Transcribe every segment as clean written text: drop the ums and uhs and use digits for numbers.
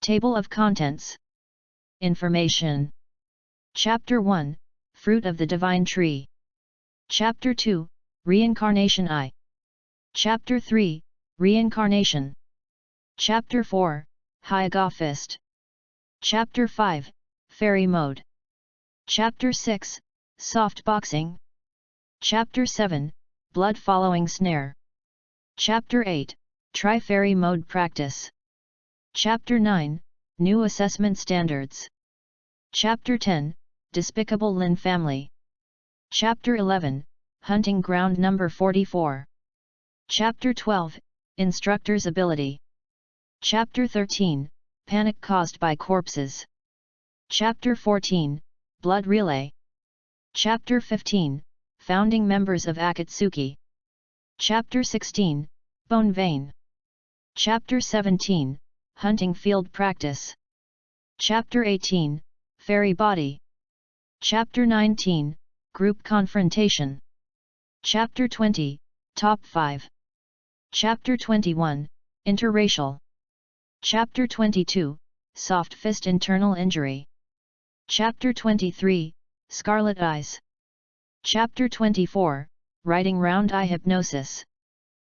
Table of Contents. Information. Chapter 1, Fruit of the Divine Tree. Chapter 2, Reincarnation I. Chapter 3, Reincarnation. Chapter 4, Hyaga Fist. Chapter 5, Fairy Mode. Chapter 6, Soft Boxing. Chapter 7, Blood Following Snare. Chapter 8, Try Fairy Mode Practice. Chapter 9, New Assessment Standards. Chapter 10, Despicable Lin Family. Chapter 11, Hunting Ground Number 44. Chapter 12, Instructor's Ability. Chapter 13, Panic Caused by Corpses. Chapter 14, Blood Relay. Chapter 15, Founding Members of Akatsuki. Chapter 16, Bone Vein. Chapter 17, Hunting Field Practice. Chapter 18, Fairy Body. Chapter 19, Group Confrontation. Chapter 20, Top 5. Chapter 21, Interracial. Chapter 22, Soft Fist Internal Injury. Chapter 23, Scarlet Eyes. Chapter 24, Riding Round Eye Hypnosis.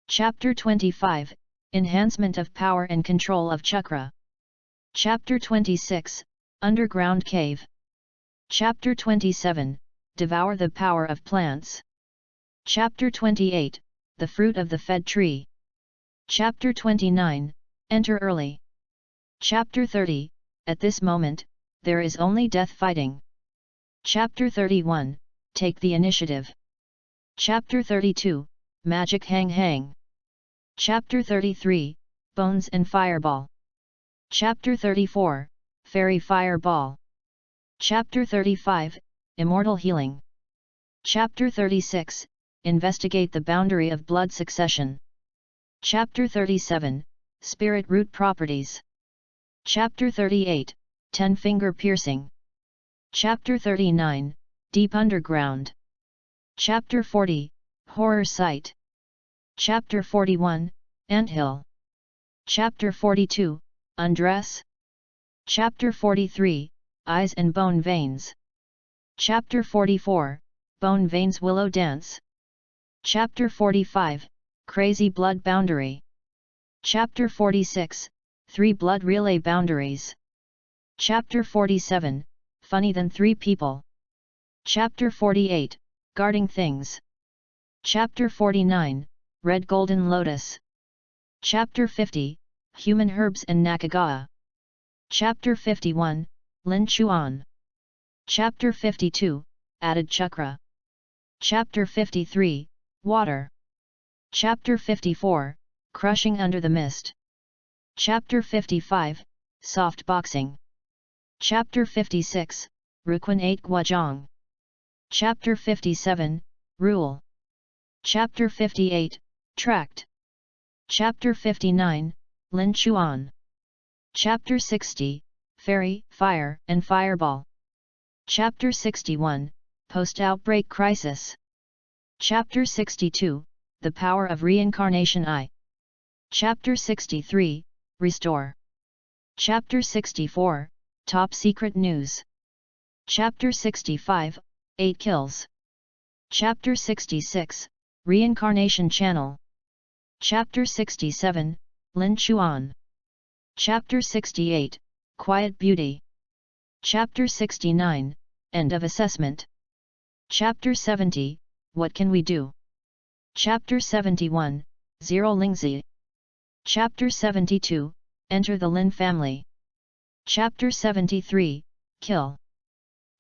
Chapter 25, Enhancement of Power and Control of Chakra. Chapter 26, Underground Cave. Chapter 27, Devour the Power of Plants. Chapter 28, The Fruit of the Fed Tree. Chapter 29, Enter Early. Chapter 30, At this moment, there is only death fighting. Chapter 31, Take the Initiative. Chapter 32, Magic Hang Hang. Chapter 33, Bones and Fireball. Chapter 34, Fairy Fireball. Chapter 35, Immortal Healing. Chapter 36, Investigate the Boundary of Blood Succession. Chapter 37, Spirit Root Properties. Chapter 38, Ten-Finger Piercing. Chapter 39, Deep Underground. Chapter 40, Horror Sight. Chapter 41, Anthill. Chapter 42, Undress. Chapter 43, Eyes and Bone Veins. Chapter 44, Bone Veins Willow Dance. Chapter 45, Crazy Blood Boundary. Chapter 46, 3 Blood Relay Boundaries. Chapter 47, Funny Than 3 People. Chapter 48, Guarding Things. Chapter 49, Red Golden Lotus. Chapter 50, Human Herbs and Nakagawa. Chapter 51, Lin Chuan. Chapter 52, Added Chakra. Chapter 53, Water. Chapter 54, Crushing Under the Mist. Chapter 55, Soft Boxing. Chapter 56, Ruquan 8 Guazhong. Chapter 57, Rule. Chapter 58, Tract. Chapter 59, Lin Chuan. Chapter 60, Fairy, Fire and Fireball. Chapter 61, Post-Outbreak Crisis. Chapter 62, The Power of Reincarnation I. Chapter 63, Restore. Chapter 64, Top Secret News. Chapter 65, 8 Kills. Chapter 66, Reincarnation Channel. Chapter 67, Lin Chuan. Chapter 68, Quiet Beauty. Chapter 69, End of Assessment. Chapter 70, What Can We Do? Chapter 71, Zero Lingzi. Chapter 72, Enter the Lin Family. Chapter 73, Kill.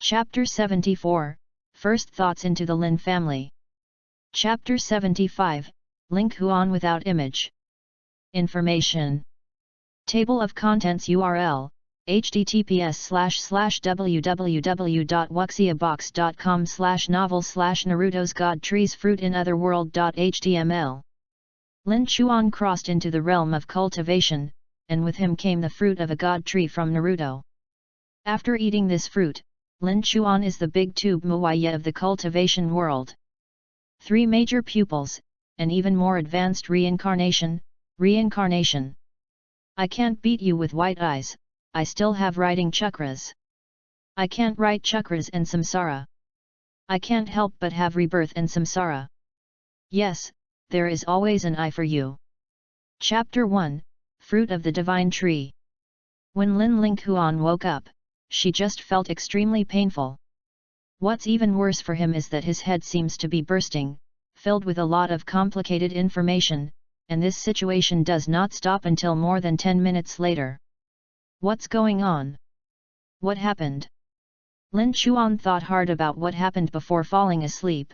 Chapter 74, First Thoughts into the Lin Family. Chapter 75, Link Huan Without Image. Information. Table of Contents URL, https://www.wuxiabox.com/novel/Naruto's God Trees Fruit in Other World.html. Lin Chuan crossed into the realm of cultivation, and with him came the fruit of a god tree from Naruto. After eating this fruit, Lin Chuan is the big tube muaya of the cultivation world. 3 major pupils, and even more advanced reincarnation. I can't beat you with white eyes, I still have writing chakras. I can't write chakras and samsara. I can't help but have rebirth and samsara. Yes, there is always an I for you. Chapter 1, Fruit of the Divine Tree. When Lin Linghuan woke up, she just felt extremely painful. What's even worse for him is that his head seems to be bursting, filled with a lot of complicated information, and this situation does not stop until more than 10 minutes later. What's going on? What happened? Lin Chuan thought hard about what happened before falling asleep.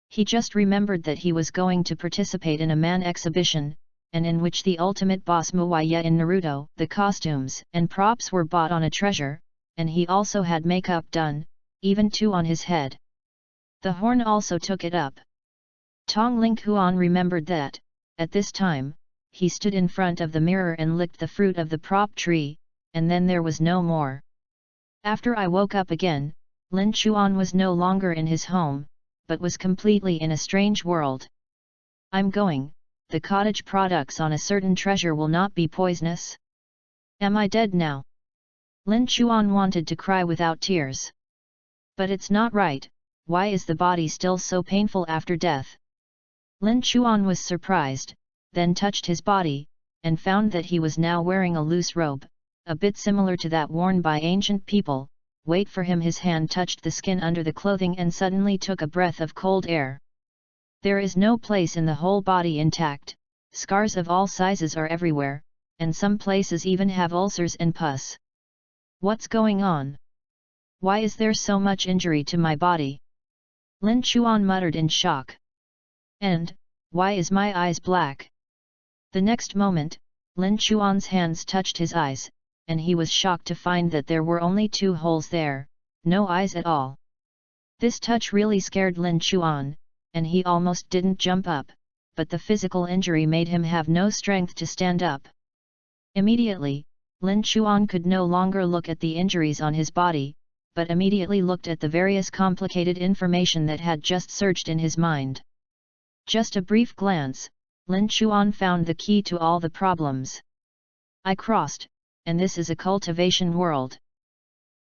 He just remembered that he was going to participate in a man exhibition, and in which the ultimate boss Muaya in Naruto, the costumes and props were bought on a treasure, and he also had makeup done, even two on his head. The horn also took it up. Tong Linghuan remembered that, at this time, he stood in front of the mirror and licked the fruit of the prop tree, and then there was no more. After I woke up again, Lin Chuan was no longer in his home, but was completely in a strange world. I'm going, the cottage products on a certain treasure will not be poisonous. Am I dead now? Lin Chuan wanted to cry without tears. But it's not right, why is the body still so painful after death? Lin Chuan was surprised, then touched his body, and found that he was now wearing a loose robe, a bit similar to that worn by ancient people. Wait for him, his hand touched the skin under the clothing and suddenly took a breath of cold air. There is no place in the whole body intact, scars of all sizes are everywhere, and some places even have ulcers and pus. What's going on? Why is there so much injury to my body? Lin Chuan muttered in shock. And, why is my eyes black? The next moment, Lin Chuan's hands touched his eyes, and he was shocked to find that there were only 2 holes there, no eyes at all. This touch really scared Lin Chuan, and he almost didn't jump up, but the physical injury made him have no strength to stand up. Immediately, Lin Chuan could no longer look at the injuries on his body, but immediately looked at the various complicated information that had just surged in his mind. Just a brief glance, Lin Chuan found the key to all the problems. I crossed, and this is a cultivation world.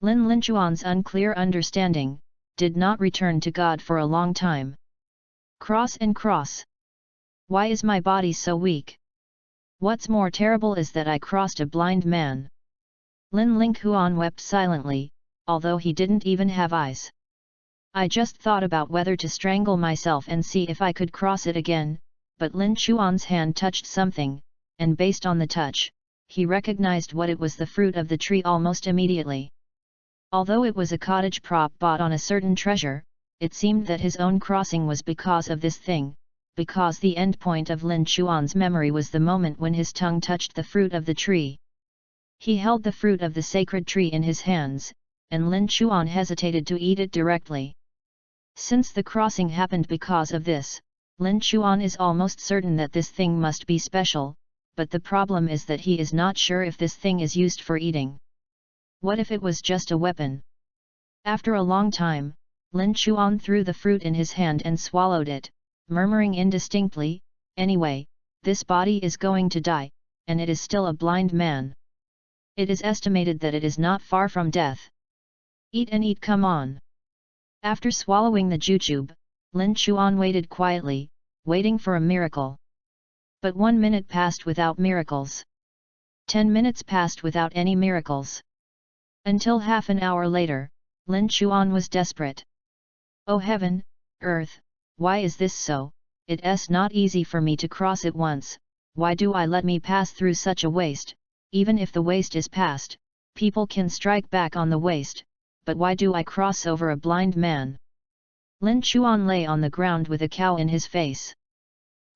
Lin Chuan's unclear understanding did not return to God for a long time. Cross and cross. Why is my body so weak? What's more terrible is that I crossed a blind man. Lin Linghuan wept silently, although he didn't even have eyes. I just thought about whether to strangle myself and see if I could cross it again, but Lin Chuan's hand touched something, and based on the touch, he recognized what it was, the fruit of the tree, almost immediately. Although it was a cottage prop bought on a certain treasure, it seemed that his own crossing was because of this thing, because the end point of Lin Chuan's memory was the moment when his tongue touched the fruit of the tree. He held the fruit of the sacred tree in his hands, and Lin Chuan hesitated to eat it directly. Since the crossing happened because of this, Lin Chuan is almost certain that this thing must be special, but the problem is that he is not sure if this thing is used for eating. What if it was just a weapon? After a long time, Lin Chuan threw the fruit in his hand and swallowed it, murmuring indistinctly, "Anyway, this body is going to die, and it is still a blind man. It is estimated that it is not far from death. Eat and eat, come on." After swallowing the jujube, Lin Chuan waited quietly, waiting for a miracle. But 1 minute passed without miracles. 10 minutes passed without any miracles. Until half an hour later, Lin Chuan was desperate. "Oh heaven, earth, why is this so? It's not easy for me to cross it once, why do I let me pass through such a waste? Even if the waste is passed, people can strike back on the waste, but why do I cross over a blind man?" Lin Chuan lay on the ground with a cow in his face.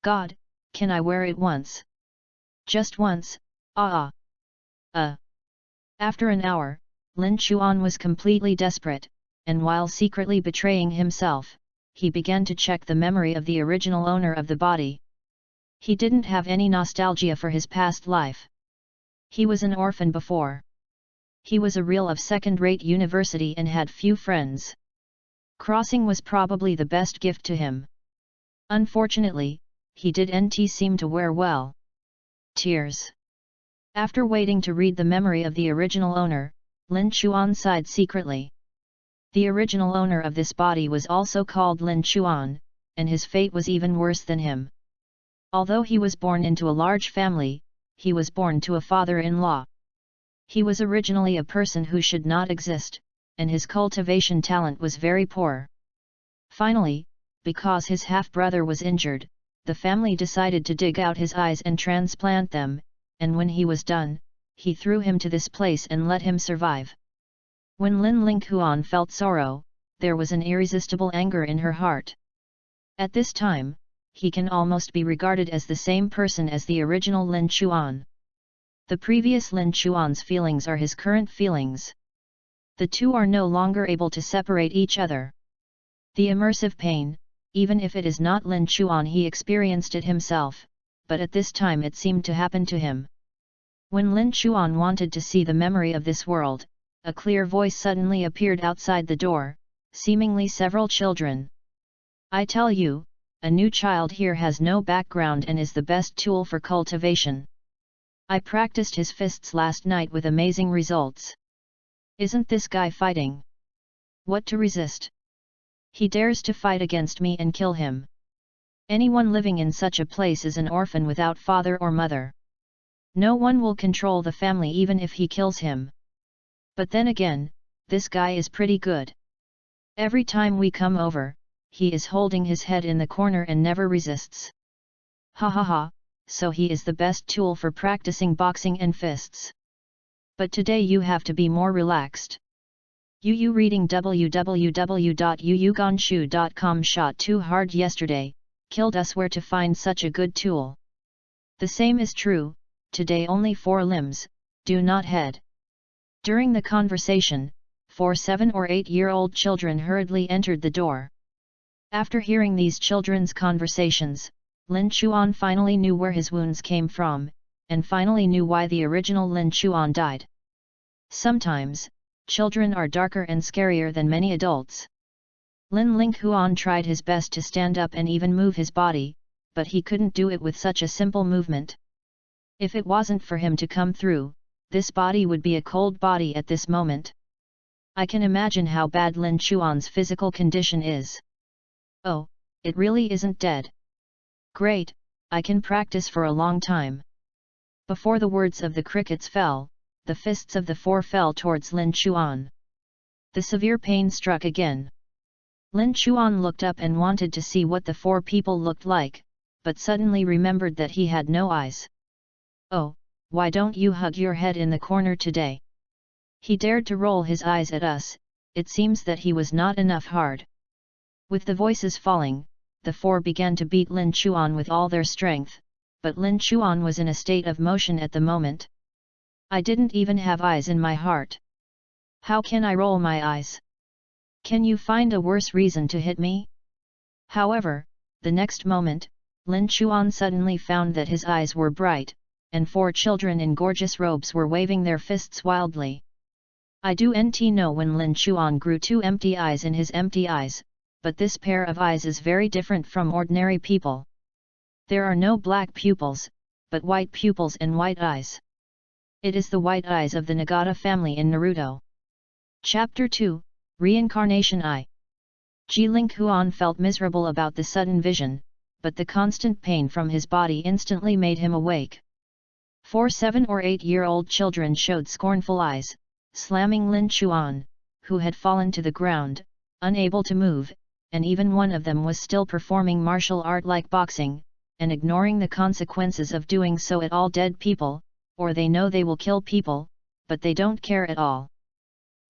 "God, can I wear it once? Just once, After an hour, Lin Chuan was completely desperate, and while secretly betraying himself, he began to check the memory of the original owner of the body. He didn't have any nostalgia for his past life. He was an orphan before. He was a real of second-rate university and had few friends. Crossing was probably the best gift to him. Unfortunately, he didn't seem to wear well. Tears. After waiting to read the memory of the original owner, Lin Chuan sighed secretly. The original owner of this body was also called Lin Chuan, and his fate was even worse than him. Although he was born into a large family, he was born to a father-in-law. He was originally a person who should not exist, and his cultivation talent was very poor. Finally, because his half-brother was injured, the family decided to dig out his eyes and transplant them, and when he was done, he threw him to this place and let him survive. When Lin Linghuan felt sorrow, there was an irresistible anger in her heart. At this time, he can almost be regarded as the same person as the original Lin Chuan. The previous Lin Chuan's feelings are his current feelings. The two are no longer able to separate each other. The immersive pain, even if it is not Lin Chuan, he experienced it himself, but at this time it seemed to happen to him. When Lin Chuan wanted to see the memory of this world, a clear voice suddenly appeared outside the door, seemingly several children. I tell you, a new child here has no background and is the best tool for cultivation. I practiced his fists last night with amazing results. Isn't this guy fighting? What to resist? He dares to fight against me and kill him. Anyone living in such a place is an orphan without father or mother. No one will control the family even if he kills him. But then again, this guy is pretty good. Every time we come over, he is holding his head in the corner and never resists. Ha ha ha, so he is the best tool for practicing boxing and fists. But today you have to be more relaxed. Yu reading www.yuyugonshu.com shot too hard yesterday, killed us where to find such a good tool. The same is true, today only 4 limbs, do not head. During the conversation, 4 7 or 8-year-old children hurriedly entered the door. After hearing these children's conversations, Lin Chuan finally knew where his wounds came from, and finally knew why the original Lin Chuan died. Sometimes, children are darker and scarier than many adults. Lin Linghuan tried his best to stand up and even move his body, but he couldn't do it with such a simple movement. If it wasn't for him to come through, this body would be a cold body at this moment. I can imagine how bad Lin Chuan's physical condition is. Oh, it really isn't dead. Great, I can practice for a long time. Before the words of the crickets fell, the fists of the 4 fell towards Lin Chuan. The severe pain struck again. Lin Chuan looked up and wanted to see what the 4 people looked like, but suddenly remembered that he had no eyes. Oh, why don't you hug your head in the corner today? He dared to roll his eyes at us, it seems that he was not enough hard. With the voices falling, the 4 began to beat Lin Chuan with all their strength, but Lin Chuan was in a state of motion at the moment. I didn't even have eyes in my heart. How can I roll my eyes? Can you find a worse reason to hit me? However, the next moment, Lin Chuan suddenly found that his eyes were bright, and 4 children in gorgeous robes were waving their fists wildly. I do not know when Lin Chuan grew 2 empty eyes in his empty eyes, but this pair of eyes is very different from ordinary people. There are no black pupils, but white pupils and white eyes. It is the white eyes of the Nagata family in Naruto. Chapter 2, Reincarnation Eye. Ji Linghuan felt miserable about the sudden vision, but the constant pain from his body instantly made him awake. 4 7 or 8-year-old children showed scornful eyes, slamming Lin Chuan, who had fallen to the ground, unable to move, and even one of them was still performing martial art like boxing, and ignoring the consequences of doing so at all dead people, or they know they will kill people, but they don't care at all.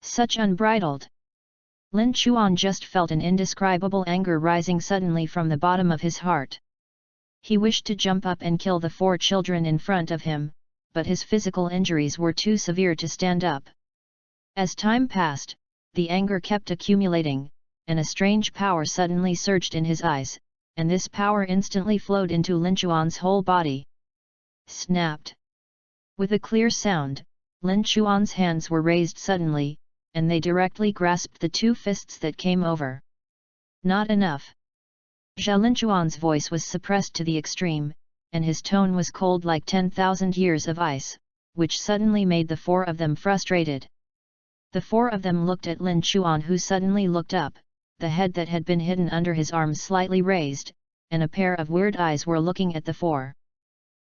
Such unbridled. Lin Chuan just felt an indescribable anger rising suddenly from the bottom of his heart. He wished to jump up and kill the 4 children in front of him, but his physical injuries were too severe to stand up. As time passed, the anger kept accumulating, and a strange power suddenly surged in his eyes, and this power instantly flowed into Lin Chuan's whole body. Snapped. With a clear sound, Lin Chuan's hands were raised suddenly, and they directly grasped the 2 fists that came over. Not enough. Lin Chuan's voice was suppressed to the extreme, and his tone was cold like 10,000 years of ice. which suddenly made the four of them frustrated. The four of them looked at Lin Chuan, who suddenly looked up, the head that had been hidden under his arms slightly raised, and a pair of weird eyes were looking at the four.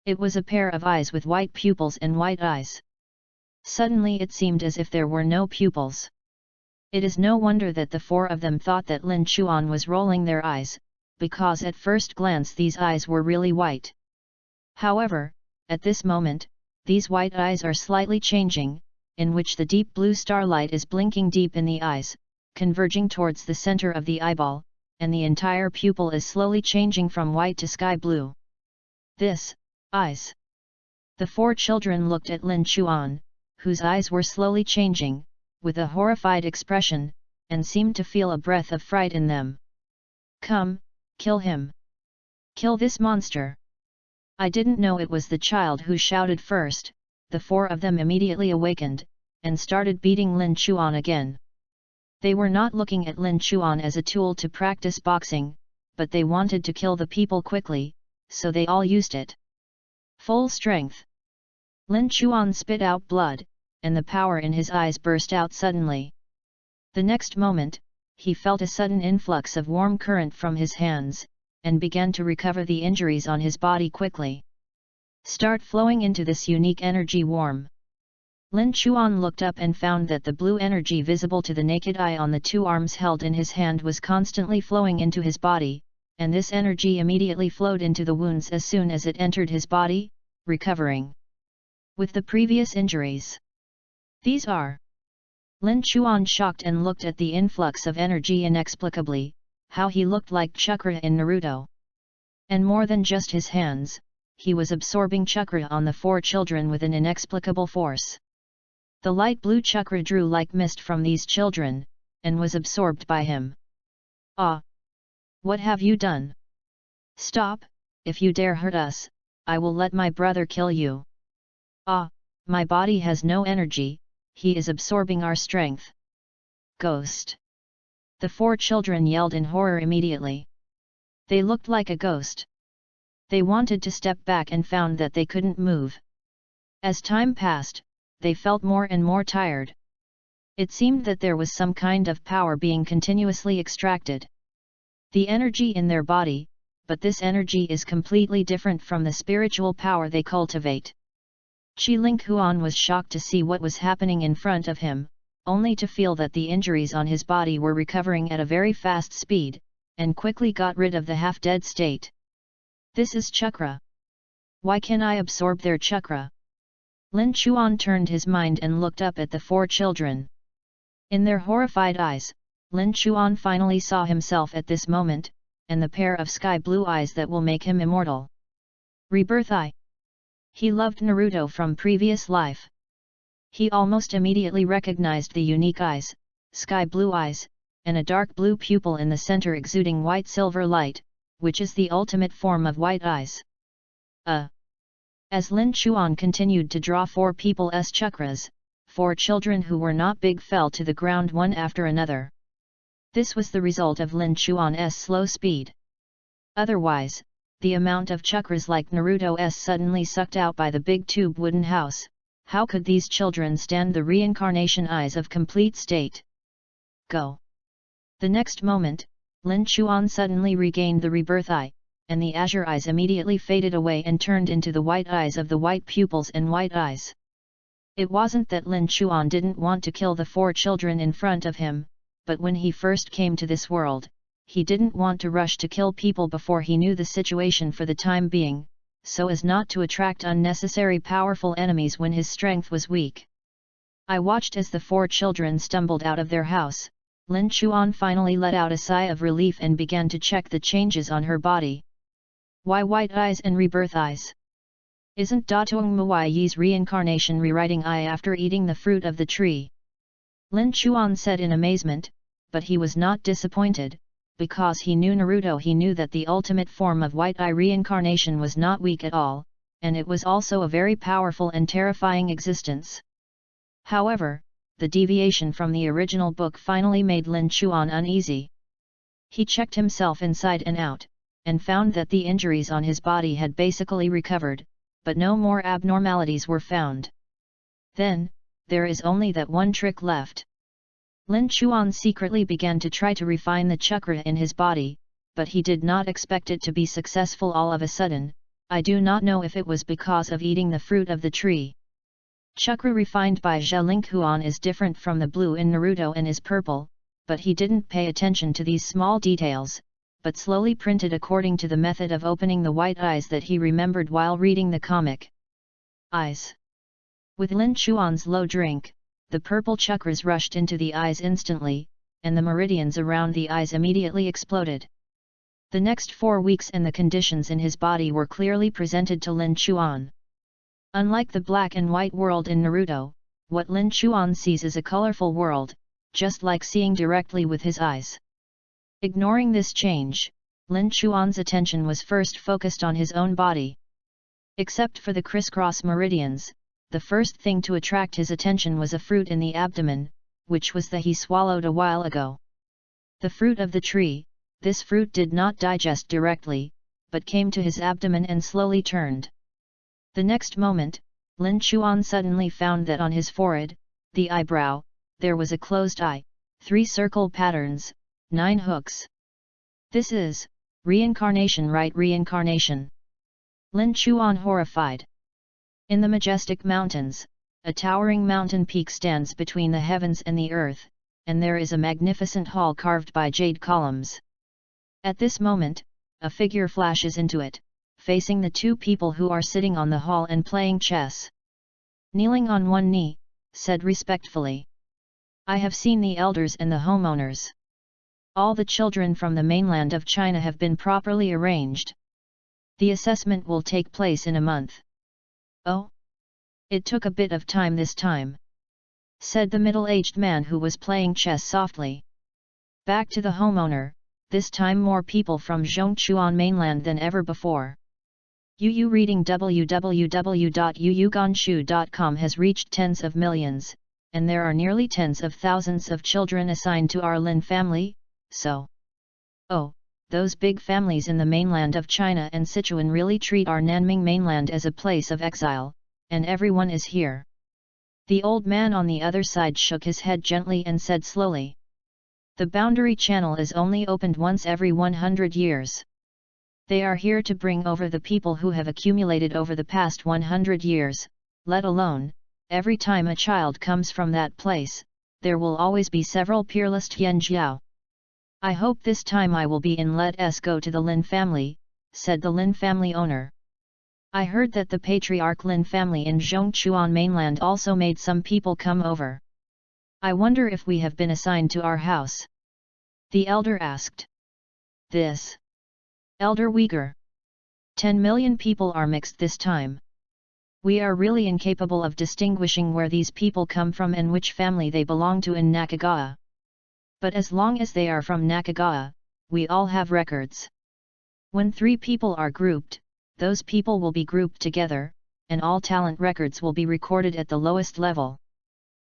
It was a pair of eyes with white pupils and white eyes. Suddenly it seemed as if there were no pupils. It is no wonder that the four of them thought that Lin Chuan was rolling their eyes, because at first glance these eyes were really white. However, at this moment, these white eyes are slightly changing, in which the deep blue starlight is blinking deep in the eyes, converging towards the center of the eyeball, and the entire pupil is slowly changing from white to sky blue. This, eyes. The four children looked at Lin Chuan, whose eyes were slowly changing, with a horrified expression, and seemed to feel a breath of fright in them. Come, kill him. Kill this monster. I didn't know it was the child who shouted first. The four of them immediately awakened, and started beating Lin Chuan again. They were not looking at Lin Chuan as a tool to practice boxing, but they wanted to kill the people quickly, so they all used it. Full strength. Lin Chuan spit out blood, and the power in his eyes burst out suddenly. The next moment, he felt a sudden influx of warm current from his hands, and began to recover the injuries on his body quickly. Start flowing into this unique energy warm. Lin Chuan looked up and found that the blue energy visible to the naked eye on the two arms held in his hand was constantly flowing into his body, and this energy immediately flowed into the wounds as soon as it entered his body, recovering with the previous injuries. These are. Lin Chuan shocked and looked at the influx of energy inexplicably, how he looked like chakra in Naruto. And more than just his hands, he was absorbing chakra on the four children with an inexplicable force. The light blue chakra drew like mist from these children, and was absorbed by him. Ah! What have you done? Stop, if you dare hurt us, I will let my brother kill you. Ah! My body has no energy, he is absorbing our strength. Ghost! The four children yelled in horror immediately. They looked like a ghost. They wanted to step back and found that they couldn't move. As time passed, they felt more and more tired. It seemed that there was some kind of power being continuously extracted. The energy in their body, but this energy is completely different from the spiritual power they cultivate. Qi Ling Huan was shocked to see what was happening in front of him, only to feel that the injuries on his body were recovering at a very fast speed, and quickly got rid of the half-dead state. This is chakra. Why can I absorb their chakra? Lin Chuan turned his mind and looked up at the four children. In their horrified eyes, Lin Chuan finally saw himself at this moment, and the pair of sky blue eyes that will make him immortal. Rebirth Eye. He loved Naruto from previous life. He almost immediately recognized the unique eyes, sky blue eyes, and a dark blue pupil in the center exuding white silver light, which is the ultimate form of white eyes. As Lin Chuan continued to draw four people's chakras, four children who were not big fell to the ground one after another. This was the result of Lin Chuan's slow speed. Otherwise, the amount of chakras like Naruto's suddenly sucked out by the big tube wooden house. How could these children stand the reincarnation eyes of complete state? Go! The next moment, Lin Chuan suddenly regained the rebirth eye, and the azure eyes immediately faded away and turned into the white eyes of the white pupils and white eyes. It wasn't that Lin Chuan didn't want to kill the four children in front of him, but when he first came to this world, he didn't want to rush to kill people before he knew the situation for the time being, so as not to attract unnecessary powerful enemies when his strength was weak. I watched as the four children stumbled out of their house. Lin Chuan finally let out a sigh of relief and began to check the changes on her body. Why white eyes and rebirth eyes? Isn't Datong Muaiyi's reincarnation rewriting eye after eating the fruit of the tree? Lin Chuan said in amazement, but he was not disappointed, because he knew Naruto. He knew that the ultimate form of white eye reincarnation was not weak at all, and it was also a very powerful and terrifying existence. However, the deviation from the original book finally made Lin Chuan uneasy. He checked himself inside and out, and found that the injuries on his body had basically recovered, but no more abnormalities were found. Then, there is only that one trick left. Lin Chuan secretly began to try to refine the chakra in his body, but he did not expect it to be successful all of a sudden. I do not know if it was because of eating the fruit of the tree. Chakra refined by Zhe Linghuan is different from the blue in Naruto and is purple, but he didn't pay attention to these small details, but slowly printed according to the method of opening the white eyes that he remembered while reading the comic. Eyes. With Lin Chuan's low drink, the purple chakras rushed into the eyes instantly, and the meridians around the eyes immediately exploded. The next 4 weeks and the conditions in his body were clearly presented to Lin Chuan. Unlike the black and white world in Naruto, what Lin Chuan sees is a colorful world, just like seeing directly with his eyes. Ignoring this change, Lin Chuan's attention was first focused on his own body. Except for the crisscross meridians, the first thing to attract his attention was a fruit in the abdomen, which was the he swallowed a while ago. The fruit of the tree. This fruit did not digest directly, but came to his abdomen and slowly turned. The next moment, Lin Chuan suddenly found that on his forehead, the eyebrow, there was a closed eye, 3 circle patterns, 9 hooks. This is reincarnation, right? Reincarnation. Lin Chuan horrified. In the majestic mountains, a towering mountain peak stands between the heavens and the earth, and there is a magnificent hall carved by jade columns. At this moment, a figure flashes into it, facing the 2 people who are sitting on the hall and playing chess. Kneeling on one knee, said respectfully, "I have seen the elders and the homeowners. All the children from the mainland of China have been properly arranged. The assessment will take place in a month." "Oh? It took a bit of time this time," said the middle-aged man who was playing chess softly. Back to the homeowner. This time more people from Zhongchuan mainland than ever before. Yu reading www.yuyuganshu.com has reached tens of millions, and there are nearly tens of thousands of children assigned to our Lin family, so... Oh, those big families in the mainland of China and Sichuan really treat our Nanming mainland as a place of exile, and everyone is here. The old man on the other side shook his head gently and said slowly, "The boundary channel is only opened once every 100 years. They are here to bring over the people who have accumulated over the past 100 years, let alone, every time a child comes from that place, there will always be several peerless Tianjiao. I hope this time I will be in. Let us go to the Lin family," said the Lin family owner. "I heard that the patriarch Lin family in Zhongchuan mainland also made some people come over. I wonder if we have been assigned to our house?" The elder asked. "This elder Uyghur. 10 million people are mixed this time. We are really incapable of distinguishing where these people come from and which family they belong to in Nakagawa. But as long as they are from Nakagawa, we all have records. When 3 people are grouped, those people will be grouped together, and all talent records will be recorded at the lowest level.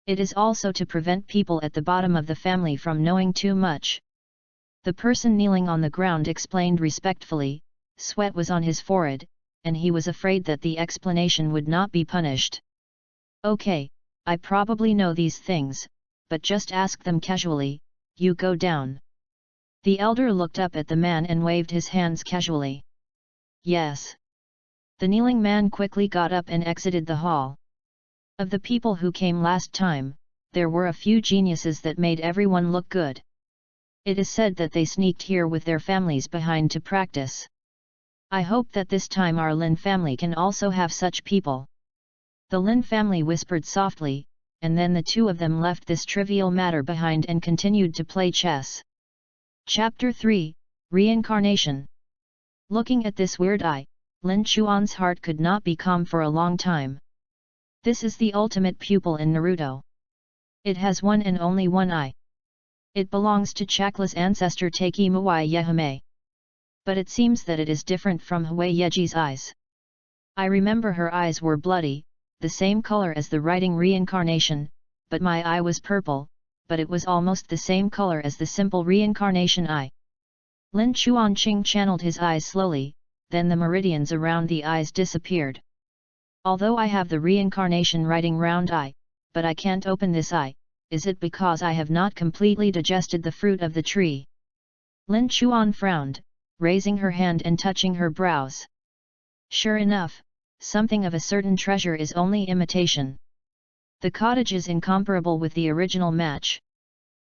It is also to prevent people at the bottom of the family from knowing too much." The person kneeling on the ground explained respectfully. Sweat was on his forehead, and he was afraid that the explanation would not be punished. "Okay, I probably know these things, but just ask them casually. You go down." The elder looked up at the man and waved his hands casually. "Yes." The kneeling man quickly got up and exited the hall. Of the people who came last time, there were a few geniuses that made everyone look good. It is said that they sneaked here with their families behind to practice. I hope that this time our Lin family can also have such people. The Lin family whispered softly, and then the 2 of them left this trivial matter behind and continued to play chess. Chapter 3, Reincarnation. Looking at this weird eye, Lin Chuan's heart could not be calm for a long time. This is the ultimate pupil in Naruto. It has one and only one eye. It belongs to Chakla's ancestor Taiki Mawai Yehime. But it seems that it is different from Hui Yeji's eyes. I remember her eyes were bloody, the same color as the writing reincarnation, but my eye was purple, but it was almost the same color as the simple reincarnation eye. Lin Chuanqing channeled his eyes slowly, then the meridians around the eyes disappeared. Although I have the reincarnation writing round eye, but I can't open this eye. Is it because I have not completely digested the fruit of the tree? Lin Chuan frowned, raising her hand and touching her brows. Sure enough, something of a certain treasure is only imitation. The cottage is incomparable with the original match.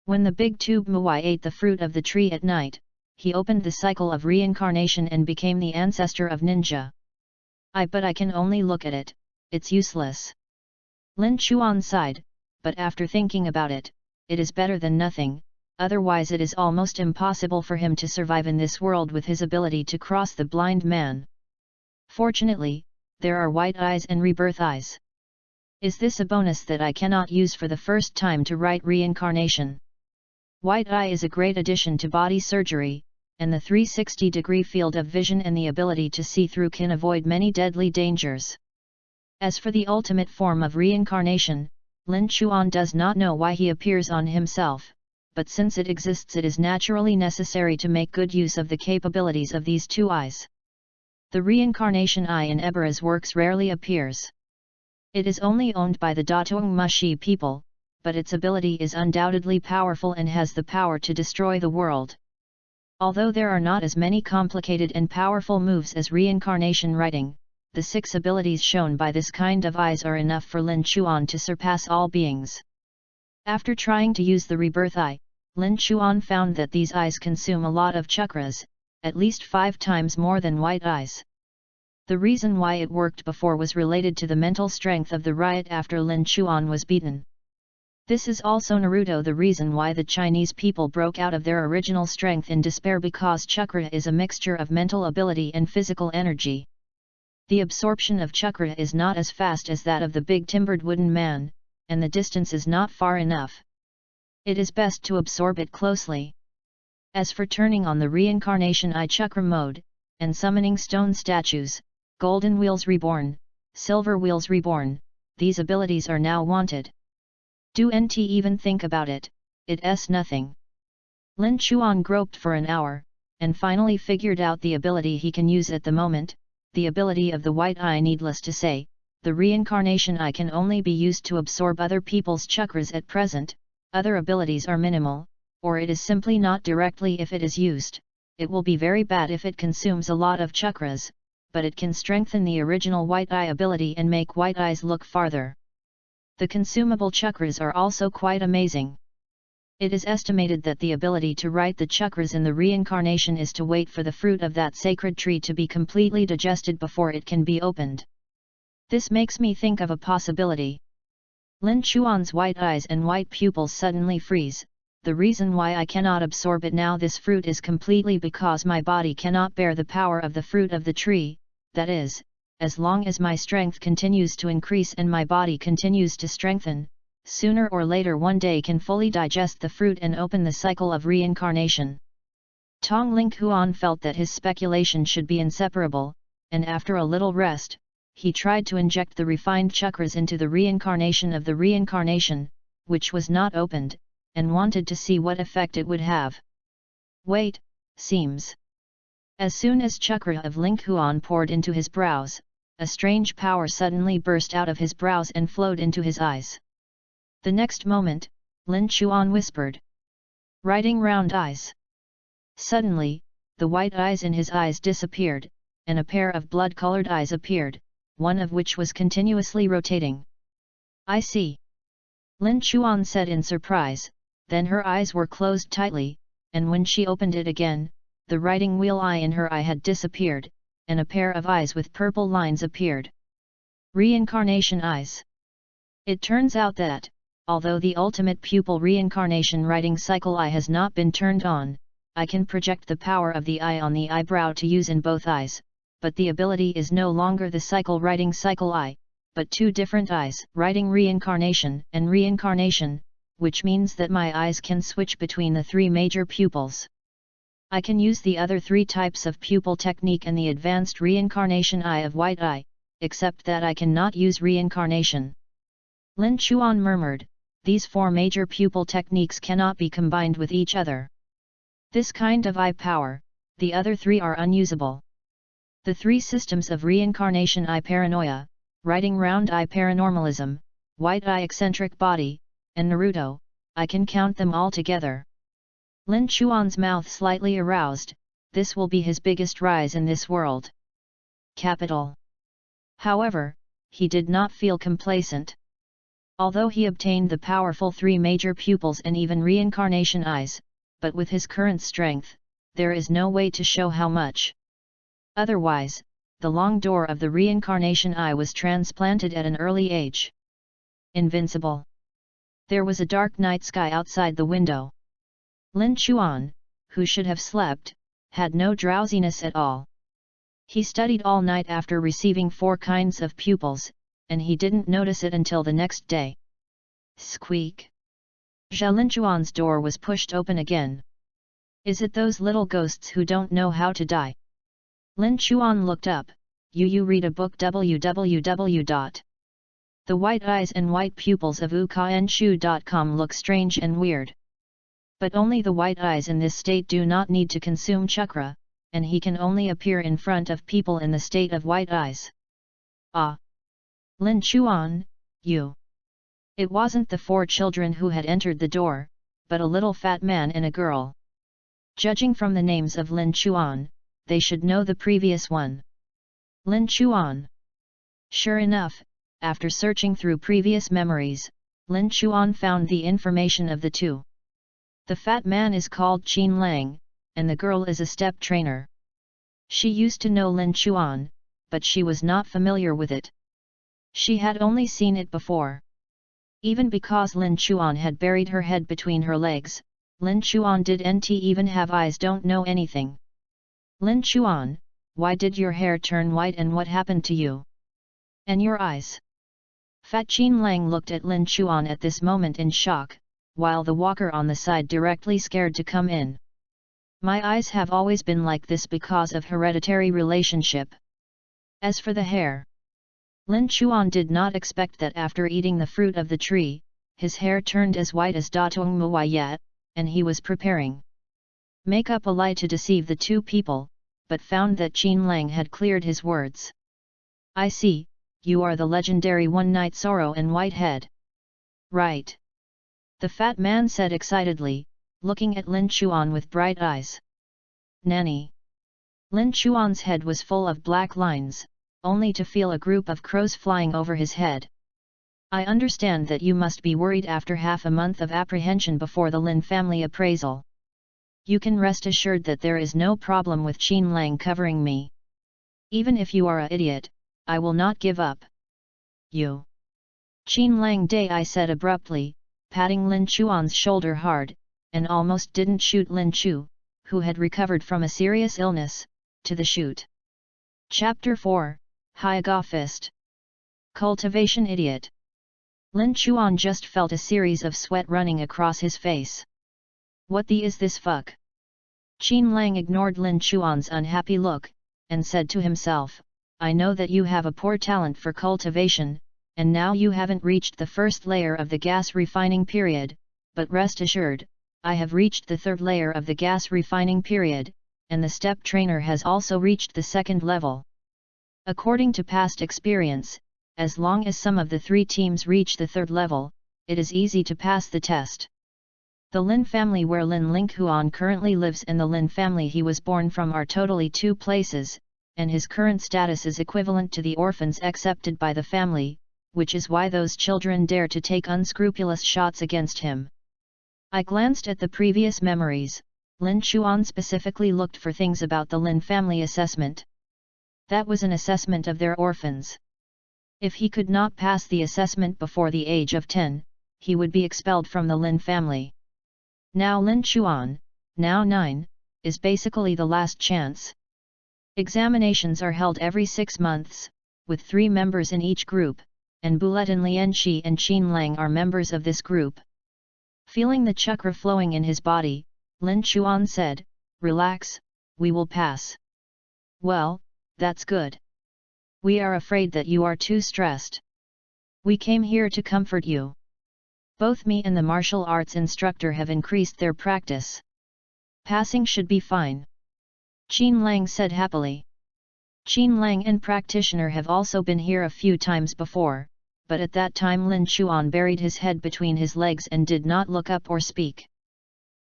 When the big tube Muai ate the fruit of the tree at night, he opened the cycle of reincarnation and became the ancestor of ninja. But I can only look at it, it's useless. Lin Chuan sighed, but after thinking about it, it is better than nothing, otherwise it is almost impossible for him to survive in this world with his ability to cross the blind man. Fortunately, there are white eyes and rebirth eyes. Is this a bonus that I cannot use for the first time to write reincarnation? White eye is a great addition to body surgery, and the 360-degree field of vision and the ability to see through can avoid many deadly dangers. As for the ultimate form of reincarnation, Lin Chuan does not know why he appears on himself, but since it exists it is naturally necessary to make good use of the capabilities of these two eyes. The reincarnation eye in Ebera's works rarely appears. It is only owned by the Datong Mushi people, but its ability is undoubtedly powerful and has the power to destroy the world. Although there are not as many complicated and powerful moves as reincarnation writing, the 6 abilities shown by this kind of eyes are enough for Lin Chuan to surpass all beings. After trying to use the rebirth eye, Lin Chuan found that these eyes consume a lot of chakras, at least 5 times more than white eyes. The reason why it worked before was related to the mental strength of the riot after Lin Chuan was beaten. This is also Naruto the reason why the Chinese people broke out of their original strength in despair, because chakra is a mixture of mental ability and physical energy. The absorption of chakra is not as fast as that of the big timbered wooden man, and the distance is not far enough. It is best to absorb it closely. As for turning on the reincarnation eye chakra mode, and summoning stone statues, golden wheels reborn, silver wheels reborn, these abilities are now wanted. Do NT even think about it, it's nothing. Lin Chuan groped for an hour, and finally figured out the ability he can use at the moment, the ability of the white eye. Needless to say, the reincarnation eye can only be used to absorb other people's chakras at present. Other abilities are minimal, or it is simply not directly. If it is used, it will be very bad if it consumes a lot of chakras, but it can strengthen the original white eye ability and make white eyes look farther. The consumable chakras are also quite amazing. It is estimated that the ability to write the chakras in the reincarnation is to wait for the fruit of that sacred tree to be completely digested before it can be opened. This makes me think of a possibility. Lin Chuan's white eyes and white pupils suddenly freeze. The reason why I cannot absorb it now, this fruit, is completely because my body cannot bear the power of the fruit of the tree. That is, as long as my strength continues to increase and my body continues to strengthen, sooner or later one day can fully digest the fruit and open the cycle of reincarnation. Tong Ling Huan felt that his speculation should be inseparable, and after a little rest, he tried to inject the refined chakras into the reincarnation of the reincarnation, which was not opened, and wanted to see what effect it would have. Wait, seems. As soon as chakra of Ling Huan poured into his brows, a strange power suddenly burst out of his brows and flowed into his eyes. The next moment, Lin Chuan whispered, "Writing round eyes." Suddenly, the white eyes in his eyes disappeared, and a pair of blood-colored eyes appeared, one of which was continuously rotating. "I see," Lin Chuan said in surprise. Then her eyes were closed tightly, and when she opened it again, the writing wheel eye in her eye had disappeared, and a pair of eyes with purple lines appeared. Reincarnation eyes. It turns out that, although the ultimate pupil reincarnation writing cycle eye has not been turned on, I can project the power of the eye on the eyebrow to use in both eyes, but the ability is no longer the cycle writing cycle eye, but 2 different eyes, writing reincarnation and reincarnation, which means that my eyes can switch between the 3 major pupils. I can use the other 3 types of pupil technique and the advanced reincarnation eye of white eye, except that I cannot use reincarnation. Lin Chuan murmured, "These 4 major pupil techniques cannot be combined with each other. This kind of eye power, the other 3 are unusable." The 3 systems of reincarnation eye: paranoia, writing round eye paranormalism, white eye eccentric body, and Naruto, I can count them all together. Lin Chuan's mouth slightly aroused, this will be his biggest rise in this world. Capital. However, he did not feel complacent. Although he obtained the powerful 3 major pupils and even reincarnation eyes, but with his current strength, there is no way to show how much. Otherwise, the long door of the reincarnation eye was transplanted at an early age. Invincible. There was a dark night sky outside the window. Lin Chuan, who should have slept, had no drowsiness at all. He studied all night after receiving 4 kinds of pupils, and he didn't notice it until the next day. Squeak! Lin Chuan's door was pushed open again. Is it those little ghosts who don't know how to die? Lin Chuan looked up. You read a book www. The white eyes and white pupils of ukaenshu.com look strange and weird. But only the white eyes in this state do not need to consume chakra, and he can only appear in front of people in the state of white eyes. Ah! Lin Chuan, you! It wasn't the 4 children who had entered the door, but a little fat man and a girl. Judging from the names of Lin Chuan, they should know the previous one. Lin Chuan. Sure enough, after searching through previous memories, Lin Chuan found the information of the 2. The fat man is called Qin Lang, and the girl is a step trainer. She used to know Lin Chuan, but she was not familiar with it. She had only seen it before. Even because Lin Chuan had buried her head between her legs, Lin Chuan didn't even have eyes, don't know anything. Lin Chuan, why did your hair turn white and what happened to you? And your eyes? Fat Qin Lang looked at Lin Chuan at this moment in shock, while the walker on the side directly scared to come in. My eyes have always been like this because of hereditary relationship. As for the hair, Lin Chuan did not expect that after eating the fruit of the tree, his hair turned as white as Datong Muayat, and he was preparing. Make up a lie to deceive the 2 people, but found that Qin Lang had cleared his words. I see, you are the legendary One-Night Sorrow and Whitehead. Right. The fat man said excitedly, looking at Lin Chuan with bright eyes. Nanny. Lin Chuan's head was full of black lines, only to feel a group of crows flying over his head. I understand that you must be worried after half a month of apprehension before the Lin family appraisal. You can rest assured that there is no problem with Qin Lang covering me. Even if you are an idiot, I will not give up. You. Qin Lang Day, I said abruptly, patting Lin Chuan's shoulder hard, and almost didn't shoot Lin Chu, who had recovered from a serious illness, to the chute. Chapter 4, Hyaga Fist. Cultivation Idiot. Lin Chuan just felt a series of sweat running across his face. What the is this fuck? Qin Lang ignored Lin Chuan's unhappy look, and said to himself, I know that you have a poor talent for cultivation, and now you haven't reached the first layer of the gas refining period, but rest assured, I have reached the 3rd layer of the gas refining period, and the step trainer has also reached the 2nd level. According to past experience, as long as some of the 3 teams reach the 3rd level, it is easy to pass the test. The Lin family where Lin Linghuan currently lives and the Lin family he was born from are totally 2 places, and his current status is equivalent to the orphans accepted by the family, which is why those children dare to take unscrupulous shots against him. I glanced at the previous memories. Lin Chuan specifically looked for things about the Lin family assessment. That was an assessment of their orphans. If he could not pass the assessment before the age of 10, he would be expelled from the Lin family. Now Lin Chuan, now 9, is basically the last chance. Examinations are held every 6 months, with 3 members in each group, and Bulletin Lianxi and Qin Lang are members of this group. Feeling the chakra flowing in his body, Lin Chuan said, Relax, we will pass. Well, that's good. We are afraid that you are too stressed. We came here to comfort you. Both me and the martial arts instructor have increased their practice. Passing should be fine. Qin Lang said happily. Qin Lang and practitioner have also been here a few times before, but at that time Lin Chuan buried his head between his legs and did not look up or speak.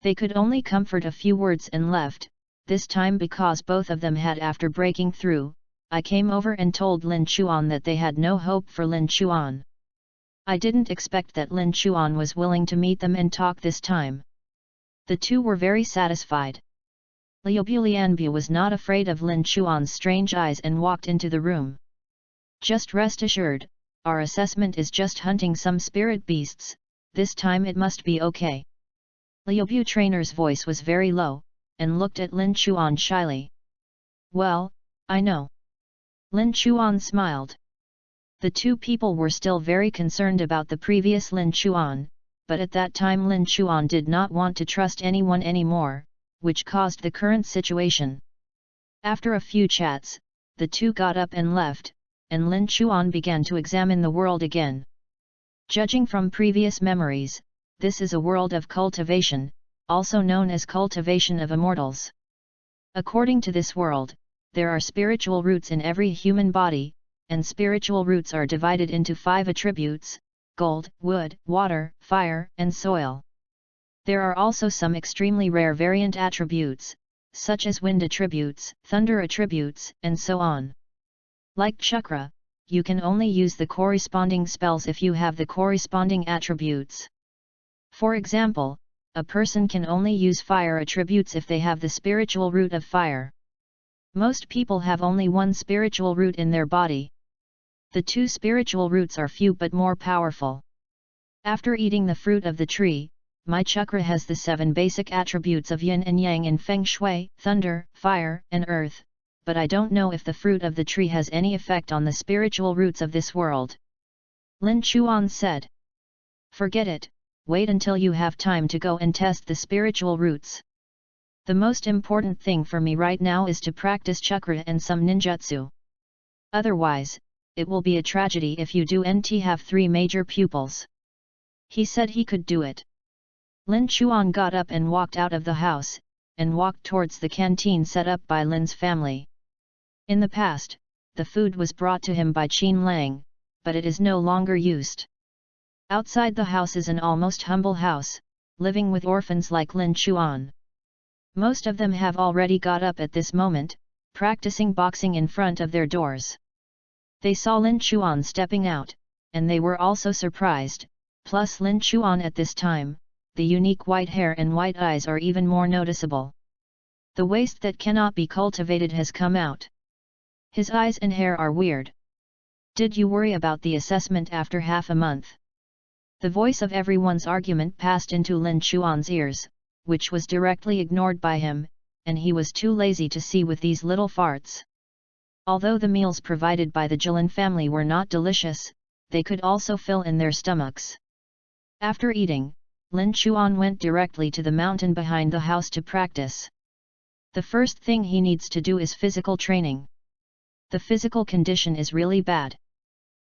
They could only comfort a few words and left. This time, because both of them had after breaking through, I came over and told Lin Chuan that they had no hope for Lin Chuan. I didn't expect that Lin Chuan was willing to meet them and talk this time. The two were very satisfied. Liu Bulianbu was not afraid of Lin Chuan's strange eyes and walked into the room. Just rest assured, our assessment is just hunting some spirit beasts, this time it must be okay. Liu Bu trainer's voice was very low, and looked at Lin Chuan shyly. Well, I know. Lin Chuan smiled. The two people were still very concerned about the previous Lin Chuan, but at that time Lin Chuan did not want to trust anyone anymore, which caused the current situation. After a few chats, the two got up and left, and Lin Chuan began to examine the world again. Judging from previous memories, this is a world of cultivation, also known as cultivation of immortals. According to this world, there are spiritual roots in every human body, and spiritual roots are divided into 5 attributes: gold, wood, water, fire, and soil. There are also some extremely rare variant attributes, such as wind attributes, thunder attributes, and so on. Like chakra, you can only use the corresponding spells if you have the corresponding attributes. For example, a person can only use fire attributes if they have the spiritual root of fire. Most people have only one spiritual root in their body. The 2 spiritual roots are few but more powerful. After eating the fruit of the tree, my chakra has the 7 basic attributes of yin and yang in feng shui, thunder, fire, and earth, but I don't know if the fruit of the tree has any effect on the spiritual roots of this world. Lin Chuan said. Forget it, wait until you have time to go and test the spiritual roots. The most important thing for me right now is to practice chakra and some ninjutsu. Otherwise, it will be a tragedy if you don't have 3 major pupils. He said he could do it. Lin Chuan got up and walked out of the house, and walked towards the canteen set up by Lin's family. In the past, the food was brought to him by Qin Lang, but it is no longer used. Outside the house is an almost humble house, living with orphans like Lin Chuan. Most of them have already got up at this moment, practicing boxing in front of their doors. They saw Lin Chuan stepping out, and they were also surprised, plus Lin Chuan at this time, the unique white hair and white eyes are even more noticeable. The waste that cannot be cultivated has come out. His eyes and hair are weird. Did you worry about the assessment after half a month? The voice of everyone's argument passed into Lin Chuan's ears, which was directly ignored by him, and he was too lazy to see with these little farts. Although the meals provided by the Jilin family were not delicious, they could also fill in their stomachs. After eating, Lin Chuan went directly to the mountain behind the house to practice. The first thing he needs to do is physical training. The physical condition is really bad.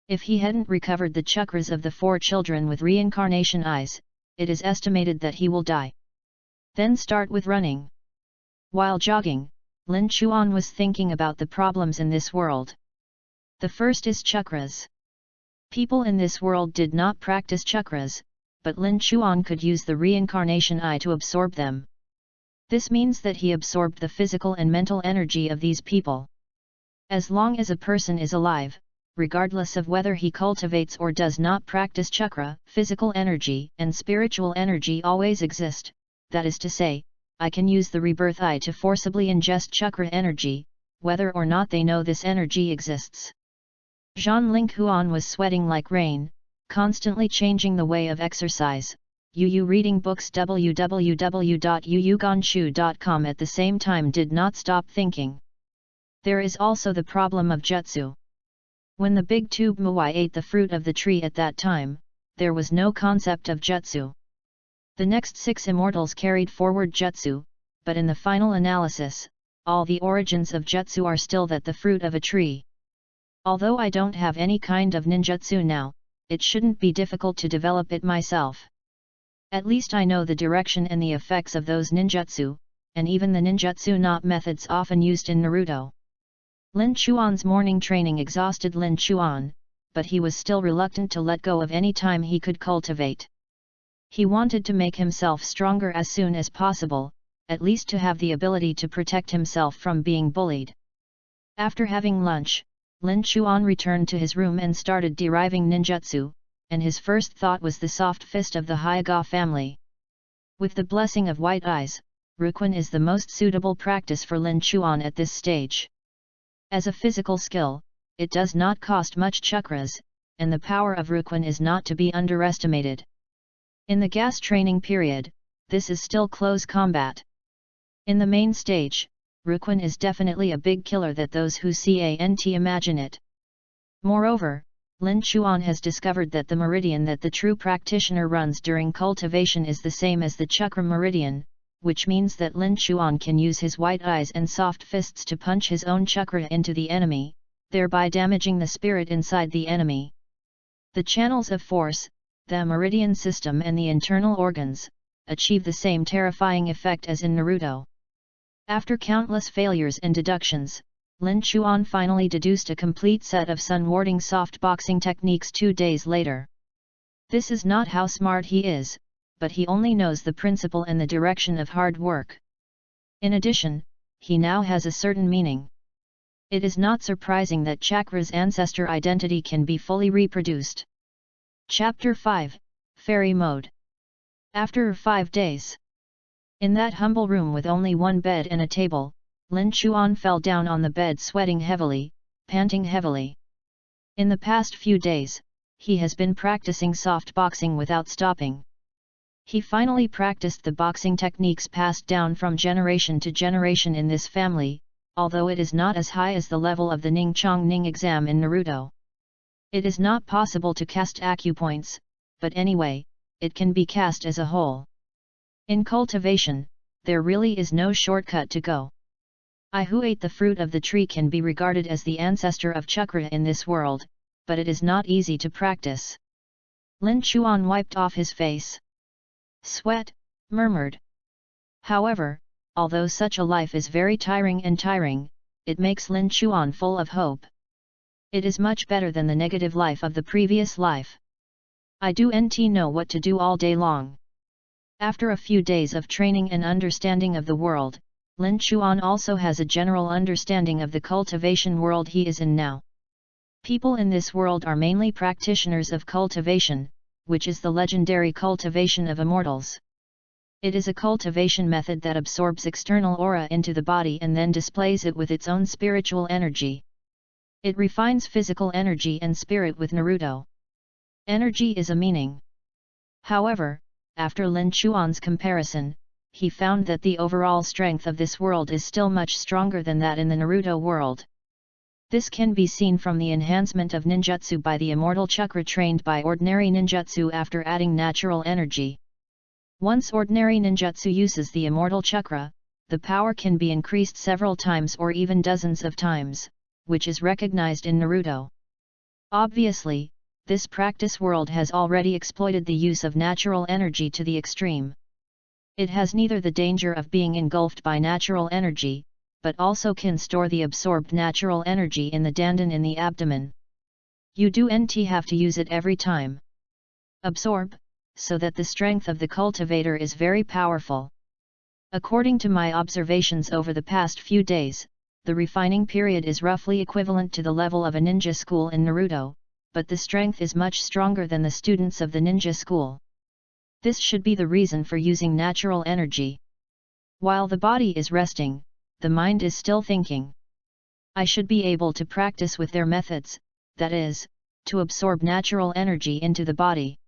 If he hadn't recovered the chakras of the 4 children with reincarnation eyes, it is estimated that he will die. Then start with running. While jogging, Lin Chuan was thinking about the problems in this world. The first is chakras. People in this world did not practice chakras, but Lin Chuan could use the reincarnation eye to absorb them. This means that he absorbed the physical and mental energy of these people. As long as a person is alive, regardless of whether he cultivates or does not practice chakra, physical energy and spiritual energy always exist. That is to say, I can use the rebirth eye to forcibly ingest chakra energy, whether or not they know this energy exists. Zhan Linghuan was sweating like rain, constantly changing the way of exercise. Yu reading books www.yuyuganshu.com at the same time did not stop thinking. There is also the problem of jutsu. When the big tube Muai ate the fruit of the tree at that time, there was no concept of jutsu. The next 6 immortals carried forward jutsu, but in the final analysis, all the origins of jutsu are still that the fruit of a tree. Although I don't have any kind of ninjutsu now, it shouldn't be difficult to develop it myself. At least I know the direction and the effects of those ninjutsu, and even the ninjutsu not methods often used in Naruto. Lin Chuan's morning training exhausted Lin Chuan, but he was still reluctant to let go of any time he could cultivate. He wanted to make himself stronger as soon as possible, at least to have the ability to protect himself from being bullied. After having lunch, Lin Chuan returned to his room and started deriving ninjutsu, and his first thought was the soft fist of the Hyuga family. With the blessing of White Eyes, Ruquin is the most suitable practice for Lin Chuan at this stage. As a physical skill, it does not cost much chakras, and the power of Ruquin is not to be underestimated. In the gas training period, this is still close combat. In the main stage, Ruquin is definitely a big killer that those who can't imagine it. Moreover, Lin Chuan has discovered that the meridian that the true practitioner runs during cultivation is the same as the chakra meridian, which means that Lin Chuan can use his white eyes and soft fists to punch his own chakra into the enemy, thereby damaging the spirit inside the enemy. The channels of force, the meridian system and the internal organs, achieve the same terrifying effect as in Naruto. After countless failures and deductions, Lin Chuan finally deduced a complete set of sun-warding soft boxing techniques 2 days later. This is not how smart he is, but he only knows the principle and the direction of hard work. In addition, he now has a certain meaning. It is not surprising that Chakra's ancestor identity can be fully reproduced. Chapter 5, Fairy Mode. After 5 days. In that humble room with only one bed and a table, Lin Chuan fell down on the bed sweating heavily, panting heavily. In the past few days, he has been practicing soft boxing without stopping. He finally practiced the boxing techniques passed down from generation to generation in this family, although it is not as high as the level of the Ning Chong Ning exam in Naruto. It is not possible to cast acupoints, but anyway, it can be cast as a whole. In cultivation, there really is no shortcut to go. I who ate the fruit of the tree can be regarded as the ancestor of chakra in this world, but it is not easy to practice. Lin Chuan wiped off his face. Sweat, murmured. However, although such a life is very tiring, it makes Lin Chuan full of hope. It is much better than the negative life of the previous life. I don't know what to do all day long. After a few days of training and understanding of the world, Lin Chuan also has a general understanding of the cultivation world he is in now. People in this world are mainly practitioners of cultivation, which is the legendary cultivation of immortals. It is a cultivation method that absorbs external aura into the body and then displays it with its own spiritual energy. It refines physical energy and spirit with Naruto. Energy is a meaning. However, after Lin Chuan's comparison, he found that the overall strength of this world is still much stronger than that in the Naruto world. This can be seen from the enhancement of ninjutsu by the immortal chakra trained by ordinary ninjutsu after adding natural energy. Once ordinary ninjutsu uses the immortal chakra, the power can be increased several times or even dozens of times, which is recognized in Naruto. Obviously, this practice world has already exploited the use of natural energy to the extreme. It has neither the danger of being engulfed by natural energy, but also can store the absorbed natural energy in the dandan in the abdomen. You don't have to use it every time. Absorb, so that the strength of the cultivator is very powerful. According to my observations over the past few days, the refining period is roughly equivalent to the level of a ninja school in Naruto, but the strength is much stronger than the students of the ninja school. This should be the reason for using natural energy. While the body is resting, the mind is still thinking. I should be able to practice with their methods, that is, to absorb natural energy into the body.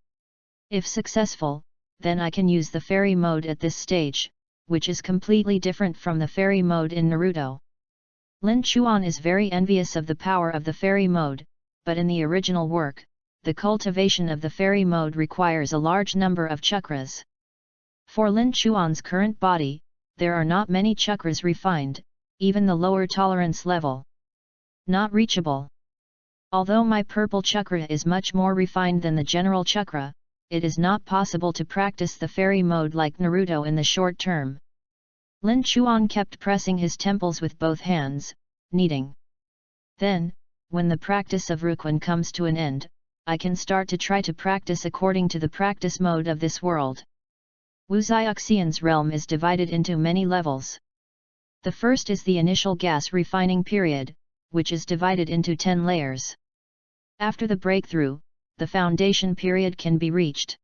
If successful, then I can use the fairy mode at this stage, which is completely different from the fairy mode in Naruto. Lin Chuan is very envious of the power of the fairy mode, but in the original work, the cultivation of the fairy mode requires a large number of chakras. For Lin Chuan's current body, there are not many chakras refined, even the lower tolerance level. Not reachable. Although my purple chakra is much more refined than the general chakra, it is not possible to practice the fairy mode like Naruto in the short term. Lin Chuan kept pressing his temples with both hands, kneading. Then, when the practice of Ruquan comes to an end, I can start to try to practice according to the practice mode of this world. Wu Xiaoxian's realm is divided into many levels. The first is the initial gas refining period, which is divided into 10 layers. After the breakthrough, the foundation period can be reached.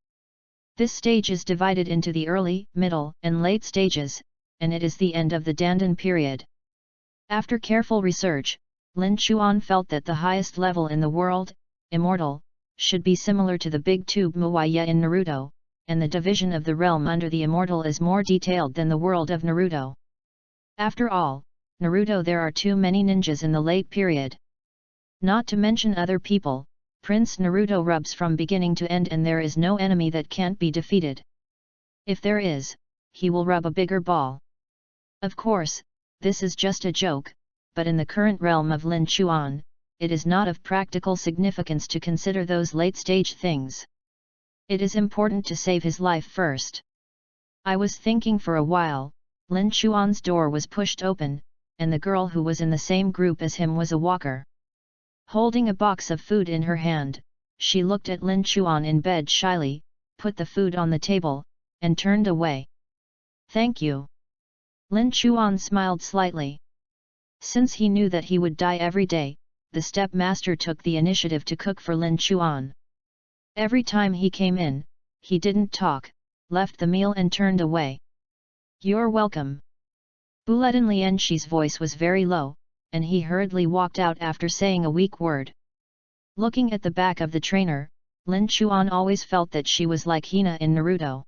This stage is divided into the early, middle, and late stages, and it is the end of the Dandan period. After careful research, Lin Chuan felt that the highest level in the world, immortal, should be similar to the big tube Muaya in Naruto, and the division of the realm under the immortal is more detailed than the world of Naruto. After all, Naruto there are too many ninjas in the late period. Not to mention other people, Prince Naruto rubs from beginning to end and there is no enemy that can't be defeated. If there is, he will rub a bigger ball. Of course, this is just a joke, but in the current realm of Lin Chuan, it is not of practical significance to consider those late-stage things. It is important to save his life first. I was thinking for a while. Lin Chuan's door was pushed open, and the girl who was in the same group as him was a walker. Holding a box of food in her hand, she looked at Lin Chuan in bed shyly, put the food on the table, and turned away. "Thank you." Lin Chuan smiled slightly. Since he knew that he would die every day, the stepmaster took the initiative to cook for Lin Chuan. Every time he came in, he didn't talk, left the meal and turned away. "You're welcome." Bulletin Lianshi's voice was very low, and he hurriedly walked out after saying a weak word. Looking at the back of the trainer, Lin Chuan always felt that she was like Hina in Naruto.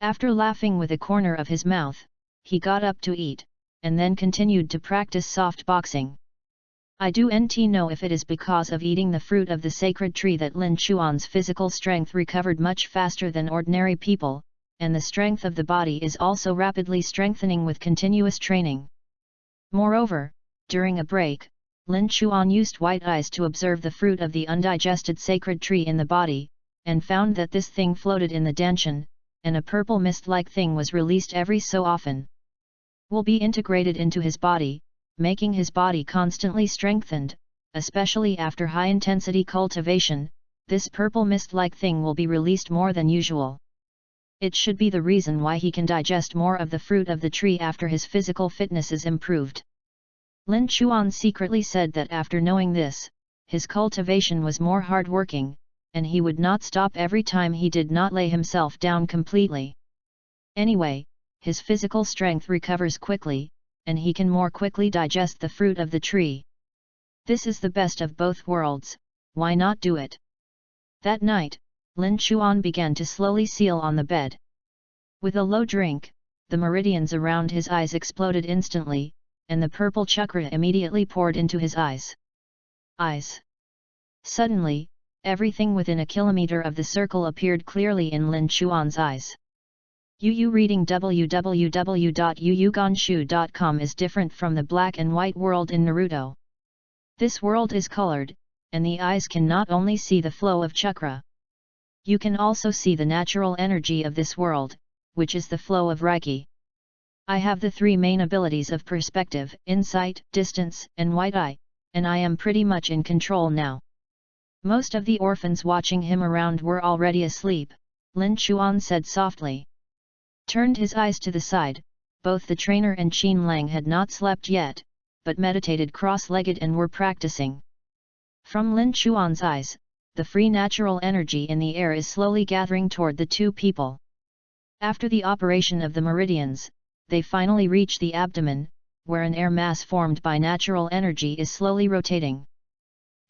After laughing with a corner of his mouth, he got up to eat, and then continued to practice soft boxing. I don't know if it is because of eating the fruit of the sacred tree that Lin Chuan's physical strength recovered much faster than ordinary people, and the strength of the body is also rapidly strengthening with continuous training. Moreover, during a break, Lin Chuan used white eyes to observe the fruit of the undigested sacred tree in the body, and found that this thing floated in the danshan, and a purple mist-like thing was released every so often. Will be integrated into his body, making his body constantly strengthened, especially after high-intensity cultivation. This purple mist-like thing will be released more than usual. It should be the reason why he can digest more of the fruit of the tree after his physical fitness is improved. Lin Chuan secretly said that after knowing this, his cultivation was more hard-working, and he would not stop every time he did not lay himself down completely. Anyway, his physical strength recovers quickly, and he can more quickly digest the fruit of the tree. This is the best of both worlds, why not do it? That night, Lin Chuan began to slowly seal on the bed. With a low drink, the meridians around his eyes exploded instantly, and the purple chakra immediately poured into his eyes. Suddenly, everything within a kilometer of the circle appeared clearly in Lin Chuan's eyes. Yu reading www.yuyuganshu.com is different from the black and white world in Naruto. This world is colored, and the eyes can not only see the flow of chakra. You can also see the natural energy of this world, which is the flow of Reiki. I have the three main abilities of perspective, insight, distance, and white eye, and I am pretty much in control now. Most of the orphans watching him around were already asleep, Lin Chuan said softly. Turned his eyes to the side, both the trainer and Qin Lang had not slept yet, but meditated cross-legged and were practicing. From Lin Chuan's eyes, the free natural energy in the air is slowly gathering toward the two people. After the operation of the meridians, they finally reach the abdomen, where an air mass formed by natural energy is slowly rotating.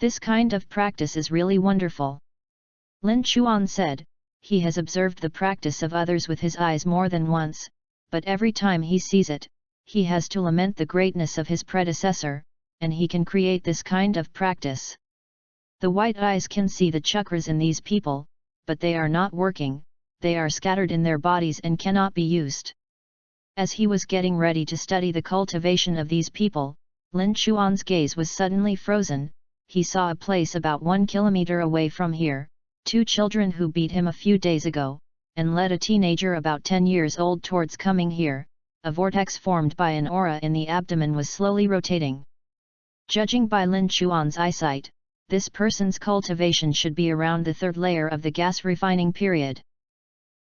This kind of practice is really wonderful. Lin Chuan said, he has observed the practice of others with his eyes more than once, but every time he sees it, he has to lament the greatness of his predecessor, and he can create this kind of practice. The white eyes can see the chakras in these people, but they are not working, they are scattered in their bodies and cannot be used. As he was getting ready to study the cultivation of these people, Lin Chuan's gaze was suddenly frozen. He saw a place about 1 kilometer away from here, 2 children who beat him a few days ago, and led a teenager about 10 years old towards coming here. A vortex formed by an aura in the abdomen was slowly rotating. Judging by Lin Chuan's eyesight, this person's cultivation should be around the third layer of the gas refining period.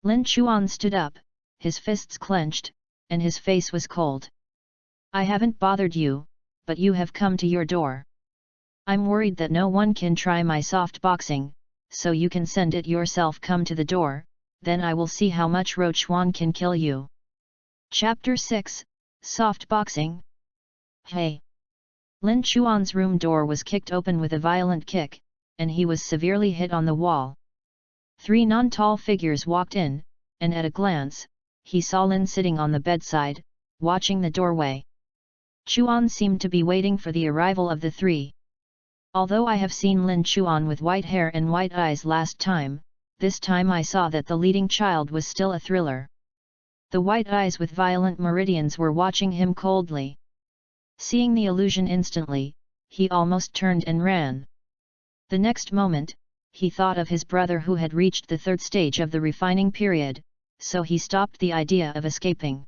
Lin Chuan stood up, his fists clenched, and his face was cold. I haven't bothered you, but you have come to your door. I'm worried that no one can try my soft boxing, so you can send it yourself. Come to the door, then I will see how much Rochuan can kill you. Chapter 6, Soft Boxing. Hey! Lin Chuan's room door was kicked open with a violent kick, and he was severely hit on the wall. 3 non-tall figures walked in, and at a glance, he saw Lin sitting on the bedside, watching the doorway. Chuan seemed to be waiting for the arrival of the 3. Although I have seen Lin Chuan with white hair and white eyes last time, this time I saw that the leading child was still a thriller. The white eyes with violent meridians were watching him coldly. Seeing the illusion instantly, he almost turned and ran. The next moment, he thought of his brother who had reached the 3rd stage of the refining period, so he stopped the idea of escaping.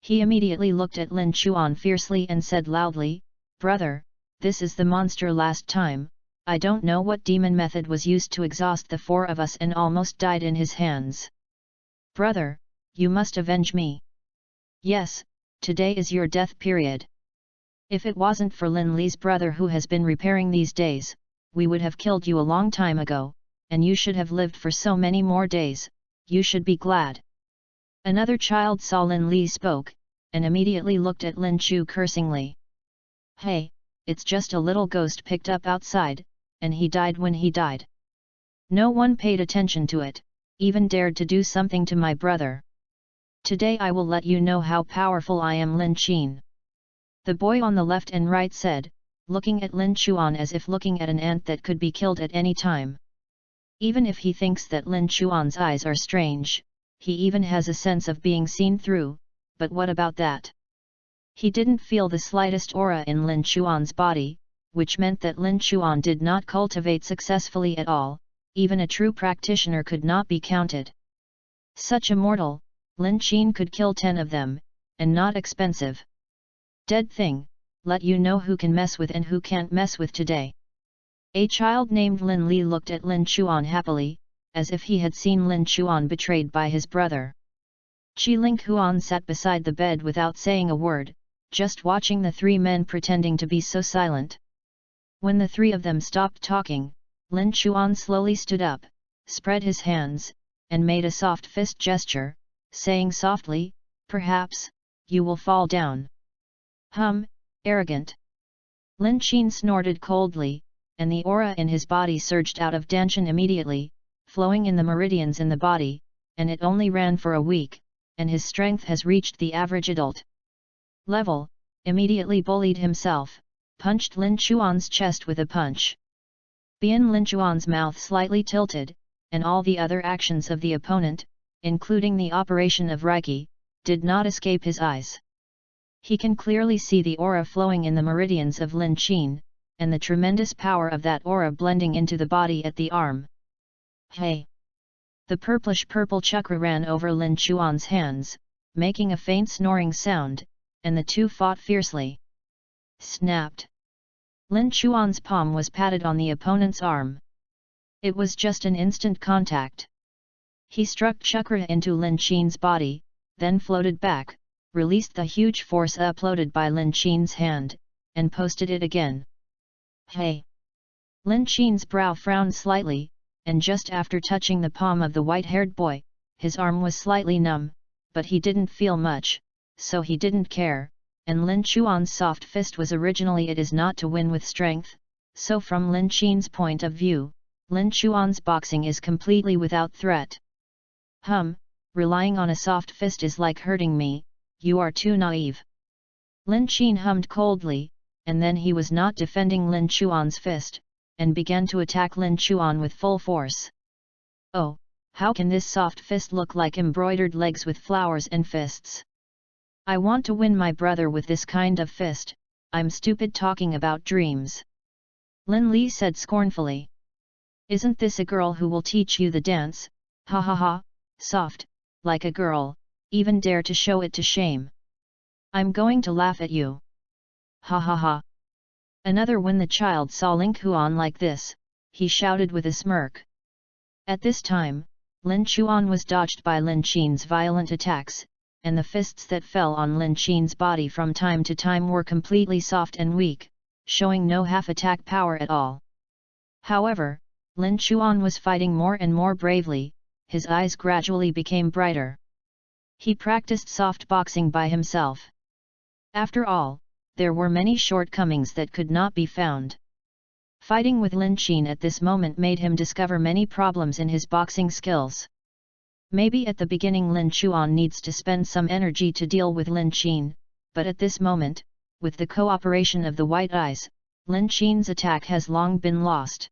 He immediately looked at Lin Chuan fiercely and said loudly, "Brother, this is the monster last time, I don't know what demon method was used to exhaust the 4 of us and almost died in his hands. Brother, you must avenge me. Yes, today is your death period. If it wasn't for Lin Li's brother who has been repairing these days, we would have killed you a long time ago, and you should have lived for so many more days, you should be glad." Another child saw Lin Li spoke, and immediately looked at Lin Chu cursingly. "Hey, it's just a little ghost picked up outside, and he died when he died. No one paid attention to it, even dared to do something to my brother. Today I will let you know how powerful I am." Lin Qin. The boy on the left and right said, looking at Lin Chuan as if looking at an ant that could be killed at any time. Even if he thinks that Lin Chuan's eyes are strange, he even has a sense of being seen through, but what about that? He didn't feel the slightest aura in Lin Chuan's body, which meant that Lin Chuan did not cultivate successfully at all, even a true practitioner could not be counted. Such a mortal, Lin Qin could kill 10 of them, and not expensive. Dead thing, let you know who can mess with and who can't mess with today. A child named Lin Li looked at Lin Chuan happily, as if he had seen Lin Chuan betrayed by his brother. Qi Ling Huan sat beside the bed without saying a word, just watching the 3 men pretending to be so silent. When the 3 of them stopped talking, Lin Chuan slowly stood up, spread his hands, and made a soft fist gesture, saying softly, "Perhaps, you will fall down." Arrogant. Lin Qin snorted coldly, and the aura in his body surged out of Danshan immediately, flowing in the meridians in the body, and it only ran for a week, and his strength has reached the average adult level. Immediately bullied himself, punched Lin Chuan's chest with a punch. Lin Chuan's mouth slightly tilted, and all the other actions of the opponent, including the operation of Reiki, did not escape his eyes. He can clearly see the aura flowing in the meridians of Lin Qin, and the tremendous power of that aura blending into the body at the arm. Hey! The purplish-purple chakra ran over Lin Chuan's hands, making a faint snoring sound, and the 2 fought fiercely. Snapped! Lin Chuan's palm was patted on the opponent's arm. It was just an instant contact. He struck chakra into Lin Qin's body, then floated back, released the huge force uploaded by Lin Qin's hand, and posted it again. Hey! Lin Qin's brow frowned slightly, and just after touching the palm of the white-haired boy, his arm was slightly numb, but he didn't feel much, so he didn't care, and Lin Chuan's soft fist was originally it is not to win with strength, so from Lin Qin's point of view, Lin Chuan's boxing is completely without threat. Relying on a soft fist is like hurting me, you are too naive. Lin Qin hummed coldly, and then he was not defending Lin Chuan's fist, and began to attack Lin Chuan with full force. Oh, how can this soft fist look like embroidered legs with flowers and fists? I want to win my brother with this kind of fist, I'm stupid talking about dreams. Lin Li said scornfully. Isn't this a girl who will teach you the dance? Ha ha ha, soft, like a girl, even dare to show it to shame. I'm going to laugh at you. Ha ha ha. Another. When the child saw Lin Xuan like this, he shouted with a smirk. At this time, Lin Xuan was dodged by Lin Qin's violent attacks, and the fists that fell on Lin Qin's body from time to time were completely soft and weak, showing no half-attack power at all. However, Lin Xuan was fighting more and more bravely, his eyes gradually became brighter. He practiced soft boxing by himself. After all, there were many shortcomings that could not be found. Fighting with Lin Qin at this moment made him discover many problems in his boxing skills. Maybe at the beginning Lin Xuan needs to spend some energy to deal with Lin Qin, but at this moment, with the cooperation of the White Eyes, Lin Qin's attack has long been lost.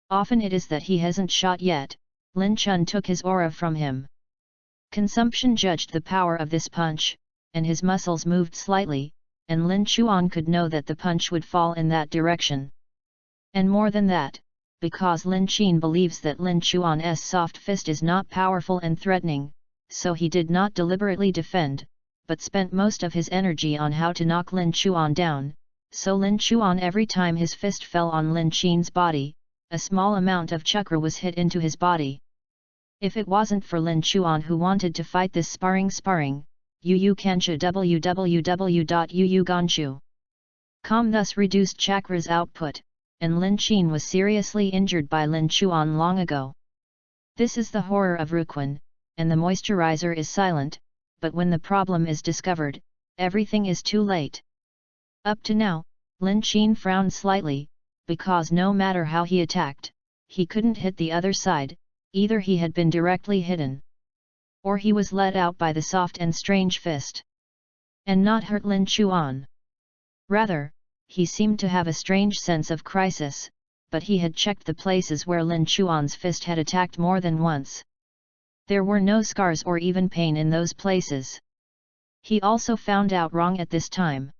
Often it is that he hasn't shot yet, Lin Chun took his aura from him. Consumption judged the power of this punch, and his muscles moved slightly, and Lin Xuan could know that the punch would fall in that direction. And more than that, because Lin Qin believes that Lin Xuan's soft fist is not powerful and threatening, so he did not deliberately defend, but spent most of his energy on how to knock Lin Xuan down, so Lin Xuan every time his fist fell on Lin Qin's body, a small amount of chakra was hit into his body. If it wasn't for Lin Xuan who wanted to fight this sparring, Yu Kanshu www.yuuganshu.com thus reduced chakra's output, and Lin Qin was seriously injured by Lin Xuan long ago. This is the horror of Ruquan, and the moisturizer is silent, but when the problem is discovered, everything is too late. Up to now, Lin Qin frowned slightly, because no matter how he attacked, he couldn't hit the other side, either he had been directly hidden, or he was let out by the soft and strange fist, and not hurt Lin Xuan. Rather, he seemed to have a strange sense of crisis, but he had checked the places where Lin Xuan's fist had attacked more than once. There were no scars or even pain in those places. He also found out wrong at this time.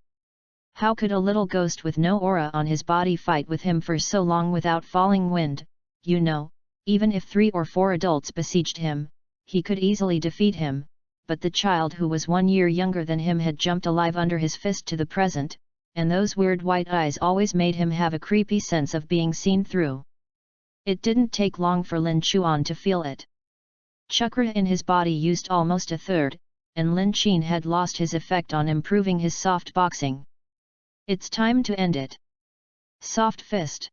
How could a little ghost with no aura on his body fight with him for so long without falling wind? Even if 3 or 4 adults besieged him, he could easily defeat him, but the child who was 1 year younger than him had jumped alive under his fist to the present, and those weird white eyes always made him have a creepy sense of being seen through. It didn't take long for Lin Xuan to feel it. Chakra in his body used almost a third, and Lin Qin had lost his effect on improving his soft boxing. It's time to end it. Soft fist.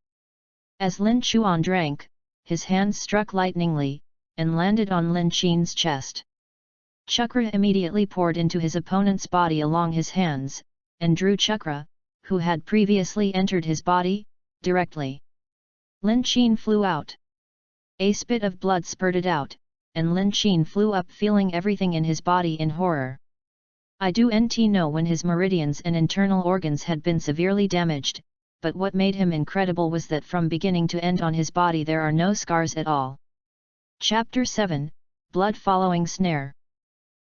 As Lin Xuan drank, his hands struck lightningly, and landed on Lin Qin's chest. Chakra immediately poured into his opponent's body along his hands, and drew Chakra, who had previously entered his body, directly. Lin Qin flew out. A spit of blood spurted out, and Lin Qin flew up feeling everything in his body in horror. I don't know when his meridians and internal organs had been severely damaged, but what made him incredible was that from beginning to end on his body there are no scars at all. Chapter 7, Blood Following Snare.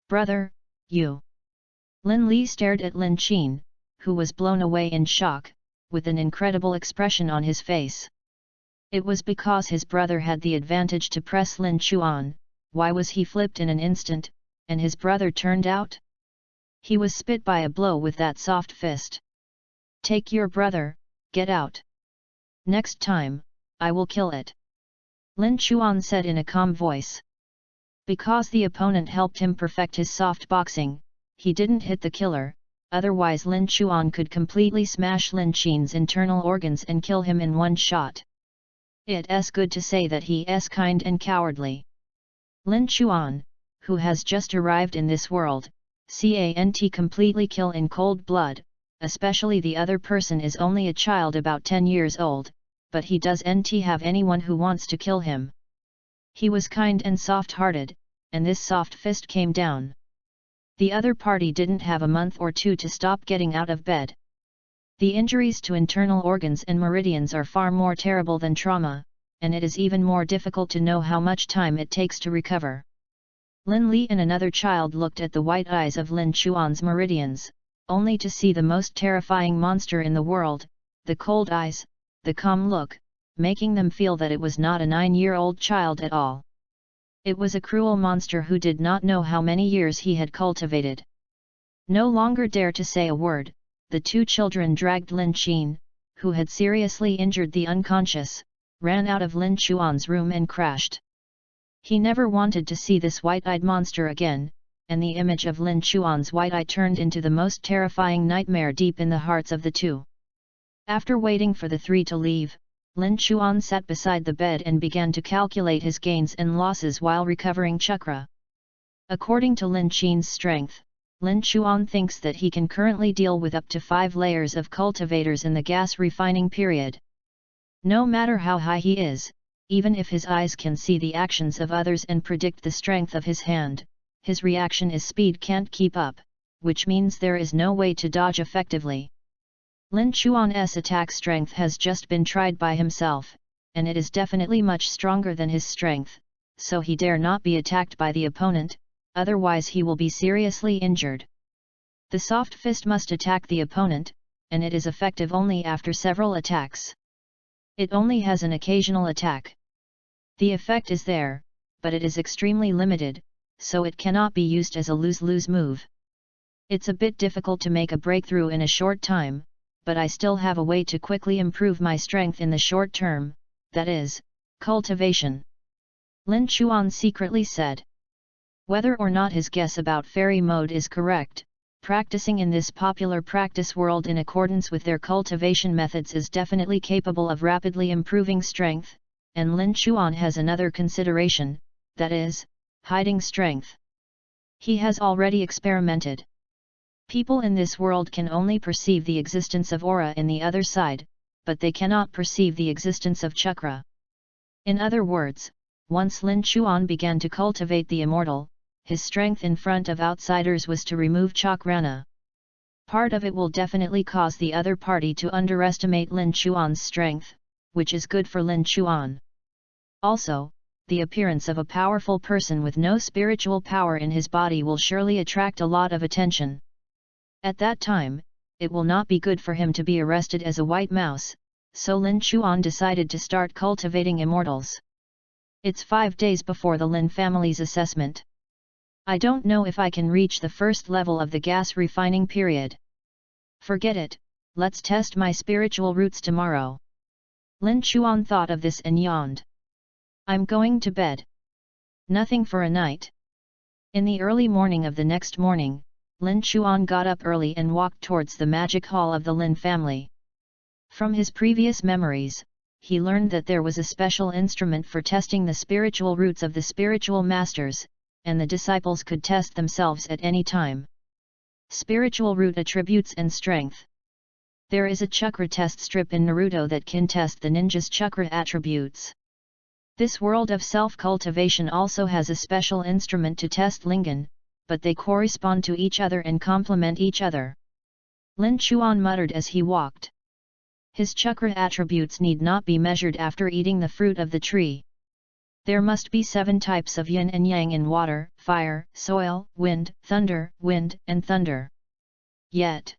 Brother, you. Lin Li stared at Lin Qin, who was blown away in shock, with an incredible expression on his face. It was because his brother had the advantage to press Lin Xuan. Why was he flipped in an instant, and his brother turned out? He was spit by a blow with that soft fist. Take your brother, get out. Next time, I will kill it. Lin Xuan said in a calm voice. Because the opponent helped him perfect his soft boxing, he didn't hit the killer, otherwise Lin Xuan could completely smash Lin Qin's internal organs and kill him in one shot. It's good to say that he is kind and cowardly. Lin Xuan, who has just arrived in this world, can't completely kill in cold blood, especially the other person is only a child about 10 years old, but he doesn't have anyone who wants to kill him. He was kind and soft-hearted, and this soft fist came down. The other party didn't have a month or 2 to stop getting out of bed. The injuries to internal organs and meridians are far more terrible than trauma, and it is even more difficult to know how much time it takes to recover. Lin Li and another child looked at the white eyes of Lin Xuan's meridians, only to see the most terrifying monster in the world, the cold eyes, the calm look, making them feel that it was not a 9-year-old child at all. It was a cruel monster who did not know how many years he had cultivated. No longer dare to say a word, the 2 children dragged Lin Qin, who had seriously injured the unconscious, ran out of Lin Chuan's room and crashed. He never wanted to see this white-eyed monster again, and the image of Lin Chuan's white eye turned into the most terrifying nightmare deep in the hearts of the two. After waiting for the three to leave, Lin Chuan sat beside the bed and began to calculate his gains and losses while recovering chakra. According to Lin Qin's strength, Lin Chuan thinks that he can currently deal with up to 5 layers of cultivators in the gas refining period. No matter how high he is, even if his eyes can see the actions of others and predict the strength of his hand, his reaction is speed can't keep up, which means there is no way to dodge effectively. Lin Chuan's attack strength has just been tried by himself, and it is definitely much stronger than his strength, so he dare not be attacked by the opponent, otherwise he will be seriously injured. The soft fist must attack the opponent, and it is effective only after several attacks. It only has an occasional attack. The effect is there, but it is extremely limited, so it cannot be used as a lose-lose move. It's a bit difficult to make a breakthrough in a short time, but I still have a way to quickly improve my strength in the short term, that is, cultivation. Lin Chuan secretly said. Whether or not his guess about fairy mode is correct, practicing in this popular practice world in accordance with their cultivation methods is definitely capable of rapidly improving strength, and Lin Chuan has another consideration, that is, hiding strength. He has already experimented. People in this world can only perceive the existence of aura in the other side, but they cannot perceive the existence of chakra. In other words, once Lin Chuan began to cultivate the immortal, his strength in front of outsiders was to remove chakrana. Part of it will definitely cause the other party to underestimate Lin Chuan's strength, which is good for Lin Chuan. Also, the appearance of a powerful person with no spiritual power in his body will surely attract a lot of attention. At that time, it will not be good for him to be arrested as a white mouse, so Lin Chuan decided to start cultivating immortals. It's 5 days before the Lin family's assessment. I don't know if I can reach the first level of the gas refining period. Forget it, let's test my spiritual roots tomorrow. Lin Chuan thought of this and yawned. I'm going to bed. Nothing for a night. In the early morning of the next morning, Lin Chuan got up early and walked towards the magic hall of the Lin family. From his previous memories, he learned that there was a special instrument for testing the spiritual roots of the spiritual masters, and the disciples could test themselves at any time. Spiritual root attributes and strength. There is a chakra test strip in Naruto that can test the ninja's chakra attributes. This world of self-cultivation also has a special instrument to test Lingan, but they correspond to each other and complement each other. Lin Chuan muttered as he walked. His chakra attributes need not be measured after eating the fruit of the tree. There must be 7 types of yin and yang in water, fire, soil, wind, and thunder. Yet.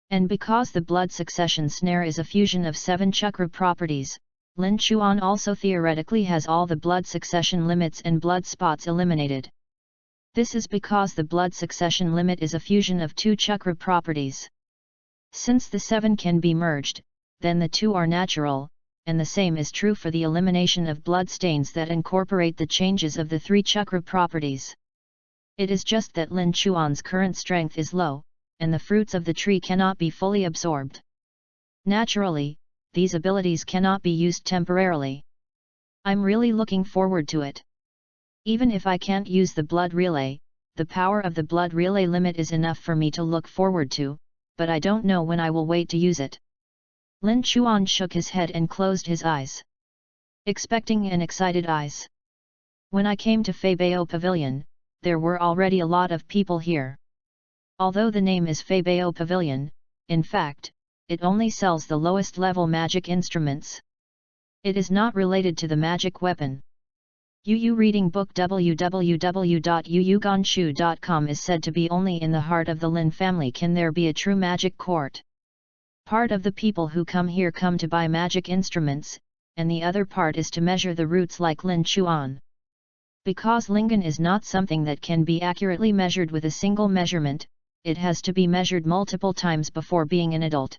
And because the blood succession snare is a fusion of 7 chakra properties, Lin Chuan also theoretically has all the blood succession limits and blood spots eliminated. This is because the blood succession limit is a fusion of 2 chakra properties. Since the 7 can be merged, then the 2 are natural, and the same is true for the elimination of blood stains that incorporate the changes of the 3 chakra properties. It is just that Lin Chuan's current strength is low, and the fruits of the tree cannot be fully absorbed. Naturally, these abilities cannot be used temporarily. I'm really looking forward to it. Even if I can't use the blood relay, the power of the blood relay limit is enough for me to look forward to, but I don't know when I will wait to use it. Lin Chuan shook his head and closed his eyes. Expecting and excited eyes. When I came to Fabeo Pavilion, there were already a lot of people here. Although the name is Fabeo Pavilion, in fact, it only sells the lowest level magic instruments. It is not related to the magic weapon. Yu reading book www.yuyuganshu.com is said to be only in the heart of the Lin family can there be a true magic court. Part of the people who come here come to buy magic instruments, and the other part is to measure the roots like Lin Chuan. Because Lingan is not something that can be accurately measured with a single measurement, it has to be measured multiple times before being an adult.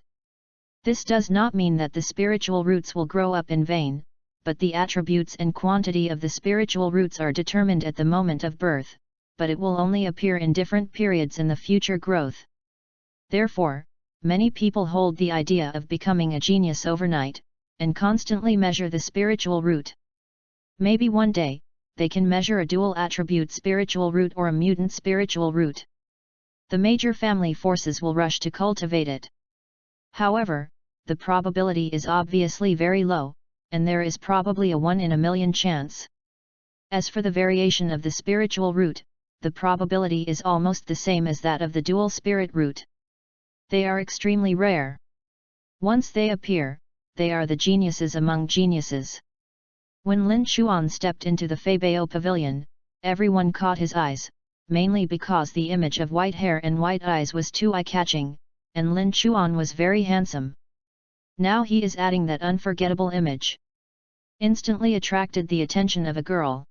This does not mean that the spiritual roots will grow up in vain, but the attributes and quantity of the spiritual roots are determined at the moment of birth, but it will only appear in different periods in the future growth. Therefore, many people hold the idea of becoming a genius overnight, and constantly measure the spiritual root. Maybe one day, they can measure a dual attribute spiritual root or a mutant spiritual root. The major family forces will rush to cultivate it. However, the probability is obviously very low, and there is probably a 1 in a million chance. As for the variation of the spiritual root, the probability is almost the same as that of the dual spirit root. They are extremely rare. Once they appear, they are the geniuses among geniuses. When Lin Chuan stepped into the Feibao pavilion, everyone caught his eyes, mainly because the image of white hair and white eyes was too eye-catching, and Lin Chuan was very handsome. Now he is adding that unforgettable image. Instantly attracted the attention of a girl.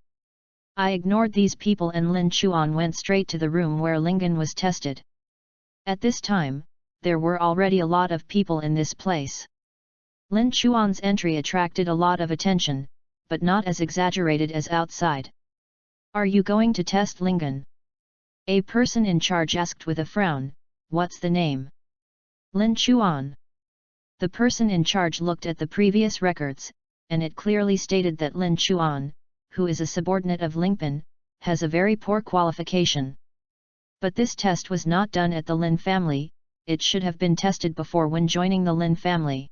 I ignored these people and Lin Chuan went straight to the room where Lingan was tested. At this time, there were already a lot of people in this place. Lin Chuan's entry attracted a lot of attention, but not as exaggerated as outside. Are you going to test Lingan? A person in charge asked with a frown. What's the name? Lin Chuan. The person in charge looked at the previous records, and it clearly stated that Lin Chuan, who is a subordinate of Lingpan, has a very poor qualification. But this test was not done at the Lin family, it should have been tested before when joining the Lin family.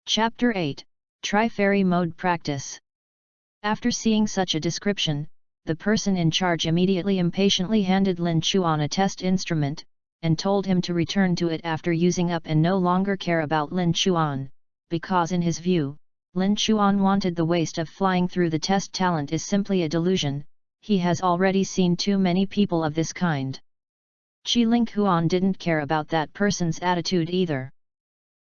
Chapter 8, Try Fairy Mode Practice. After seeing such a description, the person in charge immediately impatiently handed Lin Chuan a test instrument, and told him to return to it after using up and no longer care about Lin Chuan, because in his view, Lin Chuan wanted the waste of flying through the test talent is simply a delusion, he has already seen too many people of this kind. Qi Linghuan didn't care about that person's attitude either.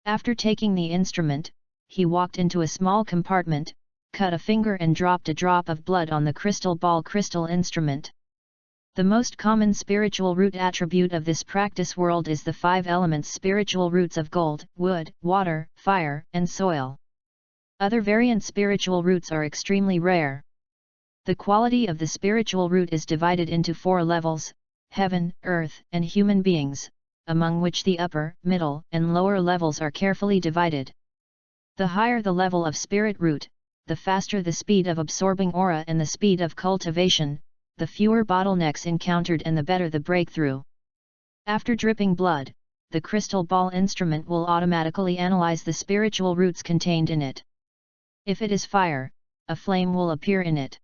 After taking the instrument, he walked into a small compartment, cut a finger and dropped a drop of blood on the crystal ball crystal instrument. The most common spiritual root attribute of this practice world is the 5 elements spiritual roots of gold, wood, water, fire, and soil. Other variant spiritual roots are extremely rare. The quality of the spiritual root is divided into 4 levels: heaven, earth, and human beings, among which the upper, middle, and lower levels are carefully divided. The higher the level of spirit root, the faster the speed of absorbing aura and the speed of cultivation, the fewer bottlenecks encountered and the better the breakthrough. After dripping blood, the crystal ball instrument will automatically analyze the spiritual roots contained in it. If it is fire, a flame will appear in it.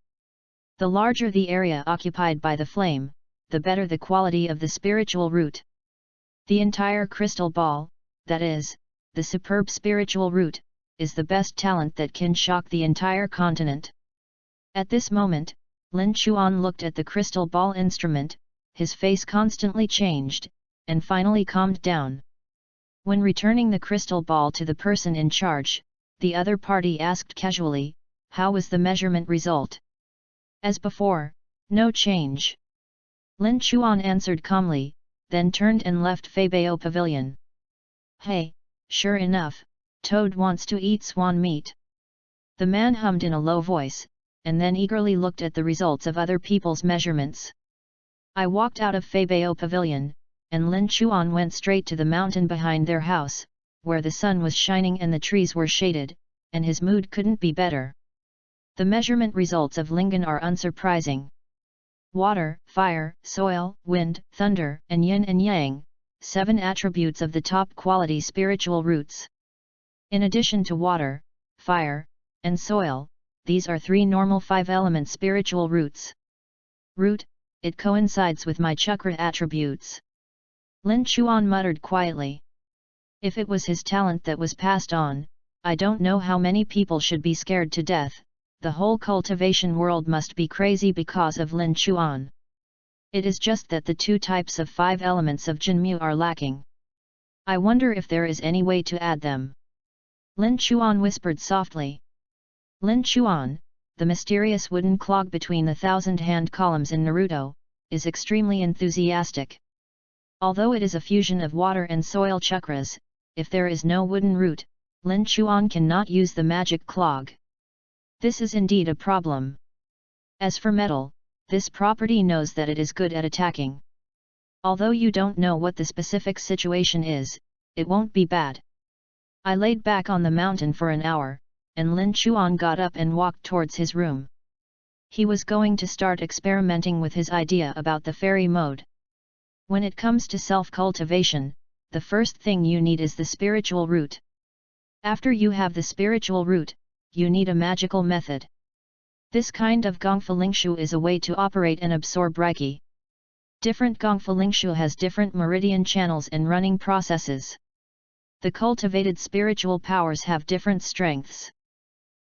The larger the area occupied by the flame, the better the quality of the spiritual root. The entire crystal ball, that is, the superb spiritual root, is the best talent that can shock the entire continent. At this moment, Lin Chuan looked at the crystal ball instrument, his face constantly changed, and finally calmed down. When returning the crystal ball to the person in charge, the other party asked casually, "How was the measurement result?" As before, no change. Lin Chuan answered calmly, then turned and left Feibao Pavilion. "Hey, sure enough, Toad wants to eat swan meat." The man hummed in a low voice, and then eagerly looked at the results of other people's measurements. I walked out of Feibao Pavilion, and Lin Chuan went straight to the mountain behind their house, where the sun was shining and the trees were shaded, and his mood couldn't be better. The measurement results of Lingan are unsurprising. Water, fire, soil, wind, thunder, and yin and yang, 7 attributes of the top quality spiritual roots. In addition to water, fire, and soil, these are 3 normal 5-element spiritual roots. Root, it coincides with my chakra attributes. Lin Chuan muttered quietly. If it was his talent that was passed on, I don't know how many people should be scared to death. The whole cultivation world must be crazy because of Lin Chuan. It is just that the 2 types of 5 elements of Jinmu are lacking. I wonder if there is any way to add them. Lin Chuan whispered softly. Lin Chuan, the mysterious wooden clog between the 1,000-hand columns in Naruto, is extremely enthusiastic. Although it is a fusion of water and soil chakras, if there is no wooden root, Lin Chuan cannot use the magic clog. This is indeed a problem. As for metal, this property knows that it is good at attacking. Although you don't know what the specific situation is, it won't be bad. I laid back on the mountain for an hour, and Lin Chuan got up and walked towards his room. He was going to start experimenting with his idea about the fairy mode. When it comes to self-cultivation, the first thing you need is the spiritual root. After you have the spiritual root, you need a magical method. This kind of Gongfu Lingshu is a way to operate and absorb Reiki. Different Gongfu Lingshu has different meridian channels and running processes. The cultivated spiritual powers have different strengths.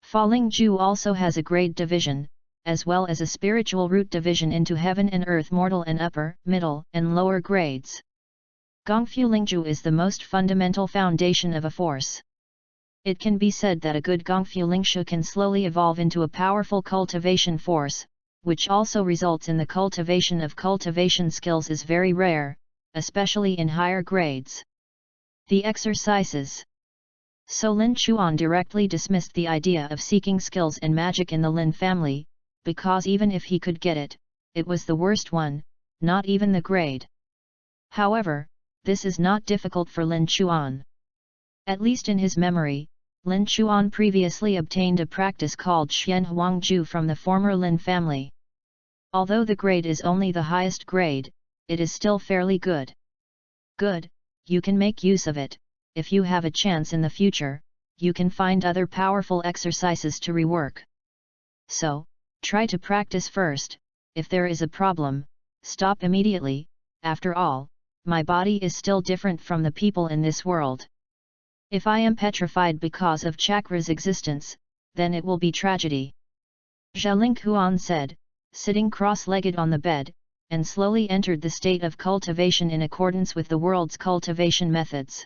Fa Lingju also has a grade division, as well as a spiritual root division into heaven and earth, mortal and upper, middle, and lower grades. Gongfu Lingju is the most fundamental foundation of a force. It can be said that a good Gongfu Lingshu can slowly evolve into a powerful cultivation force, which also results in the cultivation of cultivation skills is very rare, especially in higher grades. The exercises. So Lin Chuan directly dismissed the idea of seeking skills and magic in the Lin family, because even if he could get it, it was the worst one, not even the grade. However, this is not difficult for Lin Chuan. At least in his memory, Lin Chuan previously obtained a practice called Xian Huangju from the former Lin family. Although the grade is only the highest grade, it is still fairly good. Good, you can make use of it. If you have a chance in the future, you can find other powerful exercises to rework. So, try to practice first. If there is a problem, stop immediately. After all, my body is still different from the people in this world. If I am petrified because of chakra's existence, then it will be tragedy. Zhe Linghuan said, sitting cross-legged on the bed, and slowly entered the state of cultivation in accordance with the world's cultivation methods.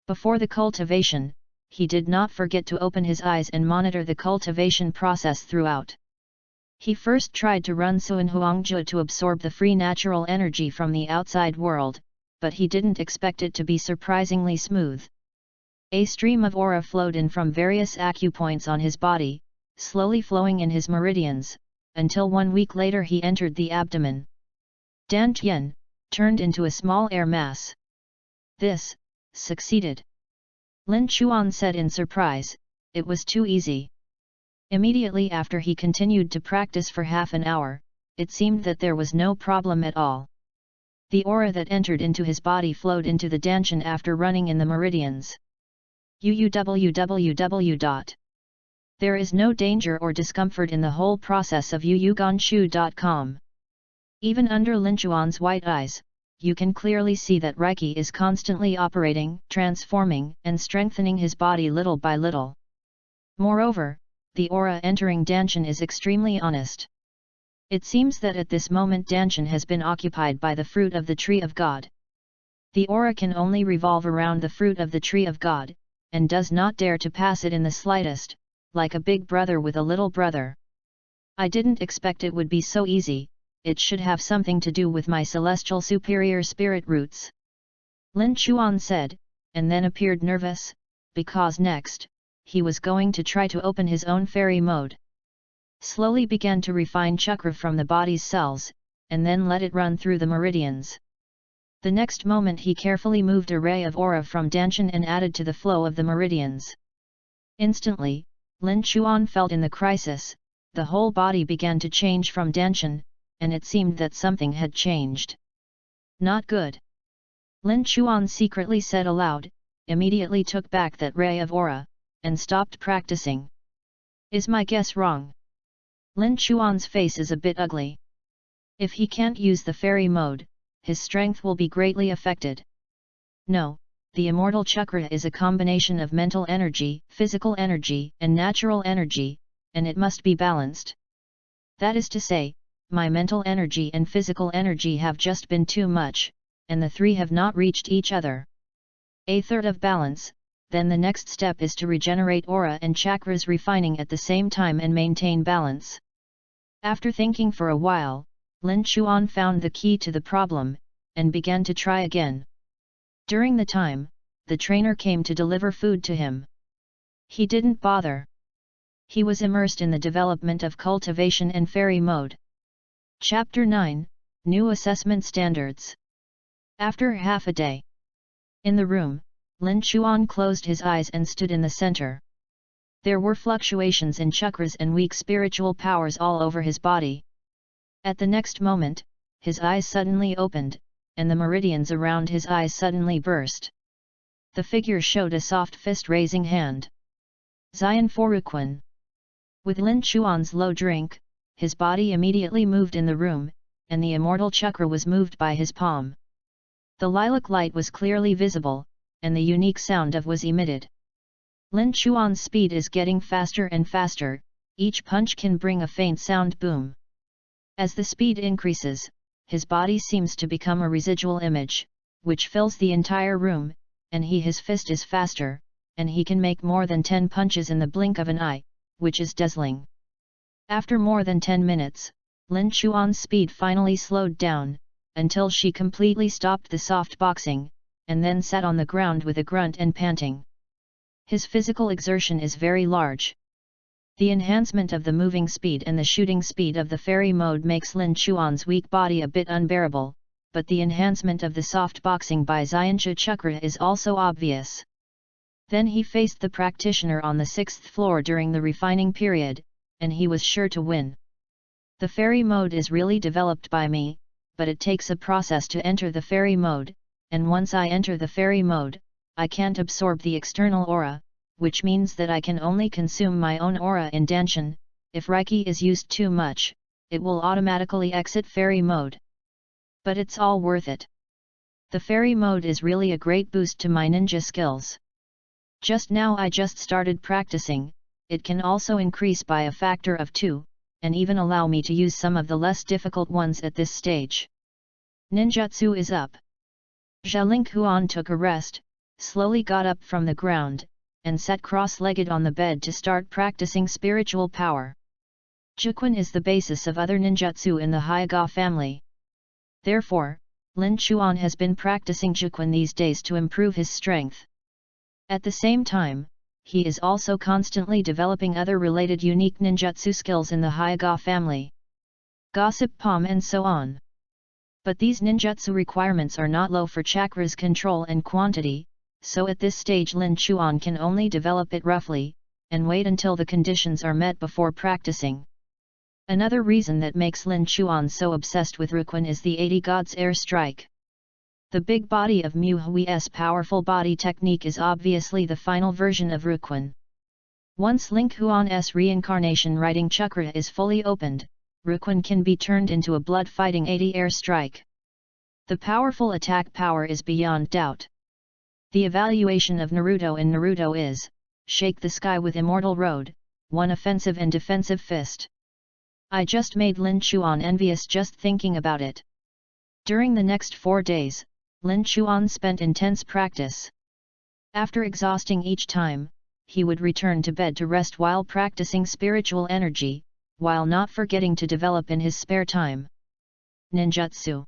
Before the cultivation, he did not forget to open his eyes and monitor the cultivation process throughout. He first tried to run Suan Huangju to absorb the free natural energy from the outside world, but he didn't expect it to be surprisingly smooth. A stream of aura flowed in from various acupoints on his body, slowly flowing in his meridians, until 1 week later he entered the abdomen. Dan Tian, turned into a small air mass. This, succeeded. Lin Chuan said in surprise, it was too easy. Immediately after he continued to practice for half an hour, it seemed that there was no problem at all. The aura that entered into his body flowed into the danshan after running in the meridians. www. There is no danger or discomfort in the whole process of uyuganshu.com. Even under Lin Chuan's white eyes, you can clearly see that Reiki is constantly operating, transforming, and strengthening his body little by little. Moreover, the aura entering danshan is extremely honest. It seems that at this moment danshan has been occupied by the fruit of the tree of God. The aura can only revolve around the fruit of the tree of God, and does not dare to pass it in the slightest, like a big brother with a little brother. I didn't expect it would be so easy. It should have something to do with my celestial superior spirit roots. Lin Chuan said, and then appeared nervous, because next, he was going to try to open his own fairy mode. Slowly began to refine chakra from the body's cells, and then let it run through the meridians. The next moment he carefully moved a ray of aura from danshan and added to the flow of the meridians. Instantly, Lin Chuan felt in the crisis, the whole body began to change from danshan, and it seemed that something had changed. Not good. Lin Chuan secretly said aloud, immediately took back that ray of aura, and stopped practicing. Is my guess wrong? Lin Chuan's face is a bit ugly. If he can't use the fairy mode, his strength will be greatly affected. No, the immortal chakra is a combination of mental energy, physical energy, and natural energy, and it must be balanced. That is to say, my mental energy and physical energy have just been too much, and the three have not reached each other. A third of balance, then the next step is to regenerate aura and chakras, refining at the same time and maintain balance. After thinking for a while, Lin Chuan found the key to the problem, and began to try again. During the time, the trainer came to deliver food to him. He didn't bother. He was immersed in the development of cultivation and fairy mode. Chapter 9, New Assessment Standards. After half a day. In the room, Lin Chuan closed his eyes and stood in the center. There were fluctuations in chakras and weak spiritual powers all over his body. At the next moment, his eyes suddenly opened, and the meridians around his eyes suddenly burst. The figure showed a soft fist-raising hand. Zion Foruquan. With Lin Chuan's low drink, his body immediately moved in the room, and the immortal chakra was moved by his palm. The lilac light was clearly visible, and the unique sound of was emitted. Lin Chuan's speed is getting faster and faster, each punch can bring a faint sound boom. As the speed increases, his body seems to become a residual image, which fills the entire room, and his fist is faster, and he can make more than 10 punches in the blink of an eye, which is dazzling. After more than 10 minutes, Lin Chuan's speed finally slowed down, until she completely stopped the soft boxing, and then sat on the ground with a grunt and panting. His physical exertion is very large. The enhancement of the moving speed and the shooting speed of the fairy mode makes Lin Chuan's weak body a bit unbearable, but the enhancement of the soft boxing by Xianxia Chakra is also obvious. Then he faced the practitioner on the 6th floor during the refining period, and he was sure to win. The fairy mode is really developed by me, but it takes a process to enter the fairy mode, and once I enter the fairy mode, I can't absorb the external aura, which means that I can only consume my own aura in Danshan. If Reiki is used too much, it will automatically exit fairy mode. But it's all worth it. The fairy mode is really a great boost to my ninja skills. Just now I just started practicing, it can also increase by a factor of 2, and even allow me to use some of the less difficult ones at this stage. Ninjutsu is up. Zha Huan took a rest, slowly got up from the ground, and sat cross-legged on the bed to start practicing spiritual power. Jiquan is the basis of other ninjutsu in the Hyaga family. Therefore, Lin Chuan has been practicing Jiquan these days to improve his strength. At the same time, he is also constantly developing other related unique ninjutsu skills in the Hyaga family. Gossip Palm and so on. But these ninjutsu requirements are not low for chakras control and quantity, so at this stage Lin Chuan can only develop it roughly, and wait until the conditions are met before practicing. Another reason that makes Lin Chuan so obsessed with Ruquan is the 80 Gods air strike. The big body of Mu Hui's powerful body technique is obviously the final version of Ruquan. Once Lin Huan's reincarnation writing chakra is fully opened, Ruquan can be turned into a blood-fighting 80 air strike. The powerful attack power is beyond doubt. The evaluation of Naruto in Naruto is, shake the sky with immortal road, one offensive and defensive fist. I just made Lin Chuan envious just thinking about it. During the next 4 days, Lin Chuan spent intense practice. After exhausting each time, he would return to bed to rest while practicing spiritual energy, while not forgetting to develop in his spare time. Ninjutsu.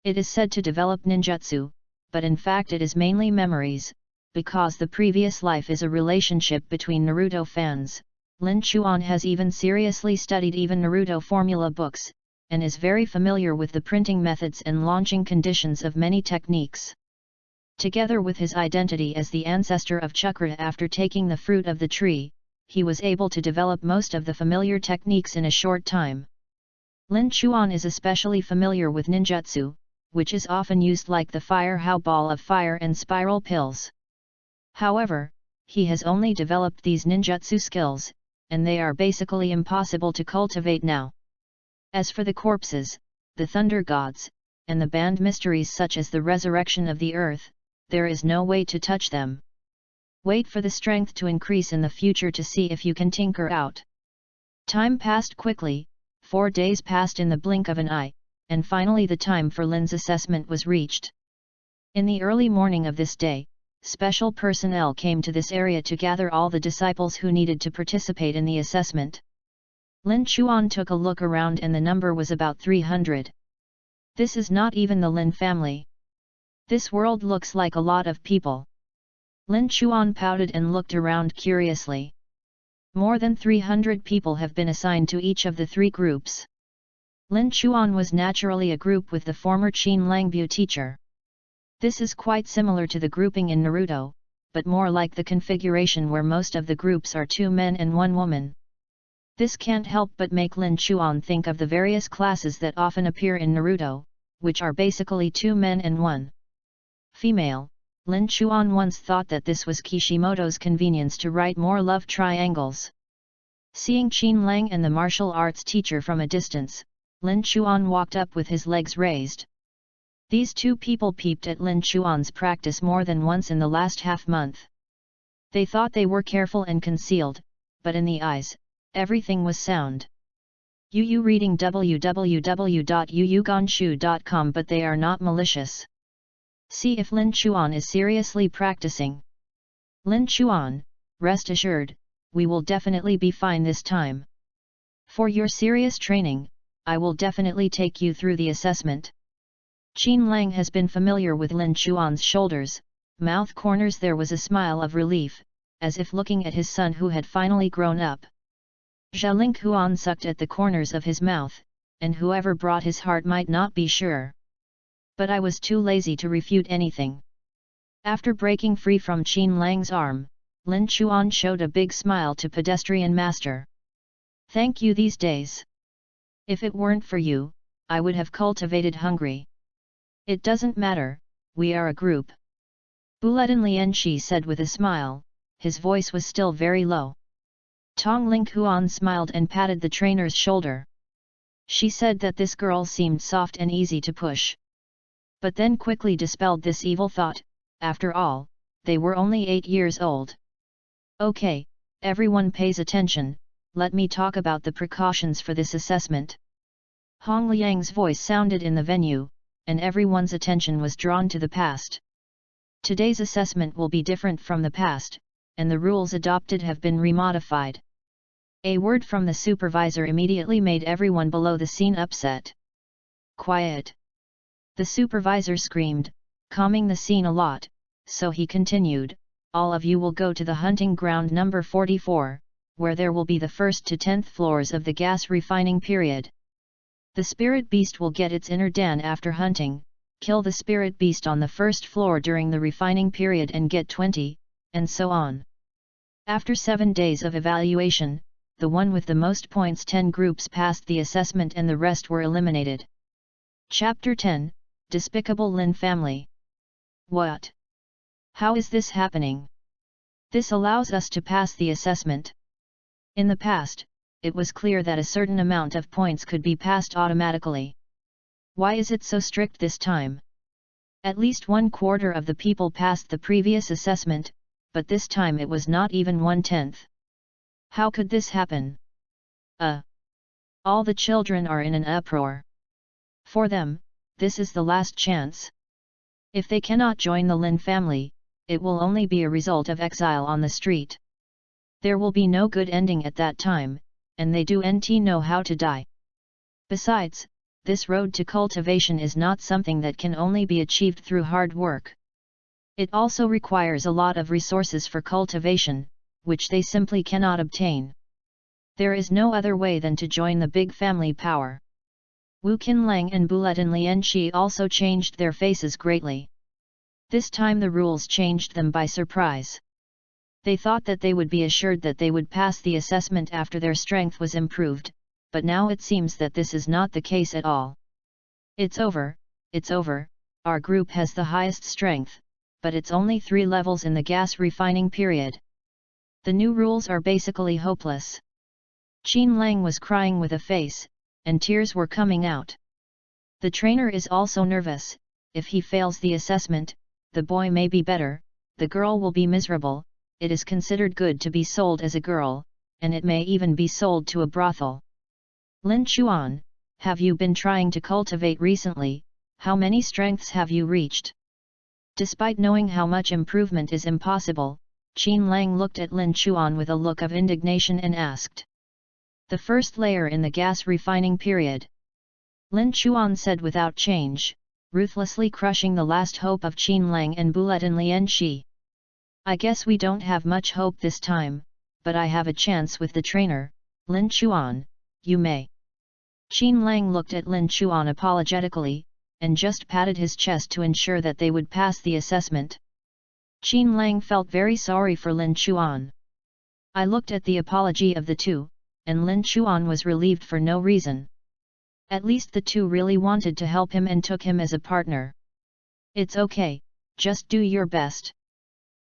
It is said to develop ninjutsu, but in fact it is mainly memories, because the previous life is a relationship between Naruto fans. Lin Chuan has even seriously studied even Naruto formula books, and is very familiar with the printing methods and launching conditions of many techniques. Together with his identity as the ancestor of chakra after taking the fruit of the tree, he was able to develop most of the familiar techniques in a short time. Lin Chuan is especially familiar with ninjutsu, which is often used like the fire how ball of fire and spiral pills. However, he has only developed these ninjutsu skills, and they are basically impossible to cultivate now. As for the corpses, the thunder gods, and the banned mysteries such as the resurrection of the earth, there is no way to touch them. Wait for the strength to increase in the future to see if you can tinker out. Time passed quickly, 4 days passed in the blink of an eye, and finally the time for Lin's assessment was reached. In the early morning of this day, special personnel came to this area to gather all the disciples who needed to participate in the assessment. Lin Chuan took a look around and the number was about 300. This is not even the Lin family. This world looks like a lot of people. Lin Chuan pouted and looked around curiously. More than 300 people have been assigned to each of the 3 groups. Lin Chuan was naturally a group with the former Qin Langbu teacher. This is quite similar to the grouping in Naruto, but more like the configuration where most of the groups are 2 men and 1 woman. This can't help but make Lin Chuan think of the various classes that often appear in Naruto, which are basically 2 men and 1 female. Lin Chuan once thought that this was Kishimoto's convenience to write more love triangles. Seeing Qin Lang and the martial arts teacher from a distance, Lin Chuan walked up with his legs raised. These 2 people peeped at Lin Chuan's practice more than once in the last half-month. They thought they were careful and concealed, but in the eyes, everything was sound. Yu reading www.yuyugonshu.com, but they are not malicious. See if Lin Chuan is seriously practicing. Lin Chuan, rest assured, we will definitely be fine this time. For your serious training, I will definitely take you through the assessment. Qin Lang has been familiar with Lin Chuan's shoulders, mouth corners. There was a smile of relief, as if looking at his son who had finally grown up. Zha Linghuan sucked at the corners of his mouth, and whoever brought his heart might not be sure. But I was too lazy to refute anything. After breaking free from Qin Lang's arm, Lin Chuan showed a big smile to pedestrian master. Thank you these days. If it weren't for you, I would have cultivated hungry. It doesn't matter, we are a group. Bulletin Lianxi said with a smile, his voice was still very low. Tong Linghuan smiled and patted the trainer's shoulder. She said that this girl seemed soft and easy to push. But then quickly dispelled this evil thought, after all, they were only 8 years old. Okay, everyone pays attention, let me talk about the precautions for this assessment. Hong Liang's voice sounded in the venue, and everyone's attention was drawn to the past. Today's assessment will be different from the past, and the rules adopted have been remodified. A word from the supervisor immediately made everyone below the scene upset. Quiet! The supervisor screamed, calming the scene a lot, so he continued, all of you will go to the hunting ground number 44, where there will be the 1st to 10th floors of the gas refining period. The spirit beast will get its inner Dan after hunting, kill the spirit beast on the 1st floor during the refining period and get 20, and so on. After 7 days of evaluation, the one with the most points 10 groups passed the assessment and the rest were eliminated. Chapter 10, Despicable Lin Family. What? How is this happening? This allows us to pass the assessment. In the past, it was clear that a certain amount of points could be passed automatically. Why is it so strict this time? At least 1/4 of the people passed the previous assessment, but this time it was not even 1/10. How could this happen? All the children are in an uproar. For them, this is the last chance. If they cannot join the Lin family, it will only be a result of exile on the street. There will be no good ending at that time, and they don't know how to die. Besides, this road to cultivation is not something that can only be achieved through hard work. It also requires a lot of resources for cultivation, which they simply cannot obtain. There is no other way than to join the big family power. Wu Qinlang and Bulletin Lianxi also changed their faces greatly. This time the rules changed them by surprise. They thought that they would be assured that they would pass the assessment after their strength was improved, but now it seems that this is not the case at all. It's over, our group has the highest strength, but it's only 3 levels in the gas refining period. The new rules are basically hopeless. Qin Lang was crying with a face, and tears were coming out. The trainer is also nervous. If he fails the assessment, the boy may be better, the girl will be miserable. It is considered good to be sold as a girl, and it may even be sold to a brothel. Lin Chuan, have you been trying to cultivate recently? How many strengths have you reached? Despite knowing how much improvement is impossible, Qin Lang looked at Lin Chuan with a look of indignation and asked. The first layer in the gas refining period. Lin Chuan said without change, ruthlessly crushing the last hope of Qin Lang and Bulletin Lianxi. I guess we don't have much hope this time, but I have a chance with the trainer, Lin Chuan, you may. Qin Lang looked at Lin Chuan apologetically, and just patted his chest to ensure that they would pass the assessment. Qin Lang felt very sorry for Lin Chuan. I looked at the apology of the two, and Lin Chuan was relieved for no reason. At least the two really wanted to help him and took him as a partner. It's okay, just do your best.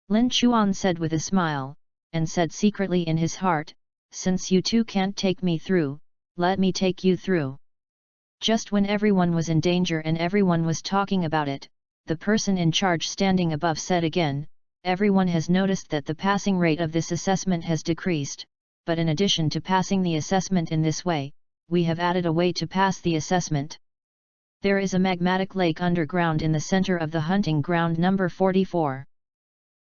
Lin Chuan said with a smile, and said secretly in his heart, since you two can't take me through, let me take you through. Just when everyone was in danger and everyone was talking about it, the person in charge standing above said again, everyone has noticed that the passing rate of this assessment has decreased, but in addition to passing the assessment in this way, we have added a way to pass the assessment. There is a magmatic lake underground in the center of the hunting ground number 44.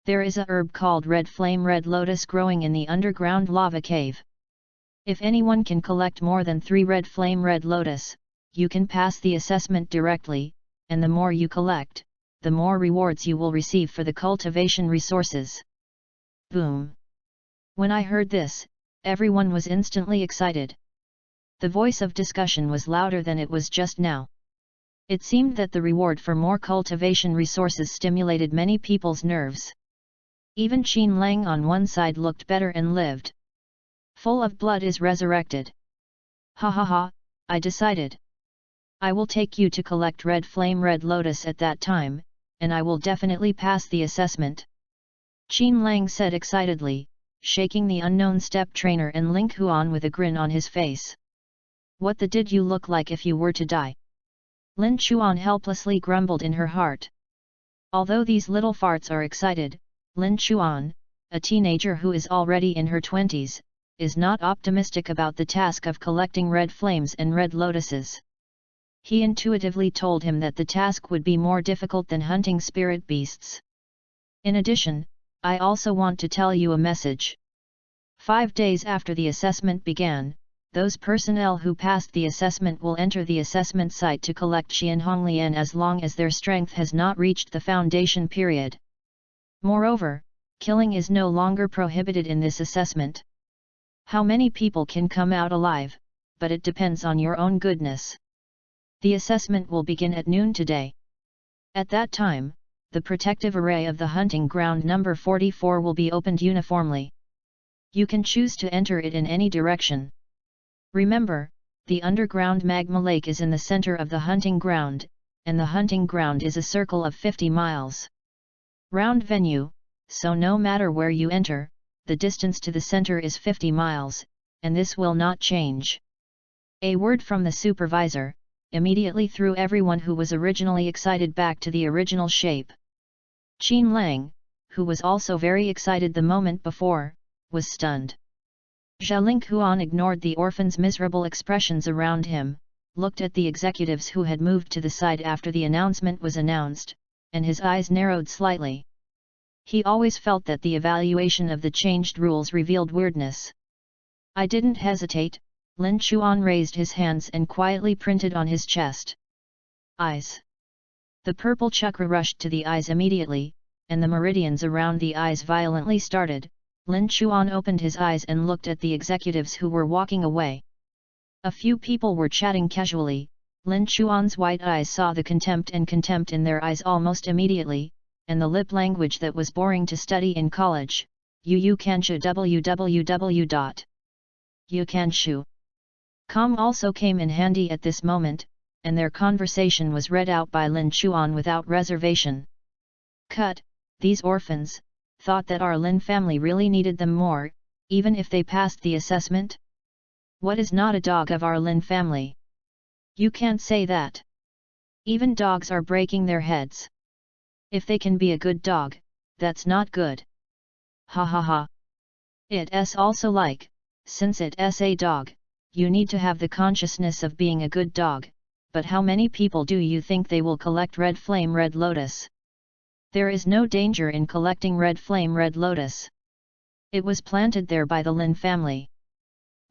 There is a herb called red flame red lotus growing in the underground lava cave. If anyone can collect more than 3 red flame red lotus, you can pass the assessment directly, and the more you collect, the more rewards you will receive for the cultivation resources. Boom! When I heard this, everyone was instantly excited. The voice of discussion was louder than it was just now. It seemed that the reward for more cultivation resources stimulated many people's nerves. Even Qin Lang on one side looked better and lived. Full of blood is resurrected. Ha ha ha, I decided. I will take you to collect red flame red lotus at that time, and I will definitely pass the assessment. Qin Lang said excitedly, shaking the unknown step trainer and Ling Huan with a grin on his face. What the did you look like if you were to die? Lin Chuan helplessly grumbled in her heart. Although these little farts are excited, Lin Chuan, a teenager who is already in her 20s, is not optimistic about the task of collecting red flames and red lotuses. He intuitively told him that the task would be more difficult than hunting spirit beasts. In addition, I also want to tell you a message. 5 days after the assessment began, those personnel who passed the assessment will enter the assessment site to collect Xianhonglian as long as their strength has not reached the foundation period. Moreover, killing is no longer prohibited in this assessment. How many people can come out alive, but it depends on your own goodness. The assessment will begin at noon today. At that time, the protective array of the hunting ground number 44 will be opened uniformly. You can choose to enter it in any direction. Remember, the underground magma lake is in the center of the hunting ground, and the hunting ground is a circle of 50 miles. Round venue, so no matter where you enter, the distance to the center is 50 miles, and this will not change. A word from the supervisor immediately threw everyone who was originally excited back to the original shape. Qin Lang, who was also very excited the moment before, was stunned. Zhao Linghuan ignored the orphan's miserable expressions around him, looked at the executives who had moved to the side after the announcement was announced, and his eyes narrowed slightly. He always felt that the evaluation of the changed rules revealed weirdness. I didn't hesitate, Lin Chuan raised his hands and quietly printed on his chest. Eyes. The purple chakra rushed to the eyes immediately, and the meridians around the eyes violently started. Lin Chuan opened his eyes and looked at the executives who were walking away. A few people were chatting casually. Lin Chuan's white eyes saw the contempt in their eyes almost immediately, and the lip language that was boring to study in college. Kanshu www.ukanshu.com also came in handy at this moment, and their conversation was read out by Lin Chuan without reservation. Cut, these orphans thought that our Lin family really needed them more, even if they passed the assessment? What is not a dog of our Lin family? You can't say that. Even dogs are breaking their heads. If they can be a good dog, that's not good. Ha ha ha. It's also like, since it's a dog, you need to have the consciousness of being a good dog, but how many people do you think they will collect red flame red lotus? There is no danger in collecting red flame red lotus. It was planted there by the Lin family.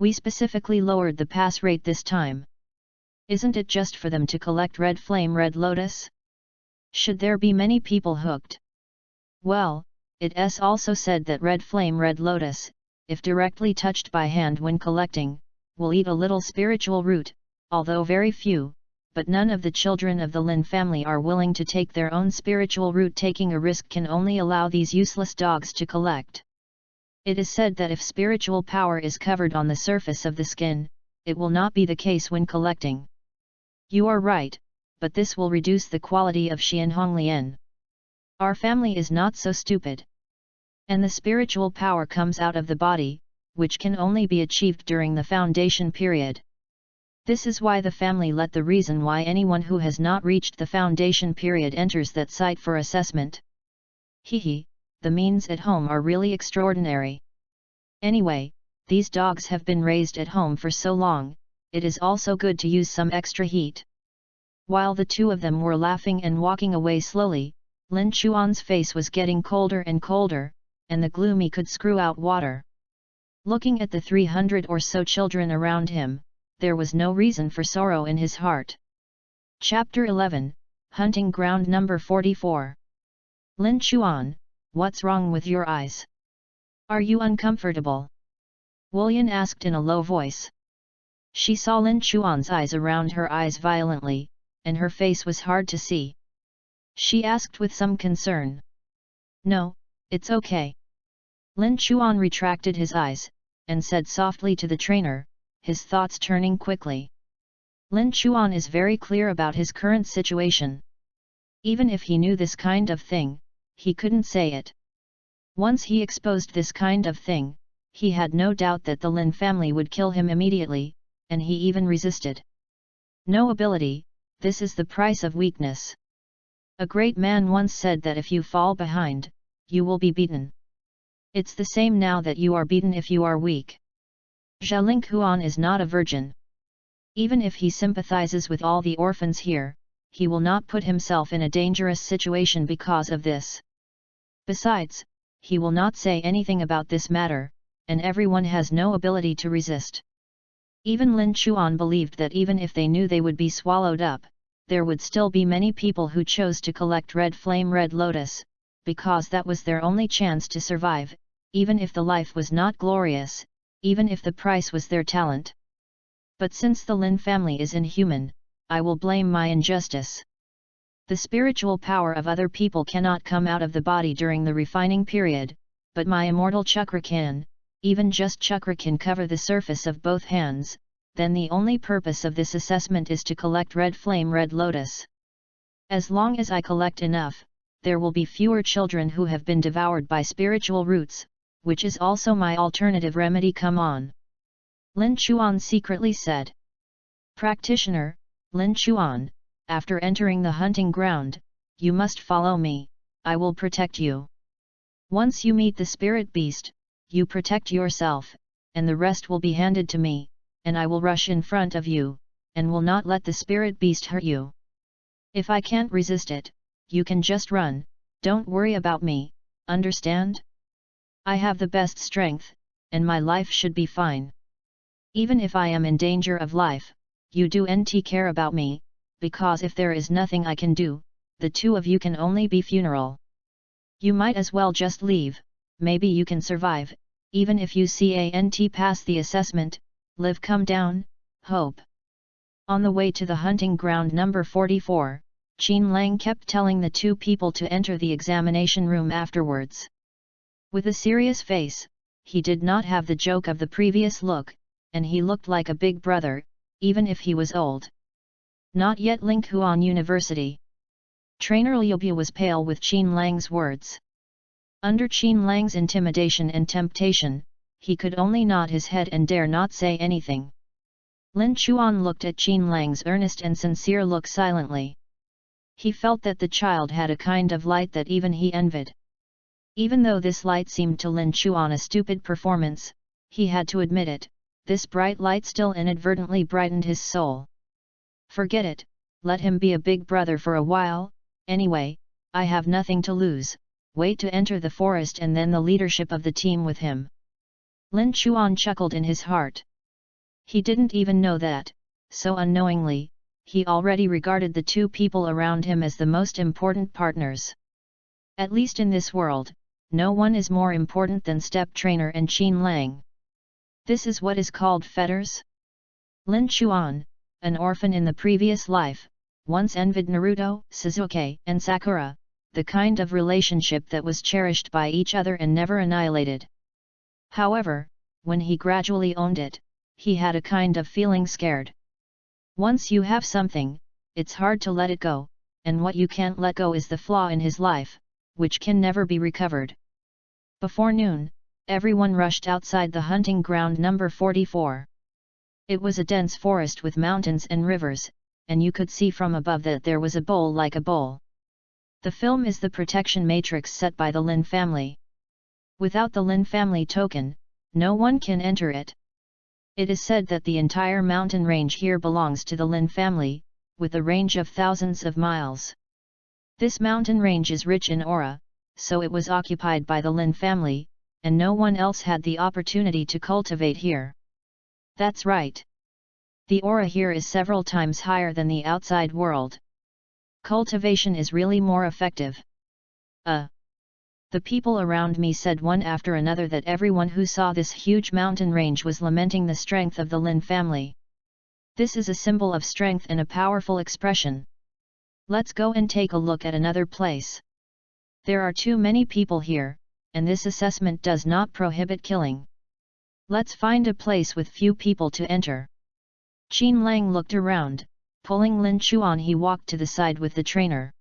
We specifically lowered the pass rate this time. Isn't it just for them to collect red flame red lotus? Should there be many people hooked? Well, It's also said that red flame red lotus, if directly touched by hand when collecting, will eat a little spiritual root, although very few, but none of the children of the Lin family are willing to take their own spiritual root. Taking a risk can only allow these useless dogs to collect. It is said that if spiritual power is covered on the surface of the skin, it will not be the case when collecting. You are right, but this will reduce the quality of Xianhonglian. Our family is not so stupid. And the spiritual power comes out of the body, which can only be achieved during the foundation period. This is why the family let the reason why anyone who has not reached the foundation period enters that site for assessment. Hehe, the means at home are really extraordinary. Anyway, these dogs have been raised at home for so long, it is also good to use some extra heat. While the two of them were laughing and walking away slowly, Lin Chuan's face was getting colder and colder, and the gloomy could screw out water. Looking at the 300 or so children around him, there was no reason for sorrow in his heart. Chapter 11, Hunting Ground Number 44. Lin Chuan, what's wrong with your eyes? Are you uncomfortable? Willian asked in a low voice. She saw Lin Chuan's eyes around her eyes violently, and her face was hard to see. She asked with some concern. No, it's okay. Lin Chuan retracted his eyes, and said softly to the trainer, his thoughts turning quickly. Lin Chuan is very clear about his current situation. Even if he knew this kind of thing, he couldn't say it. Once he exposed this kind of thing, he had no doubt that the Lin family would kill him immediately, and he even resisted. No ability, this is the price of weakness. A great man once said that if you fall behind, you will be beaten. It's the same now that you are beaten if you are weak. Zhao Linghuan is not a virgin. Even if he sympathizes with all the orphans here, he will not put himself in a dangerous situation because of this. Besides, he will not say anything about this matter, and everyone has no ability to resist. Even Lin Chuan believed that even if they knew they would be swallowed up, there would still be many people who chose to collect red flame red lotus, because that was their only chance to survive, even if the life was not glorious, even if the price was their talent. But since the Lin family is inhuman, I will blame my injustice. The spiritual power of other people cannot come out of the body during the refining period, but my immortal chakra can, even just chakra can cover the surface of both hands. Then the only purpose of this assessment is to collect red flame red lotus. As long as I collect enough, there will be fewer children who have been devoured by spiritual roots, which is also my alternative remedy. Come on. Lin Chuan secretly said. Practitioner, Lin Chuan, after entering the hunting ground, you must follow me, I will protect you. Once you meet the spirit beast, you protect yourself, and the rest will be handed to me, and I will rush in front of you, and will not let the spirit beast hurt you. If I can't resist it, you can just run, don't worry about me, understand? I have the best strength, and my life should be fine. Even if I am in danger of life, you do not care about me, because if there is nothing I can do, the two of you can only be funeral. You might as well just leave, maybe you can survive, even if you can't pass the assessment. Live come down, hope. On the way to the hunting ground number 44, Qin Lang kept telling the two people to enter the examination room afterwards. With a serious face, he did not have the joke of the previous look, and he looked like a big brother, even if he was old. Not yet Linghuan University. Trainer Liubu was pale with Qin Lang's words. Under Qin Lang's intimidation and temptation, he could only nod his head and dare not say anything. Lin Chuan looked at Qin Lang's earnest and sincere look silently. He felt that the child had a kind of light that even he envied. Even though this light seemed to Lin Chuan a stupid performance, he had to admit it, this bright light still inadvertently brightened his soul. Forget it, let him be a big brother for a while, anyway, I have nothing to lose, wait to enter the forest and then the leadership of the team with him. Lin Chuan chuckled in his heart. He didn't even know that, so unknowingly, he already regarded the two people around him as the most important partners. At least in this world, no one is more important than step trainer and Qin Lang. This is what is called fetters? Lin Chuan, an orphan in the previous life, once envied Naruto, Sasuke, and Sakura, the kind of relationship that was cherished by each other and never annihilated. However, when he gradually owned it, he had a kind of feeling scared. Once you have something, it's hard to let it go, and what you can't let go is the flaw in his life, which can never be recovered. Before noon, everyone rushed outside the hunting ground number 44. It was a dense forest with mountains and rivers, and you could see from above that there was a bowl like a bowl. The film is the protection matrix set by the Lin family. Without the Lin family token, no one can enter it. It is said that the entire mountain range here belongs to the Lin family, with a range of thousands of miles. This mountain range is rich in aura, so it was occupied by the Lin family, and no one else had the opportunity to cultivate here. That's right. The aura here is several times higher than the outside world. Cultivation is really more effective. The people around me said one after another that everyone who saw this huge mountain range was lamenting the strength of the Lin family. This is a symbol of strength and a powerful expression. Let's go and take a look at another place. There are too many people here, and this assessment does not prohibit killing. Let's find a place with few people to enter. Qin Lang looked around, pulling Lin Chuan. He walked to the side with the trainer.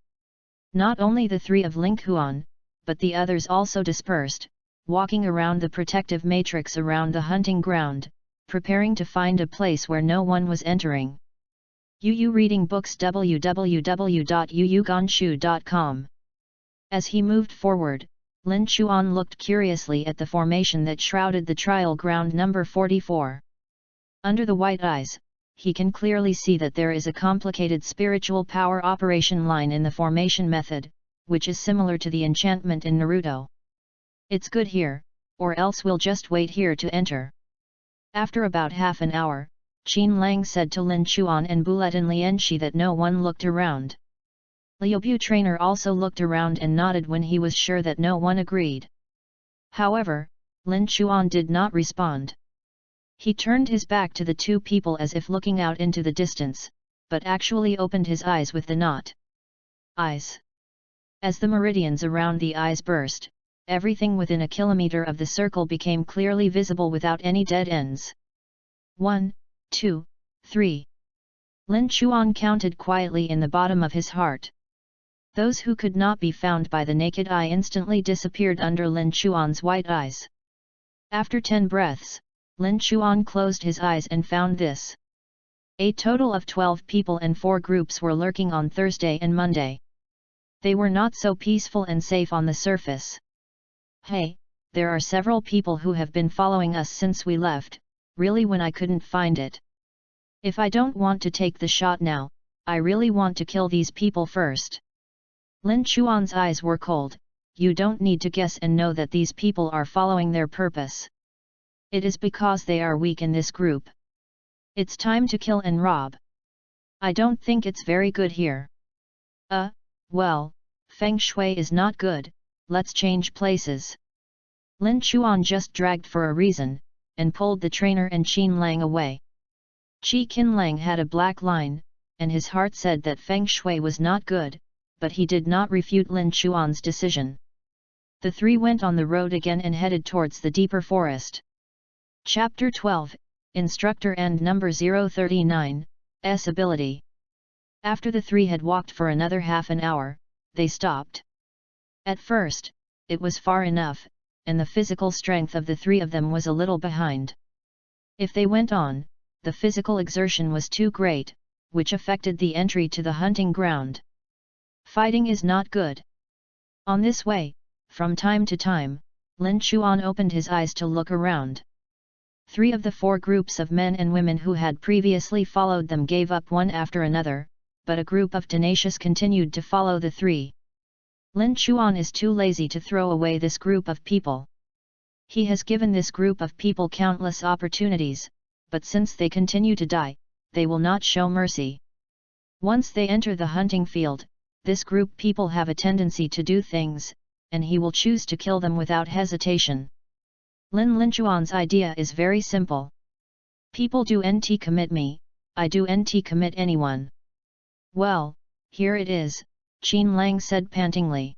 Not only the three of Ling Huan, but the others also dispersed, walking around the protective matrix around the hunting ground, preparing to find a place where no one was entering. Yu reading books www.yuyuganshu.com. As he moved forward, Lin Chuan looked curiously at the formation that shrouded the trial ground number 44. Under the white eyes, he can clearly see that there is a complicated spiritual power operation line in the formation method, which is similar to the enchantment in Naruto. It's good here, or else we'll just wait here to enter. After about half an hour, Qin Lang said to Lin Chuan and Bulet and Lianxi that no one looked around. Liubu trainer also looked around and nodded when he was sure that no one agreed. However, Lin Chuan did not respond. He turned his back to the two people as if looking out into the distance, but actually opened his eyes with the knot. Eyes. As the meridians around the eyes burst, everything within a kilometer of the circle became clearly visible without any dead ends. 1, 2, 3. Lin Chuan counted quietly in the bottom of his heart. Those who could not be found by the naked eye instantly disappeared under Lin Chuan's white eyes. After 10 breaths, Lin Chuan closed his eyes and found this. A total of 12 people and 4 groups were lurking on Thursday and Monday. They were not so peaceful and safe on the surface. Hey, there are several people who have been following us since we left, really when I couldn't find it. If I don't want to take the shot now, I really want to kill these people first. Lin Chuan's eyes were cold. You don't need to guess and know that these people are following their purpose. It is because they are weak in this group. It's time to kill and rob. I don't think it's very good here. Well, Feng Shui is not good, let's change places. Lin Chuan just dragged for a reason, and pulled the trainer and Qin Lang away. Qin Lang had a black line, and his heart said that Feng Shui was not good, but he did not refute Lin Chuan's decision. The three went on the road again and headed towards the deeper forest. Chapter 12, Instructor and number 039, S ability. After the three had walked for another half an hour, they stopped. At first, it was far enough, and the physical strength of the three of them was a little behind. If they went on, the physical exertion was too great, which affected the entry to the hunting ground. Fighting is not good. On this way, from time to time, Lin Chuan opened his eyes to look around. 3 of the 4 groups of men and women who had previously followed them gave up one after another, but a group of tenacious continued to follow the 3. Lin Chuan is too lazy to throw away this group of people. He has given this group of people countless opportunities, but since they continue to die, they will not show mercy. Once they enter the hunting field, this group people have a tendency to do things, and he will choose to kill them without hesitation. Lin Linchuan's idea is very simple. People do nt commit me, I do nt commit anyone. Well, here it is, Qin Lang said pantingly.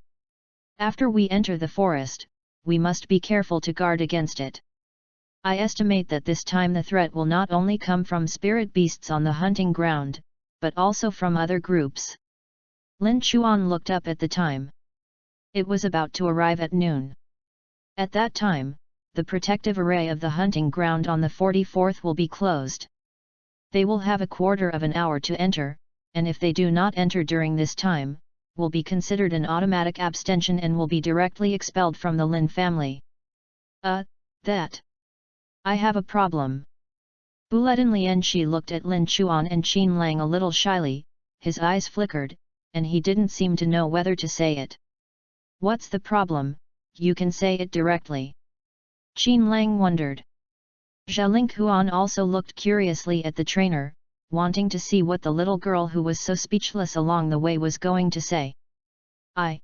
After we enter the forest, we must be careful to guard against it. I estimate that this time the threat will not only come from spirit beasts on the hunting ground, but also from other groups. Lin Chuan looked up at the time. It was about to arrive at noon. At that time, the protective array of the hunting ground on the 44th will be closed. They will have a quarter of an hour to enter, and if they do not enter during this time, will be considered an automatic abstention and will be directly expelled from the Lin family. That. I have a problem. Bulletin Lianxi looked at Lin Chuan and Qin Lang a little shyly, his eyes flickered, and he didn't seem to know whether to say it. What's the problem? You can say it directly. Qin Lang wondered. Zha Linghuan also looked curiously at the trainer, wanting to see what the little girl who was so speechless along the way was going to say. I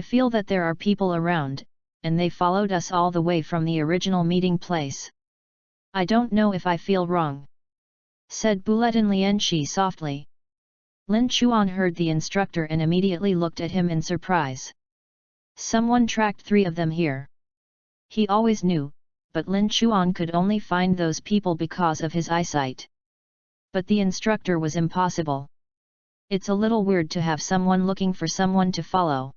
feel that there are people around, and they followed us all the way from the original meeting place. I don't know if I feel wrong, said Bulletin Lianxi softly. Lin Chuan heard the instructor and immediately looked at him in surprise. Someone tracked 3 of them here. He always knew, but Lin Chuan could only find those people because of his eyesight. But the instructor was impossible. It's a little weird to have someone looking for someone to follow.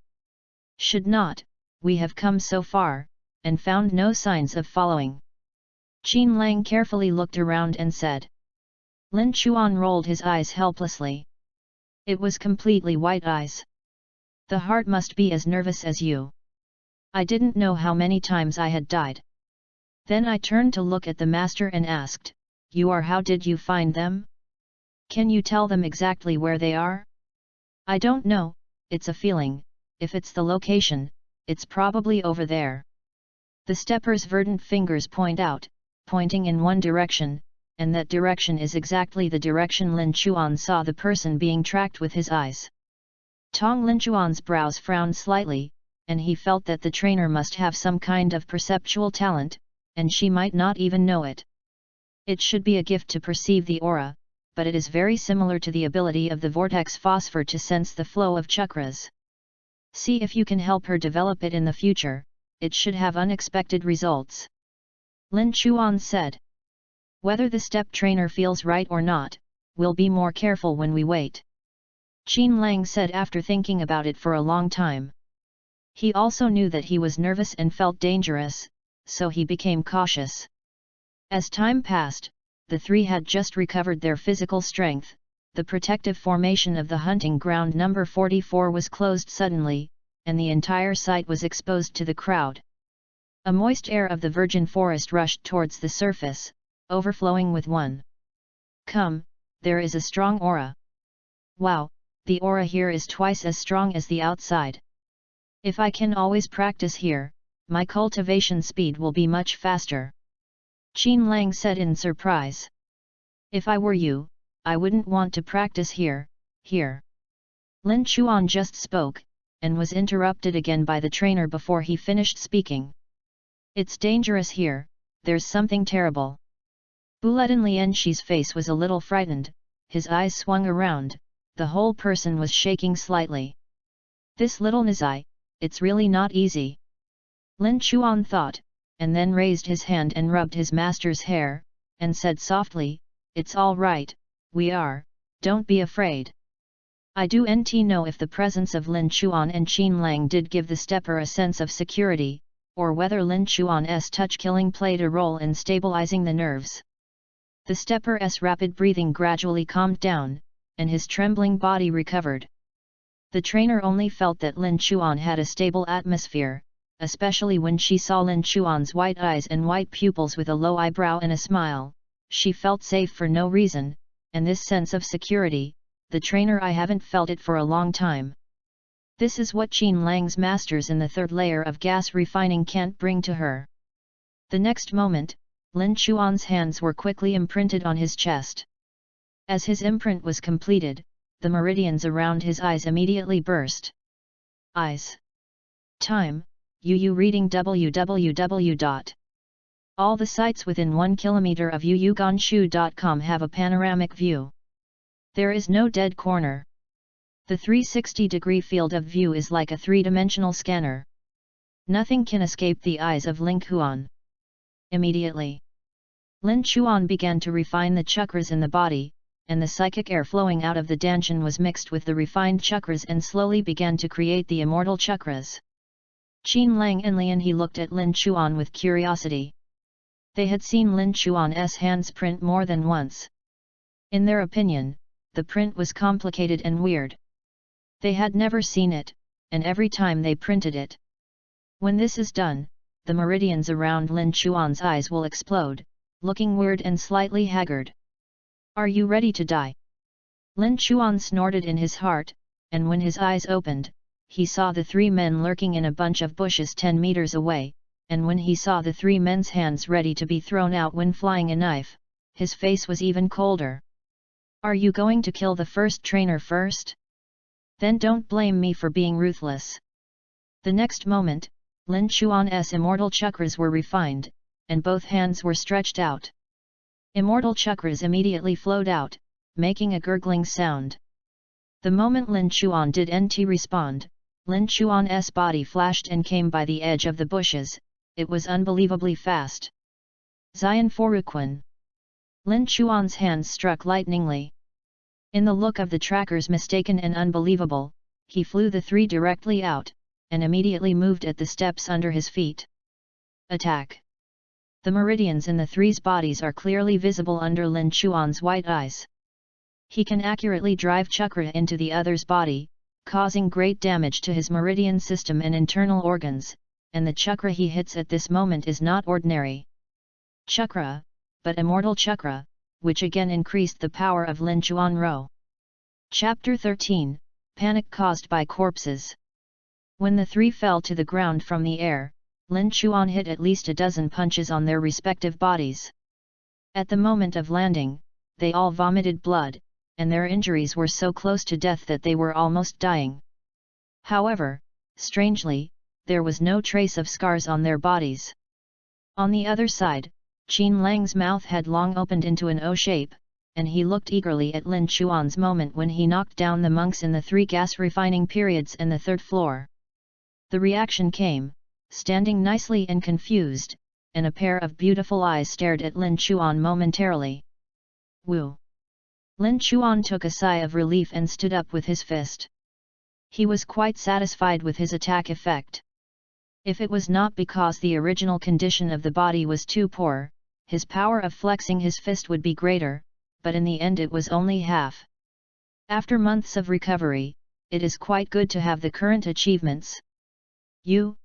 Should not, we have come so far, and found no signs of following. Qin Lang carefully looked around and said. Lin Chuan rolled his eyes helplessly. It was completely white eyes. The heart must be as nervous as you. I didn't know how many times I had died. Then I turned to look at the master and asked, how did you find them? Can you tell them exactly where they are? I don't know, it's a feeling, if it's the location, it's probably over there. The stepper's verdant fingers pointing in one direction, and that direction is exactly the direction Lin Chuan saw the person being tracked with his eyes. Tong Lin Chuan's brows frowned slightly, and he felt that the trainer must have some kind of perceptual talent, and she might not even know it. It should be a gift to perceive the aura, but it is very similar to the ability of the vortex phosphor to sense the flow of chakras. See if you can help her develop it in the future, it should have unexpected results. Lin Chuan said. Whether the step trainer feels right or not, we'll be more careful when we wait. Qin Lang said after thinking about it for a long time. He also knew that he was nervous and felt dangerous, so he became cautious. As time passed, the 3 had just recovered their physical strength. The protective formation of the hunting ground number 44 was closed suddenly, and the entire site was exposed to the crowd. A moist air of the virgin forest rushed towards the surface, overflowing with one. Come, there is a strong aura. Wow, the aura here is twice as strong as the outside. If I can always practice here, my cultivation speed will be much faster. Qin Lang said in surprise. If I were you, I wouldn't want to practice here. Lin Chuan just spoke, and was interrupted again by the trainer before he finished speaking. It's dangerous here, there's something terrible. Bulletin Lianxi's face was a little frightened, his eyes swung around, the whole person was shaking slightly. This little Nizai, it's really not easy. Lin Chuan thought, and then raised his hand and rubbed his master's hair, and said softly, it's all right, don't be afraid. I do not know if the presence of Lin Chuan and Qin Lang did give the stepper a sense of security, or whether Lin Chuan's touch killing played a role in stabilizing the nerves. The stepper's rapid breathing gradually calmed down, and his trembling body recovered. The trainer only felt that Lin Chuan had a stable atmosphere, especially when she saw Lin Chuan's white eyes and white pupils with a low eyebrow and a smile. She felt safe for no reason, and this sense of security, the trainer I haven't felt it for a long time. This is what Qin Lang's masters in the 3rd layer of gas refining can't bring to her. The next moment, Lin Chuan's hands were quickly imprinted on his chest. As his imprint was completed, the meridians around his eyes immediately burst. Eyes. Time, UU reading www. All the sites within 1 kilometer of UUGonshu.com have a panoramic view. There is no dead corner. The 360-degree field of view is like a three-dimensional scanner. Nothing can escape the eyes of Lin Kuan. Immediately, Lin Chuan began to refine the chakras in the body, and the psychic air flowing out of the danshan was mixed with the refined chakras and slowly began to create the immortal chakras. Qin Lang and Lian He looked at Lin Chuan with curiosity. They had seen Lin Chuan's hands print more than once. In their opinion, the print was complicated and weird. They had never seen it, and every time they printed it. When this is done, the meridians around Lin Chuan's eyes will explode, looking weird and slightly haggard. Are you ready to die? Lin Chuan snorted in his heart, and when his eyes opened, he saw the three men lurking in a bunch of bushes 10 meters away, and when he saw the three men's hands ready to be thrown out when flying a knife, his face was even colder. Are you going to kill the first trainer first? Then don't blame me for being ruthless. The next moment, Lin Chuan's immortal chakras were refined, and both hands were stretched out. Immortal chakras immediately flowed out, making a gurgling sound. The moment Lin Chuan did not respond, Lin Chuan's body flashed and came by the edge of the bushes. It was unbelievably fast. Xian Foruquan. Lin Chuan's hands struck lightningly. In the look of the trackers mistaken and unbelievable, he flew the three directly out, and immediately moved at the steps under his feet. Attack! The meridians in the three's bodies are clearly visible under Lin Chuan's white eyes. He can accurately drive chakra into the other's body, causing great damage to his meridian system and internal organs, and the chakra he hits at this moment is not ordinary chakra, but immortal chakra, which again increased the power of Lin Chuan Ro. Chapter 13, Panic Caused by Corpses. When the three fell to the ground from the air, Lin Chuan hit at least a dozen punches on their respective bodies. At the moment of landing, they all vomited blood, and their injuries were so close to death that they were almost dying. However, strangely, there was no trace of scars on their bodies. On the other side, Qin Lang's mouth had long opened into an O shape, and he looked eagerly at Lin Chuan's moment when he knocked down the monks in the three gas refining periods and the third floor. The reaction came, standing nicely and confused, and a pair of beautiful eyes stared at Lin Chuan momentarily. Woo! Lin Chuan took a sigh of relief and stood up with his fist. He was quite satisfied with his attack effect. If it was not because the original condition of the body was too poor, his power of flexing his fist would be greater, but in the end it was only half. After months of recovery, it is quite good to have the current achievements. You.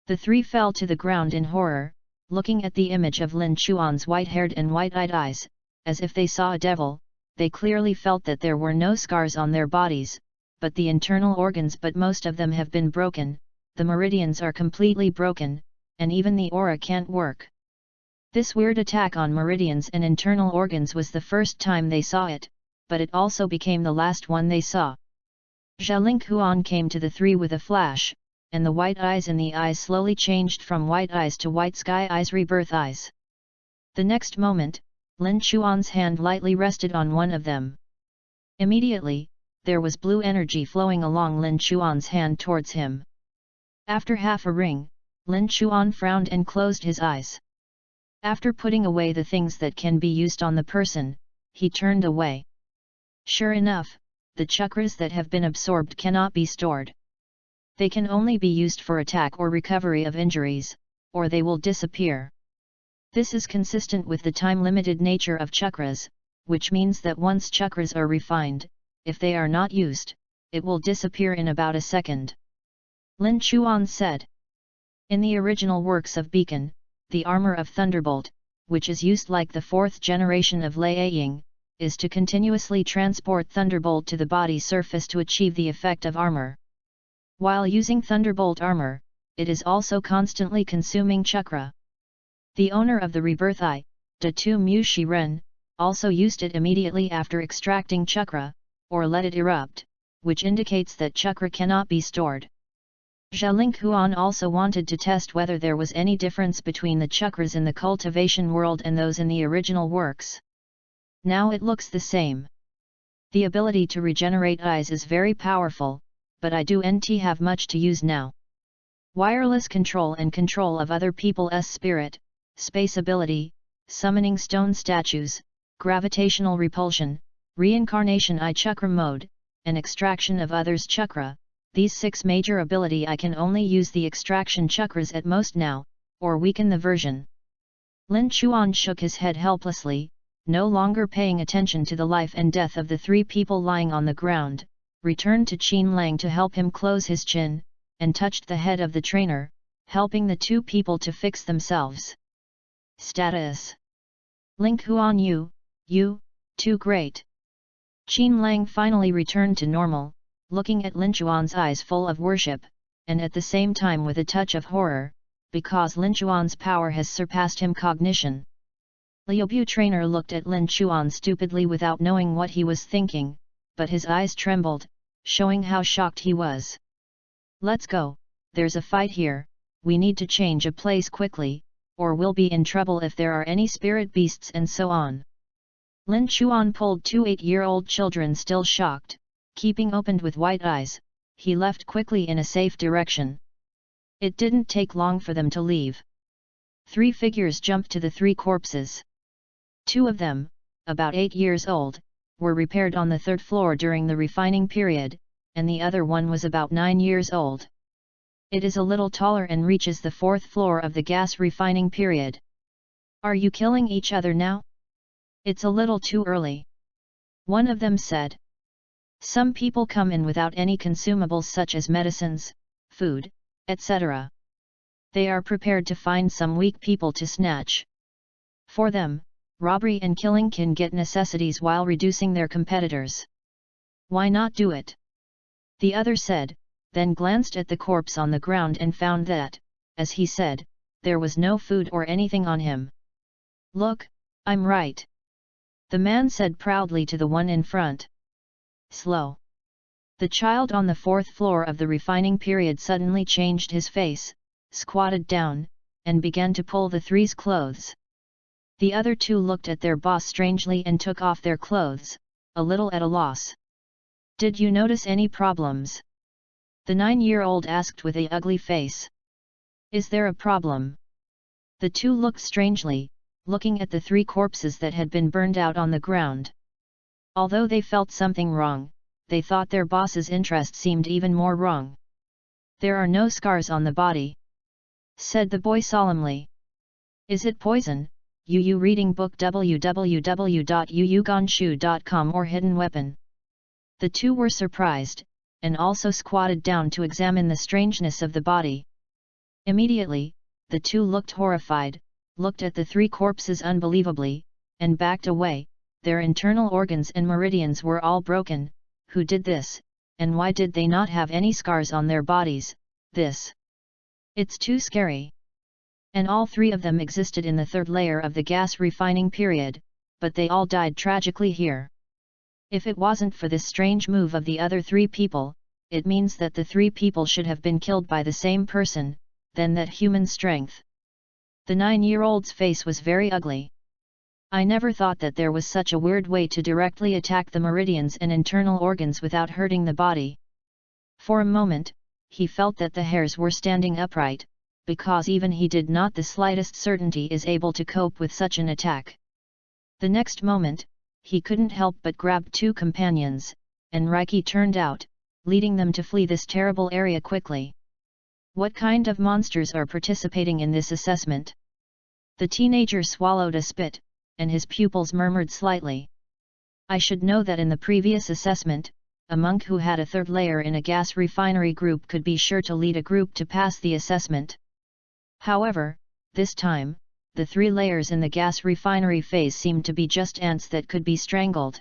The three fell to the ground in horror, looking at the image of Lin Chuan's white-haired and white-eyed eyes, as if they saw a devil. They clearly felt that there were no scars on their bodies, but the internal organs, but most of them have been broken, the meridians are completely broken, and even the aura can't work. This weird attack on meridians and internal organs was the first time they saw it, but it also became the last one they saw. Zha Linghuan came to the three with a flash, and the white eyes in the eyes slowly changed from white eyes to white sky eyes, rebirth eyes. The next moment, Lin Chuan's hand lightly rested on one of them. Immediately, there was blue energy flowing along Lin Chuan's hand towards him. After half a ring, Lin Chuan frowned and closed his eyes. After putting away the things that can be used on the person, he turned away. Sure enough, the chakras that have been absorbed cannot be stored. They can only be used for attack or recovery of injuries, or they will disappear. This is consistent with the time-limited nature of chakras, which means that once chakras are refined, if they are not used, it will disappear in about a second. Lin Chuan said. In the original works of Beacon, the armor of Thunderbolt, which is used like the fourth generation of Lei Ying, is to continuously transport Thunderbolt to the body surface to achieve the effect of armor. While using Thunderbolt armor, it is also constantly consuming chakra. The owner of the rebirth eye, Da Tu Mu Shi Ren, also used it immediately after extracting chakra, or let it erupt, which indicates that chakra cannot be stored. Zhe Linghuan also wanted to test whether there was any difference between the chakras in the cultivation world and those in the original works. Now it looks the same. The ability to regenerate eyes is very powerful, but I don't have much to use now. Wireless control and control of other people's spirit, space ability, summoning stone statues, gravitational repulsion, reincarnation eye chakra mode, and extraction of others chakra. These 6 major ability I can only use the extraction chakras at most now, or weaken the version. Lin Chuan shook his head helplessly, no longer paying attention to the life and death of the 3 people lying on the ground, returned to Qin Lang to help him close his chin, and touched the head of the trainer, helping the 2 people to fix themselves. Status: Linghuan you, too great. Qin Lang finally returned to normal, looking at Lin Chuan's eyes full of worship, and at the same time with a touch of horror, because Lin Chuan's power has surpassed him cognition. Liubu trainer looked at Lin Chuan stupidly without knowing what he was thinking, but his eyes trembled, showing how shocked he was. Let's go, there's a fight here, we need to change a place quickly, or we'll be in trouble if there are any spirit beasts and so on. Lin Chuan pulled 2 8-year-old children still shocked, keeping opened with white eyes, he left quickly in a safe direction. It didn't take long for them to leave. 3 figures jumped to the 3 corpses. 2 of them, about 8 years old, were repaired on the 3rd floor during the refining period, and the other one was about 9 years old. It is a little taller and reaches the 4th floor of the gas refining period. Are you killing each other now? It's a little too early. One of them said. Some people come in without any consumables such as medicines, food, etc. They are prepared to find some weak people to snatch. For them, robbery and killing can get necessities while reducing their competitors. Why not do it? The other said, then glanced at the corpse on the ground and found that, as he said, there was no food or anything on him. Look, I'm right. The man said proudly to the one in front. Slow. The child on the 4th floor of the refining period suddenly changed his face, squatted down, and began to pull the 3's clothes. The other 2 looked at their boss strangely and took off their clothes, a little at a loss. Did you notice any problems? The 9-year-old asked with a ugly face. Is there a problem? The 2 looked strangely, looking at the 3 corpses that had been burned out on the ground. Although they felt something wrong, they thought their boss's interest seemed even more wrong. There are no scars on the body, said the boy solemnly. Is it poison? Yu reading book www.yuyuganshu.com or hidden weapon. The 2 were surprised, and also squatted down to examine the strangeness of the body. Immediately, the 2 looked horrified, looked at the 3 corpses unbelievably, and backed away. Their internal organs and meridians were all broken. Who did this, and why did they not have any scars on their bodies? It's too scary. And all 3 of them existed in the 3rd layer of the gas refining period, but they all died tragically here. If it wasn't for this strange move of the other 3 people, it means that the 3 people should have been killed by the same person, then that human strength. The 9-year-old's face was very ugly. I never thought that there was such a weird way to directly attack the meridians and internal organs without hurting the body. For a moment, he felt that the hairs were standing upright, because even he did not the slightest certainty is able to cope with such an attack. The next moment, he couldn't help but grab 2 companions, and Reiki turned out, leading them to flee this terrible area quickly. What kind of monsters are participating in this assessment? The teenager swallowed a spit, and his pupils murmured slightly. I should know that in the previous assessment, a monk who had a 3rd layer in a gas refinery group could be sure to lead a group to pass the assessment. However, this time, the 3 layers in the gas refinery phase seemed to be just ants that could be strangled.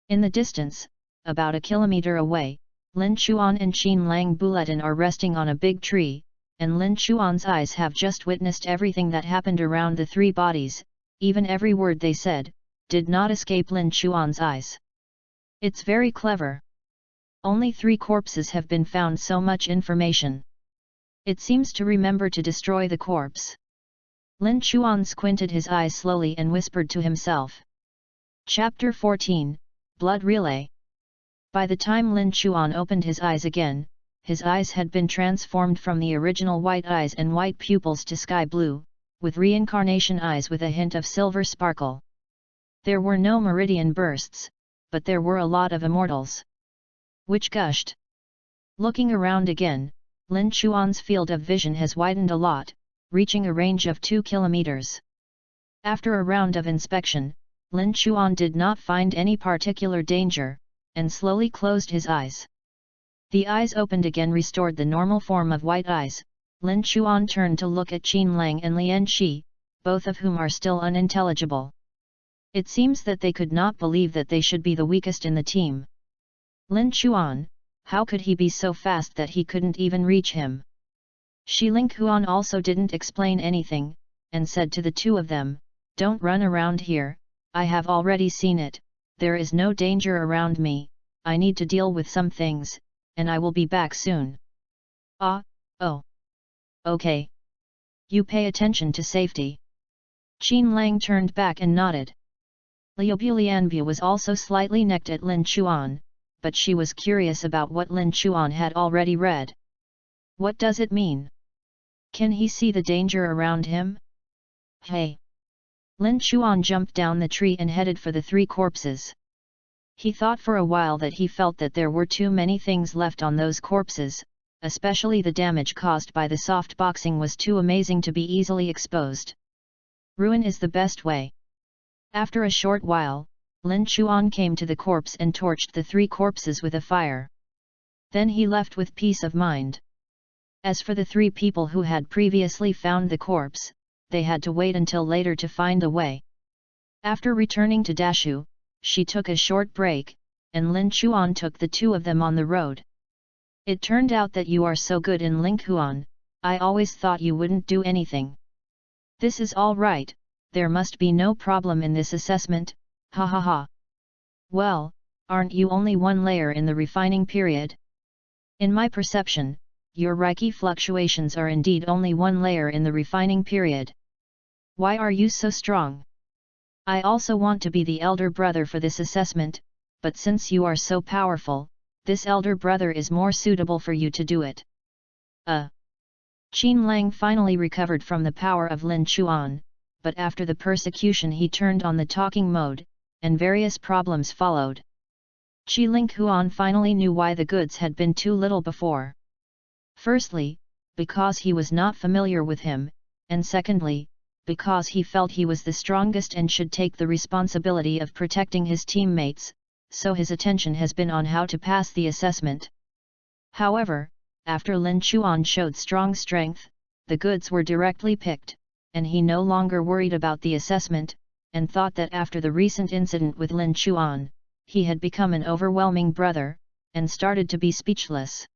In the distance, about a kilometer away, Lin Chuan and Qin Lang Bulletin are resting on a big tree, and Lin Chuan's eyes have just witnessed everything that happened around the 3 bodies. Even every word they said, did not escape Lin Chuan's eyes. It's very clever. Only 3 corpses have been found, so much information. It seems to remember to destroy the corpse. Lin Chuan squinted his eyes slowly and whispered to himself. Chapter 14, Blood Relay. By the time Lin Chuan opened his eyes again, his eyes had been transformed from the original white eyes and white pupils to sky blue, with reincarnation eyes with a hint of silver sparkle. There were no meridian bursts, but there were a lot of immortals, which gushed. Looking around again, Lin Chuan's field of vision has widened a lot, reaching a range of 2 kilometers. After a round of inspection, Lin Chuan did not find any particular danger, and slowly closed his eyes. The eyes opened again, restored the normal form of white eyes. Lin Chuan turned to look at Qin Lang and Lian Shi, both of whom are still unintelligible. It seems that they could not believe that they should be the weakest in the team. Lin Chuan, how could he be so fast that he couldn't even reach him? Shi Linghuan also didn't explain anything, and said to the two of them, "Don't run around here, I have already seen it, there is no danger around me, I need to deal with some things, and I will be back soon." "Ah, oh. Okay. You pay attention to safety." Qin Lang turned back and nodded. Liu Bulianbu was also slightly necked at Lin Chuan, but she was curious about what Lin Chuan had already read. What does it mean? Can he see the danger around him? Hey! Lin Chuan jumped down the tree and headed for the 3 corpses. He thought for a while that he felt that there were too many things left on those corpses, especially the damage caused by the soft boxing was too amazing to be easily exposed. Ruin is the best way. After a short while, Lin Chuan came to the corpse and torched the 3 corpses with a fire. Then he left with peace of mind. As for the 3 people who had previously found the corpse, they had to wait until later to find a way. After returning to Dashu, she took a short break, and Lin Chuan took the 2 of them on the road. "It turned out that you are so good in Linghuan, I always thought you wouldn't do anything. This is all right, there must be no problem in this assessment, ha ha ha. Well, aren't you only 1 layer in the refining period? In my perception, your Reiki fluctuations are indeed only 1 layer in the refining period. Why are you so strong? I also want to be the elder brother for this assessment, but since you are so powerful, this elder brother is more suitable for you to do it." Qin Lang finally recovered from the power of Lin Chuan, but after the persecution he turned on the talking mode, and various problems followed. Shi Linghuan finally knew why the goods had been too little before. Firstly, because he was not familiar with him, and secondly, because he felt he was the strongest and should take the responsibility of protecting his teammates, so his attention has been on how to pass the assessment. However, after Lin Chuan showed strong strength, the goods were directly picked, and he no longer worried about the assessment, and thought that after the recent incident with Lin Chuan, he had become an overwhelming brother, and started to be speechless.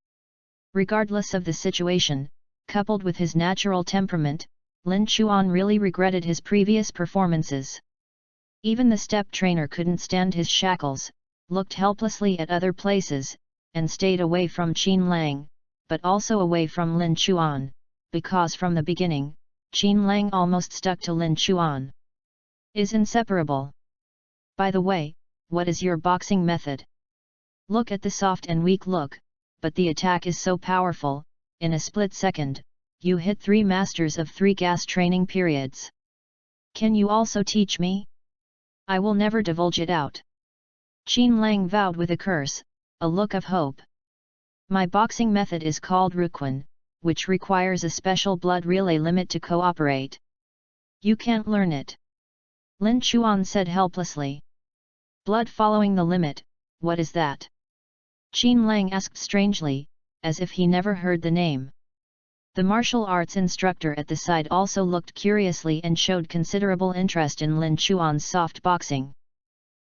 Regardless of the situation, coupled with his natural temperament, Lin Chuan really regretted his previous performances. Even the step trainer couldn't stand his shackles, looked helplessly at other places, and stayed away from Qin Lang, but also away from Lin Chuan, because from the beginning, Qin Lang almost stuck to Lin Chuan. Is inseparable. By the way, what is your boxing method? Look at the soft and weak look, but the attack is so powerful, in a split second, you hit 3 masters of 3 gas training periods. Can you also teach me? I will never divulge it out. Qin Lang vowed with a curse, a look of hope. My boxing method is called Ruquan, which requires a special blood relay limit to cooperate. You can't learn it. Lin Chuan said helplessly. Blood following the limit, what is that? Qin Lang asked strangely, as if he never heard the name. The martial arts instructor at the side also looked curiously and showed considerable interest in Lin Chuan's soft boxing.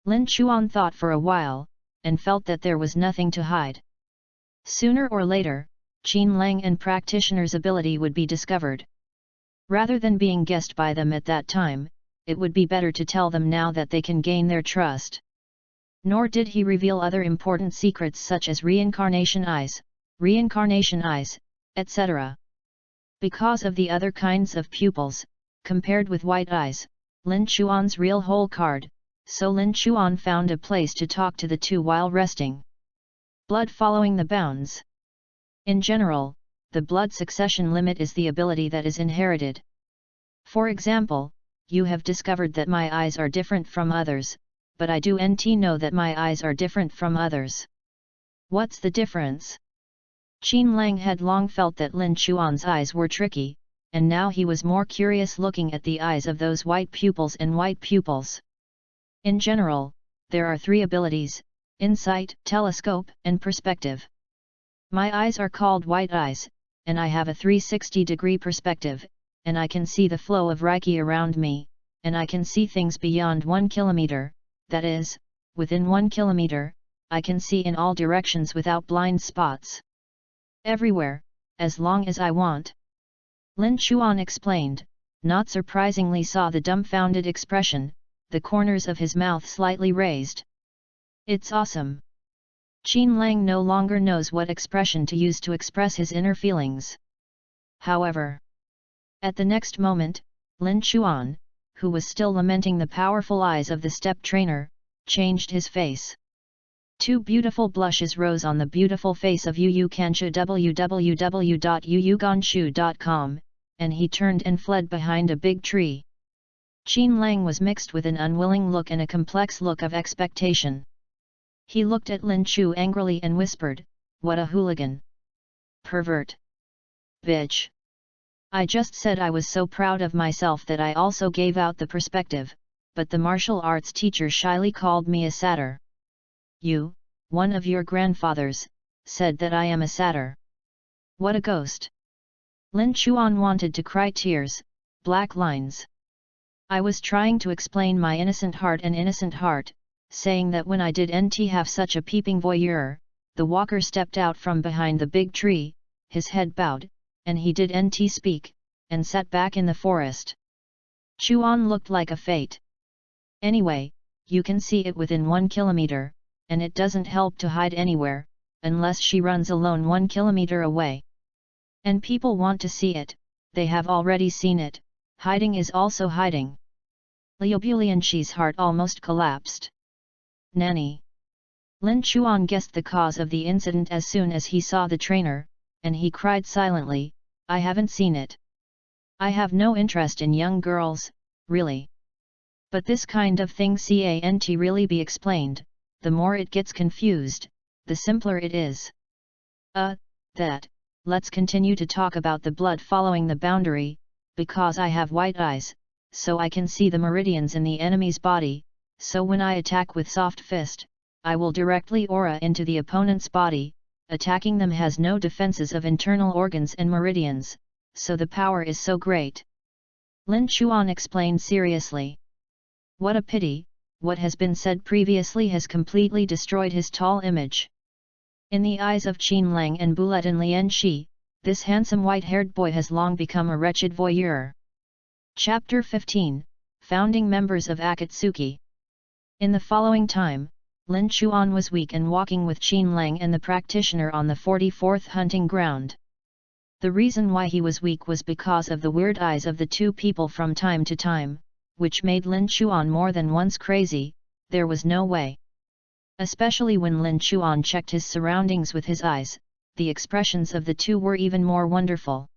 Lin Chuan thought for a while, and felt that there was nothing to hide. Sooner or later, Qin Lang and practitioner's ability would be discovered. Rather than being guessed by them at that time, it would be better to tell them now that they can gain their trust. Nor did he reveal other important secrets such as reincarnation eyes, etc. Because of the other kinds of pupils, compared with white eyes, Lin Chuan's real hole card, so Lin Chuan found a place to talk to the two while resting. Blood following the bounds. In general, the blood succession limit is the ability that is inherited. For example, you have discovered that my eyes are different from others, but I do not know that my eyes are different from others. What's the difference? Qin Lang had long felt that Lin Chuan's eyes were tricky, and now he was more curious looking at the eyes of those white pupils and white pupils. In general, there are three abilities: insight, telescope, and perspective. My eyes are called white eyes, and I have a 360-degree perspective, and I can see the flow of Reiki around me, and I can see things beyond 1 kilometer, that is, within 1 kilometer, I can see in all directions without blind spots. Everywhere, as long as I want. Lin Chuan explained, not surprisingly saw the dumbfounded expression, the corners of his mouth slightly raised. It's awesome. Qin Lang no longer knows what expression to use to express his inner feelings. However, at the next moment, Lin Chuan, who was still lamenting the powerful eyes of the step trainer, changed his face. Two beautiful blushes rose on the beautiful face of Yu Kanshu www.yuyuganshu.com, and he turned and fled behind a big tree. Qin Lang was mixed with an unwilling look and a complex look of expectation. He looked at Lin Chu angrily and whispered, "What a hooligan! Pervert! Bitch! I just said I was so proud of myself that I also gave out the perspective, but the martial arts teacher shyly called me a satyr. You, one of your grandfathers, said that I am a satyr. What a ghost!" Lin Chuan wanted to cry tears, black lines. I was trying to explain my innocent heart, saying that when I didn't have such a peeping voyeur, the walker stepped out from behind the big tree, his head bowed, and he didn't speak, and sat back in the forest. Chuan looked like a fate. Anyway, you can see it within 1 kilometer, and it doesn't help to hide anywhere, unless she runs alone 1 kilometer away. And people want to see it, they have already seen it, hiding is also hiding. Liu Bulianshi's heart almost collapsed. Nanny. Lin Chuan guessed the cause of the incident as soon as he saw the trainer, and he cried silently, "I haven't seen it. I have no interest in young girls, really. But this kind of thing can't really be explained, the more it gets confused, the simpler it is. Let's continue to talk about the blood following the boundary, because I have white eyes, so I can see the meridians in the enemy's body, so when I attack with soft fist, I will directly aura into the opponent's body, attacking them has no defenses of internal organs and meridians, so the power is so great." Lin Chuan explained seriously. What a pity, what has been said previously has completely destroyed his tall image. In the eyes of Qin Lang and Bulletin Lianxi, this handsome white-haired boy has long become a wretched voyeur. Chapter 15, Founding Members of Akatsuki. In the following time, Lin Chuan was weak and walking with Qin Lang and the practitioner on the 44th hunting ground. The reason why he was weak was because of the weird eyes of the two people from time to time, which made Lin Chuan more than once crazy. There was no way. Especially when Lin Chuan checked his surroundings with his eyes, the expressions of the two were even more wonderful.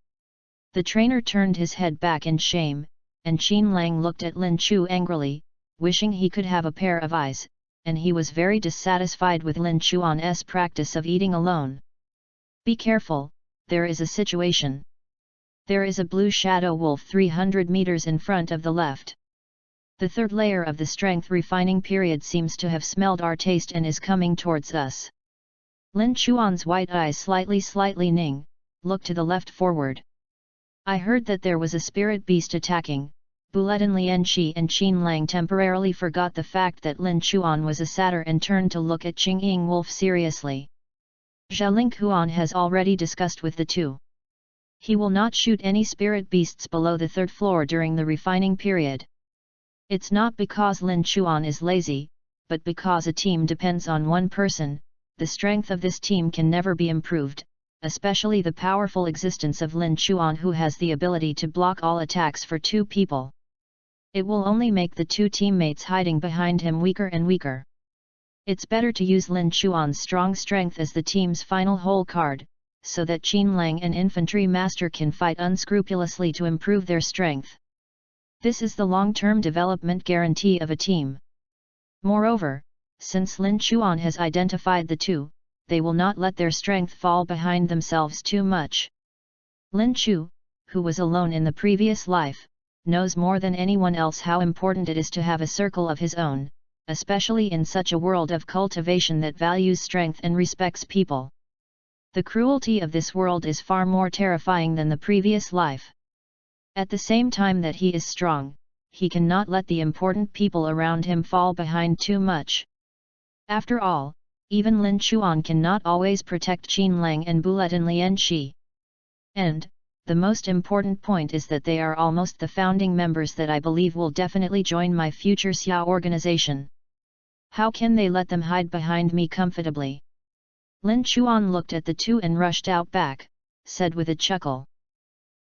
The trainer turned his head back in shame, and Qin Lang looked at Lin Chu angrily, wishing he could have a pair of eyes, and he was very dissatisfied with Lin Chuan's practice of eating alone. "Be careful, there is a situation. There is a blue shadow wolf 300 meters in front of the left. The third layer of the strength refining period seems to have smelled our taste and is coming towards us." Lin Chuan's white eyes slightly ning, looked to the left forward. "I heard that there was a spirit beast attacking." Bulletin Lianxi and Qin Lang temporarily forgot the fact that Lin Chuan was a satyr and turned to look at Qing Ying Wolf seriously. Zhao Linghuan has already discussed with the two. He will not shoot any spirit beasts below the third floor during the refining period. It's not because Lin Chuan is lazy, but because a team depends on one person, the strength of this team can never be improved, especially the powerful existence of Lin Chuan, who has the ability to block all attacks for two people. It will only make the two teammates hiding behind him weaker and weaker. It's better to use Lin Chuan's strong strength as the team's final hole card, so that Qin Lang and Infantry Master can fight unscrupulously to improve their strength. This is the long-term development guarantee of a team. Moreover, since Lin Chuan has identified the two, they will not let their strength fall behind themselves too much. Lin Chu, who was alone in the previous life, knows more than anyone else how important it is to have a circle of his own, especially in such a world of cultivation that values strength and respects people. The cruelty of this world is far more terrifying than the previous life. At the same time that he is strong, he cannot let the important people around him fall behind too much. After all, even Lin Chuan cannot always protect Qin Lang and Bulletin Lian Shi. And, the most important point is that they are almost the founding members that I believe will definitely join my future Xia organization. How can they let them hide behind me comfortably? Lin Chuan looked at the two and rushed out back, said with a chuckle.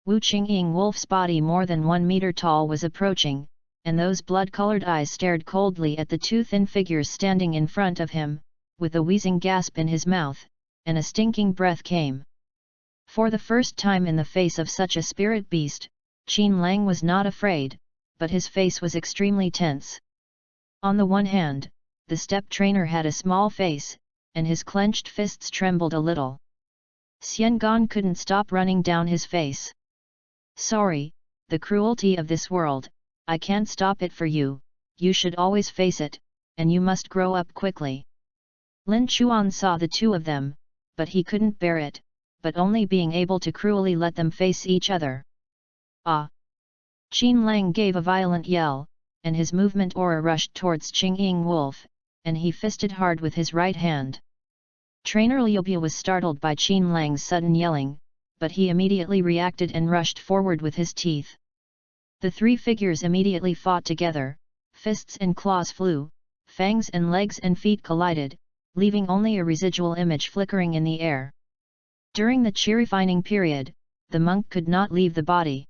Wu Qingying Wolf's body more than 1 meter tall was approaching, and those blood-colored eyes stared coldly at the two thin figures standing in front of him, with a wheezing gasp in his mouth, and a stinking breath came. For the first time in the face of such a spirit beast, Qin Lang was not afraid, but his face was extremely tense. On the one hand, the step trainer had a small face, and his clenched fists trembled a little. Xian Gan couldn't stop running down his face. Sorry, the cruelty of this world, I can't stop it for you, you should always face it, and you must grow up quickly. Lin Chuan saw the two of them, but he couldn't bear it, but only being able to cruelly let them face each other. Ah! Qin Lang gave a violent yell, and his movement aura rushed towards Qingying Wolf, and he fisted hard with his right hand. Trainer Liubu was startled by Qin Lang's sudden yelling, but he immediately reacted and rushed forward with his teeth. The three figures immediately fought together, fists and claws flew, fangs and legs and feet collided, leaving only a residual image flickering in the air. During the chi refining period, the monk could not leave the body.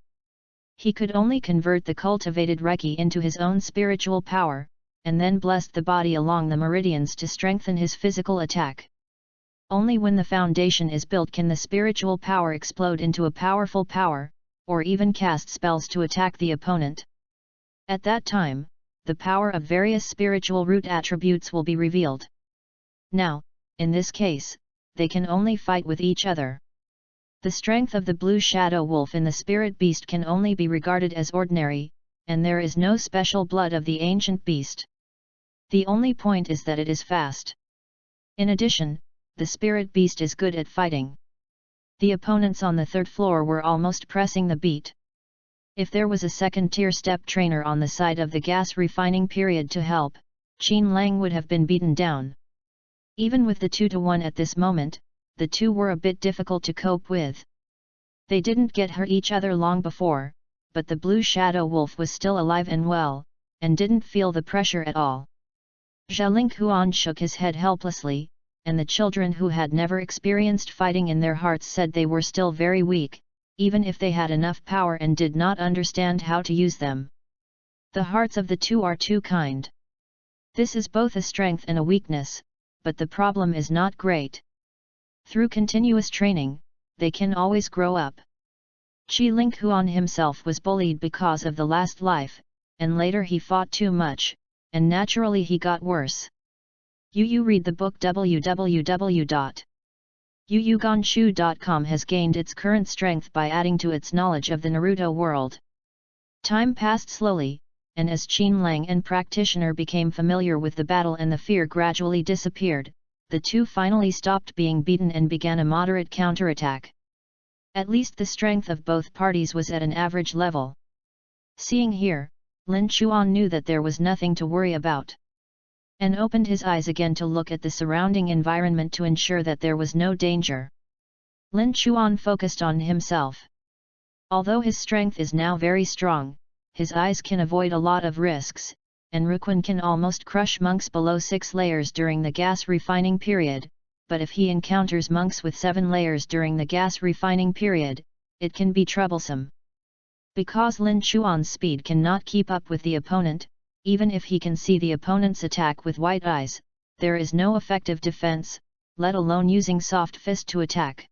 He could only convert the cultivated Reiki into his own spiritual power, and then blessed the body along the meridians to strengthen his physical attack. Only when the foundation is built can the spiritual power explode into a powerful power, or even cast spells to attack the opponent. At that time, the power of various spiritual root attributes will be revealed. Now, in this case, they can only fight with each other. The strength of the blue shadow wolf in the spirit beast can only be regarded as ordinary, and there is no special blood of the ancient beast. The only point is that it is fast. In addition, the spirit beast is good at fighting. The opponents on the third floor were almost pressing the beat. If there was a second-tier step trainer on the side of the gas refining period to help, Qin Lang would have been beaten down. Even with the 2-to-1 at this moment, the two were a bit difficult to cope with. They didn't get hurt each other long before, but the blue shadow wolf was still alive and well, and didn't feel the pressure at all. Zhao Linghuan shook his head helplessly, and the children who had never experienced fighting in their hearts said they were still very weak, even if they had enough power and did not understand how to use them. The hearts of the two are too kind. This is both a strength and a weakness, but the problem is not great. Through continuous training, they can always grow up. Qi Linghuan himself was bullied because of the last life, and later he fought too much, and naturally he got worse. You read the book. www.yuyuganshu.com has gained its current strength by adding to its knowledge of the Naruto world. Time passed slowly, and as Qin Lang and practitioner became familiar with the battle and the fear gradually disappeared, the two finally stopped being beaten and began a moderate counterattack. At least the strength of both parties was at an average level. Seeing here, Lin Chuan knew that there was nothing to worry about, and opened his eyes again to look at the surrounding environment to ensure that there was no danger. Lin Chuan focused on himself. Although his strength is now very strong, his eyes can avoid a lot of risks, and Ruquan can almost crush monks below 6 layers during the gas refining period, but if he encounters monks with 7 layers during the gas refining period, it can be troublesome. Because Lin Chuan's speed cannot keep up with the opponent, even if he can see the opponent's attack with white eyes, there is no effective defense, let alone using soft fist to attack.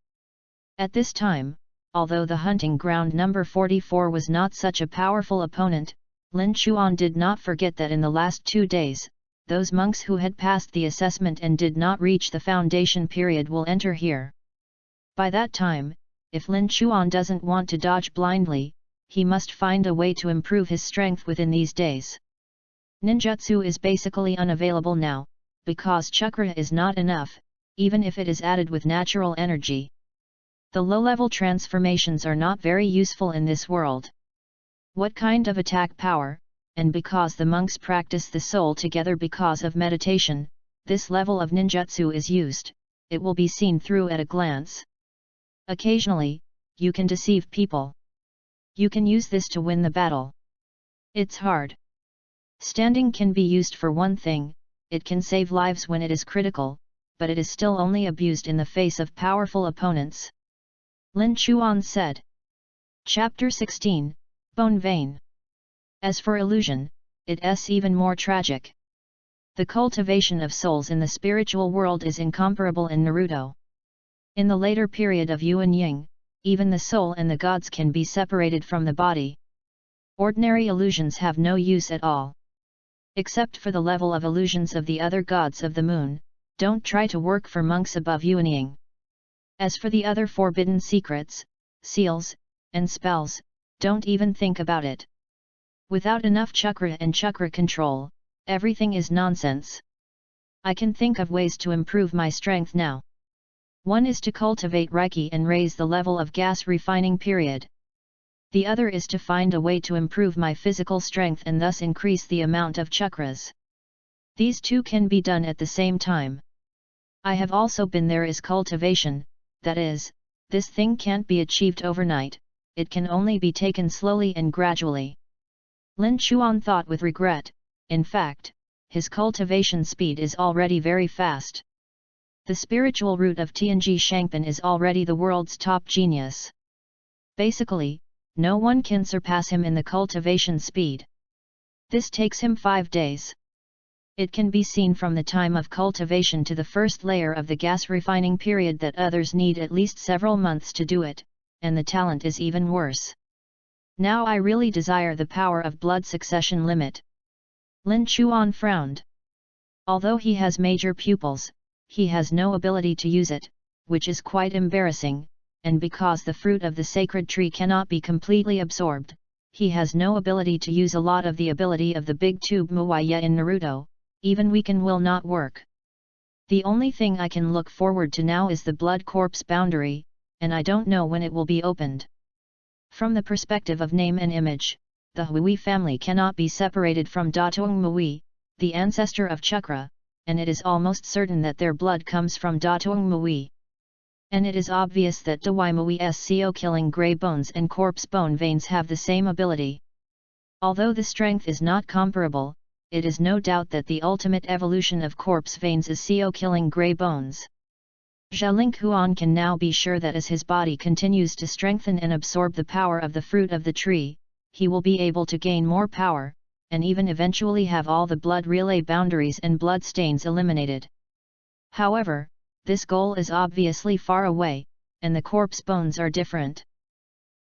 At this time, although the hunting ground number 44 was not such a powerful opponent, Lin Chuan did not forget that in the last 2 days, those monks who had passed the assessment and did not reach the foundation period will enter here. By that time, if Lin Chuan doesn't want to dodge blindly, he must find a way to improve his strength within these days. Ninjutsu is basically unavailable now, because chakra is not enough, even if it is added with natural energy. The low-level transformations are not very useful in this world. What kind of attack power, and because the monks practice the soul together because of meditation, this level of ninjutsu is used, it will be seen through at a glance. Occasionally, you can deceive people. You can use this to win the battle. It's hard. Standing can be used for one thing, it can save lives when it is critical, but it is still only abused in the face of powerful opponents. Lin Chuan said. Chapter 16, Bone Vein. As for illusion, it's even more tragic. The cultivation of souls in the spiritual world is incomparable in Naruto. In the later period of Yu and Ying, even the soul and the gods can be separated from the body. Ordinary illusions have no use at all. Except for the level of illusions of the other gods of the moon, don't try to work for monks above Yu and Ying. As for the other forbidden secrets, seals, and spells, don't even think about it. Without enough chakra and chakra control, everything is nonsense. I can think of ways to improve my strength now. One is to cultivate Reiki and raise the level of gas refining period. The other is to find a way to improve my physical strength and thus increase the amount of chakras. These two can be done at the same time. I have also been there is cultivation, that is, this thing can't be achieved overnight, it can only be taken slowly and gradually. Lin Chuan thought with regret, in fact, his cultivation speed is already very fast. The spiritual root of Tianji Shangpan is already the world's top genius. Basically, no one can surpass him in the cultivation speed. This takes him 5 days. It can be seen from the time of cultivation to the first layer of the gas refining period that others need at least several months to do it, and the talent is even worse. Now I really desire the power of blood succession limit. Lin Chuan frowned. Although he has major pupils, he has no ability to use it, which is quite embarrassing, and because the fruit of the sacred tree cannot be completely absorbed, he has no ability to use a lot of the ability of the big tube Muaya in Naruto, even weaken will not work. The only thing I can look forward to now is the blood corpse boundary, and I don't know when it will be opened. From the perspective of name and image, the Hui family cannot be separated from Datuang Mui, the ancestor of Chakra, and it is almost certain that their blood comes from Datuang Mui. And it is obvious that Dawai Mui's CO killing grey bones and corpse bone veins have the same ability. Although the strength is not comparable, it is no doubt that the ultimate evolution of corpse veins is CO killing grey bones. Zhao Linghuan can now be sure that as his body continues to strengthen and absorb the power of the fruit of the tree, he will be able to gain more power, and even eventually have all the blood relay boundaries and blood stains eliminated. However, this goal is obviously far away, and the corpse bones are different.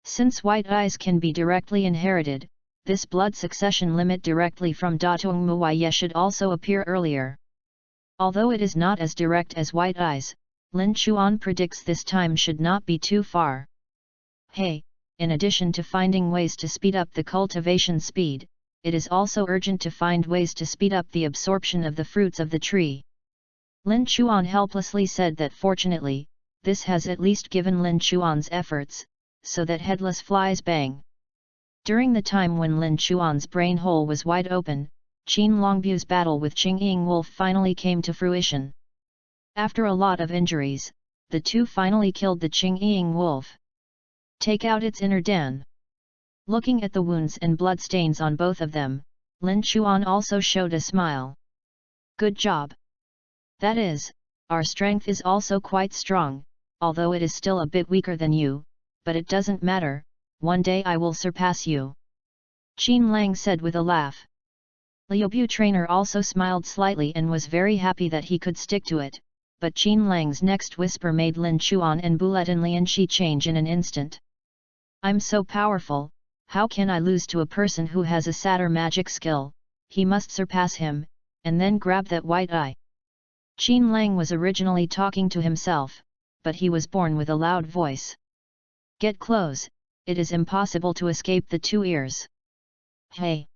Since white eyes can be directly inherited, this blood succession limit directly from Datuang Muaya should also appear earlier. Although it is not as direct as white eyes, Lin Chuan predicts this time should not be too far. Hey, in addition to finding ways to speed up the cultivation speed, it is also urgent to find ways to speed up the absorption of the fruits of the tree. Lin Chuan helplessly said that fortunately, this has at least given Lin Chuan's efforts, so that headless flies bang. During the time when Lin Chuan's brain hole was wide open, Qin Longbu's battle with Qing Ying Wolf finally came to fruition. After a lot of injuries, the two finally killed the Qing Ying Wolf. Take out its inner den. Looking at the wounds and blood stains on both of them, Lin Chuan also showed a smile. Good job. That is, our strength is also quite strong, although it is still a bit weaker than you, but it doesn't matter, one day I will surpass you." Qin Lang said with a laugh. Liubu trainer also smiled slightly and was very happy that he could stick to it, but Qin Lang's next whisper made Lin Chuan and Buletin Lianxi change in an instant. "I'm so powerful, how can I lose to a person who has a satyr magic skill? He must surpass him, and then grab that white eye." Qin Lang was originally talking to himself, but he was born with a loud voice. "Get close, it is impossible to escape the two ears." "Hey!"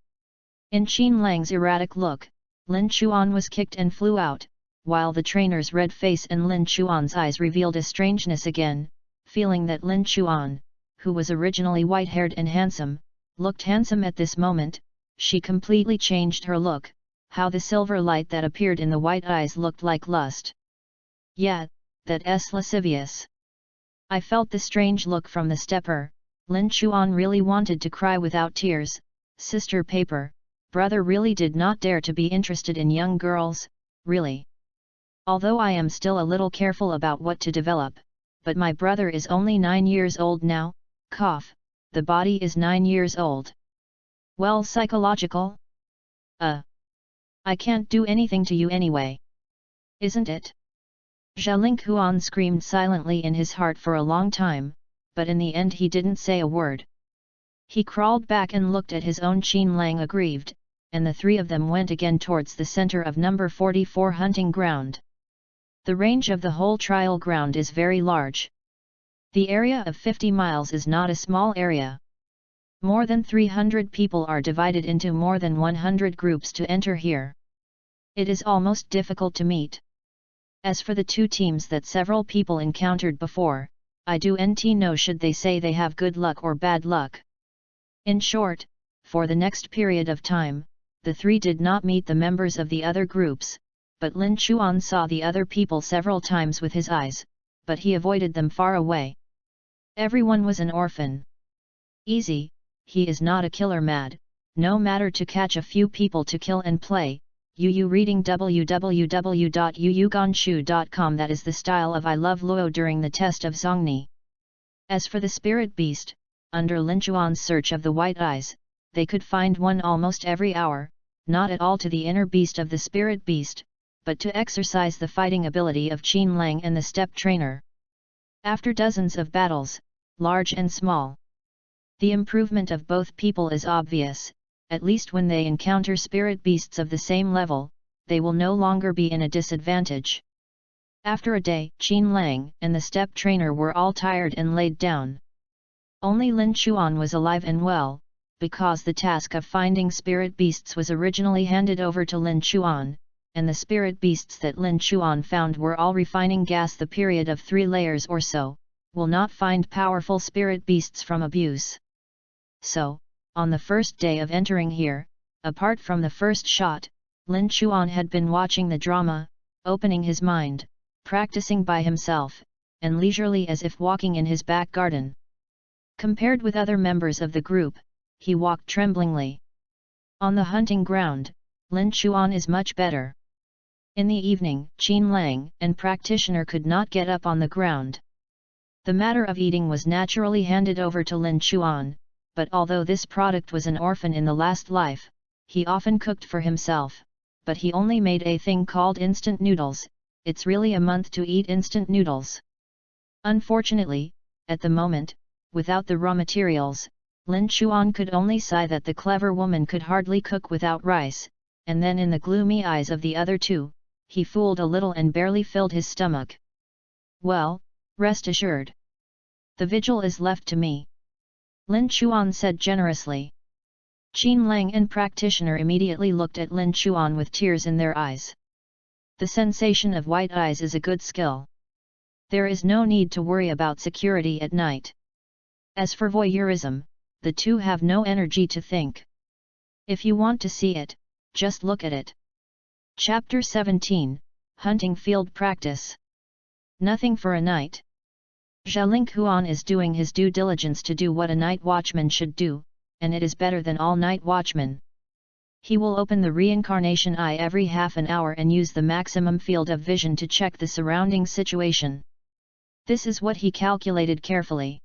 In Qin Lang's erratic look, Lin Chuan was kicked and flew out, while the trainer's red face and Lin Chuan's eyes revealed a strangeness again, feeling that Lin Chuan, who was originally white-haired and handsome, looked handsome at this moment. She completely changed her look, how the silver light that appeared in the white eyes looked like lust. "Yeah, that's lascivious." I felt the strange look from the stepper. Lin Chuan really wanted to cry without tears. Sister Paper, brother really did not dare to be interested in young girls, really. Although I am still a little careful about what to develop, but my brother is only 9 years old now, cough, the body is 9 years old. Well, psychological? I can't do anything to you anyway. Isn't it? Zhao Linghuan screamed silently in his heart for a long time, but in the end he didn't say a word. He crawled back and looked at his own Qin Lang aggrieved, and the three of them went again towards the center of number 44 hunting ground. The range of the whole trial ground is very large. The area of 50 miles is not a small area. More than 300 people are divided into more than 100 groups to enter here. It is almost difficult to meet. As for the two teams that several people encountered before, I don't know should they say they have good luck or bad luck. In short, for the next period of time, the three did not meet the members of the other groups, but Lin Chuan saw the other people several times with his eyes, but he avoided them far away. Everyone was an orphan. Easy, he is not a killer mad, no matter to catch a few people to kill and play. Yu reading www.yuyuganshu.com. That is the style of I Love Luo during the test of Zongni. As for the spirit beast, under Lin Chuan's search of the white eyes, they could find one almost every hour, not at all to the inner beast of the spirit beast, but to exercise the fighting ability of Qin Lang and the step trainer. After dozens of battles, large and small, the improvement of both people is obvious. At least when they encounter spirit beasts of the same level, they will no longer be in a disadvantage. After a day, Qin Lang and the step trainer were all tired and laid down. Only Lin Chuan was alive and well, because the task of finding spirit beasts was originally handed over to Lin Chuan, and the spirit beasts that Lin Chuan found were all refining gas. The period of 3 layers or so, will not find powerful spirit beasts from abuse. So, on the first day of entering here, apart from the first shot, Lin Chuan had been watching the drama, opening his mind, practicing by himself, and leisurely as if walking in his back garden. Compared with other members of the group, he walked tremblingly. On the hunting ground, Lin Chuan is much better. In the evening, Qin Lang and practitioner could not get up on the ground. The matter of eating was naturally handed over to Lin Chuan, but although this product was an orphan in the last life, he often cooked for himself, but he only made a thing called instant noodles. It's really a month to eat instant noodles. Unfortunately, at the moment, without the raw materials, Lin Chuan could only sigh that the clever woman could hardly cook without rice, and then in the gloomy eyes of the other two, he fooled a little and barely filled his stomach. Well, rest assured. The vigil is left to me. Lin Chuan said generously. Qin Lang and practitioner immediately looked at Lin Chuan with tears in their eyes. The sensation of white eyes is a good skill. There is no need to worry about security at night. As for voyeurism, the two have no energy to think. If you want to see it, just look at it. Chapter 17, Hunting Field Practice. Nothing for a night. Zhao Linghuan is doing his due diligence to do what a night watchman should do, and it is better than all night watchmen. He will open the reincarnation eye every half an hour and use the maximum field of vision to check the surrounding situation. This is what he calculated carefully.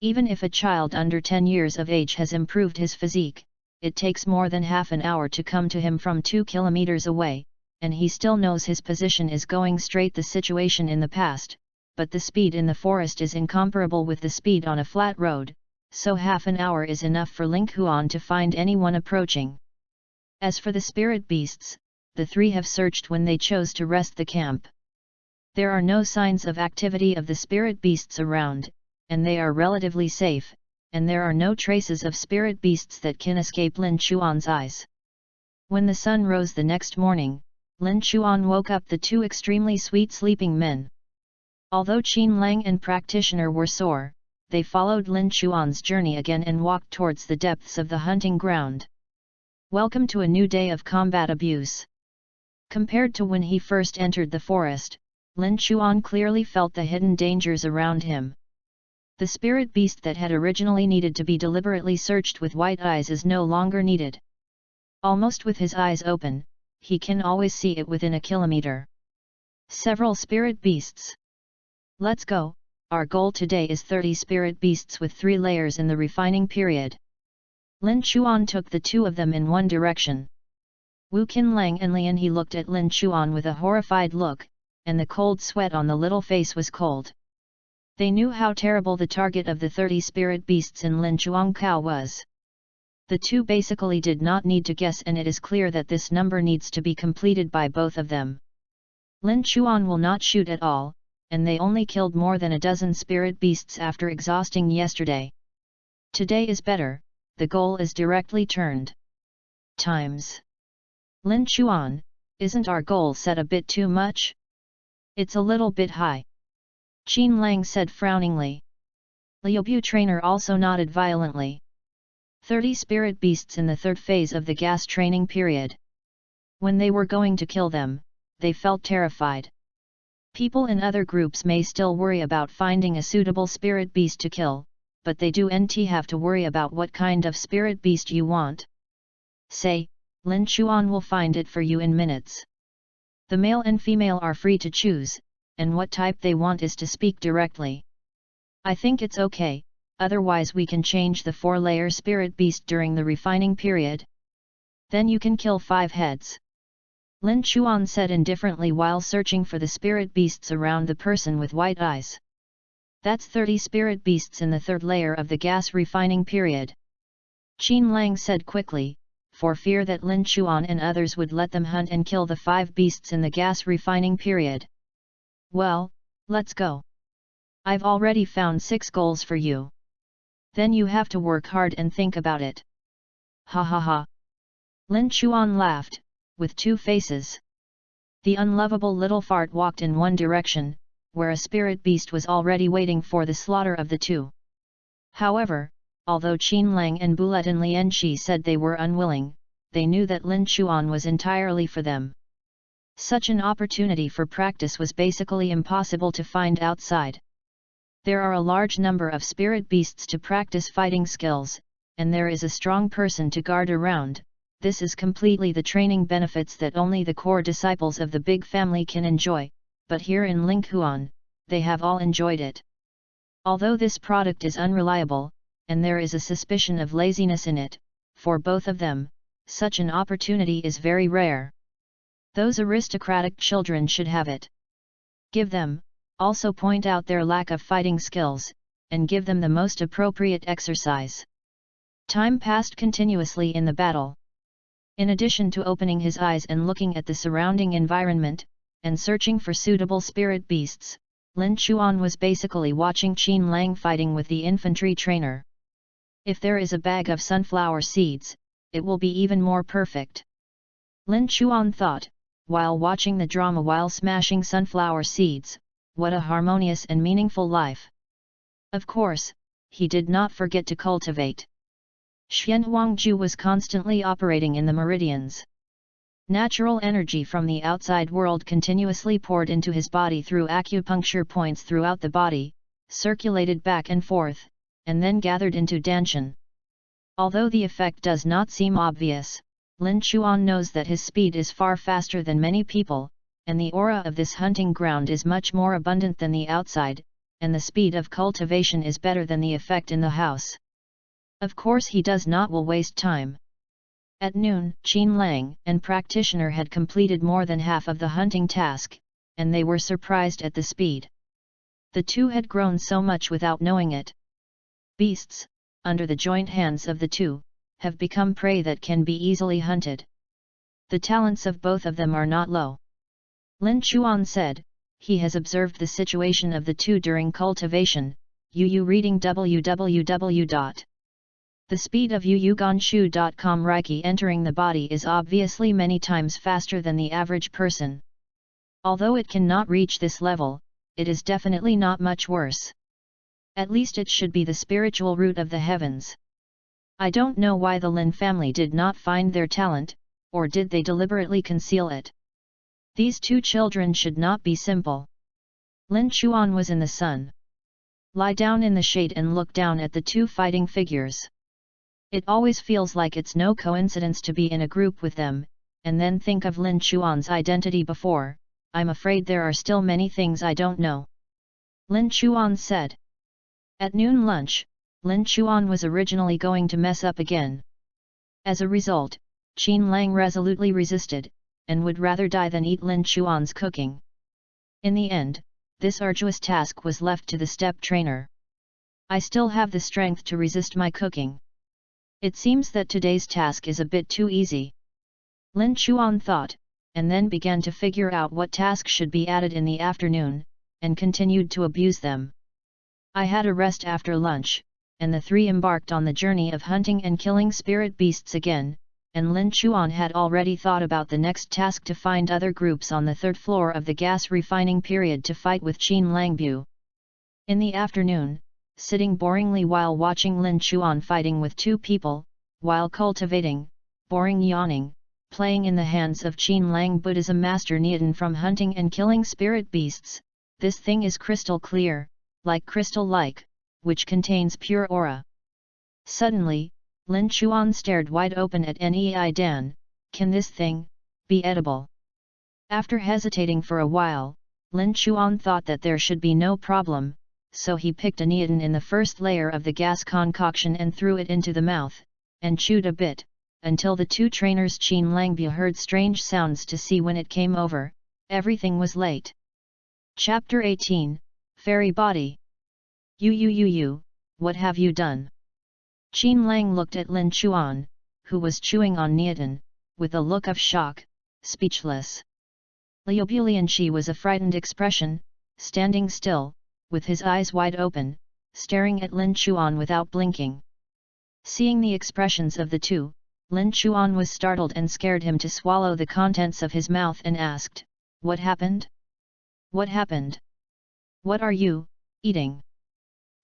Even if a child under 10 years of age has improved his physique, it takes more than half an hour to come to him from 2 kilometers away, and he still knows his position is going straight the situation in the past, but the speed in the forest is incomparable with the speed on a flat road, so half an hour is enough for Ling Huan to find anyone approaching. As for the spirit beasts, the three have searched when they chose to rest the camp. There are no signs of activity of the spirit beasts around, and they are relatively safe, and there are no traces of spirit beasts that can escape Lin Chuan's eyes. When the sun rose the next morning, Lin Chuan woke up the two extremely sweet sleeping men. Although Qin Lang and practitioner were sore, they followed Lin Chuan's journey again and walked towards the depths of the hunting ground. Welcome to a new day of combat abuse. Compared to when he first entered the forest, Lin Chuan clearly felt the hidden dangers around him. The spirit beast that had originally needed to be deliberately searched with white eyes is no longer needed. Almost with his eyes open, he can always see it within a kilometer. Several spirit beasts. Let's go, our goal today is 30 spirit beasts with 3 layers in the refining period. Lin Chuan took the two of them in one direction. Wu Qinlang and Lian He looked at Lin Chuan with a horrified look, and the cold sweat on the little face was cold. They knew how terrible the target of the 30 spirit beasts in Lin Chuangkao was. The two basically did not need to guess, and it is clear that this number needs to be completed by both of them. Lin Chuan will not shoot at all, and they only killed more than a dozen spirit beasts after exhausting yesterday. Today is better, the goal is directly turned. Times. Lin Chuan, isn't our goal set a bit too much? It's a little bit high. Qin Lang said frowningly. Liubu trainer also nodded violently. 30 spirit beasts in the third phase of the gas training period. When they were going to kill them, they felt terrified. People in other groups may still worry about finding a suitable spirit beast to kill, but they don't have to worry about what kind of spirit beast you want. Say, Lin Chuan will find it for you in minutes. The male and female are free to choose, and what type they want is to speak directly. I think it's okay, otherwise we can change the 4-layer spirit beast during the refining period. Then you can kill 5 heads. Lin Chuan said indifferently while searching for the spirit beasts around the person with white eyes. That's 30 spirit beasts in the 3rd layer of the gas refining period. Qin Lang said quickly, for fear that Lin Chuan and others would let them hunt and kill the 5 beasts in the gas refining period. Well, let's go. I've already found 6 goals for you. Then you have to work hard and think about it. Ha ha ha. Lin Chuan laughed, with 2 faces. The unlovable little fart walked in one direction, where a spirit beast was already waiting for the slaughter of the two. However, although Qin Lang and Bulet and Lian Shi said they were unwilling, they knew that Lin Chuan was entirely for them. Such an opportunity for practice was basically impossible to find outside. There are a large number of spirit beasts to practice fighting skills, and there is a strong person to guard around. This is completely the training benefits that only the core disciples of the big family can enjoy, but here in Linghuan, they have all enjoyed it. Although this product is unreliable, and there is a suspicion of laziness in it, for both of them, such an opportunity is very rare. Those aristocratic children should have it. Give them, also point out their lack of fighting skills, and give them the most appropriate exercise. Time passed continuously in the battle. In addition to opening his eyes and looking at the surrounding environment, and searching for suitable spirit beasts, Lin Chuan was basically watching Qin Lang fighting with the infantry trainer. If there is a bag of sunflower seeds, it will be even more perfect. Lin Chuan thought, while watching the drama while smashing sunflower seeds, what a harmonious and meaningful life. Of course, he did not forget to cultivate. Xian Huangju was constantly operating in the meridians. Natural energy from the outside world continuously poured into his body through acupuncture points throughout the body, circulated back and forth, and then gathered into Danshan. Although the effect does not seem obvious, Lin Chuan knows that his speed is far faster than many people, and the aura of this hunting ground is much more abundant than the outside, and the speed of cultivation is better than the effect in the house. Of course he does not will waste time. At noon, Qin Lang and practitioner had completed more than half of the hunting task, and they were surprised at the speed. The two had grown so much without knowing it. Beasts, under the joint hands of the two, have become prey that can be easily hunted. The talents of both of them are not low. Lin Chuan said, he has observed the situation of the two during cultivation. Reading www. The speed of yuyuganshu.com Reiki entering the body is obviously many times faster than the average person. Although it cannot reach this level, it is definitely not much worse. At least it should be the spiritual root of the heavens. I don't know why the Lin family did not find their talent, or did they deliberately conceal it. These two children should not be simple. Lin Chuan was in the sun. Lie down in the shade and look down at the two fighting figures. It always feels like it's no coincidence to be in a group with them, and then think of Lin Chuan's identity before. I'm afraid there are still many things I don't know. Lin Chuan said. At noon lunch, Lin Chuan was originally going to mess up again. As a result, Qin Lang resolutely resisted, and would rather die than eat Lin Chuan's cooking. In the end, this arduous task was left to the step trainer. I still have the strength to resist my cooking. It seems that today's task is a bit too easy. Lin Chuan thought, and then began to figure out what tasks should be added in the afternoon, and continued to abuse them. I had a rest after lunch, and the three embarked on the journey of hunting and killing spirit beasts again, and Lin Chuan had already thought about the next task to find other groups on the third floor of the gas refining period to fight with Qin Langbu. In the afternoon, sitting boringly while watching Lin Chuan fighting with two people, while cultivating, boring yawning, playing in the hands of Qin Lang Buddhism master Niatan from hunting and killing spirit beasts, this thing is crystal clear, like crystal-like, which contains pure aura. Suddenly, Lin Chuan stared wide open at Nei Dan, can this thing be edible? After hesitating for a while, Lin Chuan thought that there should be no problem, so he picked a Niatan in the first layer of the gas concoction and threw it into the mouth, and chewed a bit, until the two trainers Qin Langbu heard strange sounds to see when it came over. Everything was late. Chapter 18, Fairy Body. What have you done? Qin Lang looked at Lin Chuan, who was chewing on Niatan, with a look of shock, speechless. Liu Bulianqi was a frightened expression, standing still, with his eyes wide open, staring at Lin Chuan without blinking. Seeing the expressions of the two, Lin Chuan was startled and scared him to swallow the contents of his mouth and asked, "What happened? What happened? What are you eating?"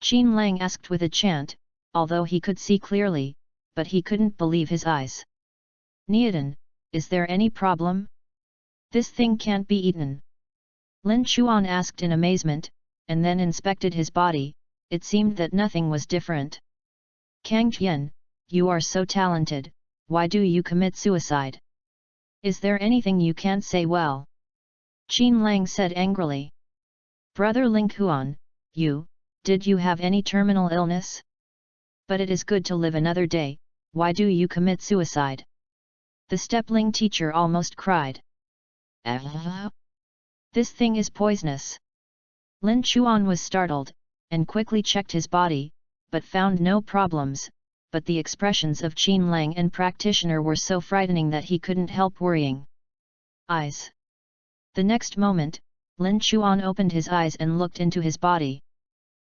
Qin Lang asked with a chant, although he could see clearly, but he couldn't believe his eyes. "Niatan, is there any problem? This thing can't be eaten." Lin Chuan asked in amazement, and then inspected his body. It seemed that nothing was different. "Kang Tian, you are so talented, why do you commit suicide? Is there anything you can't say well?" Qin Lang said angrily. "Brother Ling Huan, did you have any terminal illness? But it is good to live another day, why do you commit suicide?" The Stepling teacher almost cried. "This thing is poisonous." Lin Chuan was startled, and quickly checked his body, but found no problems, but the expressions of Qin Lang and practitioner were so frightening that he couldn't help worrying. Eyes. The next moment, Lin Chuan opened his eyes and looked into his body.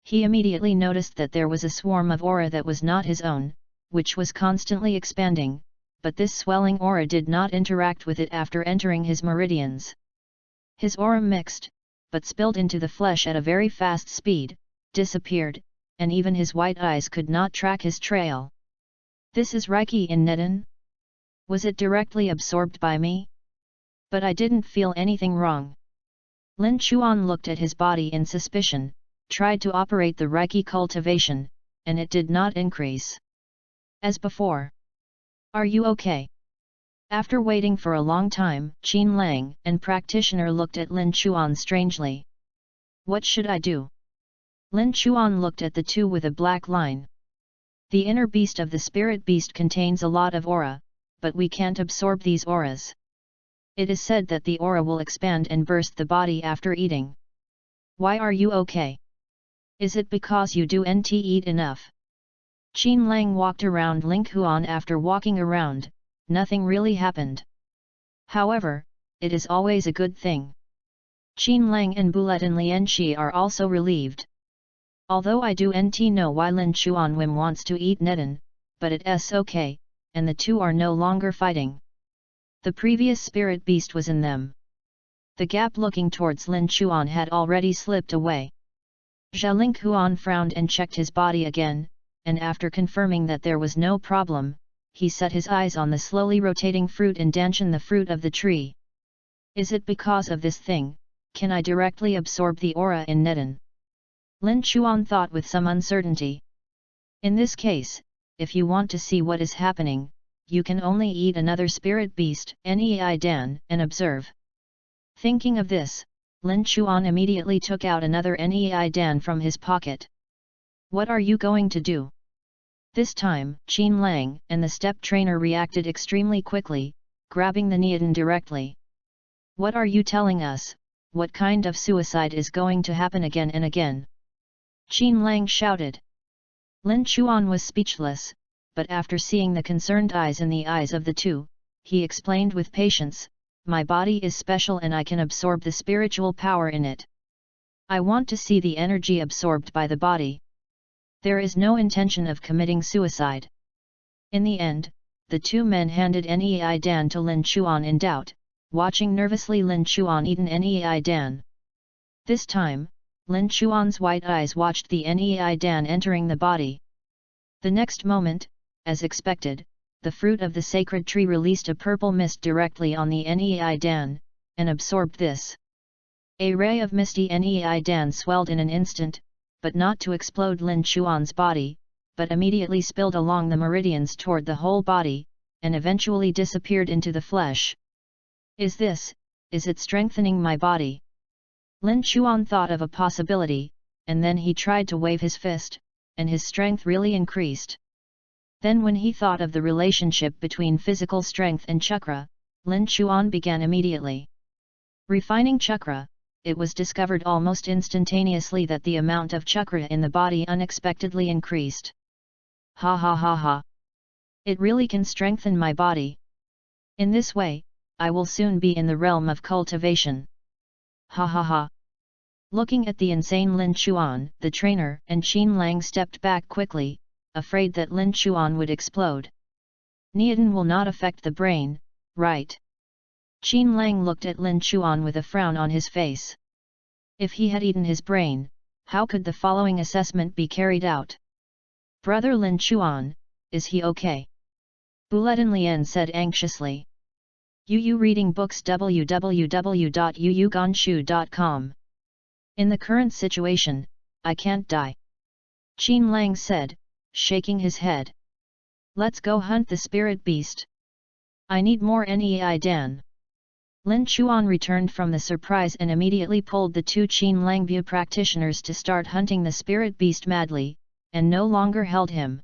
He immediately noticed that there was a swarm of aura that was not his own, which was constantly expanding, but this swelling aura did not interact with it after entering his meridians. His aura mixed, but spilled into the flesh at a very fast speed, disappeared, and even his white eyes could not track his trail. "This is Reiki in Niatan? Was it directly absorbed by me? But I didn't feel anything wrong." Lin Chuan looked at his body in suspicion, tried to operate the Reiki cultivation, and it did not increase. As before. "Are you okay?" After waiting for a long time, Qin Lang and practitioner looked at Lin Chuan strangely. What should I do? Lin Chuan looked at the two with a black line. The inner beast of the spirit beast contains a lot of aura, but we can't absorb these auras. It is said that the aura will expand and burst the body after eating. Why are you okay? Is it because you don't eat enough? Qin Lang walked around Ling Huan. After walking around, nothing really happened. However, it is always a good thing. Qin Lang and Bulletin Lianxi are also relieved. Although I don't know why Lin Chuan Wim wants to eat Nedon, but it's okay, and the two are no longer fighting. The previous spirit beast was in them. The gap looking towards Lin Chuan had already slipped away. Zha Ling Huan frowned and checked his body again, and after confirming that there was no problem, he set his eyes on the slowly rotating fruit and Danshan, the fruit of the tree. Is it because of this thing, can I directly absorb the aura in Nedon? Lin Chuan thought with some uncertainty. In this case, if you want to see what is happening, you can only eat another spirit beast, Nei Dan, and observe. Thinking of this, Lin Chuan immediately took out another Nei Dan from his pocket. What are you going to do? This time, Qin Lang and the step trainer reacted extremely quickly, grabbing the Neodon directly. What are you telling us? What kind of suicide is going to happen again and again? Qin Lang shouted. Lin Chuan was speechless, but after seeing the concerned eyes in the eyes of the two, he explained with patience, my body is special and I can absorb the spiritual power in it. I want to see the energy absorbed by the body. There is no intention of committing suicide. In the end, the two men handed Nei Dan to Lin Chuan in doubt, watching nervously Lin Chuan eat an Nei Dan. This time, Lin Chuan's white eyes watched the Nei Dan entering the body. The next moment, as expected, the fruit of the sacred tree released a purple mist directly on the Nei Dan, and absorbed this. A ray of misty Nei Dan swelled in an instant, but not to explode Lin Chuan's body, but immediately spilled along the meridians toward the whole body, and eventually disappeared into the flesh. Is it strengthening my body? Lin Chuan thought of a possibility, and then he tried to wave his fist, and his strength really increased. Then when he thought of the relationship between physical strength and chakra, Lin Chuan began immediately refining chakra. It was discovered almost instantaneously that the amount of chakra in the body unexpectedly increased. Ha ha ha ha! It really can strengthen my body. In this way, I will soon be in the realm of cultivation. Ha ha ha! Looking at the insane Lin Chuan, the trainer and Qin Lang stepped back quickly, afraid that Lin Chuan would explode. Neodon will not affect the brain, right? Qin Lang looked at Lin Chuan with a frown on his face. If he had eaten his brain, how could the following assessment be carried out? Brother Lin Chuan, is he okay? Bulletin Lian said anxiously. Yu reading books www.yuyuganshu.com. In the current situation, I can't die. Qin Lang said, shaking his head. Let's go hunt the spirit beast. I need more Nei Dan. Lin Chuan returned from the surprise and immediately pulled the two Qin Langbu practitioners to start hunting the spirit beast madly, and no longer held him.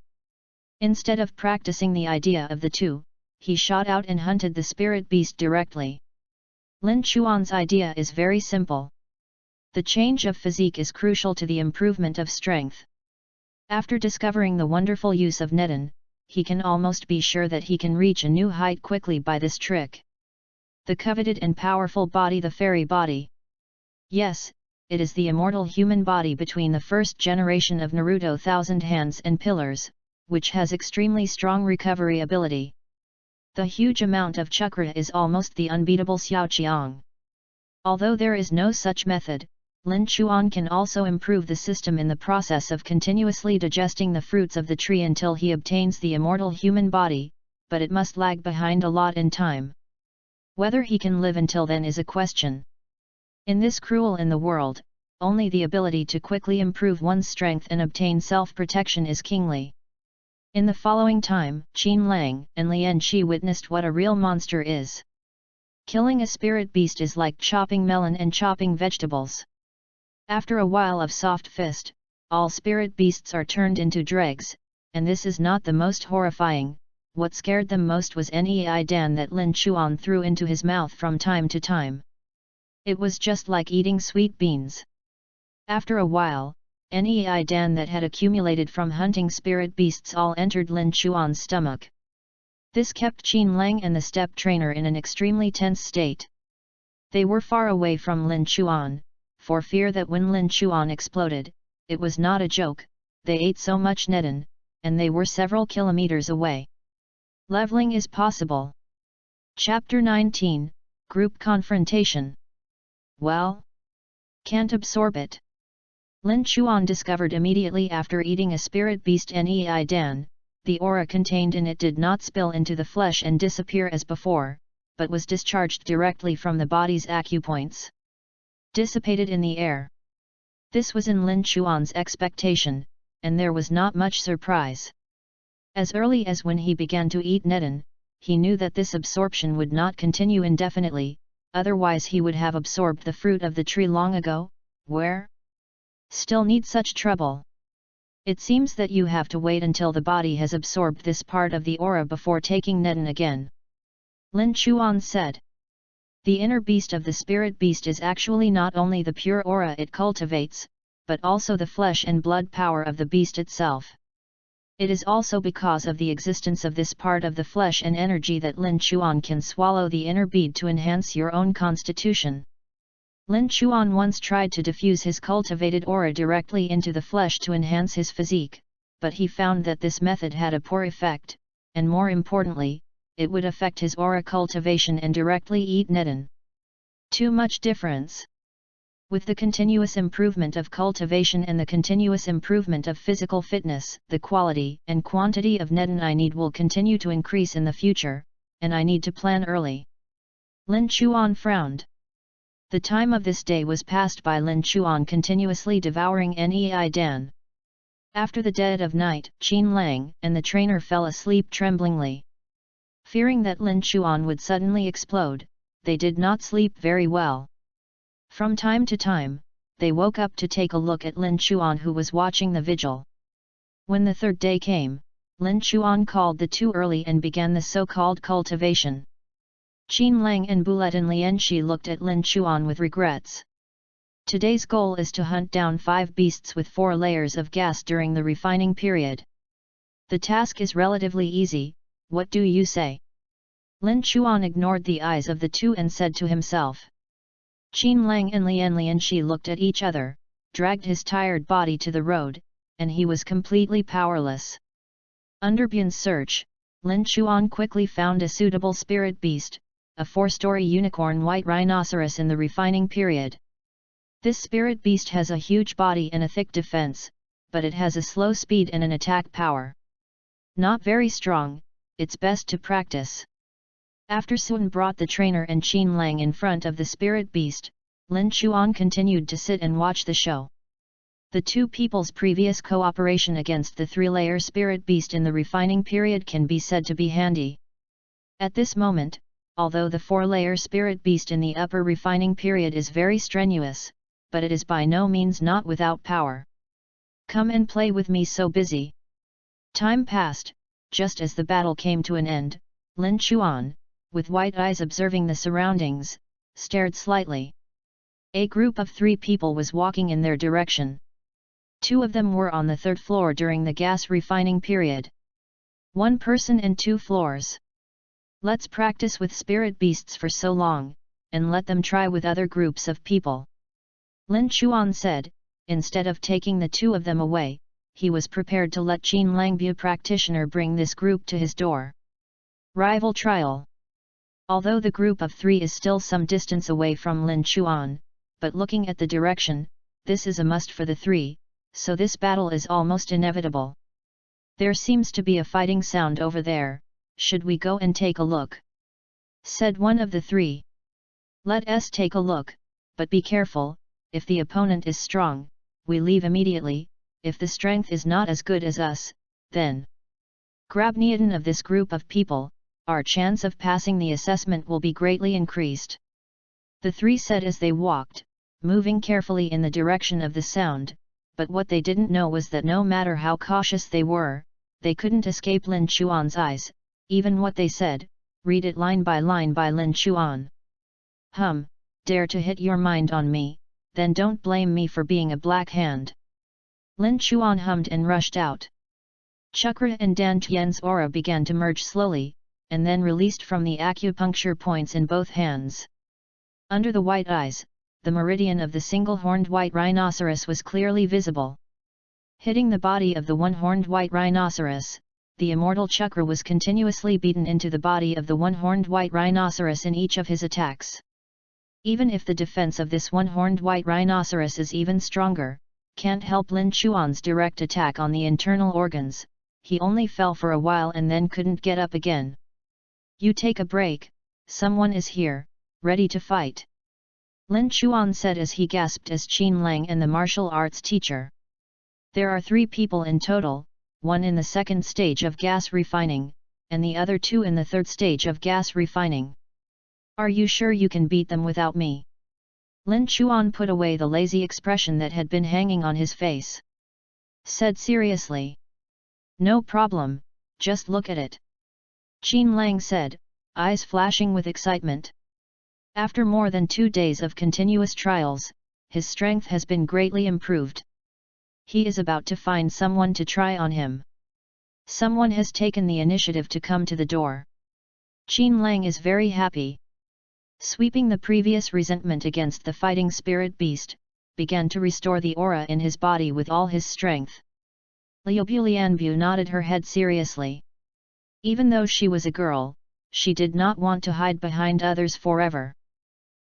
Instead of practicing the idea of the two, he shot out and hunted the spirit beast directly. Lin Chuan's idea is very simple. The change of physique is crucial to the improvement of strength. After discovering the wonderful use of Nedon, he can almost be sure that he can reach a new height quickly by this trick. The coveted and powerful body, the fairy body. Yes, it is the immortal human body between the first generation of Naruto Thousand Hands and Pillars, which has extremely strong recovery ability. The huge amount of chakra is almost the unbeatable Xiaoqiang. Although there is no such method, Lin Chuan can also improve the system in the process of continuously digesting the fruits of the tree until he obtains the immortal human body, but it must lag behind a lot in time. Whether he can live until then is a question. In this cruel in the world, only the ability to quickly improve one's strength and obtain self-protection is kingly. In the following time, Qin Lang and Lian Qi witnessed what a real monster is. Killing a spirit beast is like chopping melon and chopping vegetables. After a while of soft fist, all spirit beasts are turned into dregs, and this is not the most horrifying. What scared them most was Nei Dan that Lin Chuan threw into his mouth from time to time. It was just like eating sweet beans. After a while, Nei Dan that had accumulated from hunting spirit beasts all entered Lin Chuan's stomach. This kept Qin Lang and the step trainer in an extremely tense state. They were far away from Lin Chuan, for fear that when Lin Chuan exploded, it was not a joke. They ate so much Nedon, and they were several kilometers away. Leveling is possible. Chapter 19, Group Confrontation. Well? Can't absorb it. Lin Chuan discovered immediately after eating a spirit beast Nei Dan, the aura contained in it did not spill into the flesh and disappear as before, but was discharged directly from the body's acupoints. Dissipated in the air. This was in Lin Chuan's expectation, and there was not much surprise. As early as when he began to eat Nedon, he knew that this absorption would not continue indefinitely, otherwise he would have absorbed the fruit of the tree long ago. Where? Still need such trouble? It seems that you have to wait until the body has absorbed this part of the aura before taking Nedon again. Lin Chuan said. The inner beast of the spirit beast is actually not only the pure aura it cultivates, but also the flesh and blood power of the beast itself. It is also because of the existence of this part of the flesh and energy that Lin Chuan can swallow the inner bead to enhance your own constitution. Lin Chuan once tried to diffuse his cultivated aura directly into the flesh to enhance his physique, but he found that this method had a poor effect, and more importantly, it would affect his aura cultivation and directly eat Nedon. Too much difference. With the continuous improvement of cultivation and the continuous improvement of physical fitness, the quality and quantity of Nedon I need will continue to increase in the future, and I need to plan early. Lin Chuan frowned. The time of this day was passed by Lin Chuan continuously devouring Nei Dan. After the dead of night, Qin Lang and the trainer fell asleep tremblingly. Fearing that Lin Chuan would suddenly explode, they did not sleep very well. From time to time, they woke up to take a look at Lin Chuan who was watching the vigil. When the third day came, Lin Chuan called the two early and began the so-called cultivation. Qin Lang and Bulet and Lian Shi looked at Lin Chuan with regrets. Today's goal is to hunt down 5 beasts with 4 layers of gas during the refining period. The task is relatively easy, what do you say? Lin Chuan ignored the eyes of the two and said to himself. Qin Lang and Lian Shi looked at each other, dragged his tired body to the road, and he was completely powerless. Under Bian's search, Lin Chuan quickly found a suitable spirit beast, a 4-story unicorn white rhinoceros in the refining period. This spirit beast has a huge body and a thick defense, but it has a slow speed and an attack power. Not very strong, it's best to practice. After Sun brought the trainer and Qin Lang in front of the spirit beast, Lin Chuan continued to sit and watch the show. The two people's previous cooperation against the 3-layer spirit beast in the refining period can be said to be handy. At this moment, although the 4-layer spirit beast in the upper refining period is very strenuous, but it is by no means not without power. Come and play with me, so busy. Time passed, just as the battle came to an end, Lin Chuan, with white eyes observing the surroundings, stared slightly. A group of 3 people was walking in their direction. 2 of them were on the 3rd floor during the gas refining period. 1 person and 2 floors. Let's practice with spirit beasts for so long, and let them try with other groups of people. Lin Chuan said. Instead of taking the 2 of them away, he was prepared to let Qin Langbu practitioner bring this group to his door. Rival trial. Although the group of 3 is still some distance away from Lin Chuan, but looking at the direction, this is a must for the 3, so this battle is almost inevitable. There seems to be a fighting sound over there, should we go and take a look? Said one of the 3. Let us take a look, but be careful, if the opponent is strong, we leave immediately, if the strength is not as good as us, then Grab Neoden of this group of people, our chance of passing the assessment will be greatly increased. The three said as they walked, moving carefully in the direction of the sound, but what they didn't know was that no matter how cautious they were, they couldn't escape Lin Chuan's eyes, even what they said, read it line by Lin Chuan. Dare to hit your mind on me, then don't blame me for being a black hand. Lin Chuan hummed and rushed out. Chakra and Dan Tian's aura began to merge slowly, and then released from the acupuncture points in both hands. Under the white eyes, the meridian of the single-horned white rhinoceros was clearly visible. Hitting the body of the one-horned white rhinoceros, the immortal chakra was continuously beaten into the body of the one-horned white rhinoceros in each of his attacks. Even if the defense of this one-horned white rhinoceros is even stronger, can't help Lin Chuan's direct attack on the internal organs, he only fell for a while and then couldn't get up again. You take a break, someone is here, ready to fight. Lin Chuan said as he gasped as Qin Lang and the martial arts teacher. There are 3 people in total, one in the second stage of gas refining, and the other 2 in the third stage of gas refining. Are you sure you can beat them without me? Lin Chuan put away the lazy expression that had been hanging on his face. Said seriously. No problem, just look at it. Qin Lang said, eyes flashing with excitement. After more than 2 days of continuous trials, his strength has been greatly improved. He is about to find someone to try on him. Someone has taken the initiative to come to the door. Qin Lang is very happy. Sweeping the previous resentment against the fighting spirit beast, began to restore the aura in his body with all his strength. Liu Lianbu nodded her head seriously. Even though she was a girl, she did not want to hide behind others forever.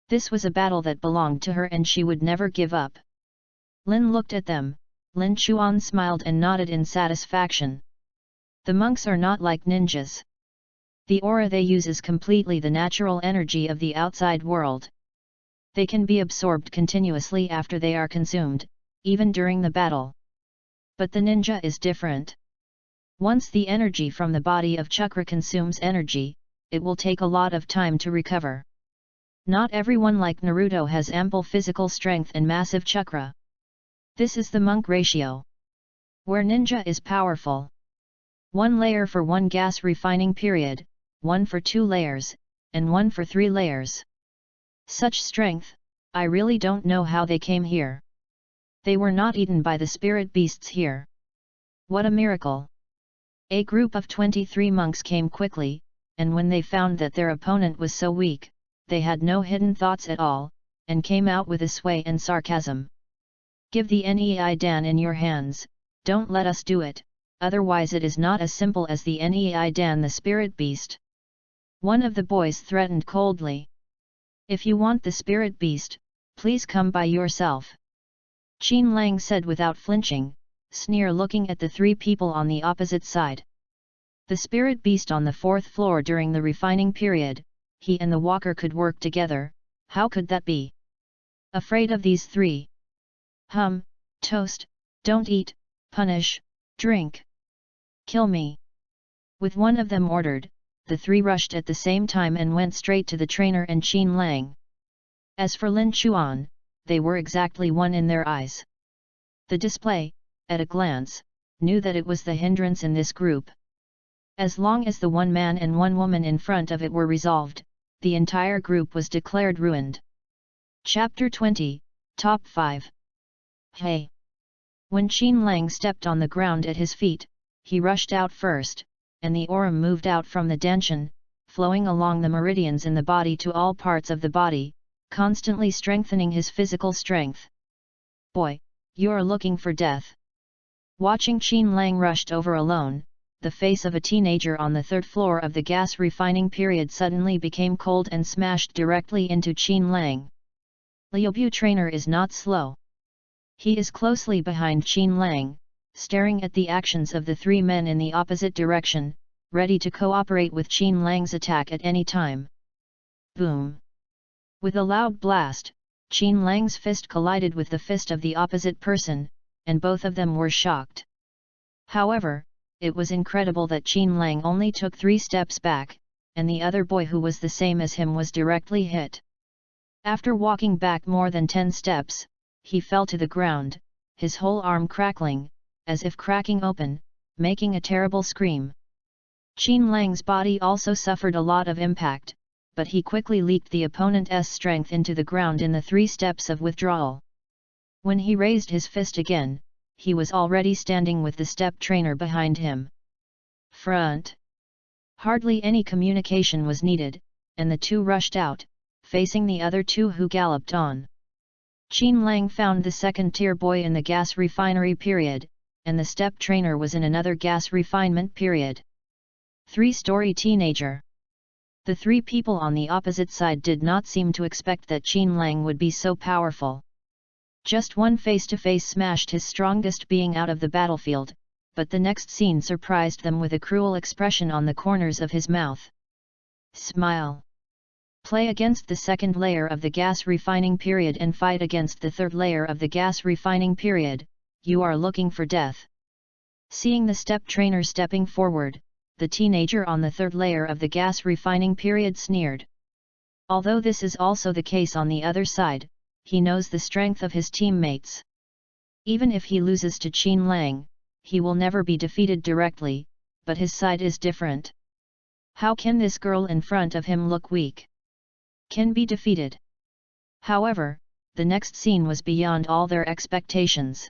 This was a battle that belonged to her and she would never give up. Lin looked at them, Lin Chuan smiled and nodded in satisfaction. The monks are not like ninjas. The aura they use is completely the natural energy of the outside world. They can be absorbed continuously after they are consumed, even during the battle. But the ninja is different. Once the energy from the body of chakra consumes energy, it will take a lot of time to recover. Not everyone like Naruto has ample physical strength and massive chakra. This is the monk ratio. Where ninja is powerful. 1 layer for 1 gas refining period, 1 for 2 layers, and 1 for 3 layers. Such strength, I really don't know how they came here. They were not eaten by the spirit beasts here. What a miracle! A group of 23 monks came quickly, and when they found that their opponent was so weak, they had no hidden thoughts at all, and came out with a sway and sarcasm. Give the Nei Dan in your hands, don't let us do it, otherwise it is not as simple as the Nei Dan the spirit beast. One of the boys threatened coldly. If you want the spirit beast, please come by yourself. Qin Lang said without flinching, sneer looking at the 3 people on the opposite side. The spirit beast on the 4th floor during the refining period, he and the walker could work together, how could that be? Afraid of these 3? Toast, don't eat, punish, drink. Kill me. With one of them ordered, the 3 rushed at the same time and went straight to the trainer and Qin Lang. As for Lin Chuan, they were exactly one in their eyes. The display, at a glance, knew that it was the hindrance in this group. As long as the 1 man and 1 woman in front of it were resolved, the entire group was declared ruined. Chapter 20, Top 5. Hey! When Qin Lang stepped on the ground at his feet, he rushed out first, and the aura moved out from the danshan, flowing along the meridians in the body to all parts of the body, constantly strengthening his physical strength. Boy, you're looking for death. Watching Qin Lang rushed over alone, the face of a teenager on the 3rd floor of the gas refining period suddenly became cold and smashed directly into Qin Lang. Liu trainer is not slow. He is closely behind Qin Lang, staring at the actions of the 3 men in the opposite direction, ready to cooperate with Qin Lang's attack at any time. Boom! With a loud blast, Qin Lang's fist collided with the fist of the opposite person, and both of them were shocked. However, it was incredible that Qin Lang only took 3 steps back, and the other boy who was the same as him was directly hit. After walking back more than 10 steps, he fell to the ground, his whole arm crackling, as if cracking open, making a terrible scream. Qin Lang's body also suffered a lot of impact, but he quickly leaked the opponent's strength into the ground in the 3 steps of withdrawal. When he raised his fist again, he was already standing with the step trainer behind him. Front. Hardly any communication was needed, and the two rushed out, facing the other 2 who galloped on. Qin Lang found the second-tier boy in the gas refinery period, and the step trainer was in another gas refinement period. 3-story teenager. The 3 people on the opposite side did not seem to expect that Qin Lang would be so powerful. Just one face-to-face smashed his strongest being out of the battlefield, but the next scene surprised them with a cruel expression on the corners of his mouth. Smile. Play against the second layer of the gas refining period and fight against the third layer of the gas refining period, you are looking for death. Seeing the step trainer stepping forward, the teenager on the third layer of the gas refining period sneered. Although this is also the case on the other side, he knows the strength of his teammates. Even if he loses to Qin Lang, he will never be defeated directly, but his side is different. How can this girl in front of him look weak? Can be defeated? However, the next scene was beyond all their expectations.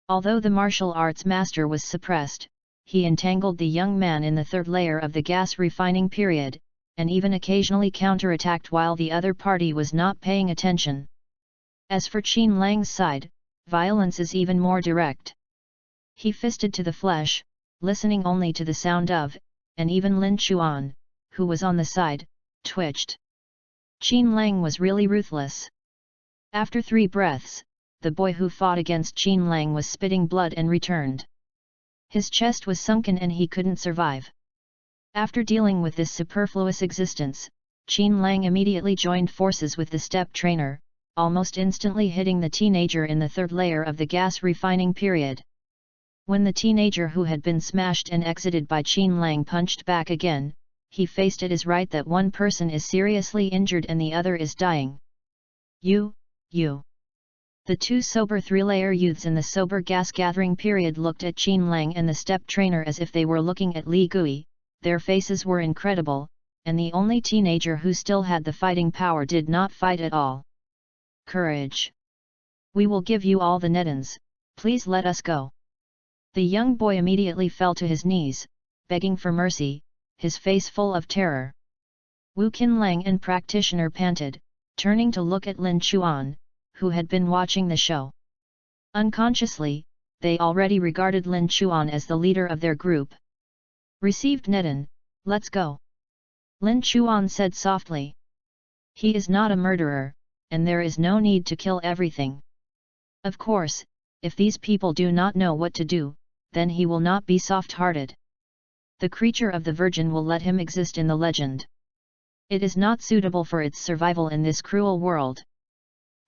Although the martial arts master was suppressed, he entangled the young man in the third layer of the gas refining period, and even occasionally counterattacked while the other party was not paying attention. As for Qin Lang's side, violence is even more direct. He fisted to the flesh, listening only to the sound of, and even Lin Chuan, who was on the side, twitched. Qin Lang was really ruthless. After 3 breaths, the boy who fought against Qin Lang was spitting blood and returned. His chest was sunken and he couldn't survive. After dealing with this superfluous existence, Qin Lang immediately joined forces with the step trainer, almost instantly hitting the teenager in the third layer of the gas refining period. When the teenager who had been smashed and exited by Qin Lang punched back again, he faced it as right that one person is seriously injured and the other is dying. You. The 2 sober 3-layer youths in the sober gas gathering period looked at Qin Lang and the step trainer as if they were looking at Li Gui. Their faces were incredible, and the only teenager who still had the fighting power did not fight at all. Courage! We will give you all the Nedans, please let us go. The young boy immediately fell to his knees, begging for mercy, his face full of terror. Wu Qinlang and practitioner panted, turning to look at Lin Chuan, who had been watching the show. Unconsciously, they already regarded Lin Chuan as the leader of their group. Received Nedan, let's go. Lin Chuan said softly. He is not a murderer, and there is no need to kill everything. Of course, if these people do not know what to do, then he will not be soft-hearted. The creature of the Virgin will let him exist in the legend. It is not suitable for its survival in this cruel world.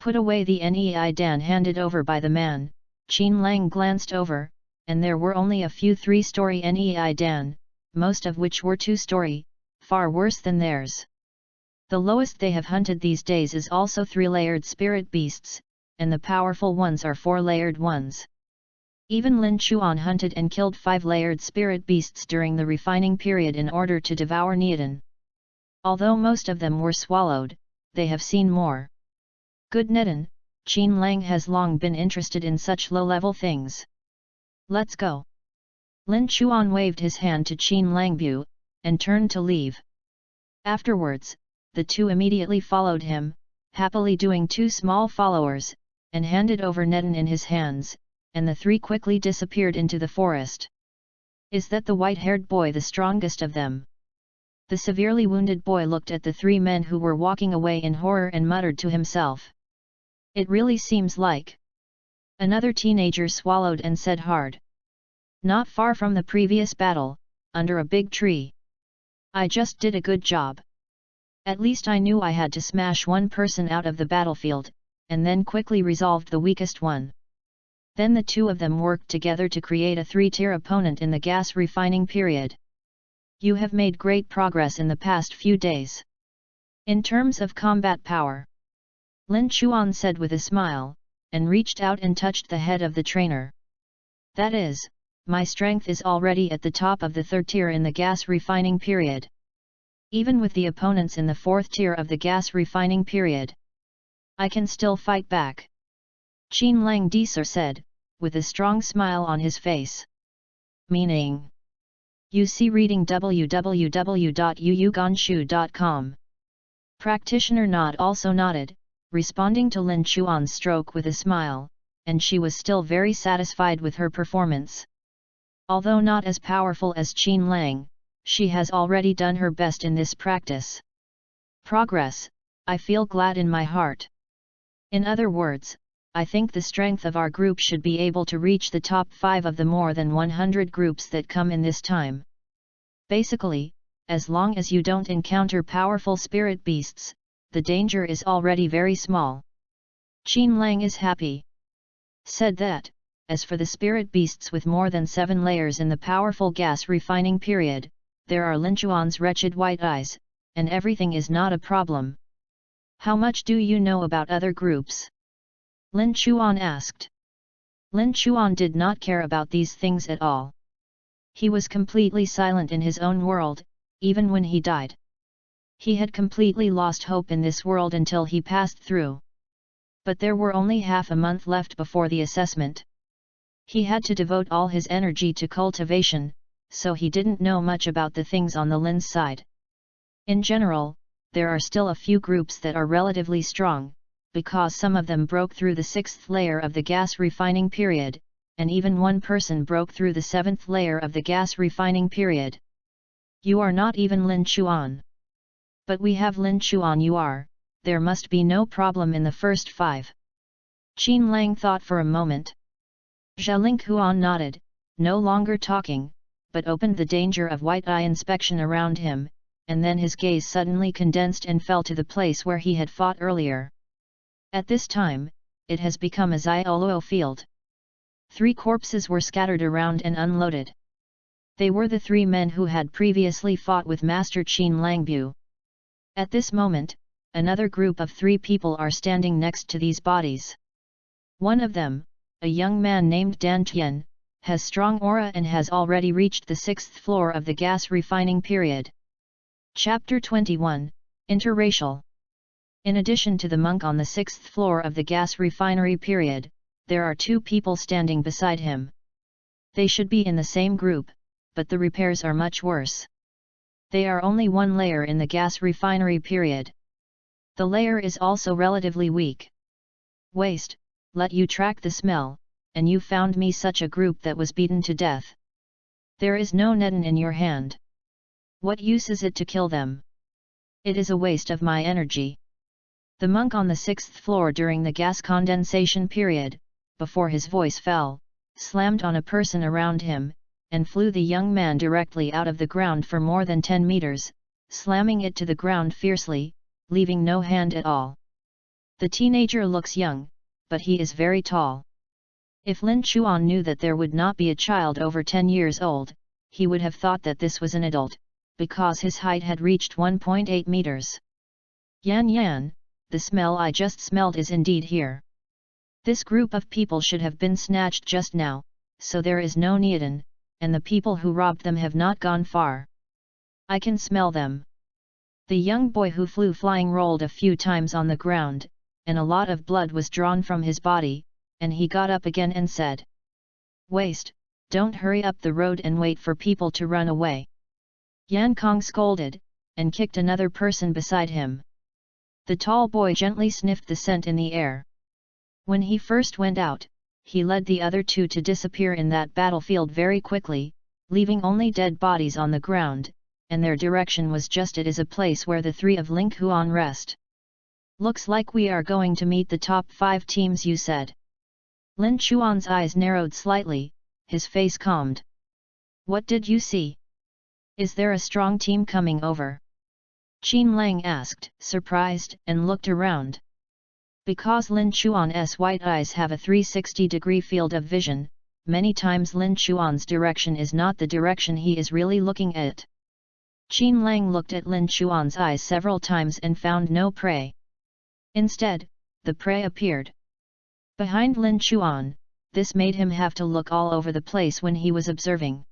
Put away the Nei Dan handed over by the man. Qin Lang glanced over, and there were only a few 3-story Nei Dan, most of which were 2-story, far worse than theirs. The lowest they have hunted these days is also 3-layered spirit beasts, and the powerful ones are 4-layered ones. Even Lin Chuan hunted and killed 5-layered spirit beasts during the refining period in order to devour Neodan. Although most of them were swallowed, they have seen more. Good Nedan, Qin Lang has long been interested in such low-level things. Let's go. Lin Chuan waved his hand to Qin Langbu, and turned to leave. Afterwards, the 2 immediately followed him, happily doing 2 small followers, and handed over Nedan in his hands, and the 3 quickly disappeared into the forest. Is that the white-haired boy the strongest of them? The severely wounded boy looked at the 3 men who were walking away in horror and muttered to himself. It really seems like. Another teenager swallowed and said hard. Not far from the previous battle, under a big tree. I just did a good job. At least I knew I had to smash one person out of the battlefield, and then quickly resolved the weakest one. Then the two of them worked together to create a three-tier opponent in the gas refining period. You have made great progress in the past few days. In terms of combat power, Lin Chuan said with a smile, and reached out and touched the head of the trainer. That is, my strength is already at the top of the third tier in the gas refining period. Even with the opponents in the fourth tier of the gas refining period, I can still fight back. Qin Lang Deser said, with a strong smile on his face. Meaning? You see reading www.yuyuganshu.com. Practitioner Nod also nodded, responding to Lin Chuan's stroke with a smile, and she was still very satisfied with her performance. Although not as powerful as Qin Lang, she has already done her best in this practice. Progress, I feel glad in my heart. In other words, I think the strength of our group should be able to reach the top 5 of the more than 100 groups that come in this time. Basically, as long as you don't encounter powerful spirit beasts, the danger is already very small. Qin Lang is happy. Said that, as for the spirit beasts with more than 7 layers in the powerful gas refining period, there are Lin Chuan's wretched white eyes, and everything is not a problem. How much do you know about other groups? Lin Chuan asked. Lin Chuan did not care about these things at all. He was completely silent in his own world, even when he died. He had completely lost hope in this world until he passed through. But there were only half a month left before the assessment. He had to devote all his energy to cultivation, so he didn't know much about the things on the Lin's side. In general, there are still a few groups that are relatively strong, because some of them broke through the 6th layer of the gas refining period, and even one person broke through the 7th layer of the gas refining period. You are not even Lin Chuan. But we have Lin Chuan. You are, there must be no problem in the first 5. Qin Lang thought for a moment. Zha Linghuan nodded, no longer talking, but opened the danger of white eye inspection around him, and then his gaze suddenly condensed and fell to the place where he had fought earlier. At this time, it has become a Xiaoluo field. 3 corpses were scattered around and unloaded. They were the 3 men who had previously fought with Master Qin Langbu. At this moment, another group of 3 people are standing next to these bodies. One of them, a young man named Dan Tian, has strong aura and has already reached the 6th floor of the gas refining period. Chapter 21, Interracial. In addition to the monk on the 6th floor of the gas refinery period, there are 2 people standing beside him. They should be in the same group, but the repairs are much worse. They are only 1 layer in the gas refinery period. The layer is also relatively weak. Waste, let you track the smell, and you found me such a group that was beaten to death. There is no netten in your hand. What use is it to kill them? It is a waste of my energy. The monk on the 6th floor during the gas condensation period, before his voice fell, slammed on a person around him, and flew the young man directly out of the ground for more than 10 meters, slamming it to the ground fiercely, leaving no hand at all. The teenager looks young, but he is very tall. If Lin Chuan knew that there would not be a child over 10 years old, he would have thought that this was an adult, because his height had reached 1.8 meters. Yan Yan, the smell I just smelled is indeed here. This group of people should have been snatched just now, so there is no neoden, and the people who robbed them have not gone far. I can smell them. The young boy who flew flying rolled a few times on the ground, and a lot of blood was drawn from his body, and he got up again and said, "Waste, don't hurry up the road and wait for people to run away." Yan Kong scolded, and kicked another person beside him. The tall boy gently sniffed the scent in the air. When he first went out, he led the other 2 to disappear in that battlefield very quickly, leaving only dead bodies on the ground, and their direction was just it is a place where the 3 of Linghuan rest. Looks like we are going to meet the top 5 teams, you said. Lin Chuan's eyes narrowed slightly, his face calmed. What did you see? Is there a strong team coming over? Qin Lang asked, surprised, and looked around. Because Lin Chuan's white eyes have a 360-degree field of vision, many times Lin Chuan's direction is not the direction he is really looking at. Qin Lang looked at Lin Chuan's eyes several times and found no prey. Instead, the prey appeared behind Lin Chuan. This made him have to look all over the place when he was observing.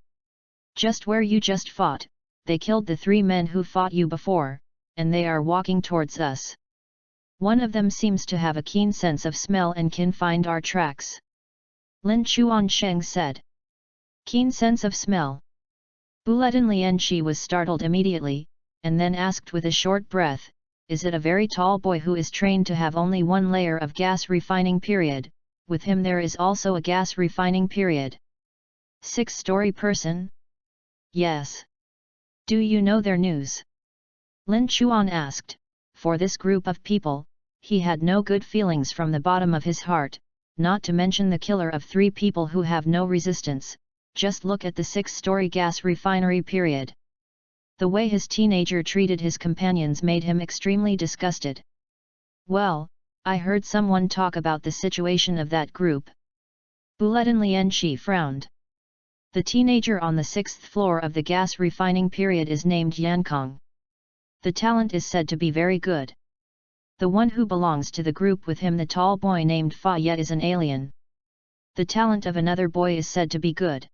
Just where you just fought, they killed the 3 men who fought you before, and they are walking towards us. One of them seems to have a keen sense of smell and can find our tracks. Lin Chuan Sheng said. Keen sense of smell. Bulletin Lianqi was startled immediately, and then asked with a short breath, is it a very tall boy who is trained to have only 1 layer of gas refining period? With him there is also a gas refining period. 6-story person? Yes. Do you know their news? Lin Chuan asked. For this group of people, he had no good feelings from the bottom of his heart, not to mention the killer of 3 people who have no resistance. Just look at the 6-story gas refinery period. The way his teenager treated his companions made him extremely disgusted. Well, I heard someone talk about the situation of that group. Bulletin Lianqi frowned. The teenager on the 6th floor of the gas refining period is named Yan Kong. The talent is said to be very good. The one who belongs to the group with him, the tall boy named Fa Ye, is an alien. The talent of another boy is said to be good.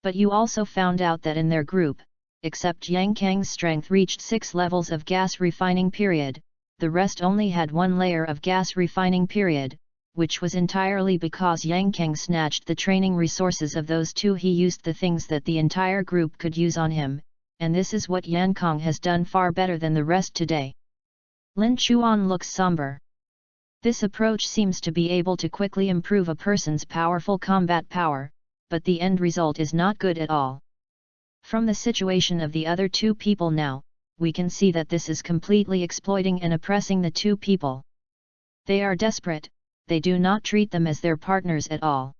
But you also found out that in their group, except Yang Kang's strength reached 6 levels of gas refining period, the rest only had 1 layer of gas refining period, which was entirely because Yang Kang snatched the training resources of those 2. He used the things that the entire group could use on him, and this is what Yan Kang has done far better than the rest today. Lin Chuan looks somber. This approach seems to be able to quickly improve a person's powerful combat power, but the end result is not good at all. From the situation of the other 2 people now, we can see that this is completely exploiting and oppressing the 2 people. They are desperate, they do not treat them as their partners at all.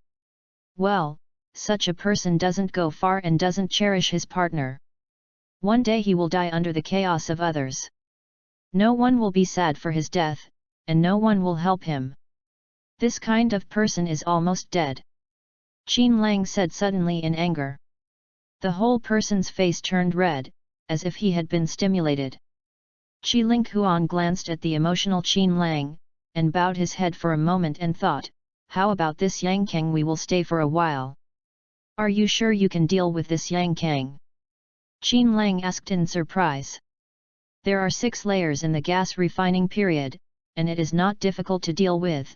Well, such a person doesn't go far and doesn't cherish his partner. One day he will die under the chaos of others. No one will be sad for his death, and no one will help him. This kind of person is almost dead. Qin Lang said suddenly in anger. The whole person's face turned red, as if he had been stimulated. Qi Linghuan glanced at the emotional Qin Lang, and bowed his head for a moment and thought, how about this Yang Kang? We will stay for a while. Are you sure you can deal with this Yang Kang? Qin Lang asked in surprise. There are 6 layers in the gas refining period, and it is not difficult to deal with.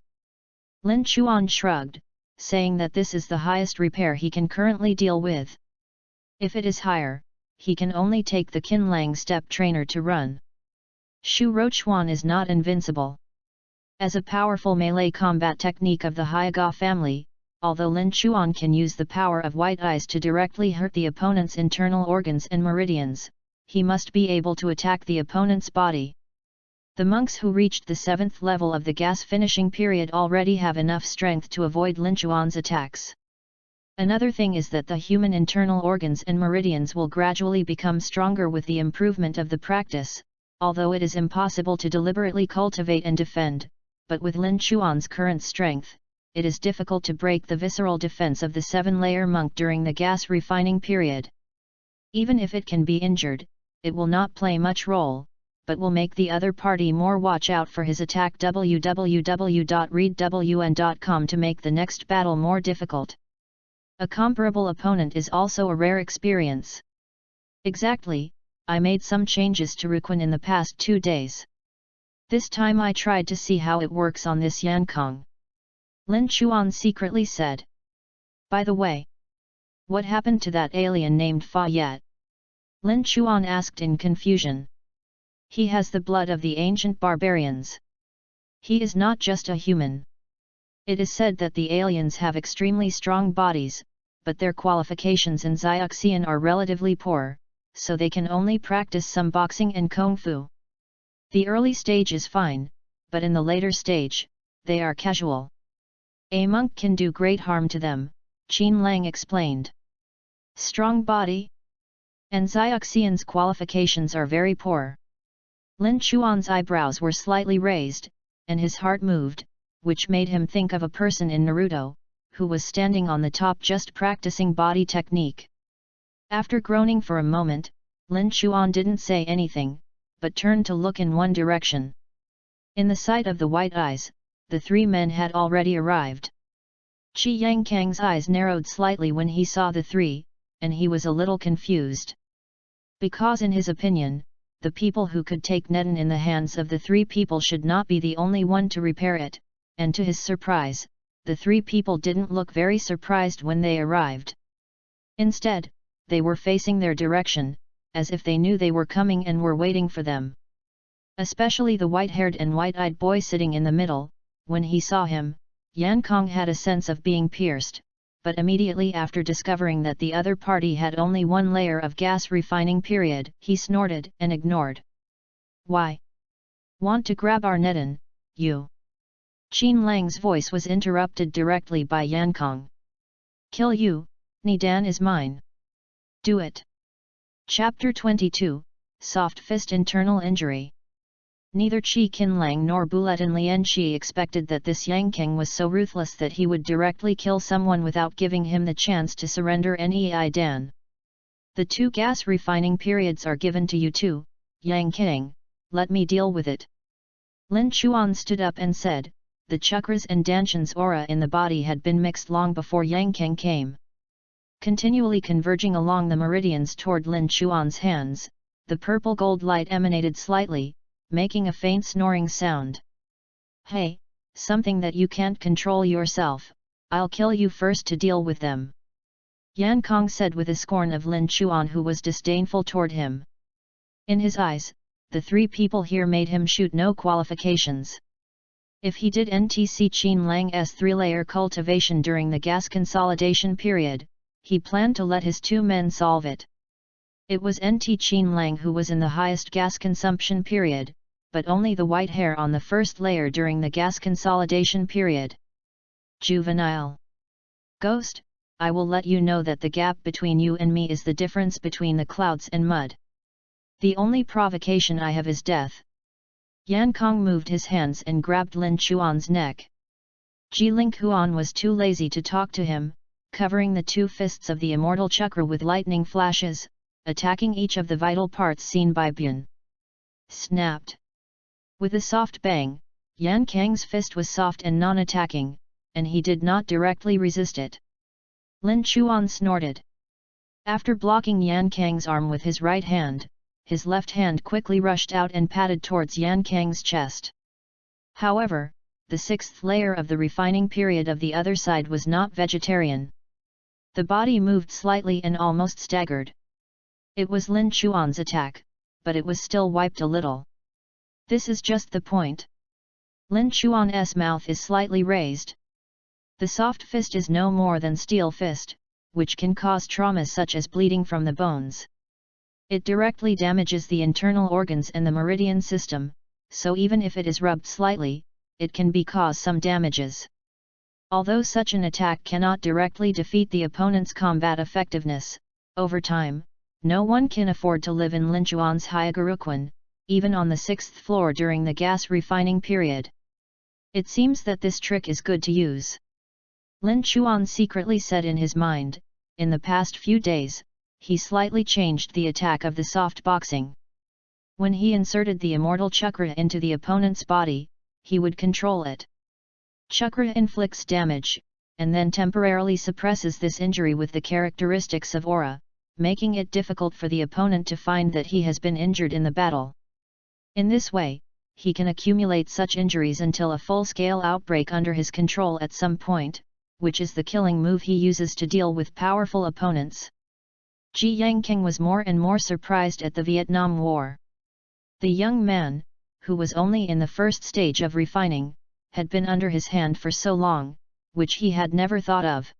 Lin Chuan shrugged, saying that this is the highest repair he can currently deal with. If it is higher, he can only take the Qin Lang step trainer to run. Shu Rochuan is not invincible. As a powerful melee combat technique of the Hyaga family, although Lin Chuan can use the power of white eyes to directly hurt the opponent's internal organs and meridians, he must be able to attack the opponent's body. The monks who reached the 7th level of the gas finishing period already have enough strength to avoid Lin Chuan's attacks. Another thing is that the human internal organs and meridians will gradually become stronger with the improvement of the practice, although it is impossible to deliberately cultivate and defend, but with Lin Chuan's current strength, it is difficult to break the visceral defense of the 7-layer monk during the gas refining period. Even if it can be injured, it will not play much role, but will make the other party more watch out for his attack. www.readwn.com to make the next battle more difficult. A comparable opponent is also a rare experience. Exactly, I made some changes to Ruquin in the past 2 days. This time I tried to see how it works on this Yan Kang. Lin Chuan secretly said. By the way, what happened to that alien named Fa Ye? Lin Chuan asked in confusion. He has the blood of the ancient barbarians. He is not just a human. It is said that the aliens have extremely strong bodies, but their qualifications in Xiaoxian are relatively poor, so they can only practice some boxing and kung fu. The early stage is fine, but in the later stage, they are casual. A monk can do great harm to them, Qin Lang explained. Strong body? And Xiaoxian's qualifications are very poor. Lin Chuan's eyebrows were slightly raised, and his heart moved, which made him think of a person in Naruto, who was standing on the top just practicing body technique. After groaning for a moment, Lin Chuan didn't say anything, but turned to look in one direction. In the sight of the white eyes, the three men had already arrived. Qi Yangkang's eyes narrowed slightly when he saw the three, and he was a little confused. Because in his opinion, the people who could take Neden in the hands of the three people should not be the only one to repair it, and to his surprise, the three people didn't look very surprised when they arrived. Instead, they were facing their direction, as if they knew they were coming and were waiting for them. Especially the white-haired and white-eyed boy sitting in the middle. When he saw him, Yan Kong had a sense of being pierced, but immediately after discovering that the other party had only one layer of gas refining period, he snorted and ignored. "Why? Want to grab our Neden, you?" Qin Lang's voice was interrupted directly by Yan Kong. "Kill you, Nidan is mine. Do it." Chapter 22, Soft Fist Internal Injury. Neither Qi Qinlang nor Buletin Lianqi expected that this Yang King was so ruthless that he would directly kill someone without giving him the chance to surrender Nei Dan. "The 2 gas refining periods are given to you too, Yang King, let me deal with it." Lin Chuan stood up and said, the chakras and Danshan's aura in the body had been mixed long before Yang King came. Continually converging along the meridians toward Lin Chuan's hands, the purple gold light emanated slightly, making a faint snoring sound. "Hey, something that you can't control yourself, I'll kill you first to deal with them," Yan Kong said with a scorn of Lin Chuan, who was disdainful toward him. In his eyes, the three people here made him shoot no qualifications. If he did NTC Qin Lang's 3-layer cultivation during the gas consolidation period, he planned to let his 2 men solve it. It was NT Qin Lang who was in the highest gas consumption period, but only the white hair on the first layer during the gas consolidation period. "Juvenile ghost, I will let you know that the gap between you and me is the difference between the clouds and mud. The only provocation I have is death." Yan Kong moved his hands and grabbed Lin Chuan's neck. Ji Linghuan was too lazy to talk to him, covering the 2 fists of the immortal chakra with lightning flashes, attacking each of the vital parts seen by Bun. Snapped. With a soft bang, Yan Kang's fist was soft and non-attacking, and he did not directly resist it. Lin Chuan snorted. After blocking Yan Kang's arm with his right hand, his left hand quickly rushed out and patted towards Yan Kang's chest. However, the 6th layer of the refining period of the other side was not vegetarian. The body moved slightly and almost staggered. It was Lin Chuan's attack, but it was still wiped a little. This is just the point. Lin Chuan's mouth is slightly raised. The soft fist is no more than steel fist, which can cause traumas such as bleeding from the bones. It directly damages the internal organs and the meridian system, so even if it is rubbed slightly, it can cause some damages. Although such an attack cannot directly defeat the opponent's combat effectiveness, over time, no one can afford to live in Lin Chuan's Hyagarukwan, even on the 6th floor during the gas refining period. It seems that this trick is good to use. Lin Chuan secretly said in his mind. In the past few days, he slightly changed the attack of the soft boxing. When he inserted the immortal chakra into the opponent's body, he would control it. Chakra inflicts damage, and then temporarily suppresses this injury with the characteristics of aura, making it difficult for the opponent to find that he has been injured in the battle. In this way, he can accumulate such injuries until a full-scale outbreak under his control at some point, which is the killing move he uses to deal with powerful opponents. Ji Yangking was more and more surprised at the Vietnam War. The young man, who was only in the first stage of refining, had been under his hand for so long, which he had never thought of.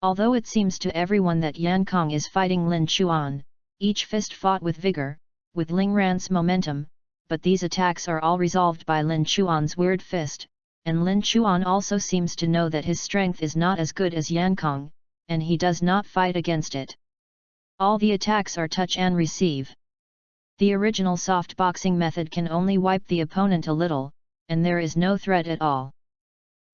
Although it seems to everyone that Yan Kong is fighting Lin Chuan, each fist fought with vigor, with Ling Ran's momentum, but these attacks are all resolved by Lin Chuan's weird fist, and Lin Chuan also seems to know that his strength is not as good as Yan Kong, and he does not fight against it. All the attacks are touch and receive. The original soft boxing method can only wipe the opponent a little, and there is no threat at all.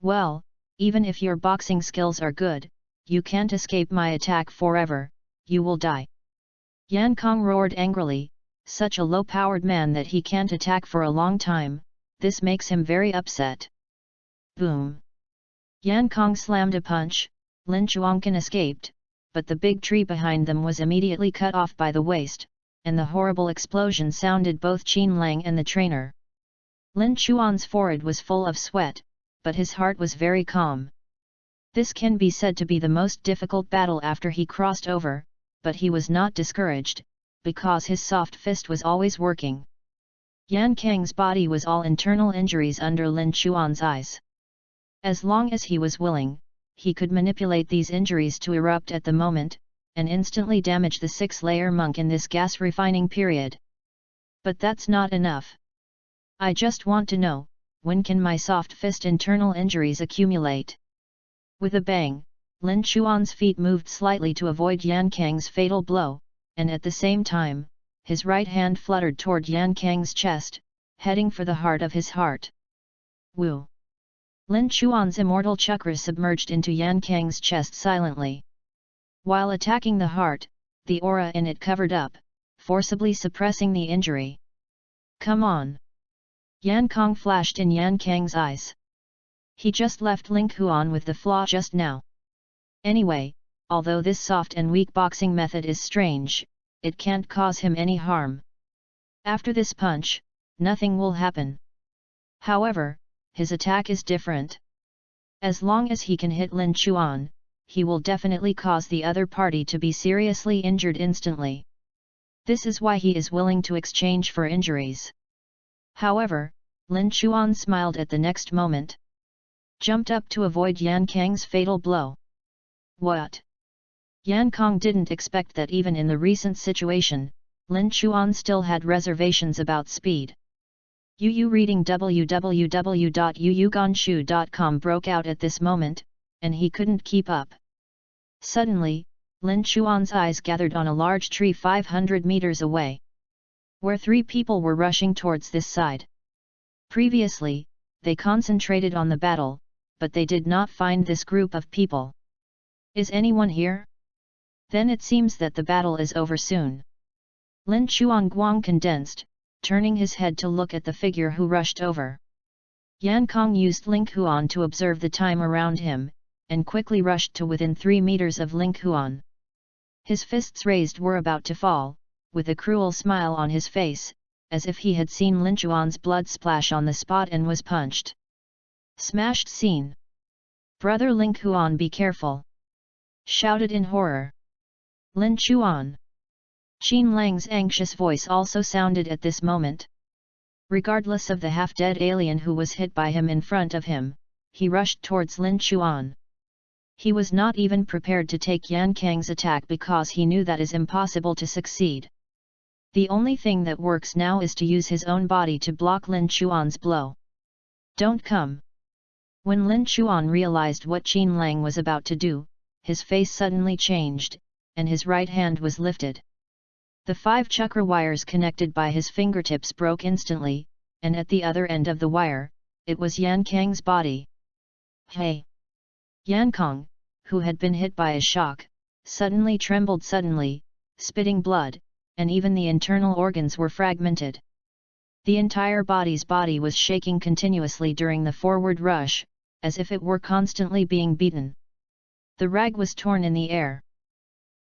Well, even if your boxing skills are good, you can't escape my attack forever, you will die. Yan Kong roared angrily, such a low-powered man that he can't attack for a long time, this makes him very upset. Boom! Yan Kong slammed a punch, Lin Chuangkan escaped, but the big tree behind them was immediately cut off by the waist, and the horrible explosion sounded both Qin Lang and the trainer. Lin Chuan's forehead was full of sweat, but his heart was very calm. This can be said to be the most difficult battle after he crossed over, but he was not discouraged, because his soft fist was always working. Yan Kang's body was all internal injuries under Lin Chuan's eyes. As long as he was willing, he could manipulate these injuries to erupt at the moment, and instantly damage the 6-layer monk in this gas refining period. But that's not enough. I just want to know, when can my soft fist internal injuries accumulate? With a bang, Lin Chuan's feet moved slightly to avoid Yan Kang's fatal blow, and at the same time, his right hand fluttered toward Yan Kang's chest, heading for the heart of his heart. Woo! Lin Chuan's immortal chakra submerged into Yan Kang's chest silently. While attacking the heart, the aura in it covered up, forcibly suppressing the injury. Come on! Yan Kang flashed in Yan Kang's eyes. He just left Ling Huan with the flaw just now. Anyway, although this soft and weak boxing method is strange, it can't cause him any harm. After this punch, nothing will happen. However, his attack is different. As long as he can hit Lin Chuan, he will definitely cause the other party to be seriously injured instantly. This is why he is willing to exchange for injuries. However, Lin Chuan smiled at the next moment. Jumped up to avoid Yan Kang's fatal blow. What? Yan Kang didn't expect that even in the recent situation, Lin Chuan still had reservations about speed. Yu reading www.yuyuganshu.com broke out at this moment, and he couldn't keep up. Suddenly, Lin Chuan's eyes gathered on a large tree 500 meters away, where 3 people were rushing towards this side. Previously, they concentrated on the battle, but they did not find this group of people. Is anyone here? Then it seems that the battle is over soon. Lin Chuan Guang condensed, turning his head to look at the figure who rushed over. Yan Kang used Ling Huan to observe the time around him, and quickly rushed to within 3 meters of Ling Huan. His fists raised were about to fall, with a cruel smile on his face, as if he had seen Lin Chuan's blood splash on the spot and was punched. Smashed scene. Brother Ling Huan, be careful! Shouted in horror Lin Chuan. Qin Lang's anxious voice also sounded at this moment. Regardless of the half-dead alien who was hit by him in front of him, he rushed towards Lin Chuan. He was not even prepared to take Yan Kang's attack because he knew that is impossible to succeed. The only thing that works now is to use his own body to block Lin Chuan's blow. Don't come! When Lin Chuan realized what Qin Lang was about to do, his face suddenly changed, and his right hand was lifted. The 5 chakra wires connected by his fingertips broke instantly, and at the other end of the wire, it was Yan Kang's body. Hey! Yan Kang, who had been hit by a shock, suddenly trembled suddenly, spitting blood, and even the internal organs were fragmented. The entire body's body was shaking continuously during the forward rush, as if it were constantly being beaten. The rag was torn in the air.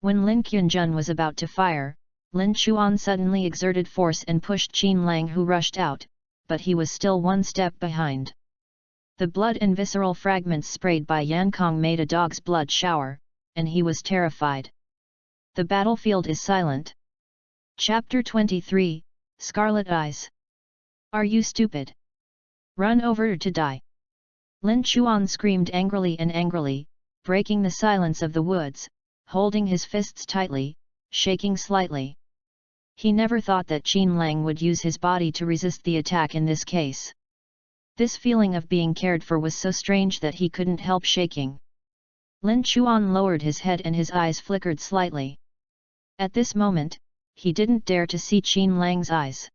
When Lin Qianjun was about to fire, Lin Chuan suddenly exerted force and pushed Qin Lang, who rushed out, but he was still 1 step behind. The blood and visceral fragments sprayed by Yan Kang made a dog's blood shower, and he was terrified. The battlefield is silent. Chapter 23, Scarlet Eyes. Are you stupid? Run over to die! Lin Chuan screamed angrily, breaking the silence of the woods, holding his fists tightly, shaking slightly. He never thought that Qin Lang would use his body to resist the attack in this case. This feeling of being cared for was so strange that he couldn't help shaking. Lin Chuan lowered his head and his eyes flickered slightly. At this moment, he didn't dare to see Qin Lang's eyes.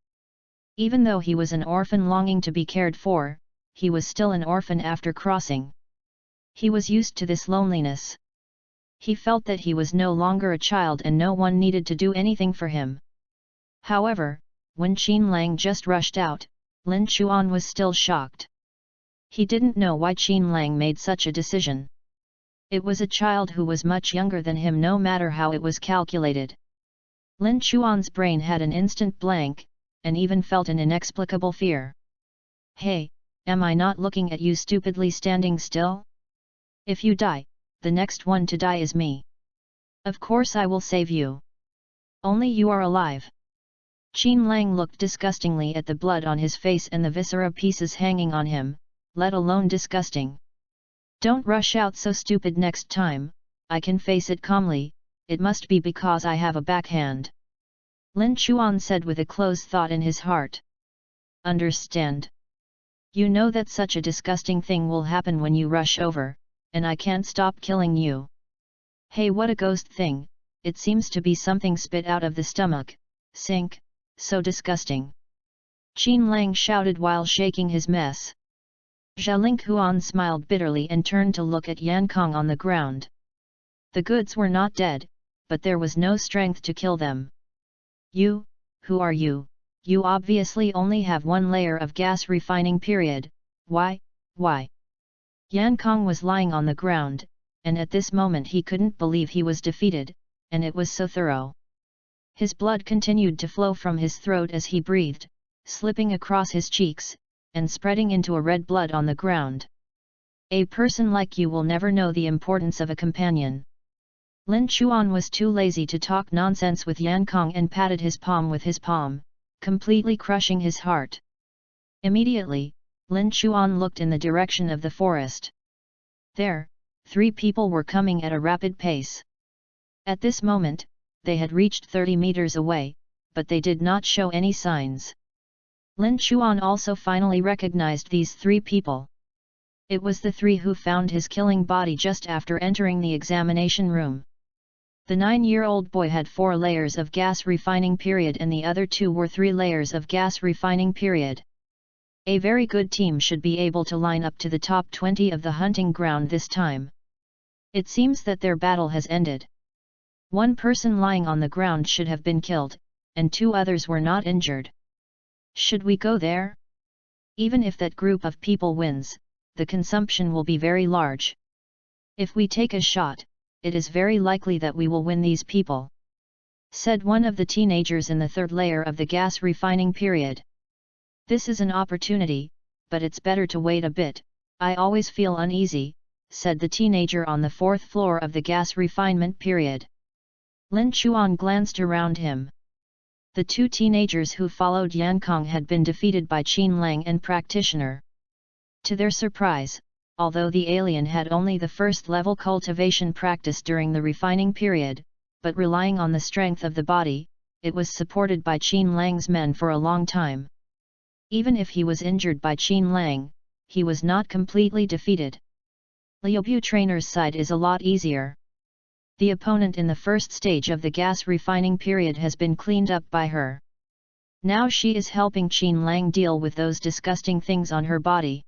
Even though he was an orphan longing to be cared for, he was still an orphan after crossing. He was used to this loneliness. He felt that he was no longer a child and no one needed to do anything for him. However, when Qin Lang just rushed out, Lin Chuan was still shocked. He didn't know why Qin Lang made such a decision. It was a child who was much younger than him, no matter how it was calculated. Lin Chuan's brain had an instant blank, and even felt an inexplicable fear. Hey, am I not looking at you stupidly standing still? If you die, the next one to die is me. Of course I will save you. Only you are alive. Qin Lang looked disgustingly at the blood on his face and the viscera pieces hanging on him, let alone disgusting. Don't rush out so stupid next time, I can face it calmly, it must be because I have a backhand. Lin Chuan said with a close thought in his heart. Understand? You know that such a disgusting thing will happen when you rush over, and I can't stop killing you. Hey, what a ghost thing, it seems to be something spit out of the stomach, sink, so disgusting. Qin Lang shouted while shaking his mess. Zhao Linghuan smiled bitterly and turned to look at Yan Kong on the ground. The goods were not dead, but there was no strength to kill them. You, who are you? You obviously only have one layer of gas refining period, why? Yan Kong was lying on the ground, and at this moment he couldn't believe he was defeated, and it was so thorough. His blood continued to flow from his throat as he breathed, slipping across his cheeks, and spreading into a red blood on the ground. A person like you will never know the importance of a companion. Lin Chuan was too lazy to talk nonsense with Yan Kong and patted his palm with his palm, completely crushing his heart. Immediately, Lin Chuan looked in the direction of the forest. There, 3 people were coming at a rapid pace. At this moment, they had reached 30 meters away, but they did not show any signs. Lin Chuan also finally recognized these 3 people. It was the 3 who found his killing body just after entering the examination room. The 9-year-old boy had 4 layers of gas refining period and the other 2 were 3 layers of gas refining period. A very good team should be able to line up to the top 20 of the hunting ground this time. It seems that their battle has ended. 1 person lying on the ground should have been killed, and 2 others were not injured. Should we go there? Even if that group of people wins, the consumption will be very large. If we take a shot, it is very likely that we will win these people, said one of the teenagers in the 3rd layer of the gas refining period. This is an opportunity, but it's better to wait a bit, I always feel uneasy, said the teenager on the 4th floor of the gas refinement period. Lin Chuan glanced around him. The 2 teenagers who followed Yan Kong had been defeated by Qin Lang and Practitioner. To their surprise, although the alien had only the 1st level cultivation practice during the refining period, but relying on the strength of the body, it was supported by Qin Lang's men for a long time. Even if he was injured by Qin Lang, he was not completely defeated. Liubu trainer's side is a lot easier. The opponent in the 1st stage of the gas refining period has been cleaned up by her. Now she is helping Qin Lang deal with those disgusting things on her body.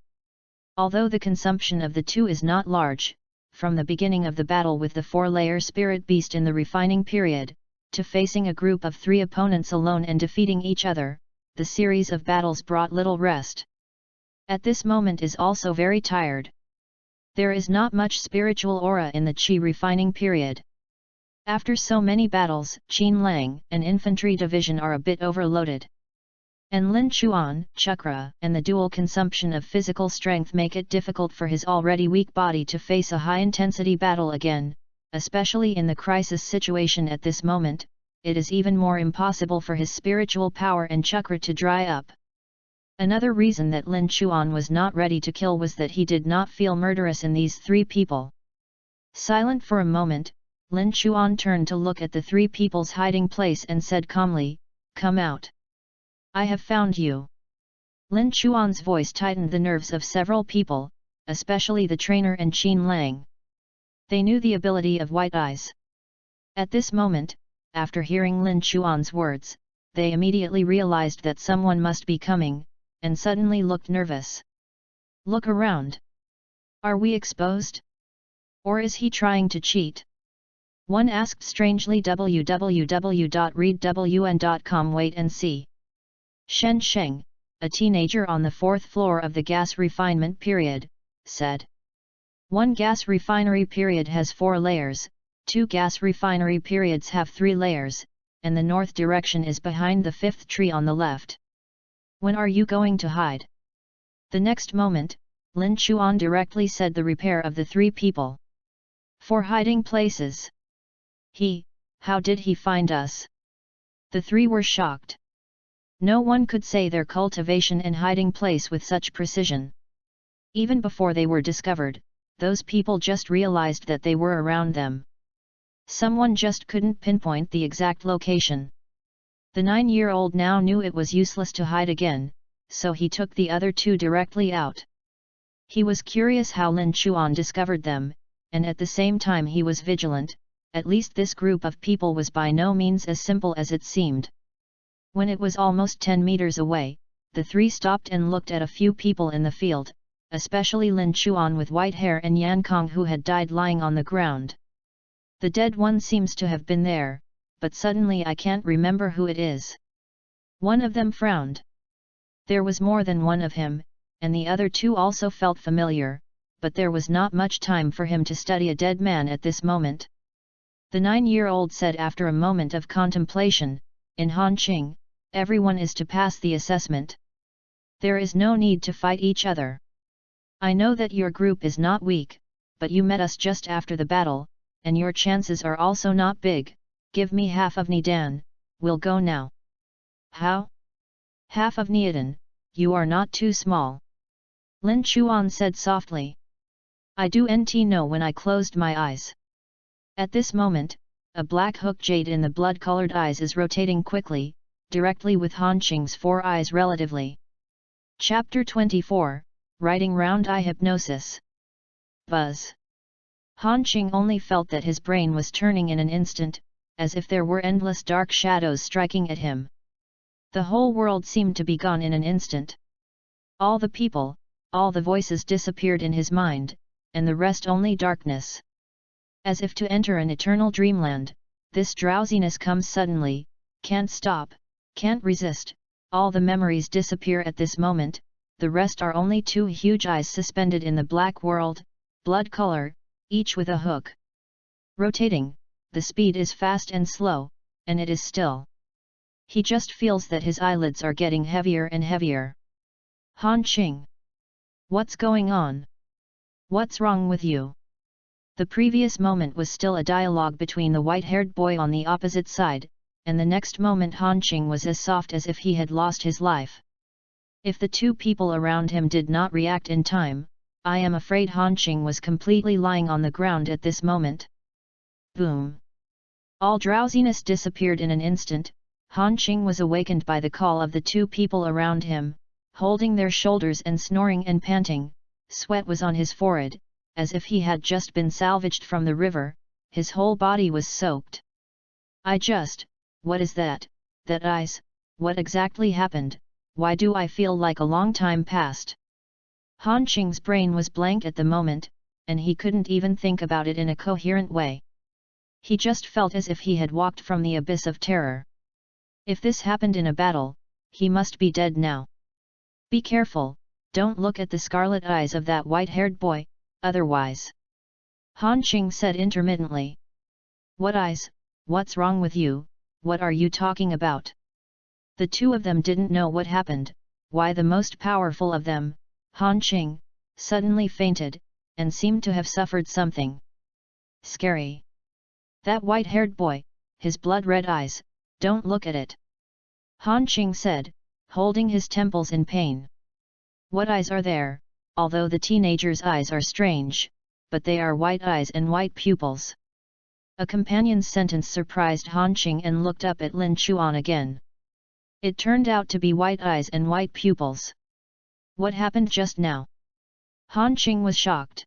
Although the consumption of the 2 is not large, from the beginning of the battle with the 4-layer spirit beast in the refining period, to facing a group of 3 opponents alone and defeating each other, the series of battles brought little rest. At this moment is also very tired. There is not much spiritual aura in the Qi refining period. After so many battles, Qin Lang and infantry division are a bit overloaded. And Lin Chuan, chakra, and the dual consumption of physical strength make it difficult for his already weak body to face a high-intensity battle again, especially in the crisis situation at this moment. It is even more impossible for his spiritual power and chakra to dry up. Another reason that Lin Chuan was not ready to kill was that he did not feel murderous in these 3 people. Silent for a moment, Lin Chuan turned to look at the 3 people's hiding place and said calmly, "Come out. I have found you." Lin Chuan's voice tightened the nerves of several people, especially the trainer and Qin Lang. They knew the ability of White Eyes. At this moment, after hearing Lin Chuan's words, they immediately realized that someone must be coming, and suddenly looked nervous. Look around. Are we exposed? Or is he trying to cheat? One asked strangely. www.readwn.com. Wait and see. Shen Sheng, a teenager on the 4th floor of the gas refinement period, said. One gas refinery period has 4 layers, 2 gas refinery periods have 3 layers, and the north direction is behind the 5th tree on the left. When are you going to hide? The next moment, Lin Chuan directly said the repair of the 3 people. For hiding places. How did he find us? The 3 were shocked. No one could say their cultivation and hiding place with such precision. Even before they were discovered, those people just realized that they were around them. Someone just couldn't pinpoint the exact location. The 9-year-old now knew it was useless to hide again, so he took the other 2 directly out. He was curious how Lin Chuan discovered them, and at the same time he was vigilant. At least this group of people was by no means as simple as it seemed. When it was almost 10 meters away, the 3 stopped and looked at a few people in the field, especially Lin Chuan with white hair and Yan Kong who had died lying on the ground. The dead one seems to have been there, but suddenly I can't remember who it is. One of them frowned. There was more than one of him, and the other 2 also felt familiar, but there was not much time for him to study a dead man at this moment. The 9-year-old said after a moment of contemplation, in Hanqing, everyone is to pass the assessment. There is no need to fight each other. I know that your group is not weak, but you met us just after the battle, and your chances are also not big. Give me half of Nidan, we'll go now. How? Half of Nidan, you are not too small. Lin Chuan said softly. I do not know when I closed my eyes. At this moment, a black hook jade in the blood-colored eyes is rotating quickly, directly with Hanqing's 4 eyes relatively. Chapter 24, Writing Round Eye Hypnosis. Buzz. Hanqing only felt that his brain was turning in an instant, as if there were endless dark shadows striking at him. The whole world seemed to be gone in an instant. All the people, all the voices disappeared in his mind, and the rest only darkness. As if to enter an eternal dreamland, this drowsiness comes suddenly, can't stop, can't resist, all the memories disappear at this moment, the rest are only 2 huge eyes suspended in the black world, blood color, each with a hook. Rotating, the speed is fast and slow, and it is still. He just feels that his eyelids are getting heavier and heavier. Hanqing. What's going on? What's wrong with you? The previous moment was still a dialogue between the white-haired boy on the opposite side, and the next moment Hanqing was as soft as if he had lost his life. If the 2 people around him did not react in time, I am afraid Hanqing was completely lying on the ground at this moment. Boom! All drowsiness disappeared in an instant. Hanqing was awakened by the call of the 2 people around him, holding their shoulders and snoring and panting. Sweat was on his forehead, as if he had just been salvaged from the river, his whole body was soaked. What is that eyes, what exactly happened, why do I feel like a long time passed? Hanqing's brain was blank at the moment, and he couldn't even think about it in a coherent way. He just felt as if he had walked from the abyss of terror. If this happened in a battle, he must be dead now. Be careful, don't look at the scarlet eyes of that white-haired boy, otherwise. Hanqing said intermittently. What eyes, what's wrong with you, what are you talking about? The 2 of them didn't know what happened, why the most powerful of them, Hanqing, suddenly fainted, and seemed to have suffered something scary. That white-haired boy, his blood-red eyes, don't look at it. Hanqing said, holding his temples in pain. What eyes are there, although the teenager's eyes are strange, but they are white eyes and white pupils. A companion's sentence surprised Hanqing and looked up at Lin Chuan again. It turned out to be white eyes and white pupils. What happened just now? Hanqing was shocked.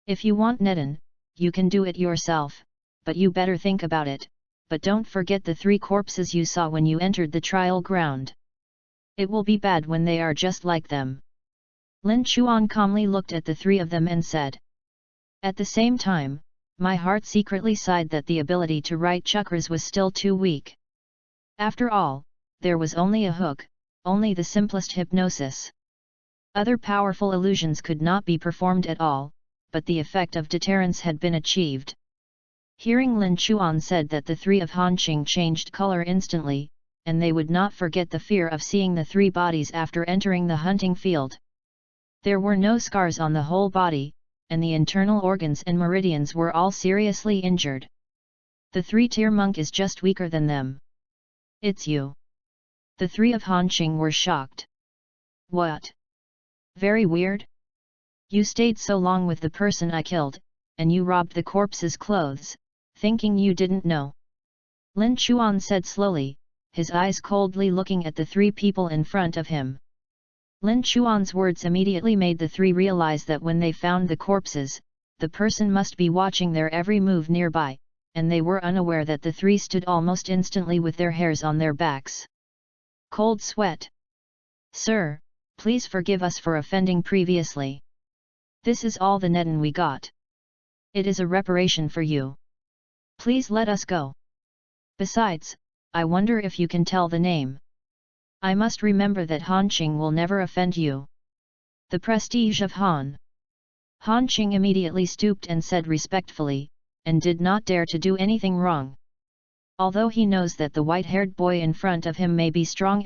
If you want Neden, you can do it yourself, but you better think about it, but don't forget the 3 corpses you saw when you entered the trial ground. It will be bad when they are just like them. Lin Chuan calmly looked at the three of them and said. At the same time, my heart secretly sighed that the ability to write chakras was still too weak. After all, there was only a hook, only the simplest hypnosis. Other powerful illusions could not be performed at all, but the effect of deterrence had been achieved. Hearing Lin Chuan said that the three of Hanqing changed color instantly, and they would not forget the fear of seeing the three bodies after entering the hunting field. There were no scars on the whole body, and the internal organs and meridians were all seriously injured. The three-tier monk is just weaker than them. It's you. The three of Hanqing were shocked. What? Very weird? You stayed so long with the person I killed, and you robbed the corpse's clothes, thinking you didn't know. Lin Chuan said slowly, his eyes coldly looking at the three people in front of him. Lin Chuan's words immediately made the three realize that when they found the corpses, the person must be watching their every move nearby, and they were unaware that the three stood almost instantly with their hairs on their backs. Cold sweat. Sir, please forgive us for offending previously. This is all the Neden we got. It is a reparation for you. Please let us go. Besides, I wonder if you can tell the name. I must remember that Hanqing will never offend you. The prestige of Han. Hanqing immediately stooped and said respectfully, and did not dare to do anything wrong. Although he knows that the white-haired boy in front of him may be strong,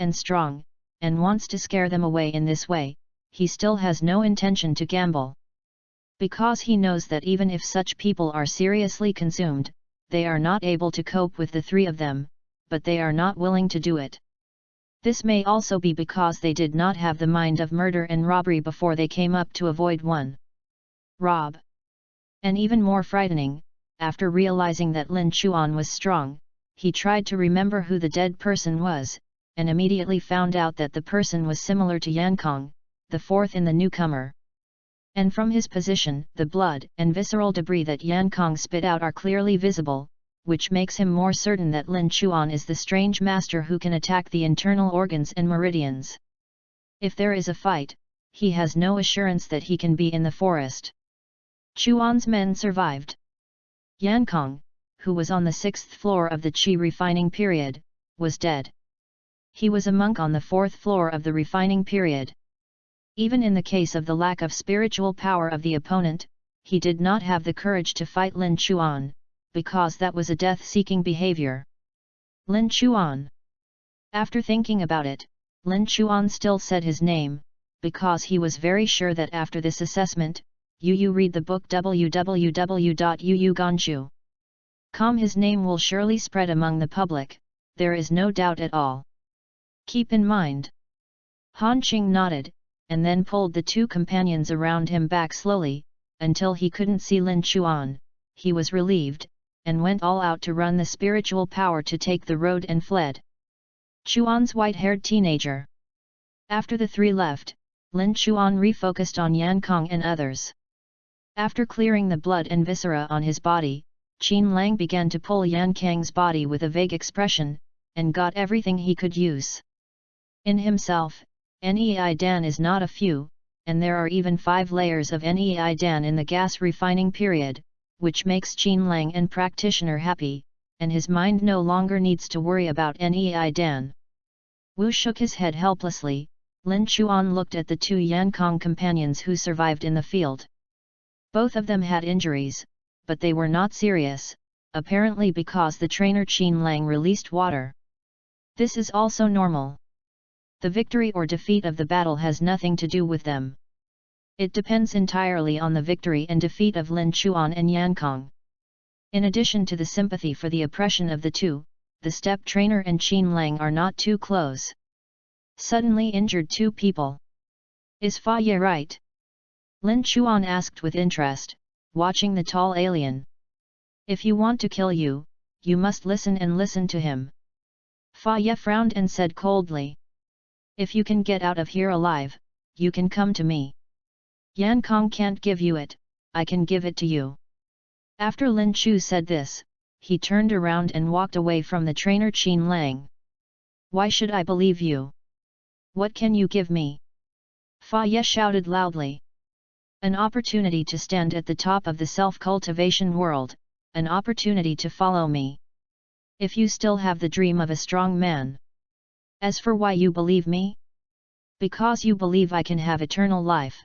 and wants to scare them away in this way, he still has no intention to gamble. Because he knows that even if such people are seriously consumed, they are not able to cope with the three of them, but they are not willing to do it. This may also be because they did not have the mind of murder and robbery before they came up to avoid one. Rob. And even more frightening, after realizing that Lin Chuan was strong, he tried to remember who the dead person was, and immediately found out that the person was similar to Yankong, the fourth in the newcomer. And from his position, the blood and visceral debris that Yankong spit out are clearly visible, which makes him more certain that Lin Chuan is the strange master who can attack the internal organs and meridians. If there is a fight, he has no assurance that he can be in the forest. Chuan's men survived. Yankong, who was on the 6th floor of the Qi refining period, was dead. He was a monk on the 4th floor of the refining period. Even in the case of the lack of spiritual power of the opponent, he did not have the courage to fight Lin Chuan, because that was a death-seeking behavior. Lin Chuan. After thinking about it, Lin Chuan still said his name, because he was very sure that after this assessment, Yu read the book www.yuganchu.com his name will surely spread among the public, there is no doubt at all. Keep in mind. Hanqing nodded, and then pulled the two companions around him back slowly, until he couldn't see Lin Chuan. He was relieved, and went all out to run the spiritual power to take the road and fled. Chuan's white-haired teenager. After the three left, Lin Chuan refocused on Yankong and others. After clearing the blood and viscera on his body, Qin Lang began to pull Yankang's body with a vague expression, and got everything he could use. In himself, Nei Dan is not a few, and there are even 5 layers of Nei Dan in the gas refining period, which makes Qin Lang and practitioner happy, and his mind no longer needs to worry about Nei Dan. Wu shook his head helplessly. Lin Chuan looked at the 2 Yankong companions who survived in the field. Both of them had injuries, but they were not serious, apparently because the trainer Qin Lang released water. This is also normal. The victory or defeat of the battle has nothing to do with them. It depends entirely on the victory and defeat of Lin Chuan and Yankong. In addition to the sympathy for the oppression of the two, the step trainer and Qin Lang are not too close. Suddenly injured 2 people. Is Fa Ye right? Lin Chuan asked with interest, watching the tall alien. If you want to kill you, you must listen and listen to him. Fa Ye frowned and said coldly. If you can get out of here alive, you can come to me. Yankong can't give you it, I can give it to you. After Lin Chu said this, he turned around and walked away from the trainer Qin Lang. Why should I believe you? What can you give me? Fa Ye shouted loudly. An opportunity to stand at the top of the self-cultivation world, an opportunity to follow me. If you still have the dream of a strong man. As for why you believe me? Because you believe I can have eternal life.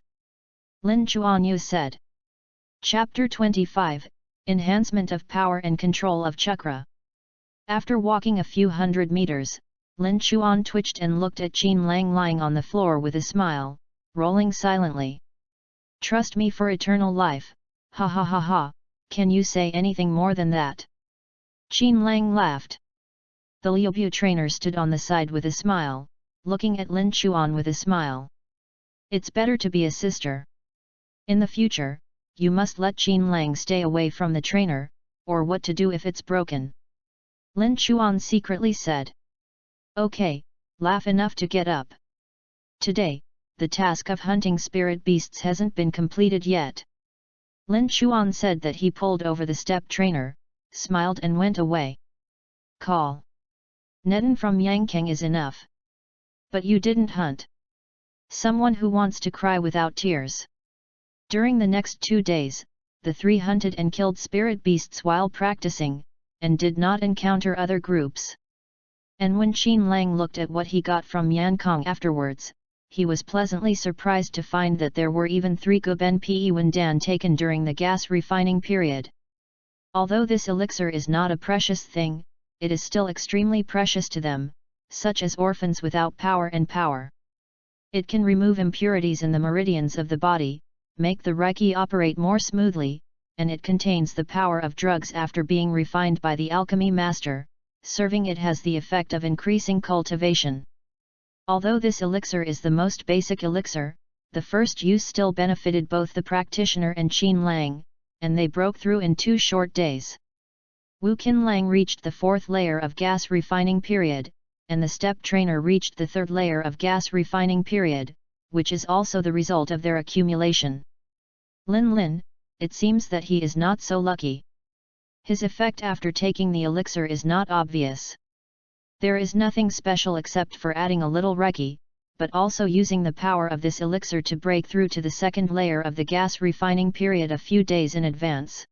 Lin Chuanyu said. Chapter 25, Enhancement of Power and Control of Chakra. After walking a few hundred meters, Lin Chuan twitched and looked at Qin Lang lying on the floor with a smile, rolling silently. Trust me for eternal life, ha ha ha ha, can you say anything more than that? Qin Lang laughed. The Liubu trainer stood on the side with a smile, looking at Lin Chuan with a smile. It's better to be a sister. In the future, you must let Qin Lang stay away from the trainer, or what to do if it's broken. Lin Chuan secretly said. Okay, laugh enough to get up. Today, the task of hunting spirit beasts hasn't been completed yet. Lin Chuan said that he pulled over the step trainer, smiled and went away. Call. Netten from Yangkang is enough. But you didn't hunt. Someone who wants to cry without tears. During the next 2 days, the three hunted and killed spirit beasts while practicing, and did not encounter other groups. And when Qin Lang looked at what he got from Yankong afterwards, he was pleasantly surprised to find that there were even 3 Guben Pe Wendan taken during the gas refining period. Although this elixir is not a precious thing, it is still extremely precious to them, such as orphans without power and power. It can remove impurities in the meridians of the body, make the Reiki operate more smoothly, and it contains the power of drugs after being refined by the alchemy master, serving it has the effect of increasing cultivation. Although this elixir is the most basic elixir, the first use still benefited both the practitioner and Qin Lang, and they broke through in 2 short days. Wu Qin Lang reached the 4th layer of gas refining period, and the step trainer reached the 3rd layer of gas refining period, which is also the result of their accumulation. Lin, it seems that he is not so lucky. His effect after taking the elixir is not obvious. There is nothing special except for adding a little Reiki, but also using the power of this elixir to break through to the 2nd layer of the gas refining period a few days in advance.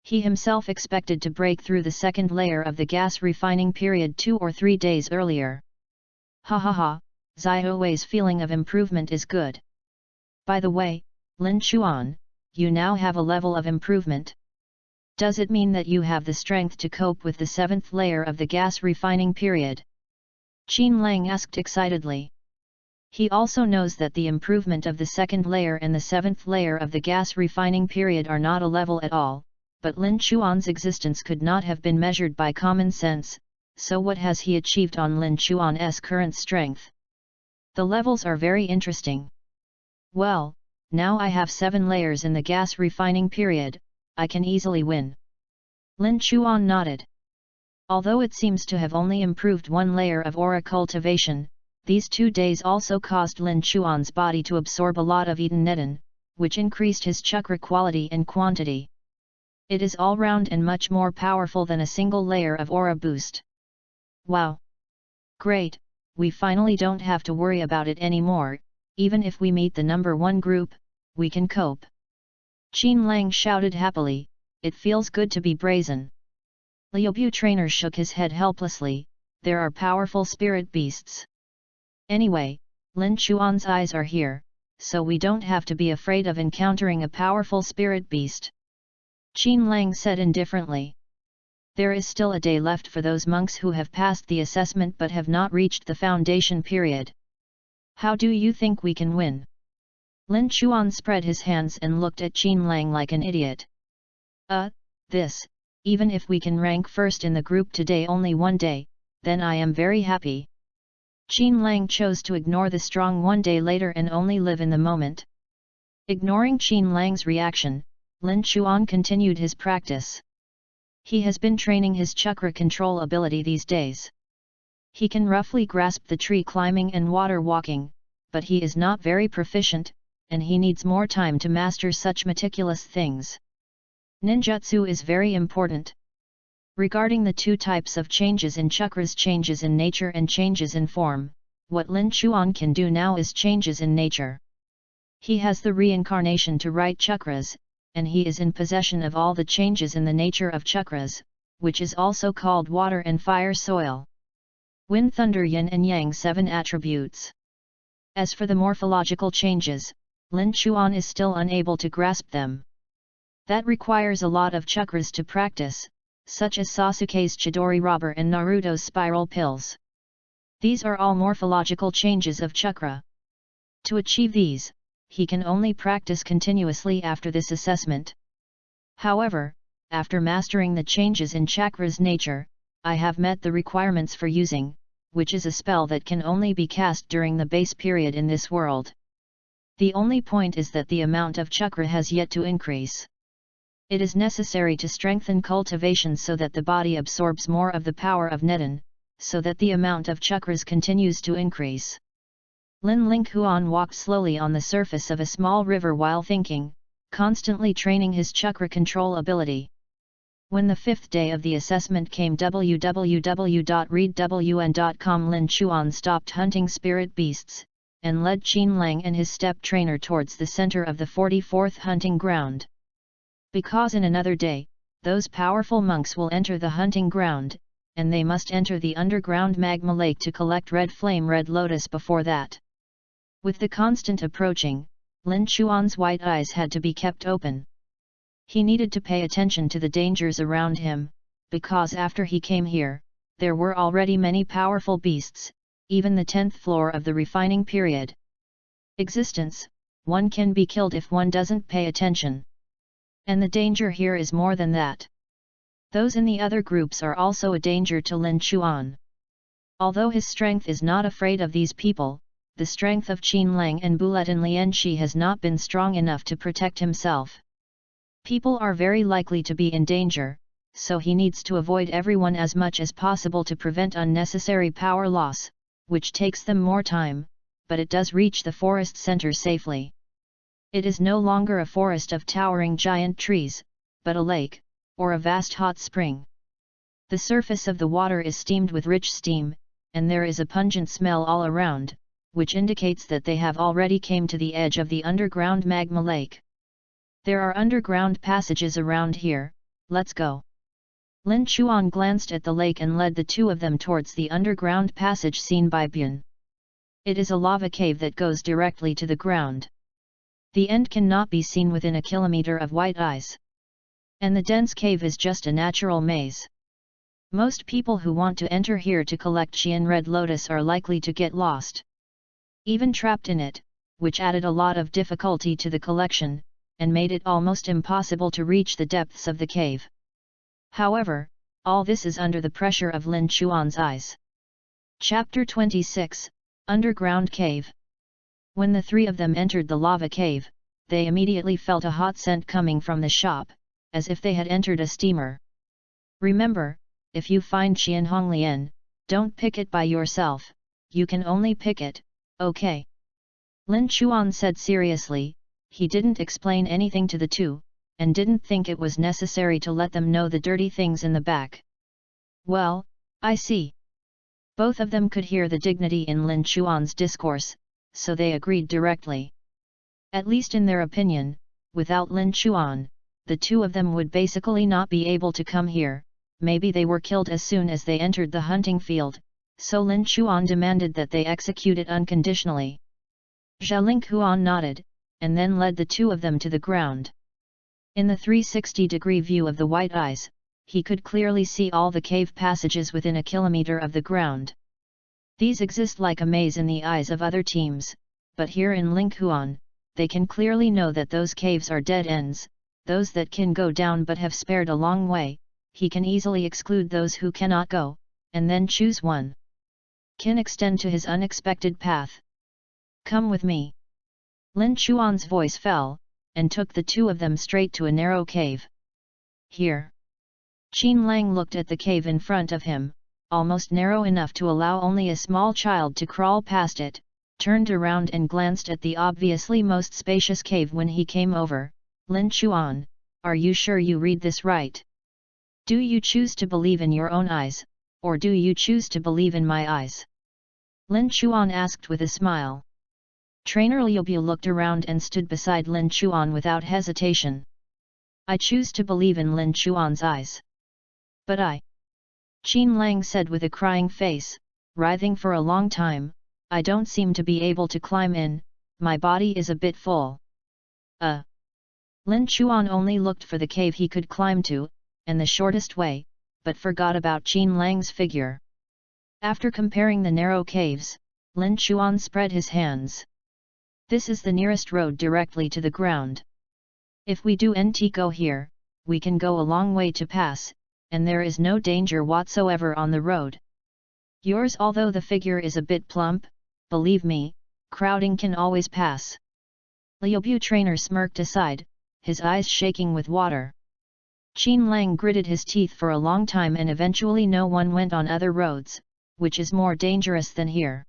He himself expected to break through the 2nd layer of the gas refining period 2 or 3 days earlier. Ha ha ha, Xiaowei's feeling of improvement is good. By the way, Lin Chuan, you now have a level of improvement. Does it mean that you have the strength to cope with the 7th layer of the gas refining period? Qin Lang asked excitedly. He also knows that the improvement of the 2nd layer and the 7th layer of the gas refining period are not a level at all, but Lin Chuan's existence could not have been measured by common sense, so what has he achieved on Lin Chuan's current strength? The levels are very interesting. Well, now I have 7 layers in the gas refining period, I can easily win. Lin Chuan nodded. Although it seems to have only improved 1 layer of aura cultivation, these 2 days also caused Lin Chuan's body to absorb a lot of Eden Netten, which increased his chakra quality and quantity. It is all round and much more powerful than a single layer of aura boost. Wow! Great, we finally don't have to worry about it anymore, even if we meet the number 1 group, we can cope. Qin Lang shouted happily, it feels good to be brazen. Liubu trainer shook his head helplessly, there are powerful spirit beasts. Anyway, Lin Chuan's eyes are here, so we don't have to be afraid of encountering a powerful spirit beast. Qin Lang said indifferently. There is still a day left for those monks who have passed the assessment but have not reached the foundation period. How do you think we can win? Lin Chuan spread his hands and looked at Qin Lang like an idiot. Even if we can rank first in the group today only 1 day, then I am very happy. Qin Lang chose to ignore the strong 1 day later and only live in the moment. Ignoring Qin Lang's reaction, Lin Chuan continued his practice. He has been training his chakra control ability these days. He can roughly grasp the tree climbing and water walking, but he is not very proficient, and he needs more time to master such meticulous things. Ninjutsu is very important. Regarding the 2 types of changes in chakras, changes in nature and changes in form, what Lin Chuan can do now is changes in nature. He has the reincarnation to write chakras, and he is in possession of all the changes in the nature of chakras, which is also called water and fire soil. Wind, thunder, yin and yang, 7 attributes. As for the morphological changes, Lin Chuan is still unable to grasp them. That requires a lot of chakras to practice, such as Sasuke's Chidori Robber and Naruto's Spiral Pills. These are all morphological changes of chakra. To achieve these, he can only practice continuously after this assessment. However, after mastering the changes in chakra's nature, I have met the requirements for using, which is a spell that can only be cast during the base period in this world. The only point is that the amount of chakra has yet to increase. It is necessary to strengthen cultivation so that the body absorbs more of the power of Nedan, so that the amount of chakras continues to increase. Lin Linghuan walked slowly on the surface of a small river while thinking, constantly training his chakra control ability. When the 5th day of the assessment came, www.readwn.com, Lin Chuan stopped hunting spirit beasts, and led Qin Lang and his step trainer towards the center of the 44th hunting ground. Because in another day, those powerful monks will enter the hunting ground, and they must enter the underground magma lake to collect red flame red lotus before that. With the constant approaching, Lin Chuan's white eyes had to be kept open. He needed to pay attention to the dangers around him, because after he came here, there were already many powerful beasts, even the 10th floor of the refining period. Existence, one can be killed if one doesn't pay attention. And the danger here is more than that. Those in the other groups are also a danger to Lin Chuan. Although his strength is not afraid of these people, the strength of Qin Lang and Buletin Lianxi has not been strong enough to protect himself. People are very likely to be in danger, so he needs to avoid everyone as much as possible to prevent unnecessary power loss, which takes them more time, but it does reach the forest center safely. It is no longer a forest of towering giant trees, but a lake, or a vast hot spring. The surface of the water is steamed with rich steam, and there is a pungent smell all around, which indicates that they have already came to the edge of the underground magma lake. There are underground passages around here, let's go. Lin Chuan glanced at the lake and led the two of them towards the underground passage seen by Bun. It is a lava cave that goes directly to the ground. The end cannot be seen within a kilometer of white eyes. And the dense cave is just a natural maze. Most people who want to enter here to collect Qian Red Lotus are likely to get lost. Even trapped in it, which added a lot of difficulty to the collection, and made it almost impossible to reach the depths of the cave. However, all this is under the pressure of Lin Chuan's eyes. Chapter 26, Underground Cave. When the three of them entered the lava cave, they immediately felt a hot scent coming from the shop, as if they had entered a steamer. Remember, if you find Qian Honglian, don't pick it by yourself, you can only pick it, okay? Lin Chuan said seriously. He didn't explain anything to the two, and didn't think it was necessary to let them know the dirty things in the back. Well, I see. Both of them could hear the dignity in Lin Chuan's discourse, so they agreed directly. At least in their opinion, without Lin Chuan, the two of them would basically not be able to come here. Maybe they were killed as soon as they entered the hunting field, so Lin Chuan demanded that they execute it unconditionally. Zhao Linghuan nodded, and then led the two of them to the ground. In the 360-degree view of the white eyes, he could clearly see all the cave passages within a kilometer of the ground. These exist like a maze in the eyes of other teams, but here in Linghuan, they can clearly know that those caves are dead ends, those that can go down but have spared a long way. He can easily exclude those who cannot go, and then choose one. Can extend to his unexpected path. Come with me. Lin Chuan's voice fell, and took the two of them straight to a narrow cave. Here. Qin Lang looked at the cave in front of him, almost narrow enough to allow only a small child to crawl past it, turned around and glanced at the obviously most spacious cave when he came over. Lin Chuan, are you sure you read this right? Do you choose to believe in your own eyes, or do you choose to believe in my eyes? Lin Chuan asked with a smile. Trainer Liubu looked around and stood beside Lin Chuan without hesitation. I choose to believe in Lin Chuan's eyes. But Qin Lang said with a crying face, writhing for a long time, I don't seem to be able to climb in, my body is a bit full. Lin Chuan only looked for the cave he could climb to, and the shortest way, but forgot about Qin Lang's figure. After comparing the narrow caves, Lin Chuan spread his hands. This is the nearest road directly to the ground. If we do nt go here, we can go a long way to pass, and there is no danger whatsoever on the road. Yours, although the figure is a bit plump, believe me, crowding can always pass. Liubu trainer smirked aside, his eyes shaking with water. Qin Lang gritted his teeth for a long time and eventually no one went on other roads, which is more dangerous than here.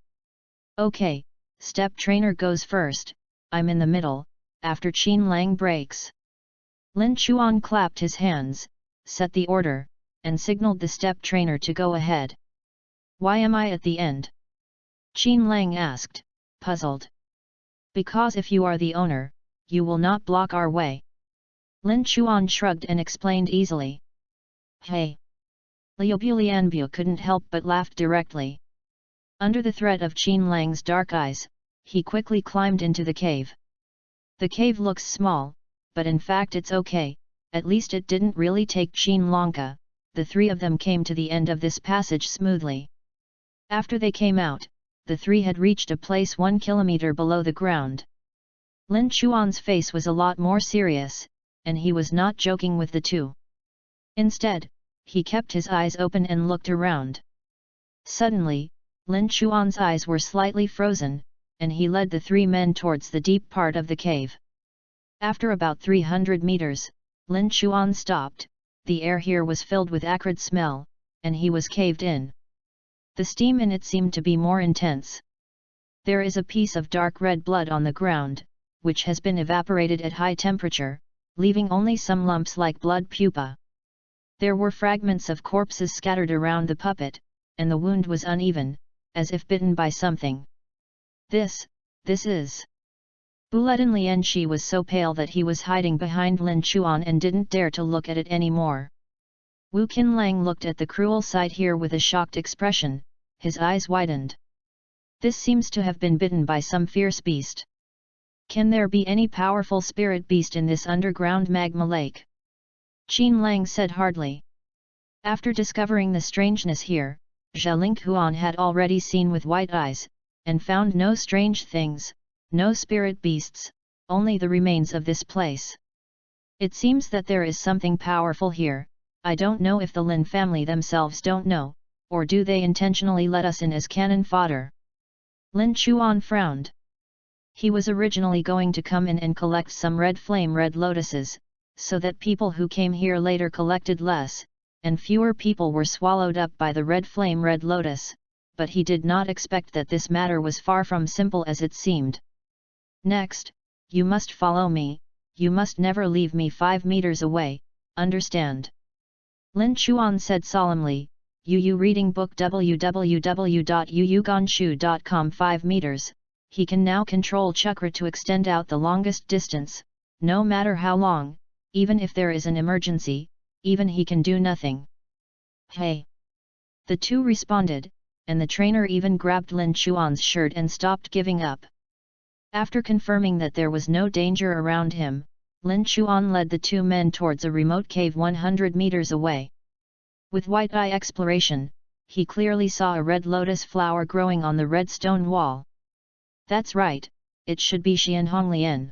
Okay, step trainer goes first, I'm in the middle, after Qin Lang breaks. Lin Chuan clapped his hands, set the order, and signaled the step trainer to go ahead. Why am I at the end? Qin Lang asked, puzzled. Because if you are the owner, you will not block our way. Lin Chuan shrugged and explained easily. Hey! Liubu Lianbu couldn't help but laughed directly. Under the threat of Qin Lang's dark eyes, he quickly climbed into the cave. The cave looks small, but in fact it's okay, at least it didn't really take Qin Langka. The three of them came to the end of this passage smoothly. After they came out, the three had reached a place 1 kilometer below the ground. Lin Chuan's face was a lot more serious, and he was not joking with the two. Instead, he kept his eyes open and looked around. Suddenly, Lin Chuan's eyes were slightly frozen, and he led the three men towards the deep part of the cave. After about 300 meters, Lin Chuan stopped. The air here was filled with acrid smell, and he was caved in. The steam in it seemed to be more intense. There is a piece of dark red blood on the ground, which has been evaporated at high temperature, leaving only some lumps like blood pupa. There were fragments of corpses scattered around the puppet, and the wound was uneven, as if bitten by something. This is... Bulletin Lianxi was so pale that he was hiding behind Lin Chuan and didn't dare to look at it anymore. Wu Qinlang looked at the cruel sight here with a shocked expression, his eyes widened. This seems to have been bitten by some fierce beast. Can there be any powerful spirit beast in this underground magma lake? Qin Lang said hardly. After discovering the strangeness here, Zhe Linghuan had already seen with white eyes, and found no strange things, no spirit beasts, only the remains of this place. It seems that there is something powerful here. I don't know if the Lin family themselves don't know, or do they intentionally let us in as cannon fodder? Lin Chuan frowned. He was originally going to come in and collect some red lotuses, so that people who came here later collected less, and fewer people were swallowed up by the red lotus, but he did not expect that this matter was far from simple as it seemed. Next, you must follow me, you must never leave me 5 meters away, understand? Lin Chuan said solemnly, Yu reading book www.yuyuganshu.com 5 meters, he can now control chakra to extend out the longest distance, no matter how long, even if there is an emergency, even he can do nothing. Hey! The two responded, and the trainer even grabbed Lin Chuan's shirt and stopped giving up. After confirming that there was no danger around him, Lin Chuan led the two men towards a remote cave 100 meters away. With white-eye exploration, he clearly saw a red lotus flower growing on the red stone wall. That's right, it should be Xianhonglian.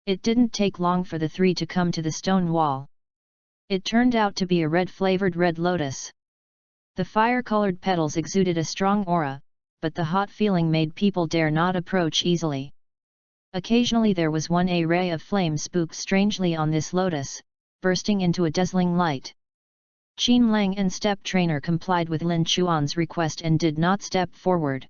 It didn't take long for the three to come to the stone wall. It turned out to be a red-flavored red lotus. The fire-colored petals exuded a strong aura, but the hot feeling made people dare not approach easily. Occasionally there was a ray of flame spooked strangely on this lotus, bursting into a dazzling light. Qin Lang and step trainer complied with Lin Chuan's request and did not step forward.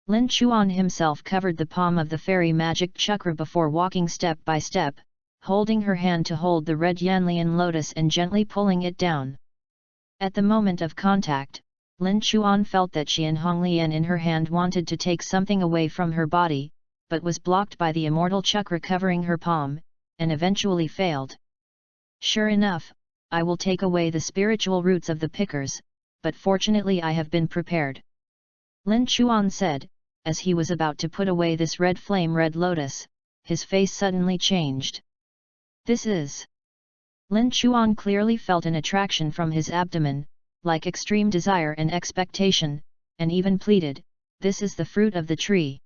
Lin Chuan himself covered the palm of the fairy magic chakra before walking step by step, holding her hand to hold the red Yanlian lotus and gently pulling it down. At the moment of contact, Lin Chuan felt that Qian Honglian in her hand wanted to take something away from her body, but was blocked by the immortal chakra covering her palm, and eventually failed. Sure enough, I will take away the spiritual roots of the pickers, but fortunately I have been prepared. Lin Chuan said, as he was about to put away this red flame red lotus, his face suddenly changed. This is... Lin Chuan clearly felt an attraction from his abdomen, like extreme desire and expectation, and even pleaded, "This is the fruit of the tree.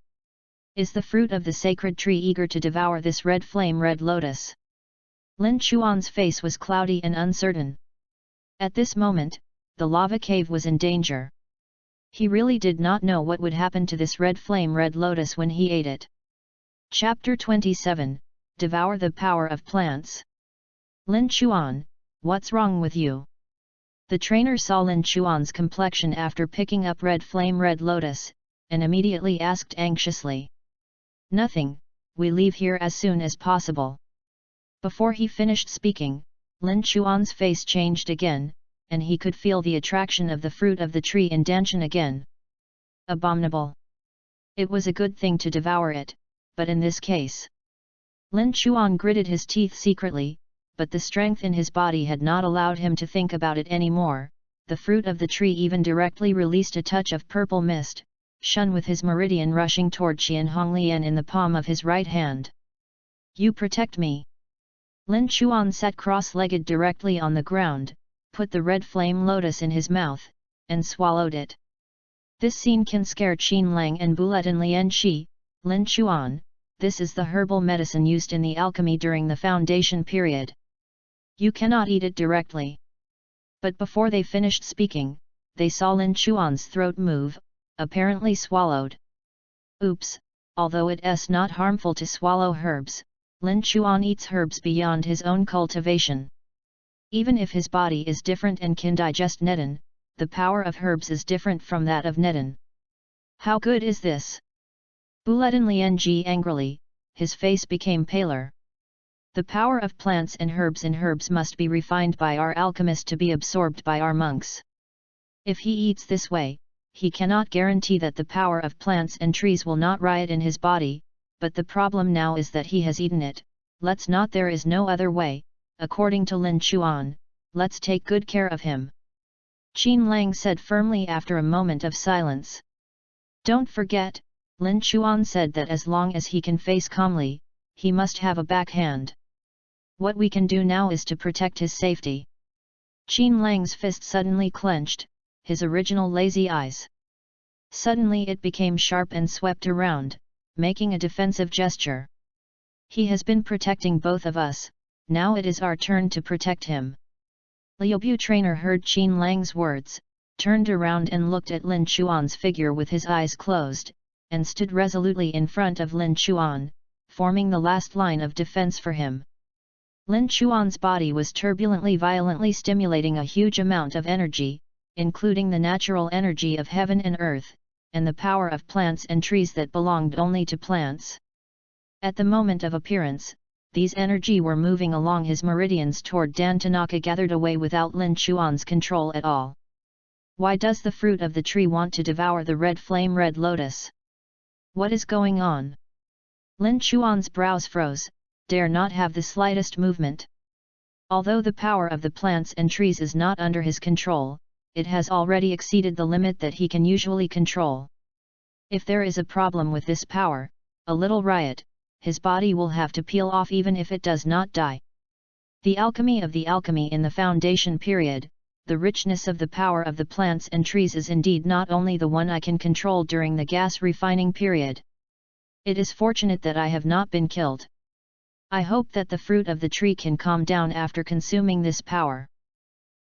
Is the fruit of the sacred tree eager to devour this red flame red lotus?" Lin Chuan's face was cloudy and uncertain. At this moment, the lava cave was in danger. He really did not know what would happen to this red flame red lotus when he ate it. Chapter 27, Devour the Power of Plants. Lin Chuan, what's wrong with you? The trainer saw Lin Chuan's complexion after picking up red flame red lotus, and immediately asked anxiously. Nothing, we leave here as soon as possible. Before he finished speaking, Lin Chuan's face changed again, and he could feel the attraction of the fruit of the tree in Danshan again. Abominable. It was a good thing to devour it, but in this case... Lin Chuan gritted his teeth secretly, but the strength in his body had not allowed him to think about it anymore. The fruit of the tree even directly released a touch of purple mist, shone with his meridian rushing toward Qian Honglian in the palm of his right hand. You protect me. Lin Chuan sat cross-legged directly on the ground, put the red flame lotus in his mouth, and swallowed it. This scene can scare Qin Lang and Buletin Lian Shi. Lin Chuan, this is the herbal medicine used in the alchemy during the foundation period. You cannot eat it directly. But before they finished speaking, they saw Lin Chuan's throat move, apparently swallowed. Oops, although it's not harmful to swallow herbs, Lin Chuan eats herbs beyond his own cultivation. Even if his body is different and can digest Nedan, the power of herbs is different from that of Nedan. How good is this? Buletin Lianji angrily, his face became paler. The power of plants and herbs must be refined by our alchemist to be absorbed by our monks. If he eats this way, he cannot guarantee that the power of plants and trees will not riot in his body, but the problem now is that he has eaten it. Let's not, there is no other way, according to Lin Chuan, let's take good care of him. Qin Lang said firmly after a moment of silence. Don't forget, Lin Chuan said that as long as he can face calmly, he must have a backhand. What we can do now is to protect his safety. Qin Lang's fist suddenly clenched, his original lazy eyes. Suddenly it became sharp and swept around, making a defensive gesture. He has been protecting both of us, now it is our turn to protect him. Liubu trainer heard Qin Lang's words, turned around and looked at Lin Chuan's figure with his eyes closed, and stood resolutely in front of Lin Chuan, forming the last line of defense for him. Lin Chuan's body was turbulently violently stimulating a huge amount of energy, including the natural energy of heaven and earth, and the power of plants and trees that belonged only to plants. At the moment of appearance, these energy were moving along his meridians toward Dan Tanaka, gathered away without Lin Chuan's control at all. Why does the fruit of the tree want to devour the red flame red lotus? What is going on? Lin Chuan's brows froze, dare not have the slightest movement. Although the power of the plants and trees is not under his control, it has already exceeded the limit that he can usually control. If there is a problem with this power, a little riot, his body will have to peel off even if it does not die. The alchemy of the alchemy in the foundation period, the richness of the power of the plants and trees is indeed not only the one I can control during the gas refining period. It is fortunate that I have not been killed. I hope that the fruit of the tree can calm down after consuming this power.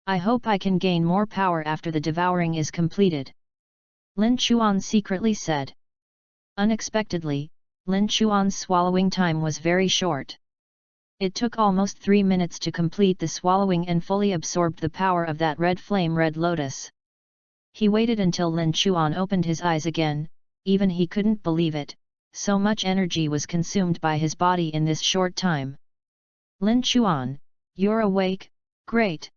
I hope I can gain more power after the devouring is completed. Lin Chuan secretly said. Unexpectedly, Lin Chuan's swallowing time was very short. It took almost 3 minutes to complete the swallowing and fully absorbed the power of that red flame red lotus. He waited until Lin Chuan opened his eyes again, even he couldn't believe it, so much energy was consumed by his body in this short time. Lin Chuan, you're awake, great!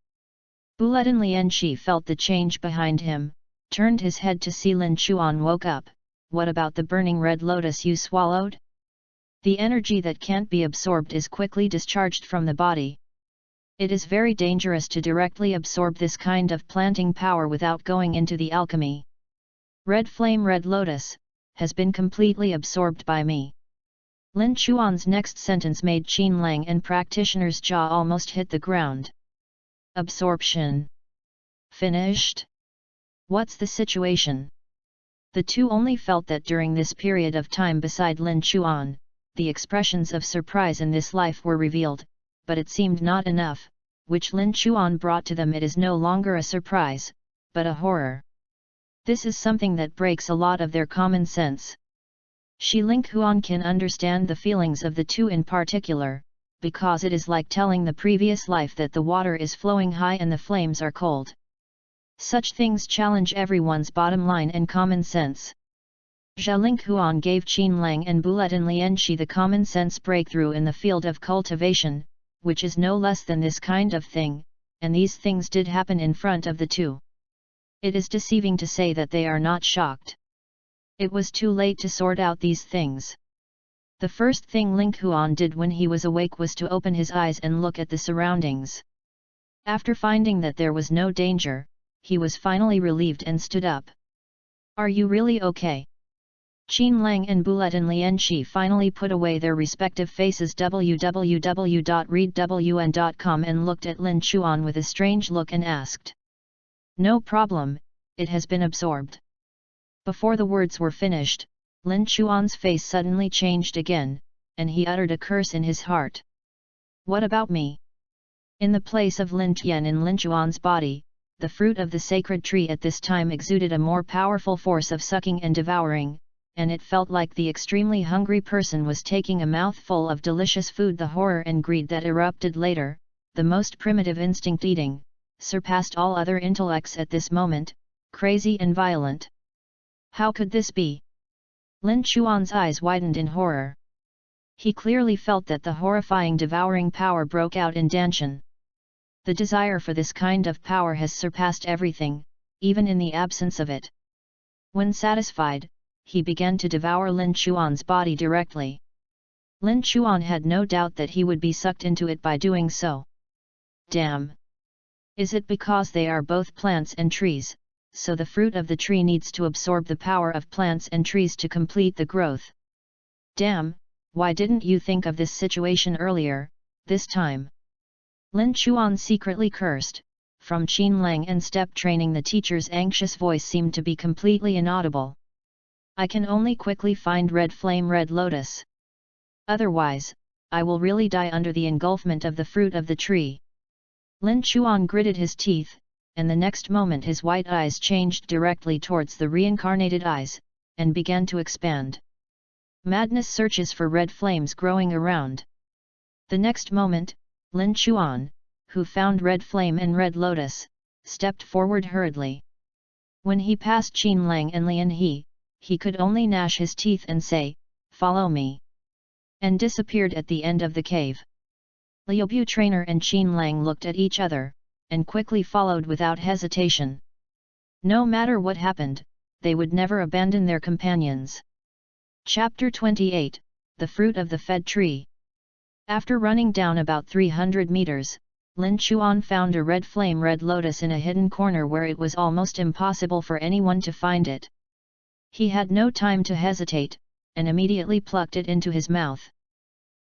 Buletin Lianxi felt the change behind him, turned his head to see Lin Chuan woke up. What about the burning red lotus you swallowed? The energy that can't be absorbed is quickly discharged from the body. It is very dangerous to directly absorb this kind of planting power without going into the alchemy. Red flame red lotus, has been completely absorbed by me. Lin Chuan's next sentence made Qin Lang and practitioner's jaw almost hit the ground. Absorption. Finished? What's the situation? The two only felt that during this period of time beside Lin Chuan, the expressions of surprise in this life were revealed, but it seemed not enough, which Lin Chuan brought to them. It is no longer a surprise, but a horror. This is something that breaks a lot of their common sense. Shi Ling Huan can understand the feelings of the two in particular, because it is like telling the previous life that the water is flowing high and the flames are cold. Such things challenge everyone's bottom line and common sense. Zha Linghuan gave Qin Lang and Buletin Lianxi the common sense breakthrough in the field of cultivation, which is no less than this kind of thing, and these things did happen in front of the two. It is deceiving to say that they are not shocked. It was too late to sort out these things. The first thing Linghuan did when he was awake was to open his eyes and look at the surroundings. After finding that there was no danger, he was finally relieved and stood up. Are you really okay? Qin Lang and Buletin Lianxi finally put away their respective faces www.readwn.com and looked at Lin Chuan with a strange look and asked. No problem, it has been absorbed. Before the words were finished, Lin Chuan's face suddenly changed again, and he uttered a curse in his heart. What about me? In the place of Lin Tian in Lin Chuan's body, the fruit of the sacred tree at this time exuded a more powerful force of sucking and devouring, and it felt like the extremely hungry person was taking a mouthful of delicious food. The horror and greed that erupted later, the most primitive instinct eating, surpassed all other intellects at this moment, crazy and violent. How could this be? Lin Chuan's eyes widened in horror. He clearly felt that the horrifying devouring power broke out in Danshan. The desire for this kind of power has surpassed everything, even in the absence of it. When satisfied, he began to devour Lin Chuan's body directly. Lin Chuan had no doubt that he would be sucked into it by doing so. Damn! Is it because they are both plants and trees, so the fruit of the tree needs to absorb the power of plants and trees to complete the growth? Damn, why didn't you think of this situation earlier, this time? Lin Chuan secretly cursed. From Qin Lang and step training, the teacher's anxious voice seemed to be completely inaudible. I can only quickly find red flame red lotus. Otherwise, I will really die under the engulfment of the fruit of the tree. Lin Chuan gritted his teeth, and the next moment his white eyes changed directly towards the reincarnated eyes, and began to expand. Madness searches for red flames growing around. The next moment, Lin Chuan, who found red flame and red lotus, stepped forward hurriedly. When he passed Qin Lang and Lian he could only gnash his teeth and say, "Follow me," and disappeared at the end of the cave. Liubu trainer and Qin Lang looked at each other, and quickly followed without hesitation. No matter what happened, they would never abandon their companions. Chapter 28, The Fruit of the Fed Tree. After running down about 300 meters, Lin Chuan found a red flame red lotus in a hidden corner where it was almost impossible for anyone to find it. He had no time to hesitate, and immediately plucked it into his mouth.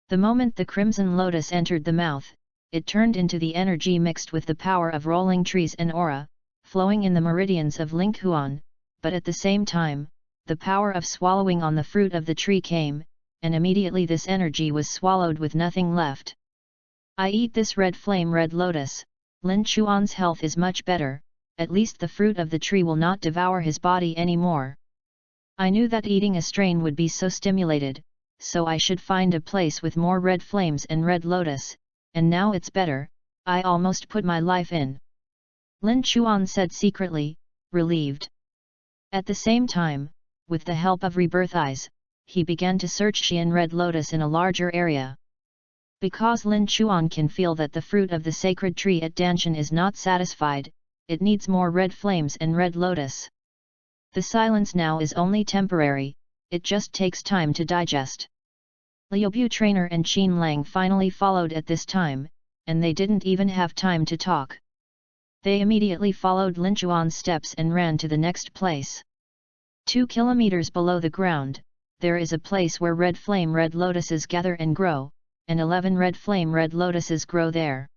The moment the crimson lotus entered the mouth, it turned into the energy mixed with the power of rolling trees and aura, flowing in the meridians of Linghuan, but at the same time, the power of swallowing on the fruit of the tree came, and immediately this energy was swallowed with nothing left. I eat this red flame red lotus, Lin Chuan's health is much better, at least the fruit of the tree will not devour his body anymore. I knew that eating a strain would be so stimulated, so I should find a place with more red flames and red lotus, and now it's better, I almost put my life in. Lin Chuan said secretly, relieved. At the same time, with the help of rebirth eyes, he began to search Xian red lotus in a larger area. Because Lin Chuan can feel that the fruit of the sacred tree at Danshan is not satisfied, it needs more red flames and red lotus. The silence now is only temporary, it just takes time to digest. Liubu trainer and Qin Lang finally followed at this time, and they didn't even have time to talk. They immediately followed Lin Chuan's steps and ran to the next place. 2 kilometers below the ground, there is a place where red flame red lotuses gather and grow, and 11 red flame red lotuses grow there.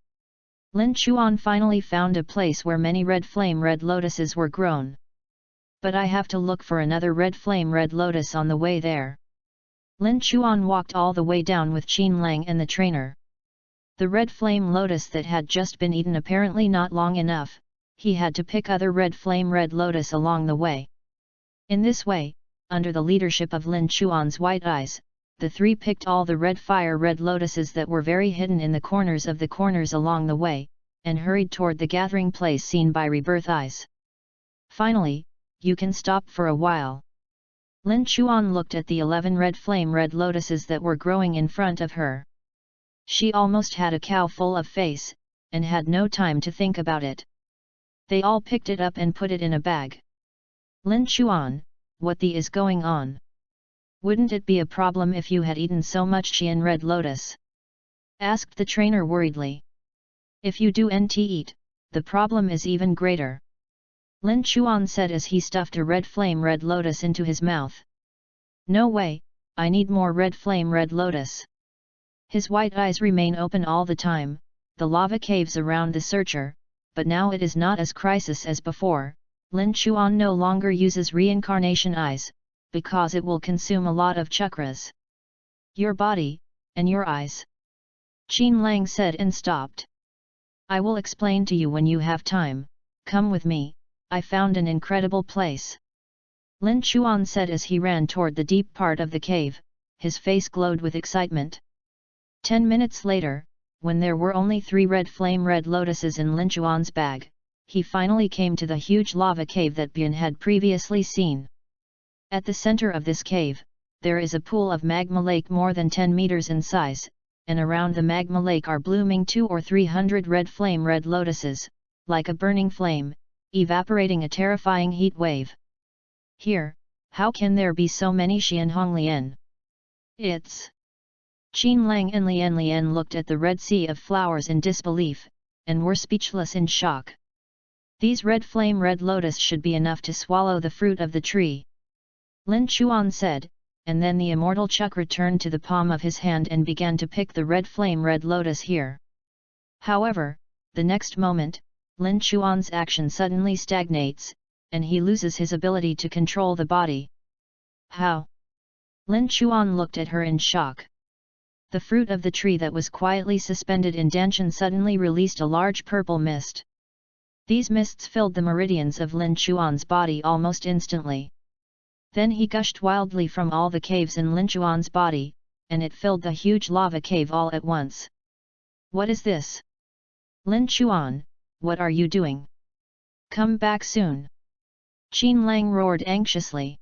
Lin Chuan finally found a place where many red flame red lotuses were grown. But I have to look for another red flame red lotus on the way there. Lin Chuan walked all the way down with Qin Lang and the trainer. The red flame lotus that had just been eaten apparently not long enough, he had to pick other red flame red lotus along the way. In this way, under the leadership of Lin Chuan's white eyes, the three picked all the red fire red lotuses that were very hidden in the corners of the corners along the way, and hurried toward the gathering place seen by rebirth eyes. Finally, you can stop for a while. Lin Chuan looked at the 11 red flame red lotuses that were growing in front of her. She almost had a cow full of face, and had no time to think about it. They all picked it up and put it in a bag. Lin Chuan, what the is going on? Wouldn't it be a problem if you had eaten so much Qian red lotus? Asked the trainer worriedly. If you do nt eat, the problem is even greater. Lin Chuan said as he stuffed a red flame red lotus into his mouth. No way, I need more red flame red lotus. His white eyes remain open all the time, the lava caves around the searcher, but now it is not as crisis as before. Lin Chuan no longer uses reincarnation eyes, because it will consume a lot of chakras. Your body, and your eyes. Qin Lang said and stopped. I will explain to you when you have time, come with me, I found an incredible place. Lin Chuan said as he ran toward the deep part of the cave, his face glowed with excitement. 10 minutes later, when there were only 3 red flame red lotuses in Lin Chuan's bag, he finally came to the huge lava cave that Bian had previously seen. At the center of this cave, there is a pool of magma lake more than 10 meters in size, and around the magma lake are blooming 200 or 300 red flame red lotuses, like a burning flame, evaporating a terrifying heat wave. Here, how can there be so many Xian Honglian? It's... Qin Lang and Lian looked at the red sea of flowers in disbelief, and were speechless in shock. These red flame red lotus should be enough to swallow the fruit of the tree. Lin Chuan said, and then the immortal chakra turned to the palm of his hand and began to pick the red flame red lotus here. However, the next moment, Lin Chuan's action suddenly stagnates, and he loses his ability to control the body. How? Lin Chuan looked at her in shock. The fruit of the tree that was quietly suspended in Danshan suddenly released a large purple mist. These mists filled the meridians of Lin Chuan's body almost instantly. Then he gushed wildly from all the caves in Lin Chuan's body, and it filled the huge lava cave all at once. What is this? Lin Chuan, what are you doing? Come back soon. Qin Lang roared anxiously.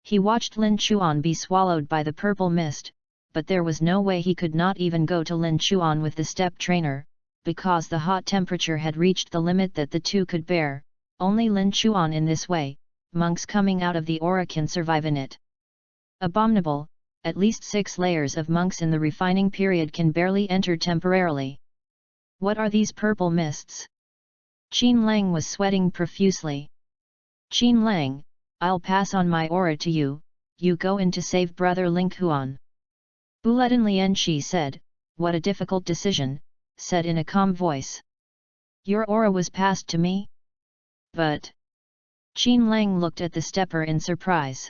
He watched Lin Chuan be swallowed by the purple mist, but there was no way he could not even go to Lin Chuan with the step trainer, because the hot temperature had reached the limit that the two could bear. Only Lin Chuan in this way, monks coming out of the aura can survive in it. Abominable, at least 6 layers of monks in the refining period can barely enter temporarily. What are these purple mists? Qin Lang was sweating profusely. Qin Lang, I'll pass on my aura to you, you go in to save brother Ling Huan. Bulletin Lianqi said, what a difficult decision, said in a calm voice. Your aura was passed to me? But... Qin Lang looked at the stepper in surprise.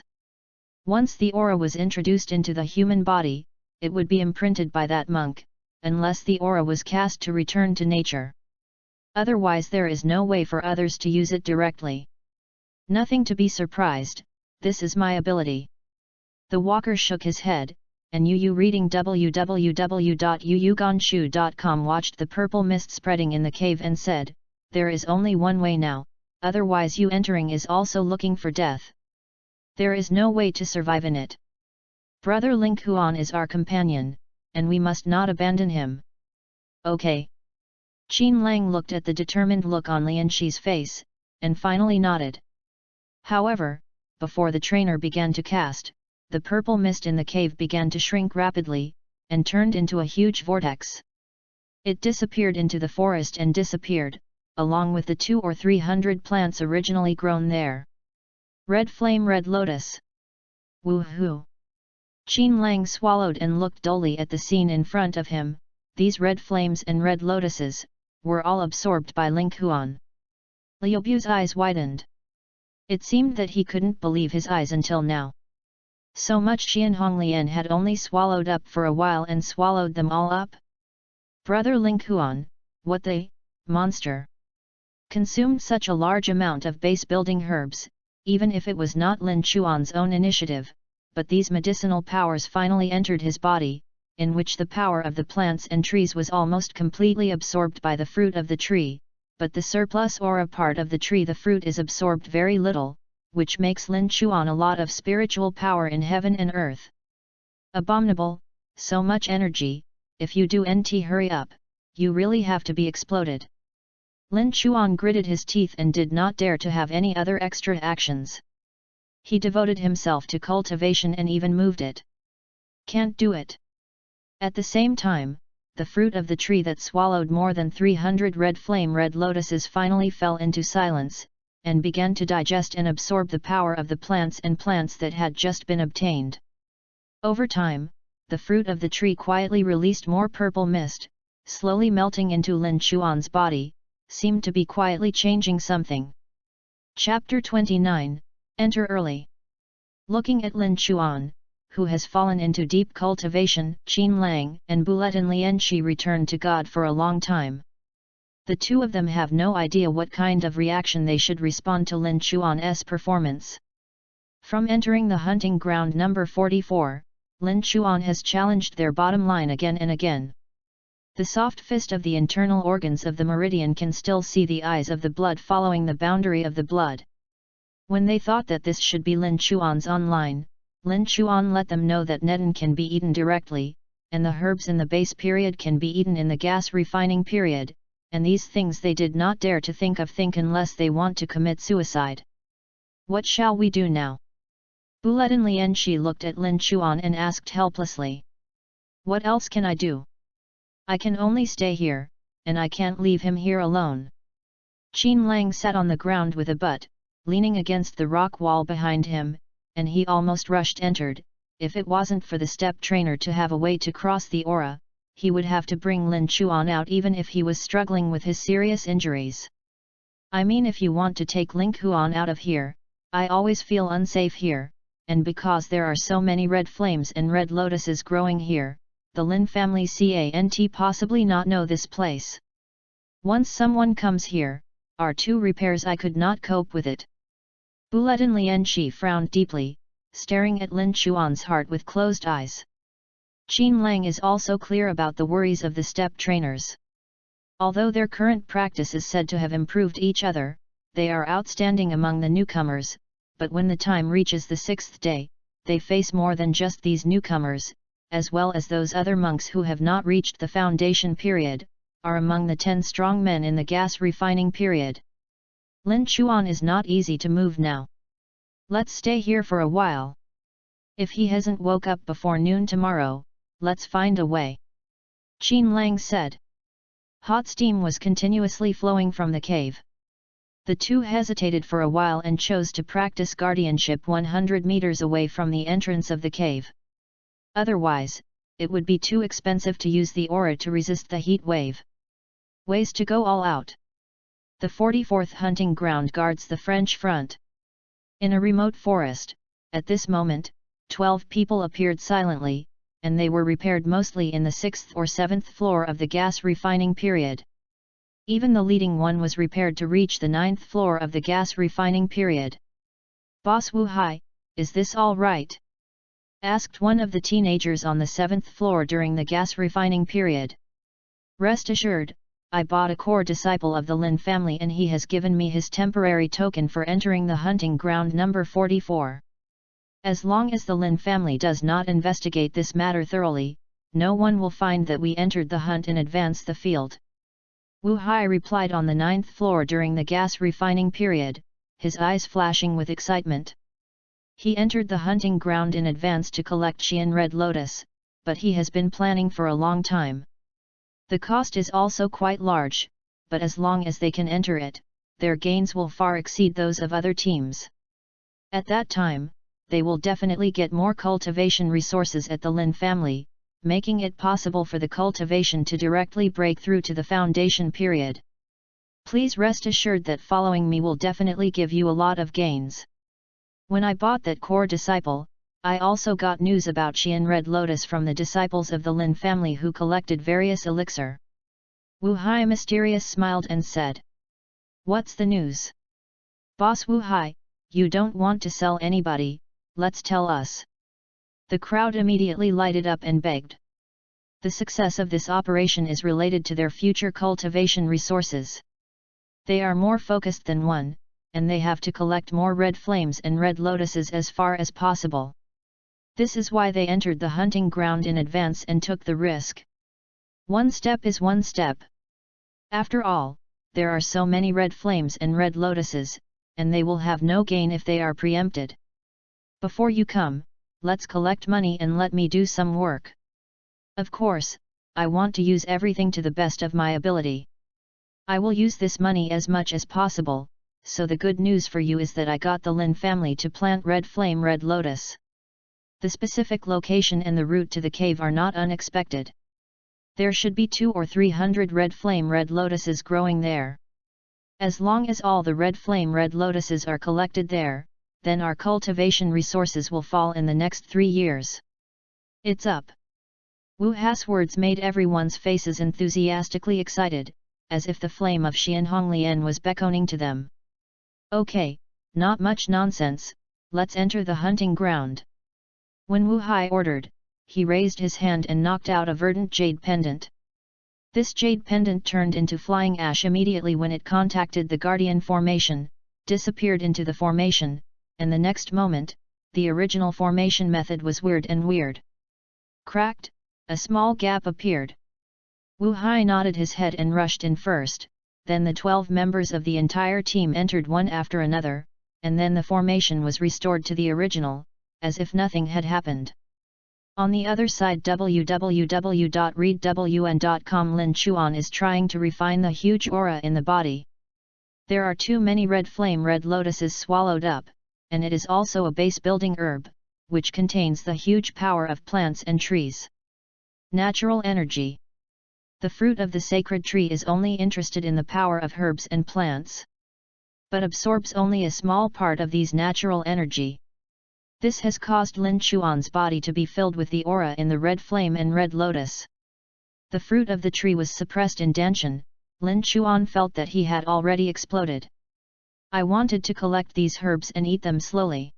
Once the aura was introduced into the human body, it would be imprinted by that monk, unless the aura was cast to return to nature. Otherwise there is no way for others to use it directly. Nothing to be surprised, this is my ability. The walker shook his head, and Yu reading www.yuyuganshu.com watched the purple mist spreading in the cave and said, there is only one way now, otherwise you entering is also looking for death. There is no way to survive in it. Brother Ling Huan is our companion, and we must not abandon him. Okay. Qin Lang looked at the determined look on Lianqi's face, and finally nodded. However, before the trainer began to cast, the purple mist in the cave began to shrink rapidly, and turned into a huge vortex. It disappeared into the forest and disappeared, along with the 200 or 300 plants originally grown there. Red flame, red lotus. Woohoo! Qin Lang swallowed and looked dully at the scene in front of him. These red flames and red lotuses were all absorbed by Ling Huan. Liu Bu's eyes widened. It seemed that he couldn't believe his eyes until now. So much Qian Honglian had only swallowed up for a while and swallowed them all up? Brother Ling Huan, what the monster consumed such a large amount of base-building herbs, even if it was not Lin Chuan's own initiative, but these medicinal powers finally entered his body, in which the power of the plants and trees was almost completely absorbed by the fruit of the tree, but the surplus aura part of the tree, the fruit, is absorbed very little, which makes Lin Chuan a lot of spiritual power in heaven and earth. Abominable, so much energy, if you do nt hurry up, you really have to be exploded. Lin Chuan gritted his teeth and did not dare to have any other extra actions. He devoted himself to cultivation and even moved it. Can't do it. At the same time, the fruit of the tree that swallowed more than 300 red flame red lotuses finally fell into silence, and began to digest and absorb the power of the plants and plants that had just been obtained. Over time, the fruit of the tree quietly released more purple mist, slowly melting into Lin Chuan's body, seemed to be quietly changing something. Chapter 29, Enter Early. Looking at Lin Chuan, who has fallen into deep cultivation, Qin Lang and Bulletin Lianqi returned to God for a long time. The two of them have no idea what kind of reaction they should respond to Lin Chuan's performance. From entering the hunting ground number 44, Lin Chuan has challenged their bottom line again and again. The soft fist of the internal organs of the meridian can still see the eyes of the blood following the boundary of the blood. When they thought that this should be Lin Chuan's online, Lin Chuan let them know that Nedan can be eaten directly, and the herbs in the base period can be eaten in the gas refining period, and these things they did not dare to think unless they want to commit suicide. What shall we do now? Bulletin Lianqi looked at Lin Chuan and asked helplessly. What else can I do? I can only stay here, and I can't leave him here alone. Qin Lang sat on the ground with a butt, leaning against the rock wall behind him, and he almost rushed entered. If it wasn't for the step trainer to have a way to cross the aura, he would have to bring Lin Chuan out even if he was struggling with his serious injuries. I mean, if you want to take Ling Huan out of here, I always feel unsafe here, and because there are so many red flames and red lotuses growing here, the Lin family can't possibly not know this place. Once someone comes here, our two repairs, I could not cope with it. Bulletin Lianqi frowned deeply, staring at Lin Chuan's heart with closed eyes. Qin Lang is also clear about the worries of the step trainers. Although their current practice is said to have improved each other, they are outstanding among the newcomers, but when the time reaches the 6th day, they face more than just these newcomers, as well as those other monks who have not reached the foundation period, are among the 10 strong men in the gas refining period. Lin Chuan is not easy to move now. Let's stay here for a while. If he hasn't woke up before noon tomorrow, let's find a way. Qin Lang said. Hot steam was continuously flowing from the cave. The two hesitated for a while and chose to practice guardianship 100 meters away from the entrance of the cave. Otherwise, it would be too expensive to use the aura to resist the heat wave. Ways to go all out. The 44th hunting ground guards the French front. In a remote forest, at this moment, 12 people appeared silently, and they were repaired mostly in the 6th or 7th floor of the gas refining period. Even the leading one was repaired to reach the 9th floor of the gas refining period. Boss Wu Hai, is this all right? Asked one of the teenagers on the 7th floor during the gas refining period. Rest assured, I bought a core disciple of the Lin family and he has given me his temporary token for entering the hunting ground number 44. As long as the Lin family does not investigate this matter thoroughly, no one will find that we entered the hunt and advance the field. Wu Hai replied on the 9th floor during the gas refining period, his eyes flashing with excitement. He entered the hunting ground in advance to collect Xian Red Lotus, but he has been planning for a long time. The cost is also quite large, but as long as they can enter it, their gains will far exceed those of other teams. At that time, they will definitely get more cultivation resources at the Lin family, making it possible for the cultivation to directly break through to the foundation period. Please rest assured that following me will definitely give you a lot of gains. When I bought that core disciple, I also got news about Xian Red Lotus from the disciples of the Lin family who collected various elixir. Wu Hai mysterious smiled and said, "What's the news? Boss Wu Hai, you don't want to sell anybody, let's tell us." The crowd immediately lighted up and begged. The success of this operation is related to their future cultivation resources. They are more focused than one, and they have to collect more red flames and red lotuses as far as possible. This is why they entered the hunting ground in advance and took the risk. One step is one step. After all, there are so many red flames and red lotuses, and they will have no gain if they are preempted. Before you come, let's collect money and let me do some work. Of course, I want to use everything to the best of my ability. I will use this money as much as possible, so the good news for you is that I got the Lin family to plant red flame red lotus. The specific location and the route to the cave are not unexpected. There should be 200 or 300 red flame red lotuses growing there. As long as all the red flame red lotuses are collected there, then our cultivation resources will fall in the next 3 years. It's up. Wu Hai's words made everyone's faces enthusiastically excited, as if the flame of Xian Honglian was beckoning to them. Okay, not much nonsense, let's enter the hunting ground. When Wu Hai ordered, he raised his hand and knocked out a verdant jade pendant. This jade pendant turned into flying ash immediately when it contacted the guardian formation, disappeared into the formation, and the next moment, the original formation method was weird. Cracked, a small gap appeared. Wu Hai nodded his head and rushed in first, then the 12 members of the entire team entered one after another, and then the formation was restored to the original, as if nothing had happened. On the other side www.readwn.com Lin Chuan is trying to refine the huge aura in the body. There are too many red flame red lotuses swallowed up, and it is also a base building herb, which contains the huge power of plants and trees. Natural energy. The fruit of the sacred tree is only interested in the power of herbs and plants, but absorbs only a small part of these natural energy. This has caused Lin Chuan's body to be filled with the aura in the red flame and red lotus. The fruit of the tree was suppressed in Danshan. Lin Chuan felt that he had already exploded. I wanted to collect these herbs and eat them slowly.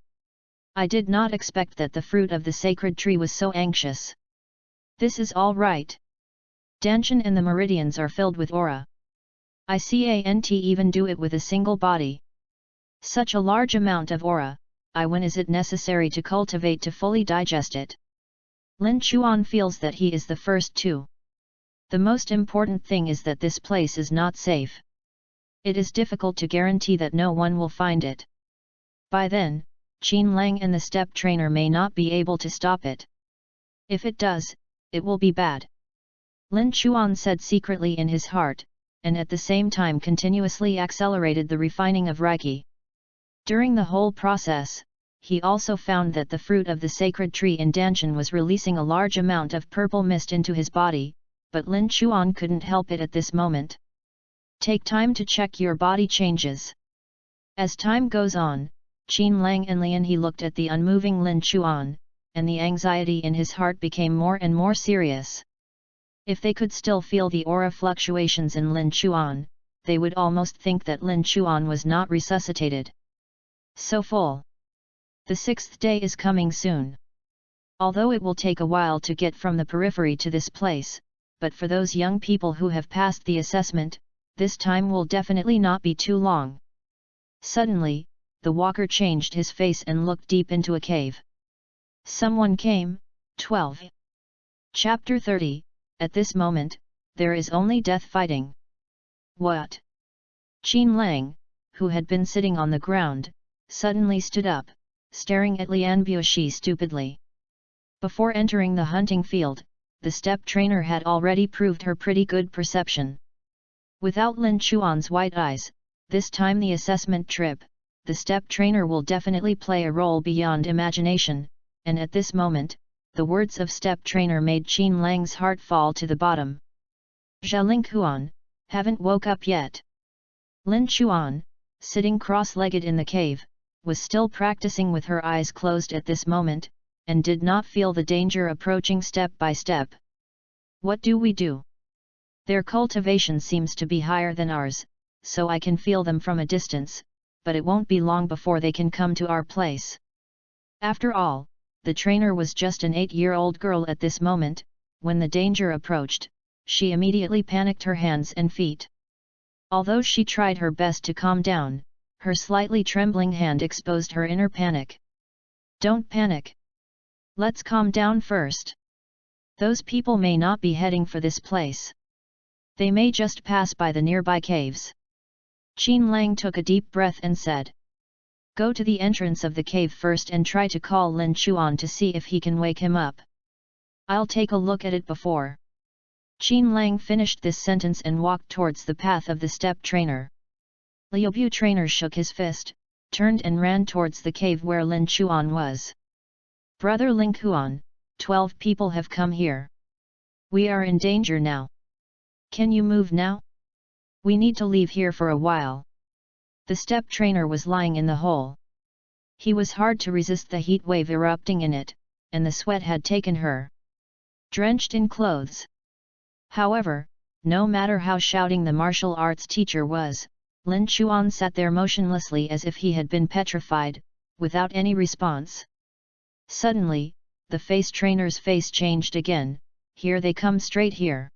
I did not expect that the fruit of the sacred tree was so anxious. This is all right. Danshan and the meridians are filled with aura. I can't even do it with a single body. Such a large amount of aura, when is it necessary to cultivate to fully digest it? Lin Chuan feels that he is the first to. The most important thing is that this place is not safe. It is difficult to guarantee that no one will find it. By then, Qin Lang and the step trainer may not be able to stop it. If it does, it will be bad. Lin Chuan said secretly in his heart, and at the same time continuously accelerated the refining of Reiki. During the whole process, he also found that the fruit of the sacred tree in Danshan was releasing a large amount of purple mist into his body, but Lin Chuan couldn't help it at this moment. Take time to check your body changes. As time goes on, Qin Lang and Lian he looked at the unmoving Lin Chuan, and the anxiety in his heart became more and more serious. If they could still feel the aura fluctuations in Lin Chuan, they would almost think that Lin Chuan was not resuscitated. So full. The 6th day is coming soon. Although it will take a while to get from the periphery to this place, but for those young people who have passed the assessment, this time will definitely not be too long. Suddenly, the walker changed his face and looked deep into a cave. Someone came. 12. Chapter 30. At this moment, there is only death fighting. What? Qin Lang, who had been sitting on the ground, suddenly stood up, staring at Lian Buoshi stupidly. Before entering the hunting field, the step trainer had already proved her pretty good perception. Without Lin Chuan's white eyes, this time the assessment trip, the step trainer will definitely play a role beyond imagination, and at this moment, the words of step trainer made Qin Lang's heart fall to the bottom. Zha Linghuan, haven't woke up yet. Lin Chuan, sitting cross-legged in the cave, was still practicing with her eyes closed at this moment, and did not feel the danger approaching step by step. What do we do? Their cultivation seems to be higher than ours, so I can feel them from a distance, but it won't be long before they can come to our place. After all, the trainer was just an 8-year-old girl at this moment. When the danger approached, she immediately panicked her hands and feet. Although she tried her best to calm down, her slightly trembling hand exposed her inner panic. Don't panic. Let's calm down first. Those people may not be heading for this place. They may just pass by the nearby caves. Qin Lang took a deep breath and said, "Go to the entrance of the cave first and try to call Lin Chuan to see if he can wake him up. I'll take a look at it before." Qin Lang finished this sentence and walked towards the path of the step trainer. Liubu trainer shook his fist, turned and ran towards the cave where Lin Chuan was. "Brother Linghuan, 12 people have come here. We are in danger now. Can you move now? We need to leave here for a while." The step trainer was lying in the hole. He was hard to resist the heat wave erupting in it, and the sweat had taken her. Drenched in clothes. However, no matter how shouting the martial arts teacher was, Lin Chuan sat there motionlessly as if he had been petrified, without any response. Suddenly, the face trainer's face changed again. "Here they come, straight here."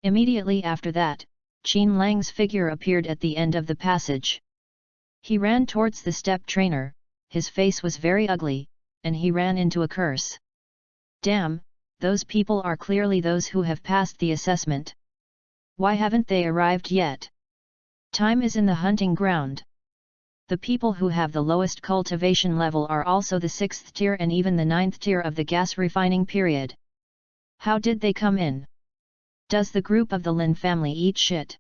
Immediately after that, Qin Lang's figure appeared at the end of the passage. He ran towards the step trainer. His face was very ugly, and he ran into a curse. "Damn, those people are clearly those who have passed the assessment. Why haven't they arrived yet? Time is in the hunting ground." The people who have the lowest cultivation level are also the 6th tier and even the 9th tier of the gas refining period. How did they come in? Does the group of the Lin family eat shit?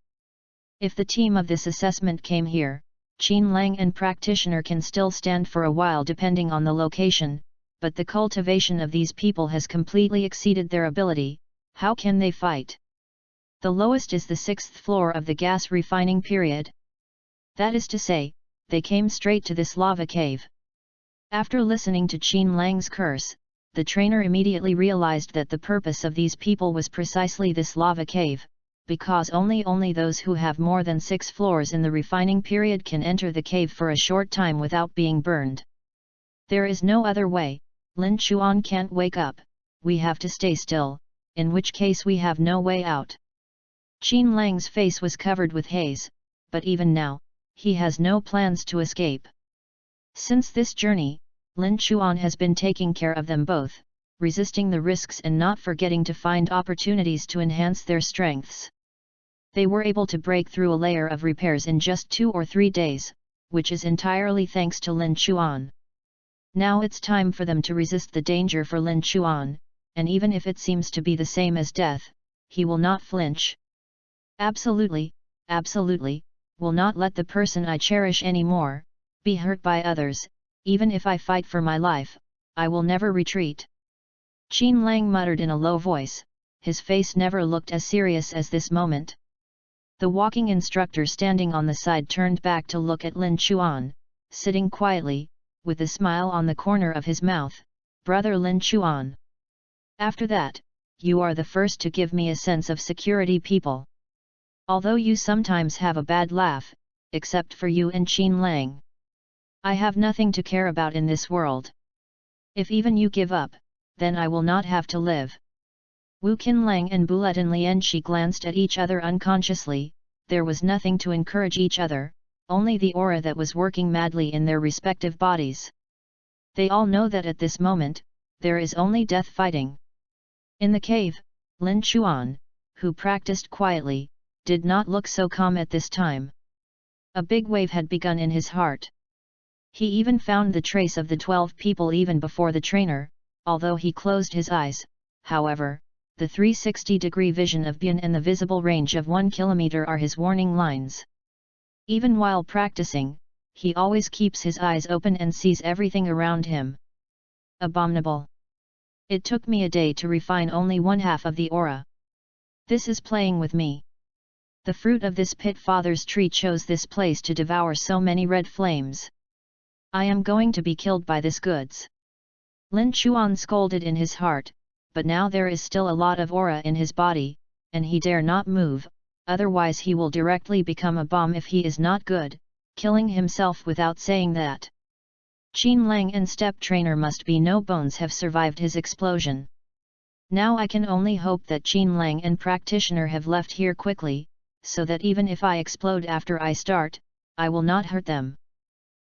If the team of this assessment came here, Qin Lang and practitioner can still stand for a while depending on the location, but the cultivation of these people has completely exceeded their ability. How can they fight? The lowest is the 6th floor of the gas refining period. That is to say, they came straight to this lava cave. After listening to Qin Lang's curse, the trainer immediately realized that the purpose of these people was precisely this lava cave, because only those who have more than 6 floors in the refining period can enter the cave for a short time without being burned. There is no other way. Lin Chuan can't wake up, we have to stay still, in which case we have no way out. Qin Lang's face was covered with haze, but even now, he has no plans to escape. Since this journey, Lin Chuan has been taking care of them both, resisting the risks and not forgetting to find opportunities to enhance their strengths. They were able to break through a layer of repairs in just 2 or 3 days, which is entirely thanks to Lin Chuan. Now it's time for them to resist the danger for Lin Chuan, and even if it seems to be the same as death, he will not flinch. Absolutely, absolutely, will not let the person I cherish anymore be hurt by others. Even if I fight for my life, I will never retreat. Qin Lang muttered in a low voice. His face never looked as serious as this moment. The walking instructor standing on the side turned back to look at Lin Chuan, sitting quietly, with a smile on the corner of his mouth. "Brother Lin Chuan. After that, you are the first to give me a sense of security, people. Although you sometimes have a bad laugh, except for you and Qin Lang. I have nothing to care about in this world. If even you give up, then I will not have to live." Wu Qinlang and Bulletin Lianqi glanced at each other unconsciously. There was nothing to encourage each other, only the aura that was working madly in their respective bodies. They all know that at this moment, there is only death fighting. In the cave, Lin Chuan, who practiced quietly, did not look so calm at this time. A big wave had begun in his heart. He even found the trace of the 12 people even before the trainer, although he closed his eyes. However, the 360-degree vision of Bien and the visible range of 1 kilometer are his warning lines. Even while practicing, he always keeps his eyes open and sees everything around him. Abominable. It took me a day to refine only 1/2 of the aura. This is playing with me. The fruit of this pit father's tree chose this place to devour so many red flames. I am going to be killed by this goods. Lin Chuan scolded in his heart, but now there is still a lot of aura in his body, and he dare not move, otherwise he will directly become a bomb if he is not good, killing himself without saying that. Qin Lang and step trainer must be no bones have survived his explosion. Now I can only hope that Qin Lang and practitioner have left here quickly, so that even if I explode after I start, I will not hurt them.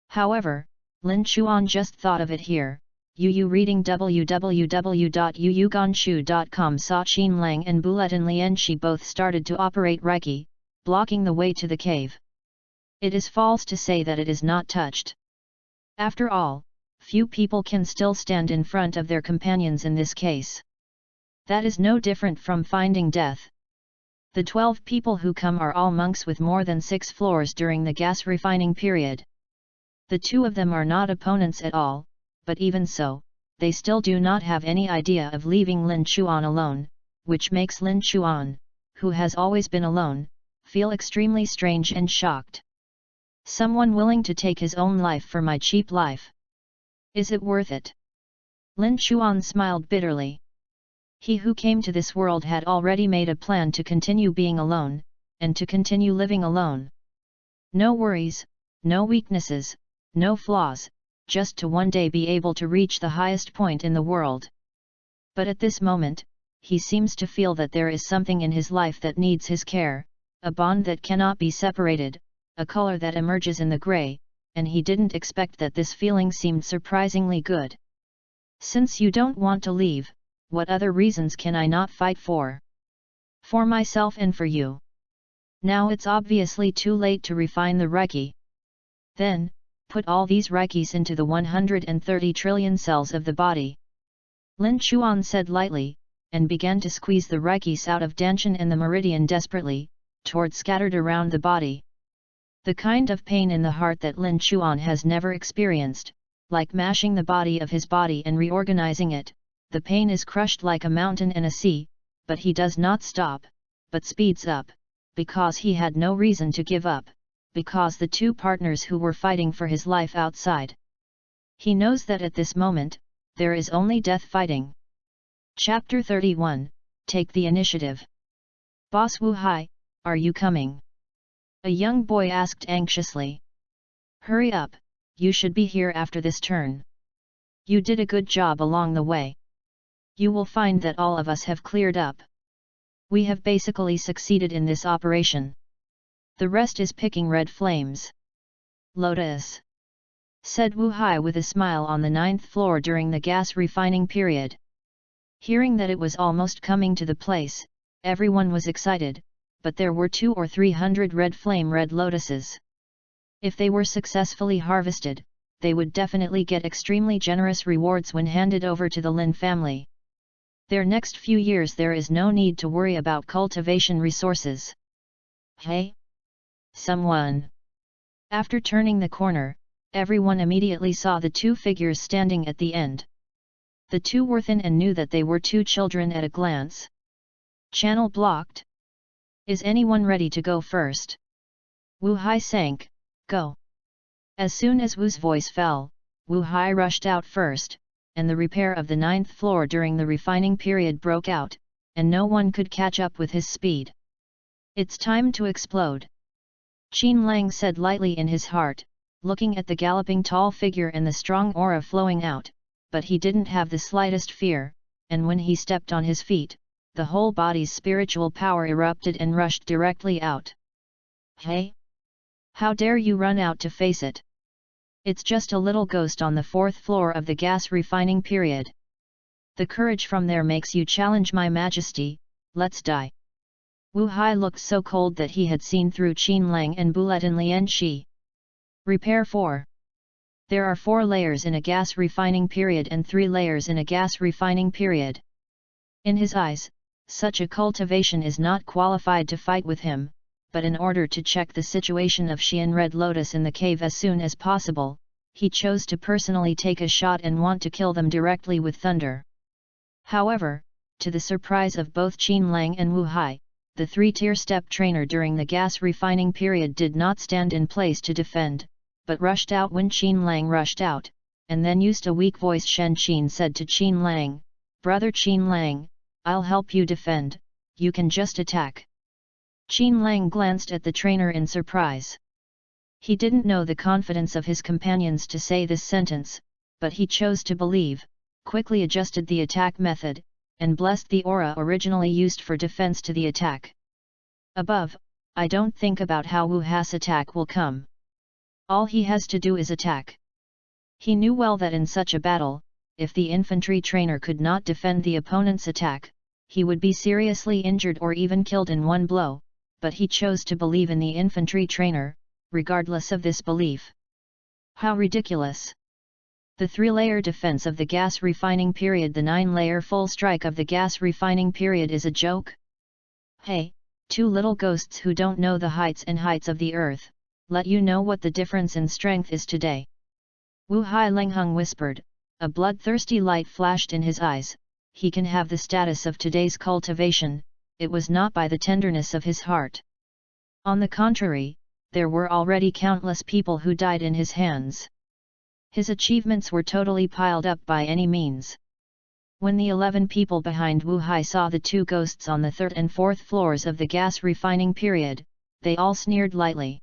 However, Lin Chuan just thought of it here. Yu reading www.yuyuganshu.com saw Qin Lang and Buletin Lianxi both started to operate Reiki, blocking the way to the cave. It is false to say that it is not touched. After all, few people can still stand in front of their companions in this case. That is no different from finding death. The 12 people who come are all monks with more than 6 floors during the gas refining period. The 2 of them are not opponents at all, but even so, they still do not have any idea of leaving Lin Chuan alone, which makes Lin Chuan, who has always been alone, feel extremely strange and shocked. Someone willing to take his own life for my cheap life. Is it worth it? Lin Chuan smiled bitterly. He who came to this world had already made a plan to continue being alone, and to continue living alone. No worries, no weaknesses, no flaws, just to one day be able to reach the highest point in the world. But at this moment, he seems to feel that there is something in his life that needs his care, a bond that cannot be separated, a color that emerges in the gray, and he didn't expect that this feeling seemed surprisingly good. Since you don't want to leave, what other reasons can I not fight for? For myself and for you. Now it's obviously too late to refine the Reiki. Then, put all these Reikis into the 130 trillion cells of the body. Lin Chuan said lightly, and began to squeeze the Reikis out of Danshan and the meridian desperately, toward scattered around the body. The kind of pain in the heart that Lin Chuan has never experienced, like mashing the body of his body and reorganizing it, the pain is crushed like a mountain and a sea, but he does not stop, but speeds up, because he had no reason to give up, because the 2 partners who were fighting for his life outside. He knows that at this moment, there is only death fighting. Chapter 31, Take the Initiative. Boss Wu Hai, are you coming? A young boy asked anxiously. Hurry up, you should be here after this turn. You did a good job along the way. You will find that all of us have cleared up. We have basically succeeded in this operation. The rest is picking red flames. Lotus, said Wu Hai with a smile on the 9th floor during the gas refining period. Hearing that it was almost coming to the place, everyone was excited, but there were 200 or 300 red lotuses. If they were successfully harvested, they would definitely get extremely generous rewards when handed over to the Lin family. Their next few years there is no need to worry about cultivation resources. Hey? Someone! After turning the corner, everyone immediately saw the 2 figures standing at the end. The 2 were thin and knew that they were 2 children at a glance. Channel blocked. Is anyone ready to go first? Wu Hai sank, go. As soon as Wu's voice fell, Wu Hai rushed out first, and the repair of the 9th floor during the refining period broke out, and no one could catch up with his speed. It's time to explode. Qin Lang said lightly in his heart, looking at the galloping tall figure and the strong aura flowing out, but he didn't have the slightest fear, and when he stepped on his feet, the whole body's spiritual power erupted and rushed directly out. Hey? How dare you run out to face it? It's just a little ghost on the 4th floor of the gas refining period. The courage from there makes you challenge my majesty, let's die. Wu Hai looked so cold that he had seen through Qin Lang and Bulletin Lian Shi. Repair 4. There are 4 layers in a gas refining period and 3 layers in a gas refining period. In his eyes, such a cultivation is not qualified to fight with him, but in order to check the situation of Shi and Red Lotus in the cave as soon as possible, he chose to personally take a shot and want to kill them directly with thunder. However, to the surprise of both Qin Lang and Wu Hai, the 3-tier step trainer during the gas refining period did not stand in place to defend, but rushed out when Qin Lang rushed out, and then used a weak voice. Shen Qin said to Qin Lang, "Brother Qin Lang, I'll help you defend, you can just attack." Qin Lang glanced at the trainer in surprise. He didn't know the confidence of his companions to say this sentence, but he chose to believe, quickly adjusted the attack method, and blessed the aura originally used for defense to the attack. Above, I don't think about how Wu Hai's attack will come. All he has to do is attack. He knew well that in such a battle, if the infantry trainer could not defend the opponent's attack, he would be seriously injured or even killed in one blow, but he chose to believe in the infantry trainer, regardless of this belief. How ridiculous! The 3-layer defense of the gas refining period, the 9-layer full strike of the gas refining period is a joke? Hey, 2 little ghosts who don't know the heights and heights of the earth, let you know what the difference in strength is today. Wu Hai Lengheng whispered, a bloodthirsty light flashed in his eyes. He can have the status of today's cultivation, it was not by the tenderness of his heart. On the contrary, there were already countless people who died in his hands. His achievements were totally piled up by any means. When the 11 people behind Wu Hai saw the 2 ghosts on the 3rd and 4th floors of the gas refining period, they all sneered lightly.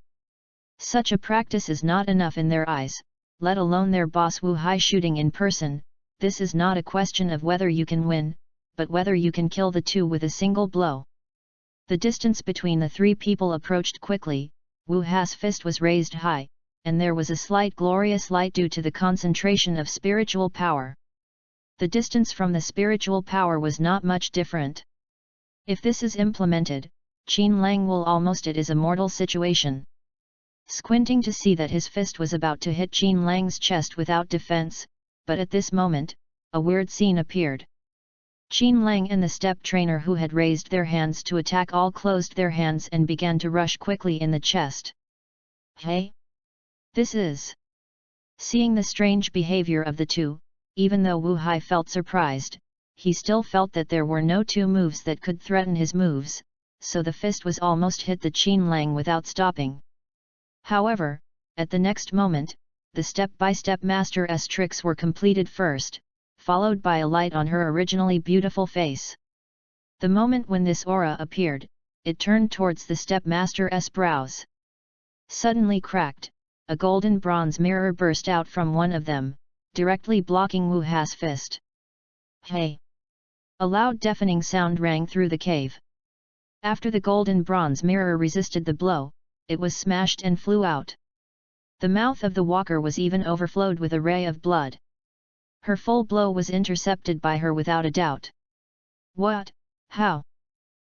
Such a practice is not enough in their eyes, let alone their boss Wu Hai shooting in person. This is not a question of whether you can win, but whether you can kill the 2 with a single blow. The distance between the 3 people approached quickly. Wu Hai's fist was raised high, and there was a slight glorious light due to the concentration of spiritual power. The distance from the spiritual power was not much different. If this is implemented, Qin Lang will almost it is a mortal situation. Squinting to see that his fist was about to hit Qin Lang's chest without defense, but at this moment, a weird scene appeared. Qin Lang and the step trainer who had raised their hands to attack all closed their hands and began to rush quickly in the chest. Hey! This is... Seeing the strange behavior of the 2, even though Wu Hai felt surprised, he still felt that there were no 2 moves that could threaten his moves, so the fist was almost hit the Qin Lang without stopping. However, at the next moment, the step-by-step master's tricks were completed first, followed by a light on her originally beautiful face. The moment when this aura appeared, it turned towards the step-master's brows. Suddenly cracked, a golden bronze mirror burst out from one of them, directly blocking Wu Hai's fist. Hey! A loud deafening sound rang through the cave. After the golden bronze mirror resisted the blow, it was smashed and flew out. The mouth of the walker was even overflowed with a ray of blood. Her full blow was intercepted by her without a doubt. What? How?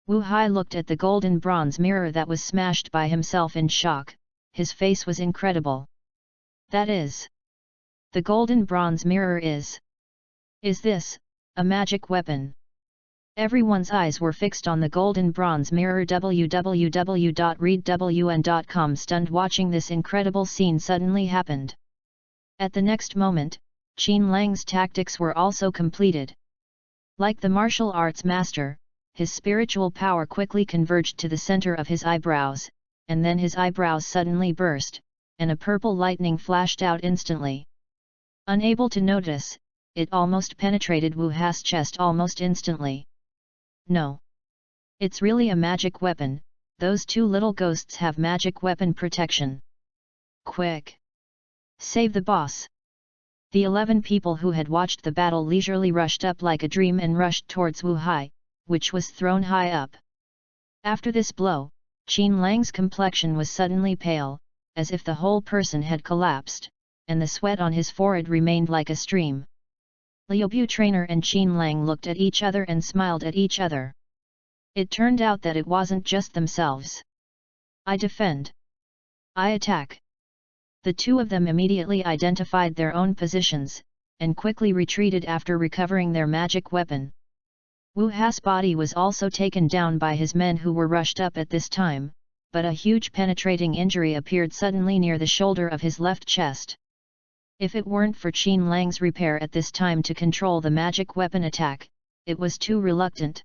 Wu Hai looked at the golden bronze mirror that was smashed by himself in shock. His face was incredible. That is... The golden bronze mirror is... Is this a magic weapon? Everyone's eyes were fixed on the golden bronze mirror. www.readwn.com. Stunned watching this incredible scene suddenly happened. At the next moment, Qin Lang's tactics were also completed. Like the martial arts master, his spiritual power quickly converged to the center of his eyebrows, and then his eyebrows suddenly burst, and a purple lightning flashed out instantly. Unable to notice, it almost penetrated Wu Hai's chest almost instantly. No. It's really a magic weapon, those 2 little ghosts have magic weapon protection. Quick! Save the boss! The 11 people who had watched the battle leisurely rushed up like a dream and rushed towards Wu Hai, which was thrown high up. After this blow, Qin Lang's complexion was suddenly pale, as if the whole person had collapsed, and the sweat on his forehead remained like a stream. Liu Bu trainer and Qin Lang looked at each other and smiled at each other. It turned out that it wasn't just themselves. I defend. I attack. The two of them immediately identified their own positions, and quickly retreated after recovering their magic weapon. Wu Ha's body was also taken down by his men who were rushed up at this time, but a huge penetrating injury appeared suddenly near the shoulder of his left chest. If it weren't for Qin Lang's repair at this time to control the magic weapon attack, it was too reluctant.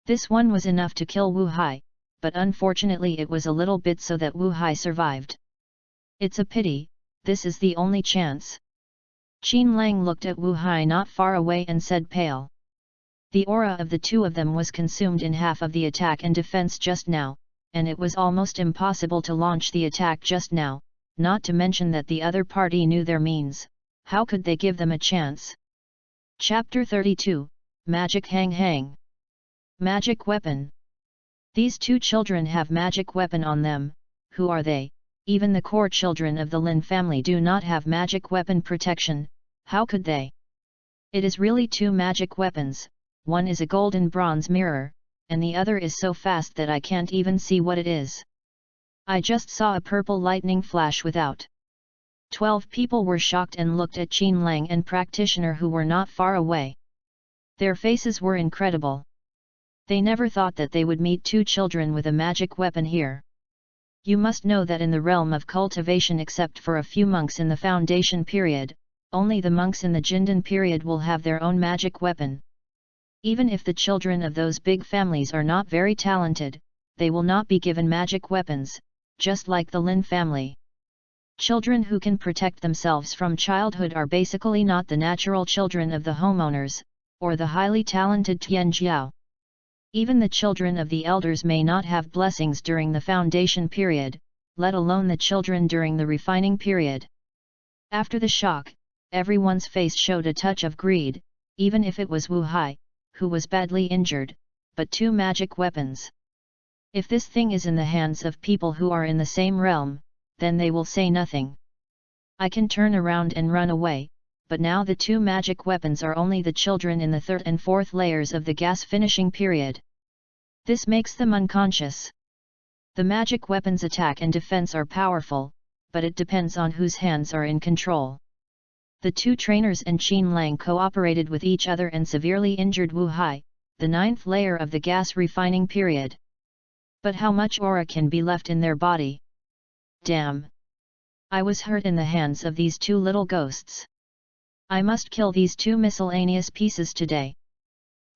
This one was enough to kill Wu Hai, but unfortunately it was a little bit so that Wu Hai survived. It's a pity, this is the only chance. Qin Lang looked at Wu Hai not far away and said pale. The aura of the two of them was consumed in half of the attack and defense just now, and it was almost impossible to launch the attack just now, not to mention that the other party knew their means. How could they give them a chance? Chapter 32, Magic Hang Hang. Magic Weapon. These two children have magic weapon on them. Who are they? Even the core children of the Lin family do not have magic weapon protection. How could they? It is really two magic weapons. One is a golden bronze mirror, and the other is so fast that I can't even see what it is. I just saw a purple lightning flash without. 12 people were shocked and looked at Qin Lang and practitioner who were not far away. Their faces were incredible. They never thought that they would meet two children with a magic weapon here. You must know that in the realm of cultivation, except for a few monks in the foundation period, only the monks in the Jindan period will have their own magic weapon. Even if the children of those big families are not very talented, they will not be given magic weapons, just like the Lin family. Children who can protect themselves from childhood are basically not the natural children of the homeowners, or the highly talented Tianjiao. Even the children of the elders may not have blessings during the foundation period, let alone the children during the refining period. After the shock, everyone's face showed a touch of greed, even if it was Wu Hai, who was badly injured, but two magic weapons. If this thing is in the hands of people who are in the same realm, then they will say nothing. I can turn around and run away, but now the two magic weapons are only the children in the third and fourth layers of the gas finishing period. This makes them unconscious. The magic weapons attack and defense are powerful, but it depends on whose hands are in control. The two trainers and Qin Lang cooperated with each other and severely injured Wu Hai, the ninth layer of the gas refining period. But how much aura can be left in their body? Damn! I was hurt in the hands of these two little ghosts. I must kill these two miscellaneous pieces today.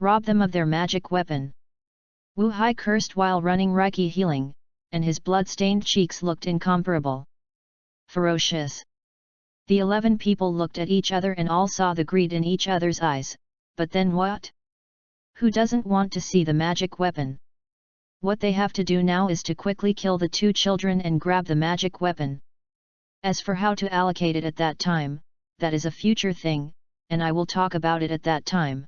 Rob them of their magic weapon. Wu Hai cursed while running Reiki healing, and his blood-stained cheeks looked incomparable. Ferocious. The 11 people looked at each other and all saw the greed in each other's eyes, but then what? Who doesn't want to see the magic weapon? What they have to do now is to quickly kill the two children and grab the magic weapon. As for how to allocate it at that time, that is a future thing, and I will talk about it at that time.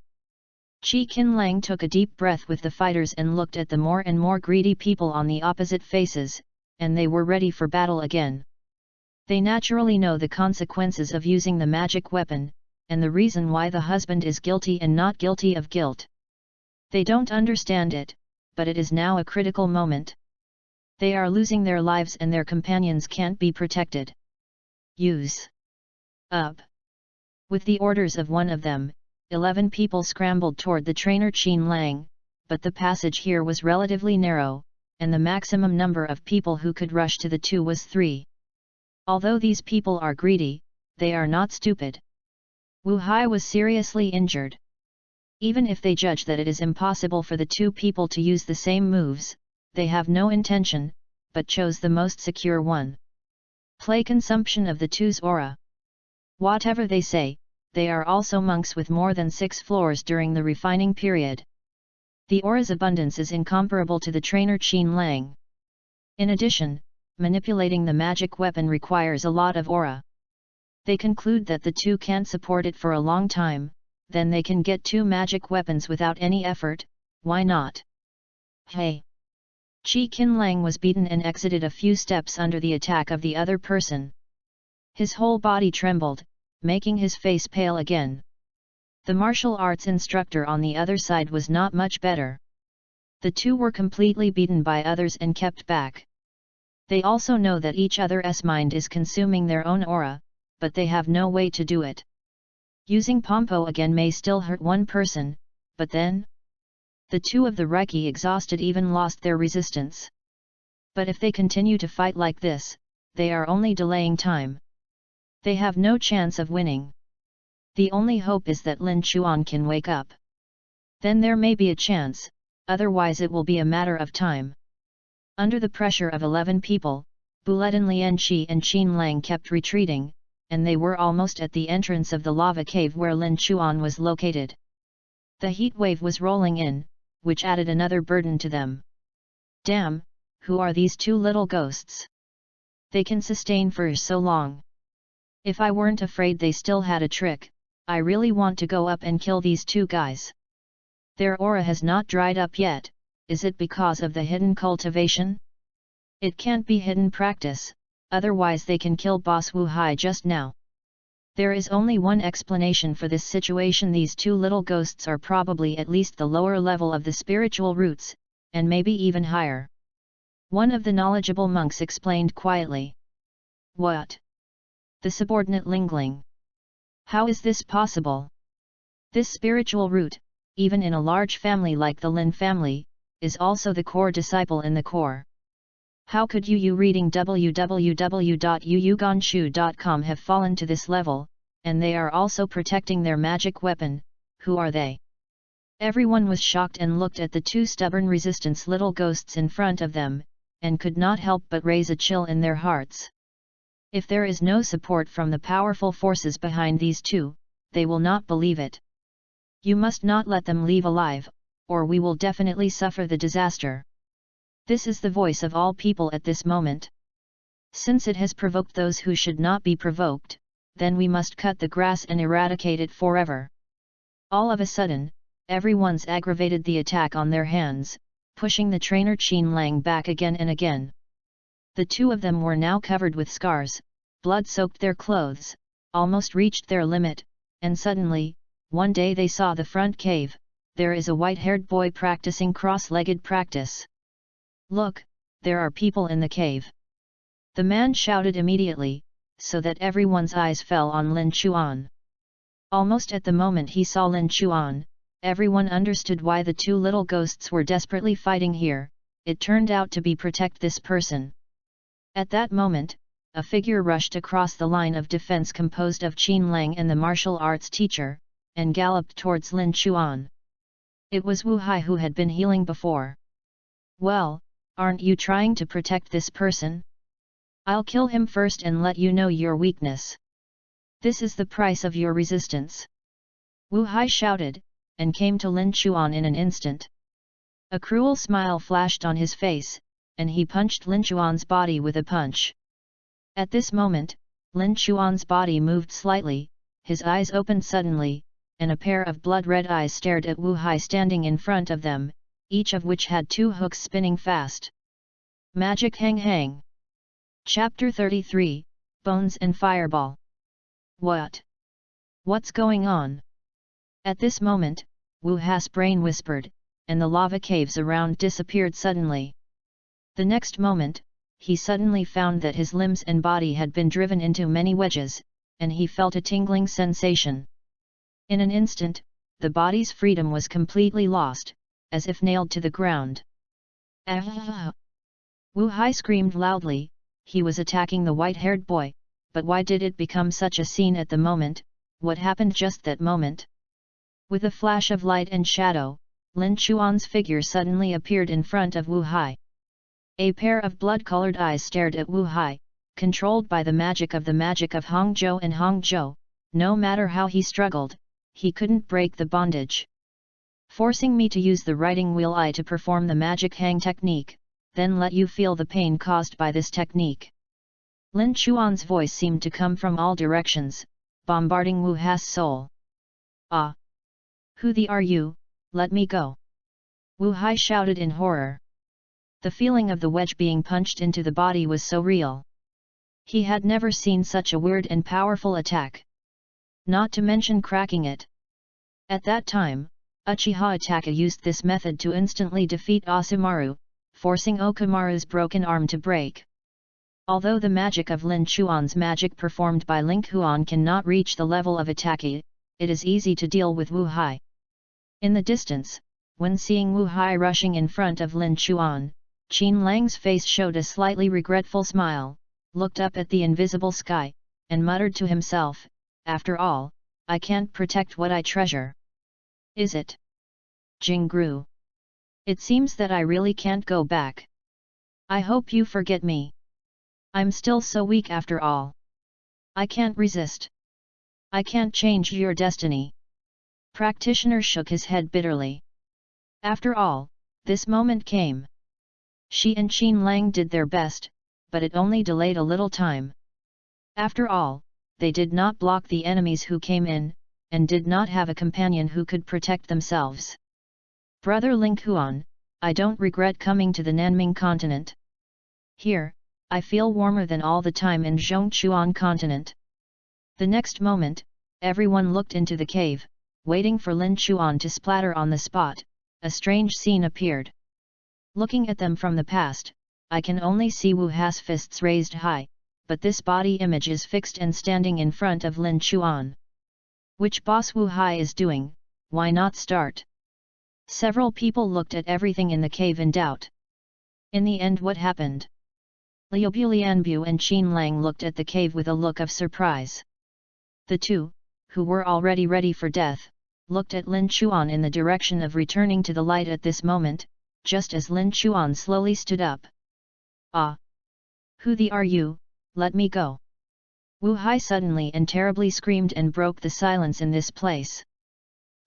Qin Lang took a deep breath with the fighters and looked at the more and more greedy people on the opposite faces, and they were ready for battle again. They naturally know the consequences of using the magic weapon, and the reason why the husband is guilty and not guilty of guilt. They don't understand it, but it is now a critical moment. They are losing their lives and their companions can't be protected. Use up. With the orders of one of them, 11 people scrambled toward the trainer Qin Lang, but the passage here was relatively narrow, and the maximum number of people who could rush to the two was 3. Although these people are greedy, they are not stupid. Wu Hai was seriously injured. Even if they judge that it is impossible for the two people to use the same moves, they have no intention, but chose the most secure one. Play consumption of the two's aura. Whatever they say, they are also monks with more than 6 floors during the refining period. The aura's abundance is incomparable to the trainer Qin Lang. In addition, manipulating the magic weapon requires a lot of aura. They conclude that the two can't support it for a long time, then they can get 2 magic weapons without any effort. Why not? Hey! Qin Lang was beaten and exited a few steps under the attack of the other person. His whole body trembled, making his face pale again. The martial arts instructor on the other side was not much better. The two were completely beaten by others and kept back. They also know that each other's mind is consuming their own aura, but they have no way to do it. Using Pompo again may still hurt one person, but then? The two of the Reiki exhausted even lost their resistance. But if they continue to fight like this, they are only delaying time. They have no chance of winning. The only hope is that Lin Chuan can wake up. Then there may be a chance, otherwise it will be a matter of time. Under the pressure of 11 people, Buletin Lianqi and Qin Lang kept retreating, and they were almost at the entrance of the lava cave where Lin Chuan was located. The heat wave was rolling in, which added another burden to them. Damn, who are these two little ghosts? They can sustain for so long. If I weren't afraid they still had a trick, I really want to go up and kill these two guys. Their aura has not dried up yet. Is it because of the hidden cultivation? It can't be hidden practice, otherwise they can kill Boss Wu Hai just now. There is only one explanation for this situation. These two little ghosts are probably at least the lower level of the spiritual roots, and maybe even higher. One of the knowledgeable monks explained quietly. What? The subordinate Lingling. How is this possible? This spiritual root, even in a large family like the Lin family, is also the core disciple in the core. How could you reading www.yuyuganshu.com have fallen to this level, and they are also protecting their magic weapon? Who are they? Everyone was shocked and looked at the two stubborn resistance little ghosts in front of them, and could not help but raise a chill in their hearts. If there is no support from the powerful forces behind these two, they will not believe it. You must not let them leave alive, or we will definitely suffer the disaster. This is the voice of all people at this moment. Since it has provoked those who should not be provoked, then we must cut the grass and eradicate it forever. All of a sudden, everyone's aggravated the attack on their hands, pushing the trainer Qin Lang back again and again. The two of them were now covered with scars, blood soaked their clothes, almost reached their limit, and suddenly, one day they saw the front cave. There is a white-haired boy practicing cross-legged practice. Look, there are people in the cave. The man shouted immediately, so that everyone's eyes fell on Lin Chuan. Almost at the moment he saw Lin Chuan, everyone understood why the two little ghosts were desperately fighting here. It turned out to be protect this person. At that moment, a figure rushed across the line of defense composed of Qin Lang and the martial arts teacher, and galloped towards Lin Chuan. It was Wu Hai who had been healing before. Well, aren't you trying to protect this person? I'll kill him first and let you know your weakness. This is the price of your resistance. Wu Hai shouted, and came to Lin Chuan in an instant. A cruel smile flashed on his face, and he punched Lin Chuan's body with a punch. At this moment, Lin Chuan's body moved slightly, his eyes opened suddenly, and a pair of blood-red eyes stared at Wu Hai standing in front of them, each of which had two hooks spinning fast. Magic Hang Hang. Chapter 33, Bones and Fireball. What? What's going on? At this moment, Wu Hai's brain whispered, and the lava caves around disappeared suddenly. The next moment, he suddenly found that his limbs and body had been driven into many wedges, and he felt a tingling sensation. In an instant, the body's freedom was completely lost, as if nailed to the ground. Ah! Wu Hai screamed loudly. He was attacking the white-haired boy, but why did it become such a scene at the moment? What happened just that moment? With a flash of light and shadow, Lin Chuan's figure suddenly appeared in front of Wu Hai. A pair of blood-colored eyes stared at Wu Hai, controlled by the magic of Hangzhou and Hangzhou. No matter how he struggled, he couldn't break the bondage. Forcing me to use the writing wheel I to perform the magic hang technique, then let you feel the pain caused by this technique. Lin Chuan's voice seemed to come from all directions, bombarding Wu Hai's soul. Ah! Who are you? Let me go! Wu Hai shouted in horror. The feeling of the wedge being punched into the body was so real. He had never seen such a weird and powerful attack. Not to mention cracking it. At that time, Uchiha Itachi used this method to instantly defeat Asumaru, forcing Okamaru's broken arm to break. Although the magic of Lin Chuan's magic performed by Ling Huan cannot reach the level of Itachi, it is easy to deal with Wu Hai. In the distance, when seeing Wu Hai rushing in front of Lin Chuan, Qin Lang's face showed a slightly regretful smile, looked up at the invisible sky, and muttered to himself, "After all, I can't protect what I treasure. Is it? Jingru. It seems that I really can't go back. I hope you forget me. I'm still so weak after all. I can't resist. I can't change your destiny." Practitioner shook his head bitterly. After all, this moment came. She and Qin Lang did their best, but it only delayed a little time. After all, they did not block the enemies who came in, and did not have a companion who could protect themselves. "Brother Ling Huan, I don't regret coming to the Nanming continent. Here, I feel warmer than all the time in Zhongchuan continent." The next moment, everyone looked into the cave, waiting for Lin Chuan to splatter on the spot. A strange scene appeared. Looking at them from the past, I can only see Wu Hai's fists raised high, but this body image is fixed and standing in front of Lin Chuan. Which boss Wu Hai is doing? Why not start? Several people looked at everything in the cave in doubt. In the end, what happened? Liu Bulianbu and Qin Lang looked at the cave with a look of surprise. The two, who were already ready for death, looked at Lin Chuan in the direction of returning to the light at this moment, just as Lin Chuan slowly stood up. "Ah! Who are you? Let me go!" Wu Hai suddenly and terribly screamed and broke the silence in this place.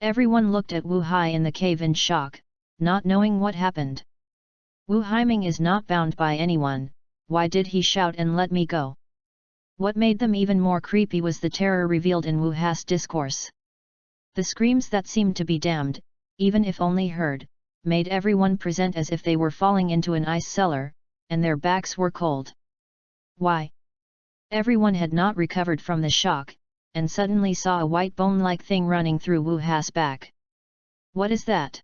Everyone looked at Wu Hai in the cave in shock, not knowing what happened. Wu Haiming is not bound by anyone, why did he shout and let me go? What made them even more creepy was the terror revealed in Wu Hai's discourse. The screams that seemed to be damned, even if only heard, made everyone present as if they were falling into an ice cellar, and their backs were cold. Why? Everyone had not recovered from the shock, and suddenly saw a white bone-like thing running through Wu Hai's back. What is that?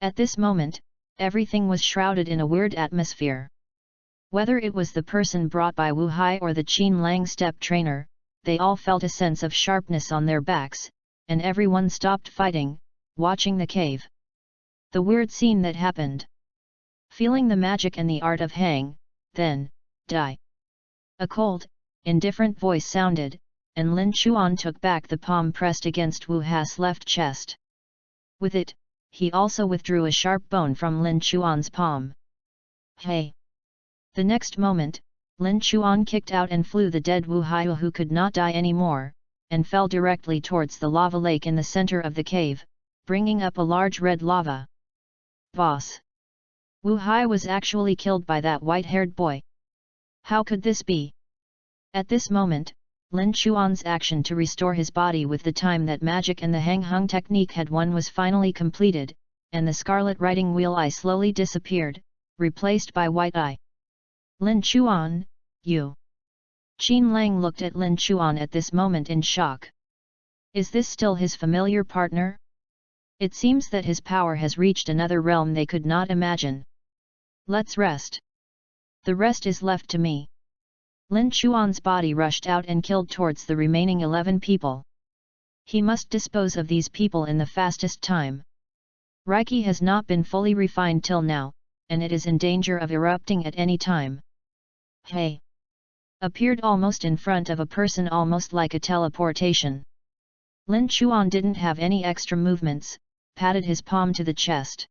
At this moment, everything was shrouded in a weird atmosphere. Whether it was the person brought by Wu Hai or the Qin Lang step trainer, they all felt a sense of sharpness on their backs, and everyone stopped fighting, watching the cave. The weird scene that happened. Feeling the magic and the art of hang, then, die. A cold, indifferent voice sounded, and Lin Chuan took back the palm pressed against Wu Hai's left chest. With it, he also withdrew a sharp bone from Lin Chuan's palm. Hey! The next moment, Lin Chuan kicked out and flew the dead Wu Hai who could not die anymore, and fell directly towards the lava lake in the center of the cave, bringing up a large red lava. Boss! Wu Hai was actually killed by that white-haired boy. How could this be? At this moment, Lin Chuan's action to restore his body with the time that magic and the Hang Hung technique had won was finally completed, and the scarlet writing wheel eye slowly disappeared, replaced by white eye. Lin Chuan, you! Qin Lang looked at Lin Chuan at this moment in shock. Is this still his familiar partner? It seems that his power has reached another realm they could not imagine. Let's rest. The rest is left to me. Lin Chuan's body rushed out and killed towards the remaining 11 people. He must dispose of these people in the fastest time. Reiki has not been fully refined till now, and it is in danger of erupting at any time. Hey! Appeared almost in front of a person, almost like a teleportation. Lin Chuan didn't have any extra movements, patted his palm to the chest.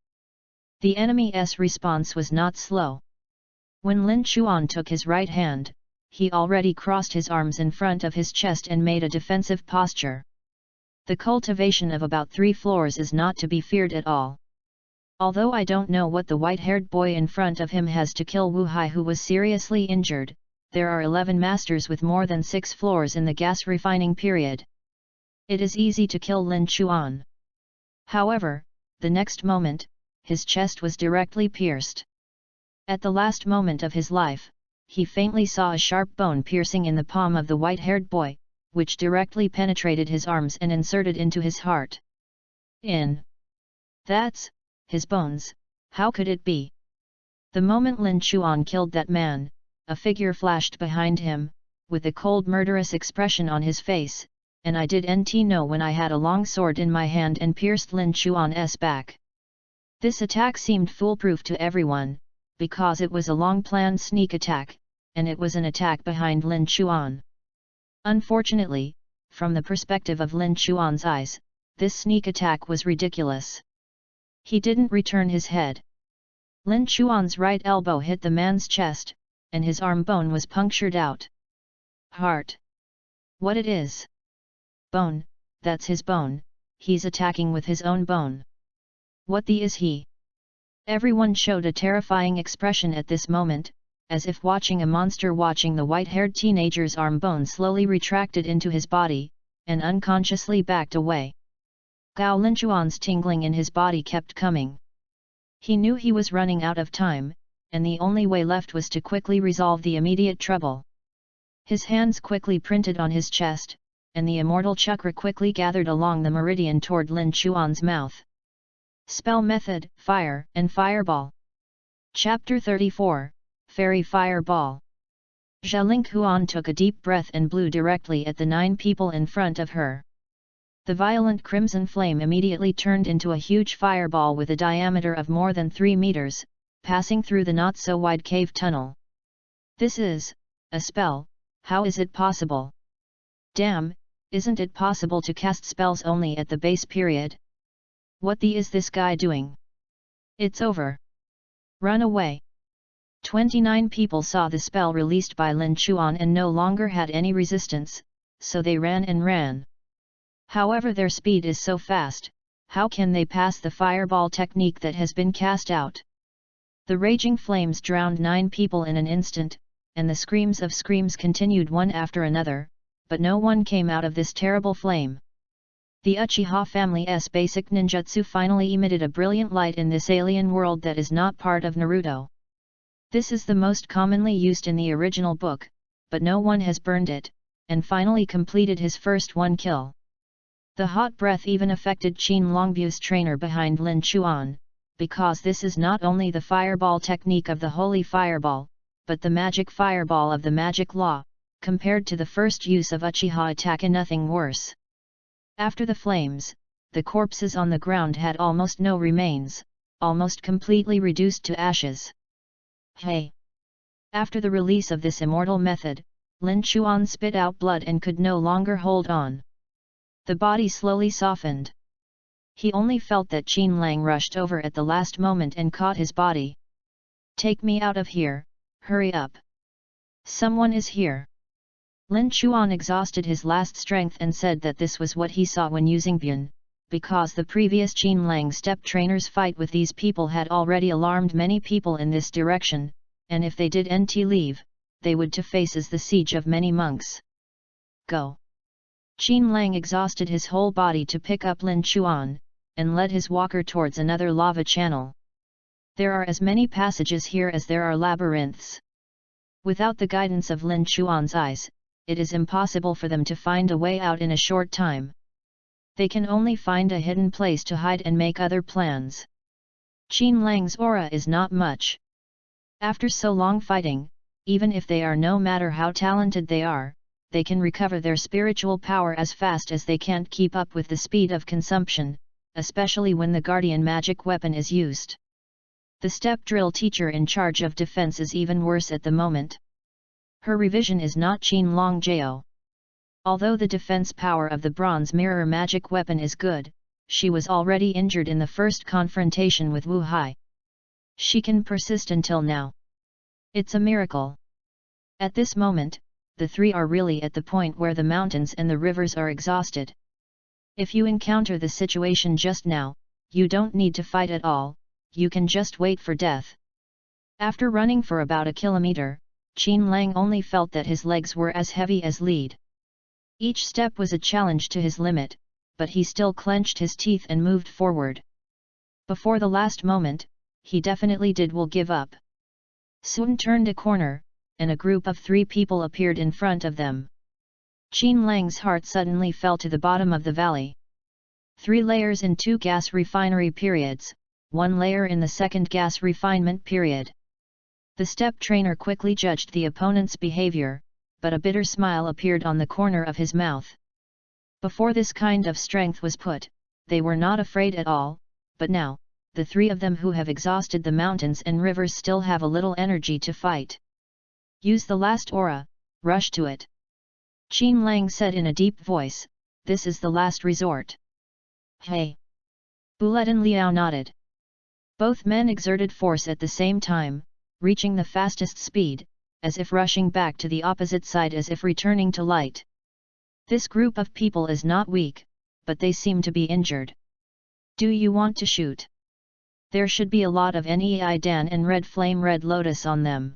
The enemy's response was not slow. When Lin Chuan took his right hand, he already crossed his arms in front of his chest and made a defensive posture. The cultivation of about 3 floors is not to be feared at all. Although I don't know what the white-haired boy in front of him has to kill Wu Hai who was seriously injured, there are 11 masters with more than 6 floors in the gas refining period. It is easy to kill Lin Chuan. However, the next moment, his chest was directly pierced. At the last moment of his life, he faintly saw a sharp bone piercing in the palm of the white-haired boy, which directly penetrated his arms and inserted into his heart. In That's his bones, how could it be? The moment Lin Chuan killed that man, a figure flashed behind him, with a cold murderous expression on his face, and I didn't know when I had a long sword in my hand and pierced Lin Chuan's back. This attack seemed foolproof to everyone, because it was a long-planned sneak attack, and it was an attack behind Lin Chuan. Unfortunately, from the perspective of Lin Chuan's eyes, this sneak attack was ridiculous. He didn't return his head. Lin Chuan's right elbow hit the man's chest, and his arm bone was punctured out. Heart. What it is? Bone, that's his bone, he's attacking with his own bone. What the is he? Everyone showed a terrifying expression at this moment, as if watching a monster watching the white-haired teenager's arm bone slowly retracted into his body, and unconsciously backed away. Gao Linchuan's tingling in his body kept coming. He knew he was running out of time, and the only way left was to quickly resolve the immediate trouble. His hands quickly printed on his chest, and the immortal chakra quickly gathered along the meridian toward Lin Chuan's mouth. Spell Method, Fire and Fireball. Chapter 34, Fairy Fireball. Zha Huan took a deep breath and blew directly at the 9 people in front of her. The violent crimson flame immediately turned into a huge fireball with a diameter of more than 3 meters, passing through the not-so-wide cave tunnel. This is a spell, how is it possible? Damn, isn't it possible to cast spells only at the base period? What the is this guy doing? It's over. Run away. 29 people saw the spell released by Lin Chuan and no longer had any resistance, so they ran and ran. However, their speed is so fast, how can they pass the fireball technique that has been cast out? The raging flames drowned 9 people in an instant, and the screams continued one after another, but no one came out of this terrible flame. The Uchiha family's basic ninjutsu finally emitted a brilliant light in this alien world that is not part of Naruto. This is the most commonly used in the original book, but no one has burned it, and finally completed his first 1 kill. The hot breath even affected Qin Longbu's trainer behind Lin Chuan, because this is not only the fireball technique of the holy fireball, but the magic fireball of the magic law, compared to the first use of Uchiha attack and nothing worse. After the flames, the corpses on the ground had almost no remains, almost completely reduced to ashes. Hey! After the release of this immortal method, Lin Chuan spit out blood and could no longer hold on. The body slowly softened. He only felt that Qin Lang rushed over at the last moment and caught his body. Take me out of here, hurry up! Someone is here! Lin Chuan exhausted his last strength and said that this was what he saw when using Bun, because the previous Qin Lang step trainer's fight with these people had already alarmed many people in this direction, and if they didn't leave, they would to face as the siege of many monks. Go! Qin Lang exhausted his whole body to pick up Lin Chuan, and led his walker towards another lava channel. There are as many passages here as there are labyrinths. Without the guidance of Lin Chuan's eyes, it is impossible for them to find a way out in a short time. They can only find a hidden place to hide and make other plans. Qin Lang's aura is not much. After so long fighting, even if they are no matter how talented they are, they can recover their spiritual power as fast as they can't keep up with the speed of consumption, especially when the guardian magic weapon is used. The step drill teacher in charge of defense is even worse at the moment. Her revision is not Qin Long Jiao. Although the defense power of the bronze mirror magic weapon is good, she was already injured in the first confrontation with Wu Hai. She can persist until now. It's a miracle. At this moment, the 3 are really at the point where the mountains and the rivers are exhausted. If you encounter the situation just now, you don't need to fight at all, you can just wait for death. After running for about a kilometer, Qin Lang only felt that his legs were as heavy as lead. Each step was a challenge to his limit, but he still clenched his teeth and moved forward. Before the last moment, he definitely will give up. Soon turned a corner, and a group of 3 people appeared in front of them. Qin Lang's heart suddenly fell to the bottom of the valley. 3 layers in 2 gas refinery periods, 1 layer in the second gas refinement period. The step trainer quickly judged the opponent's behavior, but a bitter smile appeared on the corner of his mouth. Before this kind of strength was put, they were not afraid at all, but now, the 3 of them who have exhausted the mountains and rivers still have a little energy to fight. Use the last aura, rush to it. Qin Lang said in a deep voice, this is the last resort. Hey! Bulet and Liao nodded. Both men exerted force at the same time, reaching the fastest speed, as if rushing back to the opposite side as if returning to light. This group of people is not weak, but they seem to be injured. Do you want to shoot? There should be a lot of Nei Dan and Red Flame Red Lotus on them.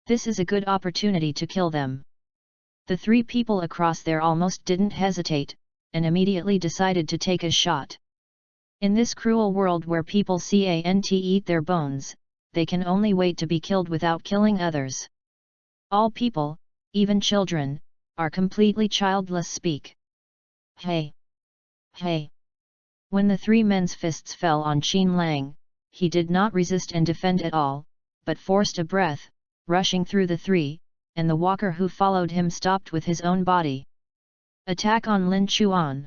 This is a good opportunity to kill them. The 3 people across there almost didn't hesitate, and immediately decided to take a shot. In this cruel world where people can't eat their bones, they can only wait to be killed without killing others. All people, even children, are completely childless. Speak. Hey! Hey! When the 3 men's fists fell on Qin Lang, he did not resist and defend at all, but forced a breath, rushing through the 3, and the walker who followed him stopped with his own body. Attack on Lin Chuan!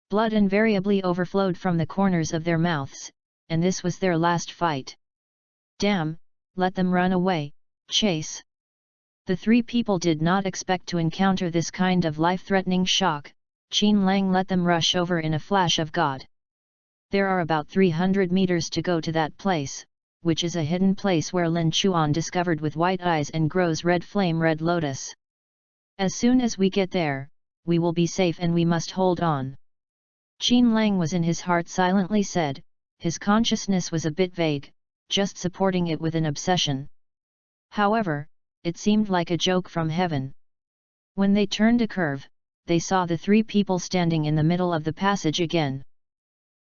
Blood invariably overflowed from the corners of their mouths, and this was their last fight. Damn, let them run away, chase! The 3 people did not expect to encounter this kind of life-threatening shock. Qin Lang let them rush over in a flash of God. There are about 300 meters to go to that place, which is a hidden place where Lin Chuan discovered with white eyes and grows red flame red lotus. As soon as we get there, we will be safe and we must hold on. Qin Lang was in his heart silently said, his consciousness was a bit vague, just supporting it with an obsession. However, it seemed like a joke from heaven. When they turned a curve, they saw the 3 people standing in the middle of the passage again.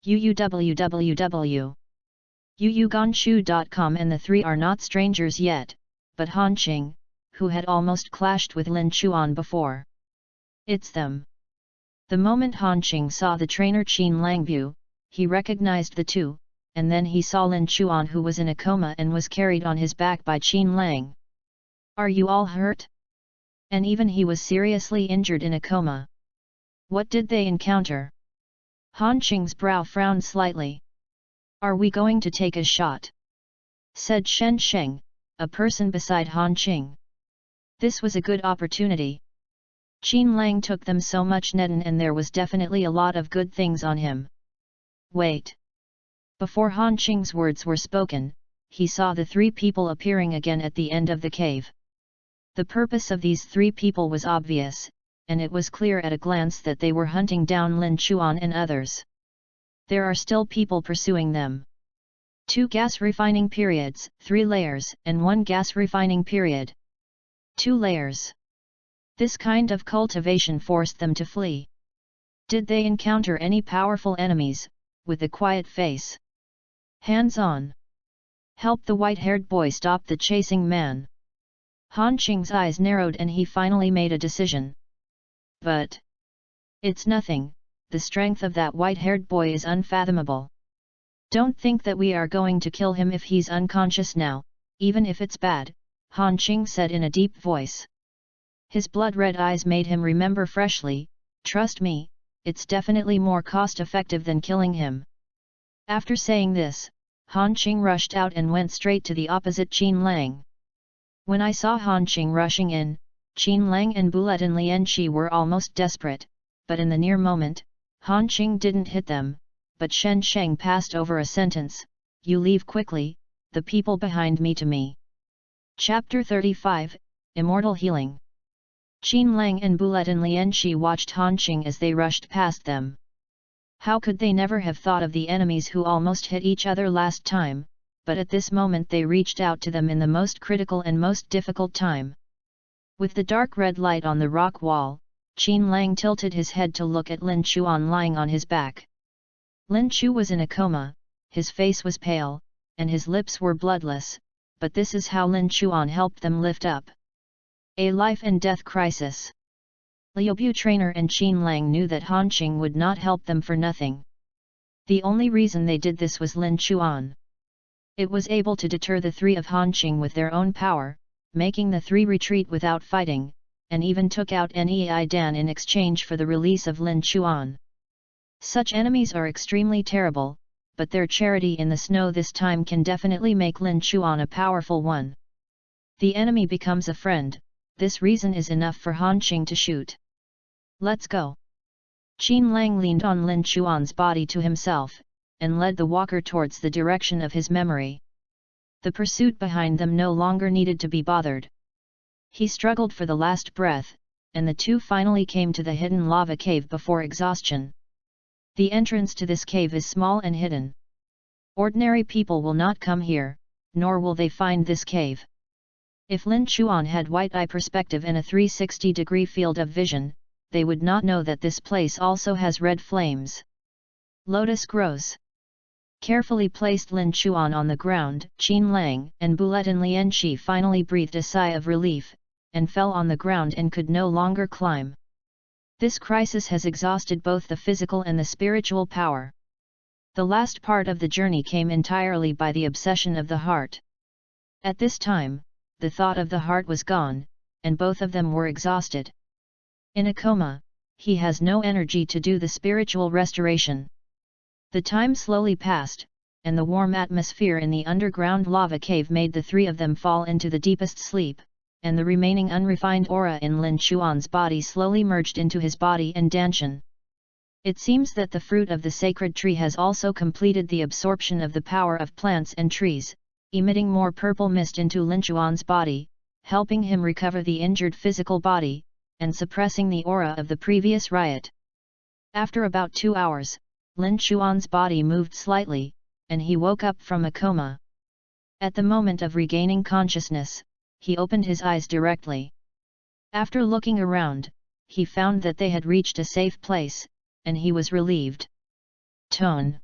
www.uuganshu.com and the 3 are not strangers yet, but Han Qing, who had almost clashed with Lin Chuan before. It's them. The moment Han Qing saw the trainer Qin Langbu, he recognized the 2, and then he saw Lin Chuan who was in a coma and was carried on his back by Qin Lang. Are you all hurt? And even he was seriously injured in a coma. What did they encounter? Han Qing's brow frowned slightly. Are we going to take a shot? Said Shen Sheng, a person beside Han Qing. This was a good opportunity. Qin Lang took them so much Neden and there was definitely a lot of good things on him. Wait. Before Han Qing's words were spoken, he saw the 3 people appearing again at the end of the cave. The purpose of these 3 people was obvious, and it was clear at a glance that they were hunting down Lin Chuan and others. There are still people pursuing them. 2 gas refining periods, 3 layers, and 1 gas refining period. 2 layers. This kind of cultivation forced them to flee. Did they encounter any powerful enemies? With a quiet face. Hands on! Help the white-haired boy stop the chasing man. Han Qing's eyes narrowed and he finally made a decision. But it's nothing, the strength of that white-haired boy is unfathomable. Don't think that we are going to kill him if he's unconscious now, even if it's bad, Han Qing said in a deep voice. His blood-red eyes made him remember freshly, trust me, it's definitely more cost-effective than killing him. After saying this, Han Qing rushed out and went straight to the opposite Qin Lang. When I saw Han Qing rushing in, Qin Lang and Bulet and Lian Qi were almost desperate, but in the near moment, Han Qing didn't hit them, but Shen Sheng passed over a sentence, you leave quickly, the people behind me to me. Chapter 35, Immortal Healing. Qin Lang and Bulet and Lian Qi watched Han Qing as they rushed past them. How could they never have thought of the enemies who almost hit each other last time, but at this moment they reached out to them in the most critical and most difficult time. With the dark red light on the rock wall, Qin Lang tilted his head to look at Lin Chuan lying on his back. Lin Chu was in a coma, his face was pale, and his lips were bloodless, but this is how Lin Chuan helped them lift up. A life and death crisis. Liubu trainer and Qin Lang knew that Han Qing would not help them for nothing. The only reason they did this was Lin Chuan. It was able to deter the three of Han Qing with their own power, making the three retreat without fighting, and even took out Nei Dan in exchange for the release of Lin Chuan. Such enemies are extremely terrible, but their charity in the snow this time can definitely make Lin Chuan a powerful one. The enemy becomes a friend, this reason is enough for Han Qing to shoot. Let's go. Qin Lang leaned on Lin Chuan's body to himself, and led the walker towards the direction of his memory. The pursuit behind them no longer needed to be bothered. He struggled for the last breath, and the two finally came to the hidden lava cave before exhaustion. The entrance to this cave is small and hidden. Ordinary people will not come here, nor will they find this cave. If Lin Chuan had white-eye perspective and a 360-degree field of vision, they would not know that this place also has red flames. Lotus grows. Carefully placed Lin Chuan on the ground, Qin Lang and Bulletin Lianqi finally breathed a sigh of relief, and fell on the ground and could no longer climb. This crisis has exhausted both the physical and the spiritual power. The last part of the journey came entirely by the obsession of the heart. At this time, the thought of the heart was gone, and both of them were exhausted. In a coma, he has no energy to do the spiritual restoration. The time slowly passed, and the warm atmosphere in the underground lava cave made the three of them fall into the deepest sleep, and the remaining unrefined aura in Lin Chuan's body slowly merged into his body and Danshan. It seems that the fruit of the sacred tree has also completed the absorption of the power of plants and trees, emitting more purple mist into Lin Chuan's body, helping him recover the injured physical body, and suppressing the aura of the previous riot. After about 2 hours, Lin Chuan's body moved slightly, and he woke up from a coma. At the moment of regaining consciousness, he opened his eyes directly. After looking around, he found that they had reached a safe place, and he was relieved. Tone.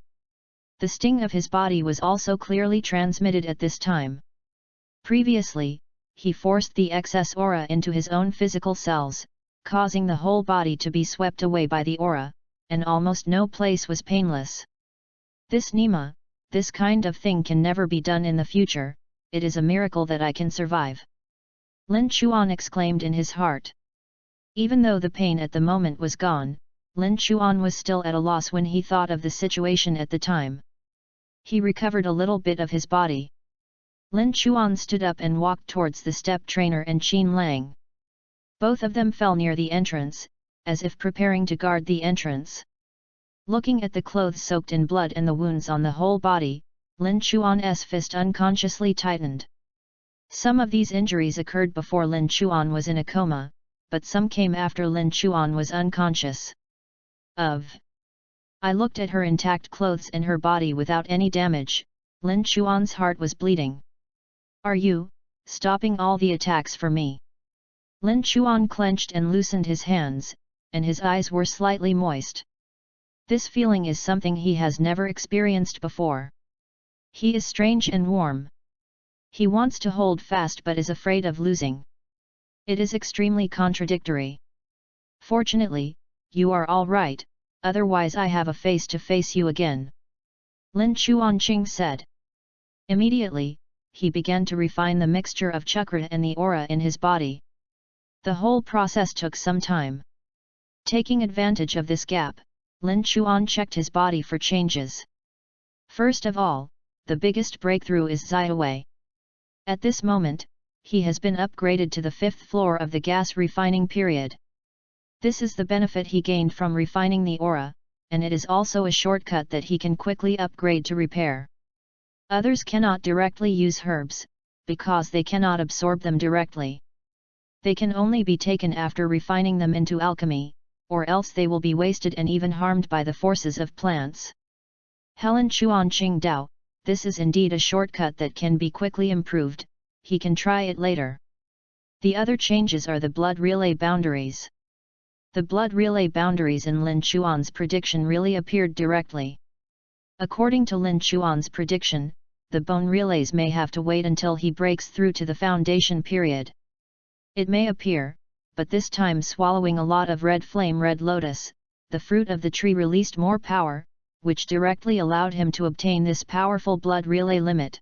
The sting of his body was also clearly transmitted at this time. Previously, he forced the excess aura into his own physical cells, causing the whole body to be swept away by the aura, and almost no place was painless. This Nima, this kind of thing can never be done in the future, it is a miracle that I can survive. Lin Chuan exclaimed in his heart. Even though the pain at the moment was gone, Lin Chuan was still at a loss when he thought of the situation at the time. He recovered a little bit of his body. Lin Chuan stood up and walked towards the step trainer and Qin Lang. Both of them fell near the entrance, as if preparing to guard the entrance. Looking at the clothes soaked in blood and the wounds on the whole body, Lin Chuan's fist unconsciously tightened. Some of these injuries occurred before Lin Chuan was in a coma, but some came after Lin Chuan was unconscious. I looked at her intact clothes and her body without any damage. Lin Chuan's heart was bleeding. Are you stopping all the attacks for me? Lin Chuan clenched and loosened his hands, and his eyes were slightly moist. This feeling is something he has never experienced before. He is strange and warm. He wants to hold fast but is afraid of losing. It is extremely contradictory. Fortunately, you are all right, otherwise I have a face to face you again. Lin Chuanqing said. Immediately, he began to refine the mixture of chakra and the aura in his body. The whole process took some time. Taking advantage of this gap, Lin Chuan checked his body for changes. First of all, the biggest breakthrough is Ziawei. At this moment, he has been upgraded to the 5th floor of the gas refining period. This is the benefit he gained from refining the aura, and it is also a shortcut that he can quickly upgrade to repair. Others cannot directly use herbs, because they cannot absorb them directly. They can only be taken after refining them into alchemy, or else they will be wasted and even harmed by the forces of plants. Helen Chuanqing Dao, this is indeed a shortcut that can be quickly improved, he can try it later. The other changes are the blood relay boundaries. The blood relay boundaries in Lin Chuan's prediction really appeared directly. According to Lin Chuan's prediction, the bone relays may have to wait until he breaks through to the foundation period. It may appear, but this time swallowing a lot of red flame red lotus, the fruit of the tree released more power, which directly allowed him to obtain this powerful blood relay limit.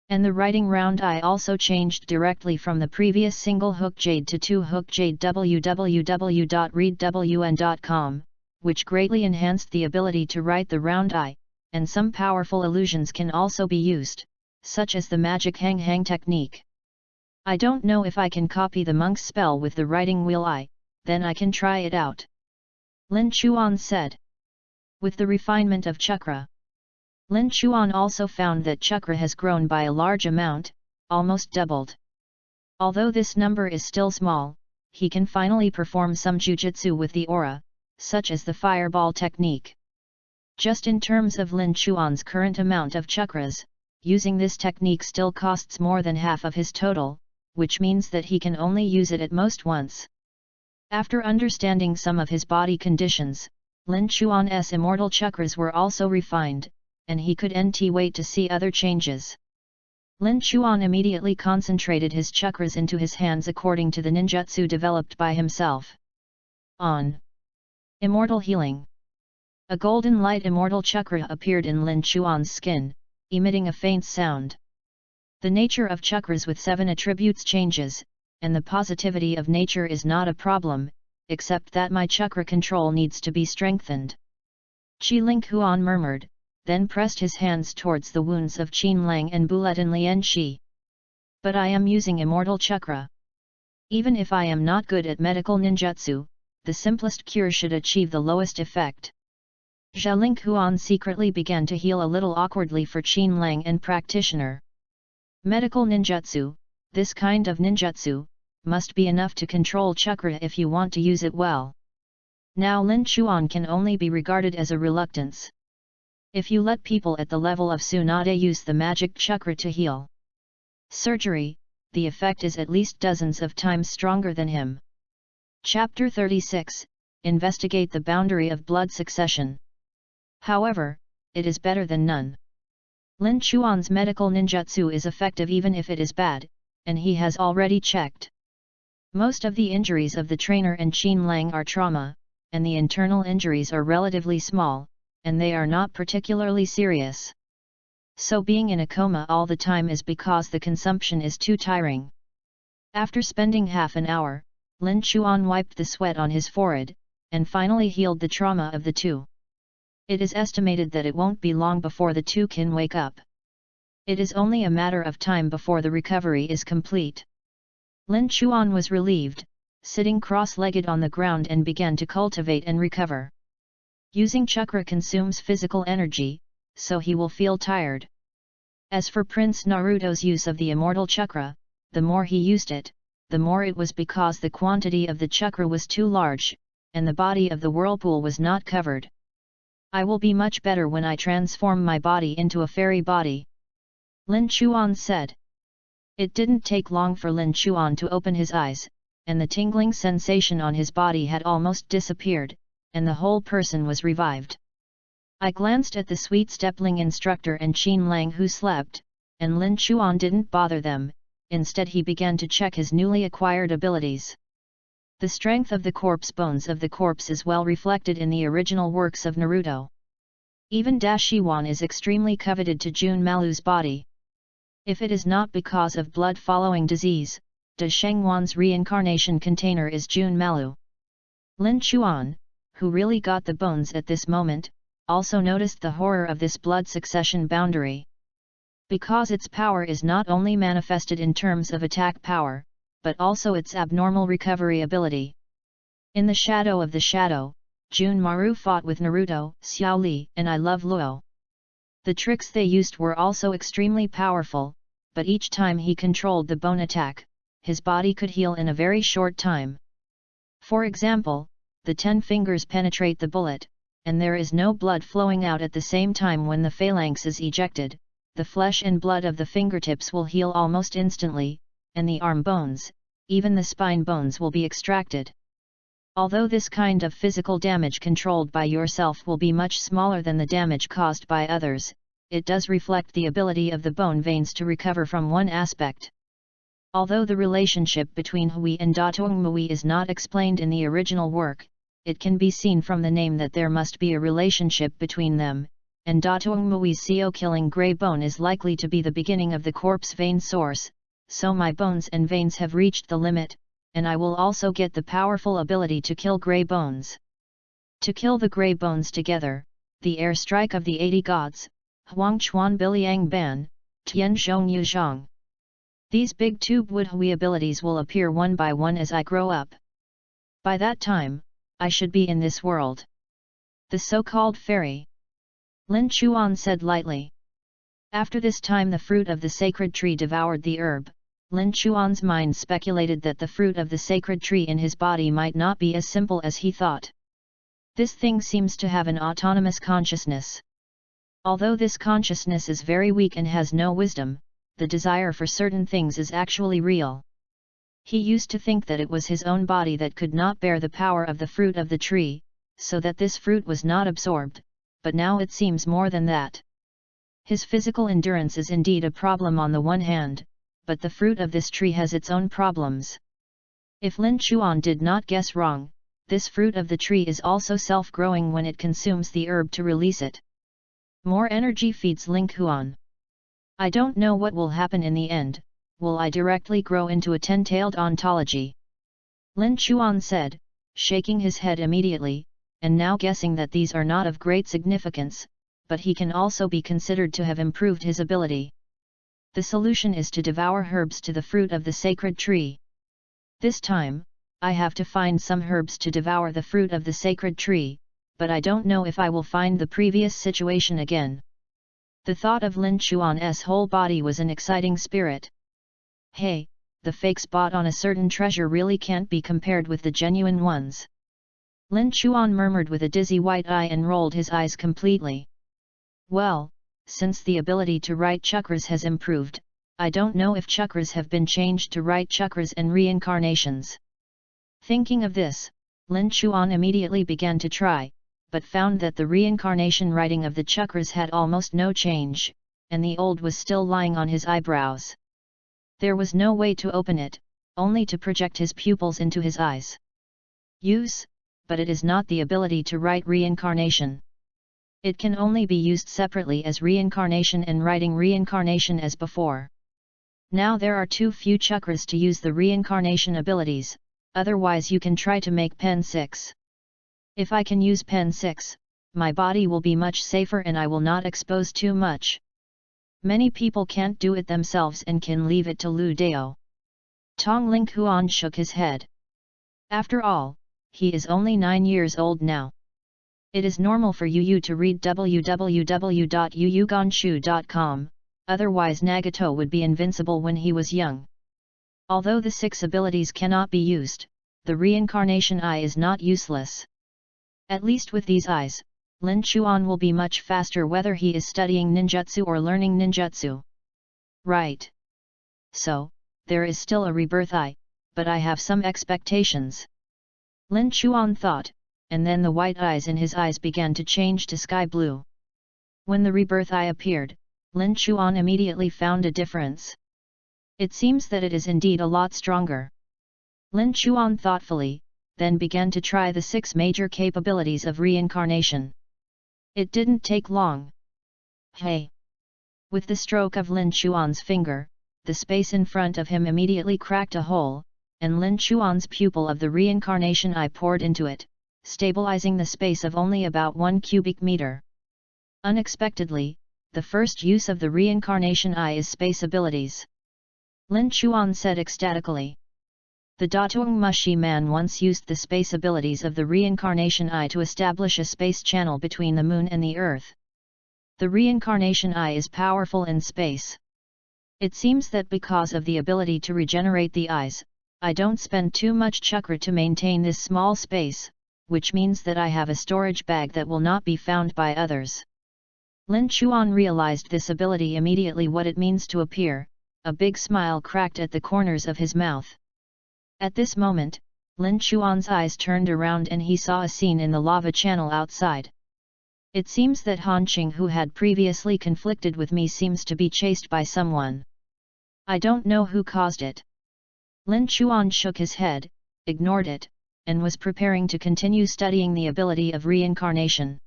And the writing round I also changed directly from the previous single hook jade to 2-hook jade www.readwn.com, which greatly enhanced the ability to write the round I, and some powerful illusions can also be used, such as the magic hang hang technique. I don't know if I can copy the monk's spell with the writing wheel I, then I can try it out. Lin Chuan said. With the refinement of chakra. Lin Chuan also found that chakra has grown by a large amount, almost doubled. Although this number is still small, he can finally perform some jujutsu with the aura, such as the fireball technique. Just in terms of Lin Chuan's current amount of chakras, using this technique still costs more than half of his total, which means that he can only use it at most once. After understanding some of his body conditions, Lin Chuan's immortal chakras were also refined, and he could wait to see other changes. Lin Chuan immediately concentrated his chakras into his hands according to the ninjutsu developed by himself. On immortal healing. A golden light immortal chakra appeared in Lin Chuan's skin, emitting a faint sound. The nature of chakras with 7 attributes changes, and the positivity of nature is not a problem, except that my chakra control needs to be strengthened. Qi Ling Huan murmured, then pressed his hands towards the wounds of Qin Lang and Buletin Lian Shi. But I am using immortal chakra. Even if I am not good at medical ninjutsu, the simplest cure should achieve the lowest effect. Zha Ling Huan secretly began to heal a little awkwardly for Qin Lang and practitioner. Medical ninjutsu, this kind of ninjutsu, must be enough to control chakra if you want to use it well. Now Lin Chuan can only be regarded as a reluctance. If you let people at the level of Tsunade use the magic chakra to heal surgery, the effect is at least dozens of times stronger than him. Chapter 36, Investigate the boundary of blood succession. However, it is better than none. Lin Chuan's medical ninjutsu is effective even if it is bad, and he has already checked. Most of the injuries of the trainer and Qin Lang are trauma, and the internal injuries are relatively small, and they are not particularly serious. So being in a coma all the time is because the consumption is too tiring. After spending half an hour, Lin Chuan wiped the sweat on his forehead, and finally healed the trauma of the two. It is estimated that it won't be long before the two can wake up. It is only a matter of time before the recovery is complete. Lin Chuan was relieved, sitting cross-legged on the ground and began to cultivate and recover. Using chakra consumes physical energy, so he will feel tired. As for Prince Naruto's use of the immortal chakra, the more he used it, the more it was because the quantity of the chakra was too large, and the body of the whirlpool was not covered. I will be much better when I transform my body into a fairy body. Lin Chuan said. It didn't take long for Lin Chuan to open his eyes, and the tingling sensation on his body had almost disappeared, and the whole person was revived. I glanced at the sweet stepling instructor and Qin Lang who slept, and Lin Chuan didn't bother them, instead he began to check his newly acquired abilities. The strength of the corpse bones of the corpse is well reflected in the original works of Naruto. Even Dashiwan is extremely coveted to Jun Malu's body. If it is not because of blood-following disease, Da Shengwan's reincarnation container is Jun Malu. Lin Chuan, who really got the bones at this moment, also noticed the horror of this blood succession boundary. Because its power is not only manifested in terms of attack power, but also its abnormal recovery ability. In the shadow of the shadow, Jun Maru fought with Naruto, Xiao Li, and I Love Luo. The tricks they used were also extremely powerful, but each time he controlled the bone attack, his body could heal in a very short time. For example, the 10 fingers penetrate the bullet, and there is no blood flowing out at the same time when the phalanx is ejected, the flesh and blood of the fingertips will heal almost instantly, and the arm bones, even the spine bones will be extracted. Although this kind of physical damage controlled by yourself will be much smaller than the damage caused by others, it does reflect the ability of the bone veins to recover from one aspect. Although the relationship between Hui and Datong Mui is not explained in the original work, it can be seen from the name that there must be a relationship between them, and Datong Mui's Seo killing grey bone is likely to be the beginning of the corpse vein source, so my bones and veins have reached the limit, and I will also get the powerful ability to kill grey bones. To kill the grey bones together, the airstrike of the 80 gods, Huang Chuan Biliang Ban, Tian Zhong Yu Zhang. These big tube wood Hui abilities will appear one by one as I grow up. By that time, I should be in this world. The so-called fairy. Lin Chuan said lightly. After this time the fruit of the sacred tree devoured the herb. Lin Chuan's mind speculated that the fruit of the sacred tree in his body might not be as simple as he thought. This thing seems to have an autonomous consciousness. Although this consciousness is very weak and has no wisdom, the desire for certain things is actually real. He used to think that it was his own body that could not bear the power of the fruit of the tree, so that this fruit was not absorbed, but now it seems more than that. His physical endurance is indeed a problem on the one hand, but the fruit of this tree has its own problems. If Lin Chuan did not guess wrong, this fruit of the tree is also self-growing when it consumes the herb to release it. More energy feeds Ling Huan. I don't know what will happen in the end. Will I directly grow into a 10-tailed ontology? Lin Chuan said, shaking his head immediately, and now guessing that these are not of great significance, but he can also be considered to have improved his ability. The solution is to devour herbs to the fruit of the sacred tree. This time, I have to find some herbs to devour the fruit of the sacred tree, but I don't know if I will find the previous situation again. The thought of Lin Chuan's whole body was an exciting spirit. Hey, the fake spot on a certain treasure really can't be compared with the genuine ones. Lin Chuan murmured with a dizzy white eye and rolled his eyes completely. Well, since the ability to write chakras has improved, I don't know if chakras have been changed to write chakras and reincarnations. Thinking of this, Lin Chuan immediately began to try, but found that the reincarnation writing of the chakras had almost no change, and the old was still lying on his eyebrows. There was no way to open it, only to project his pupils into his eyes. Use, but it is not the ability to write reincarnation. It can only be used separately as reincarnation and writing reincarnation as before. Now there are too few chakras to use the reincarnation abilities, otherwise you can try to make Pen 6. If I can use Pen 6, my body will be much safer and I will not expose too much. Many people can't do it themselves and can leave it to Lu Dao. Tong Ling Huan shook his head. After all, he is only 9 years old now. It is normal for Yu to read www.yuyuganshu.com, otherwise Nagato would be invincible when he was young. Although the 6 abilities cannot be used, the reincarnation eye is not useless. At least with these eyes, Lin Chuan will be much faster whether he is studying ninjutsu or learning ninjutsu. Right. So, there is still a rebirth eye, but I have some expectations. Lin Chuan thought, and then the white eyes in his eyes began to change to sky blue. When the rebirth eye appeared, Lin Chuan immediately found a difference. It seems that it is indeed a lot stronger. Lin Chuan thoughtfully, then began to try the 6 major capabilities of reincarnation. It didn't take long. Hey! With the stroke of Lin Chuan's finger, the space in front of him immediately cracked a hole, and Lin Chuan's pupil of the reincarnation eye poured into it, stabilizing the space of only about 1 cubic meter. Unexpectedly, the first use of the reincarnation eye is space abilities. Lin Chuan said ecstatically. The Datong Mushi man once used the space abilities of the reincarnation eye to establish a space channel between the moon and the earth. The reincarnation eye is powerful in space. It seems that because of the ability to regenerate the eyes, I don't spend too much chakra to maintain this small space, which means that I have a storage bag that will not be found by others. Lin Chuan realized this ability immediately what it means to appear. A big smile cracked at the corners of his mouth. At this moment, Lin Chuan's eyes turned around and he saw a scene in the lava channel outside. It seems that Han Qing, who had previously conflicted with me, seems to be chased by someone. I don't know who caused it. Lin Chuan shook his head, ignored it, and was preparing to continue studying the ability of reincarnation.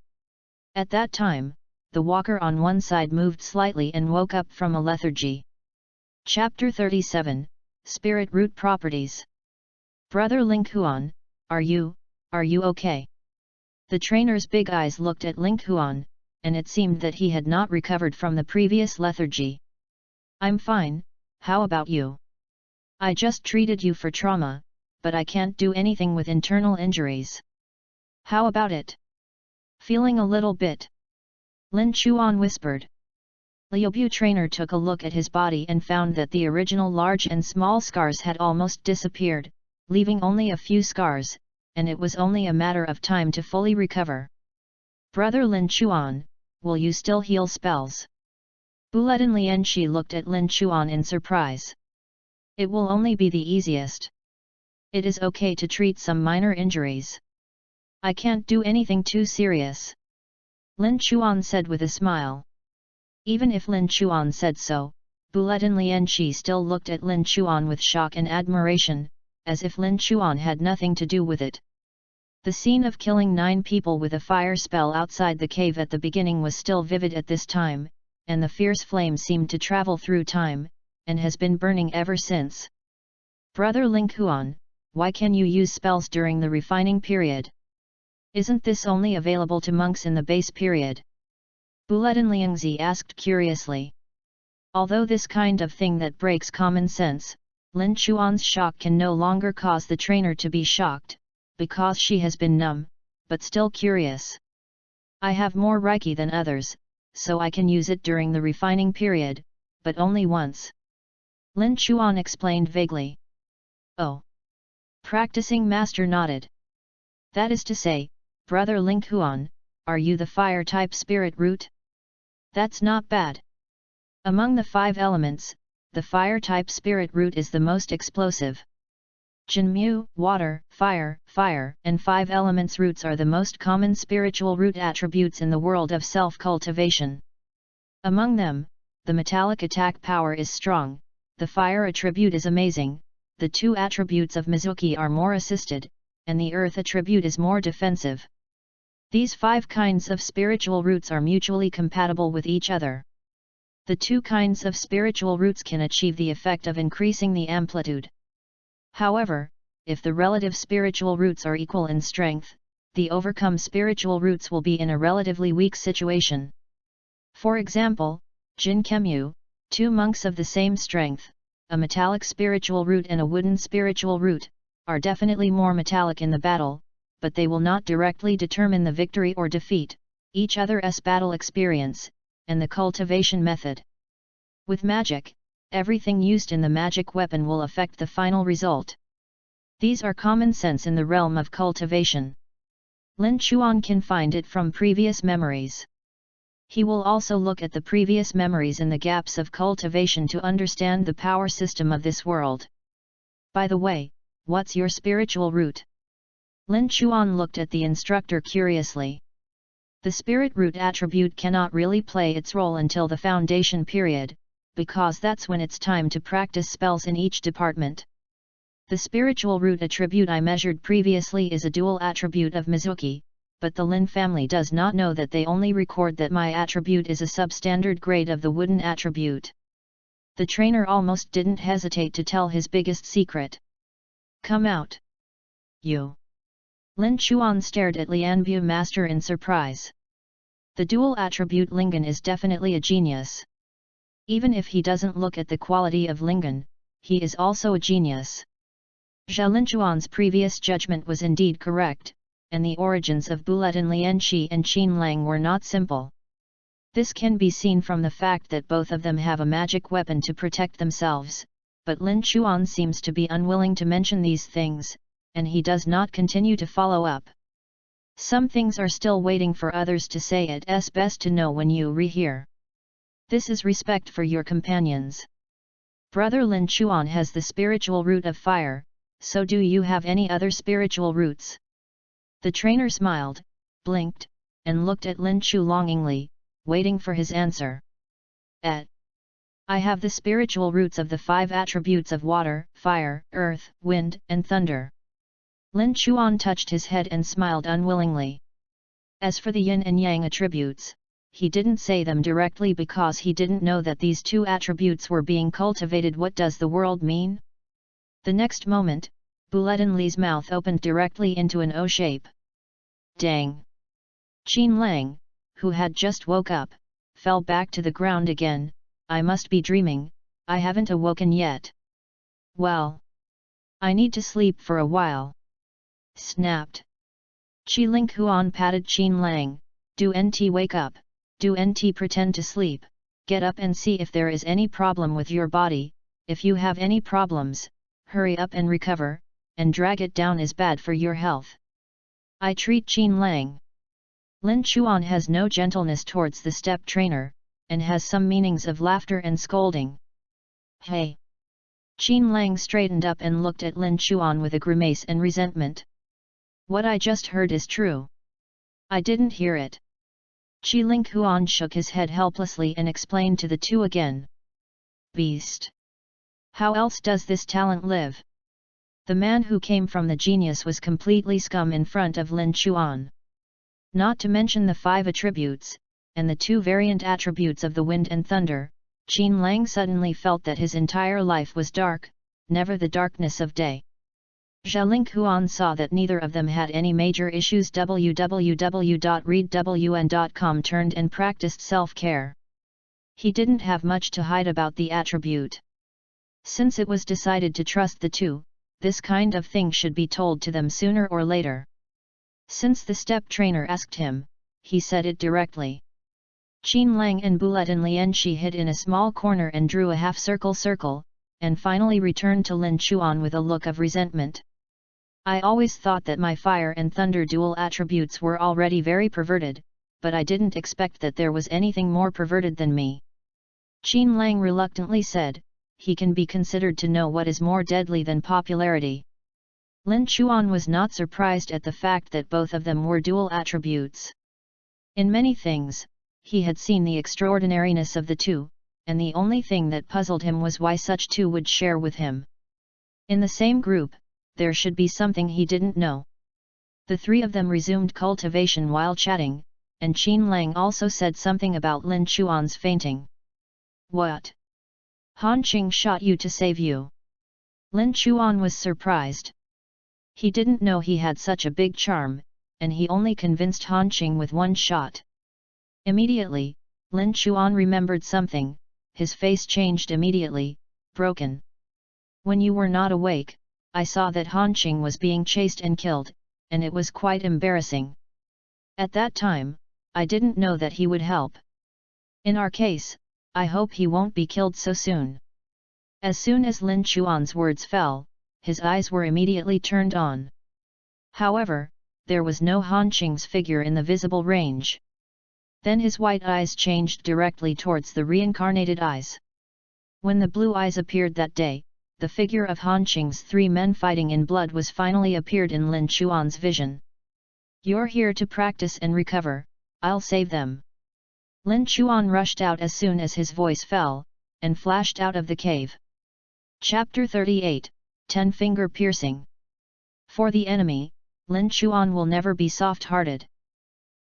At that time, the walker on one side moved slightly and woke up from a lethargy. Chapter 37, Spirit Root Properties. Brother Ling Huan, are you okay? The trainer's big eyes looked at Ling Huan, and it seemed that he had not recovered from the previous lethargy. I'm fine, how about you? I just treated you for trauma, but I can't do anything with internal injuries. How about it? Feeling a little bit? Lin Chuan whispered. Liubu trainer took a look at his body and found that the original large and small scars had almost disappeared, leaving only a few scars, and it was only a matter of time to fully recover. Brother Lin Chuan, will you still heal spells? Bulletin Lianxi looked at Lin Chuan in surprise. It will only be the easiest. It is okay to treat some minor injuries. I can't do anything too serious. Lin Chuan said with a smile. Even if Lin Chuan said so, Bulletin Lianxi still looked at Lin Chuan with shock and admiration, as if Lin Chuan had nothing to do with it. The scene of killing 9 people with a fire spell outside the cave at the beginning was still vivid at this time, and the fierce flame seemed to travel through time, and has been burning ever since. Brother Ling Huan, why can you use spells during the refining period? Isn't this only available to monks in the base period? Bulletin Liangzi asked curiously. Although this kind of thing that breaks common sense, Lin Chuan's shock can no longer cause the trainer to be shocked, because she has been numb, but still curious. I have more Reiki than others, so I can use it during the refining period, but only once. Lin Chuan explained vaguely. Oh. Practicing master nodded. That is to say, Brother Ling Huan, are you the fire-type spirit root? That's not bad. Among the 5 elements, the fire-type spirit root is the most explosive. Jinmu, water, fire, and 5 elements roots are the most common spiritual root attributes in the world of self-cultivation. Among them, the metallic attack power is strong, the fire attribute is amazing, the 2 attributes of Mizuki are more assisted, and the earth attribute is more defensive. These 5 kinds of spiritual roots are mutually compatible with each other. The 2 kinds of spiritual roots can achieve the effect of increasing the amplitude. However, if the relative spiritual roots are equal in strength, the overcome spiritual roots will be in a relatively weak situation. For example, Jin Kemyu, 2 monks of the same strength, a metallic spiritual root and a wooden spiritual root, are definitely more metallic in the battle, but they will not directly determine the victory or defeat, each other's battle experience, and the cultivation method. With magic, everything used in the magic weapon will affect the final result. These are common sense in the realm of cultivation. Lin Chuan can find it from previous memories. He will also look at the previous memories in the gaps of cultivation to understand the power system of this world. By the way, what's your spiritual root? Lin Chuan looked at the instructor curiously. The spirit root attribute cannot really play its role until the foundation period, because that's when it's time to practice spells in each department. The spiritual root attribute I measured previously is a dual attribute of Mizuki, but the Lin family does not know that they only record that my attribute is a substandard grade of the wooden attribute. The trainer almost didn't hesitate to tell his biggest secret. Come out. You. Lin Chuan stared at Lianbu master in surprise. The dual attribute Lingan is definitely a genius. Even if he doesn't look at the quality of Lingan, he is also a genius. Zhao Linchuan's previous judgment was indeed correct, and the origins of Bulletin Lianxi and Qin Lang were not simple. This can be seen from the fact that both of them have a magic weapon to protect themselves, but Lin Chuan seems to be unwilling to mention these things, and he does not continue to follow up. Some things are still waiting for others to say. It's best to know when you rehear. This is respect for your companions. Brother Lin Chuan has the spiritual root of fire, so do you have any other spiritual roots? The trainer smiled, blinked, and looked at Lin Chu longingly, waiting for his answer. I have the spiritual roots of the 5 attributes of water, fire, earth, wind, and thunder. Lin Chuan touched his head and smiled unwillingly. As for the yin and yang attributes, he didn't say them directly because he didn't know that these 2 attributes were being cultivated. What does the world mean? The next moment, Bulletin Li's mouth opened directly into an O shape. Dang! Qin Lang, who had just woke up, fell back to the ground again. I must be dreaming, I haven't awoken yet. Well, I need to sleep for a while. Snapped. Qi Ling Huan patted Qin Lang. Do nt wake up, do nt pretend to sleep, get up and see if there is any problem with your body. If you have any problems, hurry up and recover, and drag it down is bad for your health. I treat Qin Lang. Lin Chuan has no gentleness towards the step trainer, and has some meanings of laughter and scolding. Hey! Qin Lang straightened up and looked at Lin Chuan with a grimace and resentment. What I just heard is true. I didn't hear it. Qi Ling Huan shook his head helplessly and explained to the 2 again. Beast! How else does this talent live? The man who came from the genius was completely scum in front of Lin Chuan. Not to mention the 5 attributes, and the 2 variant attributes of the wind and thunder, Qin Lang suddenly felt that his entire life was dark, never the darkness of day. Zha Linghuan saw that neither of them had any major issues. www.readwn.com turned and practiced self-care. He didn't have much to hide about the attribute. Since it was decided to trust the 2, this kind of thing should be told to them sooner or later. Since the step trainer asked him, he said it directly. Qin Lang and Bulletin Lianxi hid in a small corner and drew a half-circle, and finally returned to Lin Chuan with a look of resentment. I always thought that my fire and thunder dual attributes were already very perverted, but I didn't expect that there was anything more perverted than me. Qin Lang reluctantly said, he can be considered to know what is more deadly than popularity. Lin Chuan was not surprised at the fact that both of them were dual attributes. In many things, he had seen the extraordinariness of the 2, and the only thing that puzzled him was why such 2 would share with him. In the same group, there should be something he didn't know. The 3 of them resumed cultivation while chatting, and Qin Lang also said something about Lin Chuan's fainting. What? Han Qing shot you to save you? Lin Chuan was surprised. He didn't know he had such a big charm, and he only convinced Han Qing with 1 shot. Immediately, Lin Chuan remembered something, his face changed immediately, broken. When you were not awake, I saw that Han Qing was being chased and killed, and it was quite embarrassing. At that time, I didn't know that he would help. In our case, I hope he won't be killed so soon. As soon as Lin Chuan's words fell, his eyes were immediately turned on. However, there was no Han Qing's figure in the visible range. Then his white eyes changed directly towards the reincarnated eyes. When the blue eyes appeared that day, the figure of Han Qing's 3 men fighting in blood was finally appeared in Lin Chuan's vision. You're here to practice and recover, I'll save them. Lin Chuan rushed out as soon as his voice fell, and flashed out of the cave. Chapter 38, 10-Finger Piercing. For the enemy, Lin Chuan will never be soft-hearted.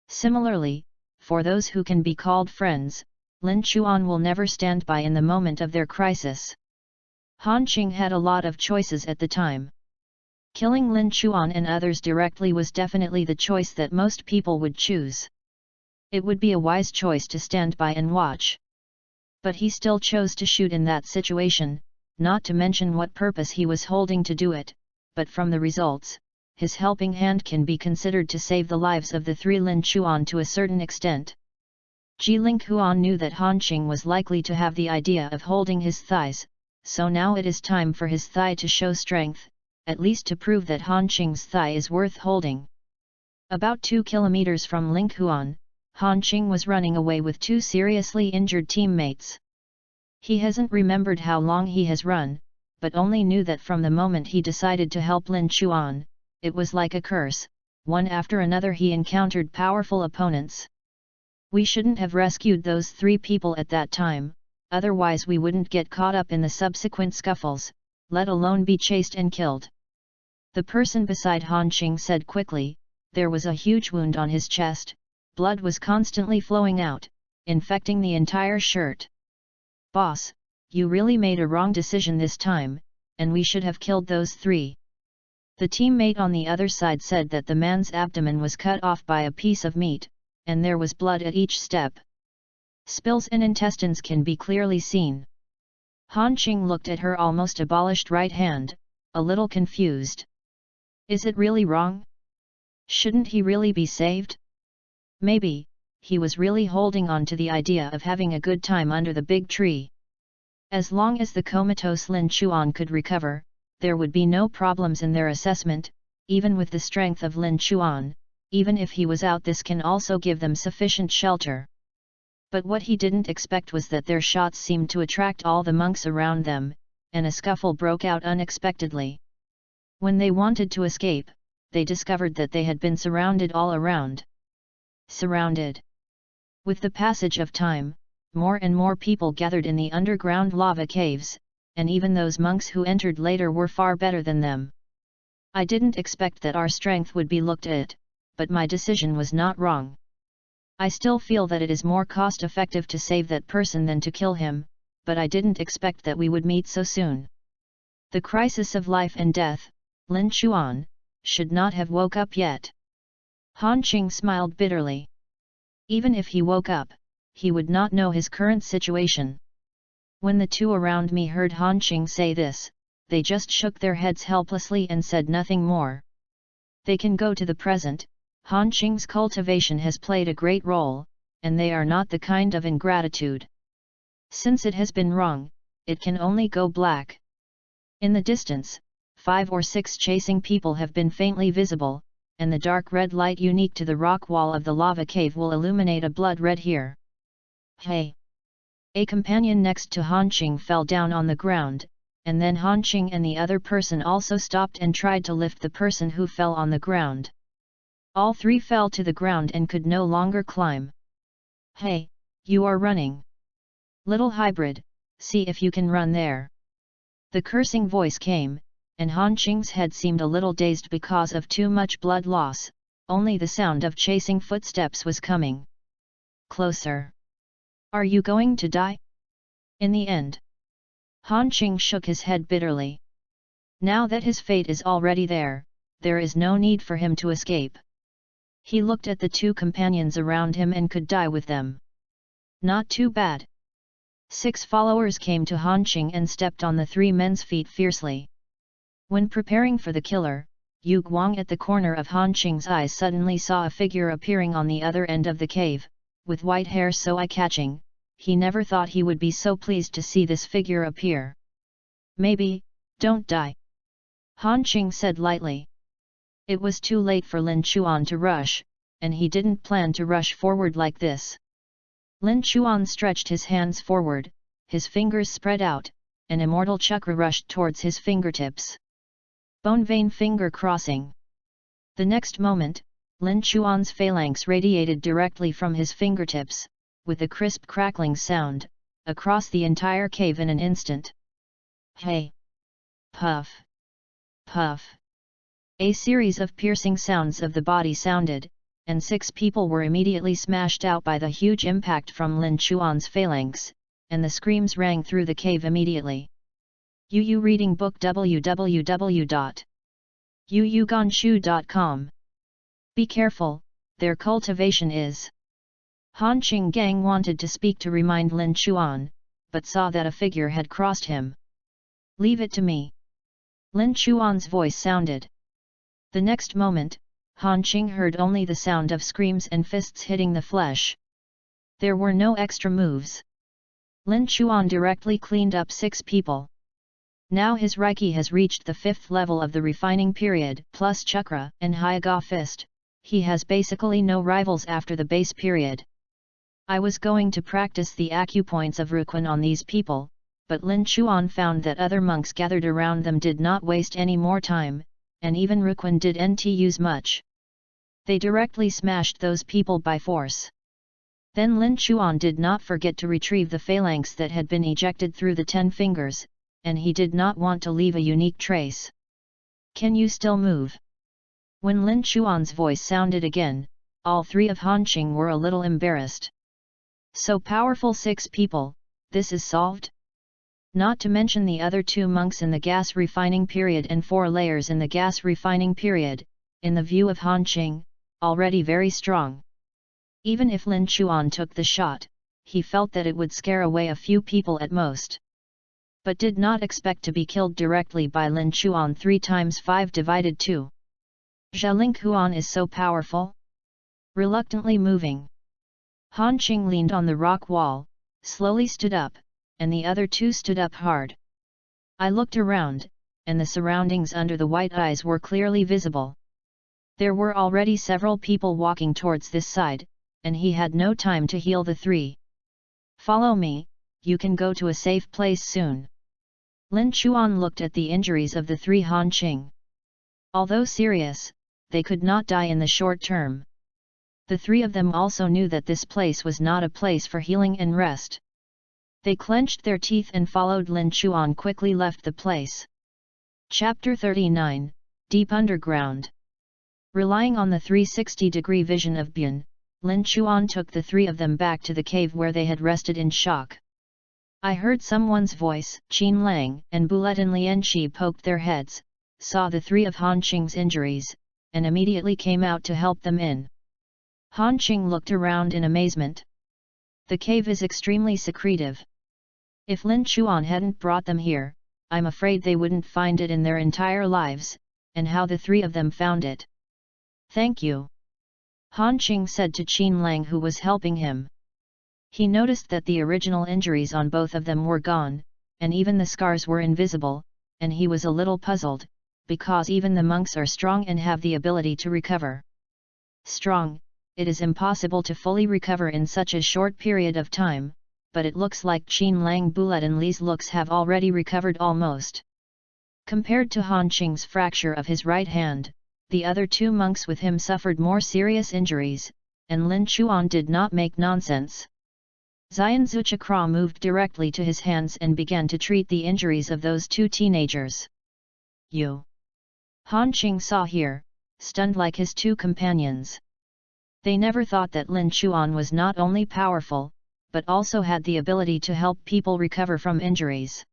Similarly, for those who can be called friends, Lin Chuan will never stand by in the moment of their crisis. Han Qing had a lot of choices at the time. Killing Lin Chuan and others directly was definitely the choice that most people would choose. It would be a wise choice to stand by and watch. But he still chose to shoot in that situation, not to mention what purpose he was holding to do it, but from the results, his helping hand can be considered to save the lives of the 3 Lin Chuan to a certain extent. Ji Linghuan knew that Han Qing was likely to have the idea of holding his thighs, so now it is time for his thigh to show strength, at least to prove that Han Qing's thigh is worth holding. About 2 kilometers from Linghuan, Han Qing was running away with 2 seriously injured teammates. He hasn't remembered how long he has run, but only knew that from the moment he decided to help Lin Chuan, it was like a curse, one after another he encountered powerful opponents. We shouldn't have rescued those 3 people at that time, otherwise we wouldn't get caught up in the subsequent scuffles, let alone be chased and killed. The person beside Han Qing said quickly. There was a huge wound on his chest, blood was constantly flowing out, infecting the entire shirt. Boss, you really made a wrong decision this time, and we should have killed those 3. The teammate on the other side said that the man's abdomen was cut off by a piece of meat, and there was blood at each step. Spills and intestines can be clearly seen. Han Qing looked at her almost abolished right hand, a little confused. Is it really wrong? Shouldn't he really be saved? Maybe, he was really holding on to the idea of having a good time under the big tree. As long as the comatose Lin Chuan could recover, there would be no problems in their assessment, even with the strength of Lin Chuan. Even if he was out, this can also give them sufficient shelter. But what he didn't expect was that their shots seemed to attract all the monks around them, and a scuffle broke out unexpectedly. When they wanted to escape, they discovered that they had been surrounded all around. Surrounded. With the passage of time, more and more people gathered in the underground lava caves, and even those monks who entered later were far better than them. I didn't expect that our strength would be looked at, but my decision was not wrong. I still feel that it is more cost-effective to save that person than to kill him, but I didn't expect that we would meet so soon. The crisis of life and death, Lin Chuan, should not have woke up yet. Han Qing smiled bitterly. Even if he woke up, he would not know his current situation. When the 2 around me heard Han Qing say this, they just shook their heads helplessly and said nothing more. They can go to the present. Han Qing's cultivation has played a great role, and they are not the kind of ingratitude. Since it has been wrong, it can only go black. In the distance, 5 or 6 chasing people have been faintly visible, and the dark red light unique to the rock wall of the lava cave will illuminate a blood red here. Hey! A companion next to Han Qing fell down on the ground, and then Han Qing and the other person also stopped and tried to lift the person who fell on the ground. All 3 fell to the ground and could no longer climb. Hey, you are running. Little hybrid, see if you can run there. The cursing voice came, and Han Qing's head seemed a little dazed because of too much blood loss, only the sound of chasing footsteps was coming. Closer. Are you going to die? In the end. Han Qing shook his head bitterly. Now that his fate is already there is no need for him to escape. He looked at the 2 companions around him and could die with them. Not too bad. 6 followers came to Han Qing and stepped on the 3 men's feet fiercely. When preparing for the killer, Yu Guang at the corner of Han Qing's eyes suddenly saw a figure appearing on the other end of the cave, with white hair so eye-catching. He never thought he would be so pleased to see this figure appear. Maybe, don't die. Han Qing said lightly. It was too late for Lin Chuan to rush, and he didn't plan to rush forward like this. Lin Chuan stretched his hands forward, his fingers spread out, an immortal chakra rushed towards his fingertips. Bone vein finger crossing. The next moment, Lin Chuan's phalanx radiated directly from his fingertips, with a crisp crackling sound, across the entire cave in an instant. Hey! Puff! Puff! A series of piercing sounds of the body sounded, and 6 people were immediately smashed out by the huge impact from Lin Chuan's phalanx, and the screams rang through the cave immediately. Yu reading book www.yuyuganshu.com. Be careful, their cultivation is. Han Qing Gang wanted to speak to remind Lin Chuan, but saw that a figure had crossed him. Leave it to me. Lin Chuan's voice sounded. The next moment, Han Qing heard only the sound of screams and fists hitting the flesh. There were no extra moves. Lin Chuan directly cleaned up 6 people. Now his Reiki has reached the 5th level of the refining period, plus chakra and Hyaga fist. He has basically no rivals after the base period. I was going to practice the acupoints of Ruquan on these people, but Lin Chuan found that other monks gathered around them did not waste any more time, and even Ruquan didn't use much. They directly smashed those people by force. Then Lin Chuan did not forget to retrieve the phalanx that had been ejected through the 10 fingers, and he did not want to leave a unique trace. Can you still move? When Lin Chuan's voice sounded again, all three of Hanqing were a little embarrassed. So powerful, 6 people, this is solved? Not to mention the other 2 monks in the gas refining period and 4 layers in the gas refining period, in the view of Hanqing, already very strong. Even if Lin Chuan took the shot, he felt that it would scare away a few people at most. But did not expect to be killed directly by Lin Chuan 3 times 5 divided 2. Zha Huan is so powerful? Reluctantly moving. Hanqing leaned on the rock wall, slowly stood up, and the other 2 stood up hard. I looked around, and the surroundings under the white eyes were clearly visible. There were already several people walking towards this side, and he had no time to heal the 3. Follow me, you can go to a safe place soon. Lin Chuan looked at the injuries of the 3 Hanqing. Although serious, they could not die in the short term. The 3 of them also knew that this place was not a place for healing and rest. They clenched their teeth and followed Lin Chuan quickly left the place. Chapter 39, Deep Underground. Relying on the 360-degree vision of Bun, Lin Chuan took the 3 of them back to the cave where they had rested in shock. I heard someone's voice. Qin Lang and Bulet and Lianqi poked their heads, saw the 3 of Hanqing's injuries, and immediately came out to help them in. Hanqing looked around in amazement. The cave is extremely secretive. If Lin Chuan hadn't brought them here, I'm afraid they wouldn't find it in their entire lives, and how the 3 of them found it. Thank you. Hanqing said to Qin Lang, who was helping him. He noticed that the original injuries on both of them were gone, and even the scars were invisible, and he was a little puzzled, because even the monks are strong and have the ability to recover. Strong, it is impossible to fully recover in such a short period of time, but it looks like Qin Lang, Bulet and Li's looks have already recovered almost. Compared to Hanqing's fracture of his right hand, the other 2 monks with him suffered more serious injuries, and Lin Chuan did not make nonsense. Xian Zuchakra moved directly to his hands and began to treat the injuries of those 2 teenagers. You! Hanqing saw here, stunned like his 2 companions. They never thought that Lin Chuan was not only powerful, but also had the ability to help people recover from injuries.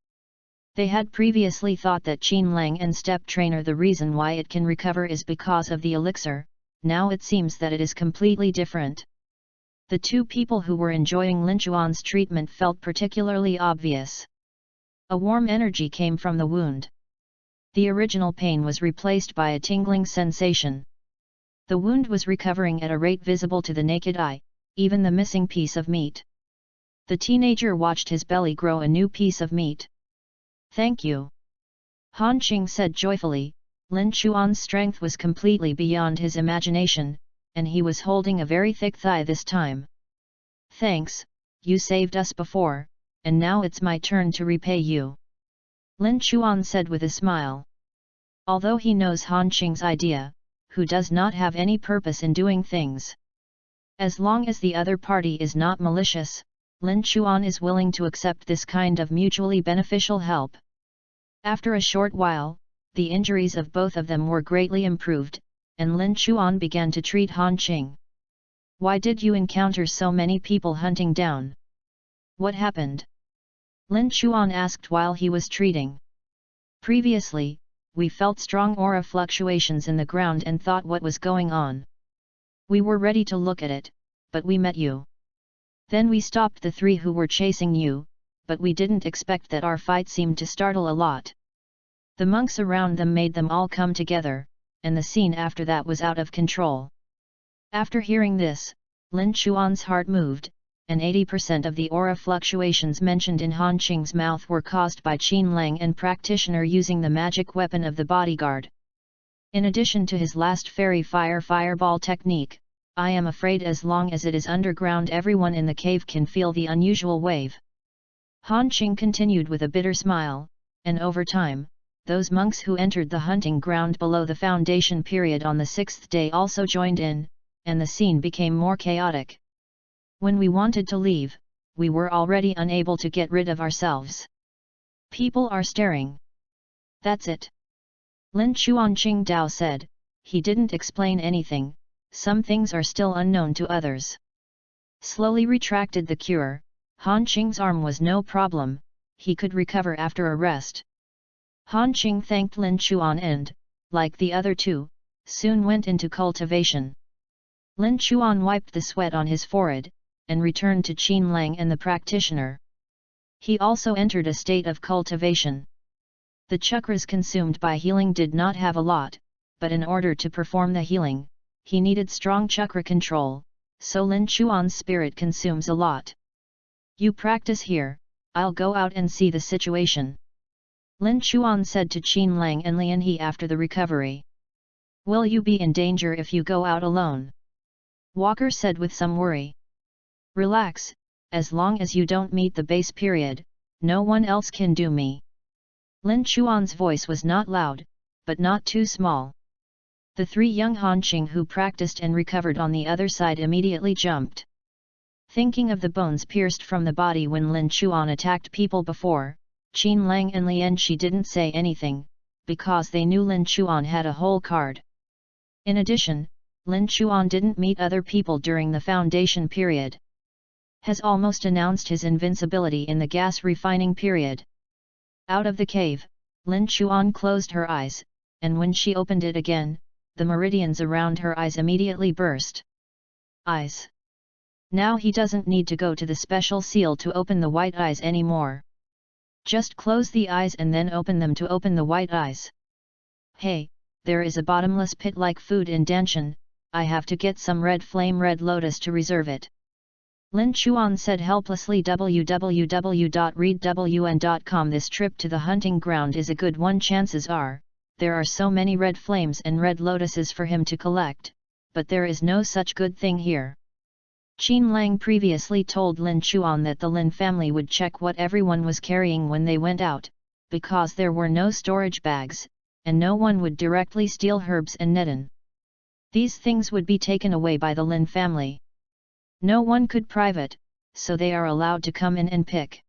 They had previously thought that Qin Lang and Step Trainer the reason why it can recover is because of the elixir, now it seems that it is completely different. The 2 people who were enjoying Lin Chuan's treatment felt particularly obvious. A warm energy came from the wound. The original pain was replaced by a tingling sensation. The wound was recovering at a rate visible to the naked eye, even the missing piece of meat. The teenager watched his belly grow a new piece of meat. Thank you. Hanqing said joyfully. Lin Chuan's strength was completely beyond his imagination, and he was holding a very thick thigh this time. Thanks, you saved us before, and now it's my turn to repay you. Lin Chuan said with a smile. Although he knows Hanqing's idea, who does not have any purpose in doing things. As long as the other party is not malicious, Lin Chuan is willing to accept this kind of mutually beneficial help. After a short while, the injuries of both of them were greatly improved, and Lin Chuan began to treat Hanqing. Why did you encounter so many people hunting down? What happened? Lin Chuan asked while he was treating. Previously, we felt strong aura fluctuations in the ground and thought what was going on. We were ready to look at it, but we met you. Then we stopped the 3 who were chasing you, but we didn't expect that our fight seemed to startle a lot. The monks around them made them all come together, and the scene after that was out of control. After hearing this, Lin Chuan's heart moved, and 80% of the aura fluctuations mentioned in Hanqing's mouth were caused by Qin Lang and practitioner using the magic weapon of the bodyguard. In addition to his last fairy fireball technique, I am afraid as long as it is underground everyone in the cave can feel the unusual wave. Hanqing continued with a bitter smile, and over time, those monks who entered the hunting ground below the foundation period on the 6th day also joined in, and the scene became more chaotic. When we wanted to leave, we were already unable to get rid of ourselves. People are staring. That's it. Lin Chuan Qingdao said. He didn't explain anything, some things are still unknown to others. Slowly retracted the cure, Han Qing's arm was no problem, he could recover after a rest. Han Qing thanked Lin Chuan and, like the other two, soon went into cultivation. Lin Chuan wiped the sweat on his forehead, and returned to Qin Lang and the practitioner. He also entered a state of cultivation. The chakras consumed by healing did not have a lot, but in order to perform the healing, he needed strong chakra control, so Lin Chuan's spirit consumes a lot. You practice here, I'll go out and see the situation. Lin Chuan said to Qin Lang and Lian He after the recovery. Will you be in danger if you go out alone? Walker said with some worry. Relax, as long as you don't meet the base period, no one else can do me. Lin Chuan's voice was not loud, but not too small. The three young Hanqing who practiced and recovered on the other side immediately jumped. Thinking of the bones pierced from the body when Lin Chuan attacked people before, Qin Lang and Lian Shi didn't say anything, because they knew Lin Chuan had a whole card. In addition, Lin Chuan didn't meet other people during the foundation period. Has almost announced his invincibility in the gas refining period. Out of the cave, Lin Chuan closed her eyes, and when she opened it again, the meridians around her eyes immediately burst. Eyes. Now he doesn't need to go to the special seal to open the white eyes anymore. Just close the eyes and then open them to open the white eyes. Hey, there is a bottomless pit like food in Danshan, I have to get some red flame red lotus to reserve it. Lin Chuan said helplessly. www.readwn.com. This trip to the hunting ground is a good one. Chances are, there are so many red flames and red lotuses for him to collect, but there is no such good thing here. Qin Lang previously told Lin Chuan that the Lin family would check what everyone was carrying when they went out, because there were no storage bags, and no one would directly steal herbs and netten. These things would be taken away by the Lin family. No one could private, so they are allowed to come in and pick.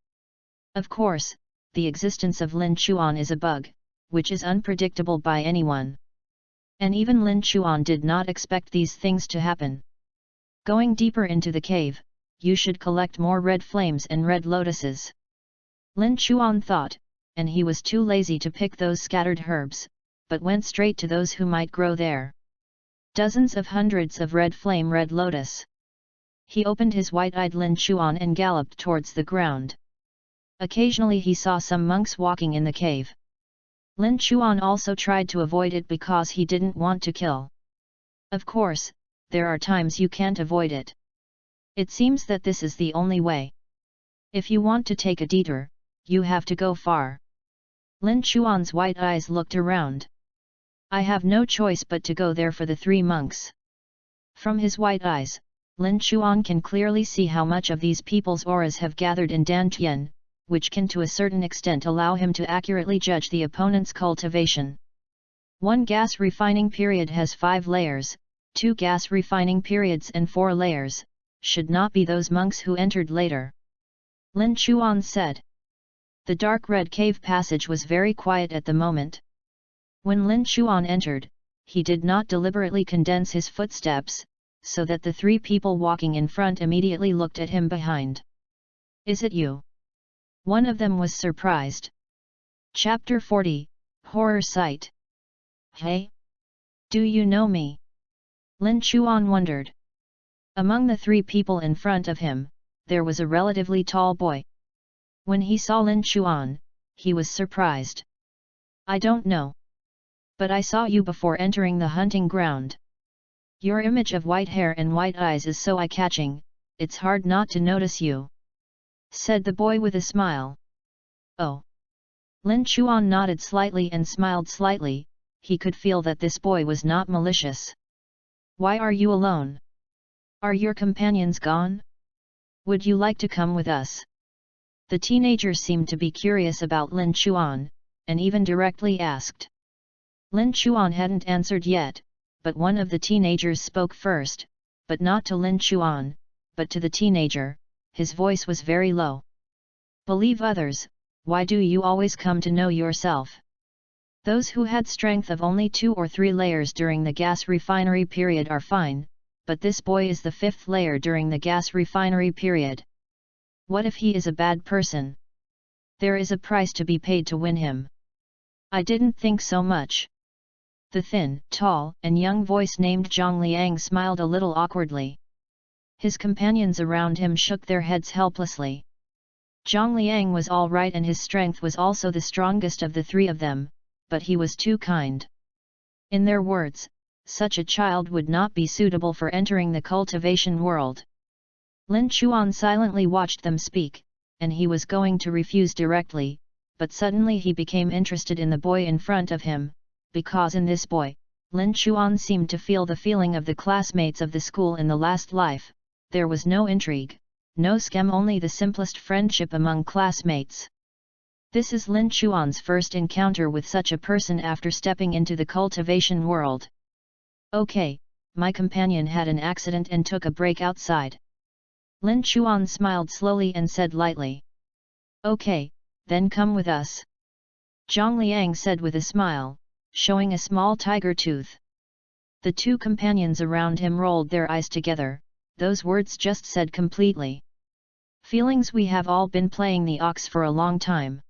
Of course, the existence of Lin Chuan is a bug, which is unpredictable by anyone. And even Lin Chuan did not expect these things to happen. Going deeper into the cave, you should collect more red flames and red lotuses. Lin Chuan thought, and he was too lazy to pick those scattered herbs, but went straight to those who might grow there. Dozens of hundreds of red flame red lotus. He opened his white-eyed Lin Chuan and galloped towards the ground. Occasionally he saw some monks walking in the cave. Lin Chuan also tried to avoid it because he didn't want to kill. Of course, there are times you can't avoid it. It seems that this is the only way. If you want to take a detour, you have to go far. Lin Chuan's white eyes looked around. I have no choice but to go there for the three monks. From his white eyes, Lin Chuan can clearly see how much of these people's auras have gathered in Dantian, which can to a certain extent allow him to accurately judge the opponent's cultivation. One gas refining period has 5 layers, 2 gas refining periods and 4 layers, should not be those monks who entered later. Lin Chuan said. The dark red cave passage was very quiet at the moment. When Lin Chuan entered, he did not deliberately condense his footsteps, so that the 3 people walking in front immediately looked at him behind. Is it you? One of them was surprised. Chapter 40, Horror Sight. Hey? Do you know me? Lin Chuan wondered. Among the 3 people in front of him, there was a relatively tall boy. When he saw Lin Chuan, he was surprised. I don't know. But I saw you before entering the hunting ground. Your image of white hair and white eyes is so eye-catching, it's hard not to notice you, said the boy with a smile. Oh. Lin Chuan nodded slightly and smiled slightly, he could feel that this boy was not malicious. Why are you alone? Are your companions gone? Would you like to come with us? The teenager seemed to be curious about Lin Chuan, and even directly asked. Lin Chuan hadn't answered yet, but one of the teenagers spoke first, but not to Lin Chuan, but to the teenager, his voice was very low. Believe others, why do you always come to know yourself? Those who had strength of only 2 or 3 layers during the gas refinery period are fine, but this boy is the 5th layer during the gas refinery period. What if he is a bad person? There is a price to be paid to win him. I didn't think so much. The thin, tall, and young voice named Zhang Liang smiled a little awkwardly. His companions around him shook their heads helplessly. Zhang Liang was all right and his strength was also the strongest of the 3 of them, but he was too kind. In their words, such a child would not be suitable for entering the cultivation world. Lin Chuan silently watched them speak, and he was going to refuse directly, but suddenly he became interested in the boy in front of him, because in this boy, Lin Chuan seemed to feel the feeling of the classmates of the school in the last life. There was no intrigue, no scam, only the simplest friendship among classmates. This is Lin Chuan's first encounter with such a person after stepping into the cultivation world. Okay, my companion had an accident and took a break outside. Lin Chuan smiled slowly and said lightly. Okay, then come with us. Zhang Liang said with a smile, showing a small tiger tooth. The 2 companions around him rolled their eyes together, those words just said completely. Feelings we have all been playing the ox for a long time.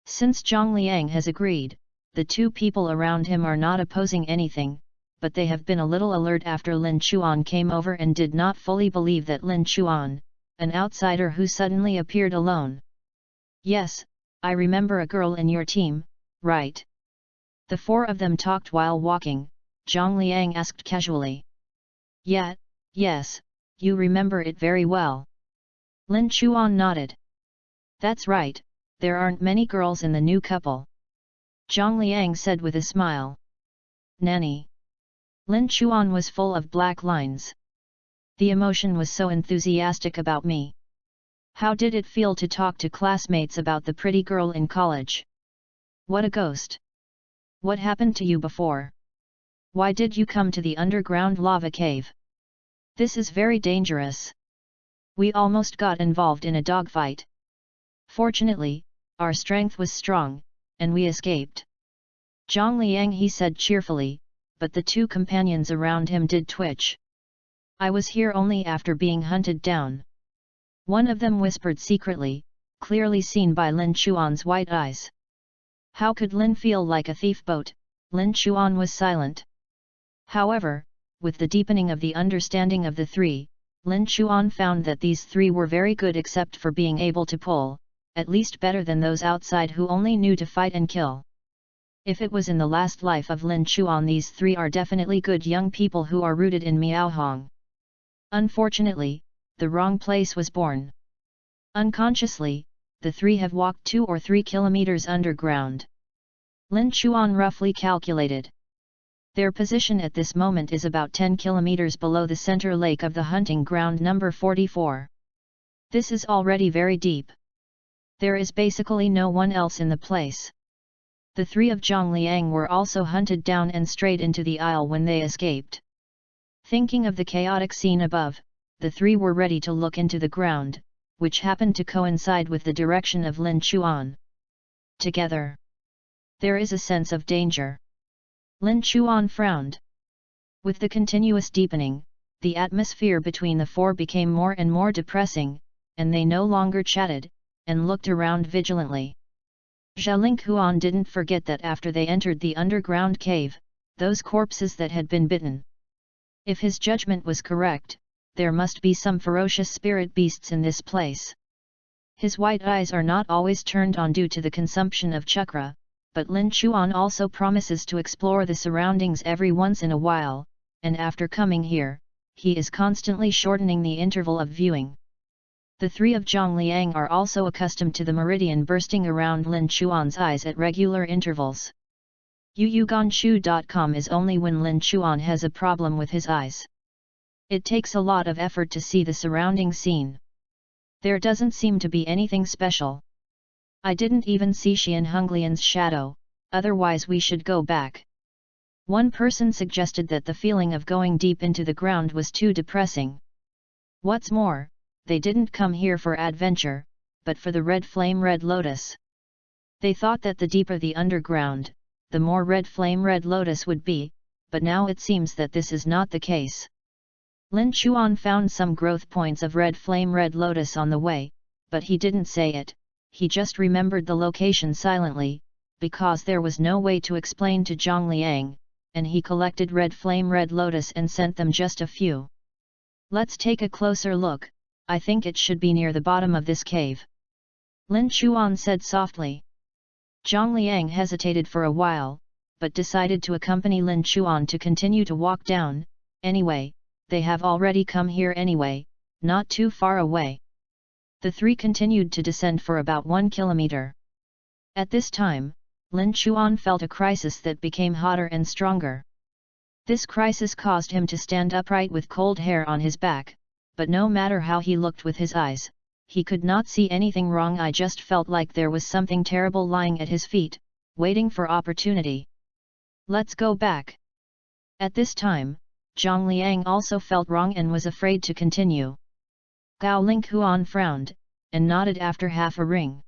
Since Zhang Liang has agreed, the 2 people around him are not opposing anything, but they have been a little alert after Lin Chuan came over and did not fully believe that Lin Chuan, an outsider who suddenly appeared alone. Yes, I remember a girl in your team, right? The 4 of them talked while walking. Zhang Liang asked casually. Yeah, yes, you remember it very well. Lin Chuan nodded. That's right, there aren't many girls in the new couple. Zhang Liang said with a smile. Nanny. Lin Chuan was full of black lines. The emotion was so enthusiastic about me. How did it feel to talk to classmates about the pretty girl in college? What a ghost! What happened to you before? Why did you come to the underground lava cave? This is very dangerous. We almost got involved in a dogfight. Fortunately, our strength was strong, and we escaped. Zhang Liang, he said cheerfully, but the 2 companions around him did twitch. I was here only after being hunted down. One of them whispered secretly, clearly seen by Lin Chuan's white eyes. How could Lin feel like a thief boat? Lin Chuan was silent. However, with the deepening of the understanding of the 3, Lin Chuan found that these 3 were very good except for being able to pull, at least better than those outside who only knew to fight and kill. If it was in the last life of Lin Chuan, these 3 are definitely good young people who are rooted in Miaohong. Unfortunately, the wrong place was born. Unconsciously, the 3 have walked 2 or 3 kilometers underground. Lin Chuan roughly calculated. Their position at this moment is about 10 kilometers below the center lake of the hunting ground number 44. This is already very deep. There is basically no one else in the place. The 3 of Zhang Liang were also hunted down and strayed into the aisle when they escaped. Thinking of the chaotic scene above, the 3 were ready to look into the ground, which happened to coincide with the direction of Lin Chuan. Together, there is a sense of danger. Lin Chuan frowned. With the continuous deepening, the atmosphere between the 4 became more and more depressing, and they no longer chatted, and looked around vigilantly. Zhaling didn't forget that after they entered the underground cave, those corpses that had been bitten. If his judgment was correct, there must be some ferocious spirit beasts in this place. His white eyes are not always turned on due to the consumption of chakra, but Lin Chuan also promises to explore the surroundings every once in a while, and after coming here, he is constantly shortening the interval of viewing. The 3 of Zhang Liang are also accustomed to the meridian bursting around Lin Chuan's eyes at regular intervals. Yuyuganshu.com is only when Lin Chuan has a problem with his eyes. It takes a lot of effort to see the surrounding scene. There doesn't seem to be anything special. I didn't even see Xian Honglian's shadow, otherwise we should go back. One person suggested that the feeling of going deep into the ground was too depressing. What's more, they didn't come here for adventure, but for the red flame red lotus. They thought that the deeper the underground, the more red flame red lotus would be, but now it seems that this is not the case. Lin Chuan found some growth points of red flame red lotus on the way, but he didn't say it, he just remembered the location silently, because there was no way to explain to Zhang Liang, and he collected red flame red lotus and sent them just a few. Let's take a closer look, I think it should be near the bottom of this cave. Lin Chuan said softly. Zhang Liang hesitated for a while, but decided to accompany Lin Chuan to continue to walk down. Anyway, they have already come here anyway, not too far away. The three continued to descend for about 1 kilometer. At this time, Lin Chuan felt a crisis that became hotter and stronger. This crisis caused him to stand upright with cold hair on his back, but no matter how he looked with his eyes, he could not see anything wrong. I just felt like there was something terrible lying at his feet, waiting for opportunity. Let's go back. At this time, Zhang Liang also felt wrong and was afraid to continue. Gao Linghuan frowned, and nodded after half a ring.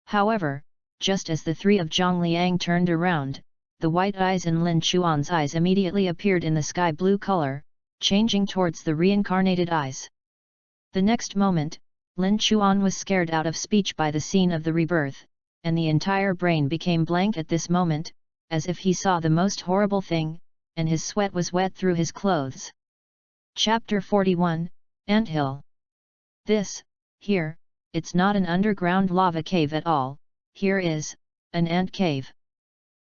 However, just as the three of Zhang Liang turned around, the white eyes in Lin Chuan's eyes immediately appeared in the sky blue color, changing towards the reincarnated eyes. The next moment, Lin Chuan was scared out of speech by the scene of the rebirth, and the entire brain became blank at this moment, as if he saw the most horrible thing, and his sweat was wet through his clothes. Chapter 41, Anthill. This, here, it's not an underground lava cave at all, here is, an ant cave.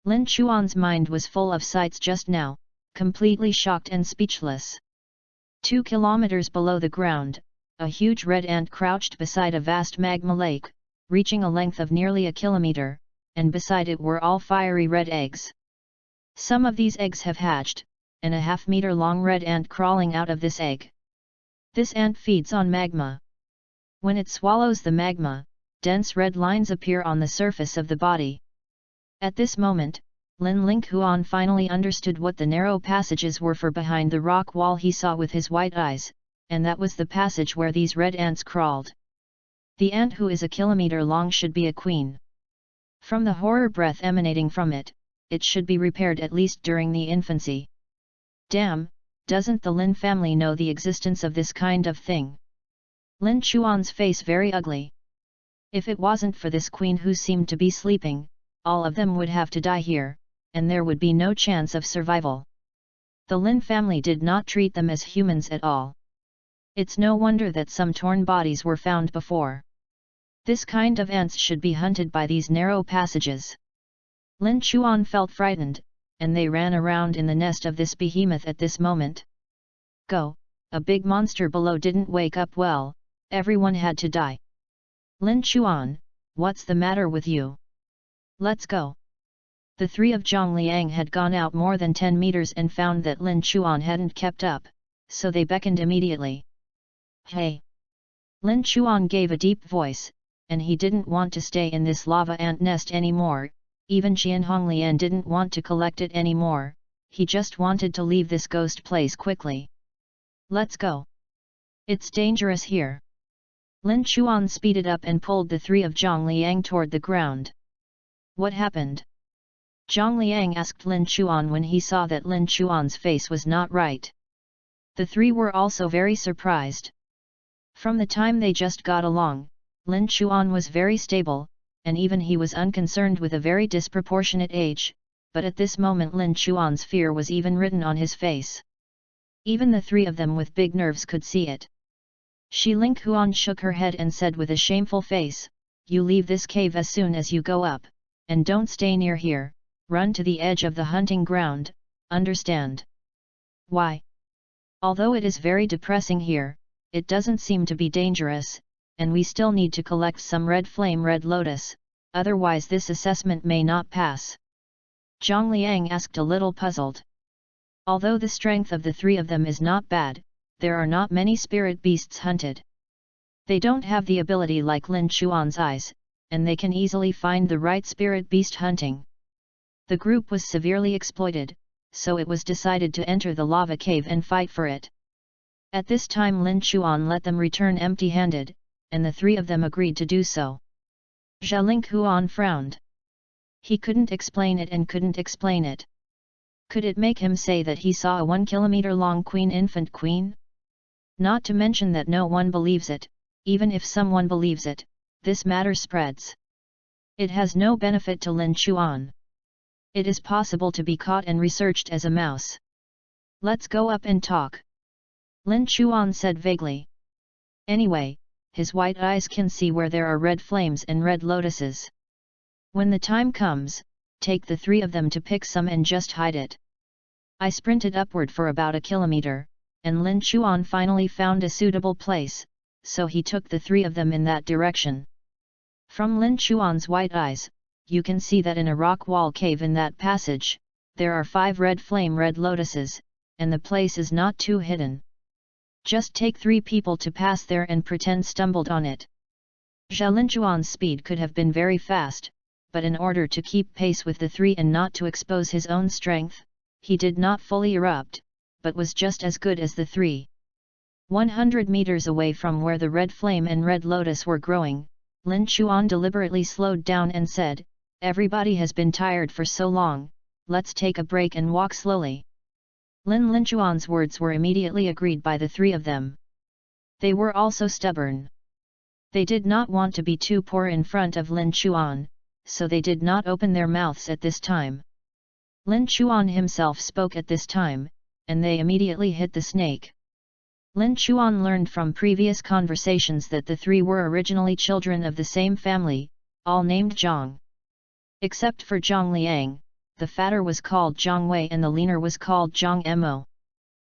Lin Chuan's mind was full of sights just now, completely shocked and speechless. 2 kilometers below the ground, a huge red ant crouched beside a vast magma lake, reaching a length of nearly a kilometer, and beside it were all fiery red eggs. Some of these eggs have hatched, and a half-meter long red ant crawling out of this egg. This ant feeds on magma. When it swallows the magma, dense red lines appear on the surface of the body. At this moment, Lin Linghuan finally understood what the narrow passages were for behind the rock wall he saw with his white eyes, and that was the passage where these red ants crawled. The ant who is a kilometer long should be a queen. From the horror breath emanating from it, it should be repaired at least during the infancy. Damn, doesn't the Lin family know the existence of this kind of thing? Lin Chuan's face very ugly. If it wasn't for this queen who seemed to be sleeping, all of them would have to die here, and there would be no chance of survival. The Lin family did not treat them as humans at all. It's no wonder that some torn bodies were found before. This kind of ants should be hunted by these narrow passages. Lin Chuan felt frightened, and they ran around in the nest of this behemoth at this moment. Go, a big monster below didn't wake up well, everyone had to die. Lin Chuan, what's the matter with you? Let's go. The three of Zhang Liang had gone out more than 10 meters and found that Lin Chuan hadn't kept up, so they beckoned immediately. Hey! Lin Chuan gave a deep voice, and he didn't want to stay in this lava ant nest anymore, even Qian Honglian didn't want to collect it anymore, he just wanted to leave this ghost place quickly. Let's go. It's dangerous here. Lin Chuan speeded up and pulled the three of Zhang Liang toward the ground. What happened? Zhang Liang asked Lin Chuan when he saw that Lin Chuan's face was not right. The three were also very surprised. From the time they just got along, Lin Chuan was very stable, and even he was unconcerned with a very disproportionate age, but at this moment Lin Chuan's fear was even written on his face. Even the three of them with big nerves could see it. Shi Linghuan shook her head and said with a shameful face, "You leave this cave as soon as you go up, and don't stay near here, run to the edge of the hunting ground, understand?" Why? Although it is very depressing here, it doesn't seem to be dangerous, and we still need to collect some red flame red lotus, otherwise this assessment may not pass. Zhang Liang asked a little puzzled. Although the strength of the three of them is not bad, there are not many spirit beasts hunted. They don't have the ability like Lin Chuan's eyes, and they can easily find the right spirit beast hunting. The group was severely exploited, so it was decided to enter the lava cave and fight for it. At this time Lin Chuan let them return empty-handed, and the three of them agreed to do so. Zhao Linghuan frowned. He couldn't explain it and couldn't explain it. Could it make him say that he saw a 1 kilometer long infant queen? Not to mention that no one believes it, even if someone believes it, this matter spreads. It has no benefit to Lin Chuan. It is possible to be caught and researched as a mouse. Let's go up and talk. Lin Chuan said vaguely. Anyway, his white eyes can see where there are red flames and red lotuses. When the time comes, take the three of them to pick some and just hide it. I sprinted upward for about a kilometer, and Lin Chuan finally found a suitable place, so he took the three of them in that direction. From Lin Chuan's white eyes, you can see that in a rock wall cave in that passage, there are 5 red lotuses, and the place is not too hidden. Just take 3 people to pass there and pretend stumbled on it. Zhao Linchuan's speed could have been very fast, but in order to keep pace with the 3 and not to expose his own strength, he did not fully erupt, but was just as good as the 3. 100 meters away from where the red flame and red lotus were growing, Lin Chuan deliberately slowed down and said, "Everybody has been tired for so long, let's take a break and walk slowly." Lin Linchuan's words were immediately agreed by the 3 of them. They were also stubborn. They did not want to be too poor in front of Lin Chuan, so they did not open their mouths at this time. Lin Chuan himself spoke at this time, and they immediately hit the snake. Lin Chuan learned from previous conversations that the 3 were originally children of the same family, all named Zhang. Except for Zhang Liang, the fatter was called Zhang Wei and the leaner was called Zhang Mo.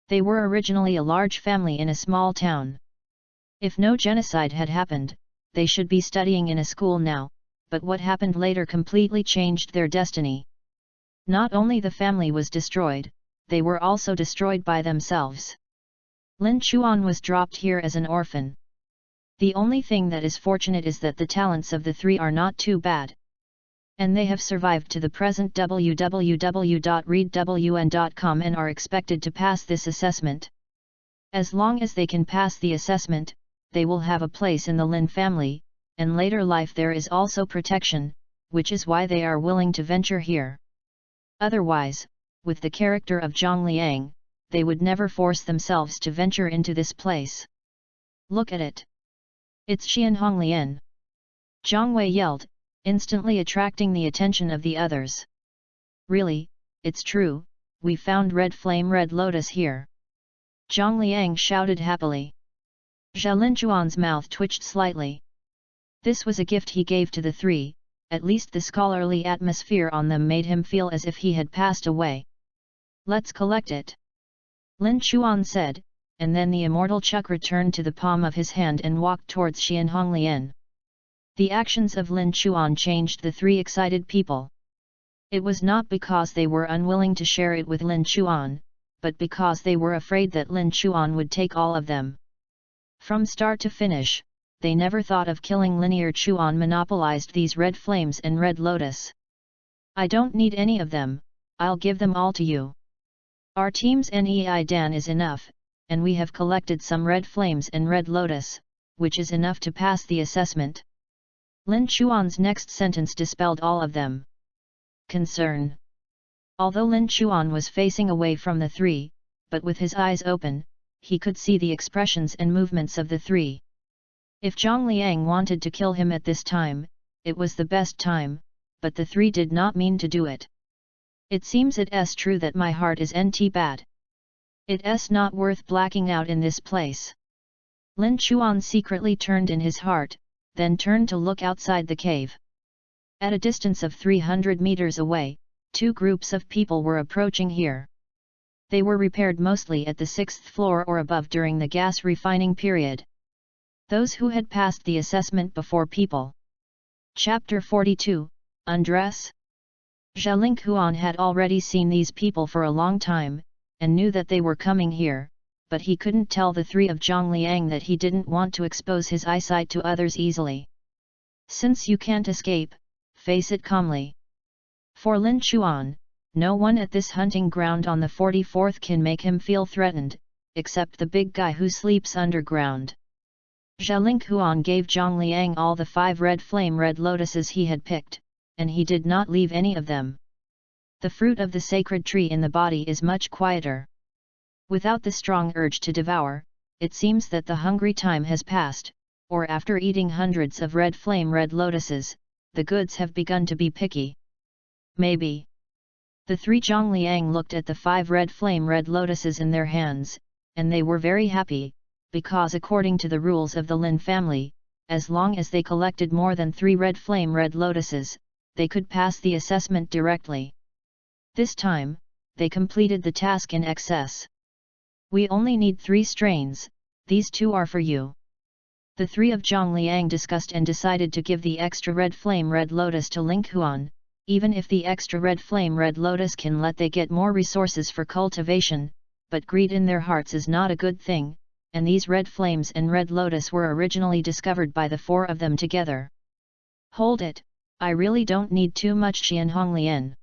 They were originally a large family in a small town. If no genocide had happened, they should be studying in a school now, but what happened later completely changed their destiny. Not only the family was destroyed, they were also destroyed by themselves. Lin Chuan was dropped here as an orphan. The only thing that is fortunate is that the talents of the 3 are not too bad. And they have survived to the present www.readwn.com and are expected to pass this assessment. As long as they can pass the assessment, they will have a place in the Lin family, and later life there is also protection, which is why they are willing to venture here. Otherwise, with the character of Zhang Liang, they would never force themselves to venture into this place. Look at it. It's Xianhong Lian. Zhang Wei yelled, instantly attracting the attention of the others. Really, it's true, we found red lotus here. Zhang Liang shouted happily. Zhao Linchuan's mouth twitched slightly. This was a gift he gave to the 3, at least the scholarly atmosphere on them made him feel as if he had passed away. Let's collect it. Lin Chuan said, and then the immortal Chuk returned to the palm of his hand and walked towards Xianhong Lian. The actions of Lin Chuan changed the 3 excited people. It was not because they were unwilling to share it with Lin Chuan, but because they were afraid that Lin Chuan would take all of them. From start to finish, they never thought of killing Linear Chuan monopolized these red flames and red lotus. I don't need any of them, I'll give them all to you. Our team's Nei Dan is enough, and we have collected some red flames and red lotus, which is enough to pass the assessment. Lin Chuan's next sentence dispelled all of them. Concern. Although Lin Chuan was facing away from the 3, but with his eyes open, he could see the expressions and movements of the 3. If Zhang Liang wanted to kill him at this time, it was the best time, but the 3 did not mean to do it. It seems it's true that my heart is nt bad. It's not worth blacking out in this place. Lin Chuan secretly turned in his heart, then turned to look outside the cave. At a distance of 300 meters away, 2 groups of people were approaching here. They were repaired mostly at the 6th floor or above during the gas refining period. Those who had passed the assessment before people. Chapter 42, Undress. Zhao Linghuan had already seen these people for a long time, and knew that they were coming here, but he couldn't tell the 3 of Zhang Liang that he didn't want to expose his eyesight to others easily. Since you can't escape, face it calmly. For Lin Chuan, no one at this hunting ground on the 44th can make him feel threatened, except the big guy who sleeps underground. Zha Linghuan gave Zhang Liang all the 5 red flame red lotuses he had picked, and he did not leave any of them. The fruit of the sacred tree in the body is much quieter. Without the strong urge to devour, it seems that the hungry time has passed, or after eating hundreds of red flame red lotuses, the goods have begun to be picky. Maybe. The 3 Zhang Liang looked at the 5 red flame red lotuses in their hands, and they were very happy, because according to the rules of the Lin family, as long as they collected more than 3 red flame red lotuses, they could pass the assessment directly. This time, they completed the task in excess. We only need 3 strains, these 2 are for you. The 3 of Zhang Liang discussed and decided to give the extra red flame red lotus to Linghuan, even if the extra red flame red lotus can let they get more resources for cultivation, but greed in their hearts is not a good thing, and these red flames and red lotus were originally discovered by the 4 of them together. Hold it, I really don't need too much Qian Honglian.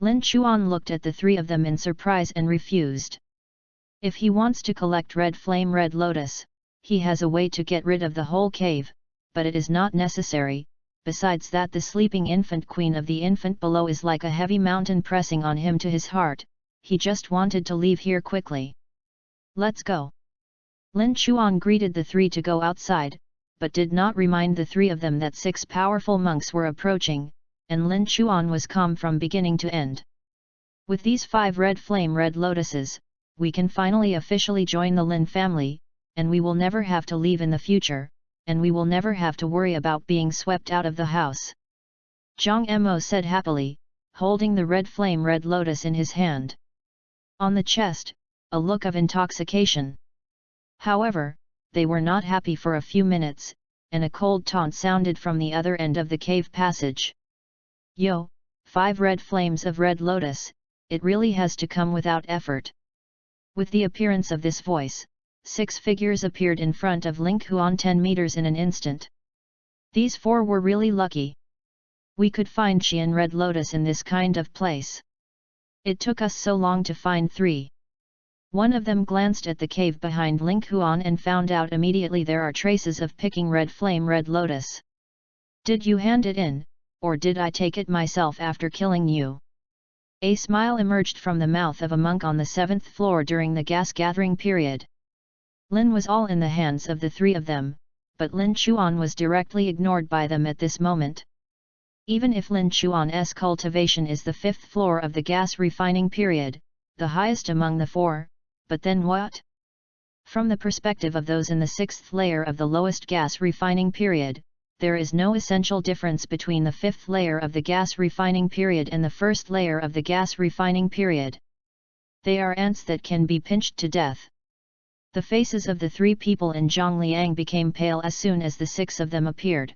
Lin Chuan looked at the 3 of them in surprise and refused. If he wants to collect red flame red lotus, he has a way to get rid of the whole cave, but it is not necessary. Besides that, the sleeping infant queen of the infant below is like a heavy mountain pressing on him to his heart. He just wanted to leave here quickly. Let's go. Lin Chuan greeted the 3 to go outside, but did not remind the 3 of them that 6 powerful monks were approaching, and Lin Chuan was calm from beginning to end. With these 5 red flame red lotuses, we can finally officially join the Lin family, and we will never have to leave in the future, and we will never have to worry about being swept out of the house. Zhang Mo said happily, holding the red flame red lotus in his hand. On the chest, a look of intoxication. However, they were not happy for a few minutes, and a cold taunt sounded from the other end of the cave passage. Yo, 5 red flames of red lotus, it really has to come without effort. With the appearance of this voice, 6 figures appeared in front of Linghuan 10 meters in an instant. These 4 were really lucky. We could find Qian red lotus in this kind of place. It took us so long to find 3. One of them glanced at the cave behind Linghuan and found out immediately there are traces of picking red flame red lotus. Did you hand it in, or did I take it myself after killing you? A smile emerged from the mouth of a monk on the 7th floor during the gas-gathering period. Lin was all in the hands of the 3 of them, but Lin Chuan was directly ignored by them at this moment. Even if Lin Chuan's cultivation is the 5th floor of the gas refining period, the highest among the 4, but then what? From the perspective of those in the 6th layer of the lowest gas refining period, there is no essential difference between the 5th layer of the gas refining period and the 1st layer of the gas refining period. They are ants that can be pinched to death. The faces of the 3 people in Zhang Liang became pale as soon as the 6 of them appeared.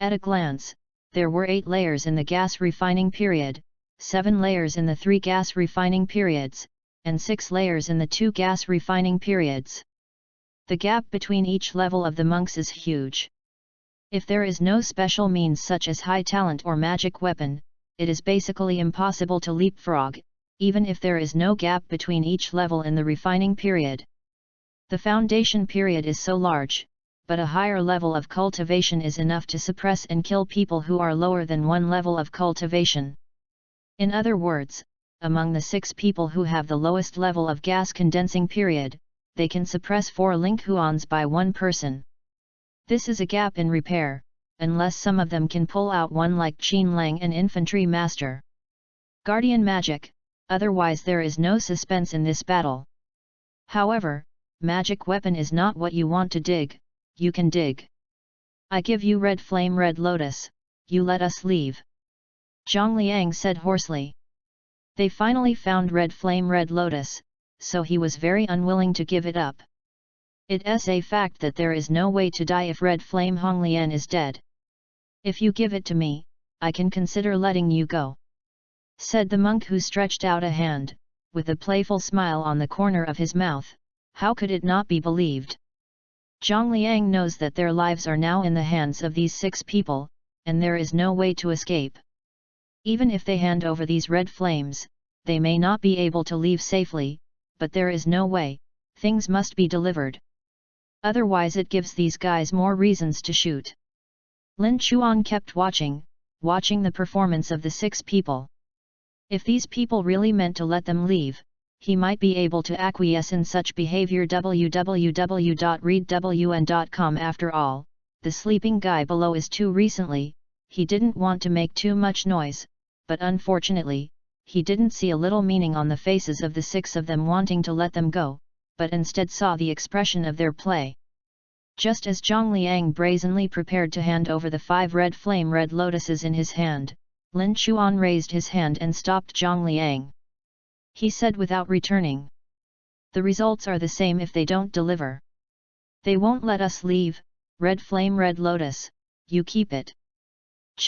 At a glance, there were 8 layers in the gas refining period, 7 layers in the 3 gas refining periods, and 6 layers in the 2 gas refining periods. The gap between each level of the monks is huge. If there is no special means such as high talent or magic weapon, it is basically impossible to leapfrog, even if there is no gap between each level in the refining period. The foundation period is so large, but a higher level of cultivation is enough to suppress and kill people who are lower than 1 level of cultivation. In other words, among the 6 people who have the lowest level of gas condensing period, they can suppress 4 Linghuans by 1 person. This is a gap in repair, unless some of them can pull out one like Qin Lang, an infantry master. Guardian magic, otherwise there is no suspense in this battle. However, magic weapon is not what you want to dig, you can dig. I give you red flame red lotus, you let us leave. Zhang Liang said hoarsely. They finally found red flame red lotus, so he was very unwilling to give it up. It's a fact that there is no way to die if red flame Honglian is dead. If you give it to me, I can consider letting you go, said the monk, who stretched out a hand, with a playful smile on the corner of his mouth. How could it not be believed? Zhang Liang knows that their lives are now in the hands of these 6 people, and there is no way to escape. Even if they hand over these red flames, they may not be able to leave safely, but there is no way, things must be delivered. Otherwise it gives these guys more reasons to shoot. Lin Chuan kept watching the performance of the 6 people. If these people really meant to let them leave, he might be able to acquiesce in such behavior. www.readwn.com. After all, the sleeping guy below is too recently, he didn't want to make too much noise, but unfortunately, he didn't see a little meaning on the faces of the 6 of them wanting to let them go, but instead saw the expression of their play. Just as Zhang Liang brazenly prepared to hand over the 5 red lotuses in his hand, Lin Chuan raised his hand and stopped Zhang Liang. He said without returning. The results are the same if they don't deliver. They won't let us leave, red lotus, you keep it.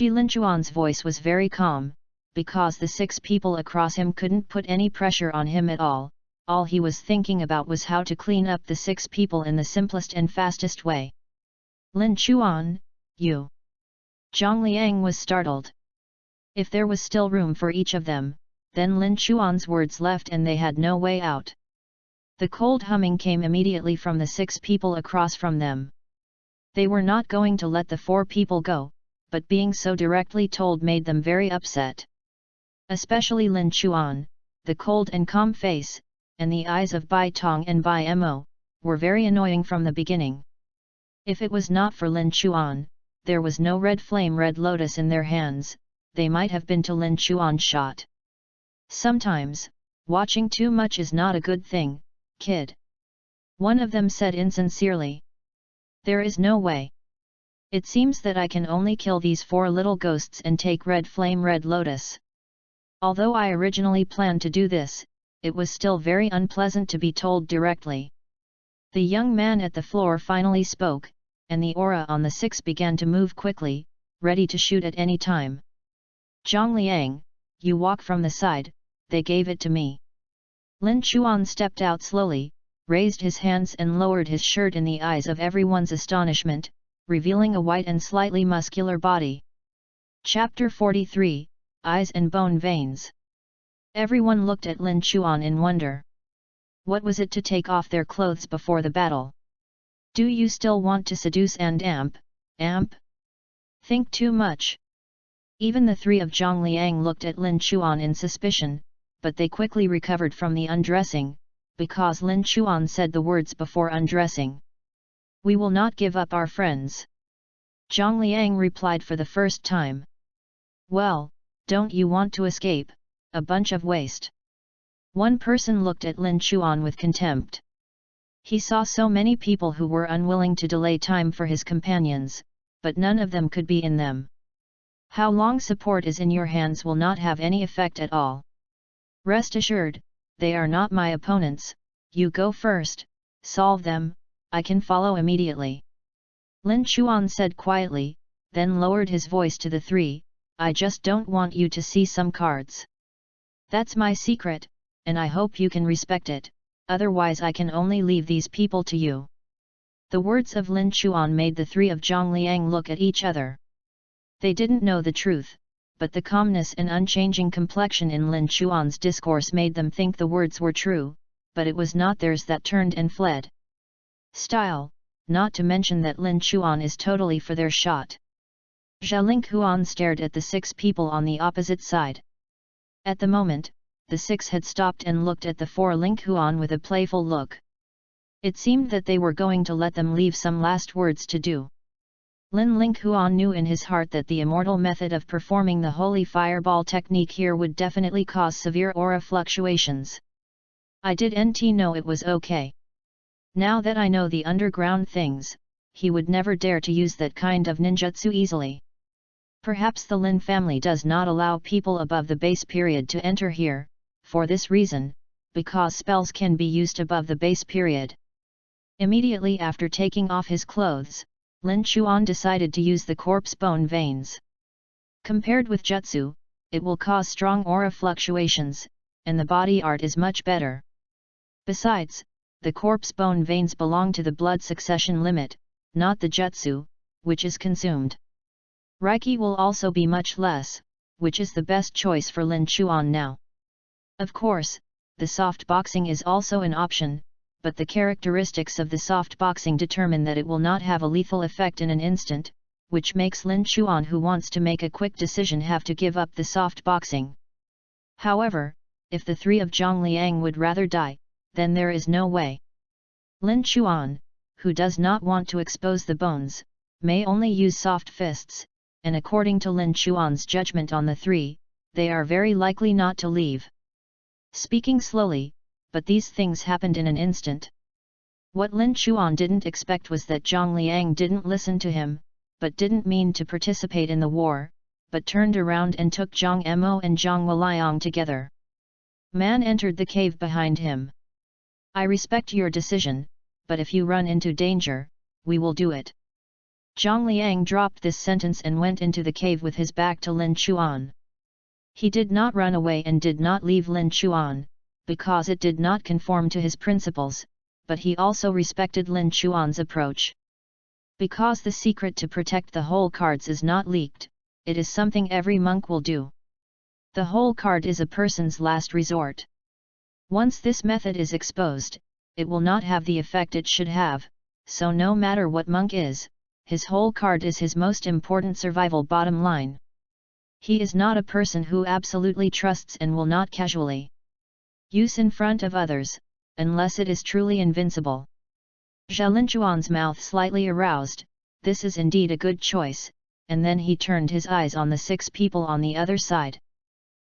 Lin Chuan's voice was very calm, because the 6 people across him couldn't put any pressure on him at all he was thinking about was how to clean up the 6 people in the simplest and fastest way. Lin Chuan, you. Zhang Liang was startled. If there was still room for each of them, then Lin Chuan's words left and they had no way out. The cold humming came immediately from the 6 people across from them. They were not going to let the 4 people go, but being so directly told made them very upset. Especially Lin Chuan, the cold and calm face, and the eyes of Bai Tong and Bai Mo, were very annoying from the beginning. If it was not for Lin Chuan, there was no red lotus in their hands, they might have been to Lin Chuan's shot. Sometimes, watching too much is not a good thing, kid. One of them said insincerely. There is no way. It seems that I can only kill these 4 little ghosts and take red lotus. Although I originally planned to do this, it was still very unpleasant to be told directly. The young man at the floor finally spoke, and the aura on the 6 began to move quickly, ready to shoot at any time. Zhang Liang, you walk from the side, they gave it to me. Lin Chuan stepped out slowly, raised his hands and lowered his shirt in the eyes of everyone's astonishment, revealing a white and slightly muscular body. Chapter 43, Eyes and Bone Veins. Everyone looked at Lin Chuan in wonder. What was it to take off their clothes before the battle? Do you still want to seduce and amp? Think too much. Even the 3 of Zhang Liang looked at Lin Chuan in suspicion, but they quickly recovered from the undressing, because Lin Chuan said the words before undressing. We will not give up our friends. Zhang Liang replied for the first time. Well, don't you want to escape? A bunch of waste. One person looked at Lin Chuan with contempt. He saw so many people who were unwilling to delay time for his companions, but none of them could be in them. How long support is in your hands will not have any effect at all. Rest assured, they are not my opponents, you go first, solve them, I can follow immediately. Lin Chuan said quietly, then lowered his voice to the 3, I just don't want you to see some cards. That's my secret, and I hope you can respect it, otherwise I can only leave these people to you. The words of Lin Chuan made the 3 of Zhang Liang look at each other. They didn't know the truth, but the calmness and unchanging complexion in Lin Chuan's discourse made them think the words were true, but it was not theirs that turned and fled. Style, not to mention that Lin Chuan is totally for their shot. Zhao Linghuan stared at the 6 people on the opposite side. At the moment, the 6 had stopped and looked at the 4 Linghuan with a playful look. It seemed that they were going to let them leave some last words to do. Lin Linghuan knew in his heart that the immortal method of performing the holy fireball technique here would definitely cause severe aura fluctuations. I didn't know it was okay. Now that I know the underground things, he would never dare to use that kind of ninjutsu easily. Perhaps the Lin family does not allow people above the base period to enter here, for this reason, because spells can be used above the base period. Immediately after taking off his clothes, Lin Chuan decided to use the corpse bone veins. Compared with jutsu, it will cause strong aura fluctuations, and the body art is much better. Besides, the corpse bone veins belong to the blood succession limit, not the jutsu, which is consumed. Reiki will also be much less, which is the best choice for Lin Chuan now. Of course, the soft boxing is also an option, but the characteristics of the soft boxing determine that it will not have a lethal effect in an instant, which makes Lin Chuan, who wants to make a quick decision, have to give up the soft boxing. However, if the three of Zhongliang would rather die, then there is no way. Lin Chuan, who does not want to expose the bones, may only use soft fists, and according to Lin Chuan's judgment on the three, they are very likely not to leave. Speaking slowly, but these things happened in an instant. What Lin Chuan didn't expect was that Zhongliang didn't listen to him, but didn't mean to participate in the war, but turned around and took Zhang Mo and Zhang Waliang together. Man entered the cave behind him. I respect your decision, but if you run into danger, we will do it. Zhongliang dropped this sentence and went into the cave with his back to Lin Chuan. He did not run away and did not leave Lin Chuan, because it did not conform to his principles, but he also respected Lin Chuan's approach. Because the secret to protect the whole cards is not leaked, it is something every monk will do. The whole card is a person's last resort. Once this method is exposed, it will not have the effect it should have, so no matter what monk is, his whole card is his most important survival bottom line. He is not a person who absolutely trusts and will not casually use in front of others, unless it is truly invincible. Zhao Linchuan's mouth slightly aroused, this is indeed a good choice, and then he turned his eyes on the 6 people on the other side.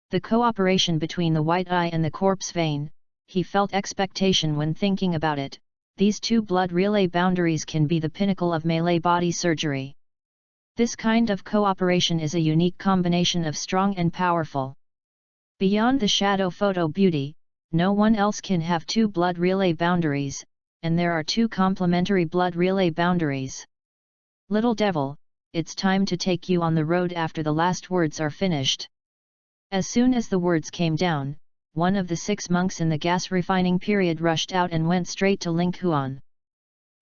The cooperation between the white eye and the corpse vein, he felt expectation when thinking about it. These 2 blood relay boundaries can be the pinnacle of melee body surgery. This kind of cooperation is a unique combination of strong and powerful. Beyond the shadow photo beauty, no one else can have 2 blood relay boundaries, and there are 2 complementary blood relay boundaries. Little devil, it's time to take you on the road after the last words are finished. As soon as the words came down, one of the 6 monks in the gas refining period rushed out and went straight to Lin Chuan.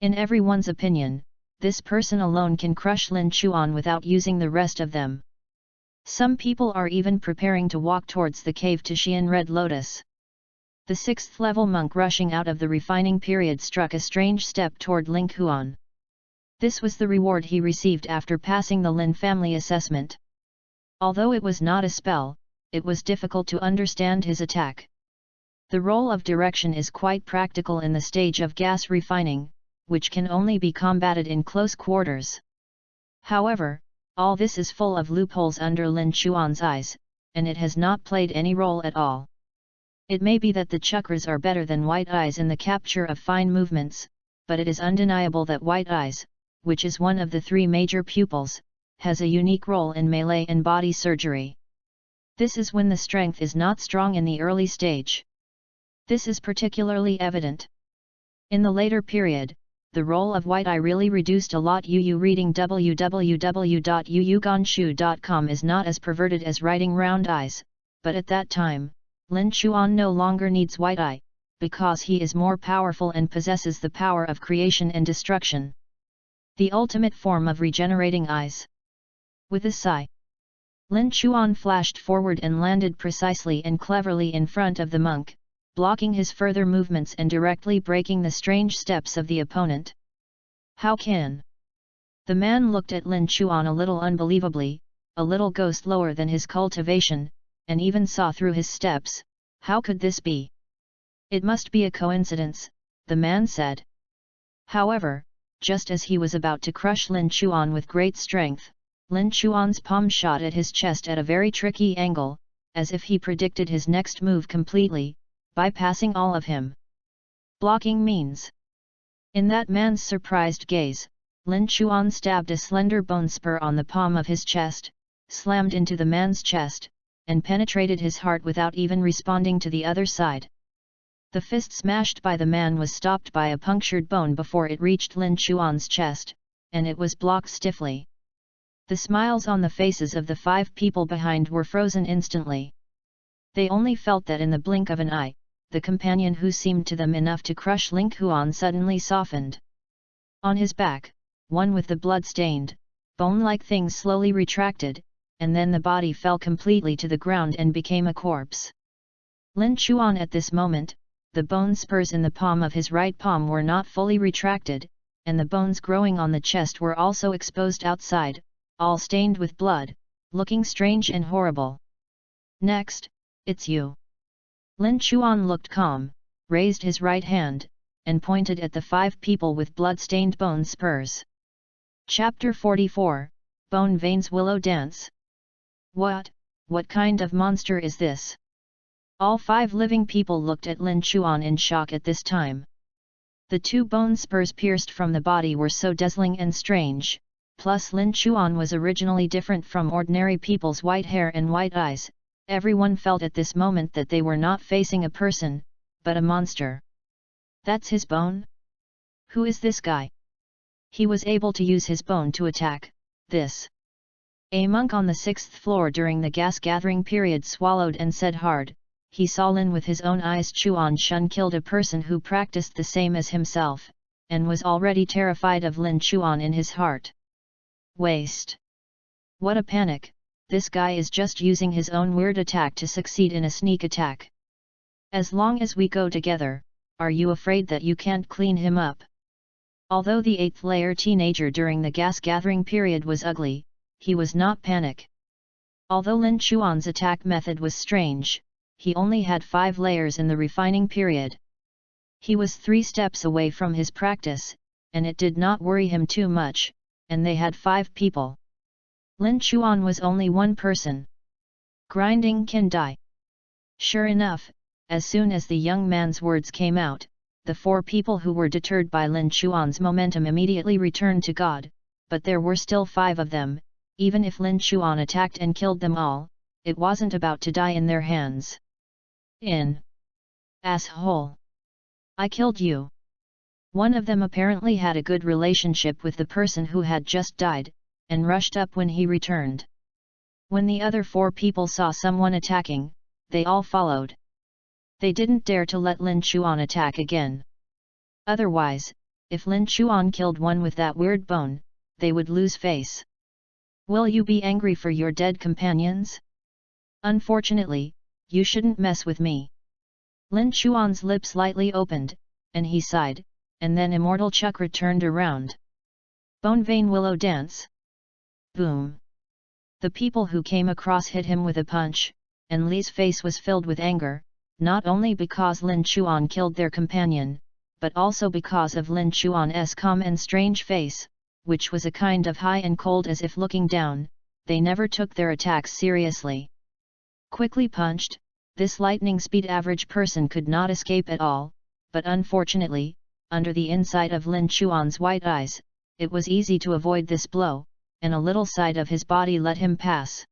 In everyone's opinion, this person alone can crush Lin Chuan without using the rest of them. Some people are even preparing to walk towards the cave to Xian Red Lotus. The 6th level monk rushing out of the refining period struck a strange step toward Lin Chuan. This was the reward he received after passing the Lin family assessment. Although it was not a spell, it was difficult to understand his attack. The role of direction is quite practical in the stage of gas refining, which can only be combated in close quarters. However, all this is full of loopholes under Lin Chuan's eyes, and it has not played any role at all. It may be that the chakras are better than white eyes in the capture of fine movements, but it is undeniable that white eyes, which is one of the 3 major pupils, has a unique role in melee and body surgery. This is when the strength is not strong in the early stage. This is particularly evident. In the later period, the role of white eye really reduced a lot. Reading www.yuyugonshu.com is not as perverted as writing round eyes, but at that time, Lin Chuan no longer needs white eye, because he is more powerful and possesses the power of creation and destruction. The ultimate form of regenerating eyes. With a sigh, Lin Chuan flashed forward and landed precisely and cleverly in front of the monk, blocking his further movements and directly breaking the strange steps of the opponent. How can? The man looked at Lin Chuan a little unbelievably, a little ghost lower than his cultivation, and even saw through his steps. How could this be? It must be a coincidence, the man said. However, just as he was about to crush Lin Chuan with great strength, Lin Chuan's palm shot at his chest at a very tricky angle, as if he predicted his next move completely, bypassing all of him. Blocking means. In that man's surprised gaze, Lin Chuan stabbed a slender bone spur on the palm of his chest, slammed into the man's chest, and penetrated his heart without even responding to the other side. The fist smashed by the man was stopped by a punctured bone before it reached Lin Chuan's chest, and it was blocked stiffly. The smiles on the faces of the 5 people behind were frozen instantly. They only felt that in the blink of an eye, the companion who seemed to them enough to crush Lin Chuan suddenly softened. On his back, one with the blood-stained, bone-like thing slowly retracted, and then the body fell completely to the ground and became a corpse. Lin Chuan at this moment, the bone spurs in the palm of his right palm were not fully retracted, and the bones growing on the chest were also exposed outside, all stained with blood, looking strange and horrible. "Next, it's you." Lin Chuan looked calm, raised his right hand, and pointed at the 5 people with blood-stained bone spurs. Chapter 44, Bone Veins Willow Dance. What kind of monster is this? All 5 living people looked at Lin Chuan in shock at this time. The 2 bone spurs pierced from the body were so dazzling and strange, plus Lin Chuan was originally different from ordinary people's white hair and white eyes. Everyone felt at this moment that they were not facing a person, but a monster. That's his bone? Who is this guy? He was able to use his bone to attack this. A monk on the 6th floor during the gas-gathering period swallowed and said hard. He saw Lin with his own eyes. Chuan Shun killed a person who practiced the same as himself, and was already terrified of Lin Chuan in his heart. Waste. What a panic, this guy is just using his own weird attack to succeed in a sneak attack. As long as we go together, are you afraid that you can't clean him up? Although the 8th layer teenager during the gas-gathering period was ugly, he was not panic. Although Lin Chuan's attack method was strange, he only had 5 layers in the refining period. He was 3 steps away from his practice, and it did not worry him too much, and they had 5 people. Lin Chuan was only one person. Grinding can die. Sure enough, as soon as the young man's words came out, the 4 people who were deterred by Lin Chuan's momentum immediately returned to God, but there were still 5 of them. Even if Lin Chuan attacked and killed them all, it wasn't about to die in their hands. Asshole! I killed you! One of them apparently had a good relationship with the person who had just died, and rushed up when he returned. When the other 4 people saw someone attacking, they all followed. They didn't dare to let Lin Chuan attack again. Otherwise, if Lin Chuan killed one with that weird bone, they would lose face. Will you be angry for your dead companions? Unfortunately, you shouldn't mess with me. Lin Chuan's lips slightly opened, and he sighed, and then Immortal Chakra turned around. Bone Vein Willow Dance. Boom! The people who came across hit him with a punch, and Li's face was filled with anger, not only because Lin Chuan killed their companion, but also because of Lin Chuan's calm and strange face, which was a kind of high and cold as if looking down. They never took their attacks seriously. Quickly punched, this lightning speed average person could not escape at all, but unfortunately, under the inside of Lin Chuan's white eyes, it was easy to avoid this blow, and a little side of his body let him pass.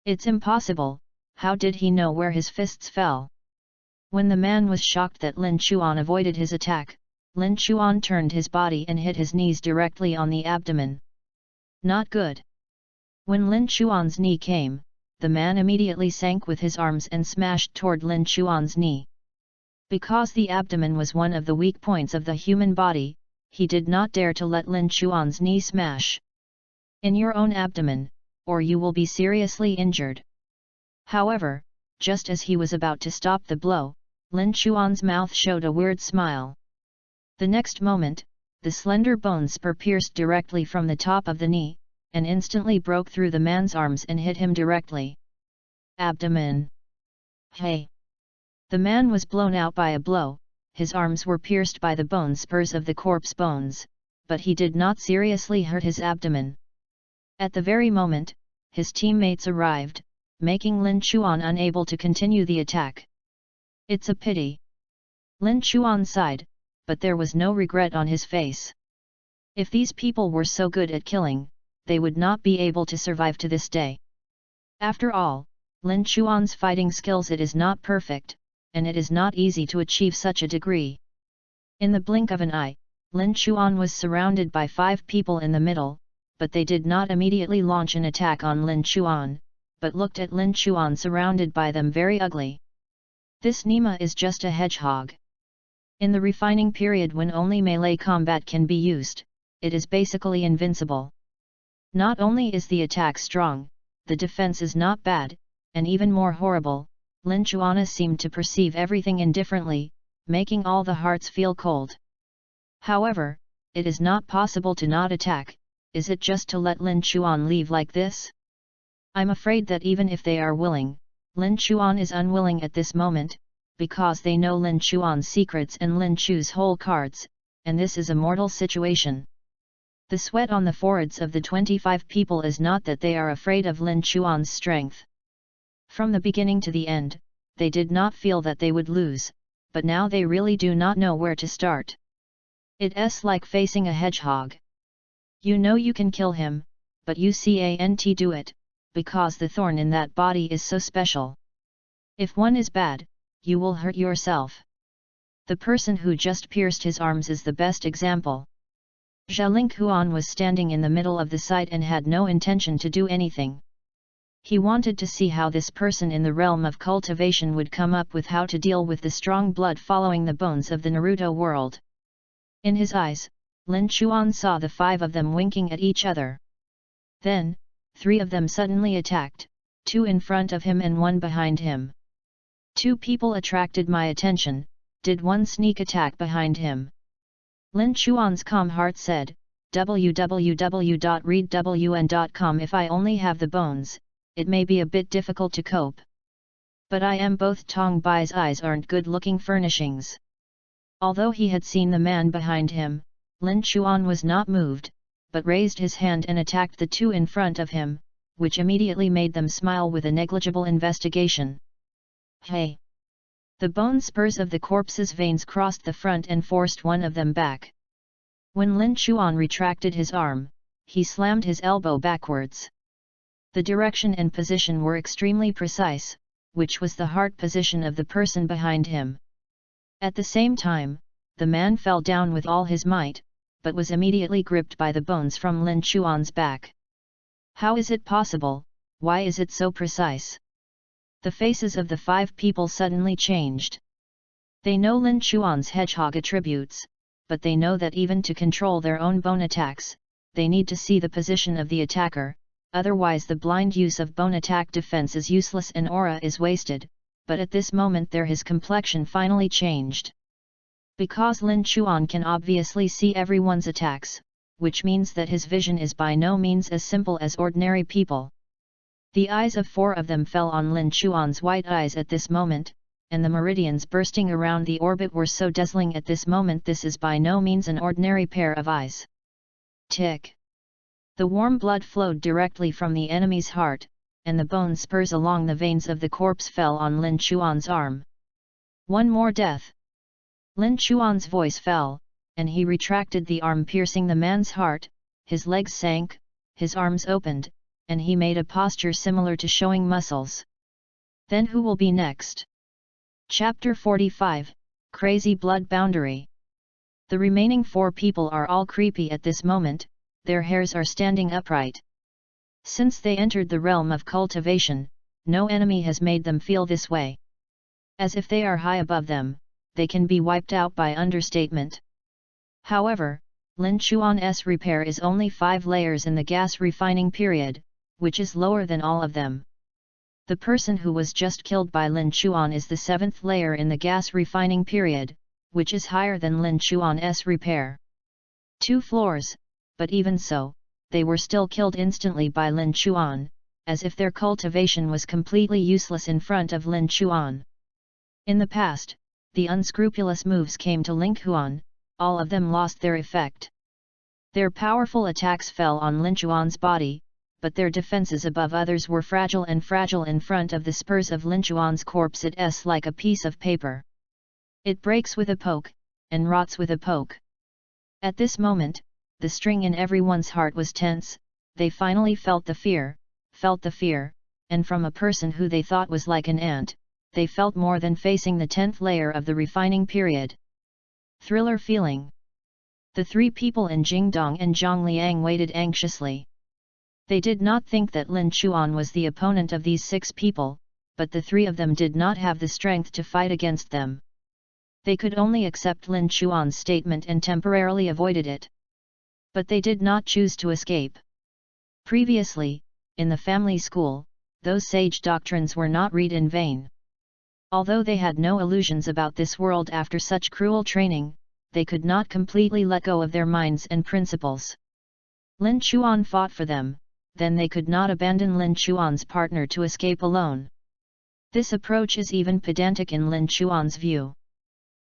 It's impossible, how did he know where his fists fell? When the man was shocked that Lin Chuan avoided his attack, Lin Chuan turned his body and hit his knees directly on the abdomen. Not good. When Lin Chuan's knee came, the man immediately sank with his arms and smashed toward Lin Chuan's knee. Because the abdomen was one of the weak points of the human body, he did not dare to let Lin Chuan's knee smash in your own abdomen, or you will be seriously injured. However, just as he was about to stop the blow, Lin Chuan's mouth showed a weird smile. The next moment, the slender bone spur pierced directly from the top of the knee, and instantly broke through the man's arms and hit him directly. Abdomen. Hey! The man was blown out by a blow, his arms were pierced by the bone spurs of the corpse bones, but he did not seriously hurt his abdomen. At the very moment, his teammates arrived, making Lin Chuan unable to continue the attack. It's a pity. Lin Chuan sighed, but there was no regret on his face. If these people were so good at killing, they would not be able to survive to this day. After all, Lin Chuan's fighting skills it is not perfect, and it is not easy to achieve such a degree. In the blink of an eye, Lin Chuan was surrounded by 5 people in the middle, but they did not immediately launch an attack on Lin Chuan, but looked at Lin Chuan surrounded by them very ugly. This Nima is just a hedgehog. In the refining period when only melee combat can be used, it is basically invincible. Not only is the attack strong, the defense is not bad, and even more horrible, Lin Chuan seemed to perceive everything indifferently, making all the hearts feel cold. However, it is not possible to not attack. Is it just to let Lin Chuan leave like this? I'm afraid that even if they are willing, Lin Chuan is unwilling at this moment, because they know Lin Chuan's secrets and Lin Chu's whole cards, and this is a mortal situation. The sweat on the foreheads of the 25 people is not that they are afraid of Lin Chuan's strength. From the beginning to the end, they did not feel that they would lose, but now they really do not know where to start. It's like facing a hedgehog. You know you can kill him, but you can't do it, because the thorn in that body is so special. If one is bad, you will hurt yourself. The person who just pierced his arms is the best example. Zha Linghuan was standing in the middle of the site and had no intention to do anything. He wanted to see how this person in the realm of cultivation would come up with how to deal with the strong blood following the bones of the Naruto world. In his eyes, Lin Chuan saw the 5 of them winking at each other. Then, 3 of them suddenly attacked, 2 in front of him and 1 behind him. 2 people attracted my attention. Did one sneak attack behind him? Lin Chuan's calm heart said, www.readwn.com. If I only have the bones, it may be a bit difficult to cope. But I am both. Tong Bai's eyes aren't good-looking furnishings. Although he had seen the man behind him, Lin Chuan was not moved, but raised his hand and attacked the 2 in front of him, which immediately made them smile with a negligible investigation. Hey! The bone spurs of the corpse's veins crossed the front and forced one of them back. When Lin Chuan retracted his arm, he slammed his elbow backwards. The direction and position were extremely precise, which was the heart position of the person behind him. At the same time, the man fell down with all his might, but was immediately gripped by the bones from Lin Chuan's back. How is it possible? Why is it so precise? The faces of the 5 people suddenly changed. They know Lin Chuan's hedgehog attributes, but they know that even to control their own bone attacks, they need to see the position of the attacker, otherwise the blind use of bone attack defense is useless and aura is wasted, but at this moment his complexion finally changed. Because Lin Chuan can obviously see everyone's attacks, which means that his vision is by no means as simple as ordinary people. The eyes of 4 of them fell on Lin Chuan's white eyes at this moment, and the meridians bursting around the orbit were so dazzling at this moment. This is by no means an ordinary pair of eyes. Tick! The warm blood flowed directly from the enemy's heart, and the bone spurs along the veins of the corpse fell on Lin Chuan's arm. One more death! Lin Chuan's voice fell, and he retracted the arm piercing the man's heart, his legs sank, his arms opened, and he made a posture similar to showing muscles. Then who will be next? Chapter 45, Crazy Blood Boundary. The remaining 4 people are all creepy at this moment, their hairs are standing upright. Since they entered the realm of cultivation, no enemy has made them feel this way. As if they are high above them, they can be wiped out by understatement. However, Lin Chuan's repair is only 5 layers in the gas refining period, which is lower than all of them. The person who was just killed by Lin Chuan is the 7th layer in the gas refining period, which is higher than Lin Chuan's repair. 2 floors, but even so, they were still killed instantly by Lin Chuan, as if their cultivation was completely useless in front of Lin Chuan. In the past, the unscrupulous moves came to Linghuan, all of them lost their effect. Their powerful attacks fell on Lin Chuan's body, but their defenses above others were fragile in front of the spurs of Lin Chuan's corpse. It's like a piece of paper. It breaks with a poke, and rots with a poke. At this moment, the string in everyone's heart was tense. They finally felt the fear, and from a person who they thought was like an ant, they felt more than facing the 10th layer of the refining period. Thriller feeling. The 3 people in Jingdong and Zhongliang waited anxiously. They did not think that Lin Chuan was the opponent of these 6 people, but the 3 of them did not have the strength to fight against them. They could only accept Lin Chuan's statement and temporarily avoided it. But they did not choose to escape. Previously, in the family school, those sage doctrines were not read in vain. Although they had no illusions about this world after such cruel training, they could not completely let go of their minds and principles. Lin Chuan fought for them, then they could not abandon Lin Chuan's partner to escape alone. This approach is even pedantic in Lin Chuan's view.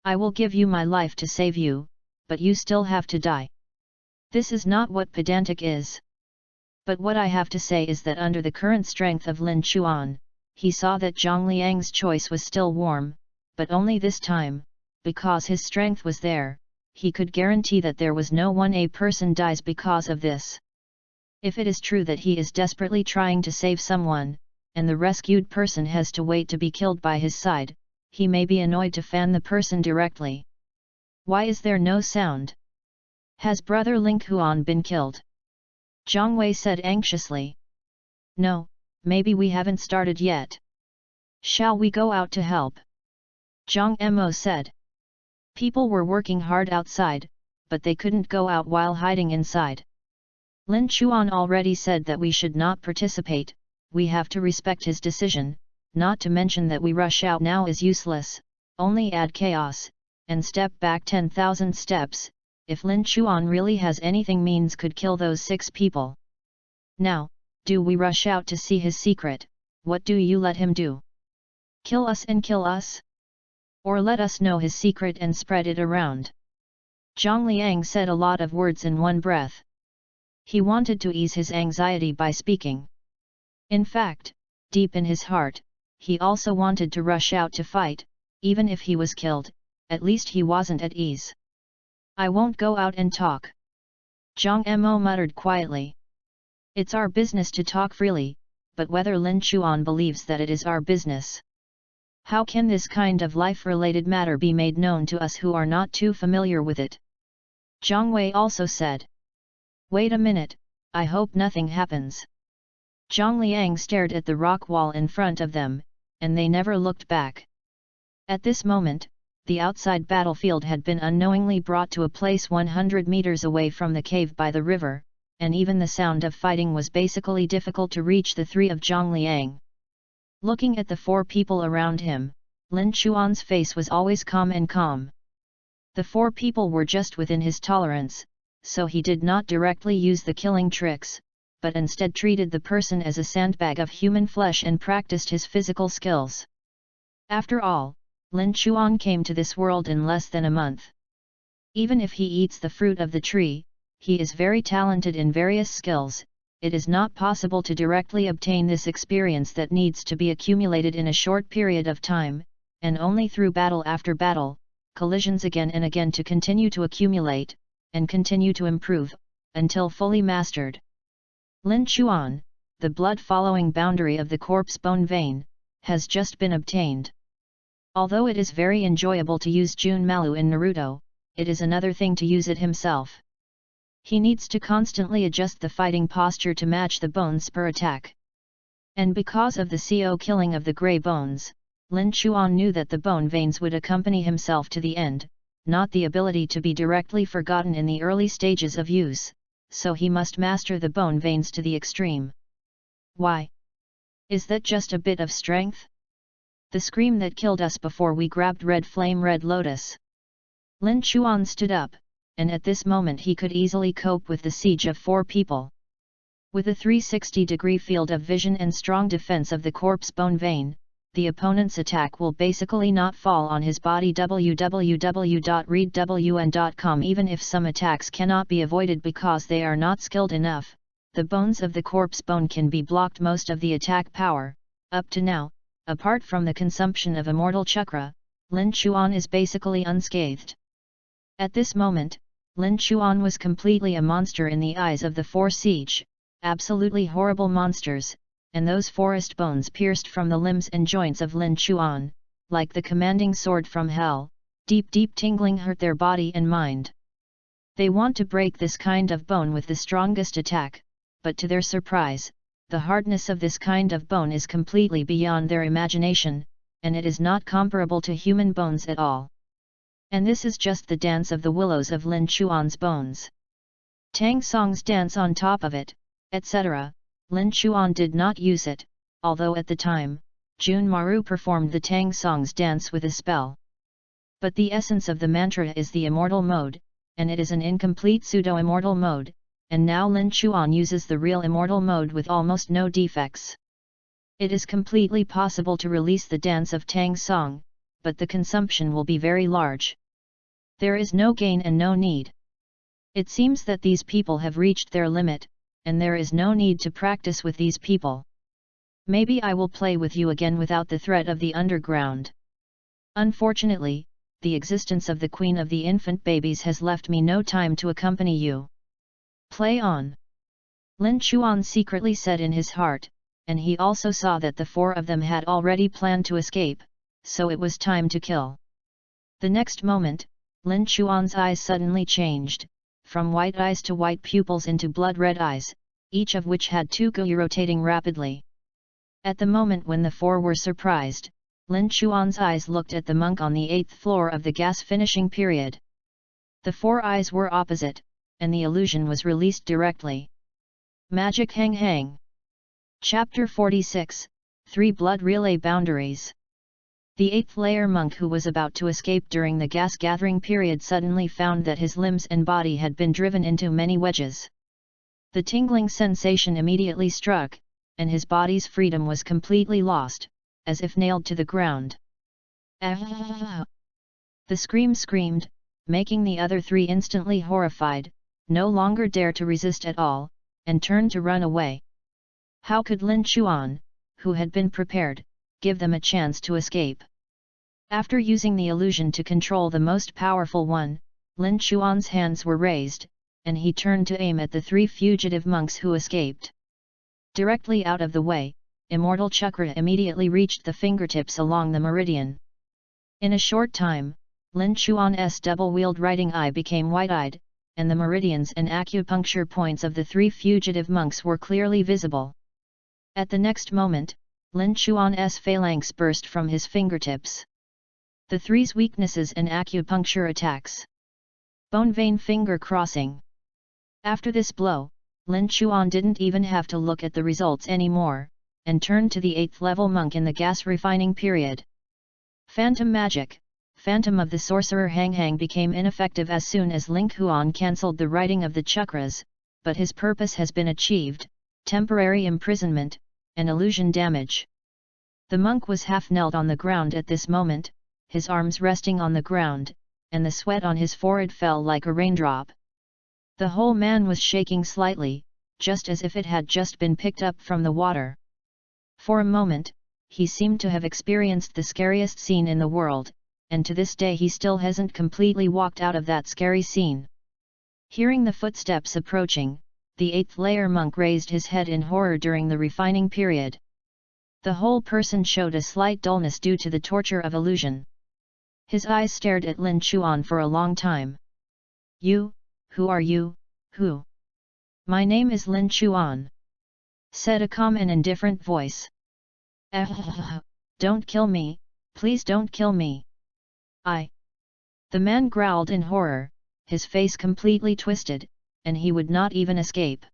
I will give you my life to save you, but you still have to die. This is not what pedantic is. But what I have to say is that under the current strength of Lin Chuan, he saw that Zhang Liang's choice was still warm, but only this time, because his strength was there, he could guarantee that there was no one a person dies because of this. If it is true that he is desperately trying to save someone, and the rescued person has to wait to be killed by his side, he may be annoyed to fan the person directly. Why is there no sound? Has brother Ling Huan been killed? Zhang Wei said anxiously. No, maybe we haven't started yet. Shall we go out to help? Zhang Mo said. People were working hard outside, but they couldn't go out while hiding inside. Lin Chuan already said that we should not participate, we have to respect his decision, not to mention that we rush out now is useless, only add chaos, and step back 10,000 steps, if Lin Chuan really has anything means could kill those 6 people. Now, do we rush out to see his secret, what do you let him do? Kill us and kill us? Or let us know his secret and spread it around? Zhang Liang said a lot of words in one breath. He wanted to ease his anxiety by speaking. In fact, deep in his heart, he also wanted to rush out to fight, even if he was killed, at least he wasn't at ease. I won't go out and talk. Zhang Mo muttered quietly. It's our business to talk freely, but whether Lin Chuan believes that it is our business. How can this kind of life-related matter be made known to us who are not too familiar with it? Zhang Wei also said. Wait a minute, I hope nothing happens. Zhang Liang stared at the rock wall in front of them, and they never looked back. At this moment, the outside battlefield had been unknowingly brought to a place 100 meters away from the cave by the river, and even the sound of fighting was basically difficult to reach the 3 of Zhang Liang. Looking at the 4 people around him, Lin Chuan's face was always calm and calm. The 4 people were just within his tolerance, so he did not directly use the killing tricks, but instead treated the person as a sandbag of human flesh and practiced his physical skills. After all, Lin Chuan came to this world in less than a month. Even if he eats the fruit of the tree, he is very talented in various skills. It is not possible to directly obtain this experience that needs to be accumulated in a short period of time, and only through battle after battle, collisions again and again to continue to accumulate, and continue to improve, until fully mastered. Lin Chuan, the blood-following boundary of the corpse bone vein, has just been obtained. Although it is very enjoyable to use Jun Malu in Naruto, it is another thing to use it himself. He needs to constantly adjust the fighting posture to match the bones per attack. And because of the CO killing of the grey bones, Lin Chuan knew that the bone veins would accompany himself to the end, not the ability to be directly forgotten in the early stages of use, so he must master the bone veins to the extreme. Why? Is that just a bit of strength? The scream that killed us before we grabbed Red Flame Red Lotus. Lin Chuan stood up, and at this moment he could easily cope with the siege of 4 people. With a 360-degree field of vision and strong defense of the corpse bone vein, the opponent's attack will basically not fall on his body. www.readwn.com. Even if some attacks cannot be avoided because they are not skilled enough, the bones of the corpse bone can be blocked most of the attack power. Up to now, apart from the consumption of immortal chakra, Lin Chuan is basically unscathed. At this moment, Lin Chuan was completely a monster in the eyes of the 4 siege, absolutely horrible monsters, and those forest bones pierced from the limbs and joints of Lin Chuan, like the commanding sword from hell, deep tingling hurt their body and mind. They want to break this kind of bone with the strongest attack, but to their surprise, the hardness of this kind of bone is completely beyond their imagination, and it is not comparable to human bones at all. And this is just the dance of the willows of Lin Chuan's bones. Tang Song's dance on top of it, etc. Lin Chuan did not use it, although at the time, Junmaru performed the Tang Song's dance with a spell. But the essence of the mantra is the immortal mode, and it is an incomplete pseudo-immortal mode, and now Lin Chuan uses the real immortal mode with almost no defects. It is completely possible to release the dance of Tang Song, but the consumption will be very large. There is no gain and no need. It seems that these people have reached their limit, and there is no need to practice with these people. Maybe I will play with you again without the threat of the underground. Unfortunately, the existence of the Queen of the Infant Babies has left me no time to accompany you. Play on. Lin Chuan secretly said in his heart, and he also saw that the four of them had already planned to escape, so it was time to kill. The next moment, Lin Chuan's eyes suddenly changed, from white eyes to white pupils into blood-red eyes, each of which had two gui rotating rapidly. At the moment when the four were surprised, Lin Chuan's eyes looked at the monk on the 8th floor of the gas finishing period. The four eyes were opposite, and the illusion was released directly. Magic Hang Hang. Chapter 46, 3 Blood Relay Boundaries. The 8th layer monk who was about to escape during the gas gathering period suddenly found that his limbs and body had been driven into many wedges. The tingling sensation immediately struck, and his body's freedom was completely lost, as if nailed to the ground. Ah! The scream screamed, making the other three instantly horrified, no longer dare to resist at all, and turned to run away. How could Lin Chuan, who had been prepared, give them a chance to escape? After using the illusion to control the most powerful one, Lin Chuan's hands were raised, and he turned to aim at the three fugitive monks who escaped. Directly out of the way, immortal chakra immediately reached the fingertips along the meridian. In a short time, Lin Chuan's double-wheeled writing eye became white-eyed, and the meridians and acupuncture points of the three fugitive monks were clearly visible. At the next moment, Lin Chuan's phalanx burst from his fingertips. The three's weaknesses and acupuncture attacks. Bone vein finger crossing. After this blow, Lin Chuan didn't even have to look at the results anymore, and turned to the 8th level monk in the gas refining period. Phantom Magic, Phantom of the Sorcerer Hang Hang became ineffective as soon as Ling Huan cancelled the writing of the chakras, but his purpose has been achieved, temporary imprisonment, and illusion damage. The monk was half-knelt on the ground at this moment, his arms resting on the ground, and the sweat on his forehead fell like a raindrop. The whole man was shaking slightly, just as if it had just been picked up from the water. For a moment, he seemed to have experienced the scariest scene in the world, and to this day he still hasn't completely walked out of that scary scene. Hearing the footsteps approaching, the 8th layer monk raised his head in horror during the refining period. The whole person showed a slight dullness due to the torture of illusion. His eyes stared at Lin Chuan for a long time. "You, who are you, who?" "My name is Lin Chuan," said a calm and indifferent voice. "Don't kill me, please don't kill me." The man growled in horror, his face completely twisted, and he would not even escape.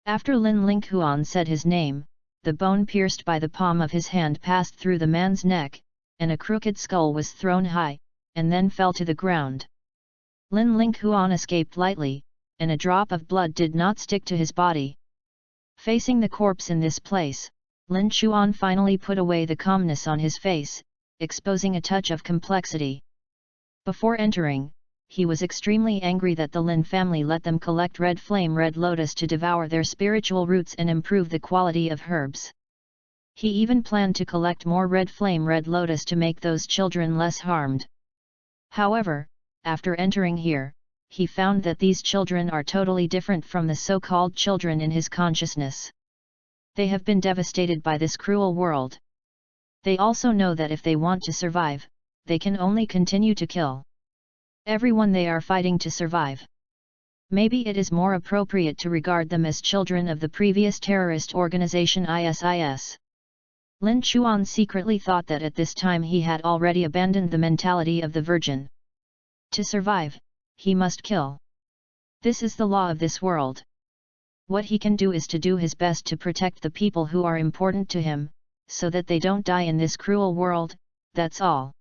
After Lin Linghuan said his name, the bone pierced by the palm of his hand passed through the man's neck, and a crooked skull was thrown high, and then fell to the ground. Lin Linghuan escaped lightly, and a drop of blood did not stick to his body. Facing the corpse in this place, Lin Chuan finally put away the calmness on his face, exposing a touch of complexity. Before entering, he was extremely angry that the Lin family let them collect red flame red lotus to devour their spiritual roots and improve the quality of herbs. He even planned to collect more red flame red lotus to make those children less harmed. However, after entering here, he found that these children are totally different from the so-called children in his consciousness. They have been devastated by this cruel world. They also know that if they want to survive, they can only continue to kill everyone they are fighting to survive. Maybe it is more appropriate to regard them as children of the previous terrorist organization ISIS. Lin Chuan secretly thought that at this time he had already abandoned the mentality of the Virgin. To survive, he must kill. This is the law of this world. What he can do is to do his best to protect the people who are important to him, so that they don't die in this cruel world, that's all.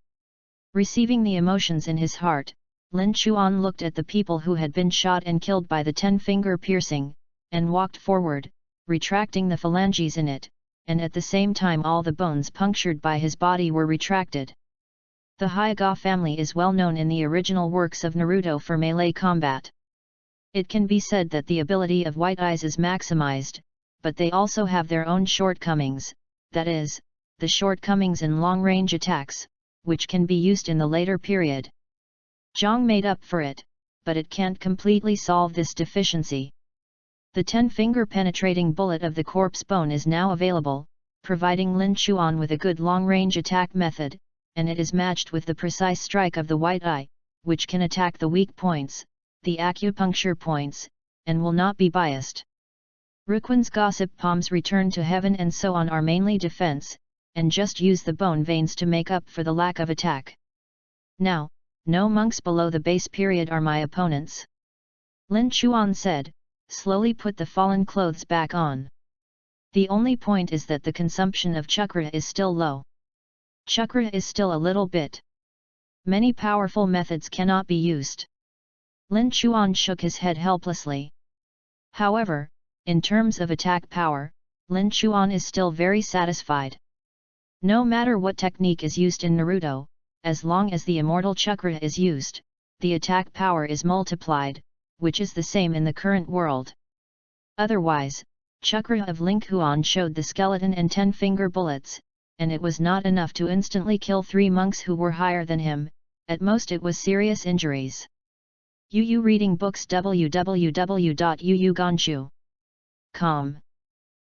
Receiving the emotions in his heart, Lin Chuan looked at the people who had been shot and killed by the 10-finger piercing, and walked forward, retracting the phalanges in it, and at the same time all the bones punctured by his body were retracted. The Hyuga family is well known in the original works of Naruto for melee combat. It can be said that the ability of White Eyes is maximized, but they also have their own shortcomings, that is, the shortcomings in long-range attacks, which can be used in the later period. Zhang made up for it, but it can't completely solve this deficiency. The 10-finger penetrating bullet of the corpse bone is now available, providing Lin Chuan with a good long-range attack method, and it is matched with the precise strike of the White Eye, which can attack the weak points, the acupuncture points, and will not be biased. Ruquin's gossip palms return to heaven and so on are mainly defense, and just use the bone veins to make up for the lack of attack. Now, no monks below the base period are my opponents. Lin Chuan said, slowly put the fallen clothes back on. The only point is that the consumption of chakra is still low. Chakra is still a little bit. Many powerful methods cannot be used. Lin Chuan shook his head helplessly. However, in terms of attack power, Lin Chuan is still very satisfied. No matter what technique is used in Naruto, as long as the immortal chakra is used, the attack power is multiplied, which is the same in the current world. Otherwise, chakra of Ling Huan showed the skeleton and 10-finger bullets, and it was not enough to instantly kill 3 monks who were higher than him, at most it was serious injuries. UU Reading Books www.uuganshu.com.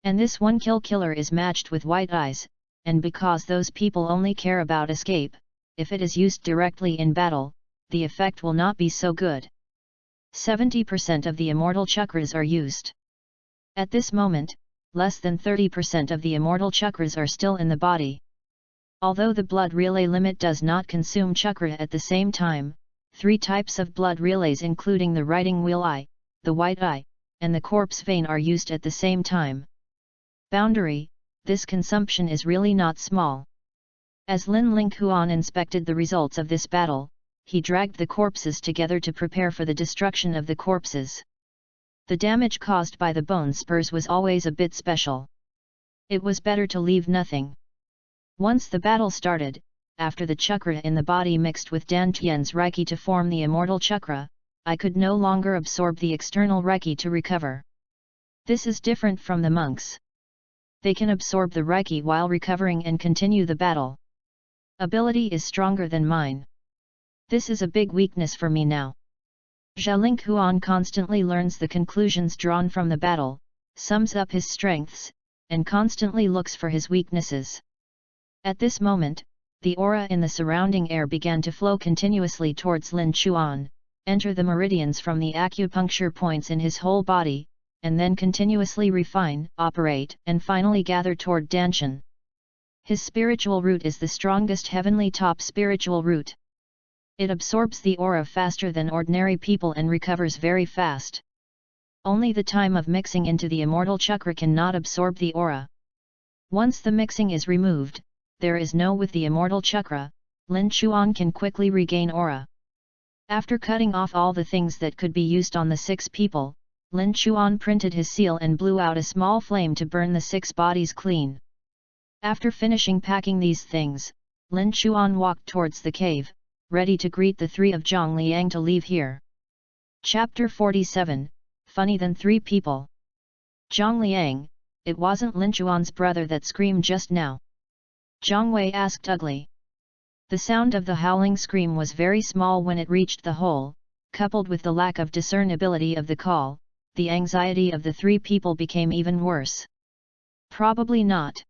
And this one killer is matched with White Eyes, and because those people only care about escape, if it is used directly in battle, the effect will not be so good. 70% of the immortal chakras are used. At this moment, less than 30% of the immortal chakras are still in the body. Although the blood relay limit does not consume chakra at the same time, 3 types of blood relays including the writing wheel eye, the white eye, and the corpse vein are used at the same time. Boundary, this consumption is really not small. As Lin Linghuan inspected the results of this battle, he dragged the corpses together to prepare for the destruction of the corpses. The damage caused by the bone spurs was always a bit special. It was better to leave nothing. Once the battle started, after the chakra in the body mixed with Dan Tian's Reiki to form the immortal chakra, I could no longer absorb the external Reiki to recover. This is different from the monks. They can absorb the Reiki while recovering and continue the battle. Ability is stronger than mine. This is a big weakness for me now. Zha Linghuan constantly learns the conclusions drawn from the battle, sums up his strengths, and constantly looks for his weaknesses. At this moment, the aura in the surrounding air began to flow continuously towards Lin Chuan, enter the meridians from the acupuncture points in his whole body, and then continuously refine, operate, and finally gather toward Danshan. His spiritual root is the strongest heavenly top spiritual root. It absorbs the aura faster than ordinary people and recovers very fast. Only the time of mixing into the immortal chakra cannot absorb the aura. Once the mixing is removed, there is no with the immortal chakra, Lin Chuan can quickly regain aura. After cutting off all the things that could be used on the 6 people, Lin Chuan printed his seal and blew out a small flame to burn the 6 bodies clean. After finishing packing these things, Lin Chuan walked towards the cave, ready to greet the 3 of Zhang Liang to leave here. Chapter 47, Funny Than 3 People. Zhang Liang, it wasn't Lin Chuan's brother that screamed just now? Zhang Wei asked ugly. The sound of the howling scream was very small when it reached the hole, coupled with the lack of discernibility of the call, the anxiety of the 3 people became even worse. Probably not.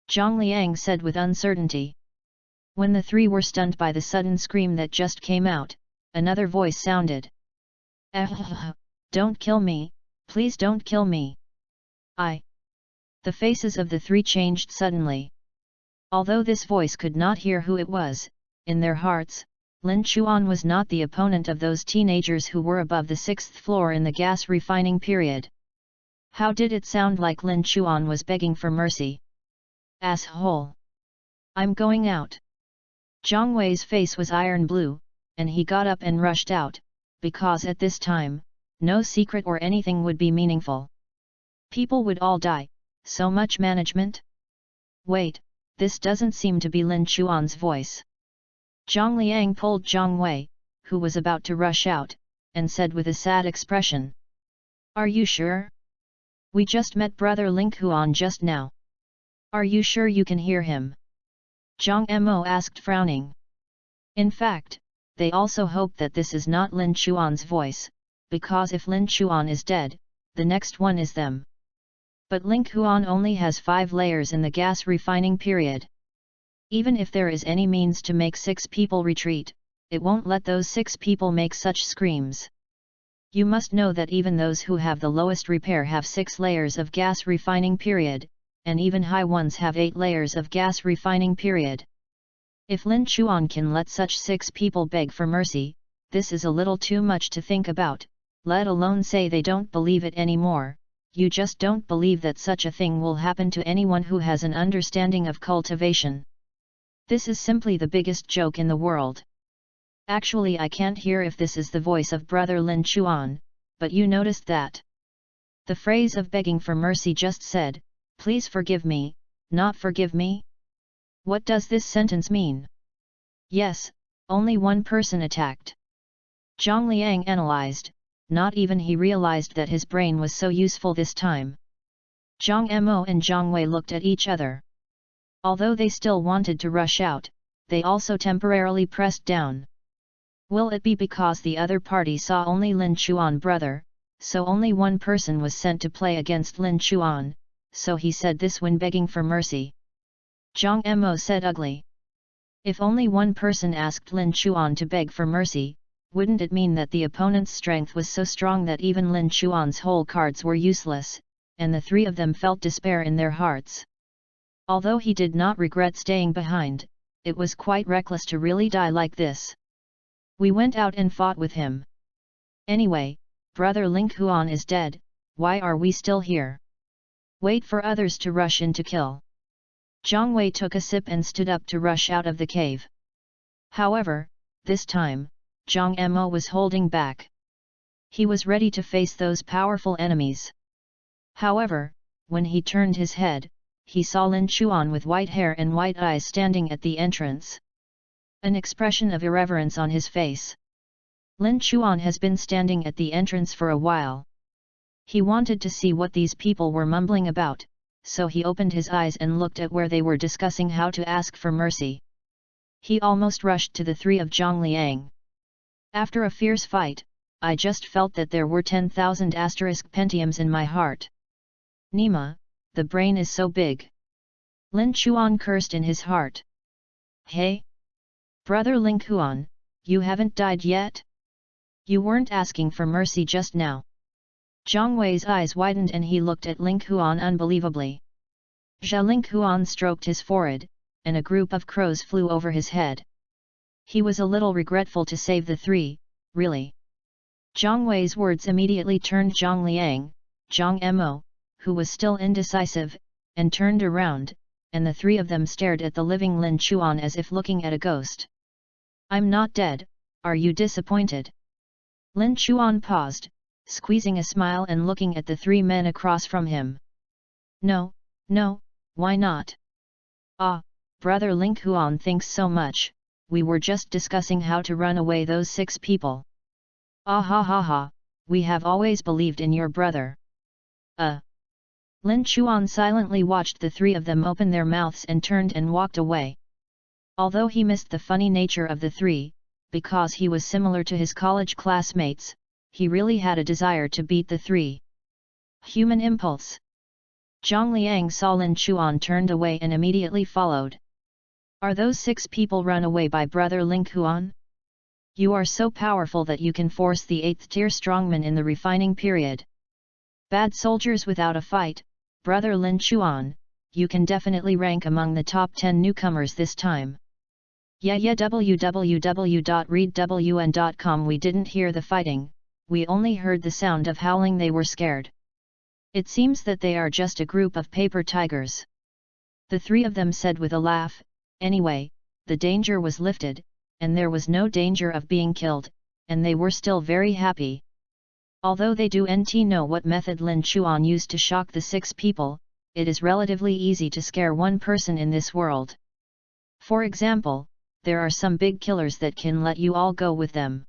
Zhang Liang said with uncertainty. When the 3 were stunned by the sudden scream that just came out, another voice sounded. Don't kill me, please don't kill me. The faces of the 3 changed suddenly. Although this voice could not hear who it was, in their hearts, Lin Chuan was not the opponent of those teenagers who were above the 6th floor in the gas refining period. How did it sound like Lin Chuan was begging for mercy? Asshole! I'm going out. Jiang Wei's face was iron blue, and he got up and rushed out, because at this time, no secret or anything would be meaningful. People would all die, so much management? Wait, this doesn't seem to be Lin Chuan's voice. Zhang Liang pulled Jiang Wei, who was about to rush out, and said with a sad expression. Are you sure? We just met Brother Ling Huan just now. Are you sure you can hear him? Zhang Mo asked frowning. In fact, they also hope that this is not Lin Chuan's voice, because if Lin Chuan is dead, the next one is them. But Ling Huan only has 5 layers in the gas refining period. Even if there is any means to make 6 people retreat, it won't let those 6 people make such screams. You must know that even those who have the lowest repair have 6 layers of gas refining period, and even high ones have 8 layers of gas refining period. If Lin Chuan can let such 6 people beg for mercy, this is a little too much to think about, let alone say they don't believe it anymore. You just don't believe that such a thing will happen to anyone who has an understanding of cultivation. This is simply the biggest joke in the world. Actually, I can't hear if this is the voice of Brother Lin Chuan, but you noticed that. The phrase of begging for mercy just said, please forgive me, not forgive me? What does this sentence mean? Yes, only one person attacked. Zhang Liang analyzed, not even he realized that his brain was so useful this time. Zhang Mo and Jiang Wei looked at each other. Although they still wanted to rush out, they also temporarily pressed down. Will it be because the other party saw only Lin Chuan brother, so only one person was sent to play against Lin Chuan, so he said this when begging for mercy? Zhang Mo said ugly. If only one person asked Lin Chuan to beg for mercy, wouldn't it mean that the opponent's strength was so strong that even Lin Chuan's whole cards were useless, and the 3 of them felt despair in their hearts? Although he did not regret staying behind, it was quite reckless to really die like this. We went out and fought with him. Anyway, Brother Ling Huan is dead, why are we still here? Wait for others to rush in to kill. Jiang Wei took a sip and stood up to rush out of the cave. However, this time, Zhang Mo was holding back. He was ready to face those powerful enemies. However, when he turned his head, he saw Lin Chuan with white hair and white eyes standing at the entrance. An expression of irreverence on his face. Lin Chuan has been standing at the entrance for a while. He wanted to see what these people were mumbling about, so he opened his eyes and looked at where they were discussing how to ask for mercy. He almost rushed to the 3 of Zhang Liang. After a fierce fight, I just felt that there were 10,000 pentiums in my heart. Nima, the brain is so big. Lin Chuan cursed in his heart. Hey! Brother Ling Huan, you haven't died yet? You weren't asking for mercy just now. Jiang Wei's eyes widened and he looked at Ling Huan unbelievably. Ling Huan stroked his forehead, and a group of crows flew over his head. He was a little regretful to save the 3, really. Jiang Wei's words immediately turned Zhang Liang, Zhang Mo, who was still indecisive, and turned around, and the 3 of them stared at the living Lin Chuan as if looking at a ghost. I'm not dead, are you disappointed? Lin Chuan paused, squeezing a smile and looking at the 3 men across from him. No, why not? Ah, Brother Ling Huan thinks so much. We were just discussing how to run away those 6 people. Ah ha ha ha, we have always believed in your brother. Lin Chuan silently watched the 3 of them open their mouths and turned and walked away. Although he missed the funny nature of the 3, because he was similar to his college classmates, he really had a desire to beat the 3. Human impulse. Zhang Liang saw Lin Chuan turned away and immediately followed. Are those 6 people run away by Brother Ling Huan? You are so powerful that you can force the 8th tier strongman in the refining period. Bad soldiers without a fight, Brother Lin Chuan, you can definitely rank among the top 10 newcomers this time. Yeah www.readwn.com. We didn't hear the fighting, we only heard the sound of howling. They were scared. It seems that they are just a group of paper tigers. The three of them said with a laugh, anyway, the danger was lifted, and there was no danger of being killed, and they were still very happy. Although they don't know what method Lin Chuan used to shock the 6 people, it is relatively easy to scare one person in this world. For example, there are some big killers that can let you all go with them.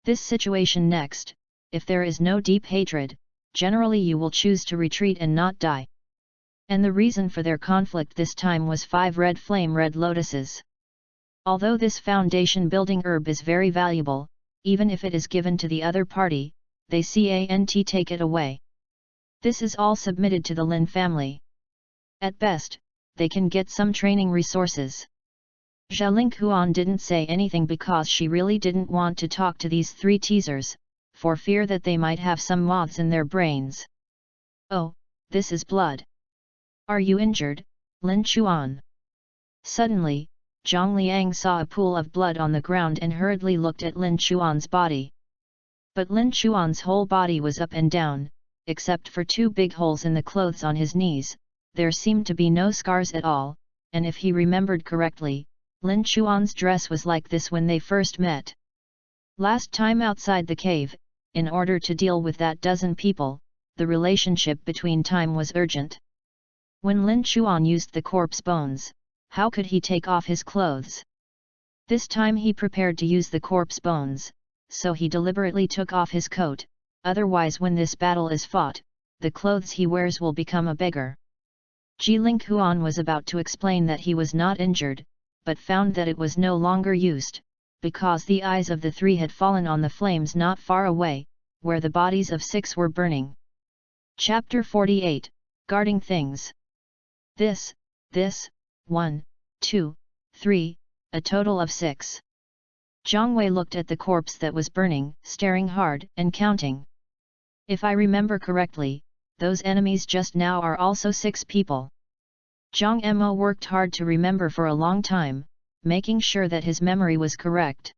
This situation next, if there is no deep hatred, generally you will choose to retreat and not die. And the reason for their conflict this time was 5 red flame red lotuses. Although this foundation building herb is very valuable, even if it is given to the other party, they can't take it away. This is all submitted to the Lin family. At best, they can get some training resources. Zha Linghuan didn't say anything because she really didn't want to talk to these 3 teasers, for fear that they might have some moths in their brains. Oh, this is blood. Are you injured, Lin Chuan? Suddenly, Zhang Liang saw a pool of blood on the ground and hurriedly looked at Lin Chuan's body. But Lin Chuan's whole body was up and down, except for 2 big holes in the clothes on his knees. There seemed to be no scars at all, and if he remembered correctly, Lin Chuan's dress was like this when they first met. Last time outside the cave, in order to deal with that dozen people, the relationship between time was urgent. When Lin Chuan used the corpse bones, how could he take off his clothes? This time he prepared to use the corpse bones, so he deliberately took off his coat, otherwise when this battle is fought, the clothes he wears will become a beggar. Ji Linghuan was about to explain that he was not injured, but found that it was no longer used, because the eyes of the 3 had fallen on the flames not far away, where the bodies of 6 were burning. Chapter 48, Guarding Things. This, 1, 2, 3, a total of 6. Jiang Wei looked at the corpse that was burning, staring hard and counting. If I remember correctly, those enemies just now are also 6 people. Zhang Mo worked hard to remember for a long time, making sure that his memory was correct.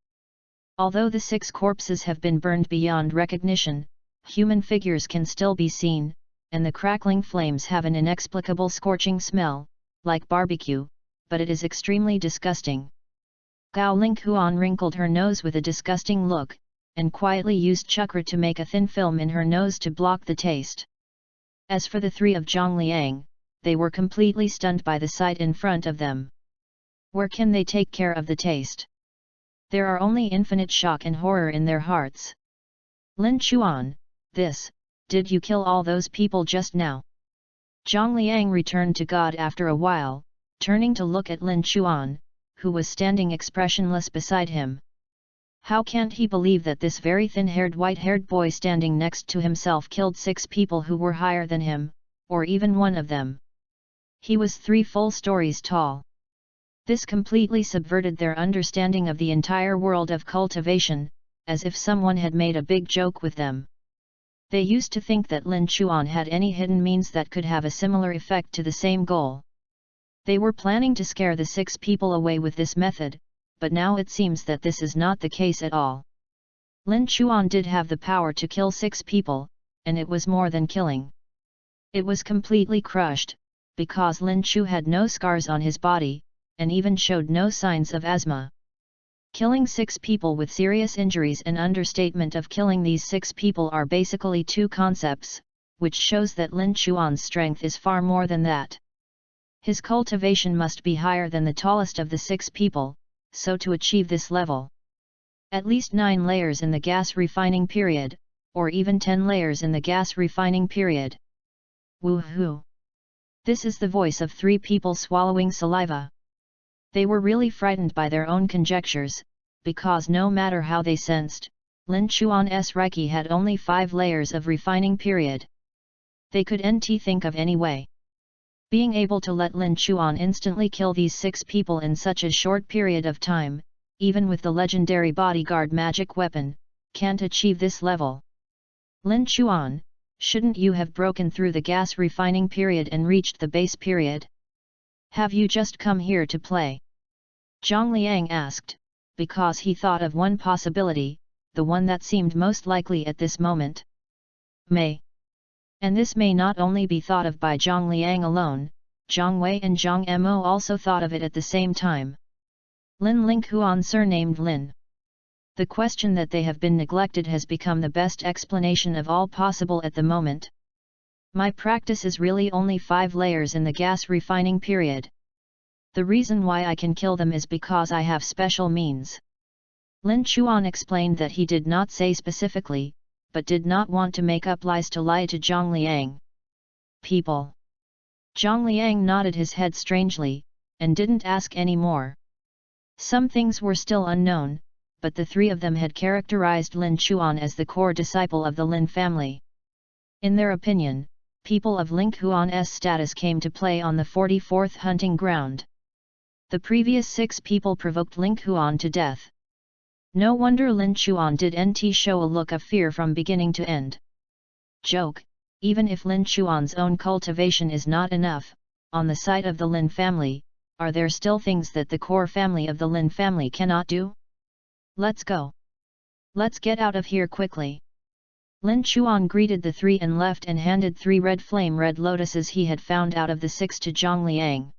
Although the 6 corpses have been burned beyond recognition, human figures can still be seen, and the crackling flames have an inexplicable scorching smell, like barbecue, but it is extremely disgusting. Gao Linghuan wrinkled her nose with a disgusting look, and quietly used chakra to make a thin film in her nose to block the taste. As for the 3 of Zhang Liang, they were completely stunned by the sight in front of them. Where can they take care of the taste? There are only infinite shock and horror in their hearts. Lin Chuan, did you kill all those people just now? Zhang Liang returned to God after a while, turning to look at Lin Chuan, who was standing expressionless beside him. How can't he believe that this very thin-haired white-haired boy standing next to himself killed 6 people who were higher than him, or even one of them? He was 3 full stories tall. This completely subverted their understanding of the entire world of cultivation, as if someone had made a big joke with them. They used to think that Lin Chuan had any hidden means that could have a similar effect to the same goal. They were planning to scare the 6 people away with this method, but now it seems that this is not the case at all. Lin Chuan did have the power to kill 6 people, and it was more than killing. It was completely crushed, because Lin Chu had no scars on his body, and even showed no signs of asthma. Killing 6 people with serious injuries and understatement of killing these 6 people are basically 2 concepts, which shows that Lin Chuan's strength is far more than that. His cultivation must be higher than the tallest of the 6 people, so to achieve this level, at least 9 layers in the gas refining period, or even 10 layers in the gas refining period. Woohoo! This is the voice of 3 people swallowing saliva. They were really frightened by their own conjectures, because no matter how they sensed, Lin Chuan's Reiki had only 5 layers of refining period. They could think of any way. Being able to let Lin Chuan instantly kill these 6 people in such a short period of time, even with the legendary bodyguard magic weapon, can't achieve this level. Lin Chuan, shouldn't you have broken through the gas refining period and reached the base period? Have you just come here to play? Zhang Liang asked, because he thought of one possibility, the one that seemed most likely at this moment. May. And this may not only be thought of by Zhang Liang alone, Zhang Wei and Zhang Mo also thought of it at the same time. Lin Linghuan, surnamed Lin. The question that they have been neglected has become the best explanation of all possible at the moment. My practice is really only 5 layers in the gas refining period. The reason why I can kill them is because I have special means. Lin Chuan explained that he did not say specifically, but did not want to make up lies to lie to Zhang Liang. People. Zhang Liang nodded his head strangely, and didn't ask any more. Some things were still unknown, but the 3 of them had characterized Lin Chuan as the core disciple of the Lin family. In their opinion, people of Linghuan's status came to play on the 44th hunting ground. The previous 6 people provoked Linghuan to death. No wonder Lin Chuan didn't show a look of fear from beginning to end. Joke, even if Lin Chuan's own cultivation is not enough, on the side of the Lin family, are there still things that the core family of the Lin family cannot do? Let's go. Let's get out of here quickly. Lin Chuan greeted the 3 and left and handed 3 red lotuses he had found out of the 6 to Zhang Liang.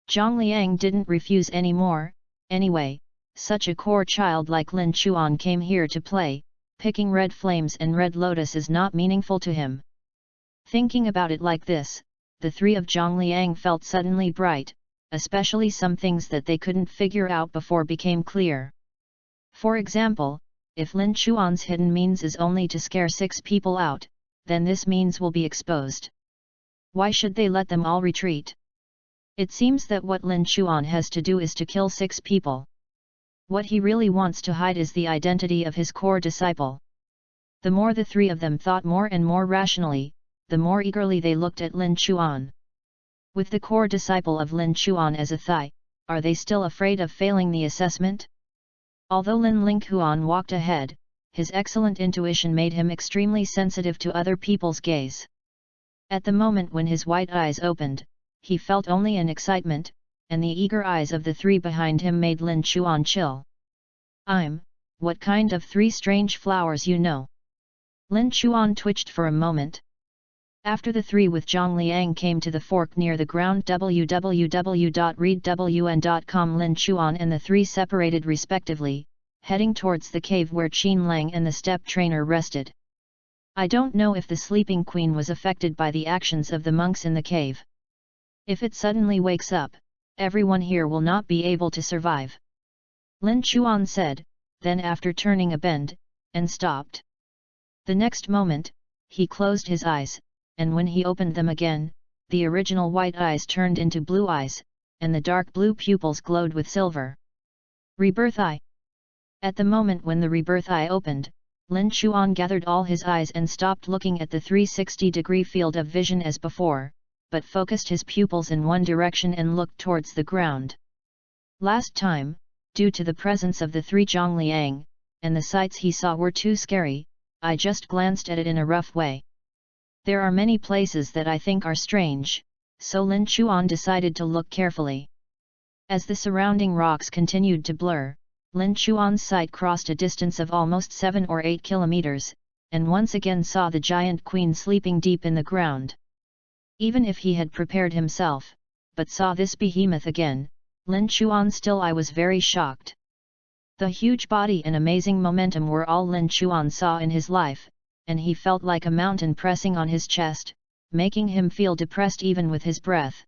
Zhang Liang didn't refuse any more. Anyway, such a core child like Lin Chuan came here to play, picking red flames and red lotus is not meaningful to him. Thinking about it like this, the 3 of Zhang Liang felt suddenly bright, especially some things that they couldn't figure out before became clear. For example, if Lin Chuan's hidden means is only to scare 6 people out, then this means will be exposed. Why should they let them all retreat? It seems that what Lin Chuan has to do is to kill 6 people. What he really wants to hide is the identity of his core disciple. The more the 3 of them thought more and more rationally, the more eagerly they looked at Lin Chuan. With the core disciple of Lin Chuan as a thigh, are they still afraid of failing the assessment? Although Lin Linghuan walked ahead, his excellent intuition made him extremely sensitive to other people's gaze. At the moment when his white eyes opened, he felt only an excitement, and the eager eyes of the 3 behind him made Lin Chuan chill. What kind of 3 strange flowers you know? Lin Chuan twitched for a moment. After the 3 with Zhang Liang came to the fork near the ground www.readwn.com, Lin Chuan and the 3 separated respectively, heading towards the cave where Qin Lang and the step trainer rested. I don't know if the sleeping queen was affected by the actions of the monks in the cave. If it suddenly wakes up, everyone here will not be able to survive. Lin Chuan said, then after turning a bend, and stopped. The next moment, he closed his eyes, and when he opened them again, the original white eyes turned into blue eyes, and the dark blue pupils glowed with silver. Rebirth Eye. At the moment when the rebirth eye opened, Lin Chuan gathered all his eyes and stopped looking at the 360-degree field of vision as before, but focused his pupils in one direction and looked towards the ground. Last time, due to the presence of the 3 Zhang Liang, and the sights he saw were too scary, I just glanced at it in a rough way. There are many places that I think are strange, so Lin Chuan decided to look carefully. As the surrounding rocks continued to blur, Lin Chuan's sight crossed a distance of almost 7 or 8 kilometers, and once again saw the giant queen sleeping deep in the ground. Even if he had prepared himself, but saw this behemoth again, Lin Chuan still I was very shocked. The huge body and amazing momentum were all Lin Chuan saw in his life, and he felt like a mountain pressing on his chest, making him feel depressed even with his breath.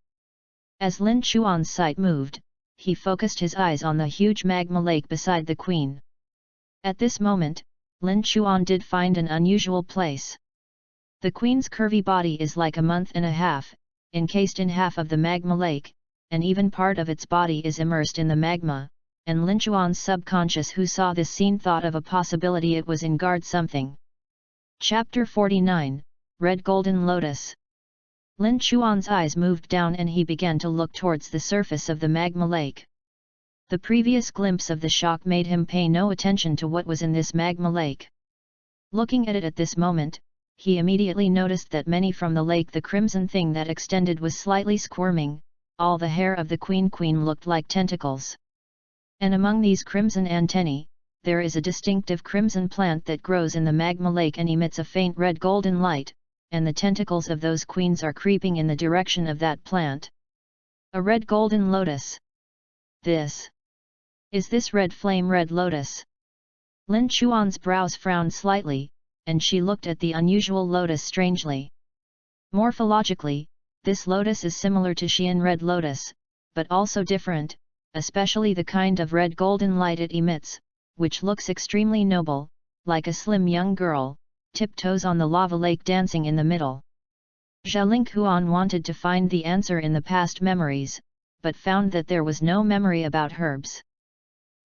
As Lin Chuan's sight moved, he focused his eyes on the huge magma lake beside the queen. At this moment, Lin Chuan did find an unusual place. The queen's curvy body is like a month and a half, encased in half of the magma lake, and even part of its body is immersed in the magma, and Lin Chuan's subconscious who saw this scene thought of a possibility it was in guard something. Chapter 49, Red Golden Lotus. Lin Chuan's eyes moved down and he began to look towards the surface of the magma lake. The previous glimpse of the shock made him pay no attention to what was in this magma lake. Looking at it at this moment, he immediately noticed that many from the lake the crimson thing that extended was slightly squirming, all the hair of the queen looked like tentacles. And among these crimson antennae, there is a distinctive crimson plant that grows in the magma lake and emits a faint red golden light, and the tentacles of those queens are creeping in the direction of that plant. A red golden lotus. This. Is this red flame red lotus? Lin Chuan's brows frowned slightly, and she looked at the unusual lotus strangely. Morphologically, this lotus is similar to Xian red lotus, but also different, especially the kind of red golden light it emits, which looks extremely noble, like a slim young girl, tiptoes on the lava lake dancing in the middle. Zhao Linghuan wanted to find the answer in the past memories, but found that there was no memory about herbs.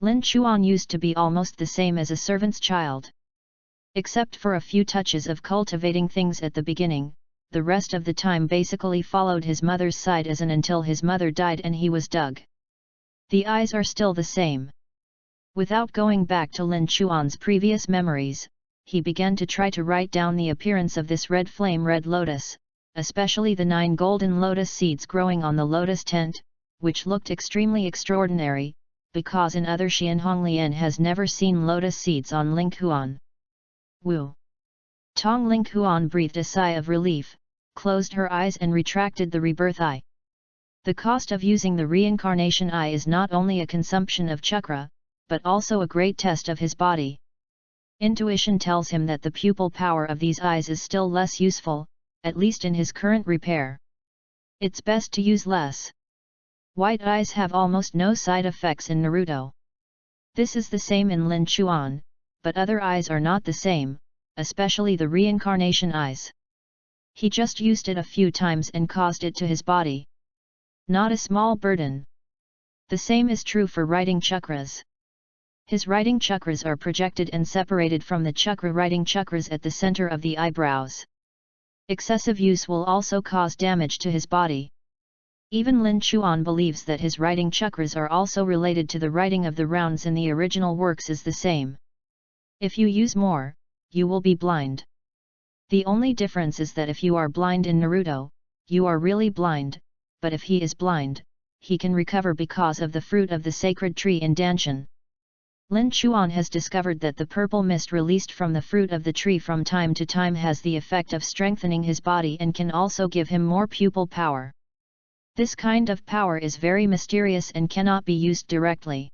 Lin Chuan used to be almost the same as a servant's child. Except for a few touches of cultivating things at the beginning, the rest of the time basically followed his mother's side as until his mother died and he was dug. The eyes are still the same. Without going back to Lin Chuan's previous memories, he began to try to write down the appearance of this red flame red lotus, especially the 9 golden lotus seeds growing on the lotus tent, which looked extremely extraordinary, because in other Xian Honglian has never seen lotus seeds on Linghuan. Wu! Tong Linghuan breathed a sigh of relief, closed her eyes and retracted the rebirth eye. The cost of using the reincarnation eye is not only a consumption of chakra, but also a great test of his body. Intuition tells him that the pupil power of these eyes is still less useful, at least in his current repair. It's best to use less. White eyes have almost no side effects in Naruto. This is the same in Lin Chuan, but other eyes are not the same, especially the reincarnation eyes. He just used it a few times and caused it to his body. Not a small burden. The same is true for writing chakras. His writing chakras are projected and separated from the chakra writing chakras at the center of the eyebrows. Excessive use will also cause damage to his body. Even Lin Chuan believes that his writing chakras are also related to the writing of the rounds in the original works is the same. If you use more, you will be blind. The only difference is that if you are blind in Naruto, you are really blind, but if he is blind, he can recover because of the fruit of the sacred tree in Danshan. Lin Chuan has discovered that the purple mist released from the fruit of the tree from time to time has the effect of strengthening his body and can also give him more pupil power. This kind of power is very mysterious and cannot be used directly.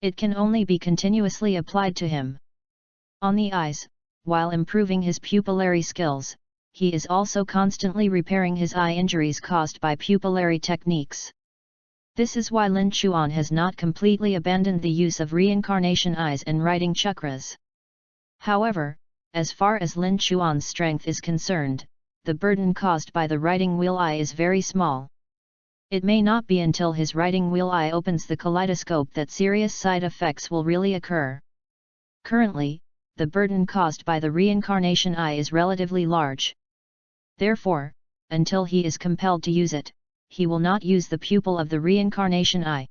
It can only be continuously applied to him. On the eyes, while improving his pupillary skills, he is also constantly repairing his eye injuries caused by pupillary techniques. This is why Lin Chuan has not completely abandoned the use of reincarnation eyes and writing chakras. However, as far as Lin Chuan's strength is concerned, the burden caused by the writing wheel eye is very small. It may not be until his writing wheel eye opens the kaleidoscope that serious side effects will really occur. Currently, the burden caused by the reincarnation eye is relatively large. Therefore, until he is compelled to use it, he will not use the pupil of the reincarnation eye.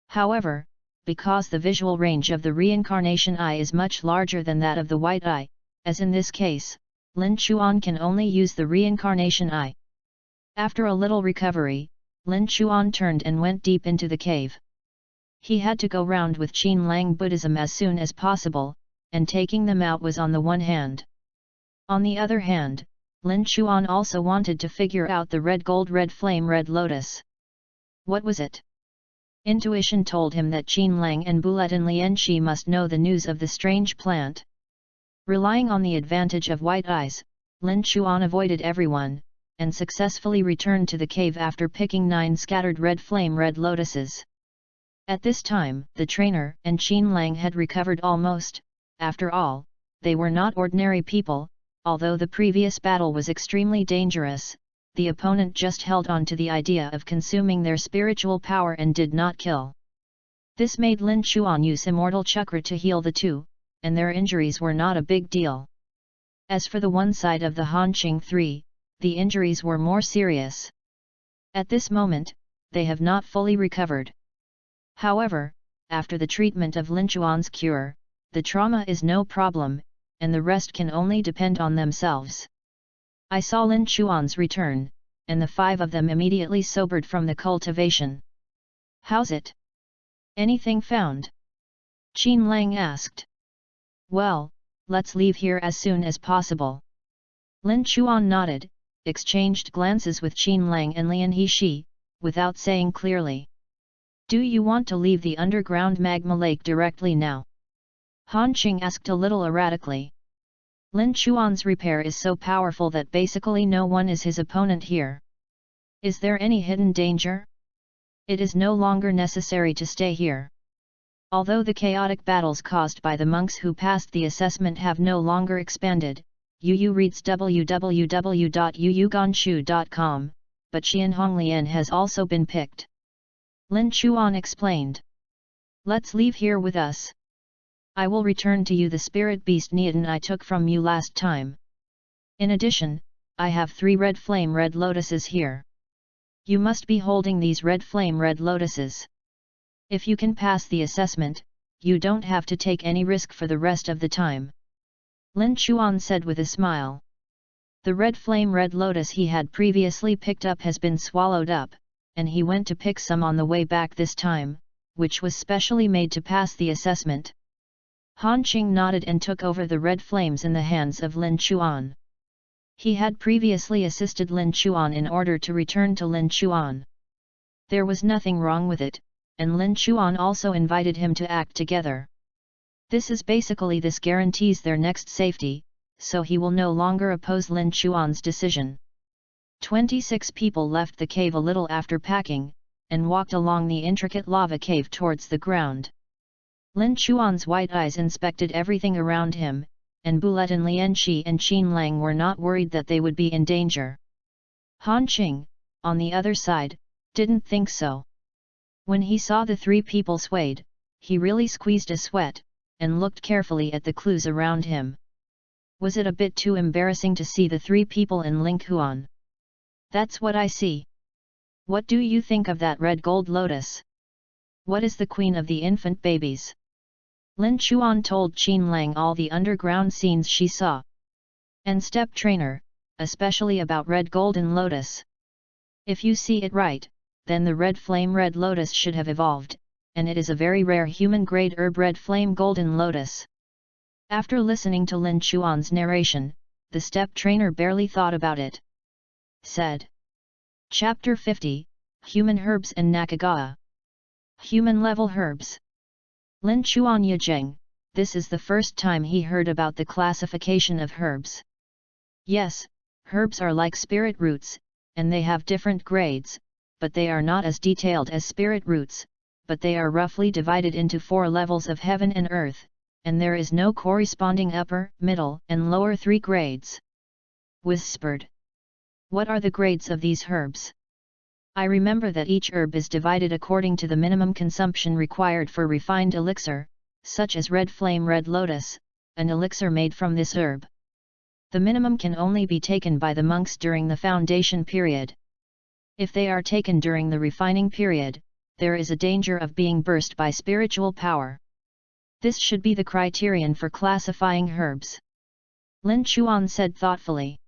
However, because the visual range of the reincarnation eye is much larger than that of the white eye, as in this case, Lin Chuan can only use the reincarnation eye. After a little recovery, Lin Chuan turned and went deep into the cave. He had to go round with Qin Lang Buddhism as soon as possible, and taking them out was on the one hand. On the other hand, Lin Chuan also wanted to figure out the red flame red lotus. What was it? Intuition told him that Qin Lang and Bulletin Lianxi must know the news of the strange plant. Relying on the advantage of white eyes, Lin Chuan avoided everyone, and successfully returned to the cave after picking 9 scattered red flame red lotuses. At this time, the trainer and Qin Lang had recovered almost. After all, they were not ordinary people. Although the previous battle was extremely dangerous, the opponent just held on to the idea of consuming their spiritual power and did not kill. This made Lin Chuan use immortal chakra to heal the two, and their injuries were not a big deal. As for the one side of the Hanqing 3, the injuries were more serious. At this moment, they have not fully recovered. However, after the treatment of Lin Chuan's cure, the trauma is no problem, and the rest can only depend on themselves. I saw Lin Chuan's return, and the 5 of them immediately sobered from the cultivation. How's it? Anything found? Qin Lang asked. Well, let's leave here as soon as possible. Lin Chuan nodded, exchanged glances with Qin Lang and Lian He Shi, without saying clearly. "Do you want to leave the underground magma lake directly now?" Han Qing asked a little erratically. "Lin Chuan's repair is so powerful that basically no one is his opponent here. Is there any hidden danger? It is no longer necessary to stay here." Although the chaotic battles caused by the monks who passed the assessment have no longer expanded, Yu reads www.yuyuganshu.com, but Qian Honglian has also been picked. Lin Chuan explained. "Let's leave here with us. I will return to you the spirit beast Niatan I took from you last time. In addition, I have 3 red flame red lotuses here. You must be holding these red flame red lotuses. If you can pass the assessment, you don't have to take any risk for the rest of the time." Lin Chuan said with a smile. The red flame red lotus he had previously picked up has been swallowed up, and he went to pick some on the way back this time, which was specially made to pass the assessment. Han Qing nodded and took over the red flames in the hands of Lin Chuan. He had previously assisted Lin Chuan in order to return to Lin Chuan. There was nothing wrong with it, and Lin Chuan also invited him to act together. This guarantees their next safety, so he will no longer oppose Lin Chuan's decision. 26 people left the cave a little after packing, and walked along the intricate lava cave towards the ground. Lin Chuan's white eyes inspected everything around him, and Buletin Lianqi and Qin Lang were not worried that they would be in danger. Han Qing, on the other side, didn't think so. When he saw the 3 people swayed, he really squeezed a sweat, and looked carefully at the clues around him. Was it a bit too embarrassing to see the 3 people in Linghuan? "That's what I see. What do you think of that red gold lotus? What is the queen of the infant babies?" Lin Chuan told Qin Lang all the underground scenes she saw. "And step trainer, especially about red golden lotus. If you see it right, then the red flame red lotus should have evolved, and it is a very rare human-grade herb red flame golden lotus." After listening to Lin Chuan's narration, the step trainer barely thought about it. Said. Chapter 50, Human Herbs and Nakagawa. Human-level herbs. Lin Chuan Yajeng, this is the first time he heard about the classification of herbs. Yes, herbs are like spirit roots, and they have different grades, but they are not as detailed as spirit roots, but they are roughly divided into 4 levels of heaven and earth, and there is no corresponding upper, middle, and lower 3 grades. Whispered. What are the grades of these herbs? I remember that each herb is divided according to the minimum consumption required for refined elixir, such as red flame red lotus, an elixir made from this herb. The minimum can only be taken by the monks during the foundation period. If they are taken during the refining period, there is a danger of being burst by spiritual power. This should be the criterion for classifying herbs. Lin Chuan said thoughtfully.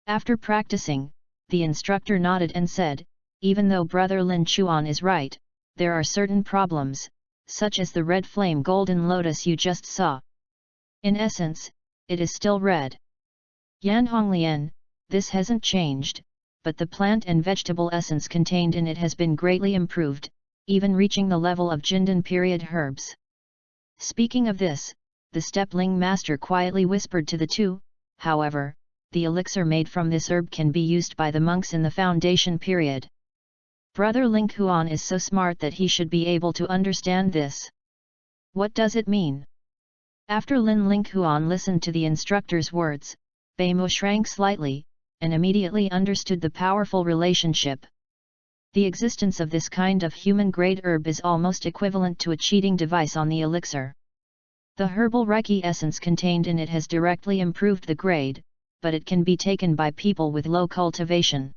After practicing, the instructor nodded and said, even though Brother Lin Chuan is right, there are certain problems, such as the red flame golden lotus you just saw. In essence, it is still red. Yan Honglian, this hasn't changed, but the plant and vegetable essence contained in it has been greatly improved, even reaching the level of Jindan period herbs. Speaking of this, the Stepling master quietly whispered to the 2, however, the elixir made from this herb can be used by the monks in the foundation period. Brother Linghuan is so smart that he should be able to understand this. What does it mean? After Lin Linghuan listened to the instructor's words, Beimu shrank slightly, and immediately understood the powerful relationship. The existence of this kind of human-grade herb is almost equivalent to a cheating device on the elixir. The herbal Reiki essence contained in it has directly improved the grade, but it can be taken by people with low cultivation.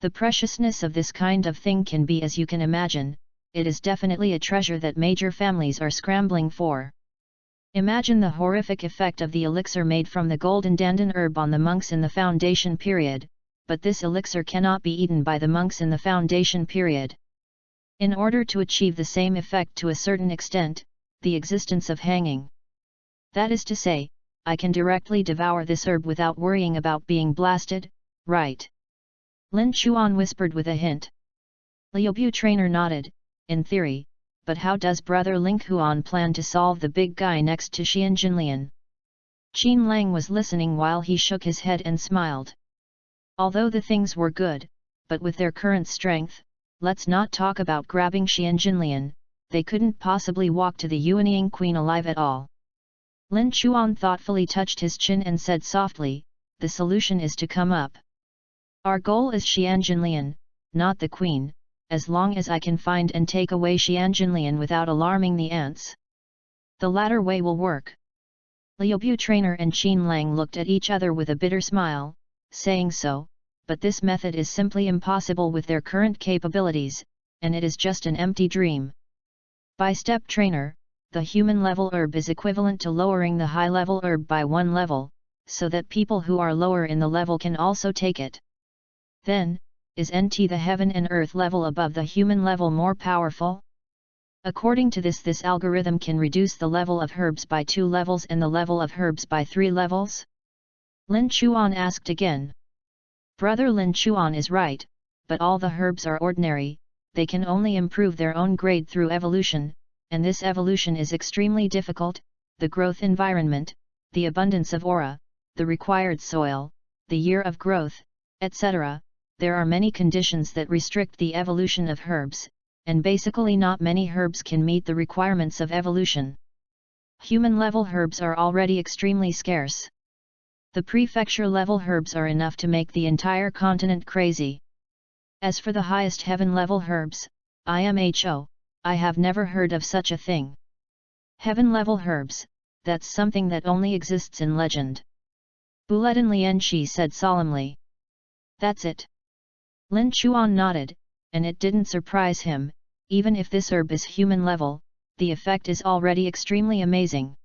The preciousness of this kind of thing can be as you can imagine, it is definitely a treasure that major families are scrambling for. Imagine the horrific effect of the elixir made from the golden dandan herb on the monks in the foundation period, but this elixir cannot be eaten by the monks in the foundation period. In order to achieve the same effect to a certain extent, the existence of hanging. That is to say, I can directly devour this herb without worrying about being blasted, right? Lin Chuan whispered with a hint. Liubu trainer nodded, in theory, but how does brother Ling Huan plan to solve the big guy next to Xian Jinlian? Qin Lang was listening while he shook his head and smiled. Although the things were good, but with their current strength, let's not talk about grabbing Xian Jinlian, they couldn't possibly walk to the Yuanying Queen alive at all. Lin Chuan thoughtfully touched his chin and said softly, the solution is to come up. Our goal is Xian Jinlian, not the Queen, as long as I can find and take away Xian Jinlian without alarming the ants. The latter way will work. Liubu trainer and Qin Lang looked at each other with a bitter smile, saying so, but this method is simply impossible with their current capabilities, and it is just an empty dream. By step trainer, the human level herb is equivalent to lowering the high level herb by one level, so that people who are lower in the level can also take it. Then, is NT the heaven and earth level above the human level more powerful? According to this algorithm can reduce the level of herbs by 2 levels and the level of herbs by 3 levels? Lin Chuan asked again. Brother Lin Chuan is right, but all the herbs are ordinary, they can only improve their own grade through evolution, and this evolution is extremely difficult, the growth environment, the abundance of aura, the required soil, the year of growth, etc. There are many conditions that restrict the evolution of herbs, and basically not many herbs can meet the requirements of evolution. Human-level herbs are already extremely scarce. The prefecture-level herbs are enough to make the entire continent crazy. As for the highest heaven-level herbs, IMHO, I have never heard of such a thing. Heaven-level herbs, that's something that only exists in legend. Buletin Lianqi said solemnly. That's it. Lin Chuan nodded, and it didn't surprise him, even if this herb is human level, the effect is already extremely amazing.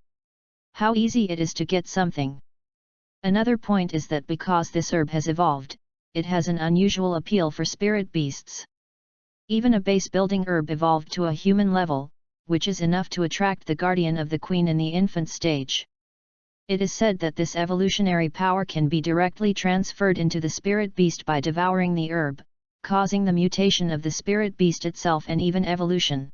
How easy it is to get something. Another point is that because this herb has evolved, it has an unusual appeal for spirit beasts. Even a base-building herb evolved to a human level, which is enough to attract the guardian of the queen in the infant stage. It is said that this evolutionary power can be directly transferred into the spirit beast by devouring the herb, causing the mutation of the spirit beast itself and even evolution.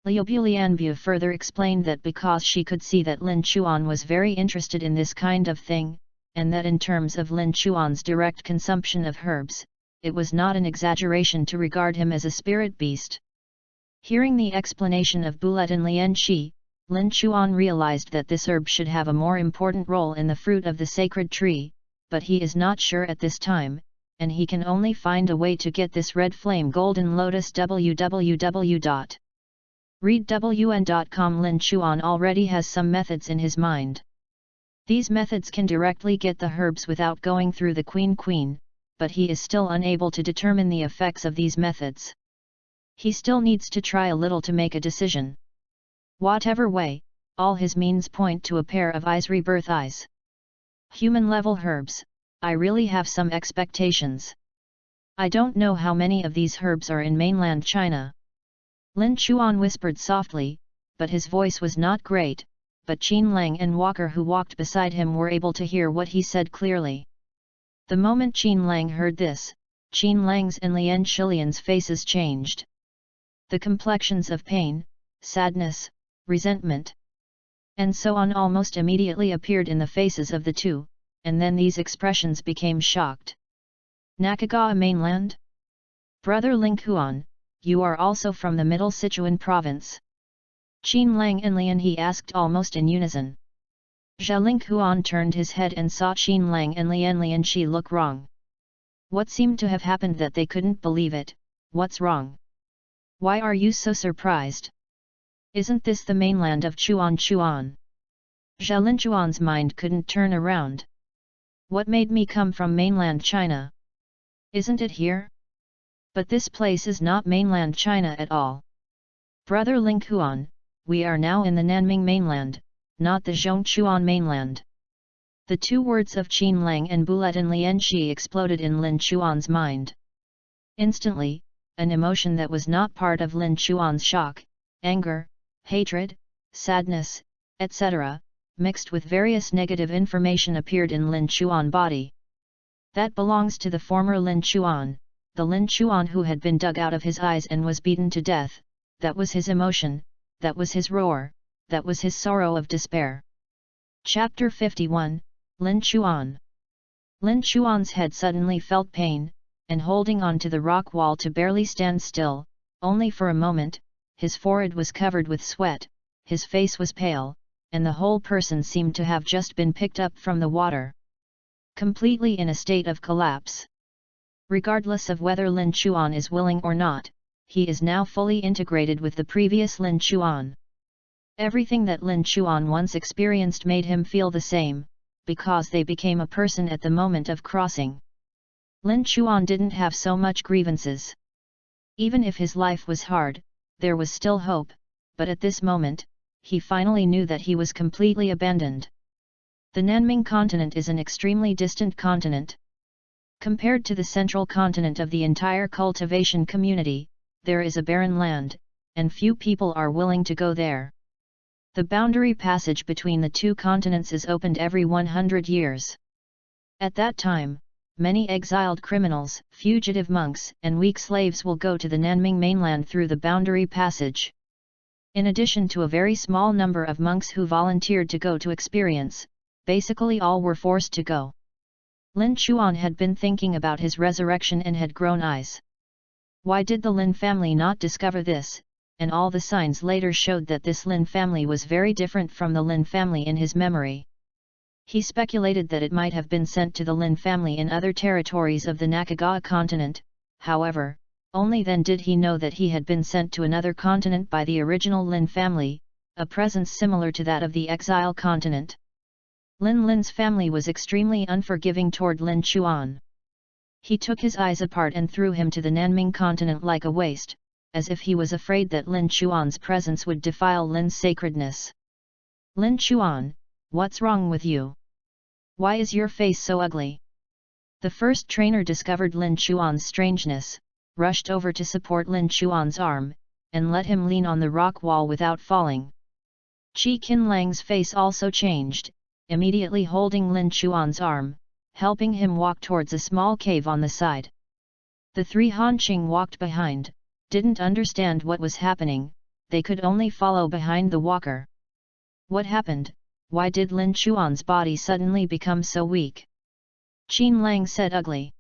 Liubu Lianbu further explained that because she could see that Lin Chuan was very interested in this kind of thing, and that in terms of Lin Chuan's direct consumption of herbs, it was not an exaggeration to regard him as a spirit beast. Hearing the explanation of Buletin Lianqi, Lin Chuan realized that this herb should have a more important role in the fruit of the sacred tree, but he is not sure at this time, and he can only find a way to get this red flame golden lotus. www.readwn.com. Lin Chuan already has some methods in his mind. These methods can directly get the herbs without going through the queen, but he is still unable to determine the effects of these methods. He still needs to try a little to make a decision. Whatever way, all his means point to a pair of eyes, rebirth eyes. Human-level herbs, I really have some expectations. I don't know how many of these herbs are in mainland China. Lin Chuan whispered softly, but his voice was not great, but Qin Lang and Walker who walked beside him were able to hear what he said clearly. The moment Qin Lang heard this, Qin Lang's and Lian Shilian's faces changed. The complexions of pain, sadness, resentment, and so on almost immediately appeared in the faces of the two, and then these expressions became shocked. Nakagawa mainland? Brother Ling Huan, you are also from the Middle Sichuan province? Qin Lang and Lian he asked almost in unison. Zha Ling Huan turned his head and saw Qin Lang and Lian Lianqi look wrong. What seemed to have happened that they couldn't believe it? What's wrong? Why are you so surprised? Isn't this the mainland of Chuan? Zha Linchuan's mind couldn't turn around. What made me come from mainland China? Isn't it here? But this place is not mainland China at all. Brother Ling Huan, we are now in the Nanming mainland, not the Zhongchuan mainland. The two words of Qin Lang and Buletin Lianqi exploded in Lin Chuan's mind. Instantly, an emotion that was not part of Lin Chuan's shock, anger, hatred, sadness, etc., mixed with various negative information appeared in Lin Chuan's body. That belongs to the former Lin Chuan, the Lin Chuan who had been dug out of his eyes and was beaten to death, that was his emotion, that was his roar, that was his sorrow of despair. Chapter 51, Lin Chuan. Lin Chuan's head suddenly felt pain, and holding on to the rock wall to barely stand still, only for a moment, his forehead was covered with sweat, his face was pale, and the whole person seemed to have just been picked up from the water. Completely in a state of collapse. Regardless of whether Lin Chuan is willing or not, he is now fully integrated with the previous Lin Chuan. Everything that Lin Chuan once experienced made him feel the same, because they became a person at the moment of crossing. Lin Chuan didn't have so much grievances. Even if his life was hard, there was still hope, but at this moment, he finally knew that he was completely abandoned. The Nanming continent is an extremely distant continent. Compared to the central continent of the entire cultivation community, there is a barren land, and few people are willing to go there. The boundary passage between the two continents is opened every 100 years. At that time, many exiled criminals, fugitive monks, and weak slaves will go to the Nanming mainland through the boundary passage. In addition to a very small number of monks who volunteered to go to experience, basically all were forced to go. Lin Chuan had been thinking about his resurrection and had grown eyes. Why did the Lin family not discover this? And all the signs later showed that this Lin family was very different from the Lin family in his memory. He speculated that it might have been sent to the Lin family in other territories of the Nakagawa continent, however, only then did he know that he had been sent to another continent by the original Lin family, a presence similar to that of the exile continent. Lin's family was extremely unforgiving toward Lin Chuan. He took his eyes apart and threw him to the Nanming continent like a waste, as if he was afraid that Lin Chuan's presence would defile Lin's sacredness. Lin Chuan, what's wrong with you? Why is your face so ugly? The first trainer discovered Lin Chuan's strangeness, rushed over to support Lin Chuan's arm, and let him lean on the rock wall without falling. Qi Qinlang's face also changed, immediately holding Lin Chuan's arm, helping him walk towards a small cave on the side. The three Hanqing walked behind, didn't understand what was happening, they could only follow behind the walker. What happened? Why did Lin Chuan's body suddenly become so weak? Qin Lang said ugly.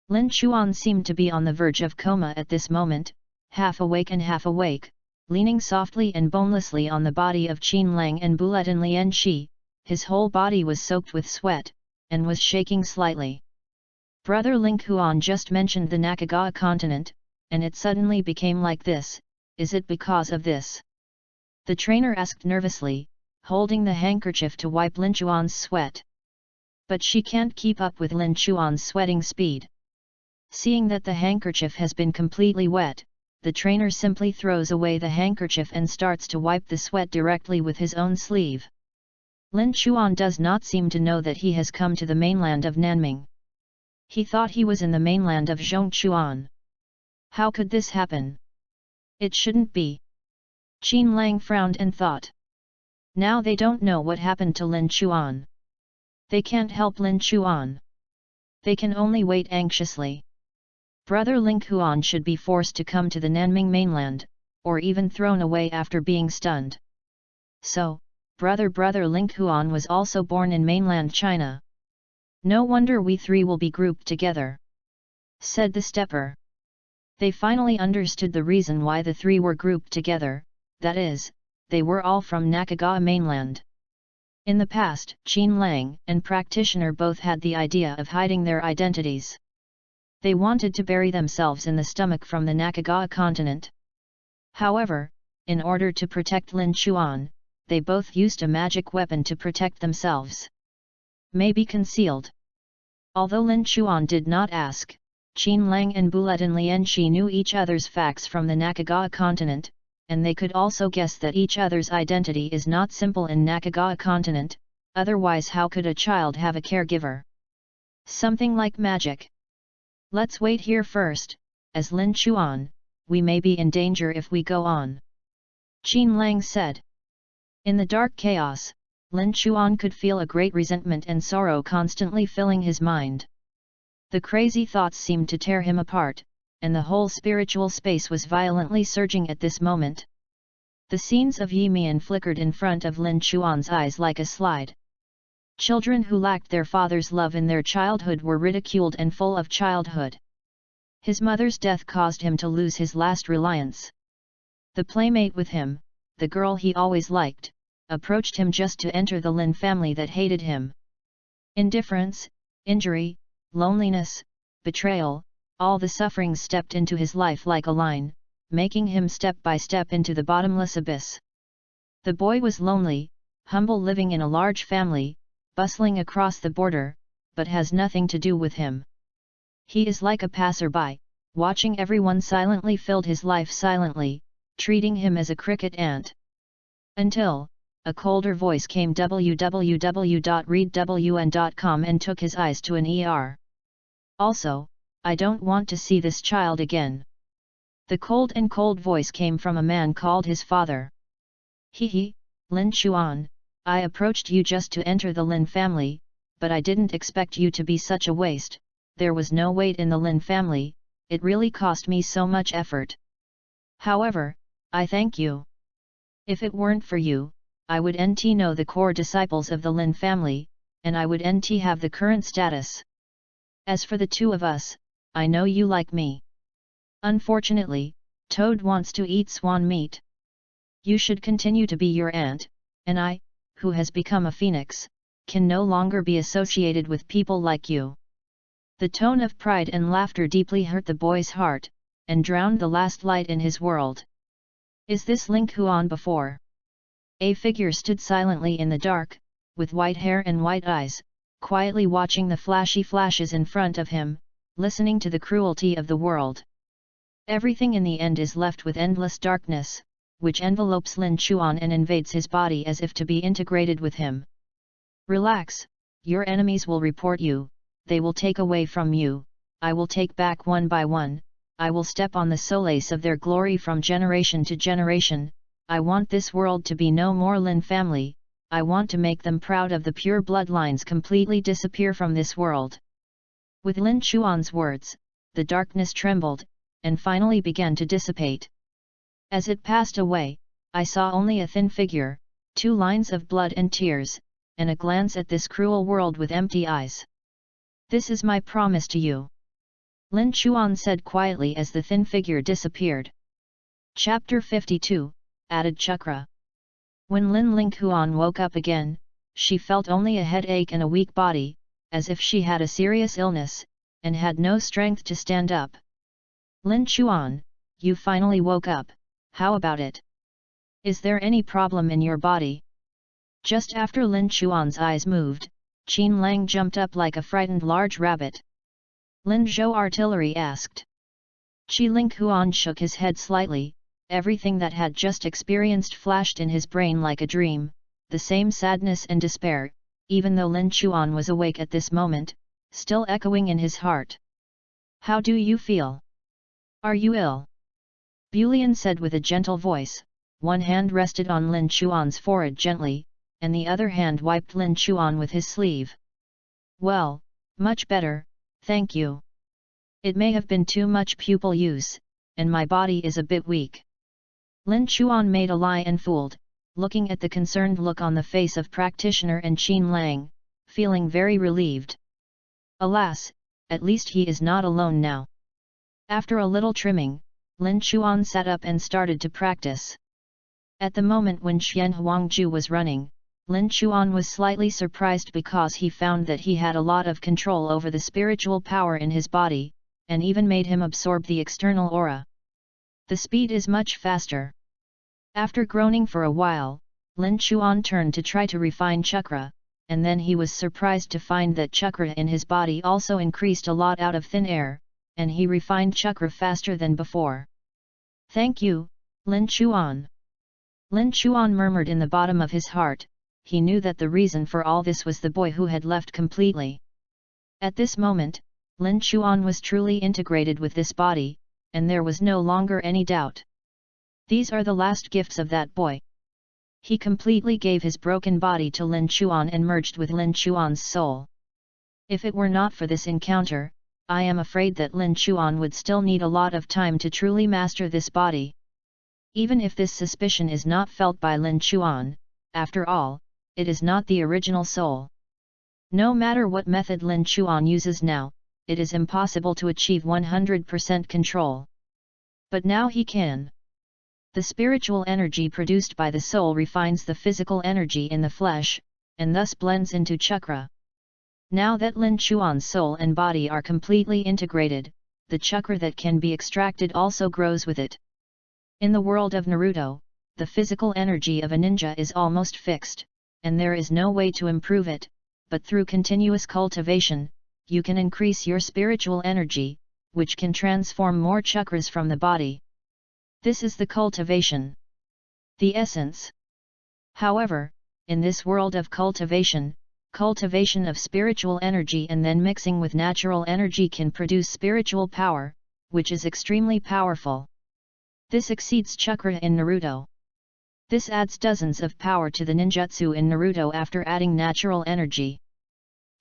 Lin Chuan seemed to be on the verge of coma at this moment, half awake and half awake, leaning softly and bonelessly on the body of Qin Lang and Bulletin Lian Shi. His whole body was soaked with sweat, and was shaking slightly. Brother Ling Huan just mentioned the Nakagawa continent, and it suddenly became like this, is it because of this? The trainer asked nervously, holding the handkerchief to wipe Lin Chuan's sweat. But she can't keep up with Lin Chuan's sweating speed. Seeing that the handkerchief has been completely wet, the trainer simply throws away the handkerchief and starts to wipe the sweat directly with his own sleeve. Lin Chuan does not seem to know that he has come to the mainland of Nanming. He thought he was in the mainland of Zhongchuan. How could this happen? It shouldn't be. Qin Lang frowned and thought. Now they don't know what happened to Lin Chuan. They can't help Lin Chuan. They can only wait anxiously. Brother Ling Huan should be forced to come to the Nanming mainland, or even thrown away after being stunned. So, Brother Ling Huan was also born in mainland China. No wonder we three will be grouped together, said the stepper. They finally understood the reason why the three were grouped together, that is, they were all from Nakagawa mainland. In the past, Qin Lang and Practitioner both had the idea of hiding their identities. They wanted to bury themselves in the stomach from the Nakagawa continent. However, in order to protect Lin Chuan, they both used a magic weapon to protect themselves. Maybe concealed. Although Lin Chuan did not ask, Qin Lang and Bulletin Lianxi knew each other's facts from the Nakagawa continent, and they could also guess that each other's identity is not simple in Nakagawa continent, otherwise how could a child have a caregiver? Something like magic. Let's wait here first, as Lin Chuan, we may be in danger if we go on. Qin Lang said. In the dark chaos, Lin Chuan could feel a great resentment and sorrow constantly filling his mind. The crazy thoughts seemed to tear him apart, and the whole spiritual space was violently surging at this moment. The scenes of Yi Mian flickered in front of Lin Chuan's eyes like a slide. Children who lacked their father's love in their childhood were ridiculed and full of childhood. His mother's death caused him to lose his last reliance. The playmate with him, the girl he always liked, approached him just to enter the Lin family that hated him. Indifference, injury, loneliness, betrayal, all the sufferings stepped into his life like a line, making him step by step into the bottomless abyss. The boy was lonely, humble, living in a large family, bustling across the border, but has nothing to do with him. He is like a passerby, watching everyone silently, filled his life silently, treating him as a cricket ant. Until a colder voice came www.readwn.com and took his eyes to an ER. Also, I don't want to see this child again. The cold voice came from a man called his father. He, Lin Chuan, I approached you just to enter the Lin family, but I didn't expect you to be such a waste. There was no weight in the Lin family, it really cost me so much effort. However, I thank you. If it weren't for you, I would know the core disciples of the Lin family, and I would have the current status. As for the two of us, I know you like me. Unfortunately, Toad wants to eat swan meat. You should continue to be your aunt, and I, who has become a phoenix, can no longer be associated with people like you. The tone of pride and laughter deeply hurt the boy's heart, and drowned the last light in his world. Is this Lin Huan before? A figure stood silently in the dark, with white hair and white eyes, quietly watching the flashy flashes in front of him, listening to the cruelty of the world. Everything in the end is left with endless darkness, which envelopes Lin Chuan and invades his body as if to be integrated with him. Relax, your enemies will report you, they will take away from you, I will take back one by one, I will step on the solace of their glory from generation to generation. I want this world to be no more Lin family, I want to make them proud of the pure bloodlines completely disappear from this world. With Lin Chuan's words, the darkness trembled, and finally began to dissipate. As it passed away, I saw only a thin figure, 2 lines of blood and tears, and a glance at this cruel world with empty eyes. This is my promise to you. Lin Chuan said quietly as the thin figure disappeared. Chapter 52, Added Chakra. When Lin Huan woke up again, she felt only a headache and a weak body, as if she had a serious illness, and had no strength to stand up. Lin Chuan, you finally woke up, how about it? Is there any problem in your body? Just after Lin Chuan's eyes moved, Qin Lang jumped up like a frightened large rabbit. Lin Zhou Artillery asked. Lin Huan shook his head slightly, everything that had just experienced flashed in his brain like a dream, the same sadness and despair, even though Lin Chuan was awake at this moment, still echoing in his heart. How do you feel? Are you ill? Bulian said with a gentle voice. One hand rested on Lin Chuan's forehead gently, and the other hand wiped Lin Chuan with his sleeve. Well, much better, thank you. It may have been too much pupil use, and my body is a bit weak. Lin Chuan made a lie and fooled, looking at the concerned look on the face of practitioner and Qin Lang, feeling very relieved. Alas, at least he is not alone now. After a little trimming, Lin Chuan sat up and started to practice. At the moment when Xian Huangju was running, Lin Chuan was slightly surprised because he found that he had a lot of control over the spiritual power in his body, and even made him absorb the external aura. The speed is much faster. After groaning for a while, Lin Chuan turned to try to refine chakra, and then he was surprised to find that chakra in his body also increased a lot out of thin air, and he refined chakra faster than before. Thank you, Lin Chuan. Lin Chuan murmured in the bottom of his heart. He knew that the reason for all this was the boy who had left completely. At this moment, Lin Chuan was truly integrated with this body, and there was no longer any doubt. These are the last gifts of that boy. He completely gave his broken body to Lin Chuan and merged with Lin Chuan's soul. If it were not for this encounter, I am afraid that Lin Chuan would still need a lot of time to truly master this body. Even if this suspicion is not felt by Lin Chuan, after all, it is not the original soul. No matter what method Lin Chuan uses now, it is impossible to achieve 100% control. But now he can. The spiritual energy produced by the soul refines the physical energy in the flesh, and thus blends into chakra. Now that Lin Chuan's soul and body are completely integrated, the chakra that can be extracted also grows with it. In the world of Naruto, the physical energy of a ninja is almost fixed, and there is no way to improve it, but through continuous cultivation, you can increase your spiritual energy, which can transform more chakras from the body. This is the cultivation. The essence. However, in this world of cultivation of spiritual energy and then mixing with natural energy can produce spiritual power, which is extremely powerful. This exceeds chakra in Naruto. This adds dozens of power to the ninjutsu in Naruto after adding natural energy.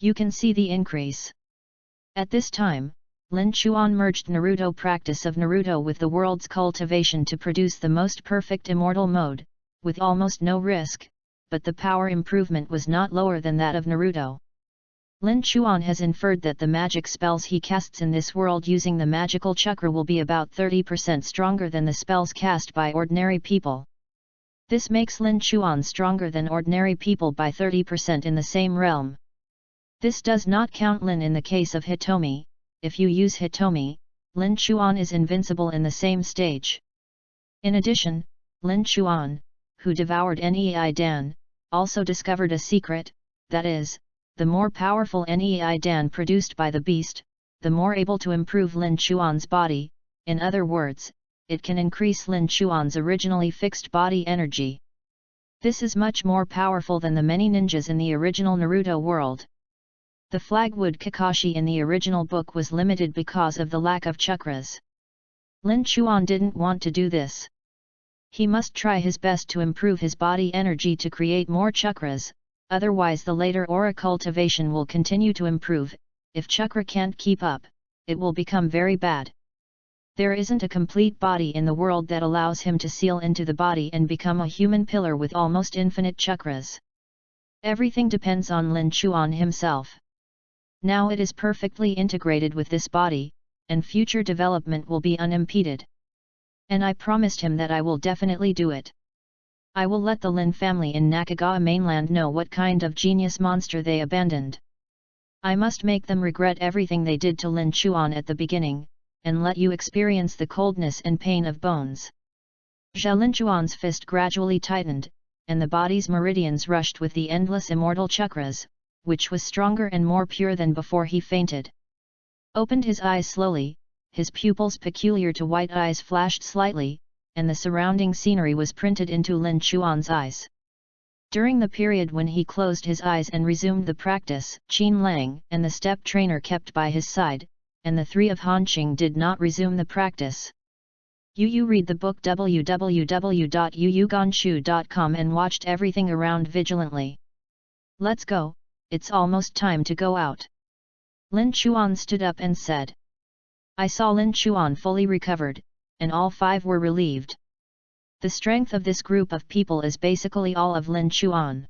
You can see the increase. At this time, Lin Chuan merged Naruto practice of Naruto with the world's cultivation to produce the most perfect immortal mode, with almost no risk, but the power improvement was not lower than that of Naruto. Lin Chuan has inferred that the magic spells he casts in this world using the magical chakra will be about 30% stronger than the spells cast by ordinary people. This makes Lin Chuan stronger than ordinary people by 30% in the same realm. This does not count Lin in the case of Hitomi. If you use Hitomi, Lin Chuan is invincible in the same stage. In addition, Lin Chuan, who devoured Nei Dan, also discovered a secret, that is, the more powerful Nei Dan produced by the beast, the more able to improve Lin Chuan's body, in other words, it can increase Lin Chuan's originally fixed body energy. This is much more powerful than the many ninjas in the original Naruto world. The flagwood Kakashi in the original book was limited because of the lack of chakras. Lin Chuan didn't want to do this. He must try his best to improve his body energy to create more chakras, otherwise the later aura cultivation will continue to improve. If chakra can't keep up, it will become very bad. There isn't a complete body in the world that allows him to seal into the body and become a human pillar with almost infinite chakras. Everything depends on Lin Chuan himself. Now it is perfectly integrated with this body, and future development will be unimpeded. And I promised him that I will definitely do it. I will let the Lin family in Nakagawa mainland know what kind of genius monster they abandoned. I must make them regret everything they did to Lin Chuan at the beginning, and let you experience the coldness and pain of bones. Lin Chuan's fist gradually tightened, and the body's meridians rushed with the endless immortal chakras, which was stronger and more pure than before he fainted. Opened his eyes slowly, his pupils peculiar to white eyes flashed slightly, and the surrounding scenery was printed into Lin Chuan's eyes. During the period when he closed his eyes and resumed the practice, Qin Lang and the step trainer kept by his side, and the three of Hanqing did not resume the practice. Yu read the book www.yuyuganshu.com and watched everything around vigilantly. Let's go. It's almost time to go out. Lin Chuan stood up and said. I saw Lin Chuan fully recovered, and all five were relieved. The strength of this group of people is basically all of Lin Chuan.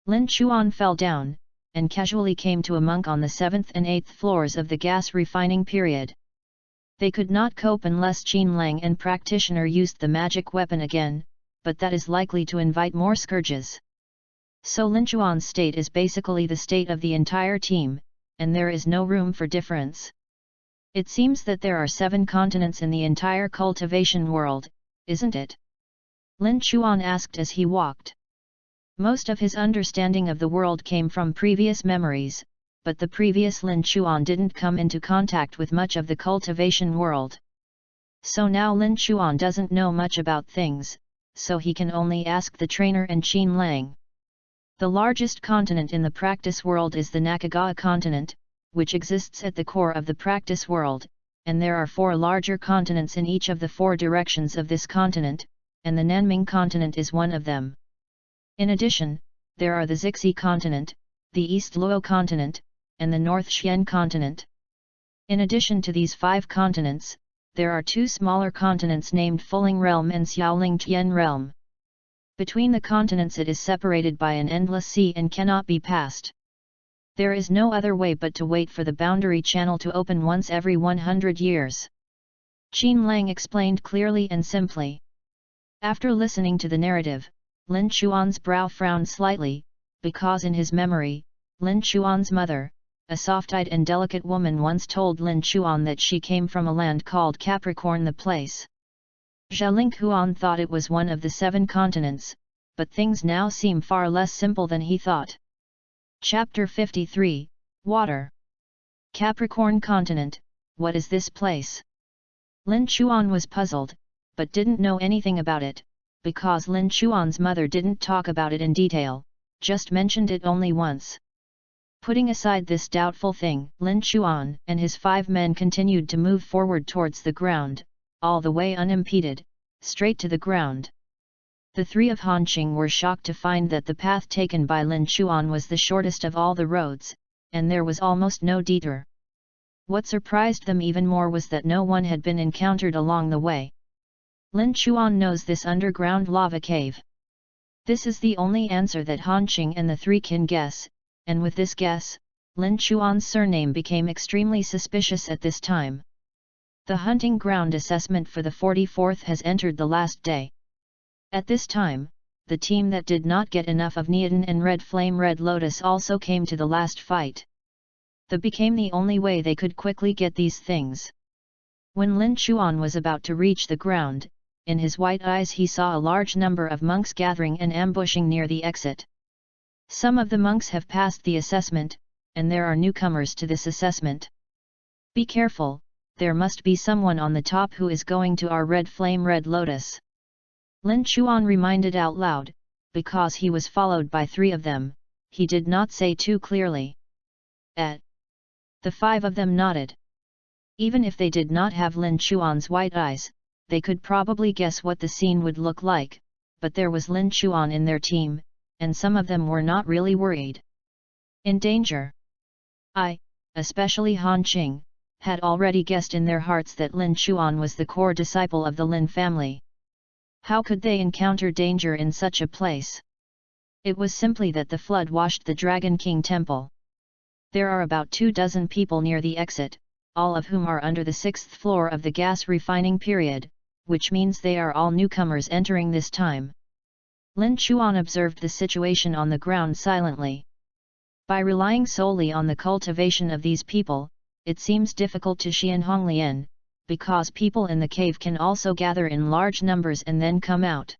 Lin Chuan fell down, and casually came to a monk on the 7th and 8th floors of the gas refining period. They could not cope unless Qin Lang and practitioner used the magic weapon again, but that is likely to invite more scourges. So Lin Chuan's state is basically the state of the entire team, and there is no room for difference. It seems that there are 7 continents in the entire cultivation world, isn't it? Lin Chuan asked as he walked. Most of his understanding of the world came from previous memories, but the previous Lin Chuan didn't come into contact with much of the cultivation world. So now Lin Chuan doesn't know much about things, so he can only ask the trainer and Qin Lang. The largest continent in the practice world is the Nakagawa continent, which exists at the core of the practice world, and there are 4 larger continents in each of the 4 directions of this continent, and the Nanming continent is one of them. In addition, there are the Zixi continent, the East Luo continent, and the North Xian continent. In addition to these 5 continents, there are 2 smaller continents named Fuling Realm and Xiaoling Tian Realm. Between the continents it is separated by an endless sea and cannot be passed. There is no other way but to wait for the boundary channel to open once every 100 years. Qin Lang explained clearly and simply. After listening to the narrative, Lin Chuan's brow frowned slightly, because in his memory, Lin Chuan's mother, a soft-eyed and delicate woman, once told Lin Chuan that she came from a land called Capricorn the place. Zhao Huan thought it was one of the 7 continents, but things now seem far less simple than he thought. Chapter 53, Water. Capricorn continent, what is this place? Lin Chuan was puzzled, but didn't know anything about it, because Lin Chuan's mother didn't talk about it in detail, just mentioned it only once. Putting aside this doubtful thing, Lin Chuan and his 5 men continued to move forward towards the ground, all the way unimpeded, straight to the ground. The 3 of Hanqing were shocked to find that the path taken by Lin Chuan was the shortest of all the roads, and there was almost no detour. What surprised them even more was that no one had been encountered along the way. Lin Chuan knows this underground lava cave. This is the only answer that Hanqing and the 3 can guess, and with this guess, Lin Chuan's surname became extremely suspicious at this time. The hunting ground assessment for the 44th has entered the last day. At this time, the team that did not get enough of Neodan and Red Flame Red Lotus also came to the last fight. That became the only way they could quickly get these things. When Lin Chuan was about to reach the ground, in his white eyes he saw a large number of monks gathering and ambushing near the exit. Some of the monks have passed the assessment, and there are newcomers to this assessment. Be careful, there must be someone on the top who is going to our Red Flame Red Lotus. Lin Chuan reminded out loud, because he was followed by 3 of them, he did not say too clearly. The 5 of them nodded. Even if they did not have Lin Chuan's white eyes, they could probably guess what the scene would look like, but there was Lin Chuan in their team, and some of them were not really worried. In danger. Especially Hanqing, had already guessed in their hearts that Lin Chuan was the core disciple of the Lin family. How could they encounter danger in such a place? It was simply that the flood washed the Dragon King temple. There are about 24 people near the exit, all of whom are under the 6th floor of the gas refining period, which means they are all newcomers entering this time. Lin Chuan observed the situation on the ground silently. By relying solely on the cultivation of these people, it seems difficult to Xian Honglian, because people in the cave can also gather in large numbers and then come out.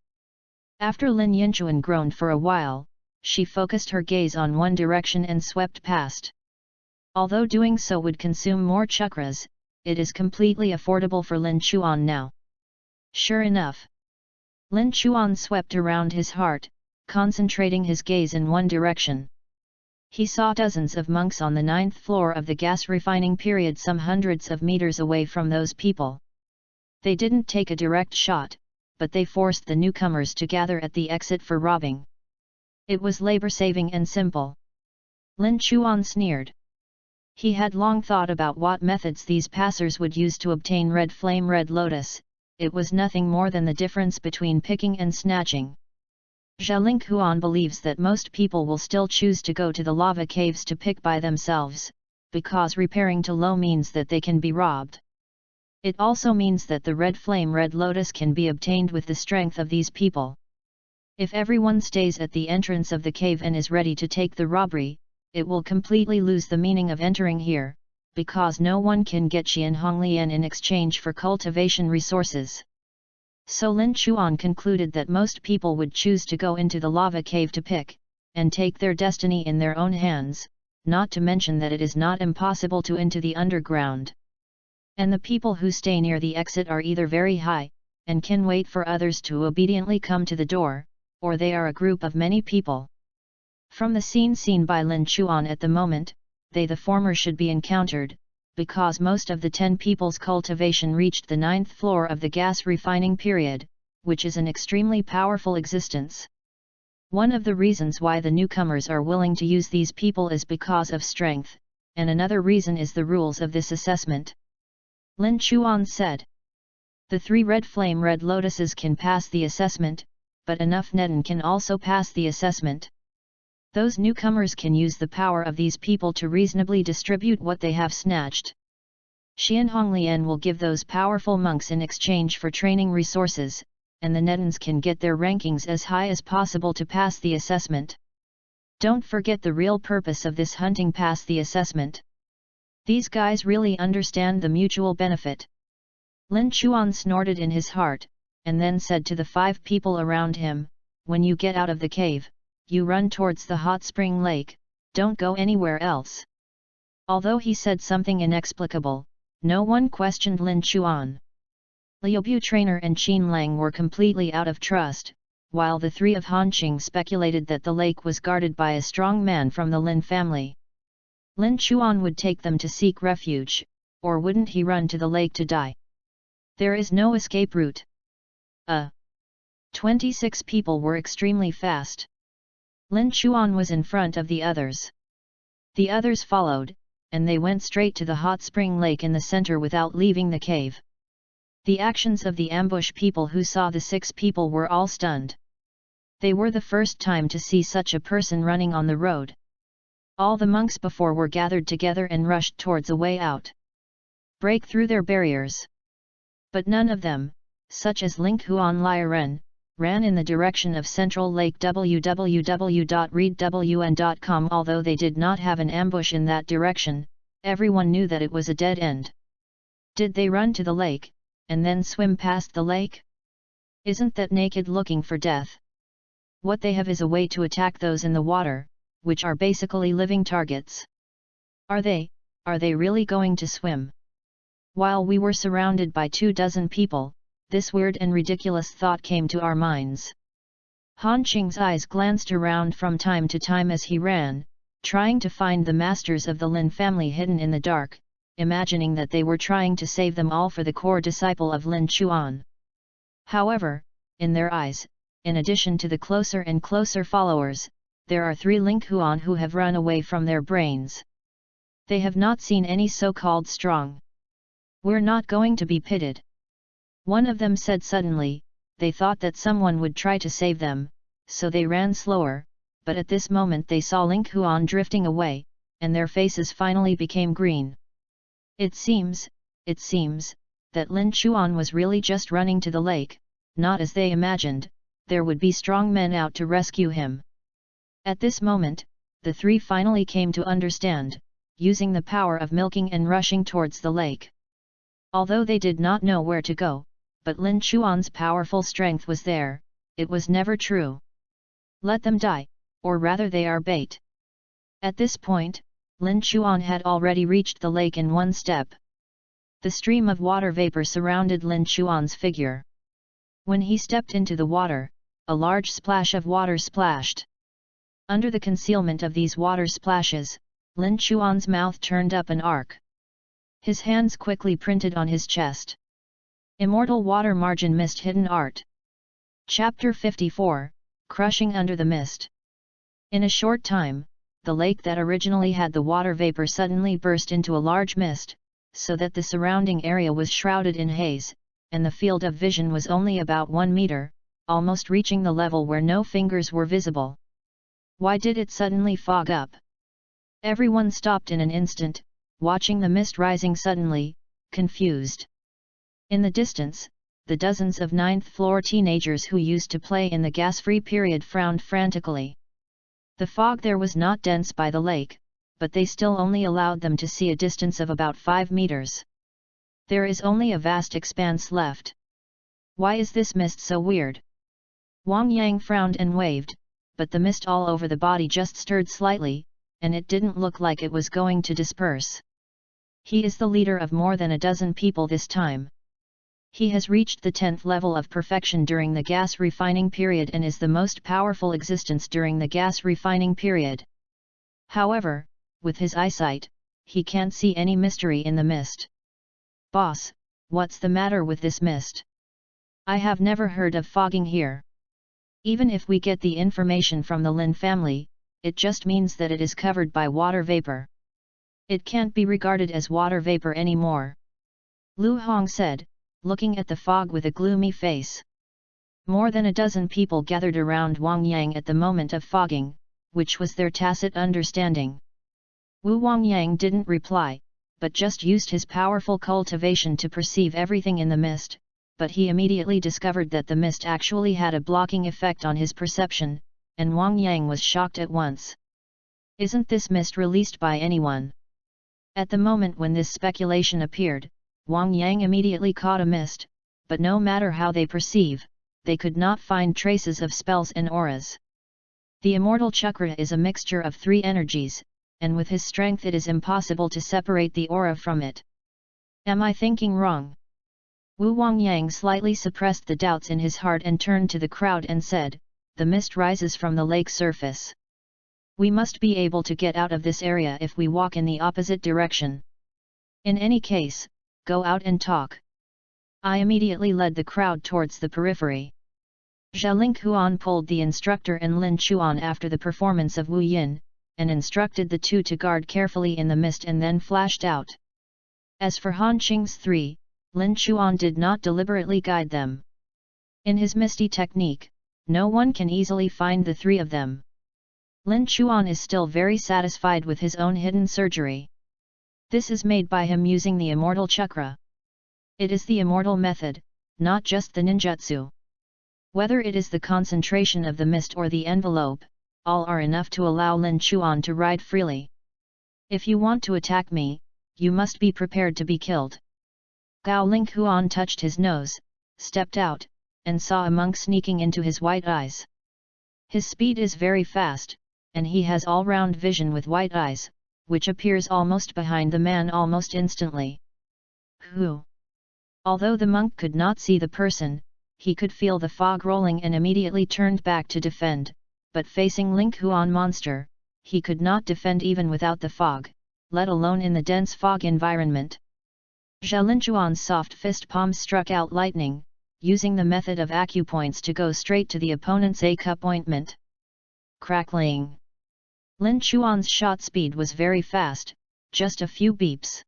After Lin Yinchuan groaned for a while, she focused her gaze on one direction and swept past. Although doing so would consume more chakras, it is completely affordable for Lin Chuan now. Sure enough. Lin Chuan swept around his heart, concentrating his gaze in one direction. He saw dozens of monks on the 9th floor of the gas refining period, some hundreds of meters away from those people. They didn't take a direct shot, but they forced the newcomers to gather at the exit for robbing. It was labor-saving and simple. Lin Chuan sneered. He had long thought about what methods these passers would use to obtain Red Flame Red Lotus. It was nothing more than the difference between picking and snatching. Zhao Huan believes that most people will still choose to go to the lava caves to pick by themselves, because repairing to low means that they can be robbed. It also means that the Red Flame Red Lotus can be obtained with the strength of these people. If everyone stays at the entrance of the cave and is ready to take the robbery, it will completely lose the meaning of entering here, because no one can get Xian Honglian in exchange for cultivation resources. So Lin Chuan concluded that most people would choose to go into the lava cave to pick, and take their destiny in their own hands, not to mention that it is not impossible to into the underground. And the people who stay near the exit are either very high, and can wait for others to obediently come to the door, or they are a group of many people. From the scene seen by Lin Chuan at the moment, the former should be encountered, because most of the 10 people's cultivation reached the 9th floor of the gas refining period, which is an extremely powerful existence. One of the reasons why the newcomers are willing to use these people is because of strength, and another reason is the rules of this assessment. Lin Chuan said. The 3 red flame red lotuses can pass the assessment, but enough Neden can also pass the assessment. Those newcomers can use the power of these people to reasonably distribute what they have snatched. Xian Honglian will give those powerful monks in exchange for training resources, and the Nedens can get their rankings as high as possible to pass the assessment. Don't forget the real purpose of this hunting pass the assessment. These guys really understand the mutual benefit. Lin Chuan snorted in his heart, and then said to the 5 people around him, when you get out of the cave, you run towards the hot spring lake, don't go anywhere else. Although he said something inexplicable, no one questioned Lin Chuan. Liubu trainer and Qin Lang were completely out of trust, while the 3 of Hanqing speculated that the lake was guarded by a strong man from the Lin family. Lin Chuan would take them to seek refuge, or wouldn't he run to the lake to die? There is no escape route. 26 people were extremely fast. Lin Chuan was in front of the others. The others followed, and they went straight to the hot spring lake in the center without leaving the cave. The actions of the ambush people who saw the 6 people were all stunned. They were the first time to see such a person running on the road. All the monks before were gathered together and rushed towards a way out. Break through their barriers. But none of them, such as Ling Huan Liren, ran in the direction of Central Lake www.readwn.com. Although they did not have an ambush in that direction, everyone knew that it was a dead end. Did they run to the lake, and then swim past the lake? Isn't that naked looking for death? What they have is a way to attack those in the water, which are basically living targets. Are they really going to swim? While we were surrounded by 24 people, this weird and ridiculous thought came to our minds. Han Qing's eyes glanced around from time to time as he ran, trying to find the masters of the Lin family hidden in the dark, imagining that they were trying to save them all for the core disciple of Lin Chuan. However, in their eyes, in addition to the closer and closer followers, there are 3 Ling Huan who have run away from their brains. They have not seen any so-called strong. We're not going to be pitted. One of them said suddenly. They thought that someone would try to save them, so they ran slower, but at this moment they saw Ling Huan drifting away, and their faces finally became green. It seems, that Lin Chuan was really just running to the lake, not as they imagined, there would be strong men out to rescue him. At this moment, the 3 finally came to understand, using the power of milking and rushing towards the lake. Although they did not know where to go, but Lin Chuan's powerful strength was there, it was never true. Let them die, or rather they are bait. At this point, Lin Chuan had already reached the lake in 1 step. The stream of water vapor surrounded Lin Chuan's figure. When he stepped into the water, a large splash of water splashed. Under the concealment of these water splashes, Lin Chuan's mouth turned up an arc. His hands quickly printed on his chest. Immortal Water Margin Mist Hidden Art. Chapter 54, Crushing Under the Mist. In a short time, the lake that originally had the water vapor suddenly burst into a large mist, so that the surrounding area was shrouded in haze, and the field of vision was only about 1 meter, almost reaching the level where no fingers were visible. Why did it suddenly fog up? Everyone stopped in an instant, watching the mist rising suddenly, confused. In the distance, the dozens of 9th-floor teenagers who used to play in the gas-free period frowned frantically. The fog there was not dense by the lake, but they still only allowed them to see a distance of about 5 meters. There is only a vast expanse left. Why is this mist so weird? Wang Yang frowned and waved, but the mist all over the body just stirred slightly, and it didn't look like it was going to disperse. He is the leader of more than a dozen people this time. He has reached the 10th level of perfection during the gas refining period and is the most powerful existence during the gas refining period. However, with his eyesight, he can't see any mystery in the mist. Boss, what's the matter with this mist? I have never heard of fogging here. Even if we get the information from the Lin family, it just means that it is covered by water vapor. It can't be regarded as water vapor anymore. Lu Hong said, looking at the fog with a gloomy face. More than a dozen people gathered around Wang Yang at the moment of fogging, which was their tacit understanding. Wu Wangyang didn't reply, but just used his powerful cultivation to perceive everything in the mist, but he immediately discovered that the mist actually had a blocking effect on his perception, and Wang Yang was shocked at once. Isn't this mist released by anyone? At the moment when this speculation appeared, Wang Yang immediately caught a mist, but no matter how they perceive, they could not find traces of spells and auras. The immortal chakra is a mixture of 3 energies, and with his strength it is impossible to separate the aura from it. Am I thinking wrong? Wu Wangyang slightly suppressed the doubts in his heart and turned to the crowd and said, the mist rises from the lake surface. We must be able to get out of this area if we walk in the opposite direction. In any case, go out and talk. I immediately led the crowd towards the periphery. Zhao Linghuan pulled the instructor and Lin Chuan after the performance of Wu Yin, and instructed the 2 to guard carefully in the mist and then flashed out. As for Han Qing's 3, Lin Chuan did not deliberately guide them. In his misty technique, no one can easily find the 3 of them. Lin Chuan is still very satisfied with his own hidden surgery. This is made by him using the immortal chakra. It is the immortal method, not just the ninjutsu. Whether it is the concentration of the mist or the envelope, all are enough to allow Lin Chuan to ride freely. If you want to attack me, you must be prepared to be killed. Gao Linghuan touched his nose, stepped out, and saw a monk sneaking into his white eyes. His speed is very fast, and he has all-round vision with white eyes, which appears almost behind the man almost instantly. Who? Although the monk could not see the person, he could feel the fog rolling and immediately turned back to defend, but facing Linghuan monster, he could not defend even without the fog, let alone in the dense fog environment. Zhao Linchuan's soft fist palms struck out lightning, using the method of acupoints to go straight to the opponent's A-cup ointment. Crackling! Lin Chuan's shot speed was very fast, just a few beeps.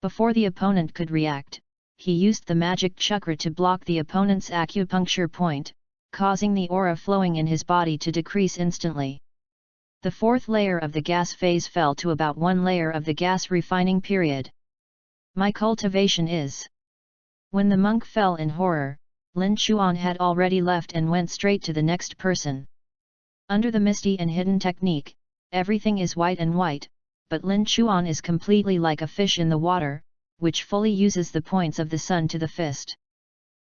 Before the opponent could react, he used the magic chakra to block the opponent's acupuncture point, causing the aura flowing in his body to decrease instantly. The 4th layer of the gas phase fell to about 1 layer of the gas refining period. My cultivation is. When the monk fell in horror, Lin Chuan had already left and went straight to the next person. Under the misty and hidden technique, everything is white and white, but Lin Chuan is completely like a fish in the water, which fully uses the points of the sun to the fist.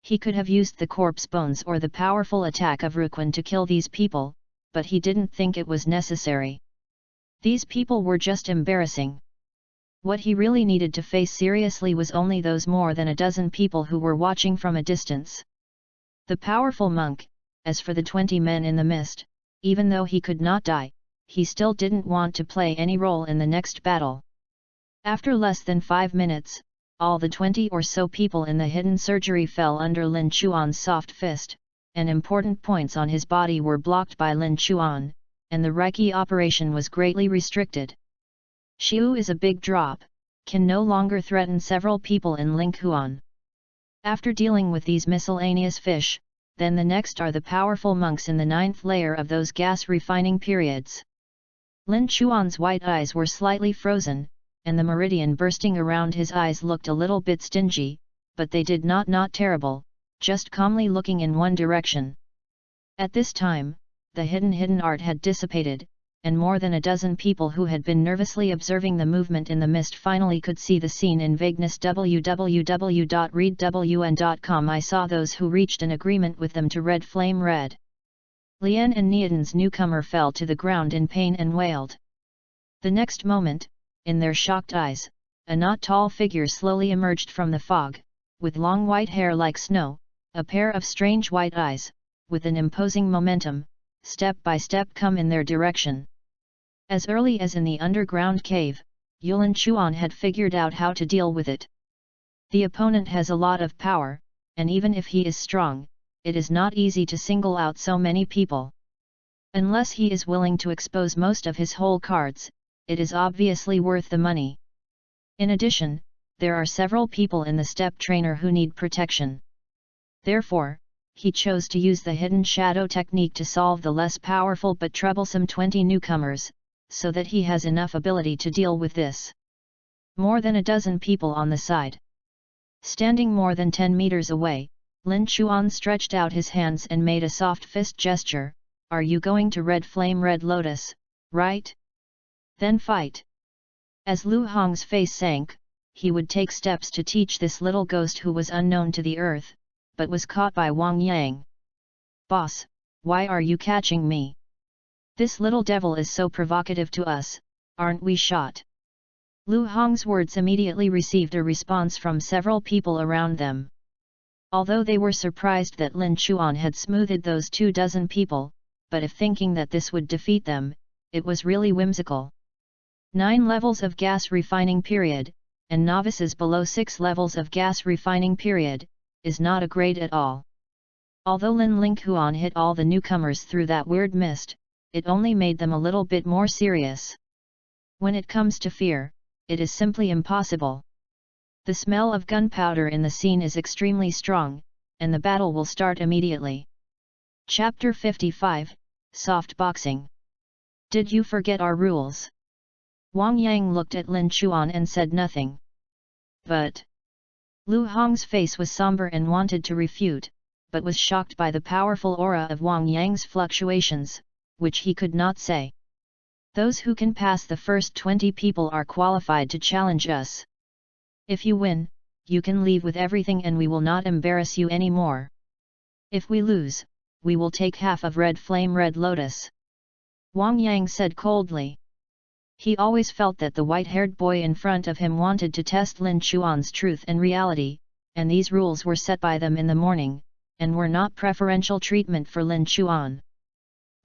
He could have used the corpse bones or the powerful attack of Ruquan to kill these people, but he didn't think it was necessary. These people were just embarrassing. What he really needed to face seriously was only those more than a dozen people who were watching from a distance. The powerful monk, as for the 20 men in the mist, even though he could not die, he still didn't want to play any role in the next battle. After less than 5 minutes, all the 20 or so people in the hidden surgery fell under Lin Chuan's soft fist, and important points on his body were blocked by Lin Chuan, and the Reiki operation was greatly restricted. Xiu is a big drop, can no longer threaten several people in Linghuan. After dealing with these miscellaneous fish, then the next are the powerful monks in the 9th layer of those gas refining periods. Lin Chuan's white eyes were slightly frozen, and the meridian bursting around his eyes looked a little bit stingy, but they did not terrible, just calmly looking in one direction. At this time, the hidden art had dissipated, and more than a dozen people who had been nervously observing the movement in the mist finally could see the scene in vagueness. www.readwn.com. I saw those who reached an agreement with them to red flame red. Lian and Niadan's newcomer fell to the ground in pain and wailed. The next moment, in their shocked eyes, a not tall figure slowly emerged from the fog, with long white hair like snow, a pair of strange white eyes, with an imposing momentum, step by step come in their direction. As early as in the underground cave, Yulin Chuan had figured out how to deal with it. The opponent has a lot of power, and even if he is strong, it is not easy to single out so many people. Unless he is willing to expose most of his whole cards, it is obviously worth the money. In addition, there are several people in the step trainer who need protection. Therefore, he chose to use the hidden shadow technique to solve the less powerful but troublesome 20 newcomers, so that he has enough ability to deal with this. More than a dozen people on the side. Standing more than 10 meters away, Lin Chuan stretched out his hands and made a soft fist gesture. Are you going to red flame red lotus, right? Then fight. As Lu Hong's face sank, he would take steps to teach this little ghost who was unknown to the earth, but was caught by Wang Yang. Boss, why are you catching me? This little devil is so provocative to us, aren't we shot? Lu Hong's words immediately received a response from several people around them. Although they were surprised that Lin Chuan had smoothed those 24 people, but if thinking that this would defeat them, it was really whimsical. 9 levels of gas refining period, and novices below 6 levels of gas refining period, is not a grade at all. Although Lin Linghuan hit all the newcomers through that weird mist, it only made them a little bit more serious. When it comes to fear, it is simply impossible. The smell of gunpowder in the scene is extremely strong, and the battle will start immediately. Chapter 55, Soft Boxing. Did you forget our rules? Wang Yang looked at Lin Chuan and said nothing. But Lu Hong's face was somber and wanted to refute, but was shocked by the powerful aura of Wang Yang's fluctuations, which he could not say. Those who can pass the first 20 people are qualified to challenge us. If you win, you can leave with everything and we will not embarrass you anymore. If we lose, we will take half of Red Flame Red Lotus. Wang Yang said coldly. He always felt that the white-haired boy in front of him wanted to test Lin Chuan's truth and reality, and these rules were set by them in the morning, and were not preferential treatment for Lin Chuan.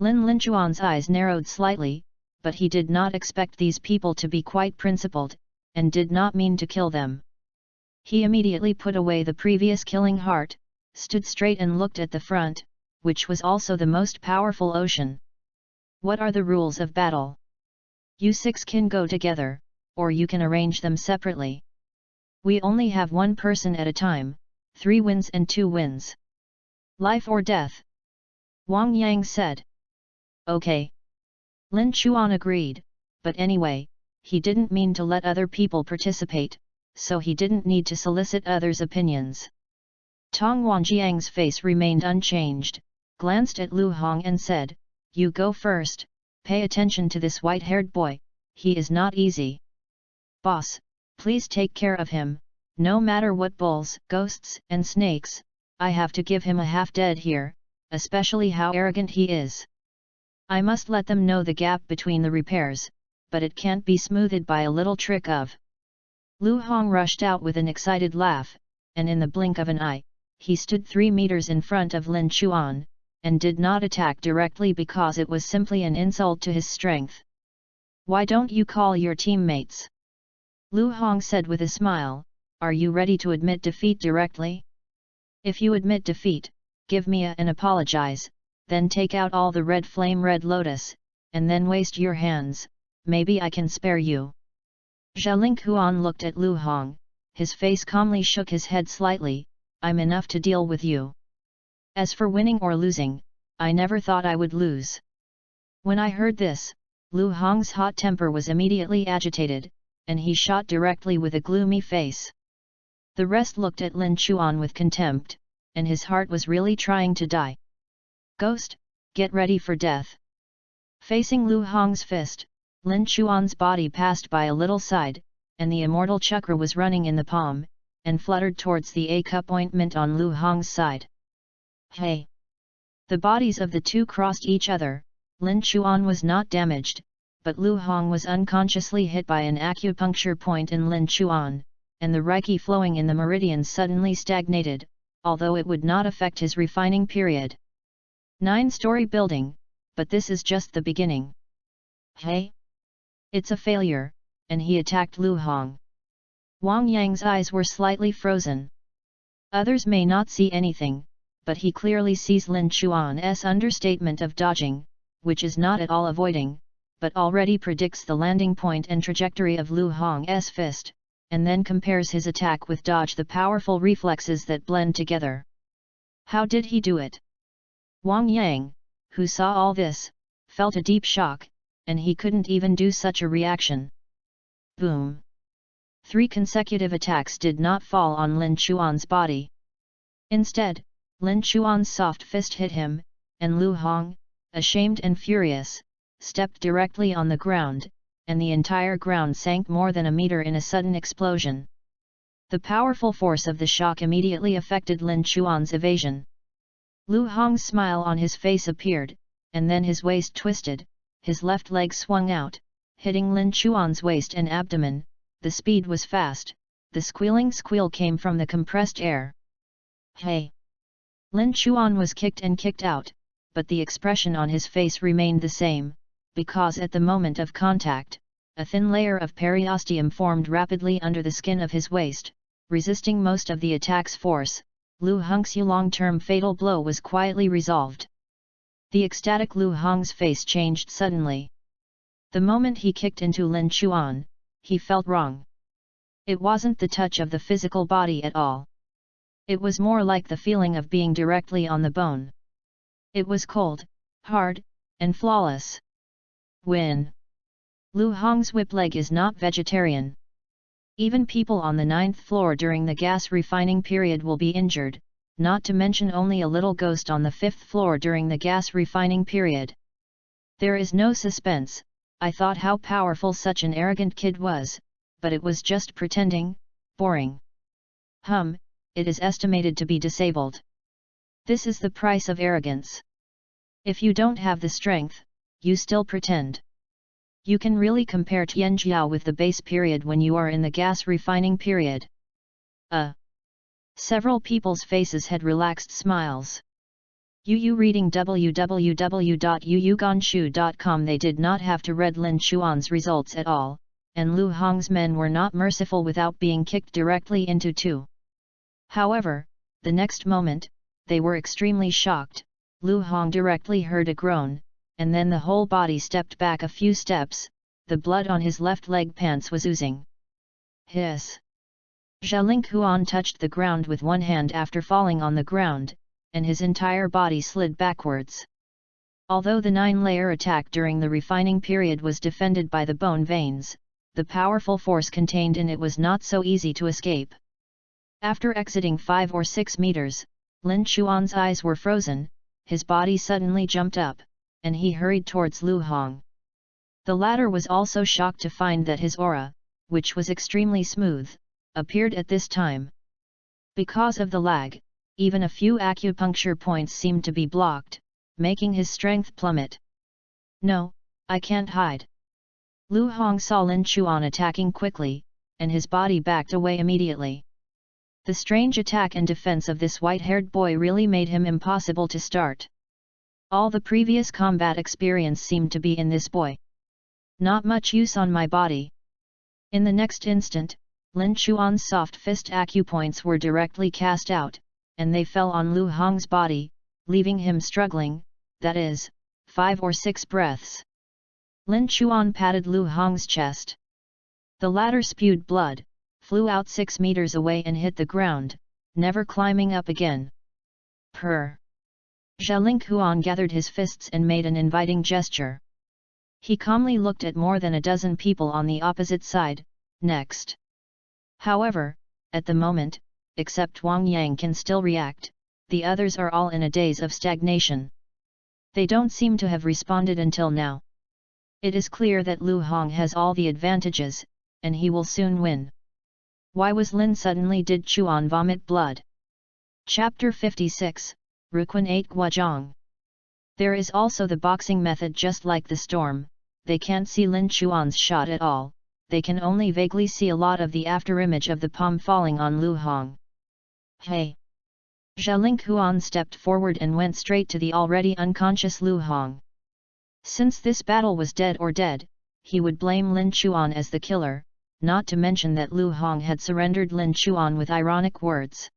Lin Chuan's eyes narrowed slightly, but he did not expect these people to be quite principled, and did not mean to kill them. He immediately put away the previous killing heart, stood straight and looked at the front, which was also the most powerful ocean. What are the rules of battle? You 6 can go together, or you can arrange them separately. We only have 1 person at a time, 3 wins and 2 wins. Life or death? Wang Yang said. Okay. Lin Chuan agreed, but anyway, he didn't mean to let other people participate, so he didn't need to solicit others' opinions. Tong Wanjiang's face remained unchanged, glanced at Lu Hong and said, You go first, pay attention to this white-haired boy, he is not easy. Boss, please take care of him, no matter what bulls, ghosts and snakes, I have to give him a half-dead here, especially how arrogant he is. I must let them know the gap between the repairs, but it can't be smoothed by a little trick of. Lu Hong rushed out with an excited laugh, and in the blink of an eye, he stood 3 meters in front of Lin Chuan, and did not attack directly because it was simply an insult to his strength. Why don't you call your teammates? Lu Hong said with a smile, Are you ready to admit defeat directly? If you admit defeat, give me an apologize, then take out all the red flame red lotus, and then waste your hands, maybe I can spare you. Zha Linghuan looked at Lu Hong, his face calmly shook his head slightly, I'm enough to deal with you. As for winning or losing, I never thought I would lose. When I heard this, Lu Hong's hot temper was immediately agitated, and he shot directly with a gloomy face. The rest looked at Lin Chuan with contempt, and his heart was really trying to die. Ghost, get ready for death. Facing Lu Hong's fist, Lin Chuan's body passed by a little side, and the immortal chakra was running in the palm, and fluttered towards the A-cup ointment on Lu Hong's side. Hey! The bodies of the 2 crossed each other. Lin Chuan was not damaged, but Lu Hong was unconsciously hit by an acupuncture point in Lin Chuan, and the reiki flowing in the meridian suddenly stagnated, although it would not affect his refining period. 9-story building, but this is just the beginning. Hey! It's a failure, and he attacked Lu Hong. Wang Yang's eyes were slightly frozen. Others may not see anything, but he clearly sees Lin Chuan's understatement of dodging, which is not at all avoiding, but already predicts the landing point and trajectory of Lu Hong's fist, and then compares his attack with dodge, the powerful reflexes that blend together. How did he do it? Wang Yang, who saw all this, felt a deep shock, and he couldn't even do such a reaction. Boom! 3 consecutive attacks did not fall on Lin Chuan's body. Instead, Lin Chuan's soft fist hit him, and Lu Hong, ashamed and furious, stepped directly on the ground, and the entire ground sank more than a meter in a sudden explosion. The powerful force of the shock immediately affected Lin Chuan's evasion. Lu Hong's smile on his face appeared, and then his waist twisted, his left leg swung out, hitting Lin Chuan's waist and abdomen. The speed was fast, the squealing squeal came from the compressed air. Hey! Lin Chuan was kicked and kicked out, but the expression on his face remained the same, because at the moment of contact, a thin layer of periosteum formed rapidly under the skin of his waist, resisting most of the attack's force. Lu Hong's long-term fatal blow was quietly resolved. The ecstatic Lu Hong's face changed suddenly. The moment he kicked into Lin Chuan, he felt wrong. It wasn't the touch of the physical body at all. It was more like the feeling of being directly on the bone. It was cold, hard, and flawless. Win. Lu Hong's whip leg is not vegetarian. Even people on the 9th floor during the gas refining period will be injured, not to mention only a little ghost on the 5th floor during the gas refining period. There is no suspense. I thought how powerful such an arrogant kid was, but it was just pretending, boring. It is estimated to be disabled. This is the price of arrogance. If you don't have the strength, you still pretend. You can really compare Tianjiao with the base period when you are in the gas refining period. Several people's faces had relaxed smiles. Yu reading www.yuyuganshu.com. They did not have to read Lin Chuan's results at all, and Lu Hong's men were not merciful without being kicked directly into 2. However, the next moment, they were extremely shocked. Lu Hong directly heard a groan, and then the whole body stepped back a few steps. The blood on his left leg pants was oozing. Hiss! Zhao Huan touched the ground with one hand after falling on the ground, and his entire body slid backwards. Although the 9-layer attack during the refining period was defended by the bone veins, the powerful force contained in it was not so easy to escape. After exiting 5 or 6 meters, Lin Chuan's eyes were frozen, his body suddenly jumped up, and he hurried towards Lu Hong. The latter was also shocked to find that his aura, which was extremely smooth, appeared at this time. Because of the lag, even a few acupuncture points seemed to be blocked, making his strength plummet. No, I can't hide. Lu Hong saw Lin Chuan attacking quickly, and his body backed away immediately. The strange attack and defense of this white-haired boy really made him impossible to start. All the previous combat experience seemed to be in this boy. Not much use on my body. In the next instant, Lin Chuan's soft fist acupoints were directly cast out, and they fell on Lu Hong's body, leaving him struggling, that is, 5 or 6 breaths. Lin Chuan patted Lu Hong's chest. The latter spewed blood, flew out 6 meters away and hit the ground, never climbing up again. Purr! Zhao Huan gathered his fists and made an inviting gesture. He calmly looked at more than a dozen people on the opposite side. Next. However, at the moment, except Wang Yang can still react, the others are all in a daze of stagnation. They don't seem to have responded until now. It is clear that Lu Hong has all the advantages, and he will soon win. Why was Lin suddenly did Chuan vomit blood? Chapter 56, Ruquan 8 Guazhong. There is also the boxing method. Just like the storm, they can't see Lin Chuan's shot at all, they can only vaguely see a lot of the afterimage of the palm falling on Lu Hong. Hey! Zhao Huan stepped forward and went straight to the already unconscious Lu Hong. Since this battle was dead or dead, he would blame Lin Chuan as the killer, not to mention that Lu Hong had surrendered Lin Chuan with ironic words.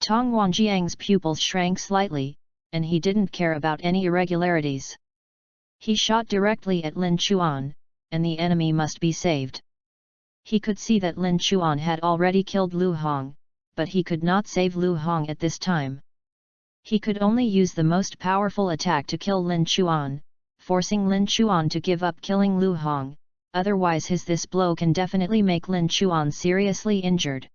Tong Wanjiang's pupils shrank slightly, and he didn't care about any irregularities. He shot directly at Lin Chuan, and the enemy must be saved. He could see that Lin Chuan had already killed Lu Hong, but he could not save Lu Hong at this time. He could only use the most powerful attack to kill Lin Chuan, forcing Lin Chuan to give up killing Lu Hong, otherwise this blow can definitely make Lin Chuan seriously injured.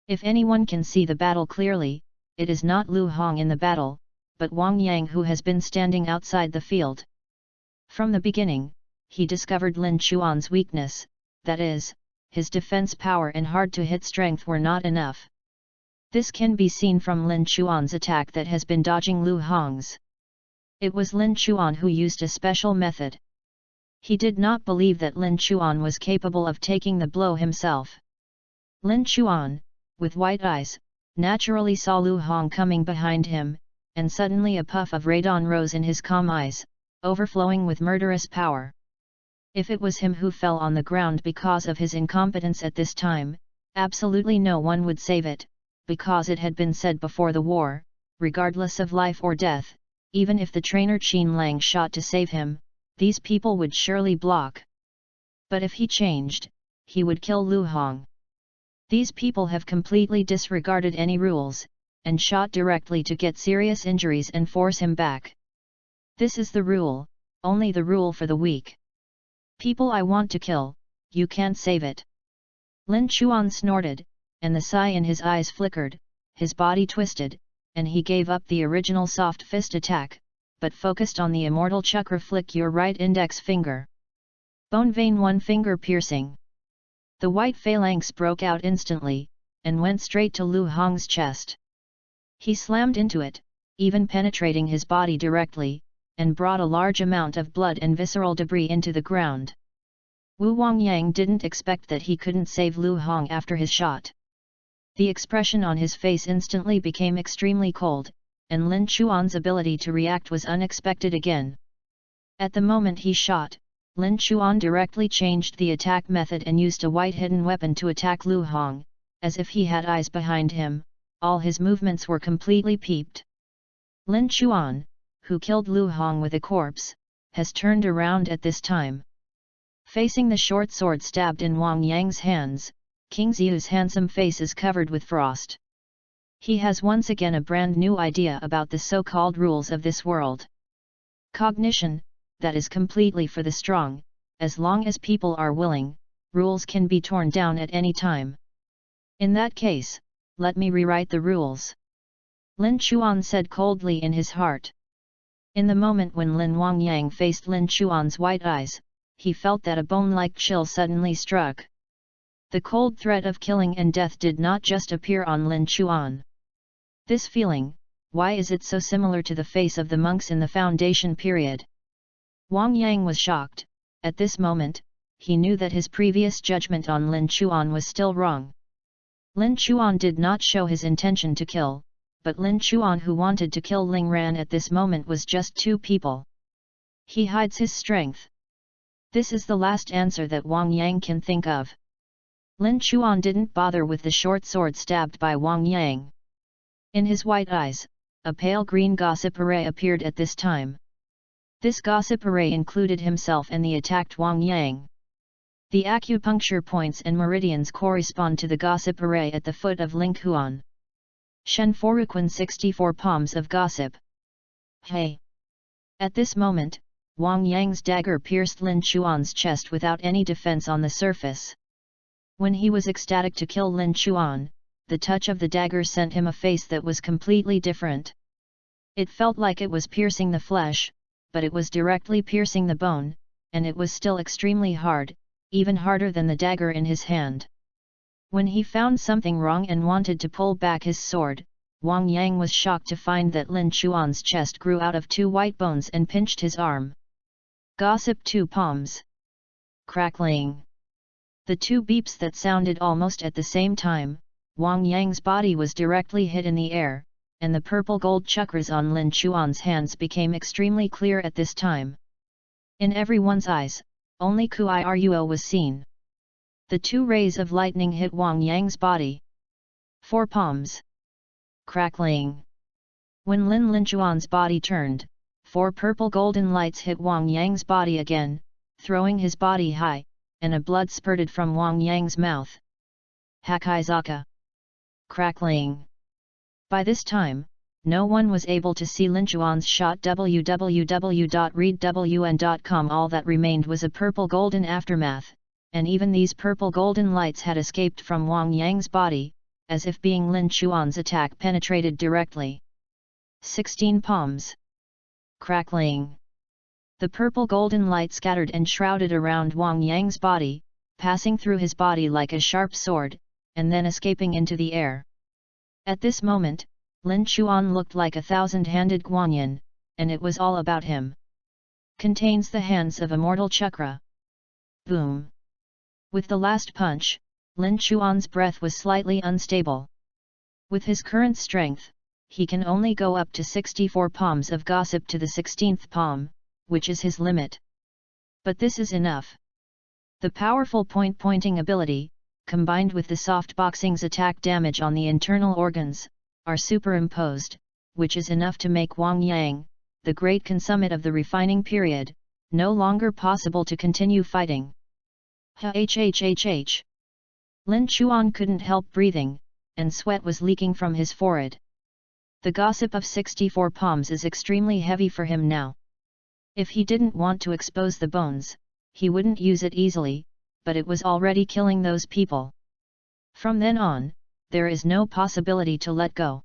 If anyone can see the battle clearly, it is not Lu Hong in the battle, but Wang Yang who has been standing outside the field. From the beginning, he discovered Lin Chuan's weakness, that is, his defense power and hard-to-hit strength were not enough. This can be seen from Lin Chuan's attack that has been dodging Lu Hong's. It was Lin Chuan who used a special method. He did not believe that Lin Chuan was capable of taking the blow himself. Lin Chuan, with white eyes, naturally saw Lu Hong coming behind him, and suddenly a puff of radon rose in his calm eyes, overflowing with murderous power. If it was him who fell on the ground because of his incompetence at this time, absolutely no one would save it, because it had been said before the war, regardless of life or death, even if the trainer Qin Lang shot to save him, these people would surely block. But if he changed, he would kill Lu Hong. These people have completely disregarded any rules, and shot directly to get serious injuries and force him back. This is the rule, only the rule for the weak. People I want to kill, you can't save it. Lin Chuan snorted, and the sigh in his eyes flickered, his body twisted, and he gave up the original soft fist attack, but focused on the immortal chakra flick your right index finger. Bone vein one finger piercing. The white phalanx broke out instantly, and went straight to Lu Hong's chest. He slammed into it, even penetrating his body directly, and brought a large amount of blood and visceral debris into the ground. Wu Wangyang didn't expect that he couldn't save Lu Hong after his shot. The expression on his face instantly became extremely cold, and Lin Chuan's ability to react was unexpected again. At the moment he shot, Lin Chuan directly changed the attack method and used a white hidden weapon to attack Lu Hong, as if he had eyes behind him, all his movements were completely peeped. Lin Chuan, who killed Lu Hong with a corpse, has turned around at this time. Facing the short sword stabbed in Wang Yang's hands, King Xiu's handsome face is covered with frost. He has once again a brand new idea about the so-called rules of this world. Cognition, that is completely for the strong, as long as people are willing, rules can be torn down at any time. In that case, let me rewrite the rules. Lin Chuan said coldly in his heart. In the moment when Lin Wangyang faced Lin Chuan's white eyes, he felt that a bone-like chill suddenly struck. The cold threat of killing and death did not just appear on Lin Chuan. This feeling, why is it so similar to the face of the monks in the foundation period? Wang Yang was shocked. At this moment, he knew that his previous judgment on Lin Chuan was still wrong. Lin Chuan did not show his intention to kill, but Lin Chuan who wanted to kill Ling Ran at this moment was just two people. He hides his strength. This is the last answer that Wang Yang can think of. Lin Chuan didn't bother with the short sword stabbed by Wang Yang. In his white eyes, a pale green gossip array appeared at this time. This gossip array included himself and the attacked Wang Yang. The acupuncture points and meridians correspond to the gossip array at the foot of Linghuan. Shen Foruquan 64 palms of gossip. Hey! At this moment, Wang Yang's dagger pierced Lin Chuan's chest without any defense on the surface. When he was ecstatic to kill Lin Chuan, the touch of the dagger sent him a face that was completely different. It felt like it was piercing the flesh, but it was directly piercing the bone, and it was still extremely hard, even harder than the dagger in his hand. When he found something wrong and wanted to pull back his sword, Wang Yang was shocked to find that Lin Chuan's chest grew out of two white bones and pinched his arm. Gossip 2 palms. Crackling. The two beeps that sounded almost at the same time, Wang Yang's body was directly hit in the air, and the purple gold chakras on Lin Chuan's hands became extremely clear at this time. In everyone's eyes, only Kuiruo was seen. The two rays of lightning hit Wang Yang's body. 4 palms. Crackling. When Lin Chuan's body turned, 4 purple golden lights hit Wang Yang's body again, throwing his body high, and a blood spurted from Wang Yang's mouth. Hakaizaka. Crackling. By this time, no one was able to see Lin Chuan's shot. www.readwn.com. All that remained was a purple golden aftermath, and even these purple golden lights had escaped from Wang Yang's body, as if being Lin Chuan's attack penetrated directly. 16 palms. Crackling. The purple golden light scattered and shrouded around Wang Yang's body, passing through his body like a sharp sword, and then escaping into the air. At this moment, Lin Chuan looked like a thousand-handed guanyin, and it was all about him. Contains the hands of immortal chakra. Boom! With the last punch, Lin Chuan's breath was slightly unstable. With his current strength, he can only go up to 64 palms of gossip to the 16th palm, which is his limit. But this is enough. The powerful pointing ability, combined with the soft boxing's attack damage on the internal organs, are superimposed, which is enough to make Wang Yang, the great consummate of the refining period, no longer possible to continue fighting. Hhhhh. Lin Chuan couldn't help breathing, and sweat was leaking from his forehead. The gossip of 64 palms is extremely heavy for him now. If he didn't want to expose the bones, he wouldn't use it easily, but it was already killing those people. From then on, there is no possibility to let go.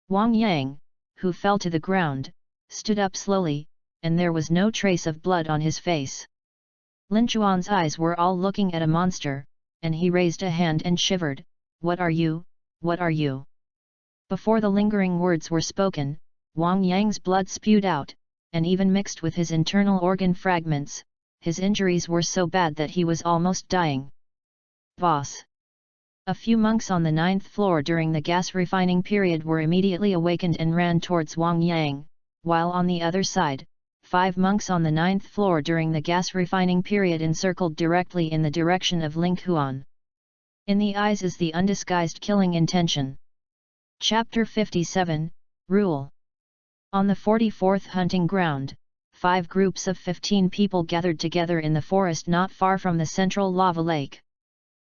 Wang Yang, who fell to the ground, stood up slowly, and there was no trace of blood on his face. Lin Chuan's eyes were all looking at a monster, and he raised a hand and shivered. What are you? What are you? Before the lingering words were spoken, Wang Yang's blood spewed out, and even mixed with his internal organ fragments, his injuries were so bad that he was almost dying. Boss! A few monks on the 9th floor during the gas refining period were immediately awakened and ran towards Wang Yang, while on the other side, 5 monks on the 9th floor during the gas refining period encircled directly in the direction of Ling Huan. In the eyes is the undisguised killing intention. Chapter 57, Rule. On the 44th hunting ground, 5 groups of 15 people gathered together in the forest not far from the central lava lake.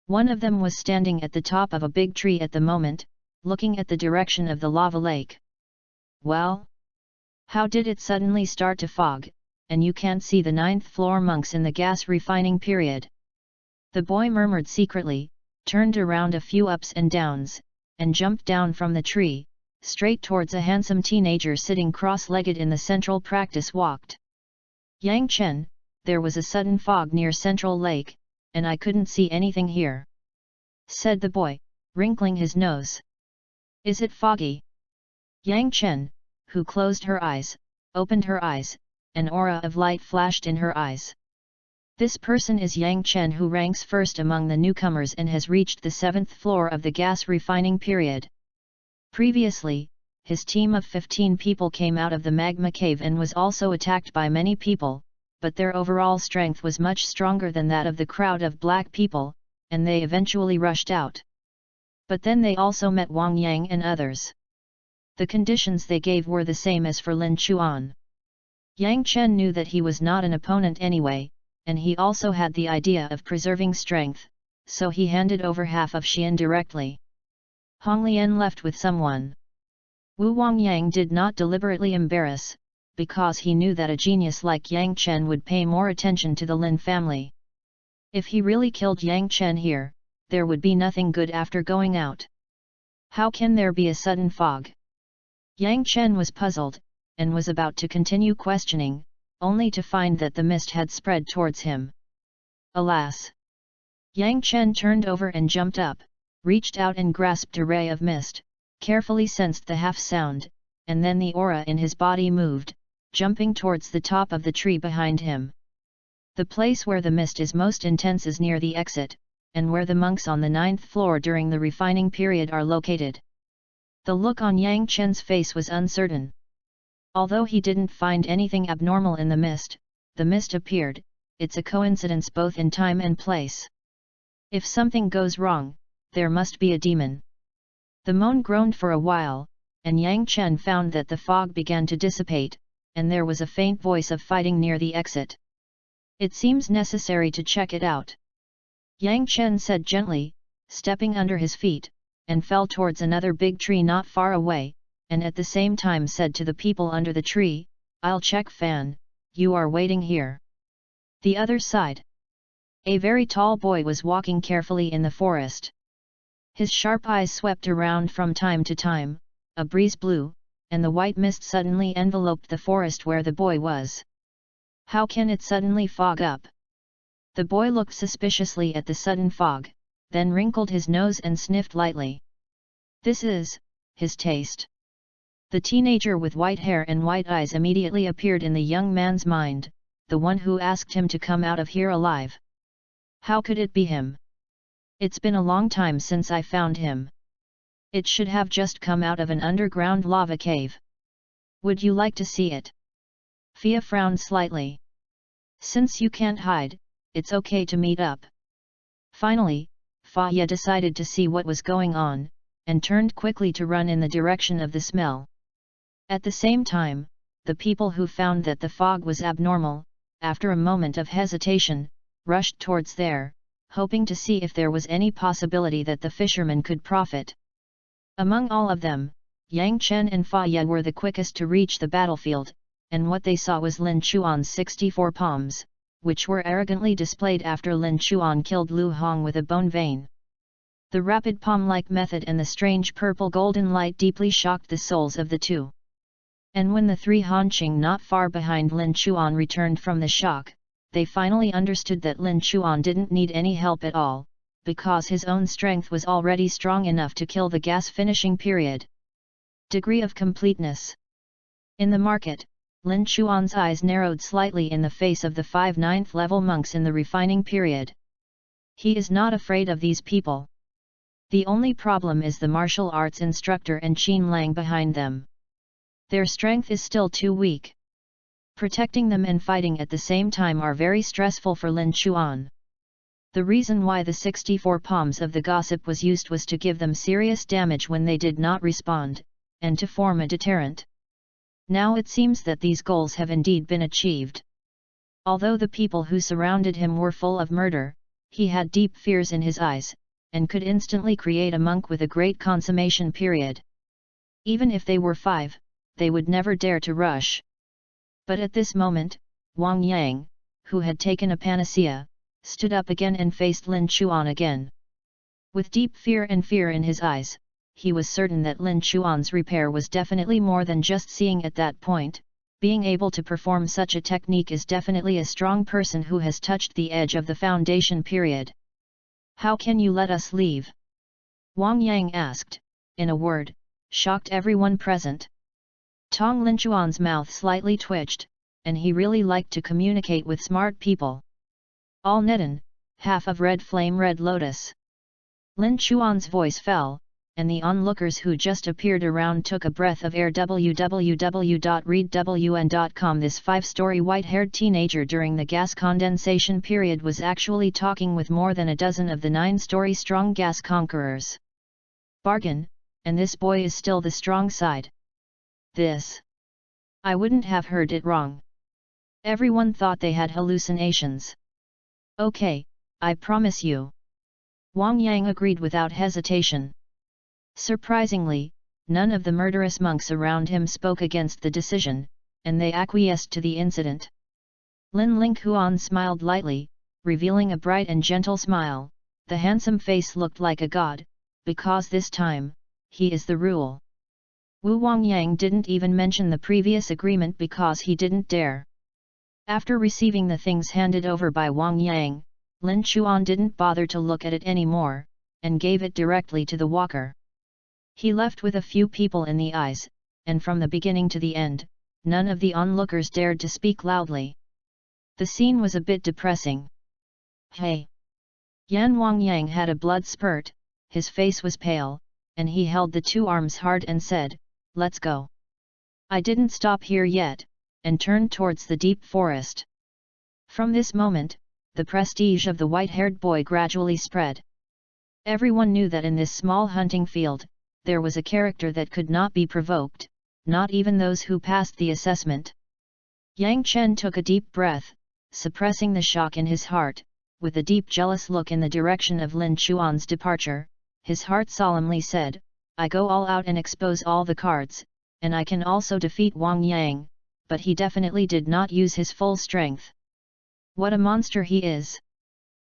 One of them was standing at the top of a big tree at the moment, looking at the direction of the lava lake. Well? How did it suddenly start to fog, and you can't see the 9th floor monks in the gas refining period? The boy murmured secretly, turned around a few ups and downs, and jumped down from the tree, straight towards a handsome teenager sitting cross-legged in the central practice walked. Yang Chen, there was a sudden fog near Central Lake, and I couldn't see anything here, said the boy, wrinkling his nose. Is it foggy? Yang Chen, who closed her eyes, opened her eyes, an aura of light flashed in her eyes. This person is Yang Chen, who ranks first among the newcomers and has reached the 7th floor of the gas refining period. Previously, his team of 15 people came out of the magma cave and was also attacked by many people, but their overall strength was much stronger than that of the crowd of black people, and they eventually rushed out. But then they also met Wang Yang and others. The conditions they gave were the same as for Lin Chuan. Yang Chen knew that he was not an opponent anyway, and he also had the idea of preserving strength, so he handed over half of Xian directly. Hong Lian left with someone. Wu Wang Yang did not deliberately embarrass, because he knew that a genius like Yang Chen would pay more attention to the Lin family. If he really killed Yang Chen here, there would be nothing good after going out. How can there be a sudden fog? Yang Chen was puzzled, and was about to continue questioning, only to find that the mist had spread towards him. Alas! Yang Chen turned over and jumped up, reached out and grasped a ray of mist, carefully sensed the half sound, and then the aura in his body moved, jumping towards the top of the tree behind him. The place where the mist is most intense is near the exit, and where the monks on the 9th floor during the refining period are located. The look on Yang Chen's face was uncertain. Although he didn't find anything abnormal in the mist appeared. It's a coincidence both in time and place. If something goes wrong, there must be a demon. The moan groaned for a while, and Yang Chen found that the fog began to dissipate, and there was a faint voice of fighting near the exit. "It seems necessary to check it out," Yang Chen said gently, stepping under his feet, and fell towards another big tree not far away, and at the same time said to the people under the tree, "I'll check Fan, you are waiting here." The other side. A very tall boy was walking carefully in the forest. His sharp eyes swept around from time to time, a breeze blew, and the white mist suddenly enveloped the forest where the boy was. "How can it suddenly fog up?" The boy looked suspiciously at the sudden fog, then wrinkled his nose and sniffed lightly. "This is his taste." The teenager with white hair and white eyes immediately appeared in the young man's mind, the one who asked him to come out of here alive. How could it be him? It's been a long time since I found him. It should have just come out of an underground lava cave. Would you like to see it? Fia frowned slightly. Since you can't hide, it's okay to meet up. Finally, Fia decided to see what was going on, and turned quickly to run in the direction of the smell. At the same time, the people who found that the fog was abnormal, after a moment of hesitation, rushed towards there, hoping to see if there was any possibility that the fishermen could profit. Among all of them, Yang Chen and Fia were the quickest to reach the battlefield, and what they saw was Lin Chuan's 64 palms, which were arrogantly displayed after Lin Chuan killed Lu Hong with a bone vein. The rapid palm-like method and the strange purple-golden light deeply shocked the souls of the two. And when the three Hanqing not far behind Lin Chuan returned from the shock, they finally understood that Lin Chuan didn't need any help at all, because his own strength was already strong enough to kill the gas finishing period. Degree of completeness. In the market, Lin Chuan's eyes narrowed slightly in the face of the 5 9th level monks in the refining period. He is not afraid of these people. The only problem is the martial arts instructor and Qin Lang behind them. Their strength is still too weak. Protecting them and fighting at the same time are very stressful for Lin Chuan. The reason why the 64 palms of the gossip was used was to give them serious damage when they did not respond, and to form a deterrent. Now it seems that these goals have indeed been achieved. Although the people who surrounded him were full of murder, he had deep fears in his eyes, and could instantly create a monk with a great consummation period. Even if they were 5, they would never dare to rush. But at this moment, Wang Yang, who had taken a panacea, stood up again and faced Lin Chuan again. With deep fear in his eyes, he was certain that Lin Chuan's repair was definitely more than just seeing at that point. Being able to perform such a technique is definitely a strong person who has touched the edge of the foundation period. How can you let us leave? Wang Yang asked, in a word, shocked everyone present. Tong Lin Chuan's mouth slightly twitched, and he really liked to communicate with smart people. All Neden, half of Red Flame Red Lotus. Lin Chuan's voice fell, and the onlookers who just appeared around took a breath of air. www.readwn.com. This 5-story white-haired teenager during the gas condensation period was actually talking with more than a dozen of the 9-story strong gas conquerors. Bargain, and this boy is still the strong side. This. I wouldn't have heard it wrong. Everyone thought they had hallucinations. Okay, I promise you. Wang Yang agreed without hesitation. Surprisingly, none of the murderous monks around him spoke against the decision, and they acquiesced to the incident. Lin Linghuan smiled lightly, revealing a bright and gentle smile. The handsome face looked like a god, because this time, he is the rule. Wu Wangyang didn't even mention the previous agreement because he didn't dare. After receiving the things handed over by Wang Yang, Lin Chuan didn't bother to look at it anymore, and gave it directly to the walker. He left with a few people in the eyes, and from the beginning to the end, none of the onlookers dared to speak loudly. The scene was a bit depressing. Hey! Yan Wangyang had a blood spurt, his face was pale, and he held the 2 arms hard and said, "Let's go." I didn't stop here yet, and turned towards the deep forest. From this moment, the prestige of the white-haired boy gradually spread. Everyone knew that in this small hunting field, there was a character that could not be provoked, not even those who passed the assessment. Yang Chen took a deep breath, suppressing the shock in his heart, with a deep jealous look in the direction of Lin Chuan's departure. His heart solemnly said, I go all out and expose all the cards, and I can also defeat Wang Yang, but he definitely did not use his full strength. What a monster he is!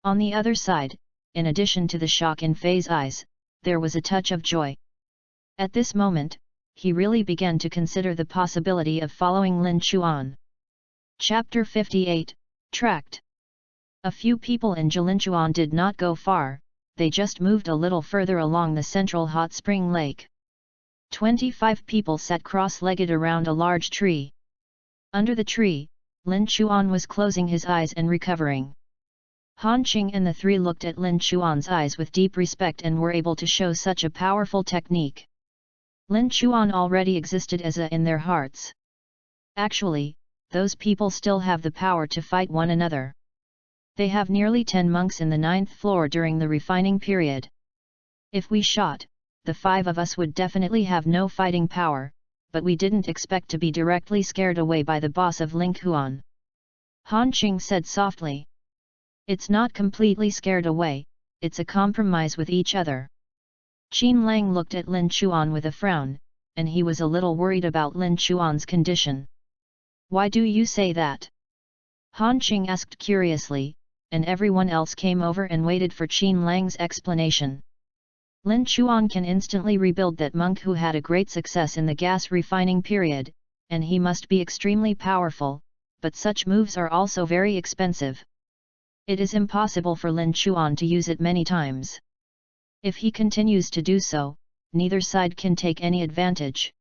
On the other side, in addition to the shock in Fei's eyes, there was a touch of joy. At this moment, he really began to consider the possibility of following Lin Chuan. Chapter 58, Tracked. A few people in Jilinchuan did not go far, they just moved a little further along the central hot spring lake. 25 people sat cross-legged around a large tree. Under the tree, Lin Chuan was closing his eyes and recovering. Han Qing and the three looked at Lin Chuan's eyes with deep respect and were able to show such a powerful technique. Lin Chuan already existed as a in their hearts. Actually, those people still have the power to fight one another. They have nearly 10 monks in the 9th floor during the refining period. If we shot, the 5 of us would definitely have no fighting power, but we didn't expect to be directly scared away by the boss of Linghuan. Han Qing said softly. It's not completely scared away, it's a compromise with each other. Qin Lang looked at Lin Chuan with a frown, and he was a little worried about Lin Chuan's condition. Why do you say that? Han Qing asked curiously, and everyone else came over and waited for Qin Lang's explanation. Lin Chuan can instantly rebuild that monk who had a great success in the gas refining period, and he must be extremely powerful, but such moves are also very expensive. It is impossible for Lin Chuan to use it many times. If he continues to do so, neither side can take any advantage.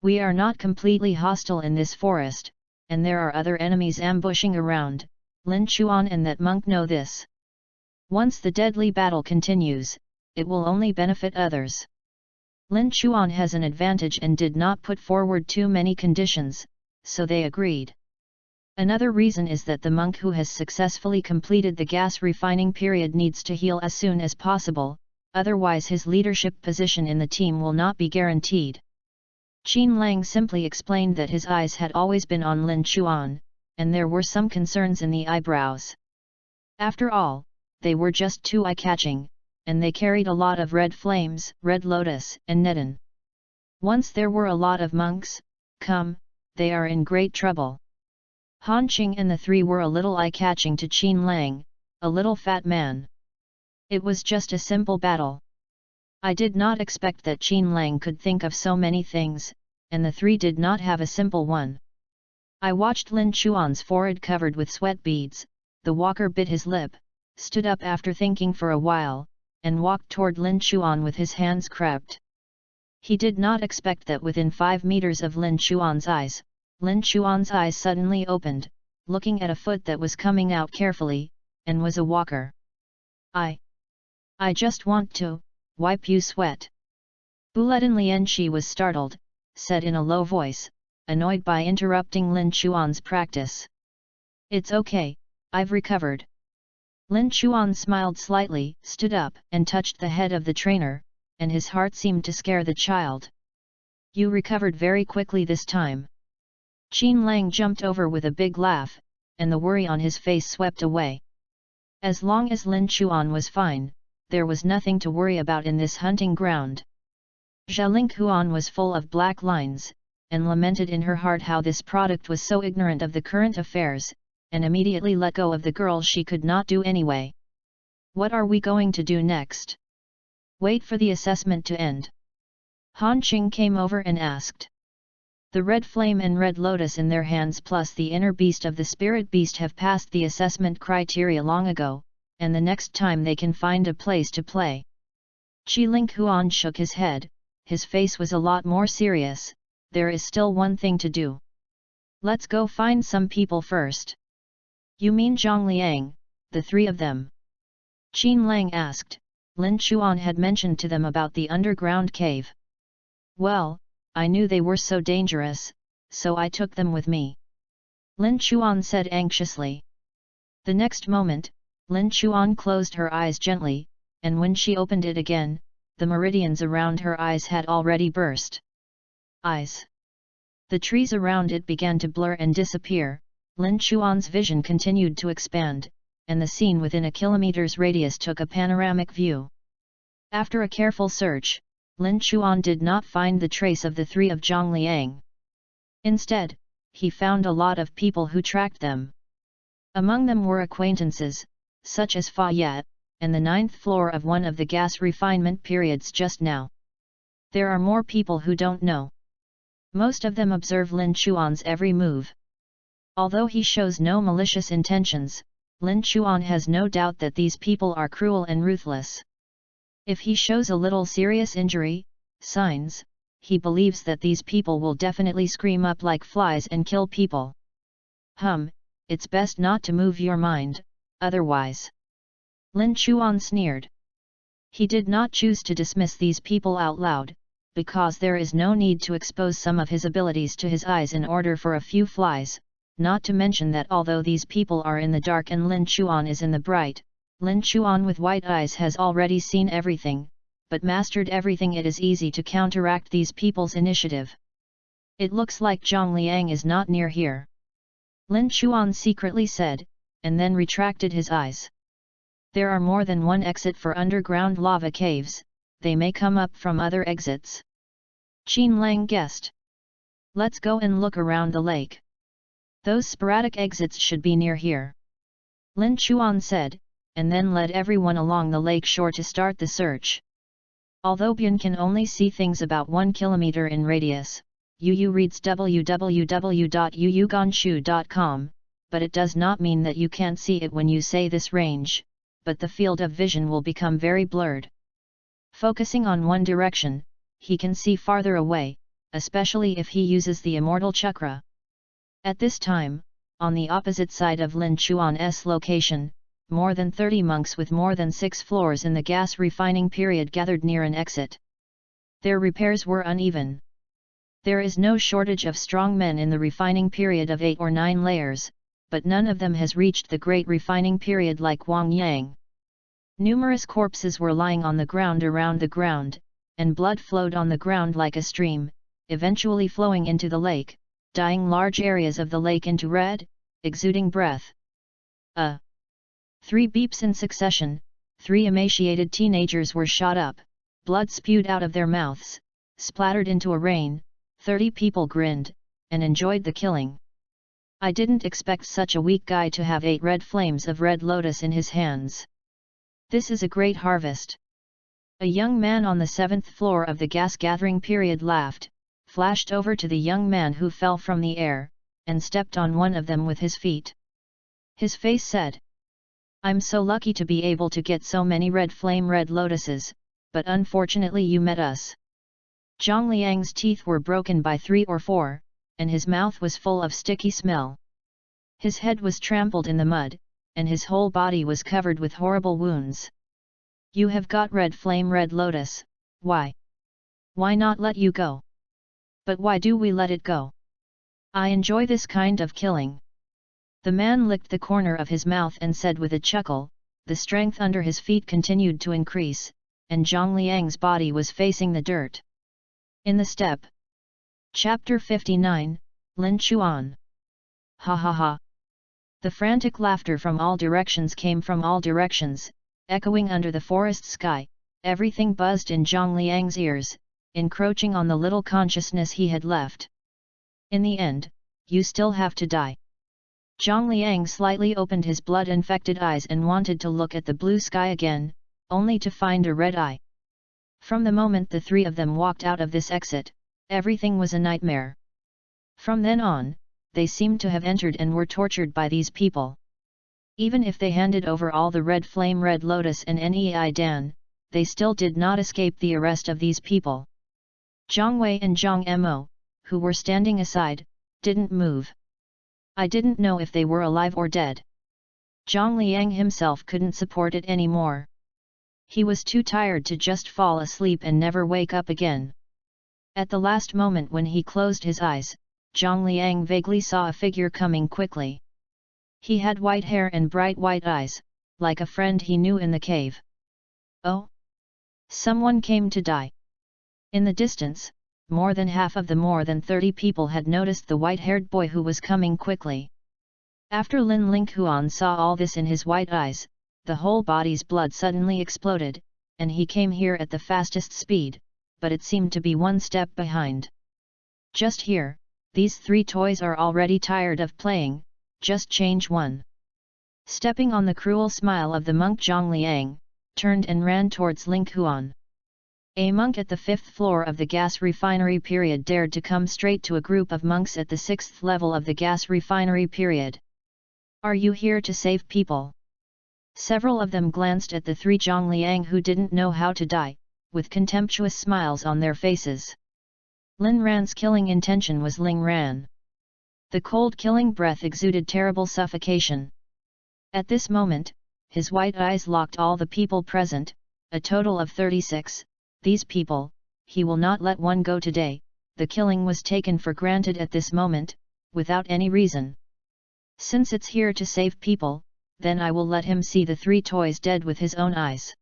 We are not completely hostile in this forest, and there are other enemies ambushing around. Lin Chuan and that monk know this. Once the deadly battle continues, it will only benefit others. Lin Chuan has an advantage and did not put forward too many conditions, so they agreed. Another reason is that the monk who has successfully completed the gas refining period needs to heal as soon as possible, otherwise his leadership position in the team will not be guaranteed. Qin Lang simply explained that his eyes had always been on Lin Chuan, and there were some concerns in the eyebrows. After all, they were just too eye-catching, and they carried a lot of red flames, red lotus, and Nedon. Once there were a lot of monks, they are in great trouble. Han Qing and the three were a little eye-catching to Qin Lang, a little fat man. It was just a simple battle. I did not expect that Qin Lang could think of so many things, and the three did not have a simple one. I watched Lin Chuan's forehead covered with sweat beads, the walker bit his lip, stood up after thinking for a while, and walked toward Lin Chuan with his hands crept. He did not expect that within 5 meters of Lin Chuan's eyes, Lin Chuan's eyes suddenly opened, looking at a foot that was coming out carefully, and was a walker. I just want to wipe you sweat. Bulletin Lianqi was startled, said in a low voice, annoyed by interrupting Lin Chuan's practice. It's okay, I've recovered. Lin Chuan smiled slightly, stood up, and touched the head of the trainer, and his heart seemed to scare the child. You recovered very quickly this time. Qin Lang jumped over with a big laugh, and the worry on his face swept away. As long as Lin Chuan was fine, there was nothing to worry about in this hunting ground. Zha Linghuan was full of black lines, and lamented in her heart how this product was so ignorant of the current affairs, and immediately let go of the girl she could not do anyway. What are we going to do next? Wait for the assessment to end. Han Qing came over and asked. The red flame and red lotus in their hands plus the inner beast of the spirit beast have passed the assessment criteria long ago, and the next time they can find a place to play. Qi Linghuan shook his head, his face was a lot more serious. There is still one thing to do. Let's go find some people first. You mean Zhang Liang, the 3 of them? Qin Lang asked. Lin Chuan had mentioned to them about the underground cave. Well, I knew they were so dangerous, so I took them with me. Lin Chuan said anxiously. The next moment, Lin Chuan closed her eyes gently, and when she opened it again, the meridians around her eyes had already burst. Eyes. The trees around it began to blur and disappear. Lin Chuan's vision continued to expand, and the scene within a kilometer's radius took a panoramic view. After a careful search, Lin Chuan did not find the trace of the three of Zhang Liang. Instead, he found a lot of people who tracked them. Among them were acquaintances, such as Fa Yat, and the 9th floor of one of the gas refinement periods just now. There are more people who don't know. Most of them observe Lin Chuan's every move. Although he shows no malicious intentions, Lin Chuan has no doubt that these people are cruel and ruthless. If he shows a little serious injury, signs, he believes that these people will definitely scream up like flies and kill people. It's best not to move your mind, otherwise. Lin Chuan sneered. He did not choose to dismiss these people out loud, because there is no need to expose some of his abilities to his eyes in order for a few flies, not to mention that although these people are in the dark and Lin Chuan is in the bright, Lin Chuan with white eyes has already seen everything, but mastered everything. It is easy to counteract these people's initiative. It looks like Zhang Liang is not near here. Lin Chuan secretly said, and then retracted his eyes. There are more than one exit for underground lava caves, they may come up from other exits. Qin Lang guessed. Let's go and look around the lake. Those sporadic exits should be near here. Lin Chuan said, and then led everyone along the lake shore to start the search. Although Byun can only see things about 1 kilometer in radius, Yu reads www.yuyuganshu.com, but it does not mean that you can't see it when you say this range, but the field of vision will become very blurred. Focusing on one direction, he can see farther away, especially if he uses the immortal chakra. At this time, on the opposite side of Lin Chuan's location, more than 30 monks with more than 6 floors in the gas refining period gathered near an exit. Their repairs were uneven. There is no shortage of strong men in the refining period of 8 or 9 layers, but none of them has reached the great refining period like Wang Yang. Numerous corpses were lying on the ground around the ground, and blood flowed on the ground like a stream, eventually flowing into the lake, dyeing large areas of the lake into red, exuding breath. 3 beeps in succession, 3 emaciated teenagers were shot up, blood spewed out of their mouths, splattered into a rain. 30 people grinned, and enjoyed the killing. I didn't expect such a weak guy to have 8 red flames of red lotus in his hands. This is a great harvest. A young man on the 7th floor of the gas gathering period laughed, flashed over to the young man who fell from the air, and stepped on one of them with his feet. His face said, I'm so lucky to be able to get so many red lotuses, but unfortunately you met us. Zhang Liang's teeth were broken by 3 or 4, and his mouth was full of sticky smell. His head was trampled in the mud, and his whole body was covered with horrible wounds. You have got red lotus, why? Why not let you go? But why do we let it go? I enjoy this kind of killing. The man licked the corner of his mouth and said with a chuckle, the strength under his feet continued to increase, and Zhang Liang's body was facing the dirt. In the steppe. Chapter 59, Lin Chuan. Ha ha ha. The frantic laughter from all directions came from all directions, echoing under the forest sky. Everything buzzed in Zhang Liang's ears, encroaching on the little consciousness he had left. In the end, you still have to die. Zhang Liang slightly opened his blood-infected eyes and wanted to look at the blue sky again, only to find a red eye. From the moment the 3 of them walked out of this exit, everything was a nightmare. From then on, they seemed to have entered and were tortured by these people. Even if they handed over all the red lotus and Nei Dan, they still did not escape the arrest of these people. Zhang Wei and Zhang Mo, who were standing aside, didn't move. I didn't know if they were alive or dead. Zhang Liang himself couldn't support it anymore. He was too tired to just fall asleep and never wake up again. At the last moment when he closed his eyes, Zhang Liang vaguely saw a figure coming quickly. He had white hair and bright white eyes, like a friend he knew in the cave. Oh! Someone came to die. In the distance, more than half of the more than 30 people had noticed the white-haired boy who was coming quickly. After Lin Linghuan saw all this in his white eyes, the whole body's blood suddenly exploded, and he came here at the fastest speed, but it seemed to be one step behind. Just here, these 3 toys are already tired of playing, just change one. Stepping on the cruel smile of the monk Zhang Liang, turned and ran towards Linghuan. A monk at the 5th floor of the gas refinery period dared to come straight to a group of monks at the 6th level of the gas refinery period. Are you here to save people? Several of them glanced at the 3 Zhang Liang who didn't know how to die, with contemptuous smiles on their faces. Lin Ran's killing intention was Ling Ran. The cold killing breath exuded terrible suffocation. At this moment, his white eyes locked all the people present, a total of 36, these people, he will not let one go today. The killing was taken for granted at this moment, without any reason. Since it's here to save people, then I will let him see the 3 toys dead with his own eyes.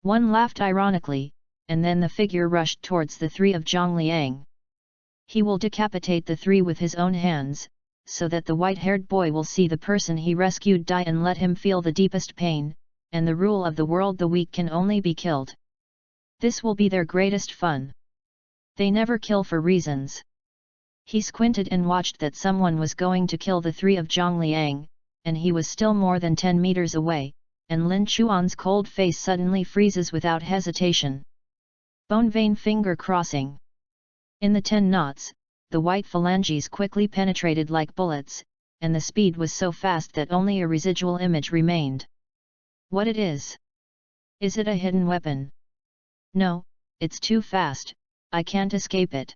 One laughed ironically, and then the figure rushed towards the 3 of Zhang Liang. He will decapitate the 3 with his own hands, so that the white-haired boy will see the person he rescued die and let him feel the deepest pain, and the rule of the world: the weak can only be killed. This will be their greatest fun. They never kill for reasons. He squinted and watched that someone was going to kill the 3 of Zhang Liang, and he was still more than 10 meters away, and Lin Chuan's cold face suddenly freezes without hesitation. Bone vein finger crossing. In the 10 knots, the white phalanges quickly penetrated like bullets, and the speed was so fast that only a residual image remained. What it is? Is it a hidden weapon? No, it's too fast, I can't escape it.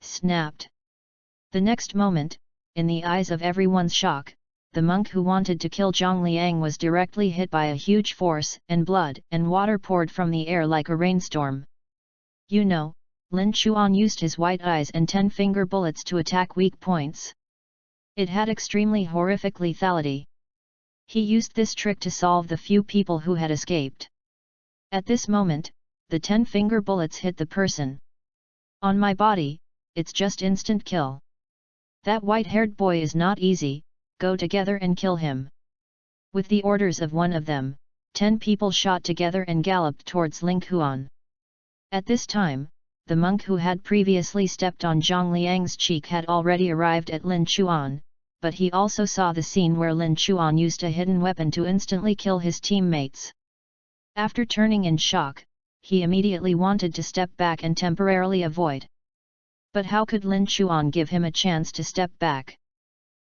Snapped. The next moment, in the eyes of everyone's shock, the monk who wanted to kill Zhang Liang was directly hit by a huge force, and blood and water poured from the air like a rainstorm. You know, Lin Chuan used his white eyes and 10-finger bullets to attack weak points. It had extremely horrific lethality. He used this trick to solve the few people who had escaped. At this moment, the 10-finger bullets hit the person. On my body, it's just instant kill. That white-haired boy is not easy, go together and kill him. With the orders of one of them, 10 people shot together and galloped towards Linghuan. At this time, the monk who had previously stepped on Zhang Liang's cheek had already arrived at Lin Chuan, but he also saw the scene where Lin Chuan used a hidden weapon to instantly kill his teammates. After turning in shock, he immediately wanted to step back and temporarily avoid. But how could Lin Chuan give him a chance to step back?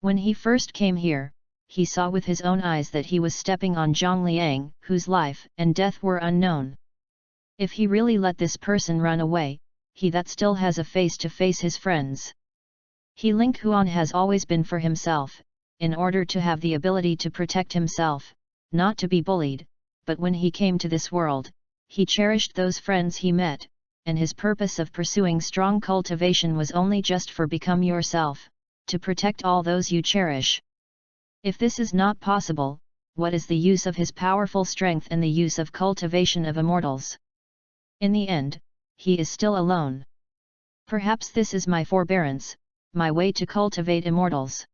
When he first came here, he saw with his own eyes that he was stepping on Zhang Liang, whose life and death were unknown. If he really let this person run away, he that still has a face to face his friends. Linghuan has always been for himself, in order to have the ability to protect himself, not to be bullied, but when he came to this world, he cherished those friends he met, and his purpose of pursuing strong cultivation was only just for become yourself, to protect all those you cherish. If this is not possible, what is the use of his powerful strength and the use of cultivation of immortals? In the end, he is still alone. Perhaps this is my forbearance, my way to cultivate immortals.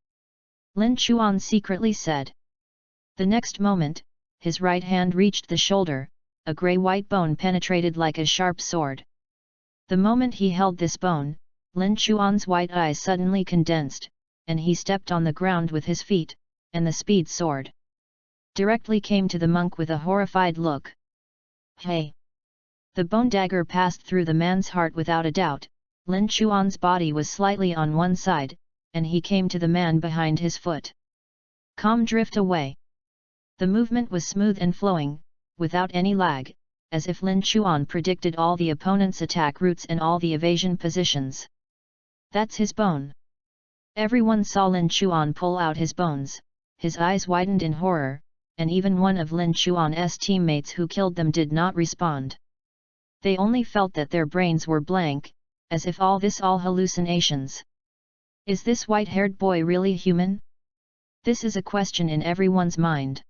Lin Chuan secretly said. The next moment, his right hand reached the shoulder, a grey-white bone penetrated like a sharp sword. The moment he held this bone, Lin Chuan's white eyes suddenly condensed, and he stepped on the ground with his feet, and the speed soared. Directly came to the monk with a horrified look. Hey! The bone dagger passed through the man's heart without a doubt. Lin Chuan's body was slightly on one side, and he came to the man behind his foot. Calm drift away. The movement was smooth and flowing, without any lag, as if Lin Chuan predicted all the opponent's attack routes and all the evasion positions. That's his bone. Everyone saw Lin Chuan pull out his bones, his eyes widened in horror, and even one of Lin Chuan's teammates who killed them did not respond. They only felt that their brains were blank, as if all hallucinations. Is this white-haired boy really human? This is a question in everyone's mind.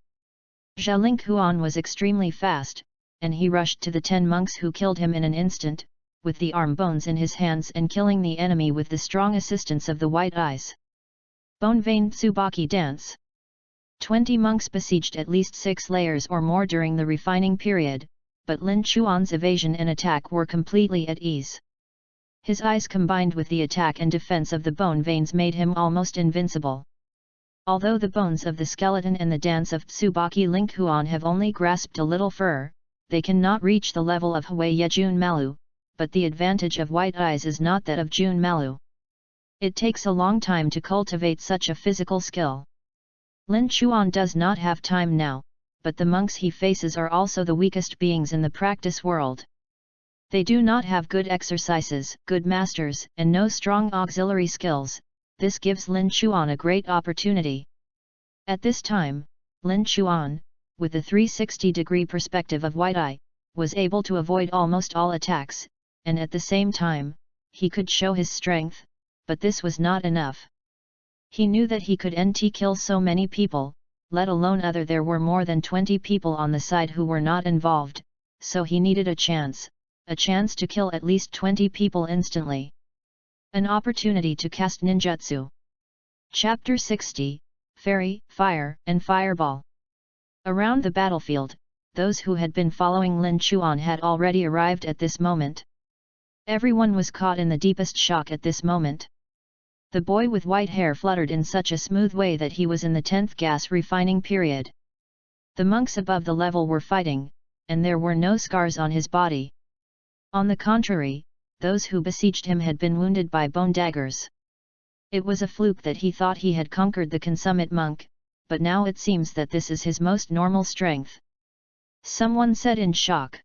Zhao Linghuan was extremely fast, and he rushed to the 10 monks who killed him in an instant, with the arm bones in his hands and killing the enemy with the strong assistance of the white eyes. Bone-veined Tsubaki dance. 20 monks besieged at least 6 layers or more during the refining period, but Lin Chuan's evasion and attack were completely at ease. His eyes combined with the attack and defense of the bone veins made him almost invincible. Although the bones of the skeleton and the dance of Tsubaki Linghuan have only grasped a little fur, they cannot reach the level of Hui Ye Jun Malu, but the advantage of white eyes is not that of Jun Malu. It takes a long time to cultivate such a physical skill. Lin Chuan does not have time now, but the monks he faces are also the weakest beings in the practice world. They do not have good exercises, good masters, and no strong auxiliary skills. This gives Lin Chuan a great opportunity. At this time, Lin Chuan, with the 360-degree perspective of White Eye, was able to avoid almost all attacks, and at the same time, he could show his strength, but this was not enough. He knew that he could kill so many people, let alone there were more than 20 people on the side who were not involved, so he needed a chance to kill at least 20 people instantly. An opportunity to cast ninjutsu. Chapter 60, Fairy, Fire, and Fireball. Around the battlefield, those who had been following Lin Chuan had already arrived at this moment. Everyone was caught in the deepest shock at this moment. The boy with white hair fluttered in such a smooth way that he was in the 10th gas refining period. The monks above the level were fighting, and there were no scars on his body. On the contrary, those who besieged him had been wounded by bone daggers. It was a fluke that he thought he had conquered the consummate monk, but now it seems that this is his most normal strength. Someone said in shock.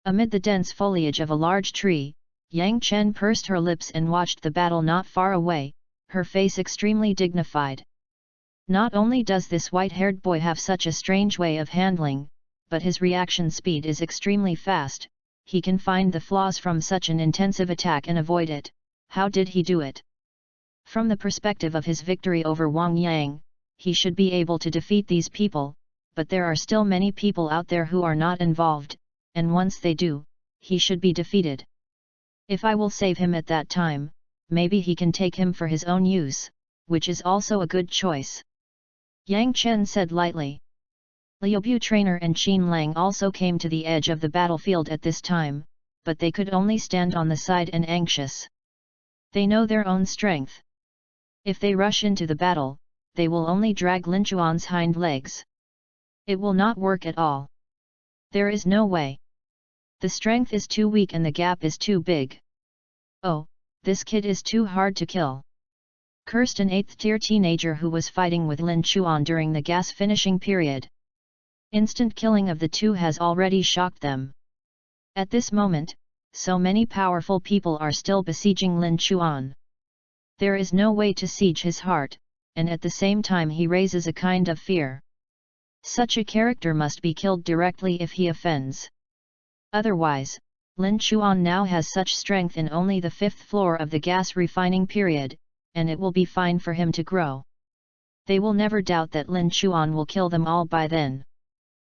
Amid the dense foliage of a large tree, Yang Chen pursed her lips and watched the battle not far away, her face extremely dignified. Not only does this white-haired boy have such a strange way of handling, but his reaction speed is extremely fast. He can find the flaws from such an intensive attack and avoid it. How did he do it? From the perspective of his victory over Wang Yang, he should be able to defeat these people, but there are still many people out there who are not involved, and once they do, he should be defeated. If I will save him at that time, maybe he can take him for his own use, which is also a good choice. Yang Chen said lightly. Liu Bu trainer and Qin Lang also came to the edge of the battlefield at this time, but they could only stand on the side and anxious. They know their own strength. If they rush into the battle, they will only drag Lin Chuan's hind legs. It will not work at all. There is no way. The strength is too weak and the gap is too big. Oh, this kid is too hard to kill. Cursed an 8th-tier teenager who was fighting with Lin Chuan during the gas finishing period. Instant killing of the two has already shocked them. At this moment, so many powerful people are still besieging Lin Chuan. There is no way to siege his heart, and at the same time he raises a kind of fear. Such a character must be killed directly if he offends. Otherwise, Lin Chuan now has such strength in only the 5th floor of the gas refining period, and it will be fine for him to grow. They will never doubt that Lin Chuan will kill them all by then.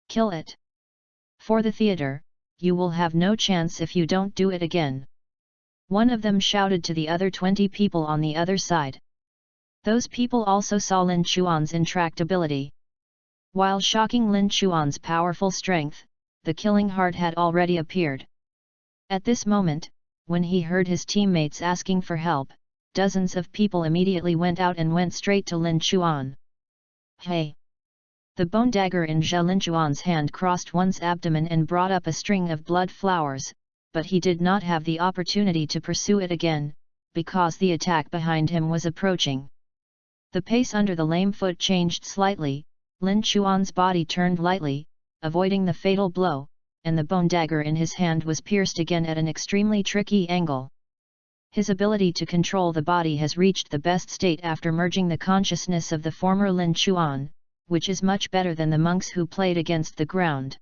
Kill it. For the theater, you will have no chance if you don't do it again. One of them shouted to the other 20 people on the other side. Those people also saw Lin Chuan's intractability. While shocking Lin Chuan's powerful strength, the killing heart had already appeared. At this moment, when he heard his teammates asking for help, dozens of people immediately went out and went straight to Lin Chuan. Hey! The bone dagger in Lin Chuan's hand crossed one's abdomen and brought up a string of blood flowers, but he did not have the opportunity to pursue it again, because the attack behind him was approaching. The pace under the lame foot changed slightly, Lin Chuan's body turned lightly, avoiding the fatal blow, and the bone dagger in his hand was pierced again at an extremely tricky angle. His ability to control the body has reached the best state after merging the consciousness of the former Lin Chuan, which is much better than the monks who played against the ground.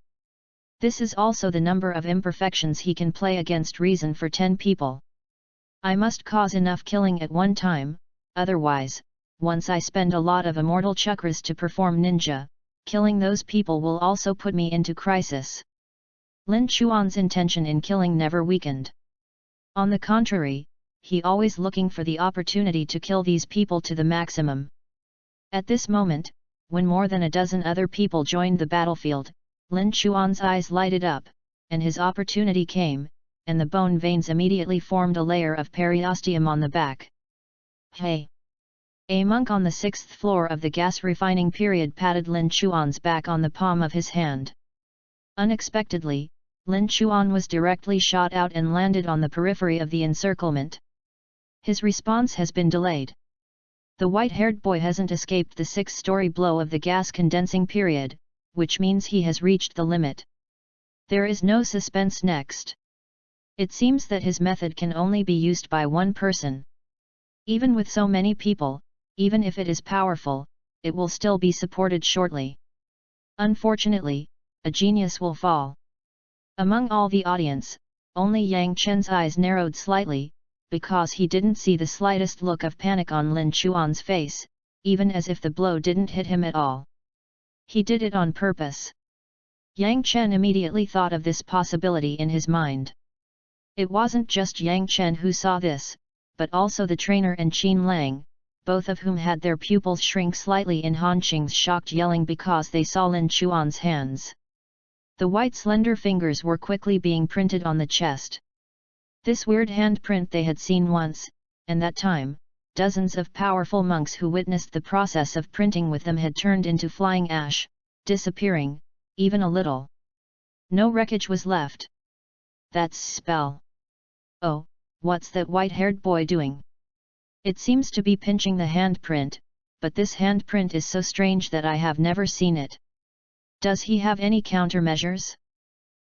This is also the number of imperfections he can play against reason for 10 people. I must cause enough killing at one time, otherwise, once I spend a lot of immortal chakras to perform ninja, killing those people will also put me into crisis. Lin Chuan's intention in killing never weakened. On the contrary, he always looking for the opportunity to kill these people to the maximum. At this moment, when more than a dozen other people joined the battlefield, Lin Chuan's eyes lighted up, and his opportunity came, and the bone veins immediately formed a layer of periosteum on the back. Hey! A monk on the 6th floor of the gas refining period patted Lin Chuan's back on the palm of his hand. Unexpectedly, Lin Chuan was directly shot out and landed on the periphery of the encirclement. His response has been delayed. The white-haired boy hasn't escaped the 6th-story blow of the gas condensing period, which means he has reached the limit. There is no suspense next. It seems that his method can only be used by one person. Even with so many people, even if it is powerful, it will still be supported shortly. Unfortunately, a genius will fall. Among all the audience, only Yang Chen's eyes narrowed slightly, because he didn't see the slightest look of panic on Lin Chuan's face, even as if the blow didn't hit him at all. He did it on purpose. Yang Chen immediately thought of this possibility in his mind. It wasn't just Yang Chen who saw this, but also the trainer and Qin Lang, both of whom had their pupils shrink slightly in Hanqing's shocked yelling because they saw Lin Chuan's hands. The white slender fingers were quickly being printed on the chest. This weird handprint they had seen once, and that time, dozens of powerful monks who witnessed the process of printing with them had turned into flying ash, disappearing, even a little. No wreckage was left. That's spell. Oh, what's that white-haired boy doing? It seems to be pinching the handprint, but this handprint is so strange that I have never seen it. Does he have any countermeasures?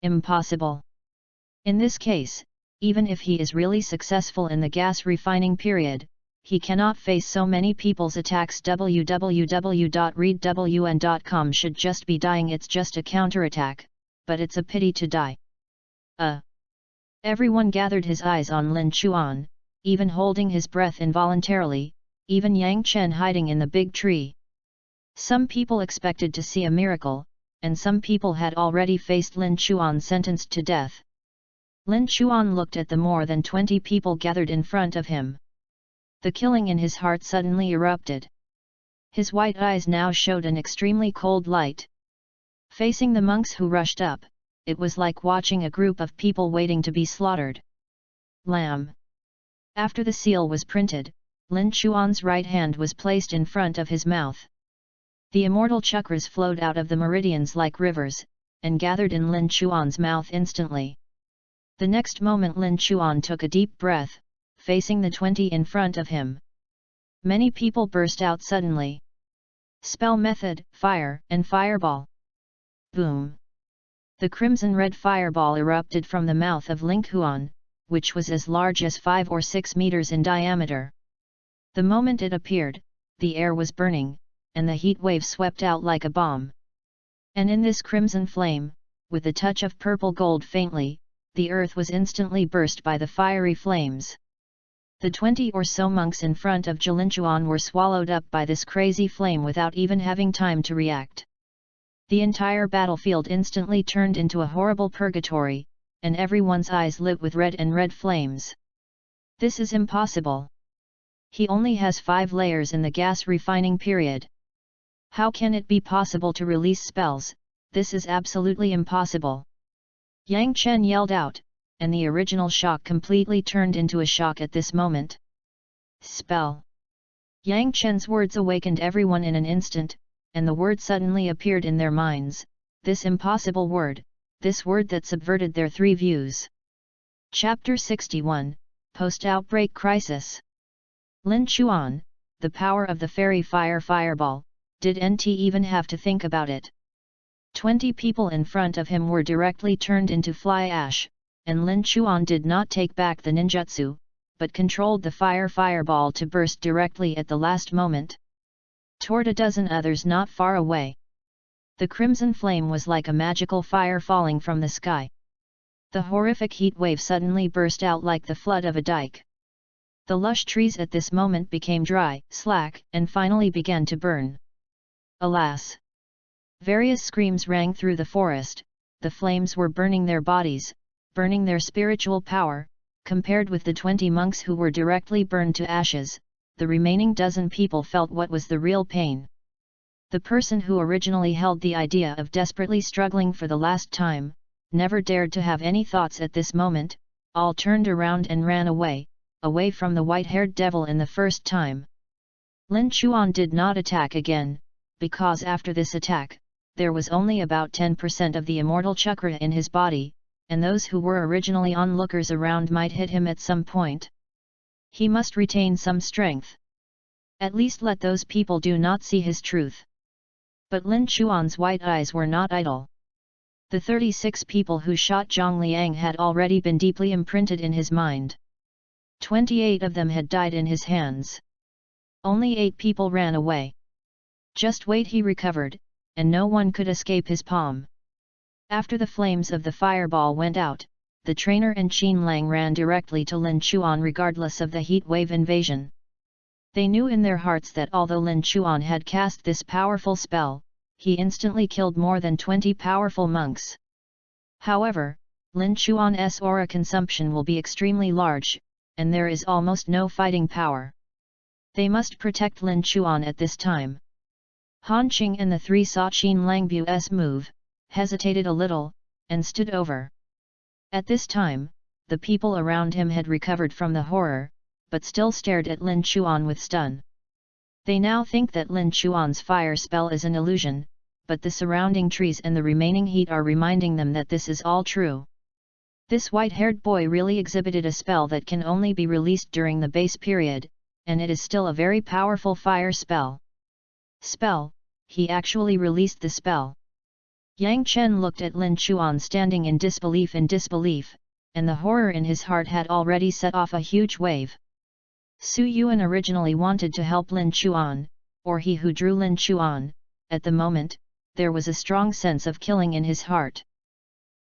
Impossible. In this case, even if he is really successful in the gas refining period, he cannot face so many people's attacks. www.readwn.com should just be dying. It's just a counterattack, but it's a pity to die. Everyone gathered his eyes on Lin Chuan, even holding his breath involuntarily, even Yang Chen hiding in the big tree. Some people expected to see a miracle, and some people had already faced Lin Chuan sentenced to death. Lin Chuan looked at the more than 20 people gathered in front of him. The killing in his heart suddenly erupted. His white eyes now showed an extremely cold light. Facing the monks who rushed up, it was like watching a group of people waiting to be slaughtered. Lamb. After the seal was printed, Lin Chuan's right hand was placed in front of his mouth. The immortal chakras flowed out of the meridians like rivers, and gathered in Lin Chuan's mouth instantly. The next moment Lin Chuan took a deep breath, facing the 20 in front of him. Many people burst out suddenly. Spell method, fire, and fireball. Boom! The crimson-red fireball erupted from the mouth of Lin Chuan, which was as large as 5 or 6 meters in diameter. The moment it appeared, the air was burning, and the heat wave swept out like a bomb. And in this crimson flame, with a touch of purple gold faintly, the earth was instantly burst by the fiery flames. The 20 or so monks in front of Lin Chuan were swallowed up by this crazy flame without even having time to react. The entire battlefield instantly turned into a horrible purgatory, and everyone's eyes lit with red flames. This is impossible. He only has 5 layers in the gas refining period. How can it be possible to release spells? This is absolutely impossible. Yang Chen yelled out, and the original shock completely turned into a shock at this moment. Spell. Yang Chen's words awakened everyone in an instant, and the word suddenly appeared in their minds, this impossible word, this word that subverted their 3 views. Chapter 61, Post-Outbreak Crisis. Lin Chuan, the power of the fairy fire fireball, didn't even have to think about it. 20 people in front of him were directly turned into fly ash, and Lin Chuan did not take back the ninjutsu, but controlled the fireball to burst directly at the last moment. Toward a dozen others not far away. The crimson flame was like a magical fire falling from the sky. The horrific heat wave suddenly burst out like the flood of a dike. The lush trees at this moment became dry, slack, and finally began to burn. Alas! Various screams rang through the forest. The flames were burning their bodies, burning their spiritual power, Compared with the 20 monks who were directly burned to ashes, the remaining dozen people felt what was the real pain. The person who originally held the idea of desperately struggling for the last time, never dared to have any thoughts at this moment. All turned around and ran away, away from the white-haired devil in the first time. Lin Chuan did not attack again, because after this attack, there was only about 10% of the immortal chakra in his body, and those who were originally onlookers around might hit him at some point. He must retain some strength. At least let those people do not see his truth. But Lin Chuan's white eyes were not idle. The 36 people who shot Zhang Liang had already been deeply imprinted in his mind. 28 of them had died in his hands. Only 8 people ran away. Just wait, he recovered, and no one could escape his palm. After the flames of the fireball went out, the trainer and Qin Lang ran directly to Lin Chuan regardless of the heat wave invasion. They knew in their hearts that although Lin Chuan had cast this powerful spell, he instantly killed more than 20 powerful monks. However, Lin Chuan's aura consumption will be extremely large, and there is almost no fighting power. They must protect Lin Chuan at this time. Han Qing and the 3 saw Qin Langbu's move, hesitated a little, and stood over. At this time, the people around him had recovered from the horror, but still stared at Lin Chuan with stun. They now think that Lin Chuan's fire spell is an illusion, but the surrounding trees and the remaining heat are reminding them that this is all true. This white-haired boy really exhibited a spell that can only be released during the base period, and it is still a very powerful fire spell. Spell, he actually released the spell. Yang Chen looked at Lin Chuan standing in disbelief, and the horror in his heart had already set off a huge wave. Su Yuan originally wanted to help Lin Chuan, or he who drew Lin Chuan. At the moment, there was a strong sense of killing in his heart.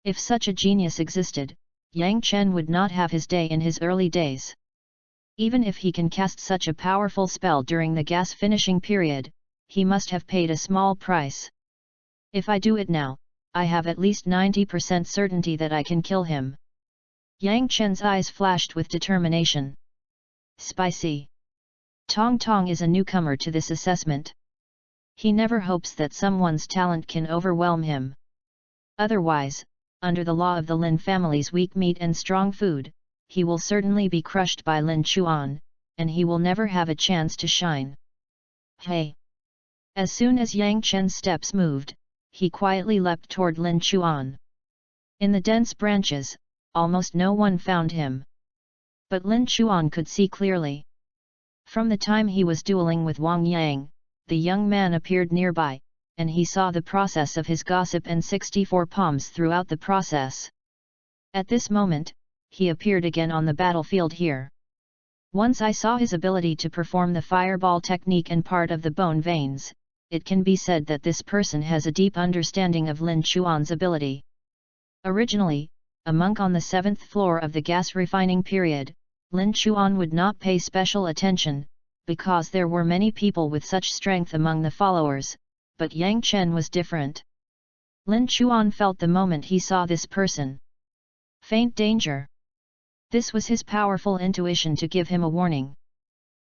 If such a genius existed, Yang Chen would not have his day in his early days. Even if he can cast such a powerful spell during the gas finishing period, he must have paid a small price. If I do it now, I have at least 90% certainty that I can kill him. Yang Chen's eyes flashed with determination. Spicy. Tong Tong is a newcomer to this assessment. He never hopes that someone's talent can overwhelm him. Otherwise, under the law of the Lin family's weak meat and strong food, he will certainly be crushed by Lin Chuan, and he will never have a chance to shine. Hey! As soon as Yang Chen's steps moved, he quietly leapt toward Lin Chuan. In the dense branches, almost no one found him. But Lin Chuan could see clearly. From the time he was dueling with Wang Yang, the young man appeared nearby, and he saw the process of his gossip and 64 palms throughout the process. At this moment, he appeared again on the battlefield here. Once I saw his ability to perform the fireball technique and part of the bone veins, it can be said that this person has a deep understanding of Lin Chuan's ability. Originally, a monk on the 7th floor of the gas refining period, Lin Chuan would not pay special attention, because there were many people with such strength among the followers, but Yang Chen was different. Lin Chuan felt the moment he saw this person. Faint danger. This was his powerful intuition to give him a warning.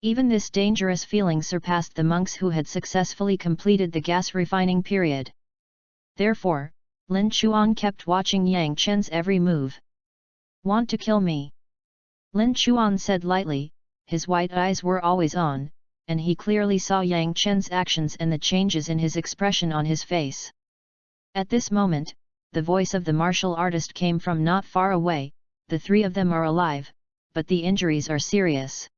Even this dangerous feeling surpassed the monks who had successfully completed the gas refining period. Therefore, Lin Chuan kept watching Yang Chen's every move. Want to kill me? Lin Chuan said lightly, his white eyes were always on, and he clearly saw Yang Chen's actions and the changes in his expression on his face. At this moment, the voice of the martial artist came from not far away. The 3 of them are alive, but the injuries are serious.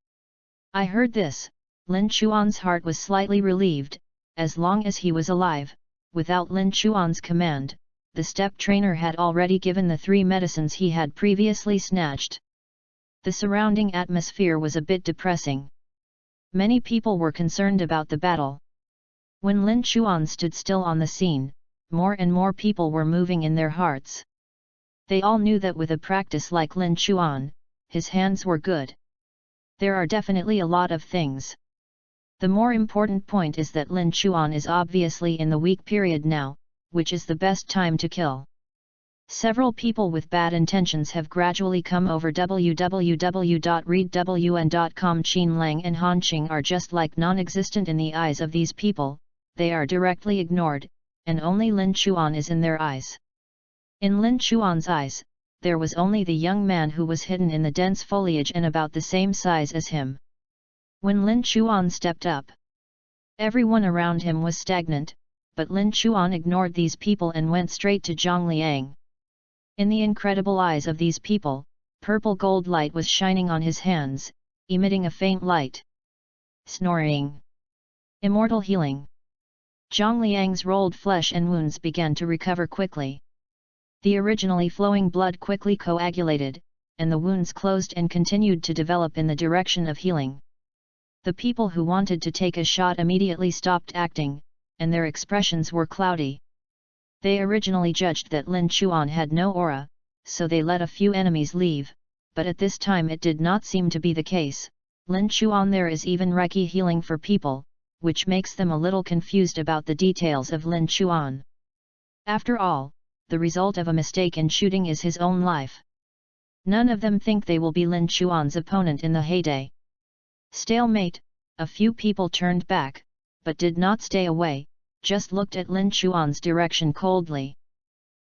I heard this. Lin Chuan's heart was slightly relieved. As long as he was alive, without Lin Chuan's command, the step trainer had already given the 3 medicines he had previously snatched. The surrounding atmosphere was a bit depressing. Many people were concerned about the battle. When Lin Chuan stood still on the scene, more and more people were moving in their hearts. They all knew that with a practice like Lin Chuan, his hands were good. There are definitely a lot of things. The more important point is that Lin Chuan is obviously in the weak period now, which is the best time to kill. Several people with bad intentions have gradually come over www.readwn.com. Qin Lang and Han Qing are just like non-existent in the eyes of these people, they are directly ignored, and only Lin Chuan is in their eyes. In Lin Chuan's eyes, there was only the young man who was hidden in the dense foliage and about the same size as him. When Lin Chuan stepped up, everyone around him was stagnant, but Lin Chuan ignored these people and went straight to Zhang Liang. In the incredible eyes of these people, purple gold light was shining on his hands, emitting a faint light. Snoring. Immortal healing. Zhang Liang's rolled flesh and wounds began to recover quickly. The originally flowing blood quickly coagulated, and the wounds closed and continued to develop in the direction of healing. The people who wanted to take a shot immediately stopped acting, and their expressions were cloudy. They originally judged that Lin Chuan had no aura, so they let a few enemies leave, but at this time it did not seem to be the case. Lin Chuan, there is even Reiki healing for people, which makes them a little confused about the details of Lin Chuan. After all, the result of a mistake in shooting is his own life. None of them think they will be Lin Chuan's opponent in the heyday. Stalemate, a few people turned back, but did not stay away, just looked at Lin Chuan's direction coldly.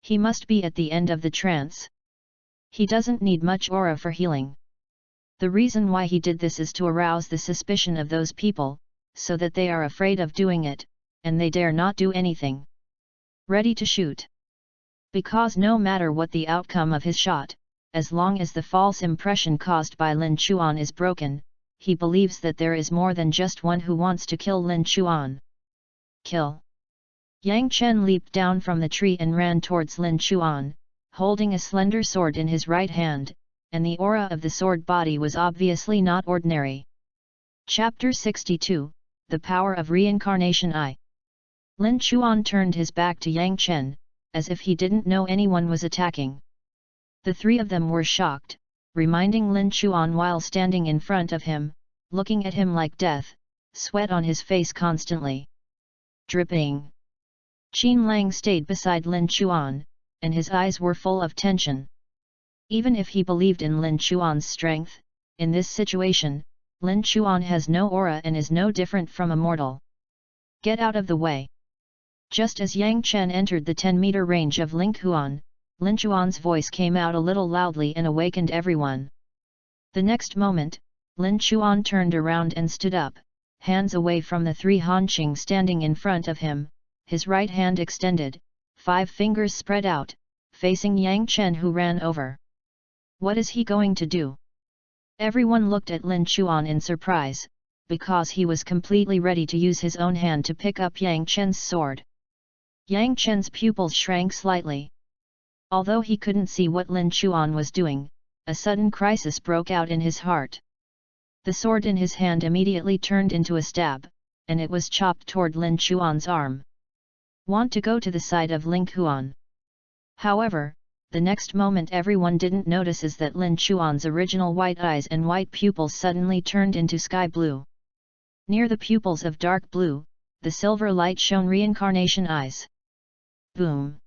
He must be at the end of the trance. He doesn't need much aura for healing. The reason why he did this is to arouse the suspicion of those people, so that they are afraid of doing it, and they dare not do anything. Ready to shoot. Because no matter what the outcome of his shot, as long as the false impression caused by Lin Chuan is broken, he believes that there is more than just one who wants to kill Lin Chuan. Kill. Yang Chen leaped down from the tree and ran towards Lin Chuan, holding a slender sword in his right hand, and the aura of the sword body was obviously not ordinary. Chapter 62, The Power of Reincarnation. Lin Chuan turned his back to Yang Chen, as if he didn't know anyone was attacking. The three of them were shocked, reminding Lin Chuan while standing in front of him, looking at him like death, sweat on his face constantly. Dripping. Qin Lang stayed beside Lin Chuan, and his eyes were full of tension. Even if he believed in Lin Chuan's strength, in this situation, Lin Chuan has no aura and is no different from a mortal. Get out of the way. Just as Yang Chen entered the 10-meter range of Lin Chuan, Lin Chuan's voice came out a little loudly and awakened everyone. The next moment, Lin Chuan turned around and stood up, hands away from the three Han Qing standing in front of him, his right hand extended, 5 fingers spread out, facing Yang Chen who ran over. What is he going to do? Everyone looked at Lin Chuan in surprise, because he was completely ready to use his own hand to pick up Yang Chen's sword. Yang Chen's pupils shrank slightly. Although he couldn't see what Lin Chuan was doing, a sudden crisis broke out in his heart. The sword in his hand immediately turned into a stab, and it was chopped toward Lin Chuan's arm. Want to go to the side of Lin Chuan. However, the next moment everyone didn't notice is that Lin Chuan's original white eyes and white pupils suddenly turned into sky blue. Near the pupils of dark blue, the silver light shone reincarnation eyes. Boom!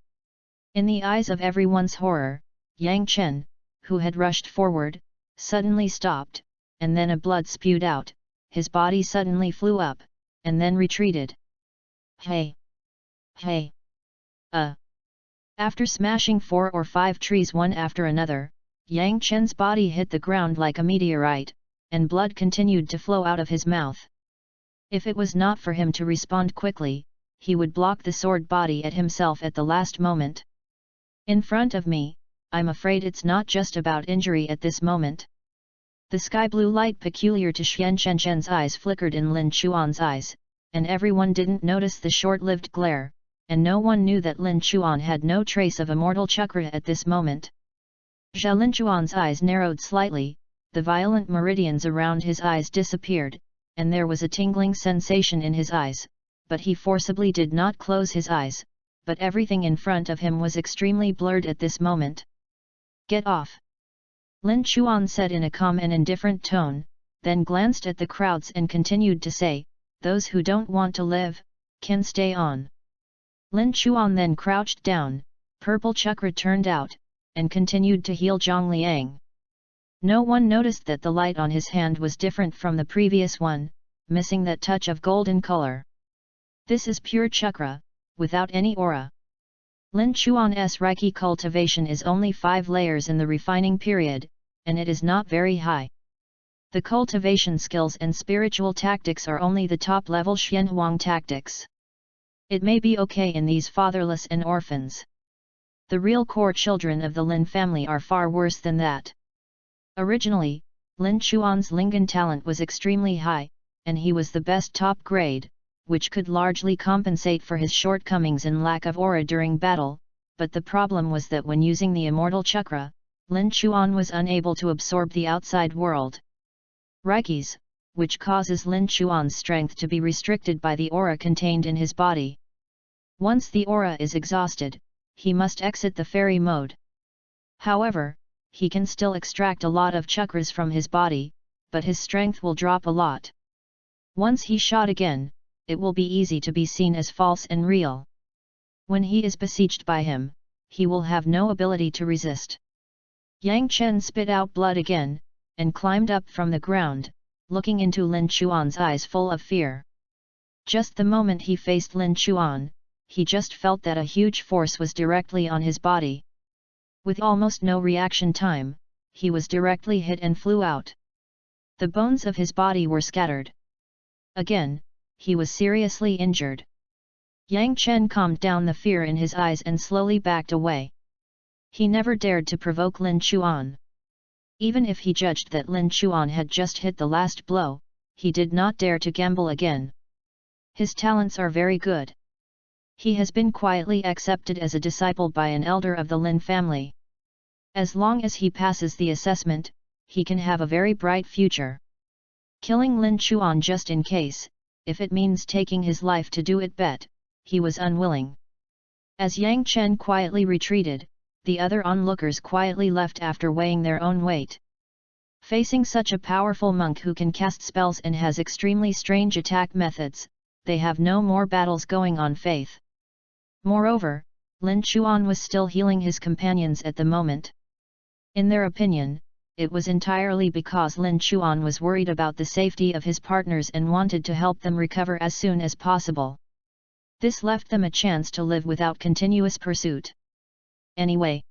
In the eyes of everyone's horror, Yang Chen, who had rushed forward, suddenly stopped, and then a blood spewed out, his body suddenly flew up, and then retreated. Hey! Hey! After smashing 4 or 5 trees one after another, Yang Chen's body hit the ground like a meteorite, and blood continued to flow out of his mouth. If it was not for him to respond quickly, he would block the sword body at himself at the last moment. In front of me, I'm afraid it's not just about injury at this moment. The sky blue light peculiar to Xian Chen's eyes flickered in Lin Chuan's eyes, and everyone didn't notice the short-lived glare, and no one knew that Lin Chuan had no trace of immortal chakra at this moment. Lin Chuan's eyes narrowed slightly, the violent meridians around his eyes disappeared, and there was a tingling sensation in his eyes, but he forcibly did not close his eyes, but everything in front of him was extremely blurred at this moment. Get off! Lin Chuan said in a calm and indifferent tone, then glanced at the crowds and continued to say, those who don't want to live, can stay on. Lin Chuan then crouched down, Purple chakra turned out, and continued to heal Zhang Liang. No one noticed that the light on his hand was different from the previous one, missing that touch of golden color. This is pure chakra, without any aura. Lin Chuan's Reiki cultivation is only 5 layers in the refining period, and it is not very high. The cultivation skills and spiritual tactics are only the top-level Xianhuang tactics. It may be okay in these fatherless and orphans. The real core children of the Lin family are far worse than that. Originally, Lin Chuan's Lingon talent was extremely high, and he was the best top grade, which could largely compensate for his shortcomings and lack of aura during battle, but the problem was that when using the immortal chakra, Lin Chuan was unable to absorb the outside world. Reikis, which causes Lin Chuan's strength to be restricted by the aura contained in his body. Once the aura is exhausted, he must exit the fairy mode. However, he can still extract a lot of chakras from his body, but his strength will drop a lot. Once he shot again, it will be easy to be seen as false and real. When he is besieged by him, he will have no ability to resist. Yang Chen spit out blood again, and climbed up from the ground, looking into Lin Chuan's eyes full of fear. Just the moment he faced Lin Chuan, he just felt that a huge force was directly on his body. With almost no reaction time, he was directly hit and flew out. The bones of his body were scattered. Again, he was seriously injured. Yang Chen calmed down the fear in his eyes and slowly backed away. He never dared to provoke Lin Chuan. Even if he judged that Lin Chuan had just hit the last blow, he did not dare to gamble again. His talents are very good. He has been quietly accepted as a disciple by an elder of the Lin family. As long as he passes the assessment, he can have a very bright future. Killing Lin Chuan just in case, if it means taking his life to do it bet, he was unwilling. As Yang Chen quietly retreated, the other onlookers quietly left after weighing their own weight. Facing such a powerful monk who can cast spells and has extremely strange attack methods, they have no more battles going on faith. Moreover, Lin Chuan was still healing his companions at the moment. In their opinion, it was entirely because Lin Chuan was worried about the safety of his partners and wanted to help them recover as soon as possible. This left them a chance to live without continuous pursuit. Anyway,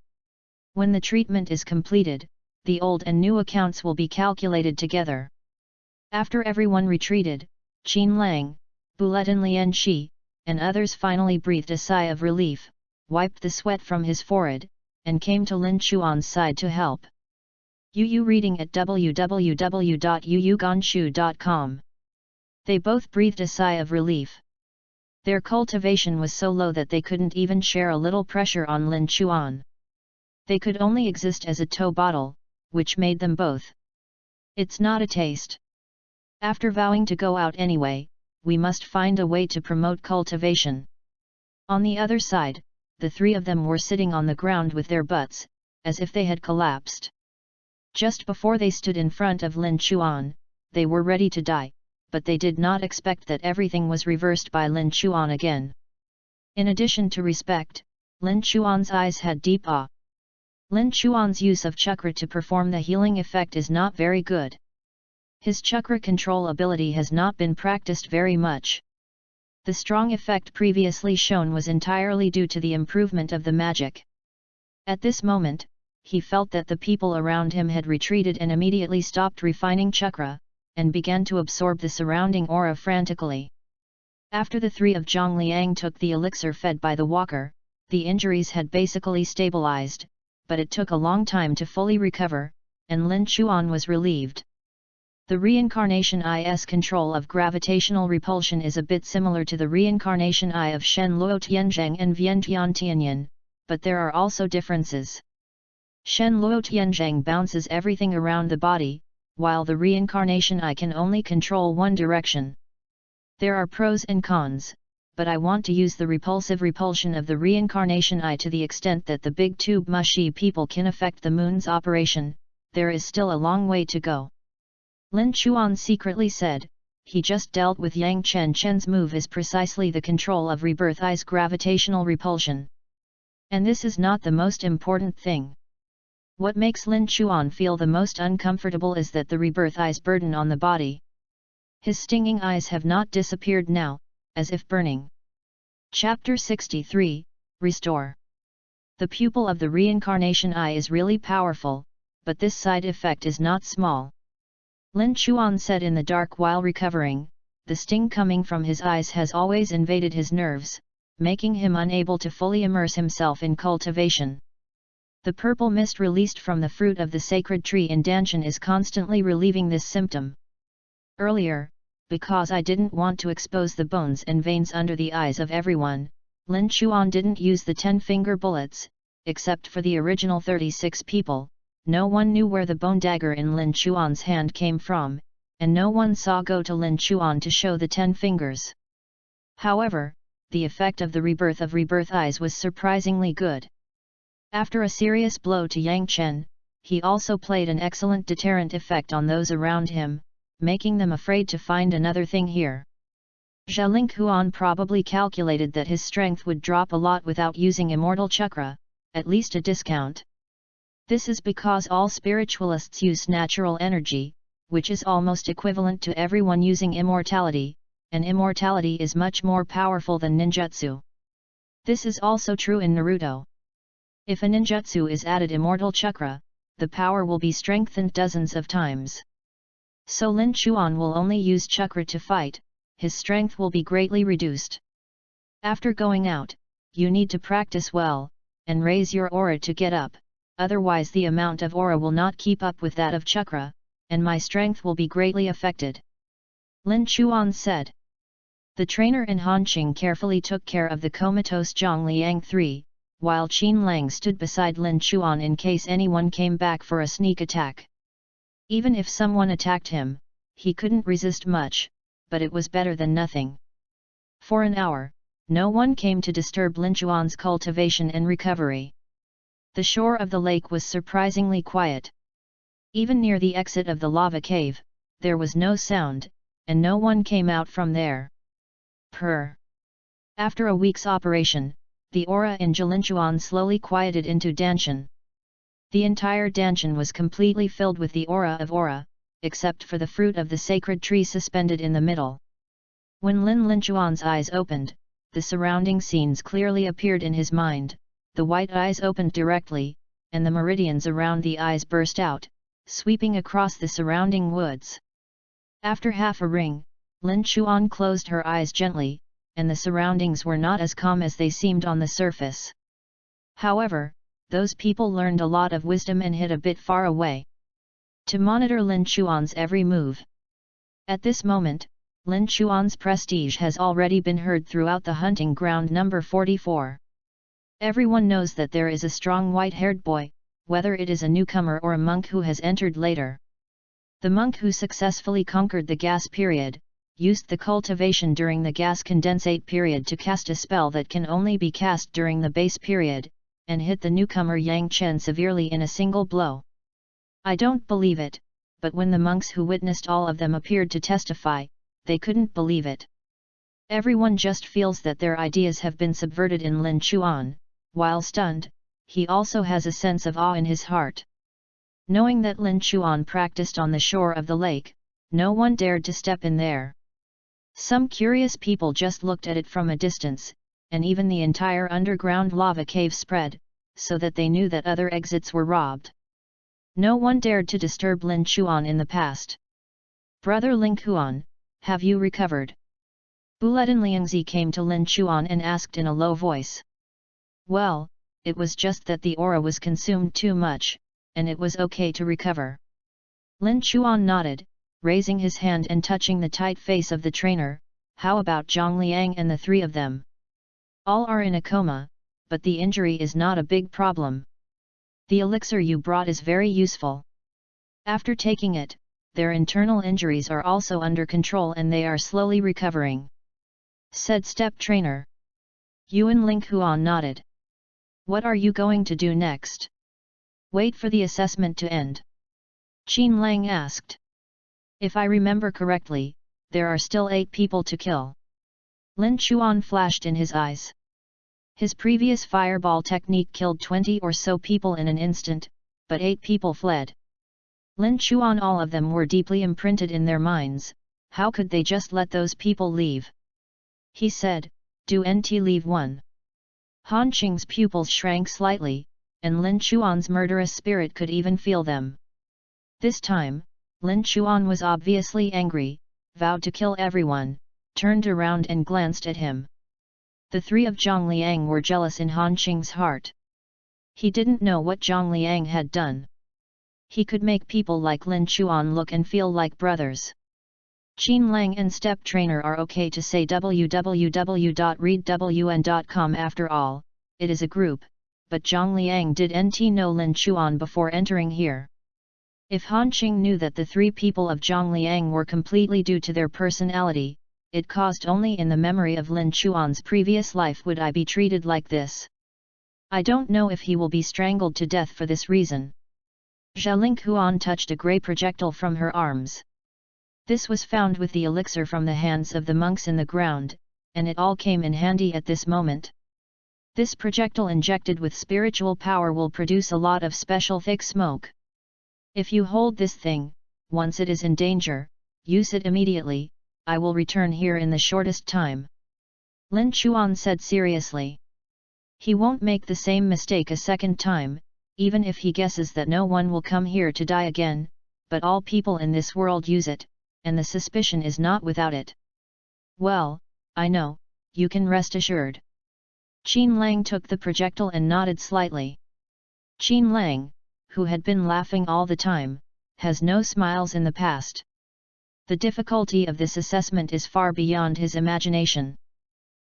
when the treatment is completed, the old and new accounts will be calculated together. After everyone retreated, Qin Lang, Buletin Lian Shi, and others finally breathed a sigh of relief, wiped the sweat from his forehead, and came to Lin Chuan's side to help. Yu reading at www.yuyuganshu.com. They both breathed a sigh of relief. Their cultivation was so low that they couldn't even share a little pressure on Lin Chuan. They could only exist as a tow bottle, which made them both. It's not a taste. After vowing to go out anyway, we must find a way to promote cultivation. On the other side, the 3 of them were sitting on the ground with their butts, as if they had collapsed. Just before they stood in front of Lin Chuan, they were ready to die, but they did not expect that everything was reversed by Lin Chuan again. In addition to respect, Lin Chuan's eyes had deep awe. Lin Chuan's use of chakra to perform the healing effect is not very good. His chakra control ability has not been practiced very much. The strong effect previously shown was entirely due to the improvement of the magic. At this moment, he felt that the people around him had retreated and immediately stopped refining chakra, and began to absorb the surrounding aura frantically. After the 3 of Zhang Liang took the elixir fed by the walker, the injuries had basically stabilized, but it took a long time to fully recover, and Lin Chuan was relieved. The reincarnation I's control of gravitational repulsion is a bit similar to the reincarnation I of Shen Luo Tianzhang and Vientian Tianyan, but there are also differences. Shen Luo Tianzhang bounces everything around the body, while the reincarnation I can only control one direction. There are pros and cons, but I want to use the repulsive repulsion of the reincarnation I to the extent that the big tube mushy people can affect the moon's operation. There is still a long way to go. Lin Chuan secretly said, he just dealt with Yang Chen's move is precisely the control of Rebirth I's gravitational repulsion. And this is not the most important thing. What makes Lin Chuan feel the most uncomfortable is that the rebirth eye's burden on the body. His stinging eyes have not disappeared now, as if burning. Chapter 63, Restore. The pupil of the reincarnation eye is really powerful, but this side effect is not small. Lin Chuan said in the dark while recovering, the sting coming from his eyes has always invaded his nerves, making him unable to fully immerse himself in cultivation. The purple mist released from the fruit of the sacred tree in Danshan is constantly relieving this symptom. Earlier, because I didn't want to expose the bones and veins under the eyes of everyone, Lin Chuan didn't use the 10-finger bullets, except for the original 36 people. No one knew where the bone dagger in Lin Chuan's hand came from, and no one saw go to Lin Chuan to show the 10 fingers. However, the effect of the rebirth eyes was surprisingly good. After a serious blow to Yang Chen, he also played an excellent deterrent effect on those around him, making them afraid to find another thing here. Zhe Linghuan probably calculated that his strength would drop a lot without using immortal chakra, at least a discount. This is because all spiritualists use natural energy, which is almost equivalent to everyone using immortality, and immortality is much more powerful than ninjutsu. This is also true in Naruto. If a ninjutsu is added immortal chakra, the power will be strengthened dozens of times. So Lin Chuan will only use chakra to fight, his strength will be greatly reduced. After going out, you need to practice well, and raise your aura to get up, otherwise the amount of aura will not keep up with that of chakra, and my strength will be greatly affected. Lin Chuan said. The trainer in Hanqing carefully took care of the comatose Zhang Liang III, while Qin Lang stood beside Lin Chuan in case anyone came back for a sneak attack. Even if someone attacked him, he couldn't resist much, but it was better than nothing. For an hour, no one came to disturb Lin Chuan's cultivation and recovery. The shore of the lake was surprisingly quiet. Even near the exit of the lava cave, there was no sound, and no one came out from there. Purr. After a week's operation, the aura in Lin Chuan slowly quieted into Danshan. The entire Danshan was completely filled with the aura, except for the fruit of the sacred tree suspended in the middle. When Lin Chuan's eyes opened, the surrounding scenes clearly appeared in his mind. The white eyes opened directly, and the meridians around the eyes burst out, sweeping across the surrounding woods. After half a ring, Lin Chuan closed her eyes gently, and the surroundings were not as calm as they seemed on the surface. However, those people learned a lot of wisdom and hid a bit far away to monitor Lin Chuan's every move. At this moment, Lin Chuan's prestige has already been heard throughout the hunting ground number 44. Everyone knows that there is a strong white-haired boy, whether it is a newcomer or a monk who has entered later. The monk who successfully conquered the gas period, used the cultivation during the gas condensate period to cast a spell that can only be cast during the base period, and hit the newcomer Yang Chen severely in a single blow. I don't believe it, but when the monks who witnessed all of them appeared to testify, they couldn't believe it. Everyone just feels that their ideas have been subverted in Lin Chuan. While stunned, he also has a sense of awe in his heart. Knowing that Lin Chuan practiced on the shore of the lake, no one dared to step in there. Some curious people just looked at it from a distance, and even the entire underground lava cave spread, so that they knew that other exits were robbed. No one dared to disturb Lin Chuan in the past. Brother Linghuan, have you recovered? Bulletin Liangzi came to Lin Chuan and asked in a low voice. Well, it was just that the aura was consumed too much, and it was okay to recover. Lin Chuan nodded, raising his hand and touching the tight face of the trainer. How about Zhang Liang and the three of them? All are in a coma, but the injury is not a big problem. The elixir you brought is very useful. After taking it, their internal injuries are also under control and they are slowly recovering, said step trainer. Yuan Linghuan nodded. What are you going to do next? Wait for the assessment to end. Qin Lang asked. If I remember correctly, there are still 8 people to kill. Lin Chuan flashed in his eyes. His previous fireball technique killed 20 or so people in an instant, but 8 people fled. Lin Chuan, all of them were deeply imprinted in their minds. How could they just let those people leave? He said, "Do NT leave one?" Han Qing's pupils shrank slightly, and Lin Chuan's murderous spirit could even feel them. This time, Lin Chuan was obviously angry, vowed to kill everyone, turned around and glanced at him. The three of Zhang Liang were jealous in Han Qing's heart. He didn't know what Zhang Liang had done. He could make people like Lin Chuan look and feel like brothers. Qin Lang and Step Trainer are okay to say www.readwn.com. After all, it is a group, but Zhang Liang did nt know Lin Chuan before entering here. If Han Qing knew that the three people of Zhang Liang were completely due to their personality, it caused only in the memory of Lin Chuan's previous life would I be treated like this. I don't know if he will be strangled to death for this reason. Zha Linghuan touched a grey projectile from her arms. This was found with the elixir from the hands of the monks in the ground, and it all came in handy at this moment. This projectile injected with spiritual power will produce a lot of special thick smoke. If you hold this thing, once it is in danger, use it immediately. I will return here in the shortest time. Lin Chuan said seriously. He won't make the same mistake a second time, even if he guesses that no one will come here to die again, but all people in this world use it, and the suspicion is not without it. Well, I know, you can rest assured. Qin Lang took the projectile and nodded slightly. Qin Lang, who had been laughing all the time, has no smiles in the past. The difficulty of this assessment is far beyond his imagination.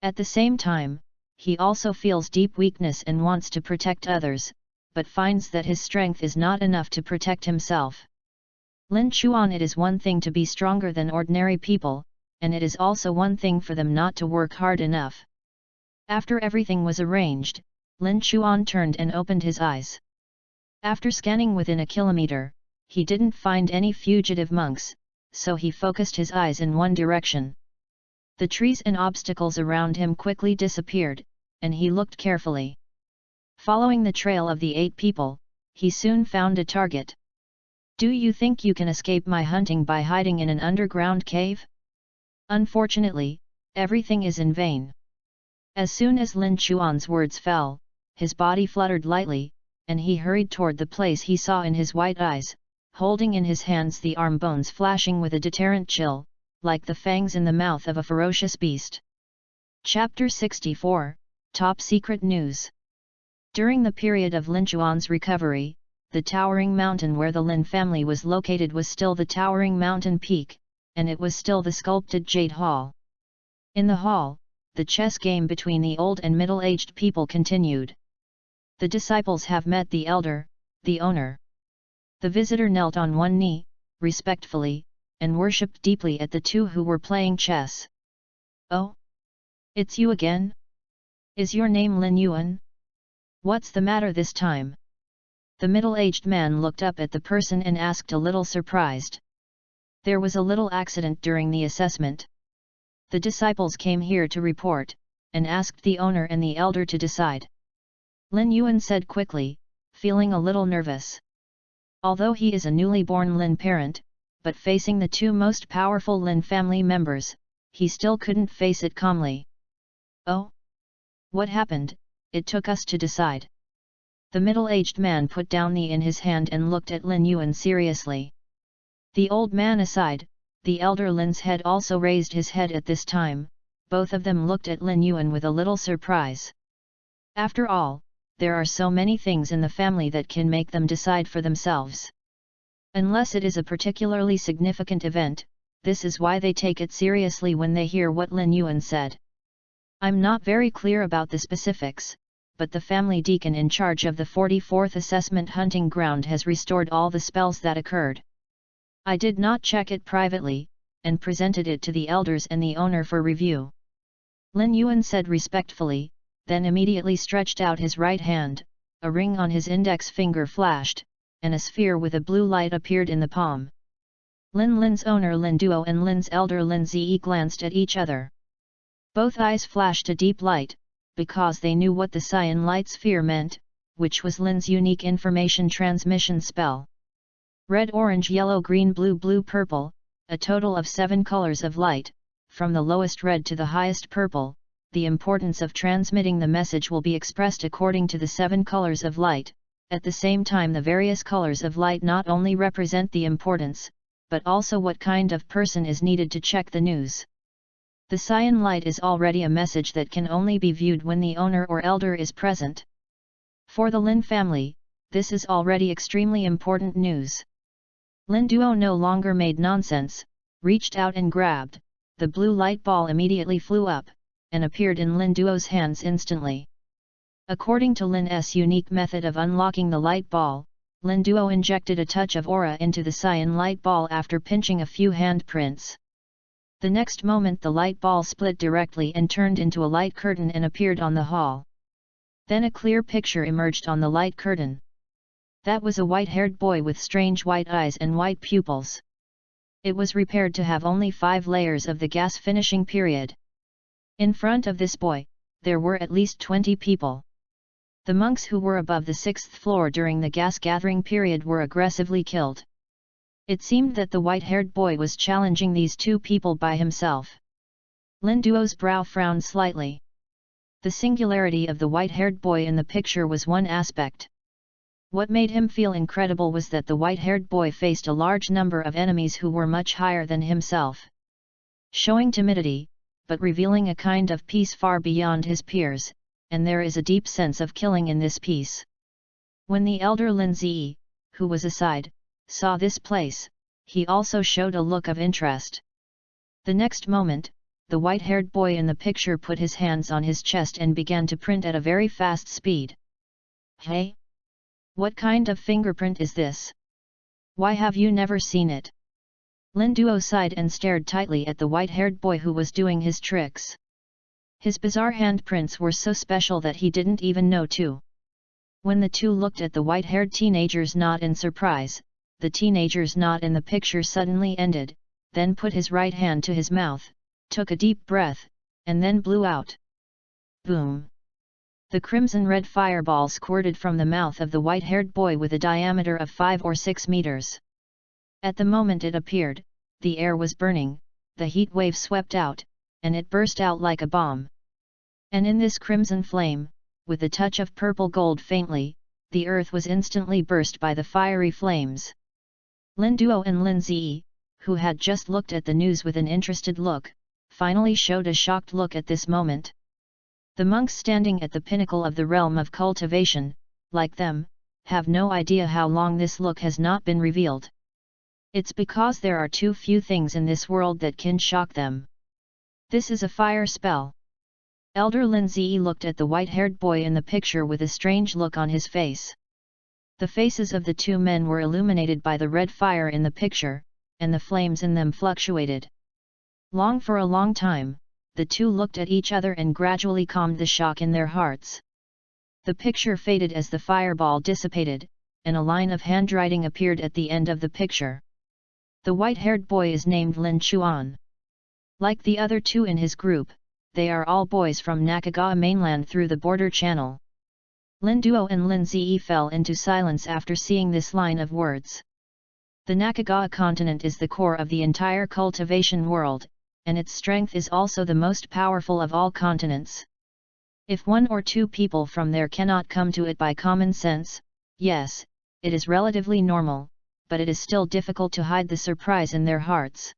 At the same time, he also feels deep weakness and wants to protect others, but finds that his strength is not enough to protect himself. Lin Chuan, it is one thing to be stronger than ordinary people, and it is also one thing for them not to work hard enough. After everything was arranged, Lin Chuan turned and opened his eyes. After scanning within a kilometer, he didn't find any fugitive monks, so he focused his eyes in one direction. The trees and obstacles around him quickly disappeared, and he looked carefully. Following the trail of the 8 people, he soon found a target. Do you think you can escape my hunting by hiding in an underground cave? Unfortunately, everything is in vain. As soon as Lin Chuan's words fell, his body fluttered lightly, and he hurried toward the place he saw in his white eyes, holding in his hands the arm bones flashing with a deterrent chill, like the fangs in the mouth of a ferocious beast. Chapter 64, Top Secret News. During the period of Lin Chuan's recovery, the towering mountain where the Lin family was located was still the towering mountain peak, and it was still the sculpted Jade Hall. In the hall, the chess game between the old and middle-aged people continued. The disciples have met the elder, the owner. The visitor knelt on one knee, respectfully, and worshipped deeply at the two who were playing chess. Oh? It's you again? Is your name Lin Yuan? What's the matter this time? The middle-aged man looked up at the person and asked, a little surprised. There was a little accident during the assessment. The disciples came here to report, and asked the owner and the elder to decide. Lin Yuan said quickly, feeling a little nervous. Although he is a newly born Lin parent, but facing the two most powerful Lin family members, he still couldn't face it calmly. Oh? What happened? It took us to decide. The middle-aged man put down the in his hand and looked at Lin Yuan seriously. The old man aside, the elder Lin's head also raised his head at this time. Both of them looked at Lin Yuan with a little surprise. After all, there are so many things in the family that can make them decide for themselves. Unless it is a particularly significant event, this is why they take it seriously when they hear what Lin Yuan said. I'm not very clear about the specifics, but the family deacon in charge of the 44th assessment hunting ground has restored all the spells that occurred. I did not check it privately, and presented it to the elders and the owner for review. Lin Yuan said respectfully, then immediately stretched out his right hand, a ring on his index finger flashed, and a sphere with a blue light appeared in the palm. Lin's owner Lin Duo and Lin's elder Lin Zi glanced at each other. Both eyes flashed a deep light, because they knew what the cyan light sphere meant, which was Lin's unique information transmission spell. Red, orange, yellow, green, blue, blue, purple, a total of 7 colors of light, from the lowest red to the highest purple. The importance of transmitting the message will be expressed according to the 7 colors of light. At the same time, the various colors of light not only represent the importance, but also what kind of person is needed to check the news. The cyan light is already a message that can only be viewed when the owner or elder is present. For the Lin family, this is already extremely important news. Lin Duo no longer made nonsense, reached out and grabbed. The blue light ball immediately flew up, and appeared in Lin Duo's hands instantly. According to Lin's unique method of unlocking the light ball, Lin Duo injected a touch of aura into the cyan light ball after pinching a few handprints. The next moment the light ball split directly and turned into a light curtain and appeared on the hall. Then a clear picture emerged on the light curtain. That was a white-haired boy with strange white eyes and white pupils. It was repaired to have only 5 layers of the gas finishing period. In front of this boy, there were at least 20 people. The monks who were above the 6th floor during the gas gathering period were aggressively killed. It seemed that the white-haired boy was challenging these 2 people by himself. Lin Duo's brow frowned slightly. The singularity of the white-haired boy in the picture was one aspect. What made him feel incredible was that the white-haired boy faced a large number of enemies who were much higher than himself. Showing timidity, but revealing a kind of peace far beyond his peers, and there is a deep sense of killing in this peace. When the elder Lin Zi, who was aside, saw this place, he also showed a look of interest. The next moment, the white-haired boy in the picture put his hands on his chest and began to print at a very fast speed. Hey? What kind of fingerprint is this? Why have you never seen it? Lin Duo sighed and stared tightly at the white-haired boy who was doing his tricks. His bizarre handprints were so special that he didn't even know too. When the 2 looked at the white-haired teenager's nod in surprise, the teenager's nod in the picture suddenly ended, then put his right hand to his mouth, took a deep breath, and then blew out. Boom! The crimson-red fireball squirted from the mouth of the white-haired boy with a diameter of 5 or 6 meters. At the moment it appeared, the air was burning, the heat wave swept out, and it burst out like a bomb. And in this crimson flame, with a touch of purple gold faintly, the earth was instantly burst by the fiery flames. Lin Duo and Lin Zi, who had just looked at the news with an interested look, finally showed a shocked look at this moment. The monks standing at the pinnacle of the realm of cultivation, like them, have no idea how long this look has not been revealed. It's because there are too few things in this world that can shock them. This is a fire spell. Elder Lin Zi looked at the white-haired boy in the picture with a strange look on his face. The faces of the 2 men were illuminated by the red fire in the picture, and the flames in them fluctuated. For a long time, the 2 looked at each other and gradually calmed the shock in their hearts. The picture faded as the fireball dissipated, and a line of handwriting appeared at the end of the picture. The white-haired boy is named Lin Chuan. Like the other 2 in his group, they are all boys from Nakagawa mainland through the border channel. Lin Duo and Lin Zi fell into silence after seeing this line of words. The Nakagawa continent is the core of the entire cultivation world, and its strength is also the most powerful of all continents. If 1 or 2 people from there cannot come to it by common sense, yes, it is relatively normal, but it is still difficult to hide the surprise in their hearts.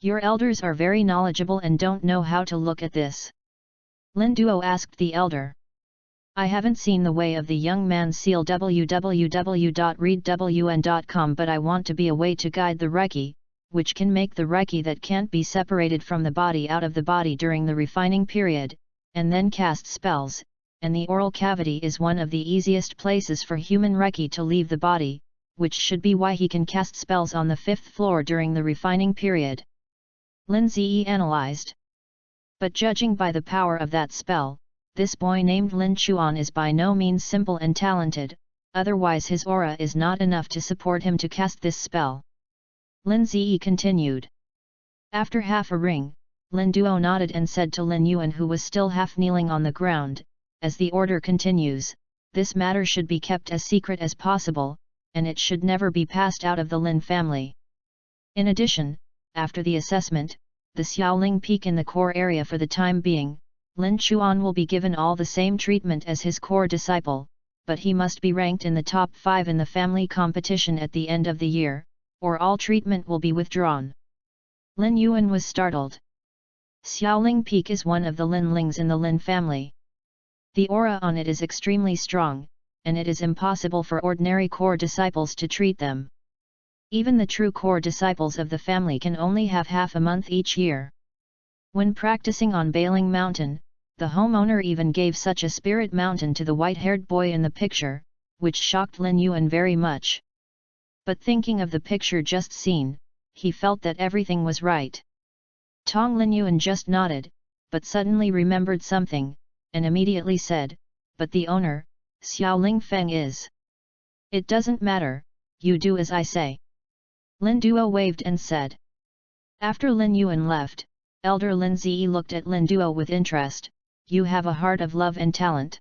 Your elders are very knowledgeable and don't know how to look at this. Lin Duo asked the elder. I haven't seen the way of the young man seal www.readwn.com, but I want to be a way to guide the Reiki, which can make the Reiki that can't be separated from the body out of the body during the refining period, and then cast spells, and the oral cavity is one of the easiest places for human Reiki to leave the body, which should be why he can cast spells on the 5th floor during the refining period. Lin Zi analyzed. But judging by the power of that spell, this boy named Lin Chuan is by no means simple and talented, otherwise his aura is not enough to support him to cast this spell. Lin Zi continued. After half a ring, Lin Duo nodded and said to Lin Yuan, who was still half kneeling on the ground, as the order continues, this matter should be kept as secret as possible, and it should never be passed out of the Lin family. In addition, after the assessment, the Xiaoling Peak in the core area for the time being, Lin Chuan will be given all the same treatment as his core disciple, but he must be ranked in the top 5 in the family competition at the end of the year, or all treatment will be withdrawn. Lin Yuan was startled. Xiaoling Peak is one of the Linlings in the Lin family. The aura on it is extremely strong, and it is impossible for ordinary core disciples to treat them. Even the true core disciples of the family can only have half a month each year. When practicing on Bailing Mountain, the homeowner even gave such a spirit mountain to the white-haired boy in the picture, which shocked Lin Yuan very much. But thinking of the picture just seen, he felt that everything was right. Tong Lin Yuan just nodded, but suddenly remembered something, and immediately said, "But the owner, Xiaoling Feng is." "It doesn't matter, you do as I say." Lin Duo waved and said. After Lin Yuan left, Elder Lin Zi looked at Lin Duo with interest. "You have a heart of love and talent.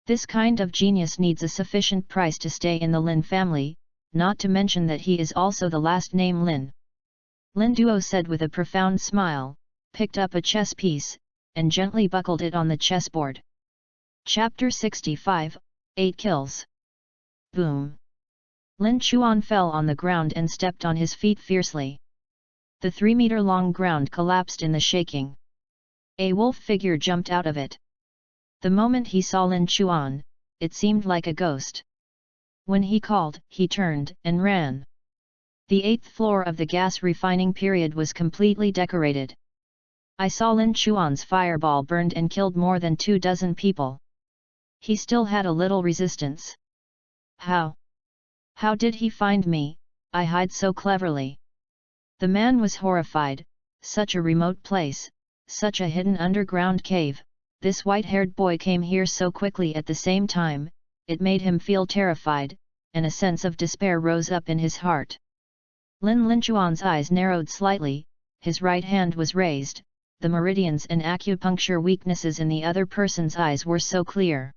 This kind of genius needs a sufficient price to stay in the Lin family, not to mention that he is also the last name Lin." Lin Duo said with a profound smile, picked up a chess piece, and gently buckled it on the chessboard. Chapter 65, 8 Kills. Boom! Lin Chuan fell on the ground and stepped on his feet fiercely. The 3-meter-long ground collapsed in the shaking. A wolf figure jumped out of it. The moment he saw Lin Chuan, it seemed like a ghost. When he called, he turned and ran. The 8th floor of the gas refining period was completely decorated. I saw Lin Chuan's fireball burned and killed more than 24 people. He still had a little resistance. How? How did he find me? I hide so cleverly. The man was horrified. Such a remote place, such a hidden underground cave, this white-haired boy came here so quickly at the same time, it made him feel terrified, and a sense of despair rose up in his heart. Lin Chuan's eyes narrowed slightly, his right hand was raised, the meridians and acupuncture weaknesses in the other person's eyes were so clear.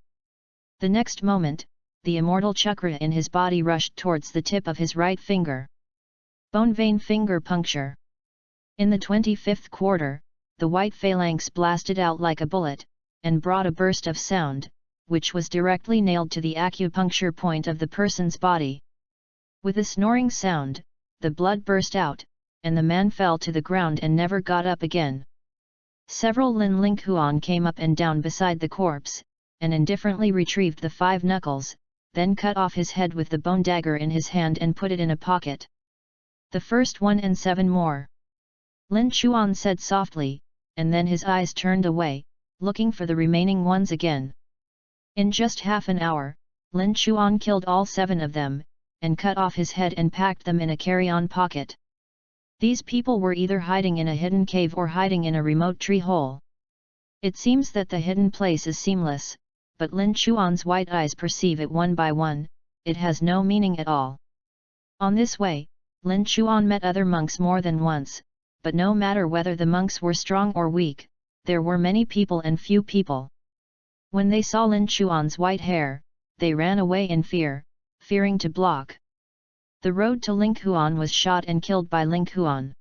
The next moment, the immortal chakra in his body rushed towards the tip of his right finger. Bone vein finger puncture. In the 25th quarter, the white phalanx blasted out like a bullet, and brought a burst of sound, which was directly nailed to the acupuncture point of the person's body. With a snoring sound, the blood burst out, and the man fell to the ground and never got up again. Several Lin Linghuan came up and down beside the corpse, and indifferently retrieved the 5 knuckles, then cut off his head with the bone dagger in his hand and put it in a pocket. "The first one and 7 more." Lin Chuan said softly, and then his eyes turned away, looking for the remaining ones again. In just half an hour, Lin Chuan killed all 7 of them, and cut off his head and packed them in a carry-on pocket. These people were either hiding in a hidden cave or hiding in a remote tree hole. It seems that the hidden place is seamless, but Lin Chuan's white eyes perceive it one by one, it has no meaning at all. On this way, Lin Chuan met other monks more than once, but no matter whether the monks were strong or weak, there were many people and few people. When they saw Lin Chuan's white hair, they ran away in fear, fearing to block the road to Linghuan was shot and killed by Linghuan.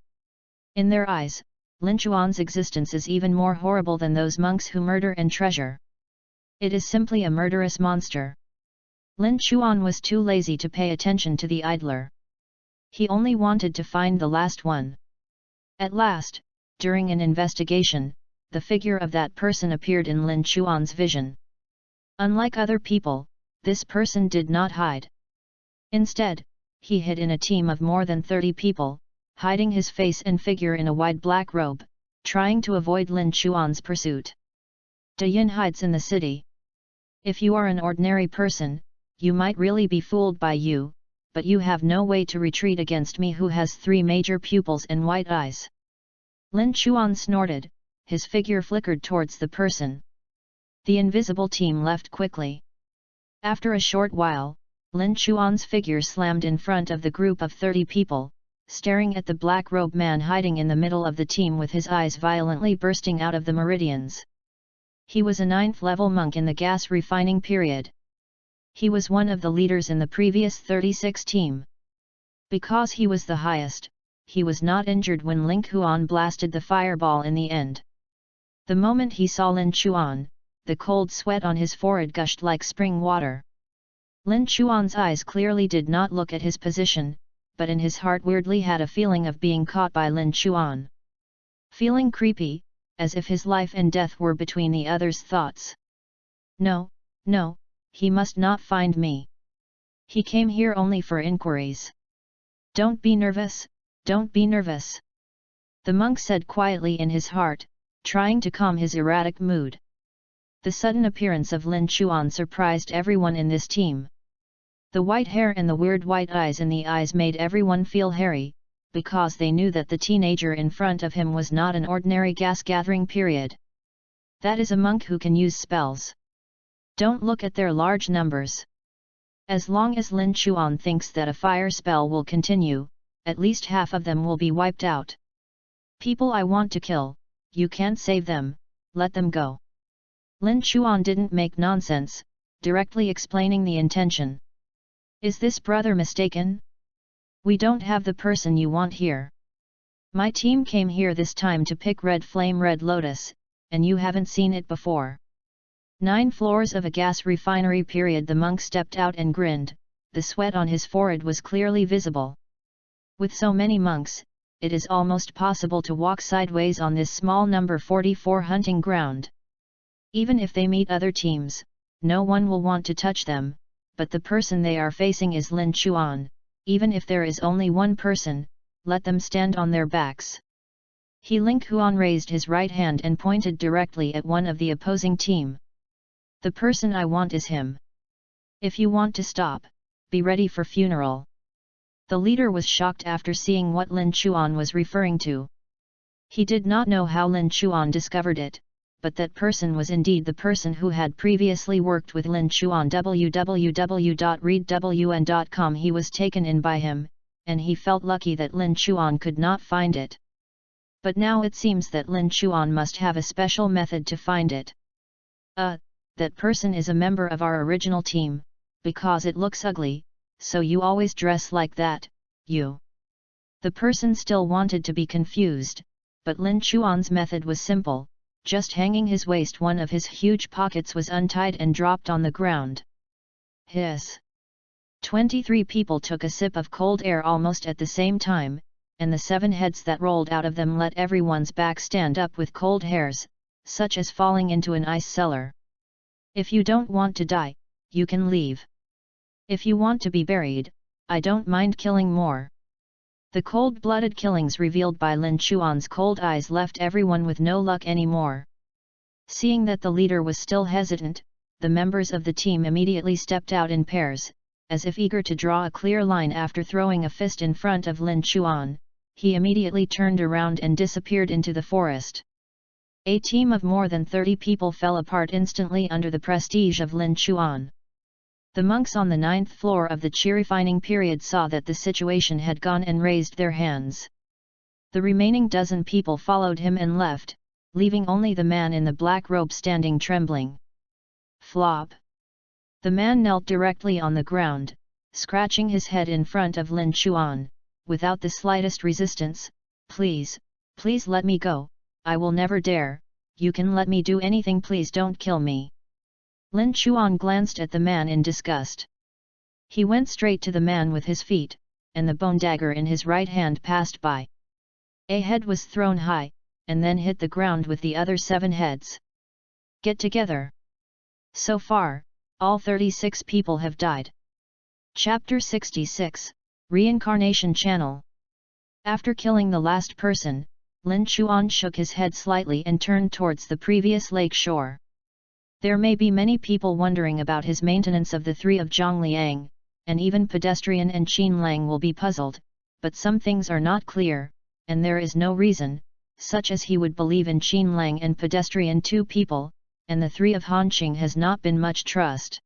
In their eyes, Lin Chuan's existence is even more horrible than those monks who murder and treasure. It is simply a murderous monster. Lin Chuan was too lazy to pay attention to the idler. He only wanted to find the last one. At last, during an investigation, the figure of that person appeared in Lin Chuan's vision. Unlike other people, this person did not hide. Instead, he hid in a team of more than 30 people, hiding his face and figure in a wide black robe, trying to avoid Lin Chuan's pursuit. De Yin hides in the city. If you are an ordinary person, you might really be fooled by you, but you have no way to retreat against me who has 3 major pupils and white eyes. Lin Chuan snorted, his figure flickered towards the person. The invisible team left quickly. After a short while, Lin Chuan's figure slammed in front of the group of 30 people, staring at the black-robed man hiding in the middle of the team with his eyes violently bursting out of the meridians. He was a 9th-level monk in the gas refining period. He was one of the leaders in the previous 36 team. Because he was the highest, he was not injured when Lin Xuan blasted the fireball in the end. The moment he saw Lin Xuan, the cold sweat on his forehead gushed like spring water. Lin Xuan's eyes clearly did not look at his position, but in his heart weirdly had a feeling of being caught by Lin Xuan. Feeling creepy, as if his life and death were between the other's thoughts. No, no, he must not find me. He came here only for inquiries. Don't be nervous, don't be nervous. The monk said quietly in his heart, trying to calm his erratic mood. The sudden appearance of Lin Xuan surprised everyone in this team. The white hair and the weird white eyes in the eyes made everyone feel hairy, because they knew that the teenager in front of him was not an ordinary gas-gathering period. That is a monk who can use spells. Don't look at their large numbers. As long as Lin Xuan thinks that a fire spell will continue, at least half of them will be wiped out. People I want to kill, you can't save them, let them go. Lin Xuan didn't make nonsense, directly explaining the intention. Is this brother mistaken? We don't have the person you want here. My team came here this time to pick Red Flame Red Lotus, and you haven't seen it before. 9 floors of a gas refinery period. The monk stepped out and grinned, the sweat on his forehead was clearly visible. With so many monks, it is almost possible to walk sideways on this small number 44 hunting ground. Even if they meet other teams, no one will want to touch them, but the person they are facing is Lin Xuan. Even if there is only one person, let them stand on their backs. Lin Xuan raised his right hand and pointed directly at one of the opposing team. The person I want is him. If you want to stop, be ready for funeral. The leader was shocked after seeing what Lin Xuan was referring to. He did not know how Lin Xuan discovered it, but that person was indeed the person who had previously worked with Lin Xuan. www.readwn.com. He was taken in by him, and he felt lucky that Lin Xuan could not find it. But now it seems that Lin Xuan must have a special method to find it. That person is a member of our original team, because it looks ugly, so you always dress like that, you. The person still wanted to be confused, but Lin Xuan's method was simple. Just hanging his waist, one of his huge pockets was untied and dropped on the ground. Hiss! 23 people took a sip of cold air almost at the same time, and the 7 heads that rolled out of them let everyone's back stand up with cold hairs, such as falling into an ice cellar. If you don't want to die, you can leave. If you want to be buried, I don't mind killing more. The cold-blooded killings revealed by Lin Xuan's cold eyes left everyone with no luck anymore. Seeing that the leader was still hesitant, the members of the team immediately stepped out in pairs, as if eager to draw a clear line. After throwing a fist in front of Lin Xuan, he immediately turned around and disappeared into the forest. A team of more than 30 people fell apart instantly under the prestige of Lin Xuan. The monks on the 9th floor of the refining period saw that the situation had gone and raised their hands. The remaining dozen people followed him and left, leaving only the man in the black robe standing trembling. Flop! The man knelt directly on the ground, scratching his head in front of Lin Xuan, without the slightest resistance. Please, please let me go, I will never dare, you can let me do anything, please don't kill me. Lin Xuan glanced at the man in disgust. He went straight to the man with his feet, and the bone dagger in his right hand passed by. A head was thrown high, and then hit the ground with the other 7 heads. Get together! So far, all 36 people have died. Chapter 66, Reincarnation Channel. After killing the last person, Lin Xuan shook his head slightly and turned towards the previous lake shore. There may be many people wondering about his maintenance of the 3 of Zhongliang, and even Pedestrian and Qin Lang will be puzzled, but some things are not clear, and there is no reason, such as he would believe in Qin Lang and Pedestrian 2 people, and the 3 of Hanqing has not been much trust.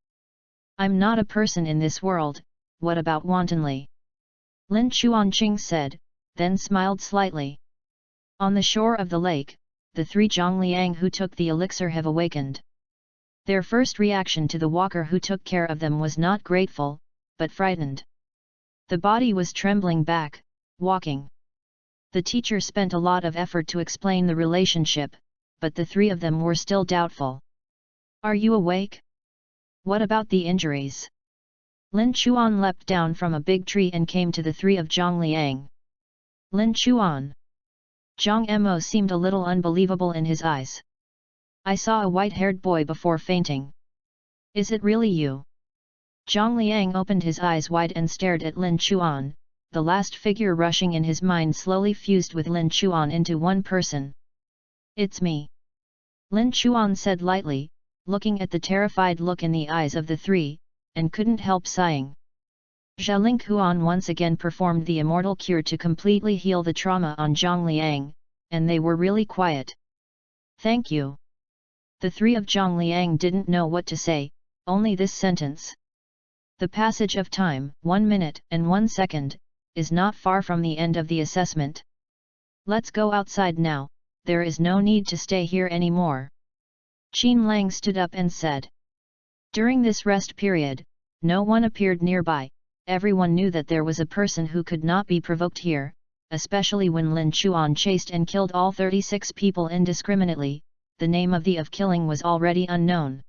I'm not a person in this world, what about wantonly? Lin Xuanqing said, then smiled slightly. On the shore of the lake, the three Zhongliang who took the elixir have awakened. Their first reaction to the walker who took care of them was not grateful, but frightened. The body was trembling back, walking. The teacher spent a lot of effort to explain the relationship, but the three of them were still doubtful. Are you awake? What about the injuries? Lin Chuan leapt down from a big tree and came to the three of Zhongliang. Lin Chuan. Zhang Mo seemed a little unbelievable in his eyes. I saw a white-haired boy before fainting. Is it really you? Zhang Liang opened his eyes wide and stared at Lin Chuan, the last figure rushing in his mind slowly fused with Lin Chuan into one person. It's me. Lin Chuan said lightly, looking at the terrified look in the eyes of the three, and couldn't help sighing. Zhao Linghuan once again performed the immortal cure to completely heal the trauma on Zhang Liang, and they were really quiet. Thank you. The three of Zhang Liang didn't know what to say, only this sentence. The passage of time, 1 minute and 1 second, is not far from the end of the assessment. Let's go outside now, there is no need to stay here anymore. Qin Lang stood up and said. During this rest period, no one appeared nearby, everyone knew that there was a person who could not be provoked here, especially when Lin Chuan chased and killed all 36 people indiscriminately, the name of the killing was already unknown.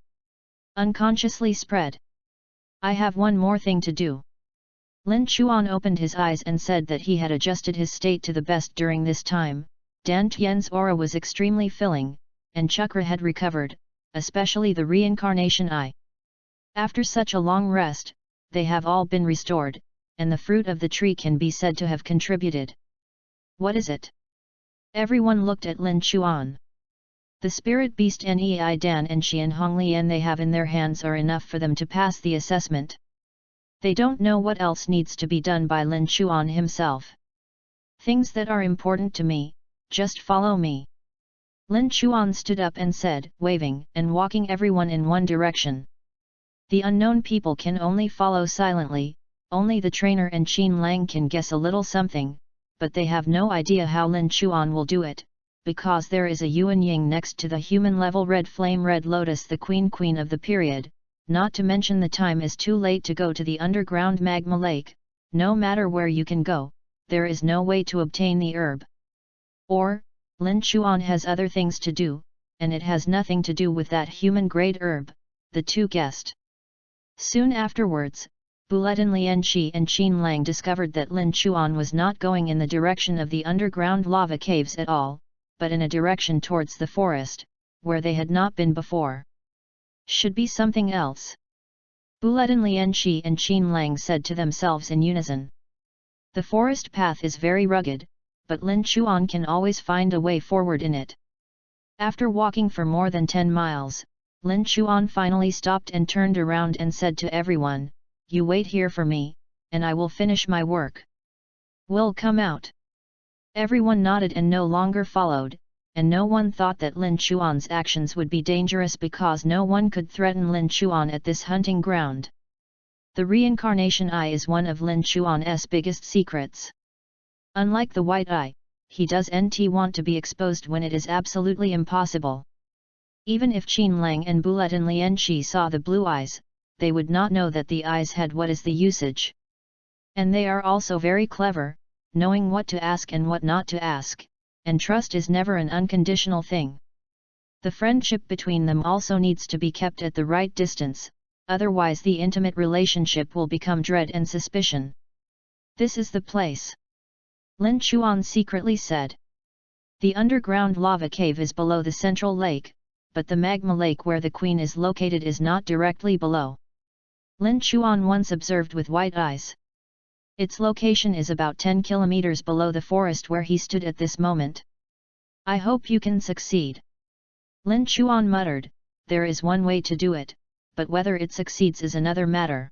Unconsciously spread. I have one more thing to do. Lin Chuan opened his eyes and said that he had adjusted his state to the best during this time. Dan Tian's aura was extremely filling, and chakra had recovered, especially the reincarnation eye. After such a long rest, they have all been restored, and the fruit of the tree can be said to have contributed. What is it? Everyone looked at Lin Chuan. The spirit beast Nei Dan and Xian Honglian they have in their hands are enough for them to pass the assessment. They don't know what else needs to be done by Lin Chuan himself. Things that are important to me, just follow me. Lin Chuan stood up and said, waving and walking everyone in one direction. The unknown people can only follow silently, only the trainer and Qin Lang can guess a little something, but they have no idea how Lin Chuan will do it, because there is a Yuan Ying next to the human-level red flame red lotus the queen of the period, not to mention the time is too late to go to the underground magma lake, no matter where you can go, there is no way to obtain the herb. Or, Lin Chuan has other things to do, and it has nothing to do with that human-grade herb, the two guessed. Soon afterwards, Bulletin Lianqi and Qin Lang discovered that Lin Chuan was not going in the direction of the underground lava caves at all, but in a direction towards the forest, where they had not been before. Should be something else. Bulletin Lianqi and Qin Lang said to themselves in unison. The forest path is very rugged, but Lin Chuan can always find a way forward in it. After walking for more than 10 miles, Lin Chuan finally stopped and turned around and said to everyone, "You wait here for me, and I will finish my work. Will come out." Everyone nodded and no longer followed, and no one thought that Lin Chuan's actions would be dangerous because no one could threaten Lin Chuan at this hunting ground. The reincarnation eye is one of Lin Chuan's biggest secrets. Unlike the white eye, he doesn't want to be exposed when it is absolutely impossible. Even if Qin Lang and Bulletin Lianqi saw the blue eyes, they would not know that the eyes had what is the usage. And they are also very clever, knowing what to ask and what not to ask, and trust is never an unconditional thing. The friendship between them also needs to be kept at the right distance, otherwise the intimate relationship will become dread and suspicion. This is the place. Lin Chuan secretly said. The underground lava cave is below the central lake, but the magma lake where the queen is located is not directly below. Lin Chuan once observed with white eyes. Its location is about 10 kilometers below the forest where he stood at this moment. I hope you can succeed. Lin Chuan muttered, there is one way to do it, but whether it succeeds is another matter.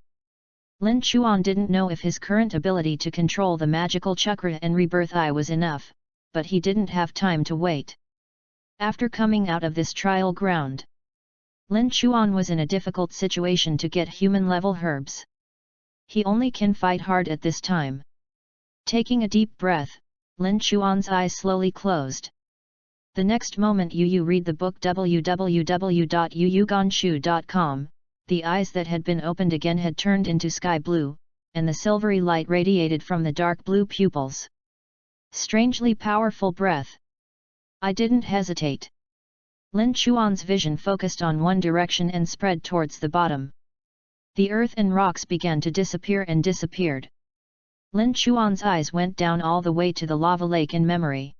Lin Chuan didn't know if his current ability to control the magical chakra and rebirth eye was enough, but he didn't have time to wait. After coming out of this trial ground, Lin Chuan was in a difficult situation to get human-level herbs. He only can fight hard at this time. Taking a deep breath, Lin Chuan's eyes slowly closed. The next moment Yu read the book www.yuyuganshu.com, the eyes that had been opened again had turned into sky blue, and the silvery light radiated from the dark blue pupils. Strangely powerful breath. I didn't hesitate. Lin Chuan's vision focused on one direction and spread towards the bottom. The earth and rocks began to disappear and disappeared. Lin Chuan's eyes went down all the way to the lava lake in memory.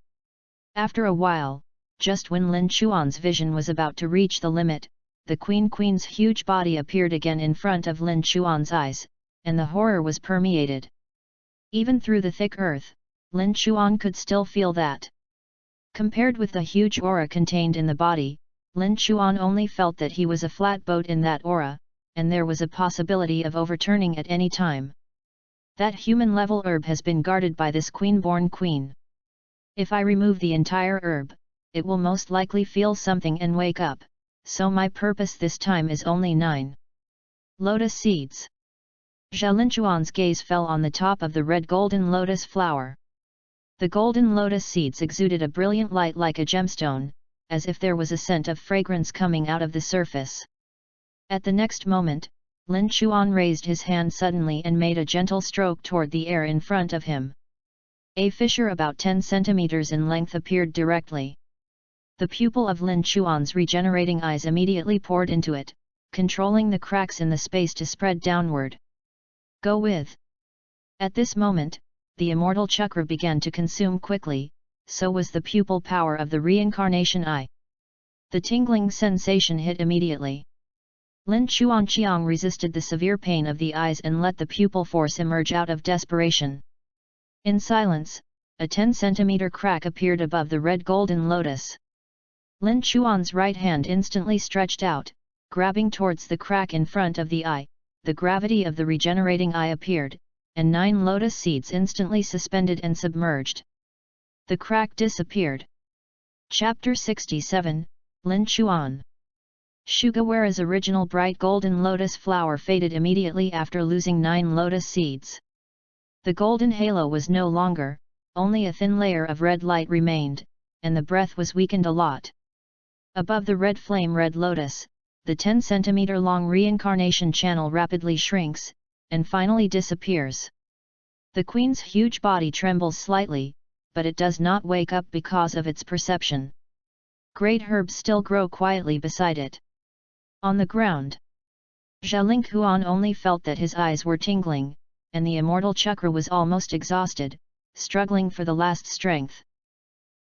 After a while, just when Lin Chuan's vision was about to reach the limit, the Queen's huge body appeared again in front of Lin Chuan's eyes, and the horror was permeated. Even through the thick earth, Lin Chuan could still feel that. Compared with the huge aura contained in the body, Lin Chuan only felt that he was a flat boat in that aura, and there was a possibility of overturning at any time. That human-level herb has been guarded by this queen-born queen. If I remove the entire herb, it will most likely feel something and wake up, so my purpose this time is only 9 lotus seeds. Lin Chuan's gaze fell on the top of the red golden lotus flower. The golden lotus seeds exuded a brilliant light like a gemstone, as if there was a scent of fragrance coming out of the surface. At the next moment, Lin Chuan raised his hand suddenly and made a gentle stroke toward the air in front of him. A fissure about 10 centimeters in length appeared directly. The pupil of Lin Chuan's regenerating eyes immediately poured into it, controlling the cracks in the space to spread downward. Go with. At this moment, the immortal chakra began to consume quickly, so was the pupil power of the reincarnation eye. The tingling sensation hit immediately. Lin Chuan resisted the severe pain of the eyes and let the pupil force emerge out of desperation. In silence, a 10-centimeter crack appeared above the red golden lotus. Lin Chuan's right hand instantly stretched out, grabbing towards the crack in front of the eye. The gravity of the regenerating eye appeared, and 9 lotus seeds instantly suspended and submerged. The crack disappeared. Chapter 67, Lin Chuan. Sugawara's original bright golden lotus flower faded immediately after losing 9 lotus seeds. The golden halo was no longer, only a thin layer of red light remained, and the breath was weakened a lot. Above the red flame red lotus, the 10-centimeter long reincarnation channel rapidly shrinks, and finally disappears. The queen's huge body trembles slightly, but it does not wake up because of its perception. Great herbs still grow quietly beside it. On the ground, Lin Chuan only felt that his eyes were tingling, and the immortal chakra was almost exhausted, struggling for the last strength.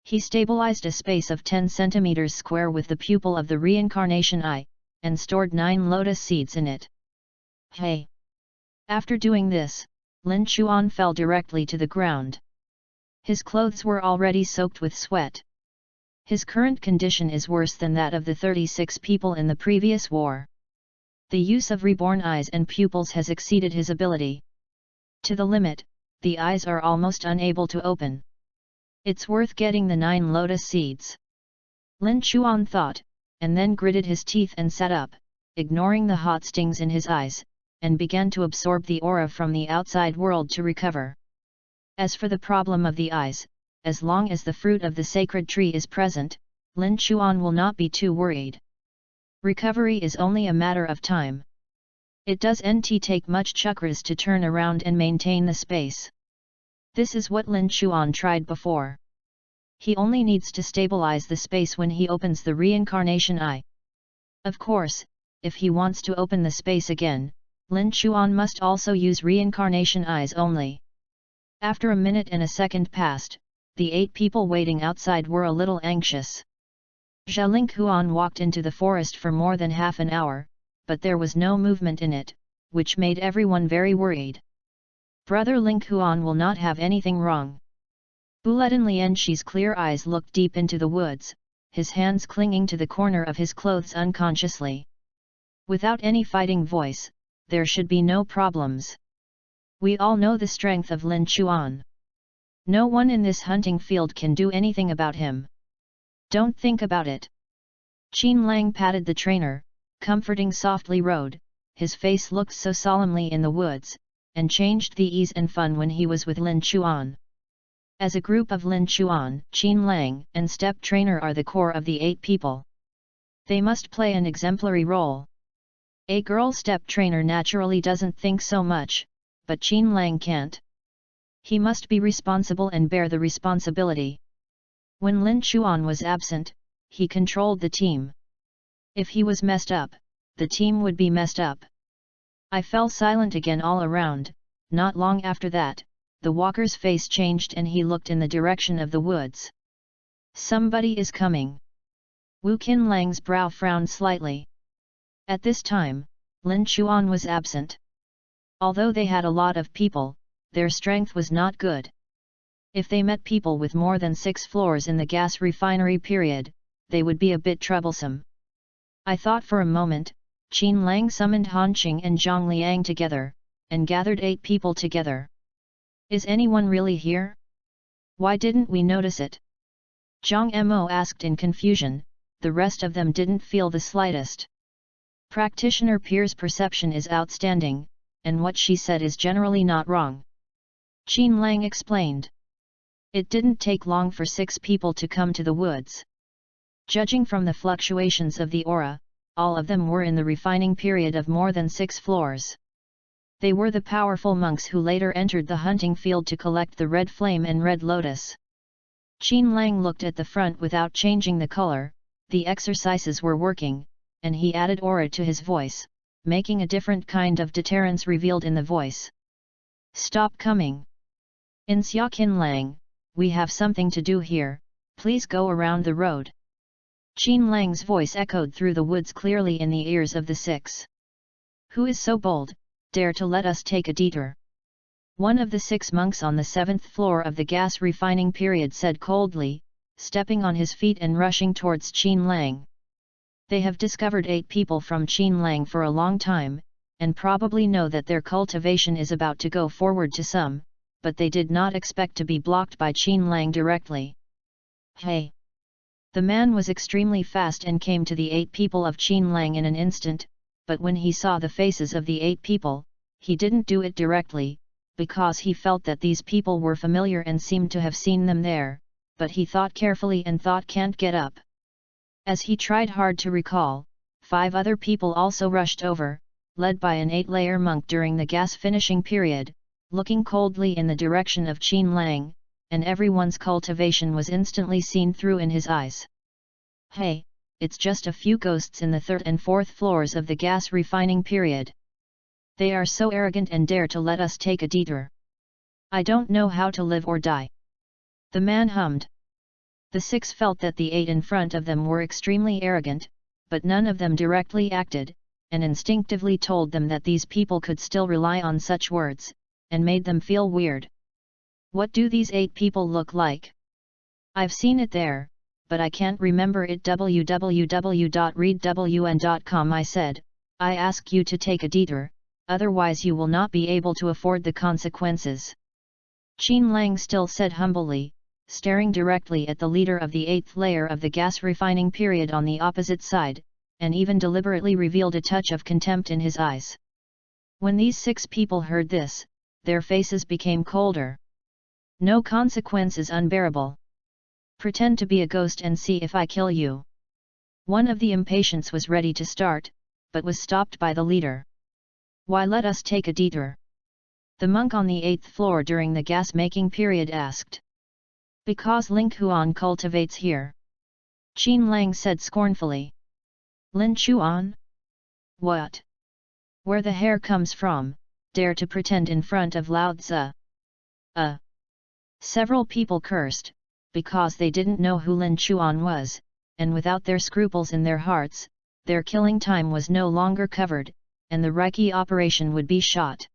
He stabilized a space of 10 centimeters square with the pupil of the reincarnation eye, and stored 9 lotus seeds in it. Hey! After doing this, Lin Chuan fell directly to the ground. His clothes were already soaked with sweat. His current condition is worse than that of the 36 people in the previous war. The use of reborn eyes and pupils has exceeded his ability. To the limit, the eyes are almost unable to open. It's worth getting the 9 lotus seeds. Lin Chuan thought, and then gritted his teeth and sat up, ignoring the hot stings in his eyes, and began to absorb the aura from the outside world to recover. As for the problem of the eyes, as long as the fruit of the sacred tree is present, Lin Chuan will not be too worried. Recovery is only a matter of time. It doesn't take much chakras to turn around and maintain the space. This is what Lin Chuan tried before. He only needs to stabilize the space when he opens the reincarnation eye. Of course, if he wants to open the space again, Lin Chuan must also use reincarnation eyes only. After a minute and a second passed, the 8 people waiting outside were a little anxious. Lin Chuan walked into the forest for more than half an hour, but there was no movement in it, which made everyone very worried. Brother Lin Chuan will not have anything wrong. Bulletin Lianxi's clear eyes looked deep into the woods, his hands clinging to the corner of his clothes unconsciously. Without any fighting voice, there should be no problems. We all know the strength of Lin Chuan. No one in this hunting field can do anything about him. Don't think about it. Qin Lang patted the trainer, comforting softly rode, his face looked so solemnly in the woods, and changed the ease and fun when he was with Lin Chuan. As a group of Lin Chuan, Qin Lang, and Step Trainer are the core of the 8 people. They must play an exemplary role. A girl Step Trainer naturally doesn't think so much, but Qin Lang can't. He must be responsible and bear the responsibility. When Lin Chuan was absent, he controlled the team. If he was messed up, the team would be messed up. I fell silent again all around. Not long after that, the walker's face changed and he looked in the direction of the woods. Somebody is coming. Wu Qinlang's brow frowned slightly. At this time, Lin Chuan was absent. Although they had a lot of people, their strength was not good. If they met people with more than 6 floors in the gas refinery period, they would be a bit troublesome. I thought for a moment. Qin Lang summoned Han Qing and Zhang Liang together, and gathered 8 people together. Is anyone really here? Why didn't we notice it? Zhang Mo asked in confusion. The rest of them didn't feel the slightest. Practitioner Pier's perception is outstanding, and what she said is generally not wrong. Qin Lang explained. It didn't take long for 6 people to come to the woods. Judging from the fluctuations of the aura, all of them were in the refining period of more than 6 floors. They were the powerful monks who later entered the hunting field to collect the red flame and red lotus. Qin Lang looked at the front without changing the color. The exercises were working, and he added aura to his voice, making a different kind of deterrence revealed in the voice. Stop coming. In Xia Qin Lang, we have something to do here, please go around the road. Qin Lang's voice echoed through the woods clearly in the ears of the 6. Who is so bold, dare to let us take a detour? One of the 6 monks on the 7th floor of the gas refining period said coldly, stepping on his feet and rushing towards Qin Lang. They have discovered 8 people from Qin Lang for a long time, and probably know that their cultivation is about to go forward to some, but they did not expect to be blocked by Qin Lang directly. Hey! The man was extremely fast and came to the 8 people of Qin Lang in an instant, but when he saw the faces of the 8 people, he didn't do it directly, because he felt that these people were familiar and seemed to have seen them there, but he thought carefully and thought can't get up. As he tried hard to recall, 5 other people also rushed over, led by an 8-layer monk during the gas finishing period, looking coldly in the direction of Qin Lang, and everyone's cultivation was instantly seen through in his eyes. Hey, it's just a few ghosts in the 3rd and 4th floors of the gas refining period. They are so arrogant and dare to let us take a detour. I don't know how to live or die. The man hummed. The 6 felt that the 8 in front of them were extremely arrogant, but none of them directly acted, and instinctively told them that these people could still rely on such words, and made them feel weird. What do these 8 people look like? I've seen it there, but I can't remember it. www.readwn.com. I said, I ask you to take a detour, otherwise you will not be able to afford the consequences. Qin Lang still said humbly, staring directly at the leader of the 8th layer of the gas refining period on the opposite side, and even deliberately revealed a touch of contempt in his eyes. When these 6 people heard this, their faces became colder. No consequence is unbearable. Pretend to be a ghost and see if I kill you. One of the impatients was ready to start, but was stopped by the leader. Why let us take a detour? The monk on the 8th floor during the gas-making period asked. Because Lin Chuan cultivates here. Qin Lang said scornfully. Lin Chuan? What? Where the hair comes from, dare to pretend in front of Lao Tzu. Several people cursed, because they didn't know who Lin Chuan was, and without their scruples in their hearts, their killing time was no longer covered, and the Reiki operation would be shot.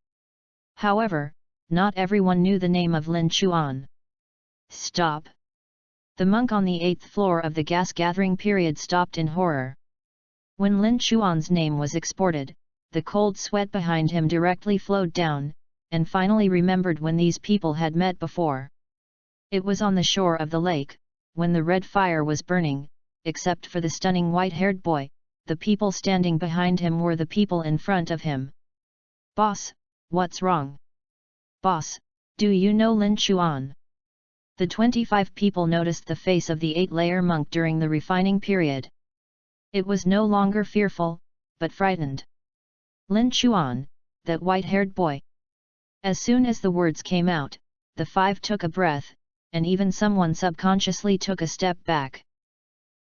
However, not everyone knew the name of Lin Chuan. Stop! The monk on the 8th floor of the gas-gathering period stopped in horror. When Lin Chuan's name was exported, the cold sweat behind him directly flowed down, and finally remembered when these people had met before. It was on the shore of the lake, when the red fire was burning, except for the stunning white-haired boy, the people standing behind him were the people in front of him. Boss, what's wrong? Boss, do you know Lin Chuan? The 25 people noticed the face of the 8-layer monk during the refining period. It was no longer fearful, but frightened. Lin Chuan, that white-haired boy. As soon as the words came out, the 5 took a breath, and even someone subconsciously took a step back.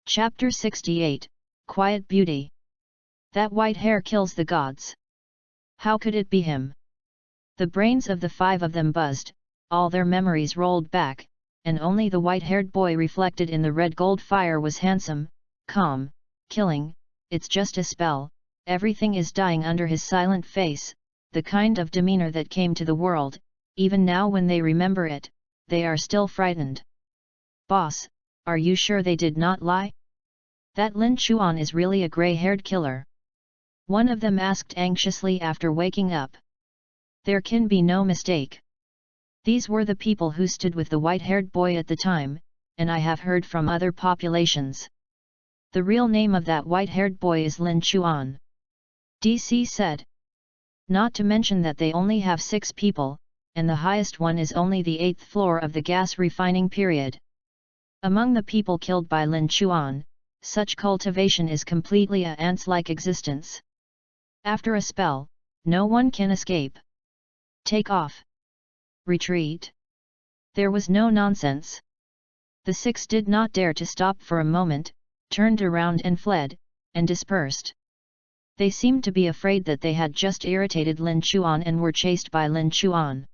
Chapter 68, Quiet Beauty. That white hair kills the gods. How could it be him? The brains of the 5 of them buzzed, all their memories rolled back, and only the white-haired boy reflected in the red-gold fire was handsome, calm, killing. It's just a spell, everything is dying under his silent face, the kind of demeanor that came to the world. Even now when they remember it, they are still frightened. Boss, are you sure they did not lie? That Lin Chuan is really a grey-haired killer? One of them asked anxiously after waking up. There can be no mistake. These were the people who stood with the white-haired boy at the time, and I have heard from other populations. The real name of that white-haired boy is Lin Chuan. DC said. Not to mention that they only have 6 people, and the highest one is only the 8th floor of the gas refining period. Among the people killed by Lin Chuan, such cultivation is completely a ants-like existence. After a spell, no one can escape. Take off. Retreat. There was no nonsense. The 6 did not dare to stop for a moment, turned around and fled, and dispersed. They seemed to be afraid that they had just irritated Lin Chuan and were chased by Lin Chuan.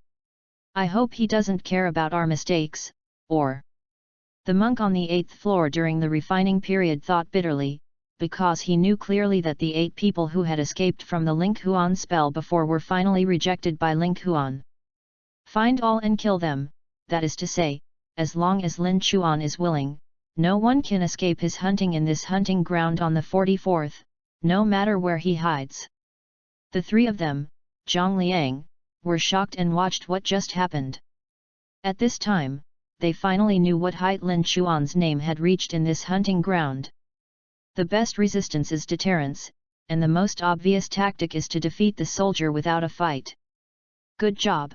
I hope he doesn't care about our mistakes, or... The monk on the 8th floor during the refining period thought bitterly, because he knew clearly that the 8 people who had escaped from the Ling Huan spell before were finally rejected by Ling Huan. Find all and kill them, that is to say, as long as Lin Chuan is willing, no one can escape his hunting in this hunting ground on the 44th, no matter where he hides. The 3 of them, Zhang Liang, were shocked and watched what just happened. At this time, they finally knew what height Lin Chuan's name had reached in this hunting ground. The best resistance is deterrence, and the most obvious tactic is to defeat the soldier without a fight. Good job!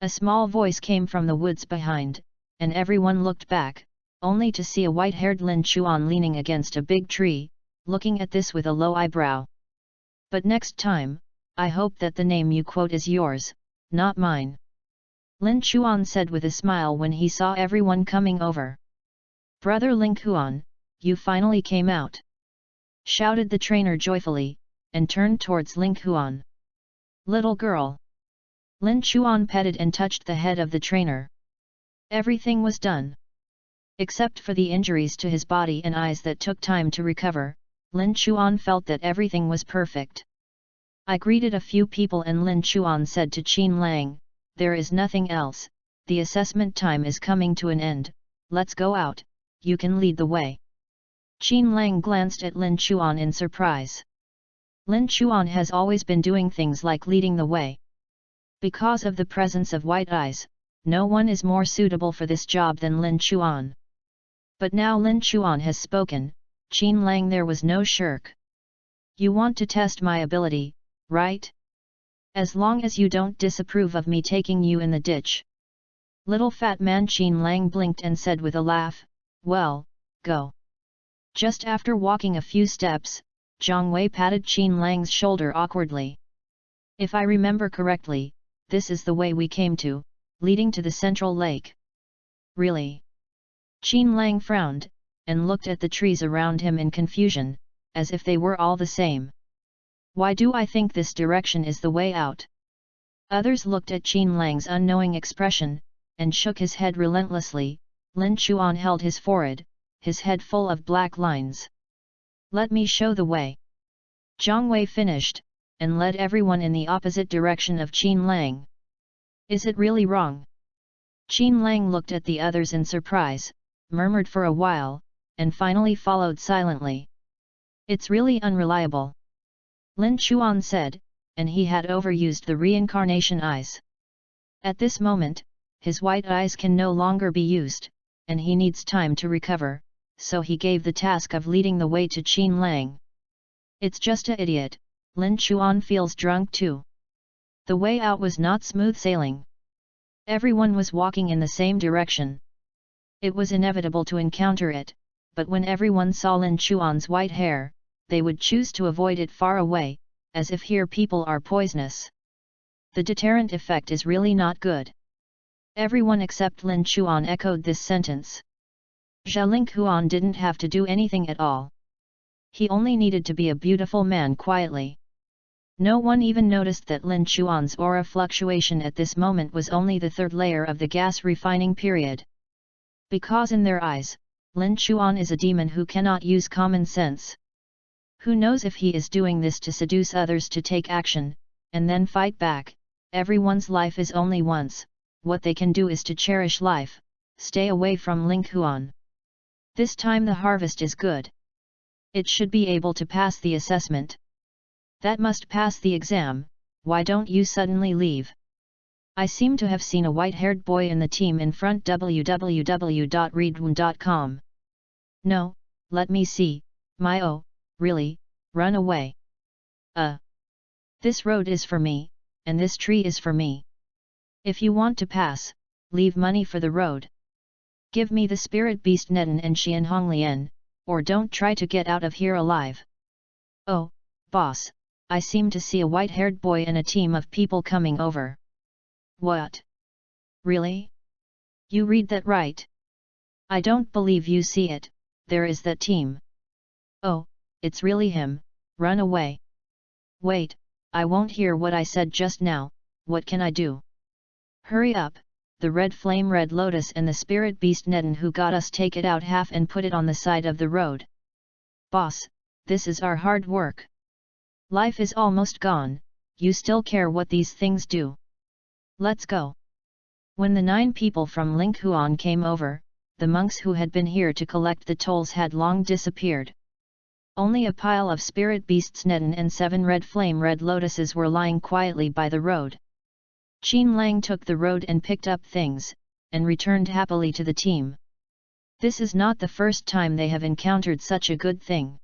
A small voice came from the woods behind, and everyone looked back, only to see a white-haired Lin Chuan leaning against a big tree, looking at this with a low eyebrow. But next time, I hope that the name you quote is yours, not mine. Lin Chuan said with a smile when he saw everyone coming over. Brother Ling Huan, you finally came out! Shouted the trainer joyfully, and turned towards Ling Huan. Little girl! Lin Chuan petted and touched the head of the trainer. Everything was done. Except for the injuries to his body and eyes that took time to recover, Lin Chuan felt that everything was perfect. I greeted a few people and Lin Chuan said to Qin Lang, there is nothing else, the assessment time is coming to an end, let's go out, you can lead the way. Qin Lang glanced at Lin Chuan in surprise. Lin Chuan has always been doing things like leading the way. Because of the presence of white eyes, no one is more suitable for this job than Lin Chuan. But now Lin Chuan has spoken, Qin Lang there was no shirk. You want to test my ability, right? As long as you don't disapprove of me taking you in the ditch. Little fat man Qin Lang blinked and said with a laugh, well, go. Just after walking a few steps, Zhang Wei patted Qin Lang's shoulder awkwardly. If I remember correctly, this is the way we came to, leading to the central lake. Really? Qin Lang frowned, and looked at the trees around him in confusion, as if they were all the same. Why do I think this direction is the way out? Others looked at Qin Lang's unknowing expression, and shook his head relentlessly. Lin Chuan held his forehead, his head full of black lines. Let me show the way. Zhang Wei finished, and led everyone in the opposite direction of Qin Lang. Is it really wrong? Qin Lang looked at the others in surprise, murmured for a while, and finally followed silently. It's really unreliable. Lin Chuan said, and he had overused the reincarnation eyes. At this moment, his white eyes can no longer be used, and he needs time to recover, so he gave the task of leading the way to Qin Lang. It's just a idiot, Lin Chuan feels drunk too. The way out was not smooth sailing. Everyone was walking in the same direction. It was inevitable to encounter it, but when everyone saw Lin Chuan's white hair, they would choose to avoid it far away, as if here people are poisonous. The deterrent effect is really not good. Everyone except Lin Chuan echoed this sentence. Zhao Linghuan didn't have to do anything at all. He only needed to be a beautiful man quietly. No one even noticed that Lin Chuan's aura fluctuation at this moment was only the third layer of the gas refining period. Because in their eyes, Lin Chuan is a demon who cannot use common sense. Who knows if he is doing this to seduce others to take action, and then fight back. Everyone's life is only once, what they can do is to cherish life, stay away from Linghuan. This time the harvest is good. It should be able to pass the assessment. That must pass the exam. Why don't you suddenly leave? I seem to have seen a white-haired boy in the team in front www.readaloud.com. No, let me see, really, run away. This road is for me, and this tree is for me. If you want to pass, leave money for the road. Give me the spirit beast Neten and Xian Honglian, or don't try to get out of here alive. Oh, boss, I seem to see a white-haired boy and a team of people coming over. What? Really? You read that right? I don't believe you see it, there is that team. Oh, it's really him, run away. Wait, I won't hear what I said just now, what can I do? Hurry up, the red flame red lotus and the spirit beast Neten who got us take it out half and put it on the side of the road. Boss, this is our hard work. Life is almost gone, you still care what these things do. Let's go. When the 9 people from Linghuan came over, the monks who had been here to collect the tolls had long disappeared. Only a pile of spirit beasts Neten and 7 red flame red lotuses were lying quietly by the road. Qin Lang took the road and picked up things, and returned happily to the team. This is not the first time they have encountered such a good thing.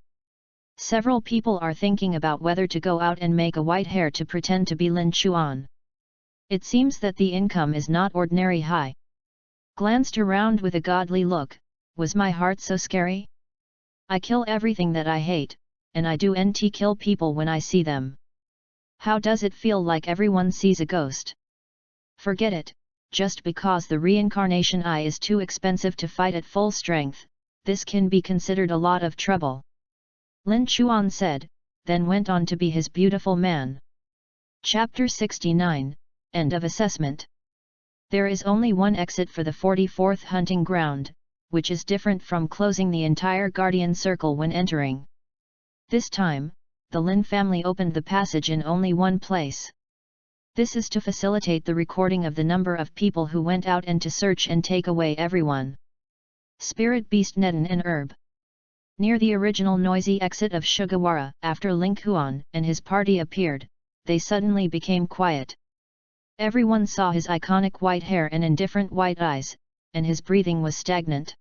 Several people are thinking about whether to go out and make a white hair to pretend to be Lin Chuan. It seems that the income is not ordinary high. Glanced around with a godly look, was my heart so scary? I kill everything that I hate, and I do nt kill people when I see them. How does it feel like everyone sees a ghost? Forget it, just because the reincarnation eye is too expensive to fight at full strength, this can be considered a lot of trouble. Lin Chuan said, then went on to be his beautiful man. Chapter 69, End of Assessment. There is only one exit for the 44th hunting ground, which is different from closing the entire guardian circle when entering. This time, the Lin family opened the passage in only one place. This is to facilitate the recording of the number of people who went out and to search and take away everyone. Spirit beast Neten and Herb. Near the original noisy exit of Sugawara, after Linghuan and his party appeared, they suddenly became quiet. Everyone saw his iconic white hair and indifferent white eyes, and his breathing was stagnant.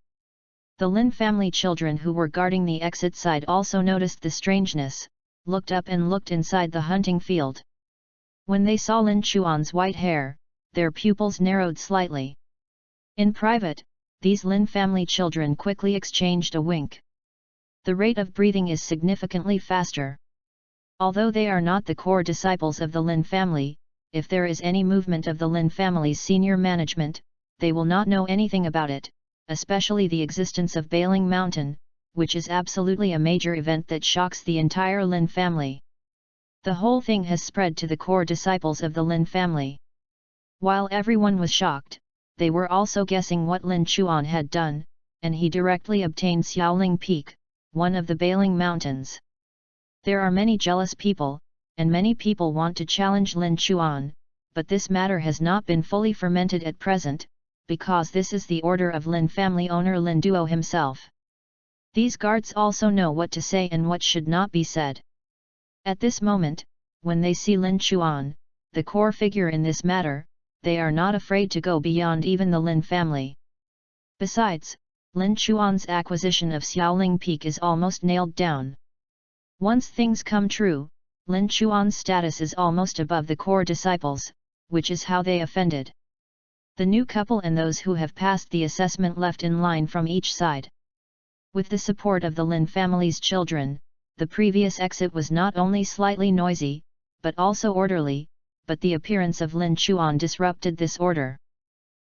The Lin family children who were guarding the exit side also noticed the strangeness, looked up and looked inside the hunting field. When they saw Lin Chuan's white hair, their pupils narrowed slightly. In private, these Lin family children quickly exchanged a wink. The rate of breathing is significantly faster. Although they are not the core disciples of the Lin family, if there is any movement of the Lin family's senior management, they will not know anything about it, especially the existence of Bailing Mountain, which is absolutely a major event that shocks the entire Lin family. The whole thing has spread to the core disciples of the Lin family. While everyone was shocked, they were also guessing what Lin Chuan had done, and he directly obtained Xiaoling Peak, one of the Bailing Mountains. There are many jealous people, and many people want to challenge Lin Chuan, but this matter has not been fully fermented at present, because this is the order of Lin family owner Lin Duo himself. These guards also know what to say and what should not be said. At this moment, when they see Lin Chuan, the core figure in this matter, they are not afraid to go beyond even the Lin family. Besides, Lin Chuan's acquisition of Xiaoling Peak is almost nailed down. Once things come true, Lin Chuan's status is almost above the core disciples, which is how they offended. The new couple and those who have passed the assessment left in line from each side. With the support of the Lin family's children, the previous exit was not only slightly noisy, but also orderly, but the appearance of Lin Chuan disrupted this order.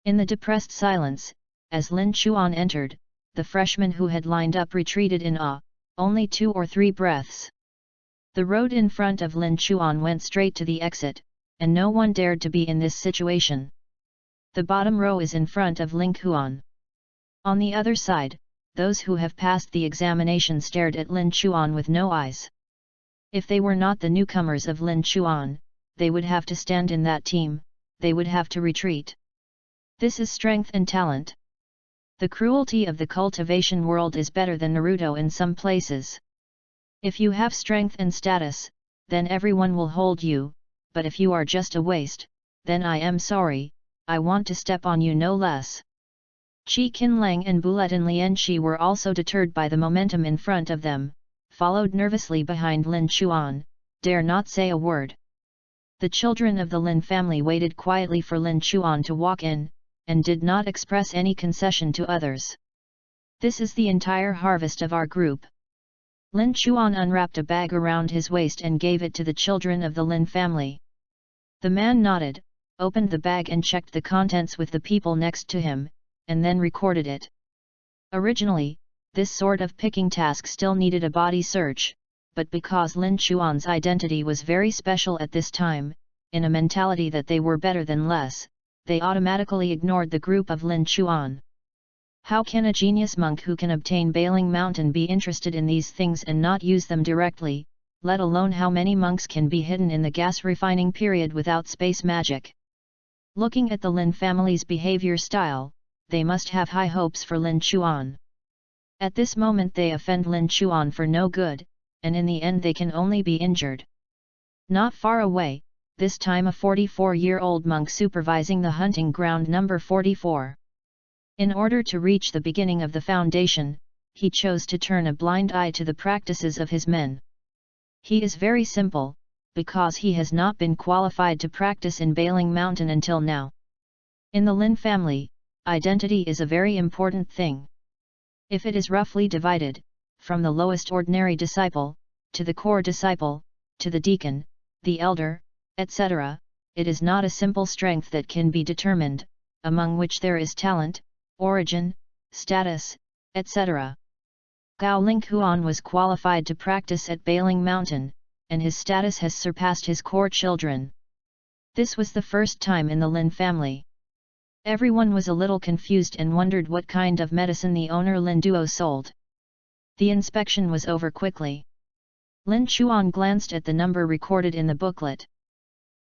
In the depressed silence, as Lin Chuan entered, the freshmen who had lined up retreated in awe, only 2 or 3 breaths. The road in front of Lin Chuan went straight to the exit, and no one dared to be in this situation. The bottom row is in front of Lin Chuan. On the other side, those who have passed the examination stared at Lin Chuan with no eyes. If they were not the newcomers of Lin Chuan, they would have to stand in that team, they would have to retreat. This is strength and talent. The cruelty of the cultivation world is better than Naruto in some places. If you have strength and status, then everyone will hold you, but if you are just a waste, then I am sorry, I want to step on you no less. Qi Qinlang and Buletin Lianqi were also deterred by the momentum in front of them, followed nervously behind Lin Chuan, dare not say a word. The children of the Lin family waited quietly for Lin Chuan to walk in, and did not express any concession to others. This is the entire harvest of our group. Lin Chuan unwrapped a bag around his waist and gave it to the children of the Lin family. The man nodded, opened the bag and checked the contents with the people next to him, and then recorded it. Originally, this sort of picking task still needed a body search, but because Lin Chuan's identity was very special at this time, in a mentality that they were better than less, they automatically ignored the group of Lin Chuan. How can a genius monk who can obtain Bailing Mountain be interested in these things and not use them directly, let alone how many monks can be hidden in the gas refining period without space magic? Looking at the Lin family's behavior style, they must have high hopes for Lin Chuan. At this moment they offend Lin Chuan for no good, and in the end they can only be injured. Not far away, this time a 44-year-old monk supervising the hunting ground number 44. In order to reach the beginning of the foundation, he chose to turn a blind eye to the practices of his men. He is very simple, because he has not been qualified to practice in Bailing Mountain until now. In the Lin family, identity is a very important thing. If it is roughly divided, from the lowest ordinary disciple, to the core disciple, to the deacon, the elder, etc., it is not a simple strength that can be determined, among which there is talent, origin, status, etc. Gao Linghuan was qualified to practice at Bailing Mountain, and his status has surpassed his core children. This was the first time in the Lin family. Everyone was a little confused and wondered what kind of medicine the owner Lin Duo sold. The inspection was over quickly. Lin Chuan glanced at the number recorded in the booklet.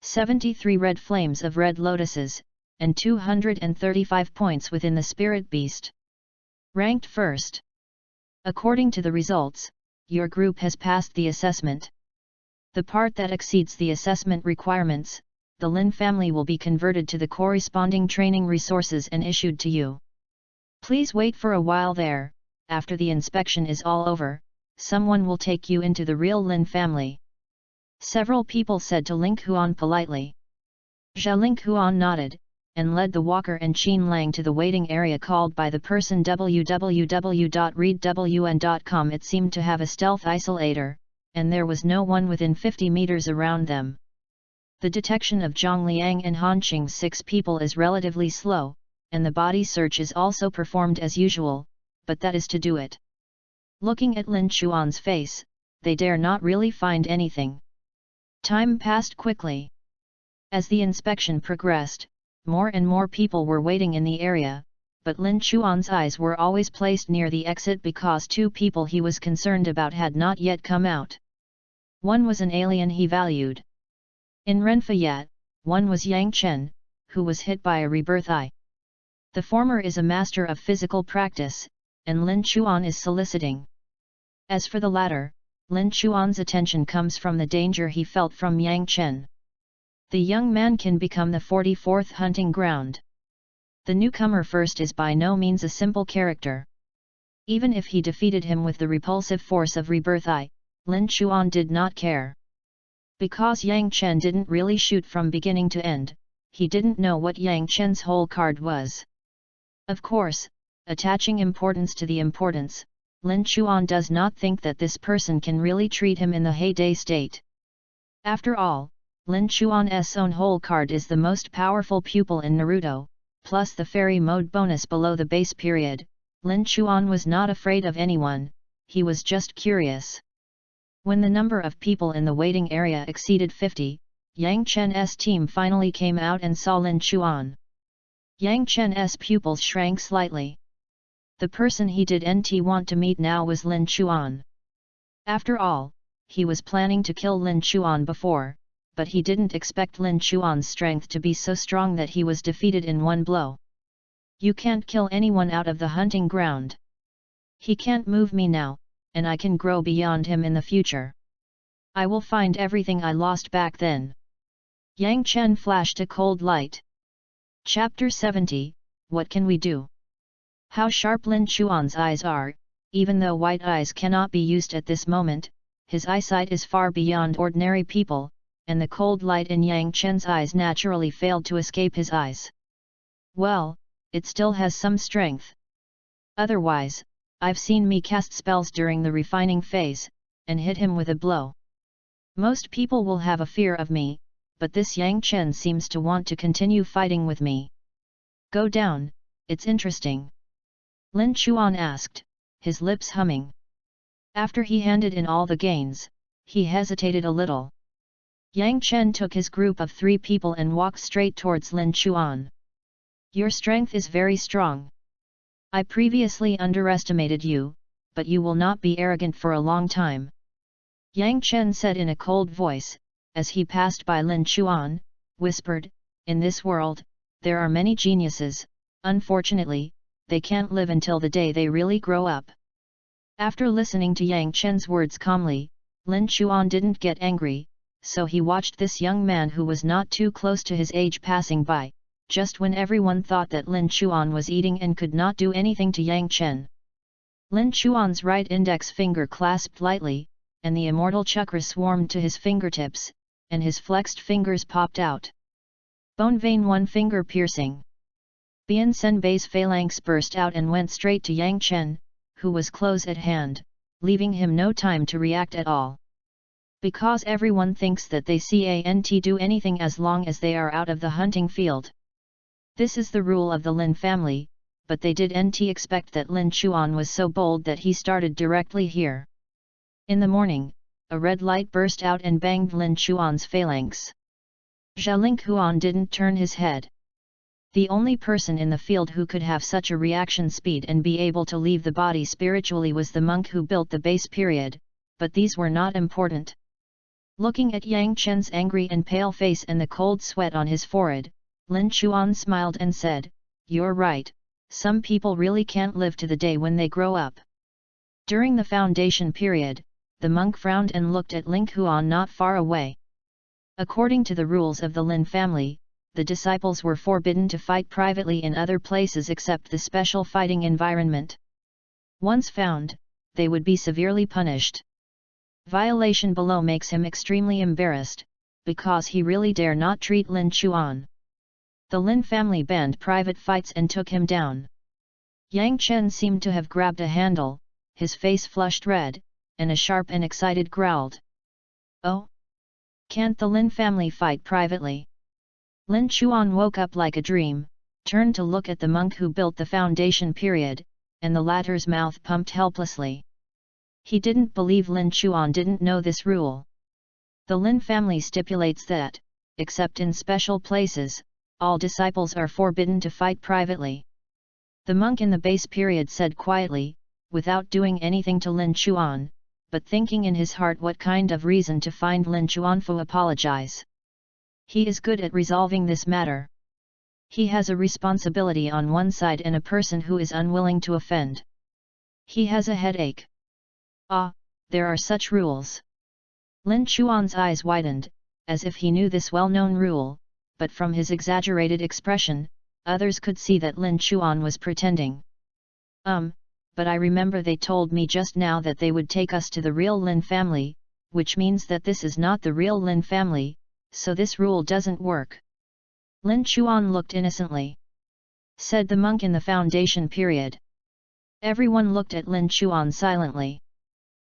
73 red flames of red lotuses, and 235 points within the spirit beast. Ranked first. According to the results, your group has passed the assessment. The part that exceeds the assessment requirements, the Lin family will be converted to the corresponding training resources and issued to you. Please wait for a while there, after the inspection is all over, someone will take you into the real Lin family. Several people said to Linghuan politely. Zhao Linghuan nodded, and led the walker and Qin Lang to the waiting area called by the person www.readwn.com. It seemed to have a stealth isolator, and there was no one within 50 meters around them. The detection of Zhang Liang and Han Qing's 6 people is relatively slow, and the body search is also performed as usual, but that is to do it. Looking at Lin Chuan's face, they dare not really find anything. Time passed quickly. As the inspection progressed, more and more people were waiting in the area, but Lin Chuan's eyes were always placed near the exit because 2 people he was concerned about had not yet come out. One was an alien he valued. In Renfayat, one was Yang Chen, who was hit by a rebirth eye. The former is a master of physical practice, and Lin Chuan is soliciting. As for the latter, Lin Chuan's attention comes from the danger he felt from Yang Chen. The young man can become the 44th hunting ground. The newcomer first is by no means a simple character. Even if he defeated him with the repulsive force of rebirth eye, Lin Chuan did not care. Because Yang Chen didn't really shoot from beginning to end, he didn't know what Yang Chen's whole card was. Of course, attaching importance to the importance, Lin Chuan does not think that this person can really treat him in the heyday state. After all, Lin Chuan's own whole card is the most powerful pupil in Naruto, plus the fairy mode bonus below the base period. Lin Chuan was not afraid of anyone, he was just curious. When the number of people in the waiting area exceeded 50, Yang Chen's team finally came out and saw Lin Chuan. Yang Chen's pupils shrank slightly. The person he didn't want to meet now was Lin Chuan. After all, he was planning to kill Lin Chuan before, but he didn't expect Lin Chuan's strength to be so strong that he was defeated in one blow. You can't kill anyone out of the hunting ground. He can't move me now, and I can grow beyond him in the future. I will find everything I lost back then. Yang Chen flashed a cold light. Chapter 70, What Can We Do? How sharp Lin Chuan's eyes are, even though white eyes cannot be used at this moment, his eyesight is far beyond ordinary people, and the cold light in Yang Chen's eyes naturally failed to escape his eyes. Well, it still has some strength. Otherwise, I've seen me cast spells during the refining phase, and hit him with a blow. Most people will have a fear of me, but this Yang Chen seems to want to continue fighting with me. Go down, it's interesting. Lin Chuan asked, his lips humming. After he handed in all the gains, he hesitated a little. Yang Chen took his group of 3 people and walked straight towards Lin Chuan. Your strength is very strong. I previously underestimated you, but you will not be arrogant for a long time. Yang Chen said in a cold voice, as he passed by Lin Chuan, whispered, in this world, there are many geniuses, unfortunately, they can't live until the day they really grow up. After listening to Yang Chen's words calmly, Lin Chuan didn't get angry, so he watched this young man who was not too close to his age passing by, just when everyone thought that Lin Chuan was eating and could not do anything to Yang Chen. Lin Chuan's right index finger clasped lightly, and the immortal chakra swarmed to his fingertips, and his flexed fingers popped out. Bone vein 1 finger piercing. Bian Senbei's phalanx burst out and went straight to Yang Chen, who was close at hand, leaving him no time to react at all. Because everyone thinks that they can't do anything as long as they are out of the hunting field. This is the rule of the Lin family, but they didn't expect that Lin Chuan was so bold that he started directly here. In the morning, a red light burst out and banged Lin Chuan's phalanx. Zhao Linghuan didn't turn his head. The only person in the field who could have such a reaction speed and be able to leave the body spiritually was the monk who built the base period, but these were not important. Looking at Yang Chen's angry and pale face and the cold sweat on his forehead, Lin Chuan smiled and said, "You're right, some people really can't live to the day when they grow up." During the foundation period, the monk frowned and looked at Linghuan not far away. According to the rules of the Lin family, the disciples were forbidden to fight privately in other places except the special fighting environment. Once found, they would be severely punished. Violation below makes him extremely embarrassed, because he really dare not treat Lin Chuan. The Lin family banned private fights and took him down. Yang Chen seemed to have grabbed a handle, his face flushed red, and a sharp and excited growled. "Oh? Can't the Lin family fight privately?" Lin Chuan woke up like a dream, turned to look at the monk who built the foundation period, and the latter's mouth pumped helplessly. He didn't believe Lin Chuan didn't know this rule. The Lin family stipulates that, except in special places, all disciples are forbidden to fight privately. The monk in the base period said quietly, without doing anything to Lin Chuan, but thinking in his heart what kind of reason to find Lin Chuan to apologize. He is good at resolving this matter. He has a responsibility on one side and a person who is unwilling to offend. He has a headache. Ah, there are such rules. Lin Chuan's eyes widened, as if he knew this well-known rule, but from his exaggerated expression, others could see that Lin Chuan was pretending. But I remember they told me just now that they would take us to the real Lin family, which means that this is not the real Lin family, so this rule doesn't work." Lin Chuan looked innocently. Said the monk in the foundation period. Everyone looked at Lin Chuan silently.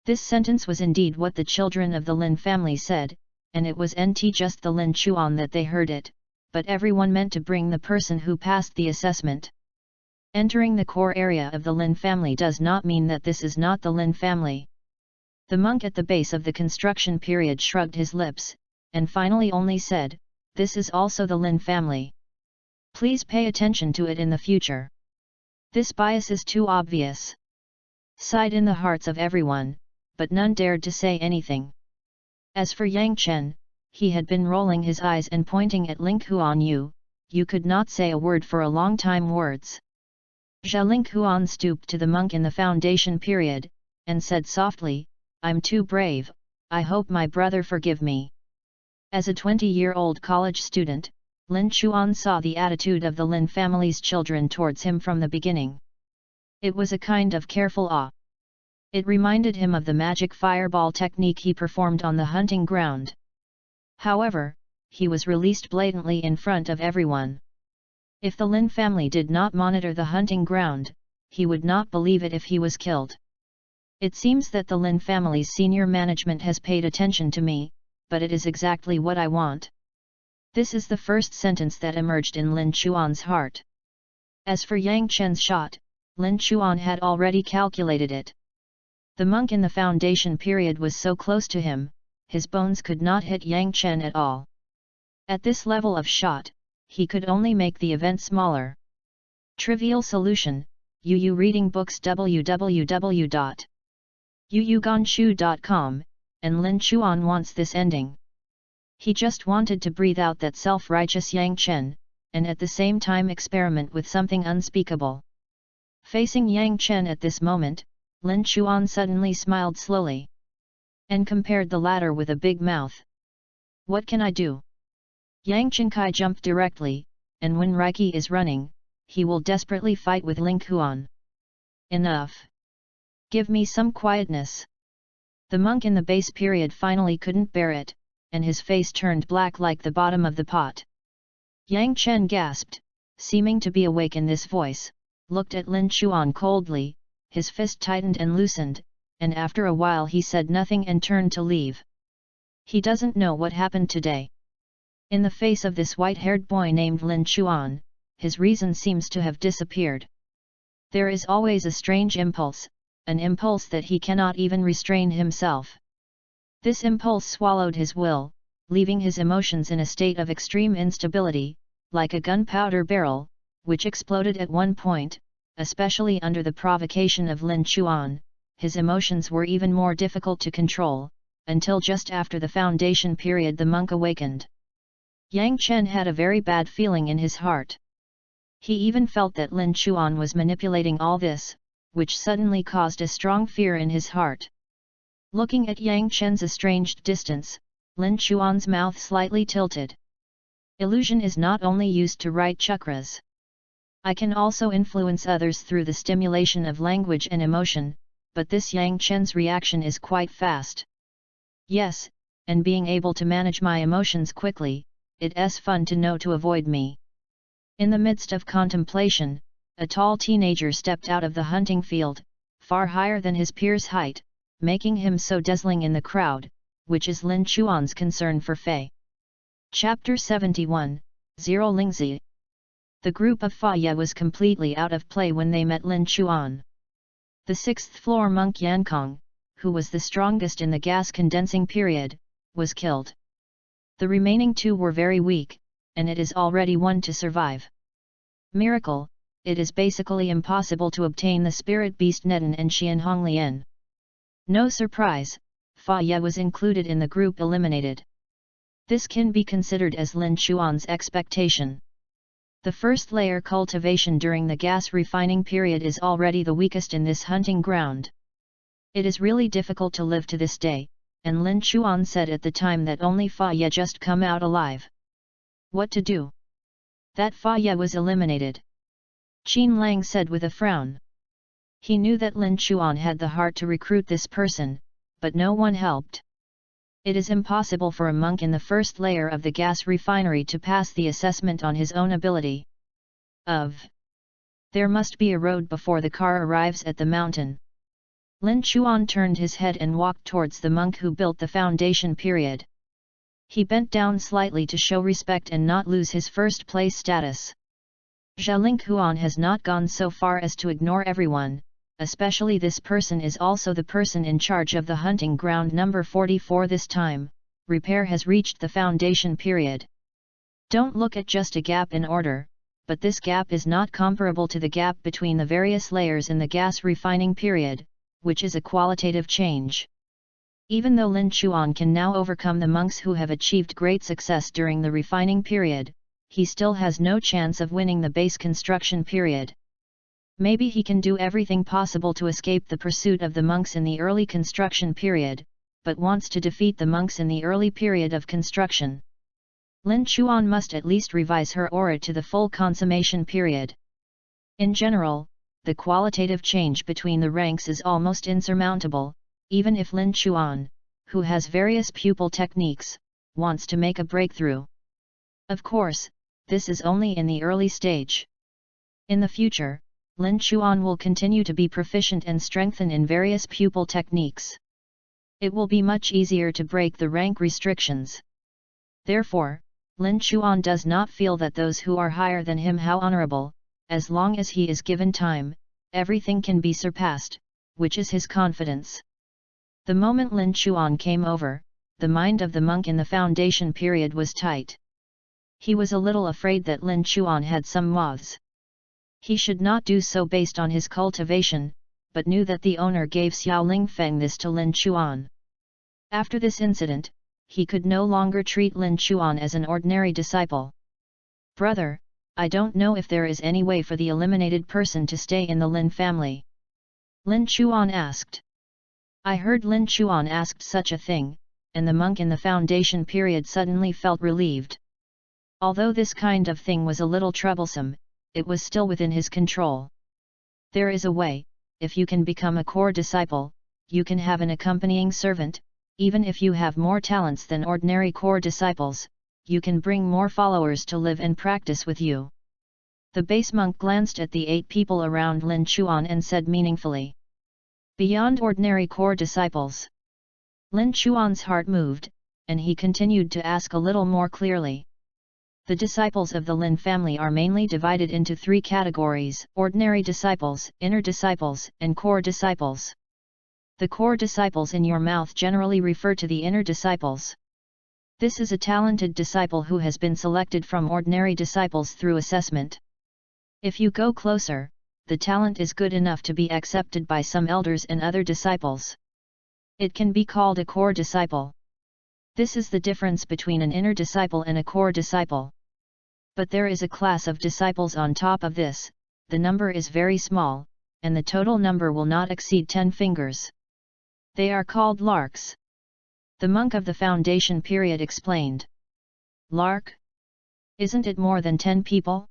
This sentence was indeed what the children of the Lin family said, and it was not just the Lin Chuan that they heard it, but everyone meant to bring the person who passed the assessment. Entering the core area of the Lin family does not mean that this is not the Lin family. The monk at the base of the construction period shrugged his lips, and finally only said, "This is also the Lin family. Please pay attention to it in the future. This bias is too obvious." Sighed in the hearts of everyone, but none dared to say anything. As for Yang Chen, he had been rolling his eyes and pointing at Ling Huan. You could not say a word for a long time. Words. Zha Ling Huan stooped to the monk in the foundation period, and said softly, "I'm too brave, I hope my brother forgive me." As a 20-year-old college student, Lin Chuan saw the attitude of the Lin family's children towards him from the beginning. It was a kind of careful awe. It reminded him of the magic fireball technique he performed on the hunting ground. However, he was released blatantly in front of everyone. If the Lin family did not monitor the hunting ground, he would not believe it if he was killed. It seems that the Lin family's senior management has paid attention to me, but it is exactly what I want. This is the first sentence that emerged in Lin Chuan's heart. As for Yang Chen's shot, Lin Chuan had already calculated it. The monk in the foundation period was so close to him, his bones could not hit Yang Chen at all. At this level of shot, he could only make the event smaller. Trivial solution, Yu reading books www.yuyuganshu.com, and Lin Chuan wants this ending. He just wanted to breathe out that self-righteous Yang Chen, and at the same time experiment with something unspeakable. Facing Yang Chen at this moment, Lin Chuan suddenly smiled slowly. And compared the latter with a big mouth. "What can I do?" Yang Chenkai jumped directly, and when Reiki is running, he will desperately fight with Ling Huan. "Enough! Give me some quietness." The monk in the base period finally couldn't bear it, and his face turned black like the bottom of the pot. Yang Chen gasped, seeming to be awake in this voice, looked at Lin Chuan coldly, his fist tightened and loosened, and after a while he said nothing and turned to leave. He doesn't know what happened today. In the face of this white-haired boy named Lin Chuan, his reason seems to have disappeared. There is always a strange impulse, an impulse that he cannot even restrain himself. This impulse swallowed his will, leaving his emotions in a state of extreme instability, like a gunpowder barrel, which exploded at one point, especially under the provocation of Lin Chuan. His emotions were even more difficult to control, until just after the foundation period the monk awakened. Yang Chen had a very bad feeling in his heart. He even felt that Lin Chuan was manipulating all this, which suddenly caused a strong fear in his heart. Looking at Yang Chen's estranged distance, Lin Chuan's mouth slightly tilted. Illusion is not only used to write chakras. I can also influence others through the stimulation of language and emotion, but this Yang Chen's reaction is quite fast. Yes, and being able to manage my emotions quickly, it's fun to know to avoid me. In the midst of contemplation, a tall teenager stepped out of the hunting field, far higher than his peers' height, making him so dazzling in the crowd, which is Lin Chuan's concern for Fei. Chapter 71, Zero Lingzi. The group of Fa Ye was completely out of play when they met Lin Chuan. The 6th floor monk Yankong, who was the strongest in the gas condensing period, was killed. The remaining 2 were very weak, and it is already one to survive. Miracle, it is basically impossible to obtain the spirit beast Neden and Xian Honglian. No surprise, Fa Ye was included in the group eliminated. This can be considered as Lin Chuan's expectation. The first layer cultivation during the gas refining period is already the weakest in this hunting ground. It is really difficult to live to this day, and Lin Chuan said at the time that only Fa Ye just come out alive. What to do? That Fa Ye was eliminated. Qin Lang said with a frown. He knew that Lin Chuan had the heart to recruit this person, but no one helped. It is impossible for a monk in the first layer of the gas refinery to pass the assessment on his own ability. There must be a road before the car arrives at the mountain. Lin Chuan turned his head and walked towards the monk who built the foundation period. He bent down slightly to show respect and not lose his first place status. Zhao Linghuan has not gone so far as to ignore everyone, especially this person is also the person in charge of the hunting ground number 44 this time. Repair has reached the foundation period. Don't look at just a gap in order, but this gap is not comparable to the gap between the various layers in the gas refining period, which is a qualitative change. Even though Lin Chuan can now overcome the monks who have achieved great success during the refining period, he still has no chance of winning the base construction period. Maybe he can do everything possible to escape the pursuit of the monks in the early construction period, but wants to defeat the monks in the early period of construction. Lin Chuan must at least revise her aura to the full consummation period. In general, the qualitative change between the ranks is almost insurmountable, even if Lin Chuan, who has various pupil techniques, wants to make a breakthrough. Of course, this is only in the early stage. In the future, Lin Chuan will continue to be proficient and strengthen in various pupil techniques. It will be much easier to break the rank restrictions. Therefore, Lin Chuan does not feel that those who are higher than him how honorable, as long as he is given time, everything can be surpassed, which is his confidence. The moment Lin Chuan came over, the mind of the monk in the foundation period was tight. He was a little afraid that Lin Chuan had some moths. He should not do so based on his cultivation, but knew that the owner gave Xiao Lingfeng this to Lin Chuan. After this incident, he could no longer treat Lin Chuan as an ordinary disciple. "Brother, I don't know if there is any way for the eliminated person to stay in the Lin family?" Lin Chuan asked. I heard Lin Chuan asked such a thing, and the monk in the foundation period suddenly felt relieved. Although this kind of thing was a little troublesome, it was still within his control. There is a way, if you can become a core disciple, you can have an accompanying servant. Even if you have more talents than ordinary core disciples, you can bring more followers to live and practice with you. The base monk glanced at the 8 people around Lin Chuan and said meaningfully. Beyond ordinary core disciples. Lin Chuan's heart moved, and he continued to ask a little more clearly. The disciples of the Lin family are mainly divided into 3 categories: ordinary disciples, inner disciples, and core disciples. The core disciples in your mouth generally refer to the inner disciples. This is a talented disciple who has been selected from ordinary disciples through assessment. If you go closer, the talent is good enough to be accepted by some elders and other disciples. It can be called a core disciple. This is the difference between an inner disciple and a core disciple. But there is a class of disciples on top of this. The number is very small, and the total number will not exceed 10 fingers. They are called larks. The monk of the foundation period explained. Lark? Isn't it more than 10 people?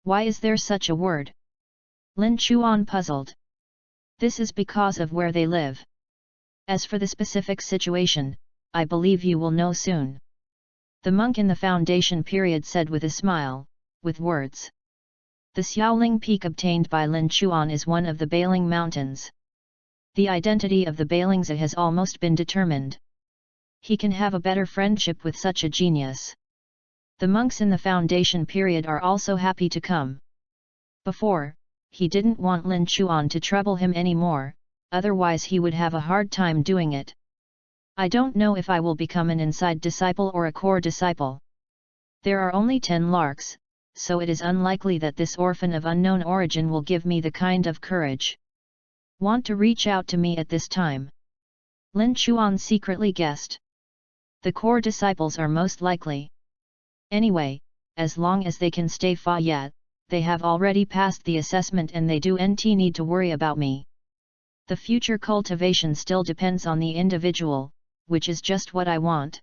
Why is there such a word? Lin Chuan puzzled. This is because of where they live. As for the specific situation, I believe you will know soon. The monk in the foundation period said with a smile, with words. The Xiaoling Peak obtained by Lin Chuan is one of the Bailing Mountains. The identity of the Bailingsa has almost been determined. He can have a better friendship with such a genius. The monks in the foundation period are also happy to come. Before, he didn't want Lin Chuan to trouble him anymore, otherwise he would have a hard time doing it. I don't know if I will become an inside disciple or a core disciple. There are only 10 larks, so it is unlikely that this orphan of unknown origin will give me the kind of courage. Want to reach out to me at this time? Lin Chuan secretly guessed. The core disciples are most likely. Anyway, as long as they can stay Fa Yat, they have already passed the assessment and they don't need to worry about me. The future cultivation still depends on the individual, which is just what I want.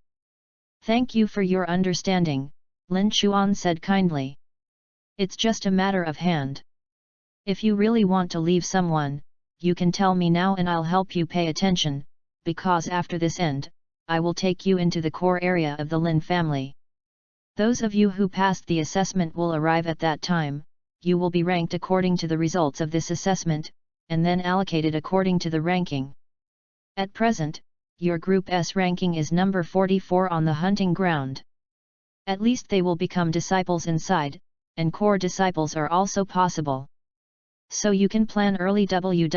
Thank you for your understanding, Lin Chuan said kindly. It's just a matter of hand. If you really want to leave someone, you can tell me now and I'll help you pay attention, because after this end, I will take you into the core area of the Lin family. Those of you who passed the assessment will arrive at that time. You will be ranked according to the results of this assessment, and then allocated according to the ranking. At present, your Group S ranking is number 44 on the hunting ground. At least they will become disciples inside, and core disciples are also possible. So you can plan early. www.readwn.com.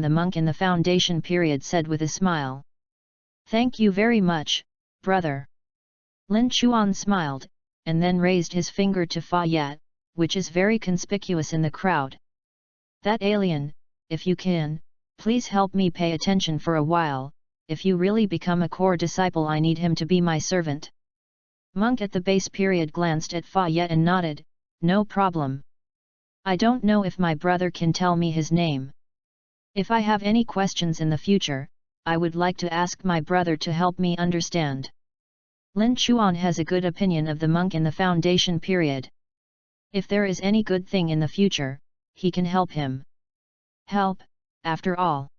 The monk in the foundation period said with a smile. Thank you very much, brother. Lin Chuan smiled, and then raised his finger to Fa Yat, which is very conspicuous in the crowd. That alien, if you can, please help me pay attention for a while. If you really become a core disciple, I need him to be my servant. Monk at the base period glanced at Fa Yat and nodded, no problem. I don't know if my brother can tell me his name. If I have any questions in the future, I would like to ask my brother to help me understand. Lin Chuan has a good opinion of the monk in the foundation period. If there is any good thing in the future, he can help him. Help, after all.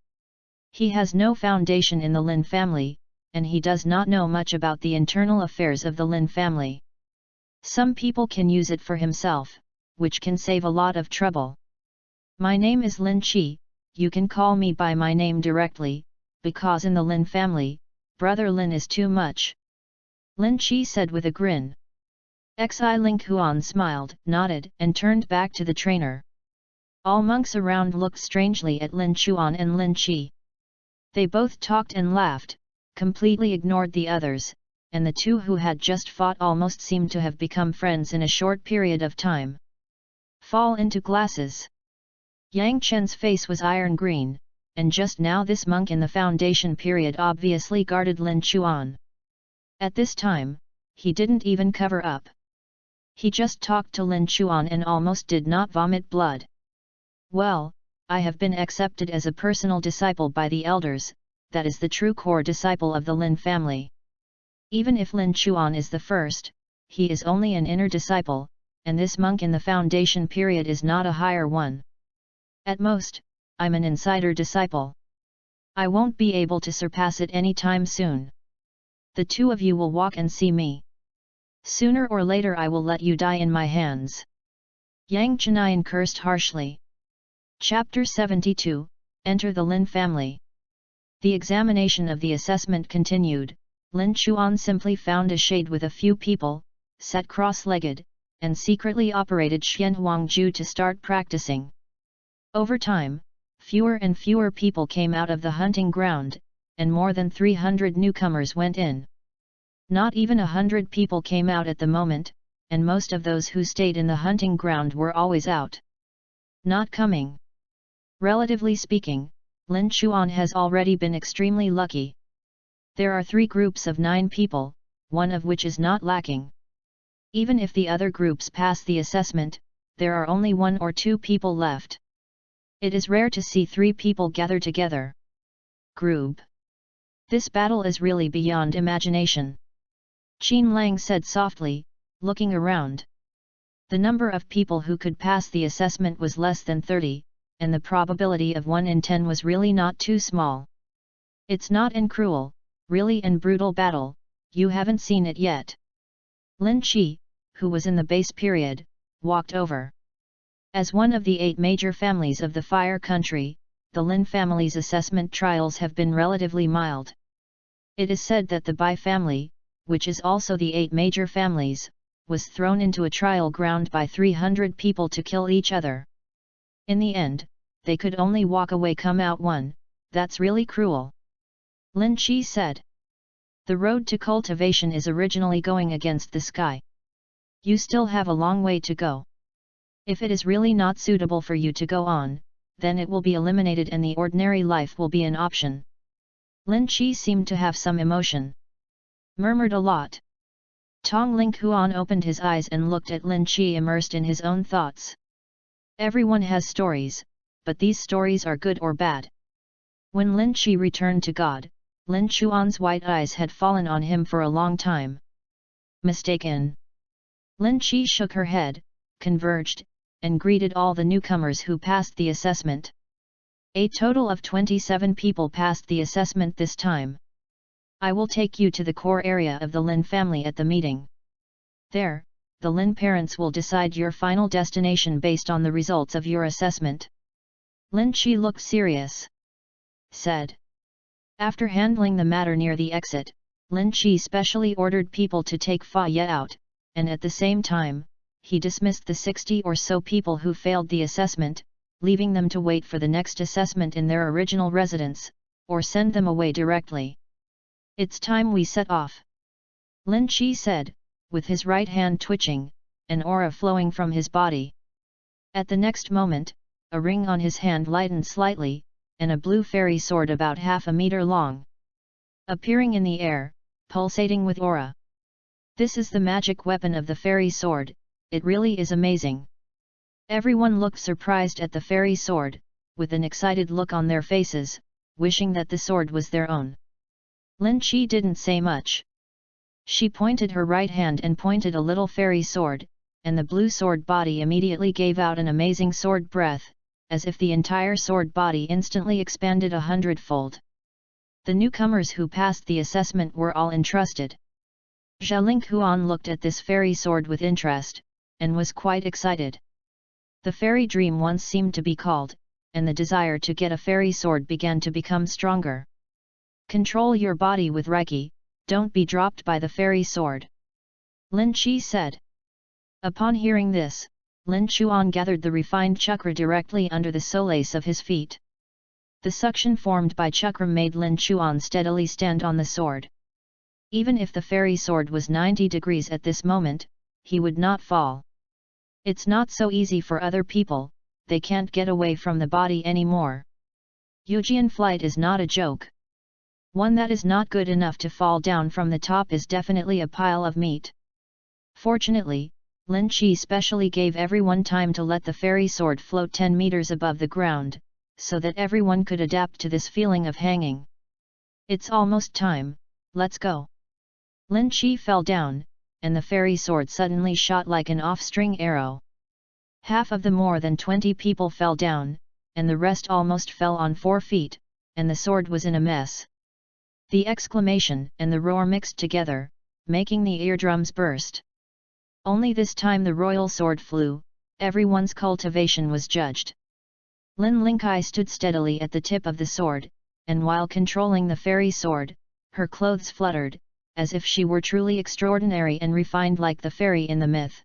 He has no foundation in the Lin family, and he does not know much about the internal affairs of the Lin family. Some people can use it for himself, which can save a lot of trouble. My name is Lin Chi, you can call me by my name directly, because in the Lin family, brother Lin is too much. Lin Chi said with a grin. Xi Ling Huan smiled, nodded, and turned back to the trainer. All monks around looked strangely at Lin Chuan and Lin Chi. They both talked and laughed, completely ignored the others, and the two who had just fought almost seemed to have become friends in a short period of time. Fall into glasses. Yang Chen's face was iron green, and just now this monk in the foundation period obviously guarded Lin Chuan. At this time, he didn't even cover up. He just talked to Lin Chuan and almost did not vomit blood. Well, I have been accepted as a personal disciple by the elders, that is the true core disciple of the Lin family. Even if Lin Chuan is the first, he is only an inner disciple, and this monk in the foundation period is not a higher one. At most, I'm an insider disciple. I won't be able to surpass it any time soon. The two of you will walk and see me. Sooner or later I will let you die in my hands. Yang Chenian cursed harshly. Chapter 72, Enter the Lin family. The examination of the assessment continued. Lin Chuan simply found a shade with a few people, sat cross-legged, and secretly operated Xian Huangju to start practicing. Over time, fewer and fewer people came out of the hunting ground, and more than 300 newcomers went in. Not even 100 people came out at the moment, and most of those who stayed in the hunting ground were always out. Not coming. Relatively speaking, Lin Chuan has already been extremely lucky. There are 3 groups of 9 people, one of which is not lacking. Even if the other groups pass the assessment, there are only 1 or 2 people left. It is rare to see 3 people gather together. Group. This battle is really beyond imagination. Qin Lang said softly, looking around. The number of people who could pass the assessment was less than 30, and the probability of 1 in 10 was really not too small. It's not an cruel, really and brutal battle, you haven't seen it yet. Lin Chi, who was in the base period, walked over. As one of the 8 major families of the Fire Country, the Lin family's assessment trials have been relatively mild. It is said that the Bai family, which is also the 8 major families, was thrown into a trial ground by 300 people to kill each other. In the end, they could only walk away come out 1, that's really cruel. Lin Chi said. The road to cultivation is originally going against the sky. You still have a long way to go. If it is really not suitable for you to go on, then it will be eliminated and the ordinary life will be an option. Lin Chi seemed to have some emotion. Murmured a lot. Tong Ling Huan opened his eyes and looked at Lin Chi immersed in his own thoughts. Everyone has stories, but these stories are good or bad. When Lin Chi returned to God, Lin Chuan's white eyes had fallen on him for a long time. Mistaken. Lin Chi shook her head, converged, and greeted all the newcomers who passed the assessment. A total of 27 people passed the assessment this time. I will take you to the core area of the Lin family at the meeting. There, the Lin parents will decide your final destination based on the results of your assessment. Lin Chi looked serious. Said. After handling the matter near the exit, Lin Chi specially ordered people to take Fa Ye out, and at the same time, he dismissed the 60 or so people who failed the assessment, leaving them to wait for the next assessment in their original residence, or send them away directly. It's time we set off. Lin Chi said, with his right hand twitching, an aura flowing from his body. At the next moment, a ring on his hand lightened slightly, and a blue fairy sword about half a meter long, appearing in the air, pulsating with aura. This is the magic weapon of the fairy sword, it really is amazing. Everyone looked surprised at the fairy sword, with an excited look on their faces, wishing that the sword was their own. Lin Chi didn't say much. She pointed her right hand and pointed a little fairy sword, and the blue sword body immediately gave out an amazing sword breath, as if the entire sword body instantly expanded 100-fold. The newcomers who passed the assessment were all entrusted. Zhao Linghuan looked at this fairy sword with interest, and was quite excited. The fairy dream once seemed to be called, and the desire to get a fairy sword began to become stronger. Control your body with Reiki, don't be dropped by the fairy sword. Lin Chi said. Upon hearing this, Lin Chuan gathered the refined chakra directly under the soles of his feet. The suction formed by chakra made Lin Chuan steadily stand on the sword. Even if the fairy sword was 90 degrees at this moment, he would not fall. It's not so easy for other people, they can't get away from the body anymore. Yujian flight is not a joke. One that is not good enough to fall down from the top is definitely a pile of meat. Fortunately, Lin Chi specially gave everyone time to let the fairy sword float 10 meters above the ground, so that everyone could adapt to this feeling of hanging. It's almost time, let's go. Lin Chi fell down, and the fairy sword suddenly shot like an off-string arrow. Half of the more than 20 people fell down, and the rest almost fell on 4 feet, and the sword was in a mess. The exclamation and the roar mixed together, making the eardrums burst. Only this time the royal sword flew, everyone's cultivation was judged. Lin Lingkai stood steadily at the tip of the sword, and while controlling the fairy sword, her clothes fluttered, as if she were truly extraordinary and refined like the fairy in the myth.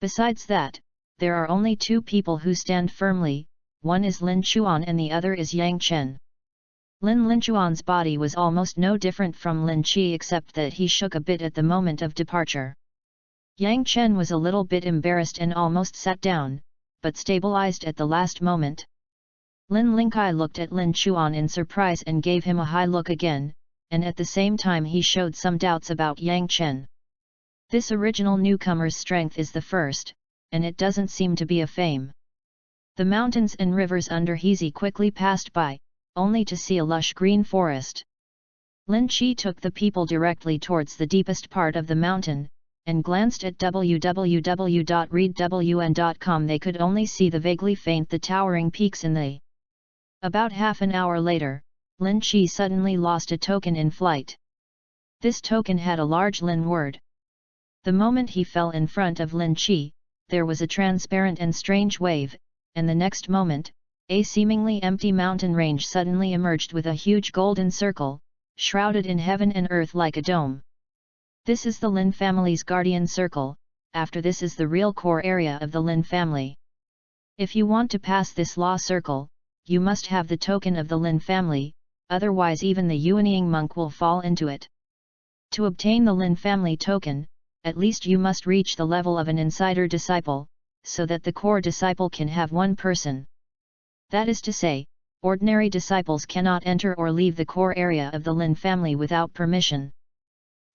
Besides that, there are only 2 people who stand firmly, one is Lin Chuan and the other is Yang Chen. Lin Chuan's body was almost no different from Lin Chi except that he shook a bit at the moment of departure. Yang Chen was a little bit embarrassed and almost sat down, but stabilized at the last moment. Lin Lingkai looked at Lin Chuan in surprise and gave him a high look again, and at the same time he showed some doubts about Yang Chen. This original newcomer's strength is the first, and it doesn't seem to be a fame. The mountains and rivers under Hezi quickly passed by, only to see a lush green forest. Lin Chi took the people directly towards the deepest part of the mountain, and glanced at www.readwn.com. They could only see the vaguely faint the towering peaks in the. About half an hour later, Lin Chi suddenly lost a token in flight. This token had a large Lin word. The moment he fell in front of Lin Chi, there was a transparent and strange wave, and the next moment, a seemingly empty mountain range suddenly emerged with a huge golden circle, shrouded in heaven and earth like a dome. This is the Lin family's guardian circle, after this is the real core area of the Lin family. If you want to pass this law circle, you must have the token of the Lin family, otherwise even the Yuanying monk will fall into it. To obtain the Lin family token, at least you must reach the level of an insider disciple, so that the core disciple can have one person. That is to say, ordinary disciples cannot enter or leave the core area of the Lin family without permission.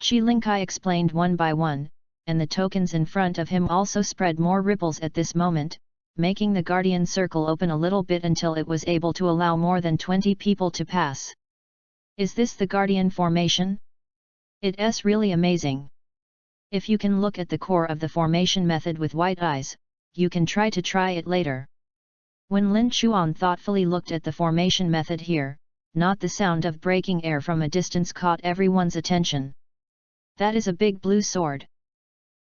Qi Lingkai explained one by one, and the tokens in front of him also spread more ripples at this moment, making the guardian circle open a little bit until it was able to allow more than 20 people to pass. Is this the guardian formation? It's really amazing. If you can look at the core of the formation method with white eyes, you can try it later. When Lin Chuan thoughtfully looked at the formation method here, not the sound of breaking air from a distance caught everyone's attention. That is a big blue sword.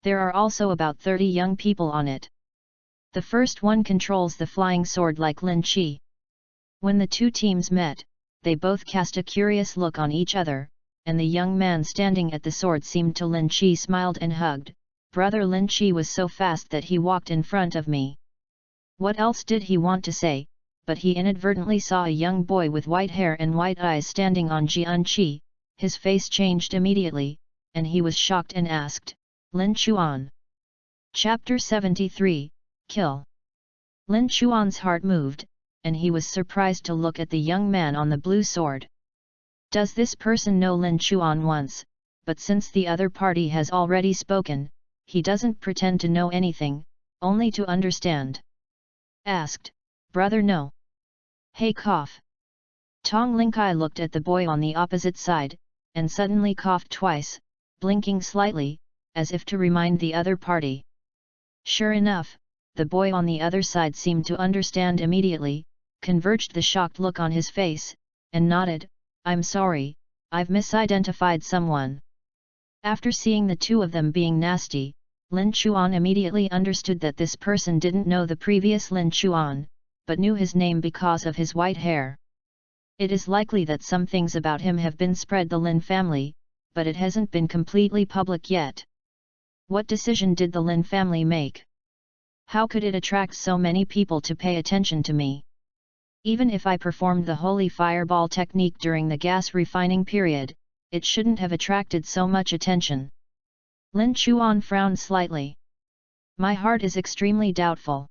There are also about 30 young people on it. The first one controls the flying sword like Lin Chi. When the two teams met, they both cast a curious look on each other, and the young man standing at the sword seemed to Lin Chi smiled and hugged. Brother Lin Chi was so fast that he walked in front of me. What else did he want to say, but he inadvertently saw a young boy with white hair and white eyes standing on Jian Chi. His face changed immediately, and he was shocked and asked, Lin Chuan. Chapter 73, Kill. Lin Chuan's heart moved, and he was surprised to look at the young man on the blue sword. Does this person know Lin Chuan once, but since the other party has already spoken, he doesn't pretend to know anything, only to understand. Asked, Brother no. Hey cough. Tong Lingkai looked at the boy on the opposite side, and suddenly coughed twice, blinking slightly, as if to remind the other party. Sure enough, the boy on the other side seemed to understand immediately, converged the shocked look on his face, and nodded, I'm sorry, I've misidentified someone. After seeing the two of them being nasty, Lin Chuan immediately understood that this person didn't know the previous Lin Chuan, but knew his name because of his white hair. It is likely that some things about him have been spread the Lin family, but it hasn't been completely public yet. What decision did the Lin family make? How could it attract so many people to pay attention to me? Even if I performed the holy fireball technique during the gas refining period, it shouldn't have attracted so much attention. Lin Chuan frowned slightly. My heart is extremely doubtful.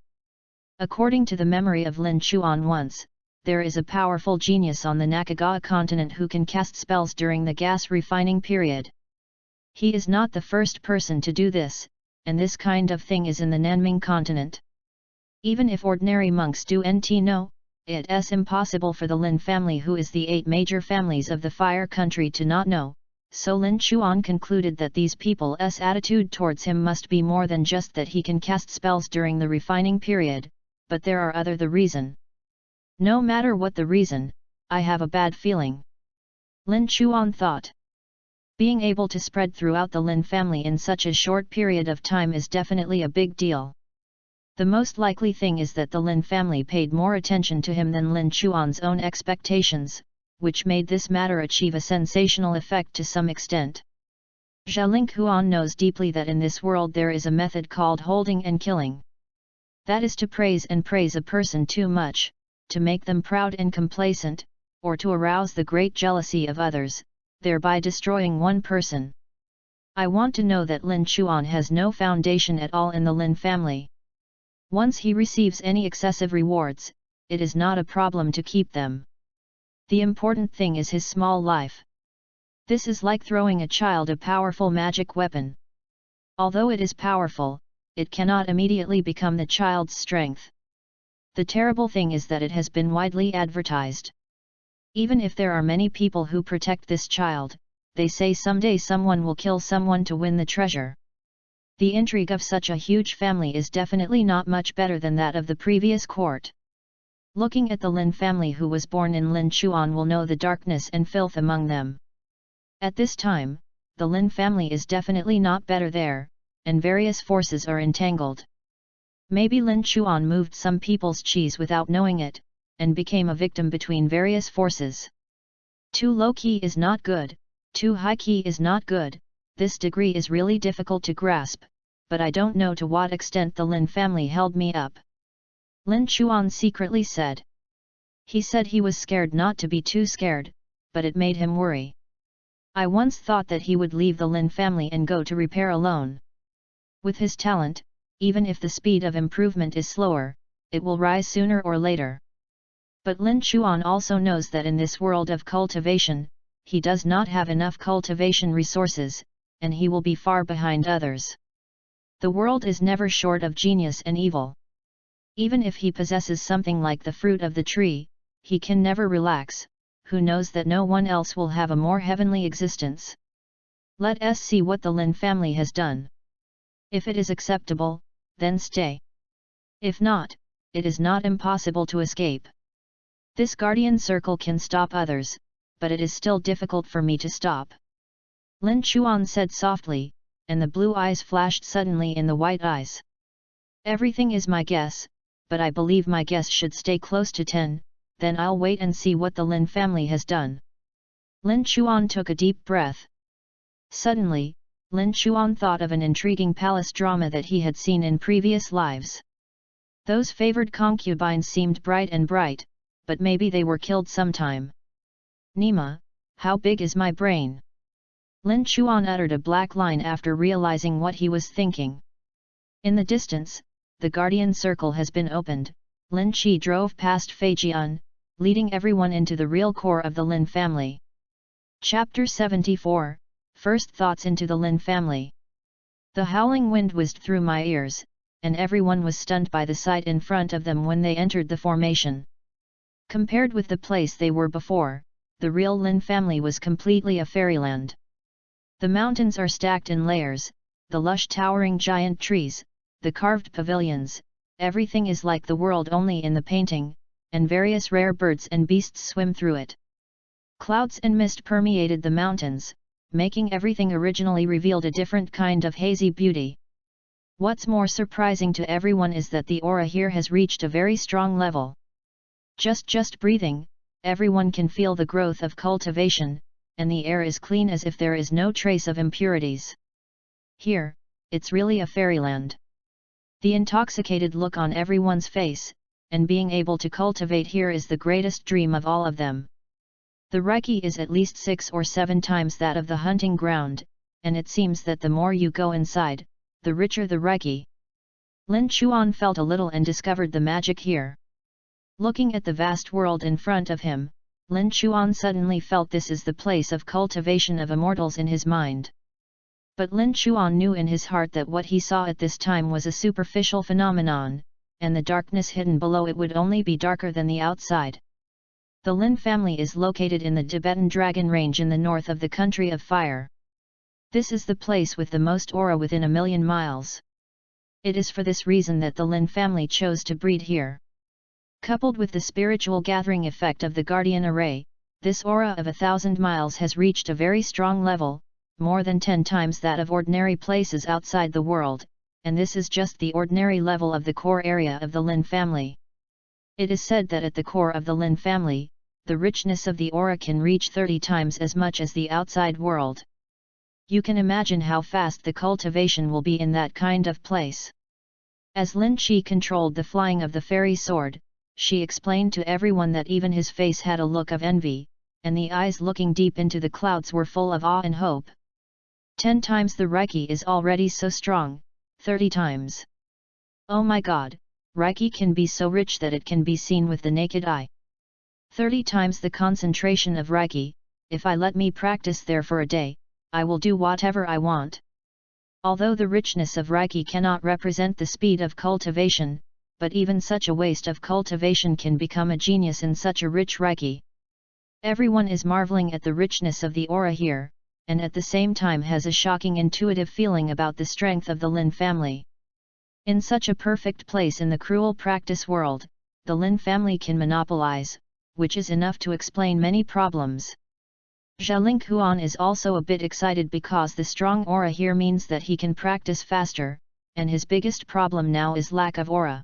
According to the memory of Lin Chuan once, there is a powerful genius on the Nakagawa continent who can cast spells during the gas refining period. He is not the first person to do this, and this kind of thing is in the Nanming continent. Even if ordinary monks do know, it is impossible for the Lin family, who is the 8 major families of the fire country, to not know, so Lin Chuan concluded that these people's attitude towards him must be more than just that he can cast spells during the refining period, but there are other the reason. No matter what the reason, I have a bad feeling. Lin Chuan thought. Being able to spread throughout the Lin family in such a short period of time is definitely a big deal. The most likely thing is that the Lin family paid more attention to him than Lin Chuan's own expectations, which made this matter achieve a sensational effect to some extent. Zha Linghuan knows deeply that in this world there is a method called holding and killing. That is to praise a person too much, to make them proud and complacent, or to arouse the great jealousy of others, thereby destroying one person. I want to know that Lin Chuan has no foundation at all in the Lin family. Once he receives any excessive rewards, it is not a problem to keep them. The important thing is his small life. This is like throwing a child a powerful magic weapon. Although it is powerful, it cannot immediately become the child's strength. The terrible thing is that it has been widely advertised. Even if there are many people who protect this child, they say someday someone will kill someone to win the treasure. The intrigue of such a huge family is definitely not much better than that of the previous court. Looking at the Lin family who was born in Lin Chuan will know the darkness and filth among them. At this time, the Lin family is definitely not better there, and various forces are entangled. Maybe Lin Chuan moved some people's cheese without knowing it, and became a victim between various forces. Too low key is not good, too high key is not good. This degree is really difficult to grasp, but I don't know to what extent the Lin family held me up. Lin Chuan secretly said. He said he was scared not to be too scared, but it made him worry. I once thought that he would leave the Lin family and go to repair alone. With his talent, even if the speed of improvement is slower, it will rise sooner or later. But Lin Chuan also knows that in this world of cultivation, he does not have enough cultivation resources, and he will be far behind others. The world is never short of genius and evil. Even if he possesses something like the fruit of the tree, he can never relax. Who knows that no one else will have a more heavenly existence? Let us see what the Lin family has done. If it is acceptable, then stay. If not, it is not impossible to escape. This guardian circle can stop others, but it is still difficult for me to stop. Lin Chuan said softly, and the blue eyes flashed suddenly in the white eyes. Everything is my guess, but I believe my guess should stay close to 10, then I'll wait and see what the Lin family has done. Lin Chuan took a deep breath. Suddenly, Lin Chuan thought of an intriguing palace drama that he had seen in previous lives. Those favored concubines seemed bright and bright, but maybe they were killed sometime. Nima, how big is my brain? Lin Chuan uttered a black line after realizing what he was thinking. In the distance, the guardian circle has been opened. Lin Qi drove past Fei Jian, leading everyone into the real core of the Lin family. Chapter 74, First Thoughts into the Lin family. The howling wind whizzed through my ears, and everyone was stunned by the sight in front of them when they entered the formation. Compared with the place they were before, the real Lin family was completely a fairyland. The mountains are stacked in layers, the lush towering giant trees, the carved pavilions, everything is like the world only in the painting, and various rare birds and beasts swim through it. Clouds and mist permeated the mountains, making everything originally revealed a different kind of hazy beauty. What's more surprising to everyone is that the aura here has reached a very strong level. Just breathing, everyone can feel the growth of cultivation, and the air is clean as if there is no trace of impurities. Here, it's really a fairyland. The intoxicated look on everyone's face, and being able to cultivate here is the greatest dream of all of them. The Reiki is at least 6 or 7 times that of the hunting ground, and it seems that the more you go inside, the richer the Reiki. Lin Chuan felt a little and discovered the magic here. Looking at the vast world in front of him, Lin Chuan suddenly felt this is the place of cultivation of immortals in his mind. But Lin Chuan knew in his heart that what he saw at this time was a superficial phenomenon, and the darkness hidden below it would only be darker than the outside. The Lin family is located in the Tibetan Dragon Range in the north of the country of fire. This is the place with the most aura within 1,000,000 miles. It is for this reason that the Lin family chose to breed here. Coupled with the spiritual gathering effect of the guardian array, this aura of 1,000 miles has reached a very strong level, more than 10 times that of ordinary places outside the world, and this is just the ordinary level of the core area of the Lin family. It is said that at the core of the Lin family, the richness of the aura can reach 30 times as much as the outside world. You can imagine how fast the cultivation will be in that kind of place. As Lin Qi controlled the flying of the fairy sword, she explained to everyone that even his face had a look of envy, and the eyes looking deep into the clouds were full of awe and hope. 10 times the Reiki is already so strong, 30 times. Oh my God, Reiki can be so rich that it can be seen with the naked eye. 30 times the concentration of Reiki, if I let me practice there for a day, I will do whatever I want. Although the richness of Reiki cannot represent the speed of cultivation, but even such a waste of cultivation can become a genius in such a rich Reiki. Everyone is marveling at the richness of the aura here, and at the same time has a shocking intuitive feeling about the strength of the Lin family. In such a perfect place in the cruel practice world, the Lin family can monopolize, which is enough to explain many problems. Zha Linghuan is also a bit excited because the strong aura here means that he can practice faster, and his biggest problem now is lack of aura.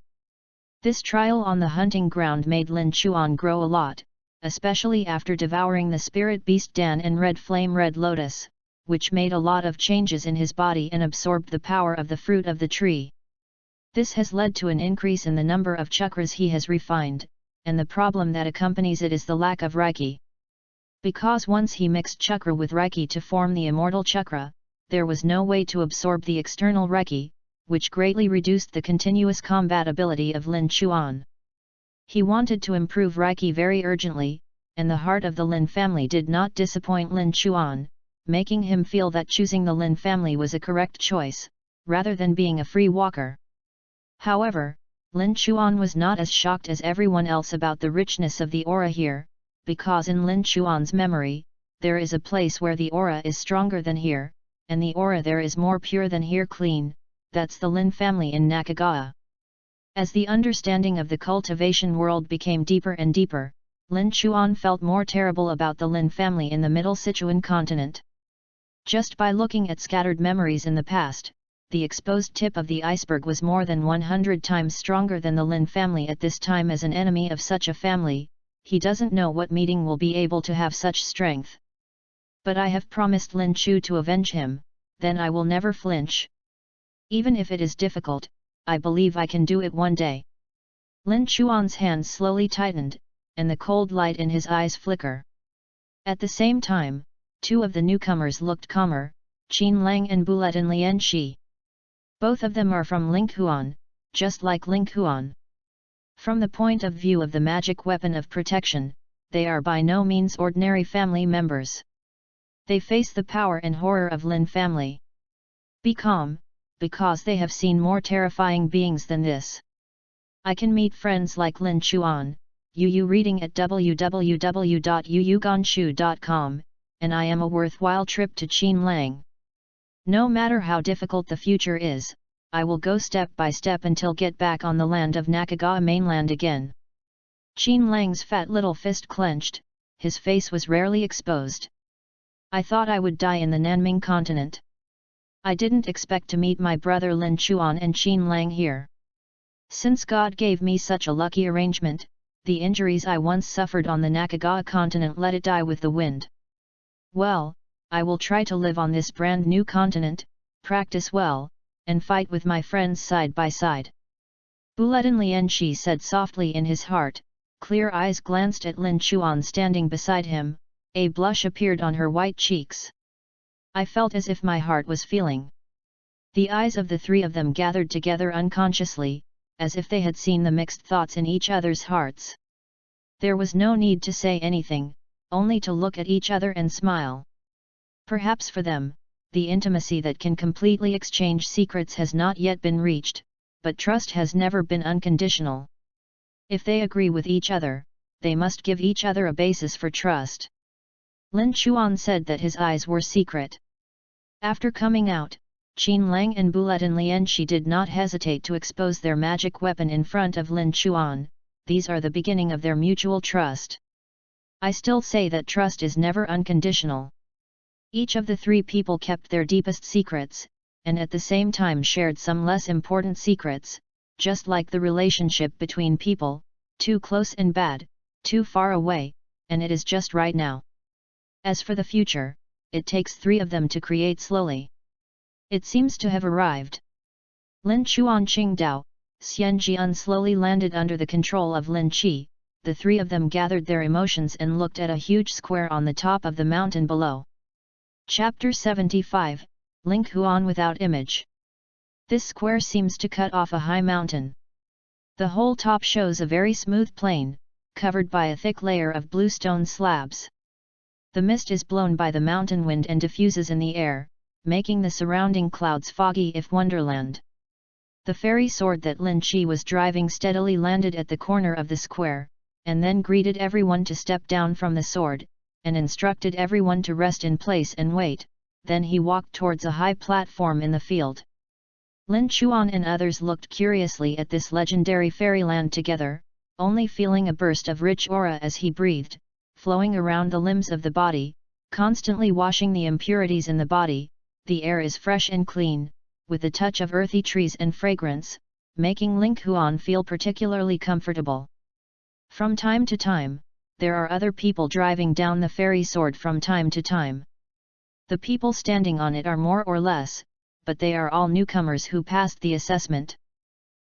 This trial on the hunting ground made Lin Chuan grow a lot, especially after devouring the spirit beast Dan and red flame red lotus, which made a lot of changes in his body and absorbed the power of the fruit of the tree. This has led to an increase in the number of chakras he has refined, and the problem that accompanies it is the lack of Reiki. Because once he mixed chakra with Reiki to form the immortal chakra, there was no way to absorb the external Reiki, which greatly reduced the continuous combat ability of Lin Chuan. He wanted to improve Reiki very urgently, and the heart of the Lin family did not disappoint Lin Chuan, making him feel that choosing the Lin family was a correct choice, rather than being a free walker. However, Lin Chuan was not as shocked as everyone else about the richness of the aura here, because in Lin Chuan's memory, there is a place where the aura is stronger than here, and the aura there is more pure than here clean, that's the Lin family in Nakagawa. As the understanding of the cultivation world became deeper and deeper, Lin Chuan felt more terrible about the Lin family in the Middle Sichuan continent. Just by looking at scattered memories in the past, the exposed tip of the iceberg was more than 100 times stronger than the Lin family at this time. As an enemy of such a family, he doesn't know what meeting will be able to have such strength. But I have promised Lin Chu to avenge him, then I will never flinch. Even if it is difficult, I believe I can do it one day. Lin Chuan's hands slowly tightened, and the cold light in his eyes flicker. At the same time, two of the newcomers looked calmer, Qin Lang and Bulletin Lian Shi. Both of them are from Linghuan, just like Linghuan. From the point of view of the magic weapon of protection, they are by no means ordinary family members. They face the power and horror of Lin family. Be calm, because they have seen more terrifying beings than this. I can meet friends like Lin Chuan, Yu reading at www.yuyuganshu.com, and I am a worthwhile trip to Qin Lang. No matter how difficult the future is, I will go step by step until get back on the land of Nakagawa mainland again. Qin Lang's fat little fist clenched, his face was rarely exposed. I thought I would die in the Nanming continent. I didn't expect to meet my brother Lin Chuan and Qin Lang here. Since God gave me such a lucky arrangement, the injuries I once suffered on the Nakagawa continent let it die with the wind. Well, I will try to live on this brand new continent, practice well, and fight with my friends side by side. Bulletin Lianxi said softly in his heart. Clear eyes glanced at Lin Chuan standing beside him, a blush appeared on her white cheeks. I felt as if my heart was feeling. The eyes of the three of them gathered together unconsciously, as if they had seen the mixed thoughts in each other's hearts. There was no need to say anything, only to look at each other and smile. Perhaps for them, the intimacy that can completely exchange secrets has not yet been reached, but trust has never been unconditional. If they agree with each other, they must give each other a basis for trust. Lin Chuan said that his eyes were secret. After coming out, Qin Lang and Bulletin Lianxi did not hesitate to expose their magic weapon in front of Lin Chuan. These are the beginning of their mutual trust. I still say that trust is never unconditional. Each of the three people kept their deepest secrets, and at the same time shared some less important secrets, just like the relationship between people, too close and bad, too far away, and it is just right now. As for the future, it takes three of them to create slowly. It seems to have arrived. Lin Chuan Qingdao, Xian Jian slowly landed under the control of Lin Qi. The three of them gathered their emotions and looked at a huge square on the top of the mountain below. Chapter 75, Linghuan without image. This square seems to cut off a high mountain. The whole top shows a very smooth plain, covered by a thick layer of blue stone slabs. The mist is blown by the mountain wind and diffuses in the air, making the surrounding clouds foggy if wonderland. The fairy sword that Lin Qi was driving steadily landed at the corner of the square, and then greeted everyone to step down from the sword, and instructed everyone to rest in place and wait. Then he walked towards a high platform in the field. Lin Chuan and others looked curiously at this legendary fairyland together, only feeling a burst of rich aura as he breathed, flowing around the limbs of the body, constantly washing the impurities in the body. The air is fresh and clean, with a touch of earthy trees and fragrance, making Linghuan feel particularly comfortable. From time to time, there are other people driving down the fairy sword from time to time. The people standing on it are more or less, but they are all newcomers who passed the assessment.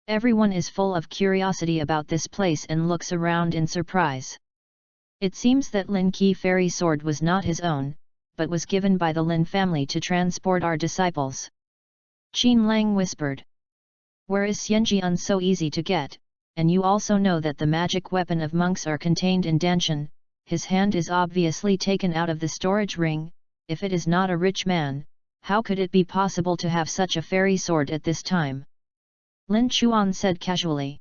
Everyone is full of curiosity about this place and looks around in surprise. It seems that Lin Qi fairy sword was not his own, but was given by the Lin family to transport our disciples. Qin Lang whispered. Where is Xianjian so easy to get, and you also know that the magic weapon of monks are contained in Danshan. His hand is obviously taken out of the storage ring. If it is not a rich man, how could it be possible to have such a fairy sword at this time? Lin Chuan said casually.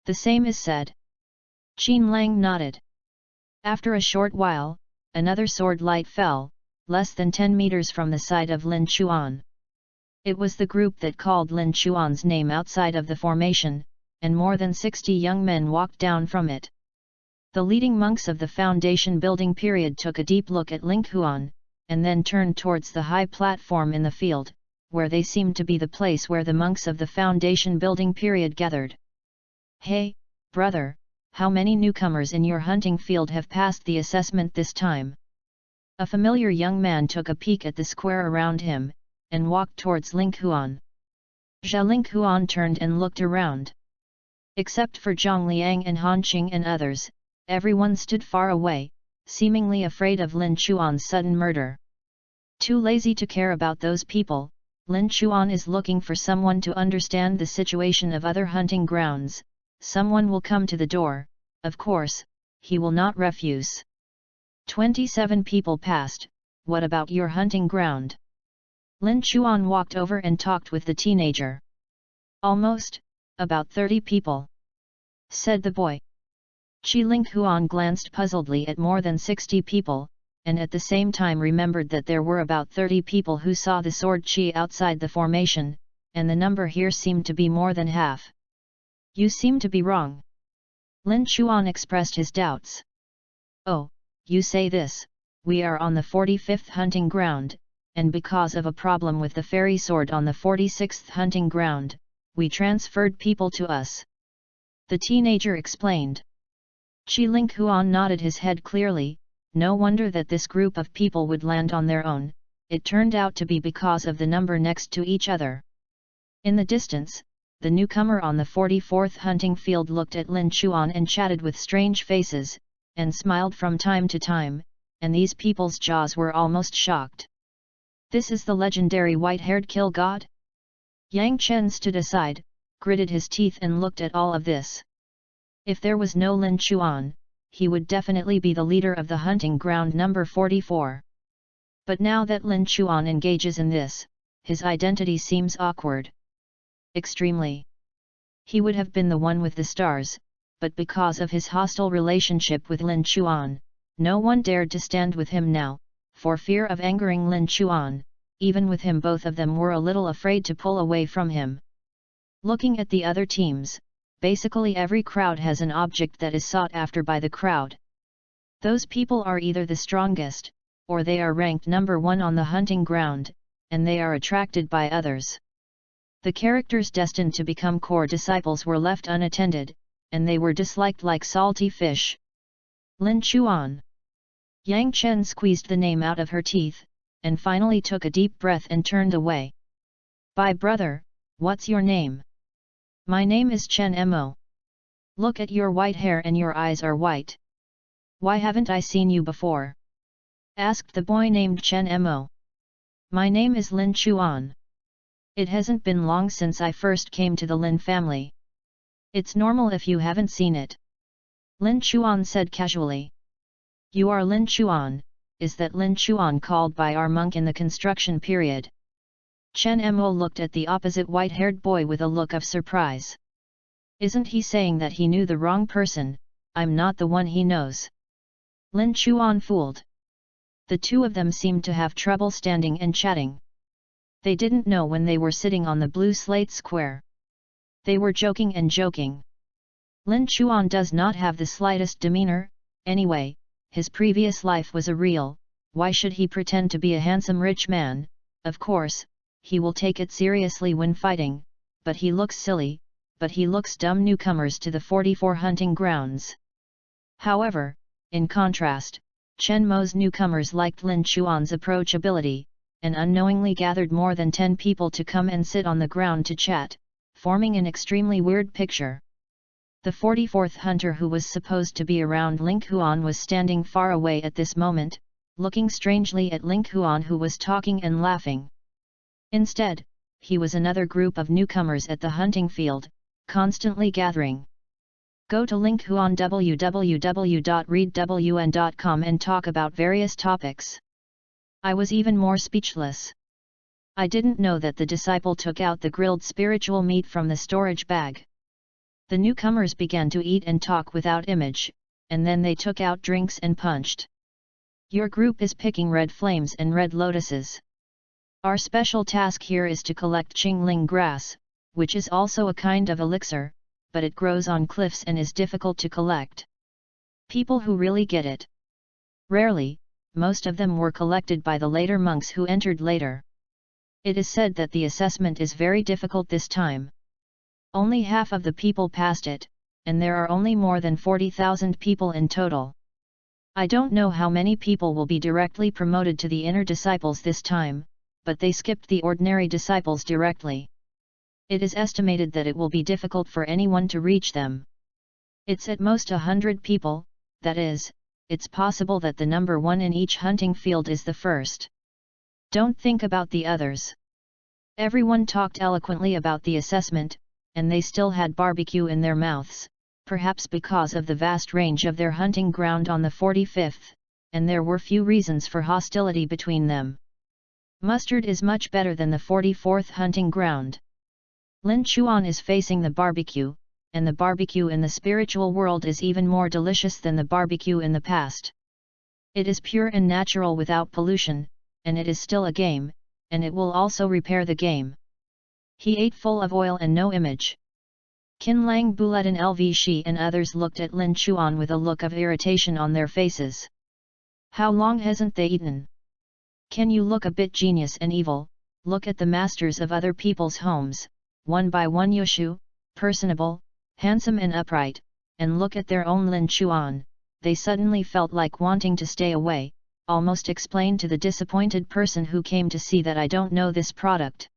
The same is said. Qin Lang nodded. After a short while, another sword light fell, less than 10 meters from the side of Lin Chuan. It was the group that called Lin Chuan's name outside of the formation. and more than 60 young men walked down from it. The leading monks of the foundation building period took a deep look at Ling Huan, and then turned towards the high platform in the field, where they seemed to be the place where the monks of the foundation building period gathered. "Hey, brother, how many newcomers in your hunting field have passed the assessment this time?" A familiar young man took a peek at the square around him, and walked towards Ling Huan. Ling Huan turned and looked around. Except for Zhang Liang and Han Qing and others, everyone stood far away, seemingly afraid of Lin Chuan's sudden murder. Too lazy to care about those people, Lin Chuan is looking for someone to understand the situation of other hunting grounds. Someone will come to the door, of course, he will not refuse. 27 people passed, what about your hunting ground? Lin Chuan walked over and talked with the teenager. Almost, about 30 people, said the boy. Ling Huan glanced puzzledly at more than 60 people, and at the same time remembered that there were about 30 people who saw the sword chi outside the formation, and the number here seemed to be more than half. You seem to be wrong. Lin Chuan expressed his doubts. Oh, you say this, we are on the 45th hunting ground, and because of a problem with the fairy sword on the 46th hunting ground, we transferred people to us. The teenager explained. Ling Huan nodded his head clearly. No wonder that this group of people would land on their own, it turned out to be because of the number next to each other. In the distance, the newcomer on the 44th hunting field looked at Lin Chuan and chatted with strange faces, and smiled from time to time, and these people's jaws were almost shocked. This is the legendary white-haired kill god? Yang Chen stood aside, gritted his teeth and looked at all of this. If there was no Lin Chuan, he would definitely be the leader of the hunting ground number 44. But now that Lin Chuan engages in this, his identity seems awkward. Extremely. He would have been the one with the stars, but because of his hostile relationship with Lin Chuan, no one dared to stand with him now, for fear of angering Lin Chuan. Even with him, both of them were a little afraid to pull away from him. Looking at the other teams, basically every crowd has an object that is sought after by the crowd. Those people are either the strongest, or they are ranked number 1 on the hunting ground, and they are attracted by others. The characters destined to become core disciples were left unattended, and they were disliked like salty fish. Lin Chuan. Yang Chen squeezed the name out of her teeth, and finally took a deep breath and turned away. "Bye brother, what's your name?" "My name is Chen Mo. Look at your white hair and your eyes are white. Why haven't I seen you before?" asked the boy named Chen Mo. "My name is Lin Chuan. It hasn't been long since I first came to the Lin family. It's normal if you haven't seen it," Lin Chuan said casually. "You are Lin Chuan, is that Lin Chuan called by our monk in the construction period?" Chen Mo looked at the opposite white-haired boy with a look of surprise. "Isn't he saying that he knew the wrong person? I'm not the one he knows." Lin Chuan fooled. The two of them seemed to have trouble standing and chatting. They didn't know when they were sitting on the blue slate square. They were joking and joking. Lin Chuan does not have the slightest demeanor, anyway. His previous life was a real, why should he pretend to be a handsome rich man? Of course, he will take it seriously when fighting, but he looks silly, but he looks dumb. Newcomers to the 44 hunting grounds. However, in contrast, Chen Mo's newcomers liked Lin Chuan's approachability, and unknowingly gathered more than 10 people to come and sit on the ground to chat, forming an extremely weird picture. The 44th hunter who was supposed to be around Ling Huan was standing far away at this moment, looking strangely at Ling Huan who was talking and laughing. Instead, he was another group of newcomers at the hunting field, constantly gathering. Go to Ling Huan www.readwn.com and talk about various topics. I was even more speechless. I didn't know that the disciple took out the grilled spiritual meat from the storage bag. The newcomers began to eat and talk without image, and then they took out drinks and punched. Your group is picking red flames and red lotuses. Our special task here is to collect Qingling grass, which is also a kind of elixir, but it grows on cliffs and is difficult to collect. People who really get it. Rarely, most of them were collected by the later monks who entered later. It is said that the assessment is very difficult this time. Only half of the people passed it, and there are only more than 40,000 people in total. I don't know how many people will be directly promoted to the inner disciples this time, but they skipped the ordinary disciples directly. It is estimated that it will be difficult for anyone to reach them. It's at most 100 people, that is, it's possible that the number one in each hunting field is the first. Don't think about the others. Everyone talked eloquently about the assessment, and they still had barbecue in their mouths, perhaps because of the vast range of their hunting ground on the 45th, and there were few reasons for hostility between them. Mustard is much better than the 44th hunting ground. Lin Chuan is facing the barbecue, and the barbecue in the spiritual world is even more delicious than the barbecue in the past. It is pure and natural without pollution, and it is still a game, and it will also repair the game. He ate full of oil and no image. Qin Lang Bulet and Lv Shi and others looked at Lin Chuan with a look of irritation on their faces. How long hasn't they eaten? Can you look a bit genius and evil? Look at the masters of other people's homes, one by one Yushu, personable, handsome and upright, and look at their own Lin Chuan. They suddenly felt like wanting to stay away, almost explained to the disappointed person who came to see that I don't know this product.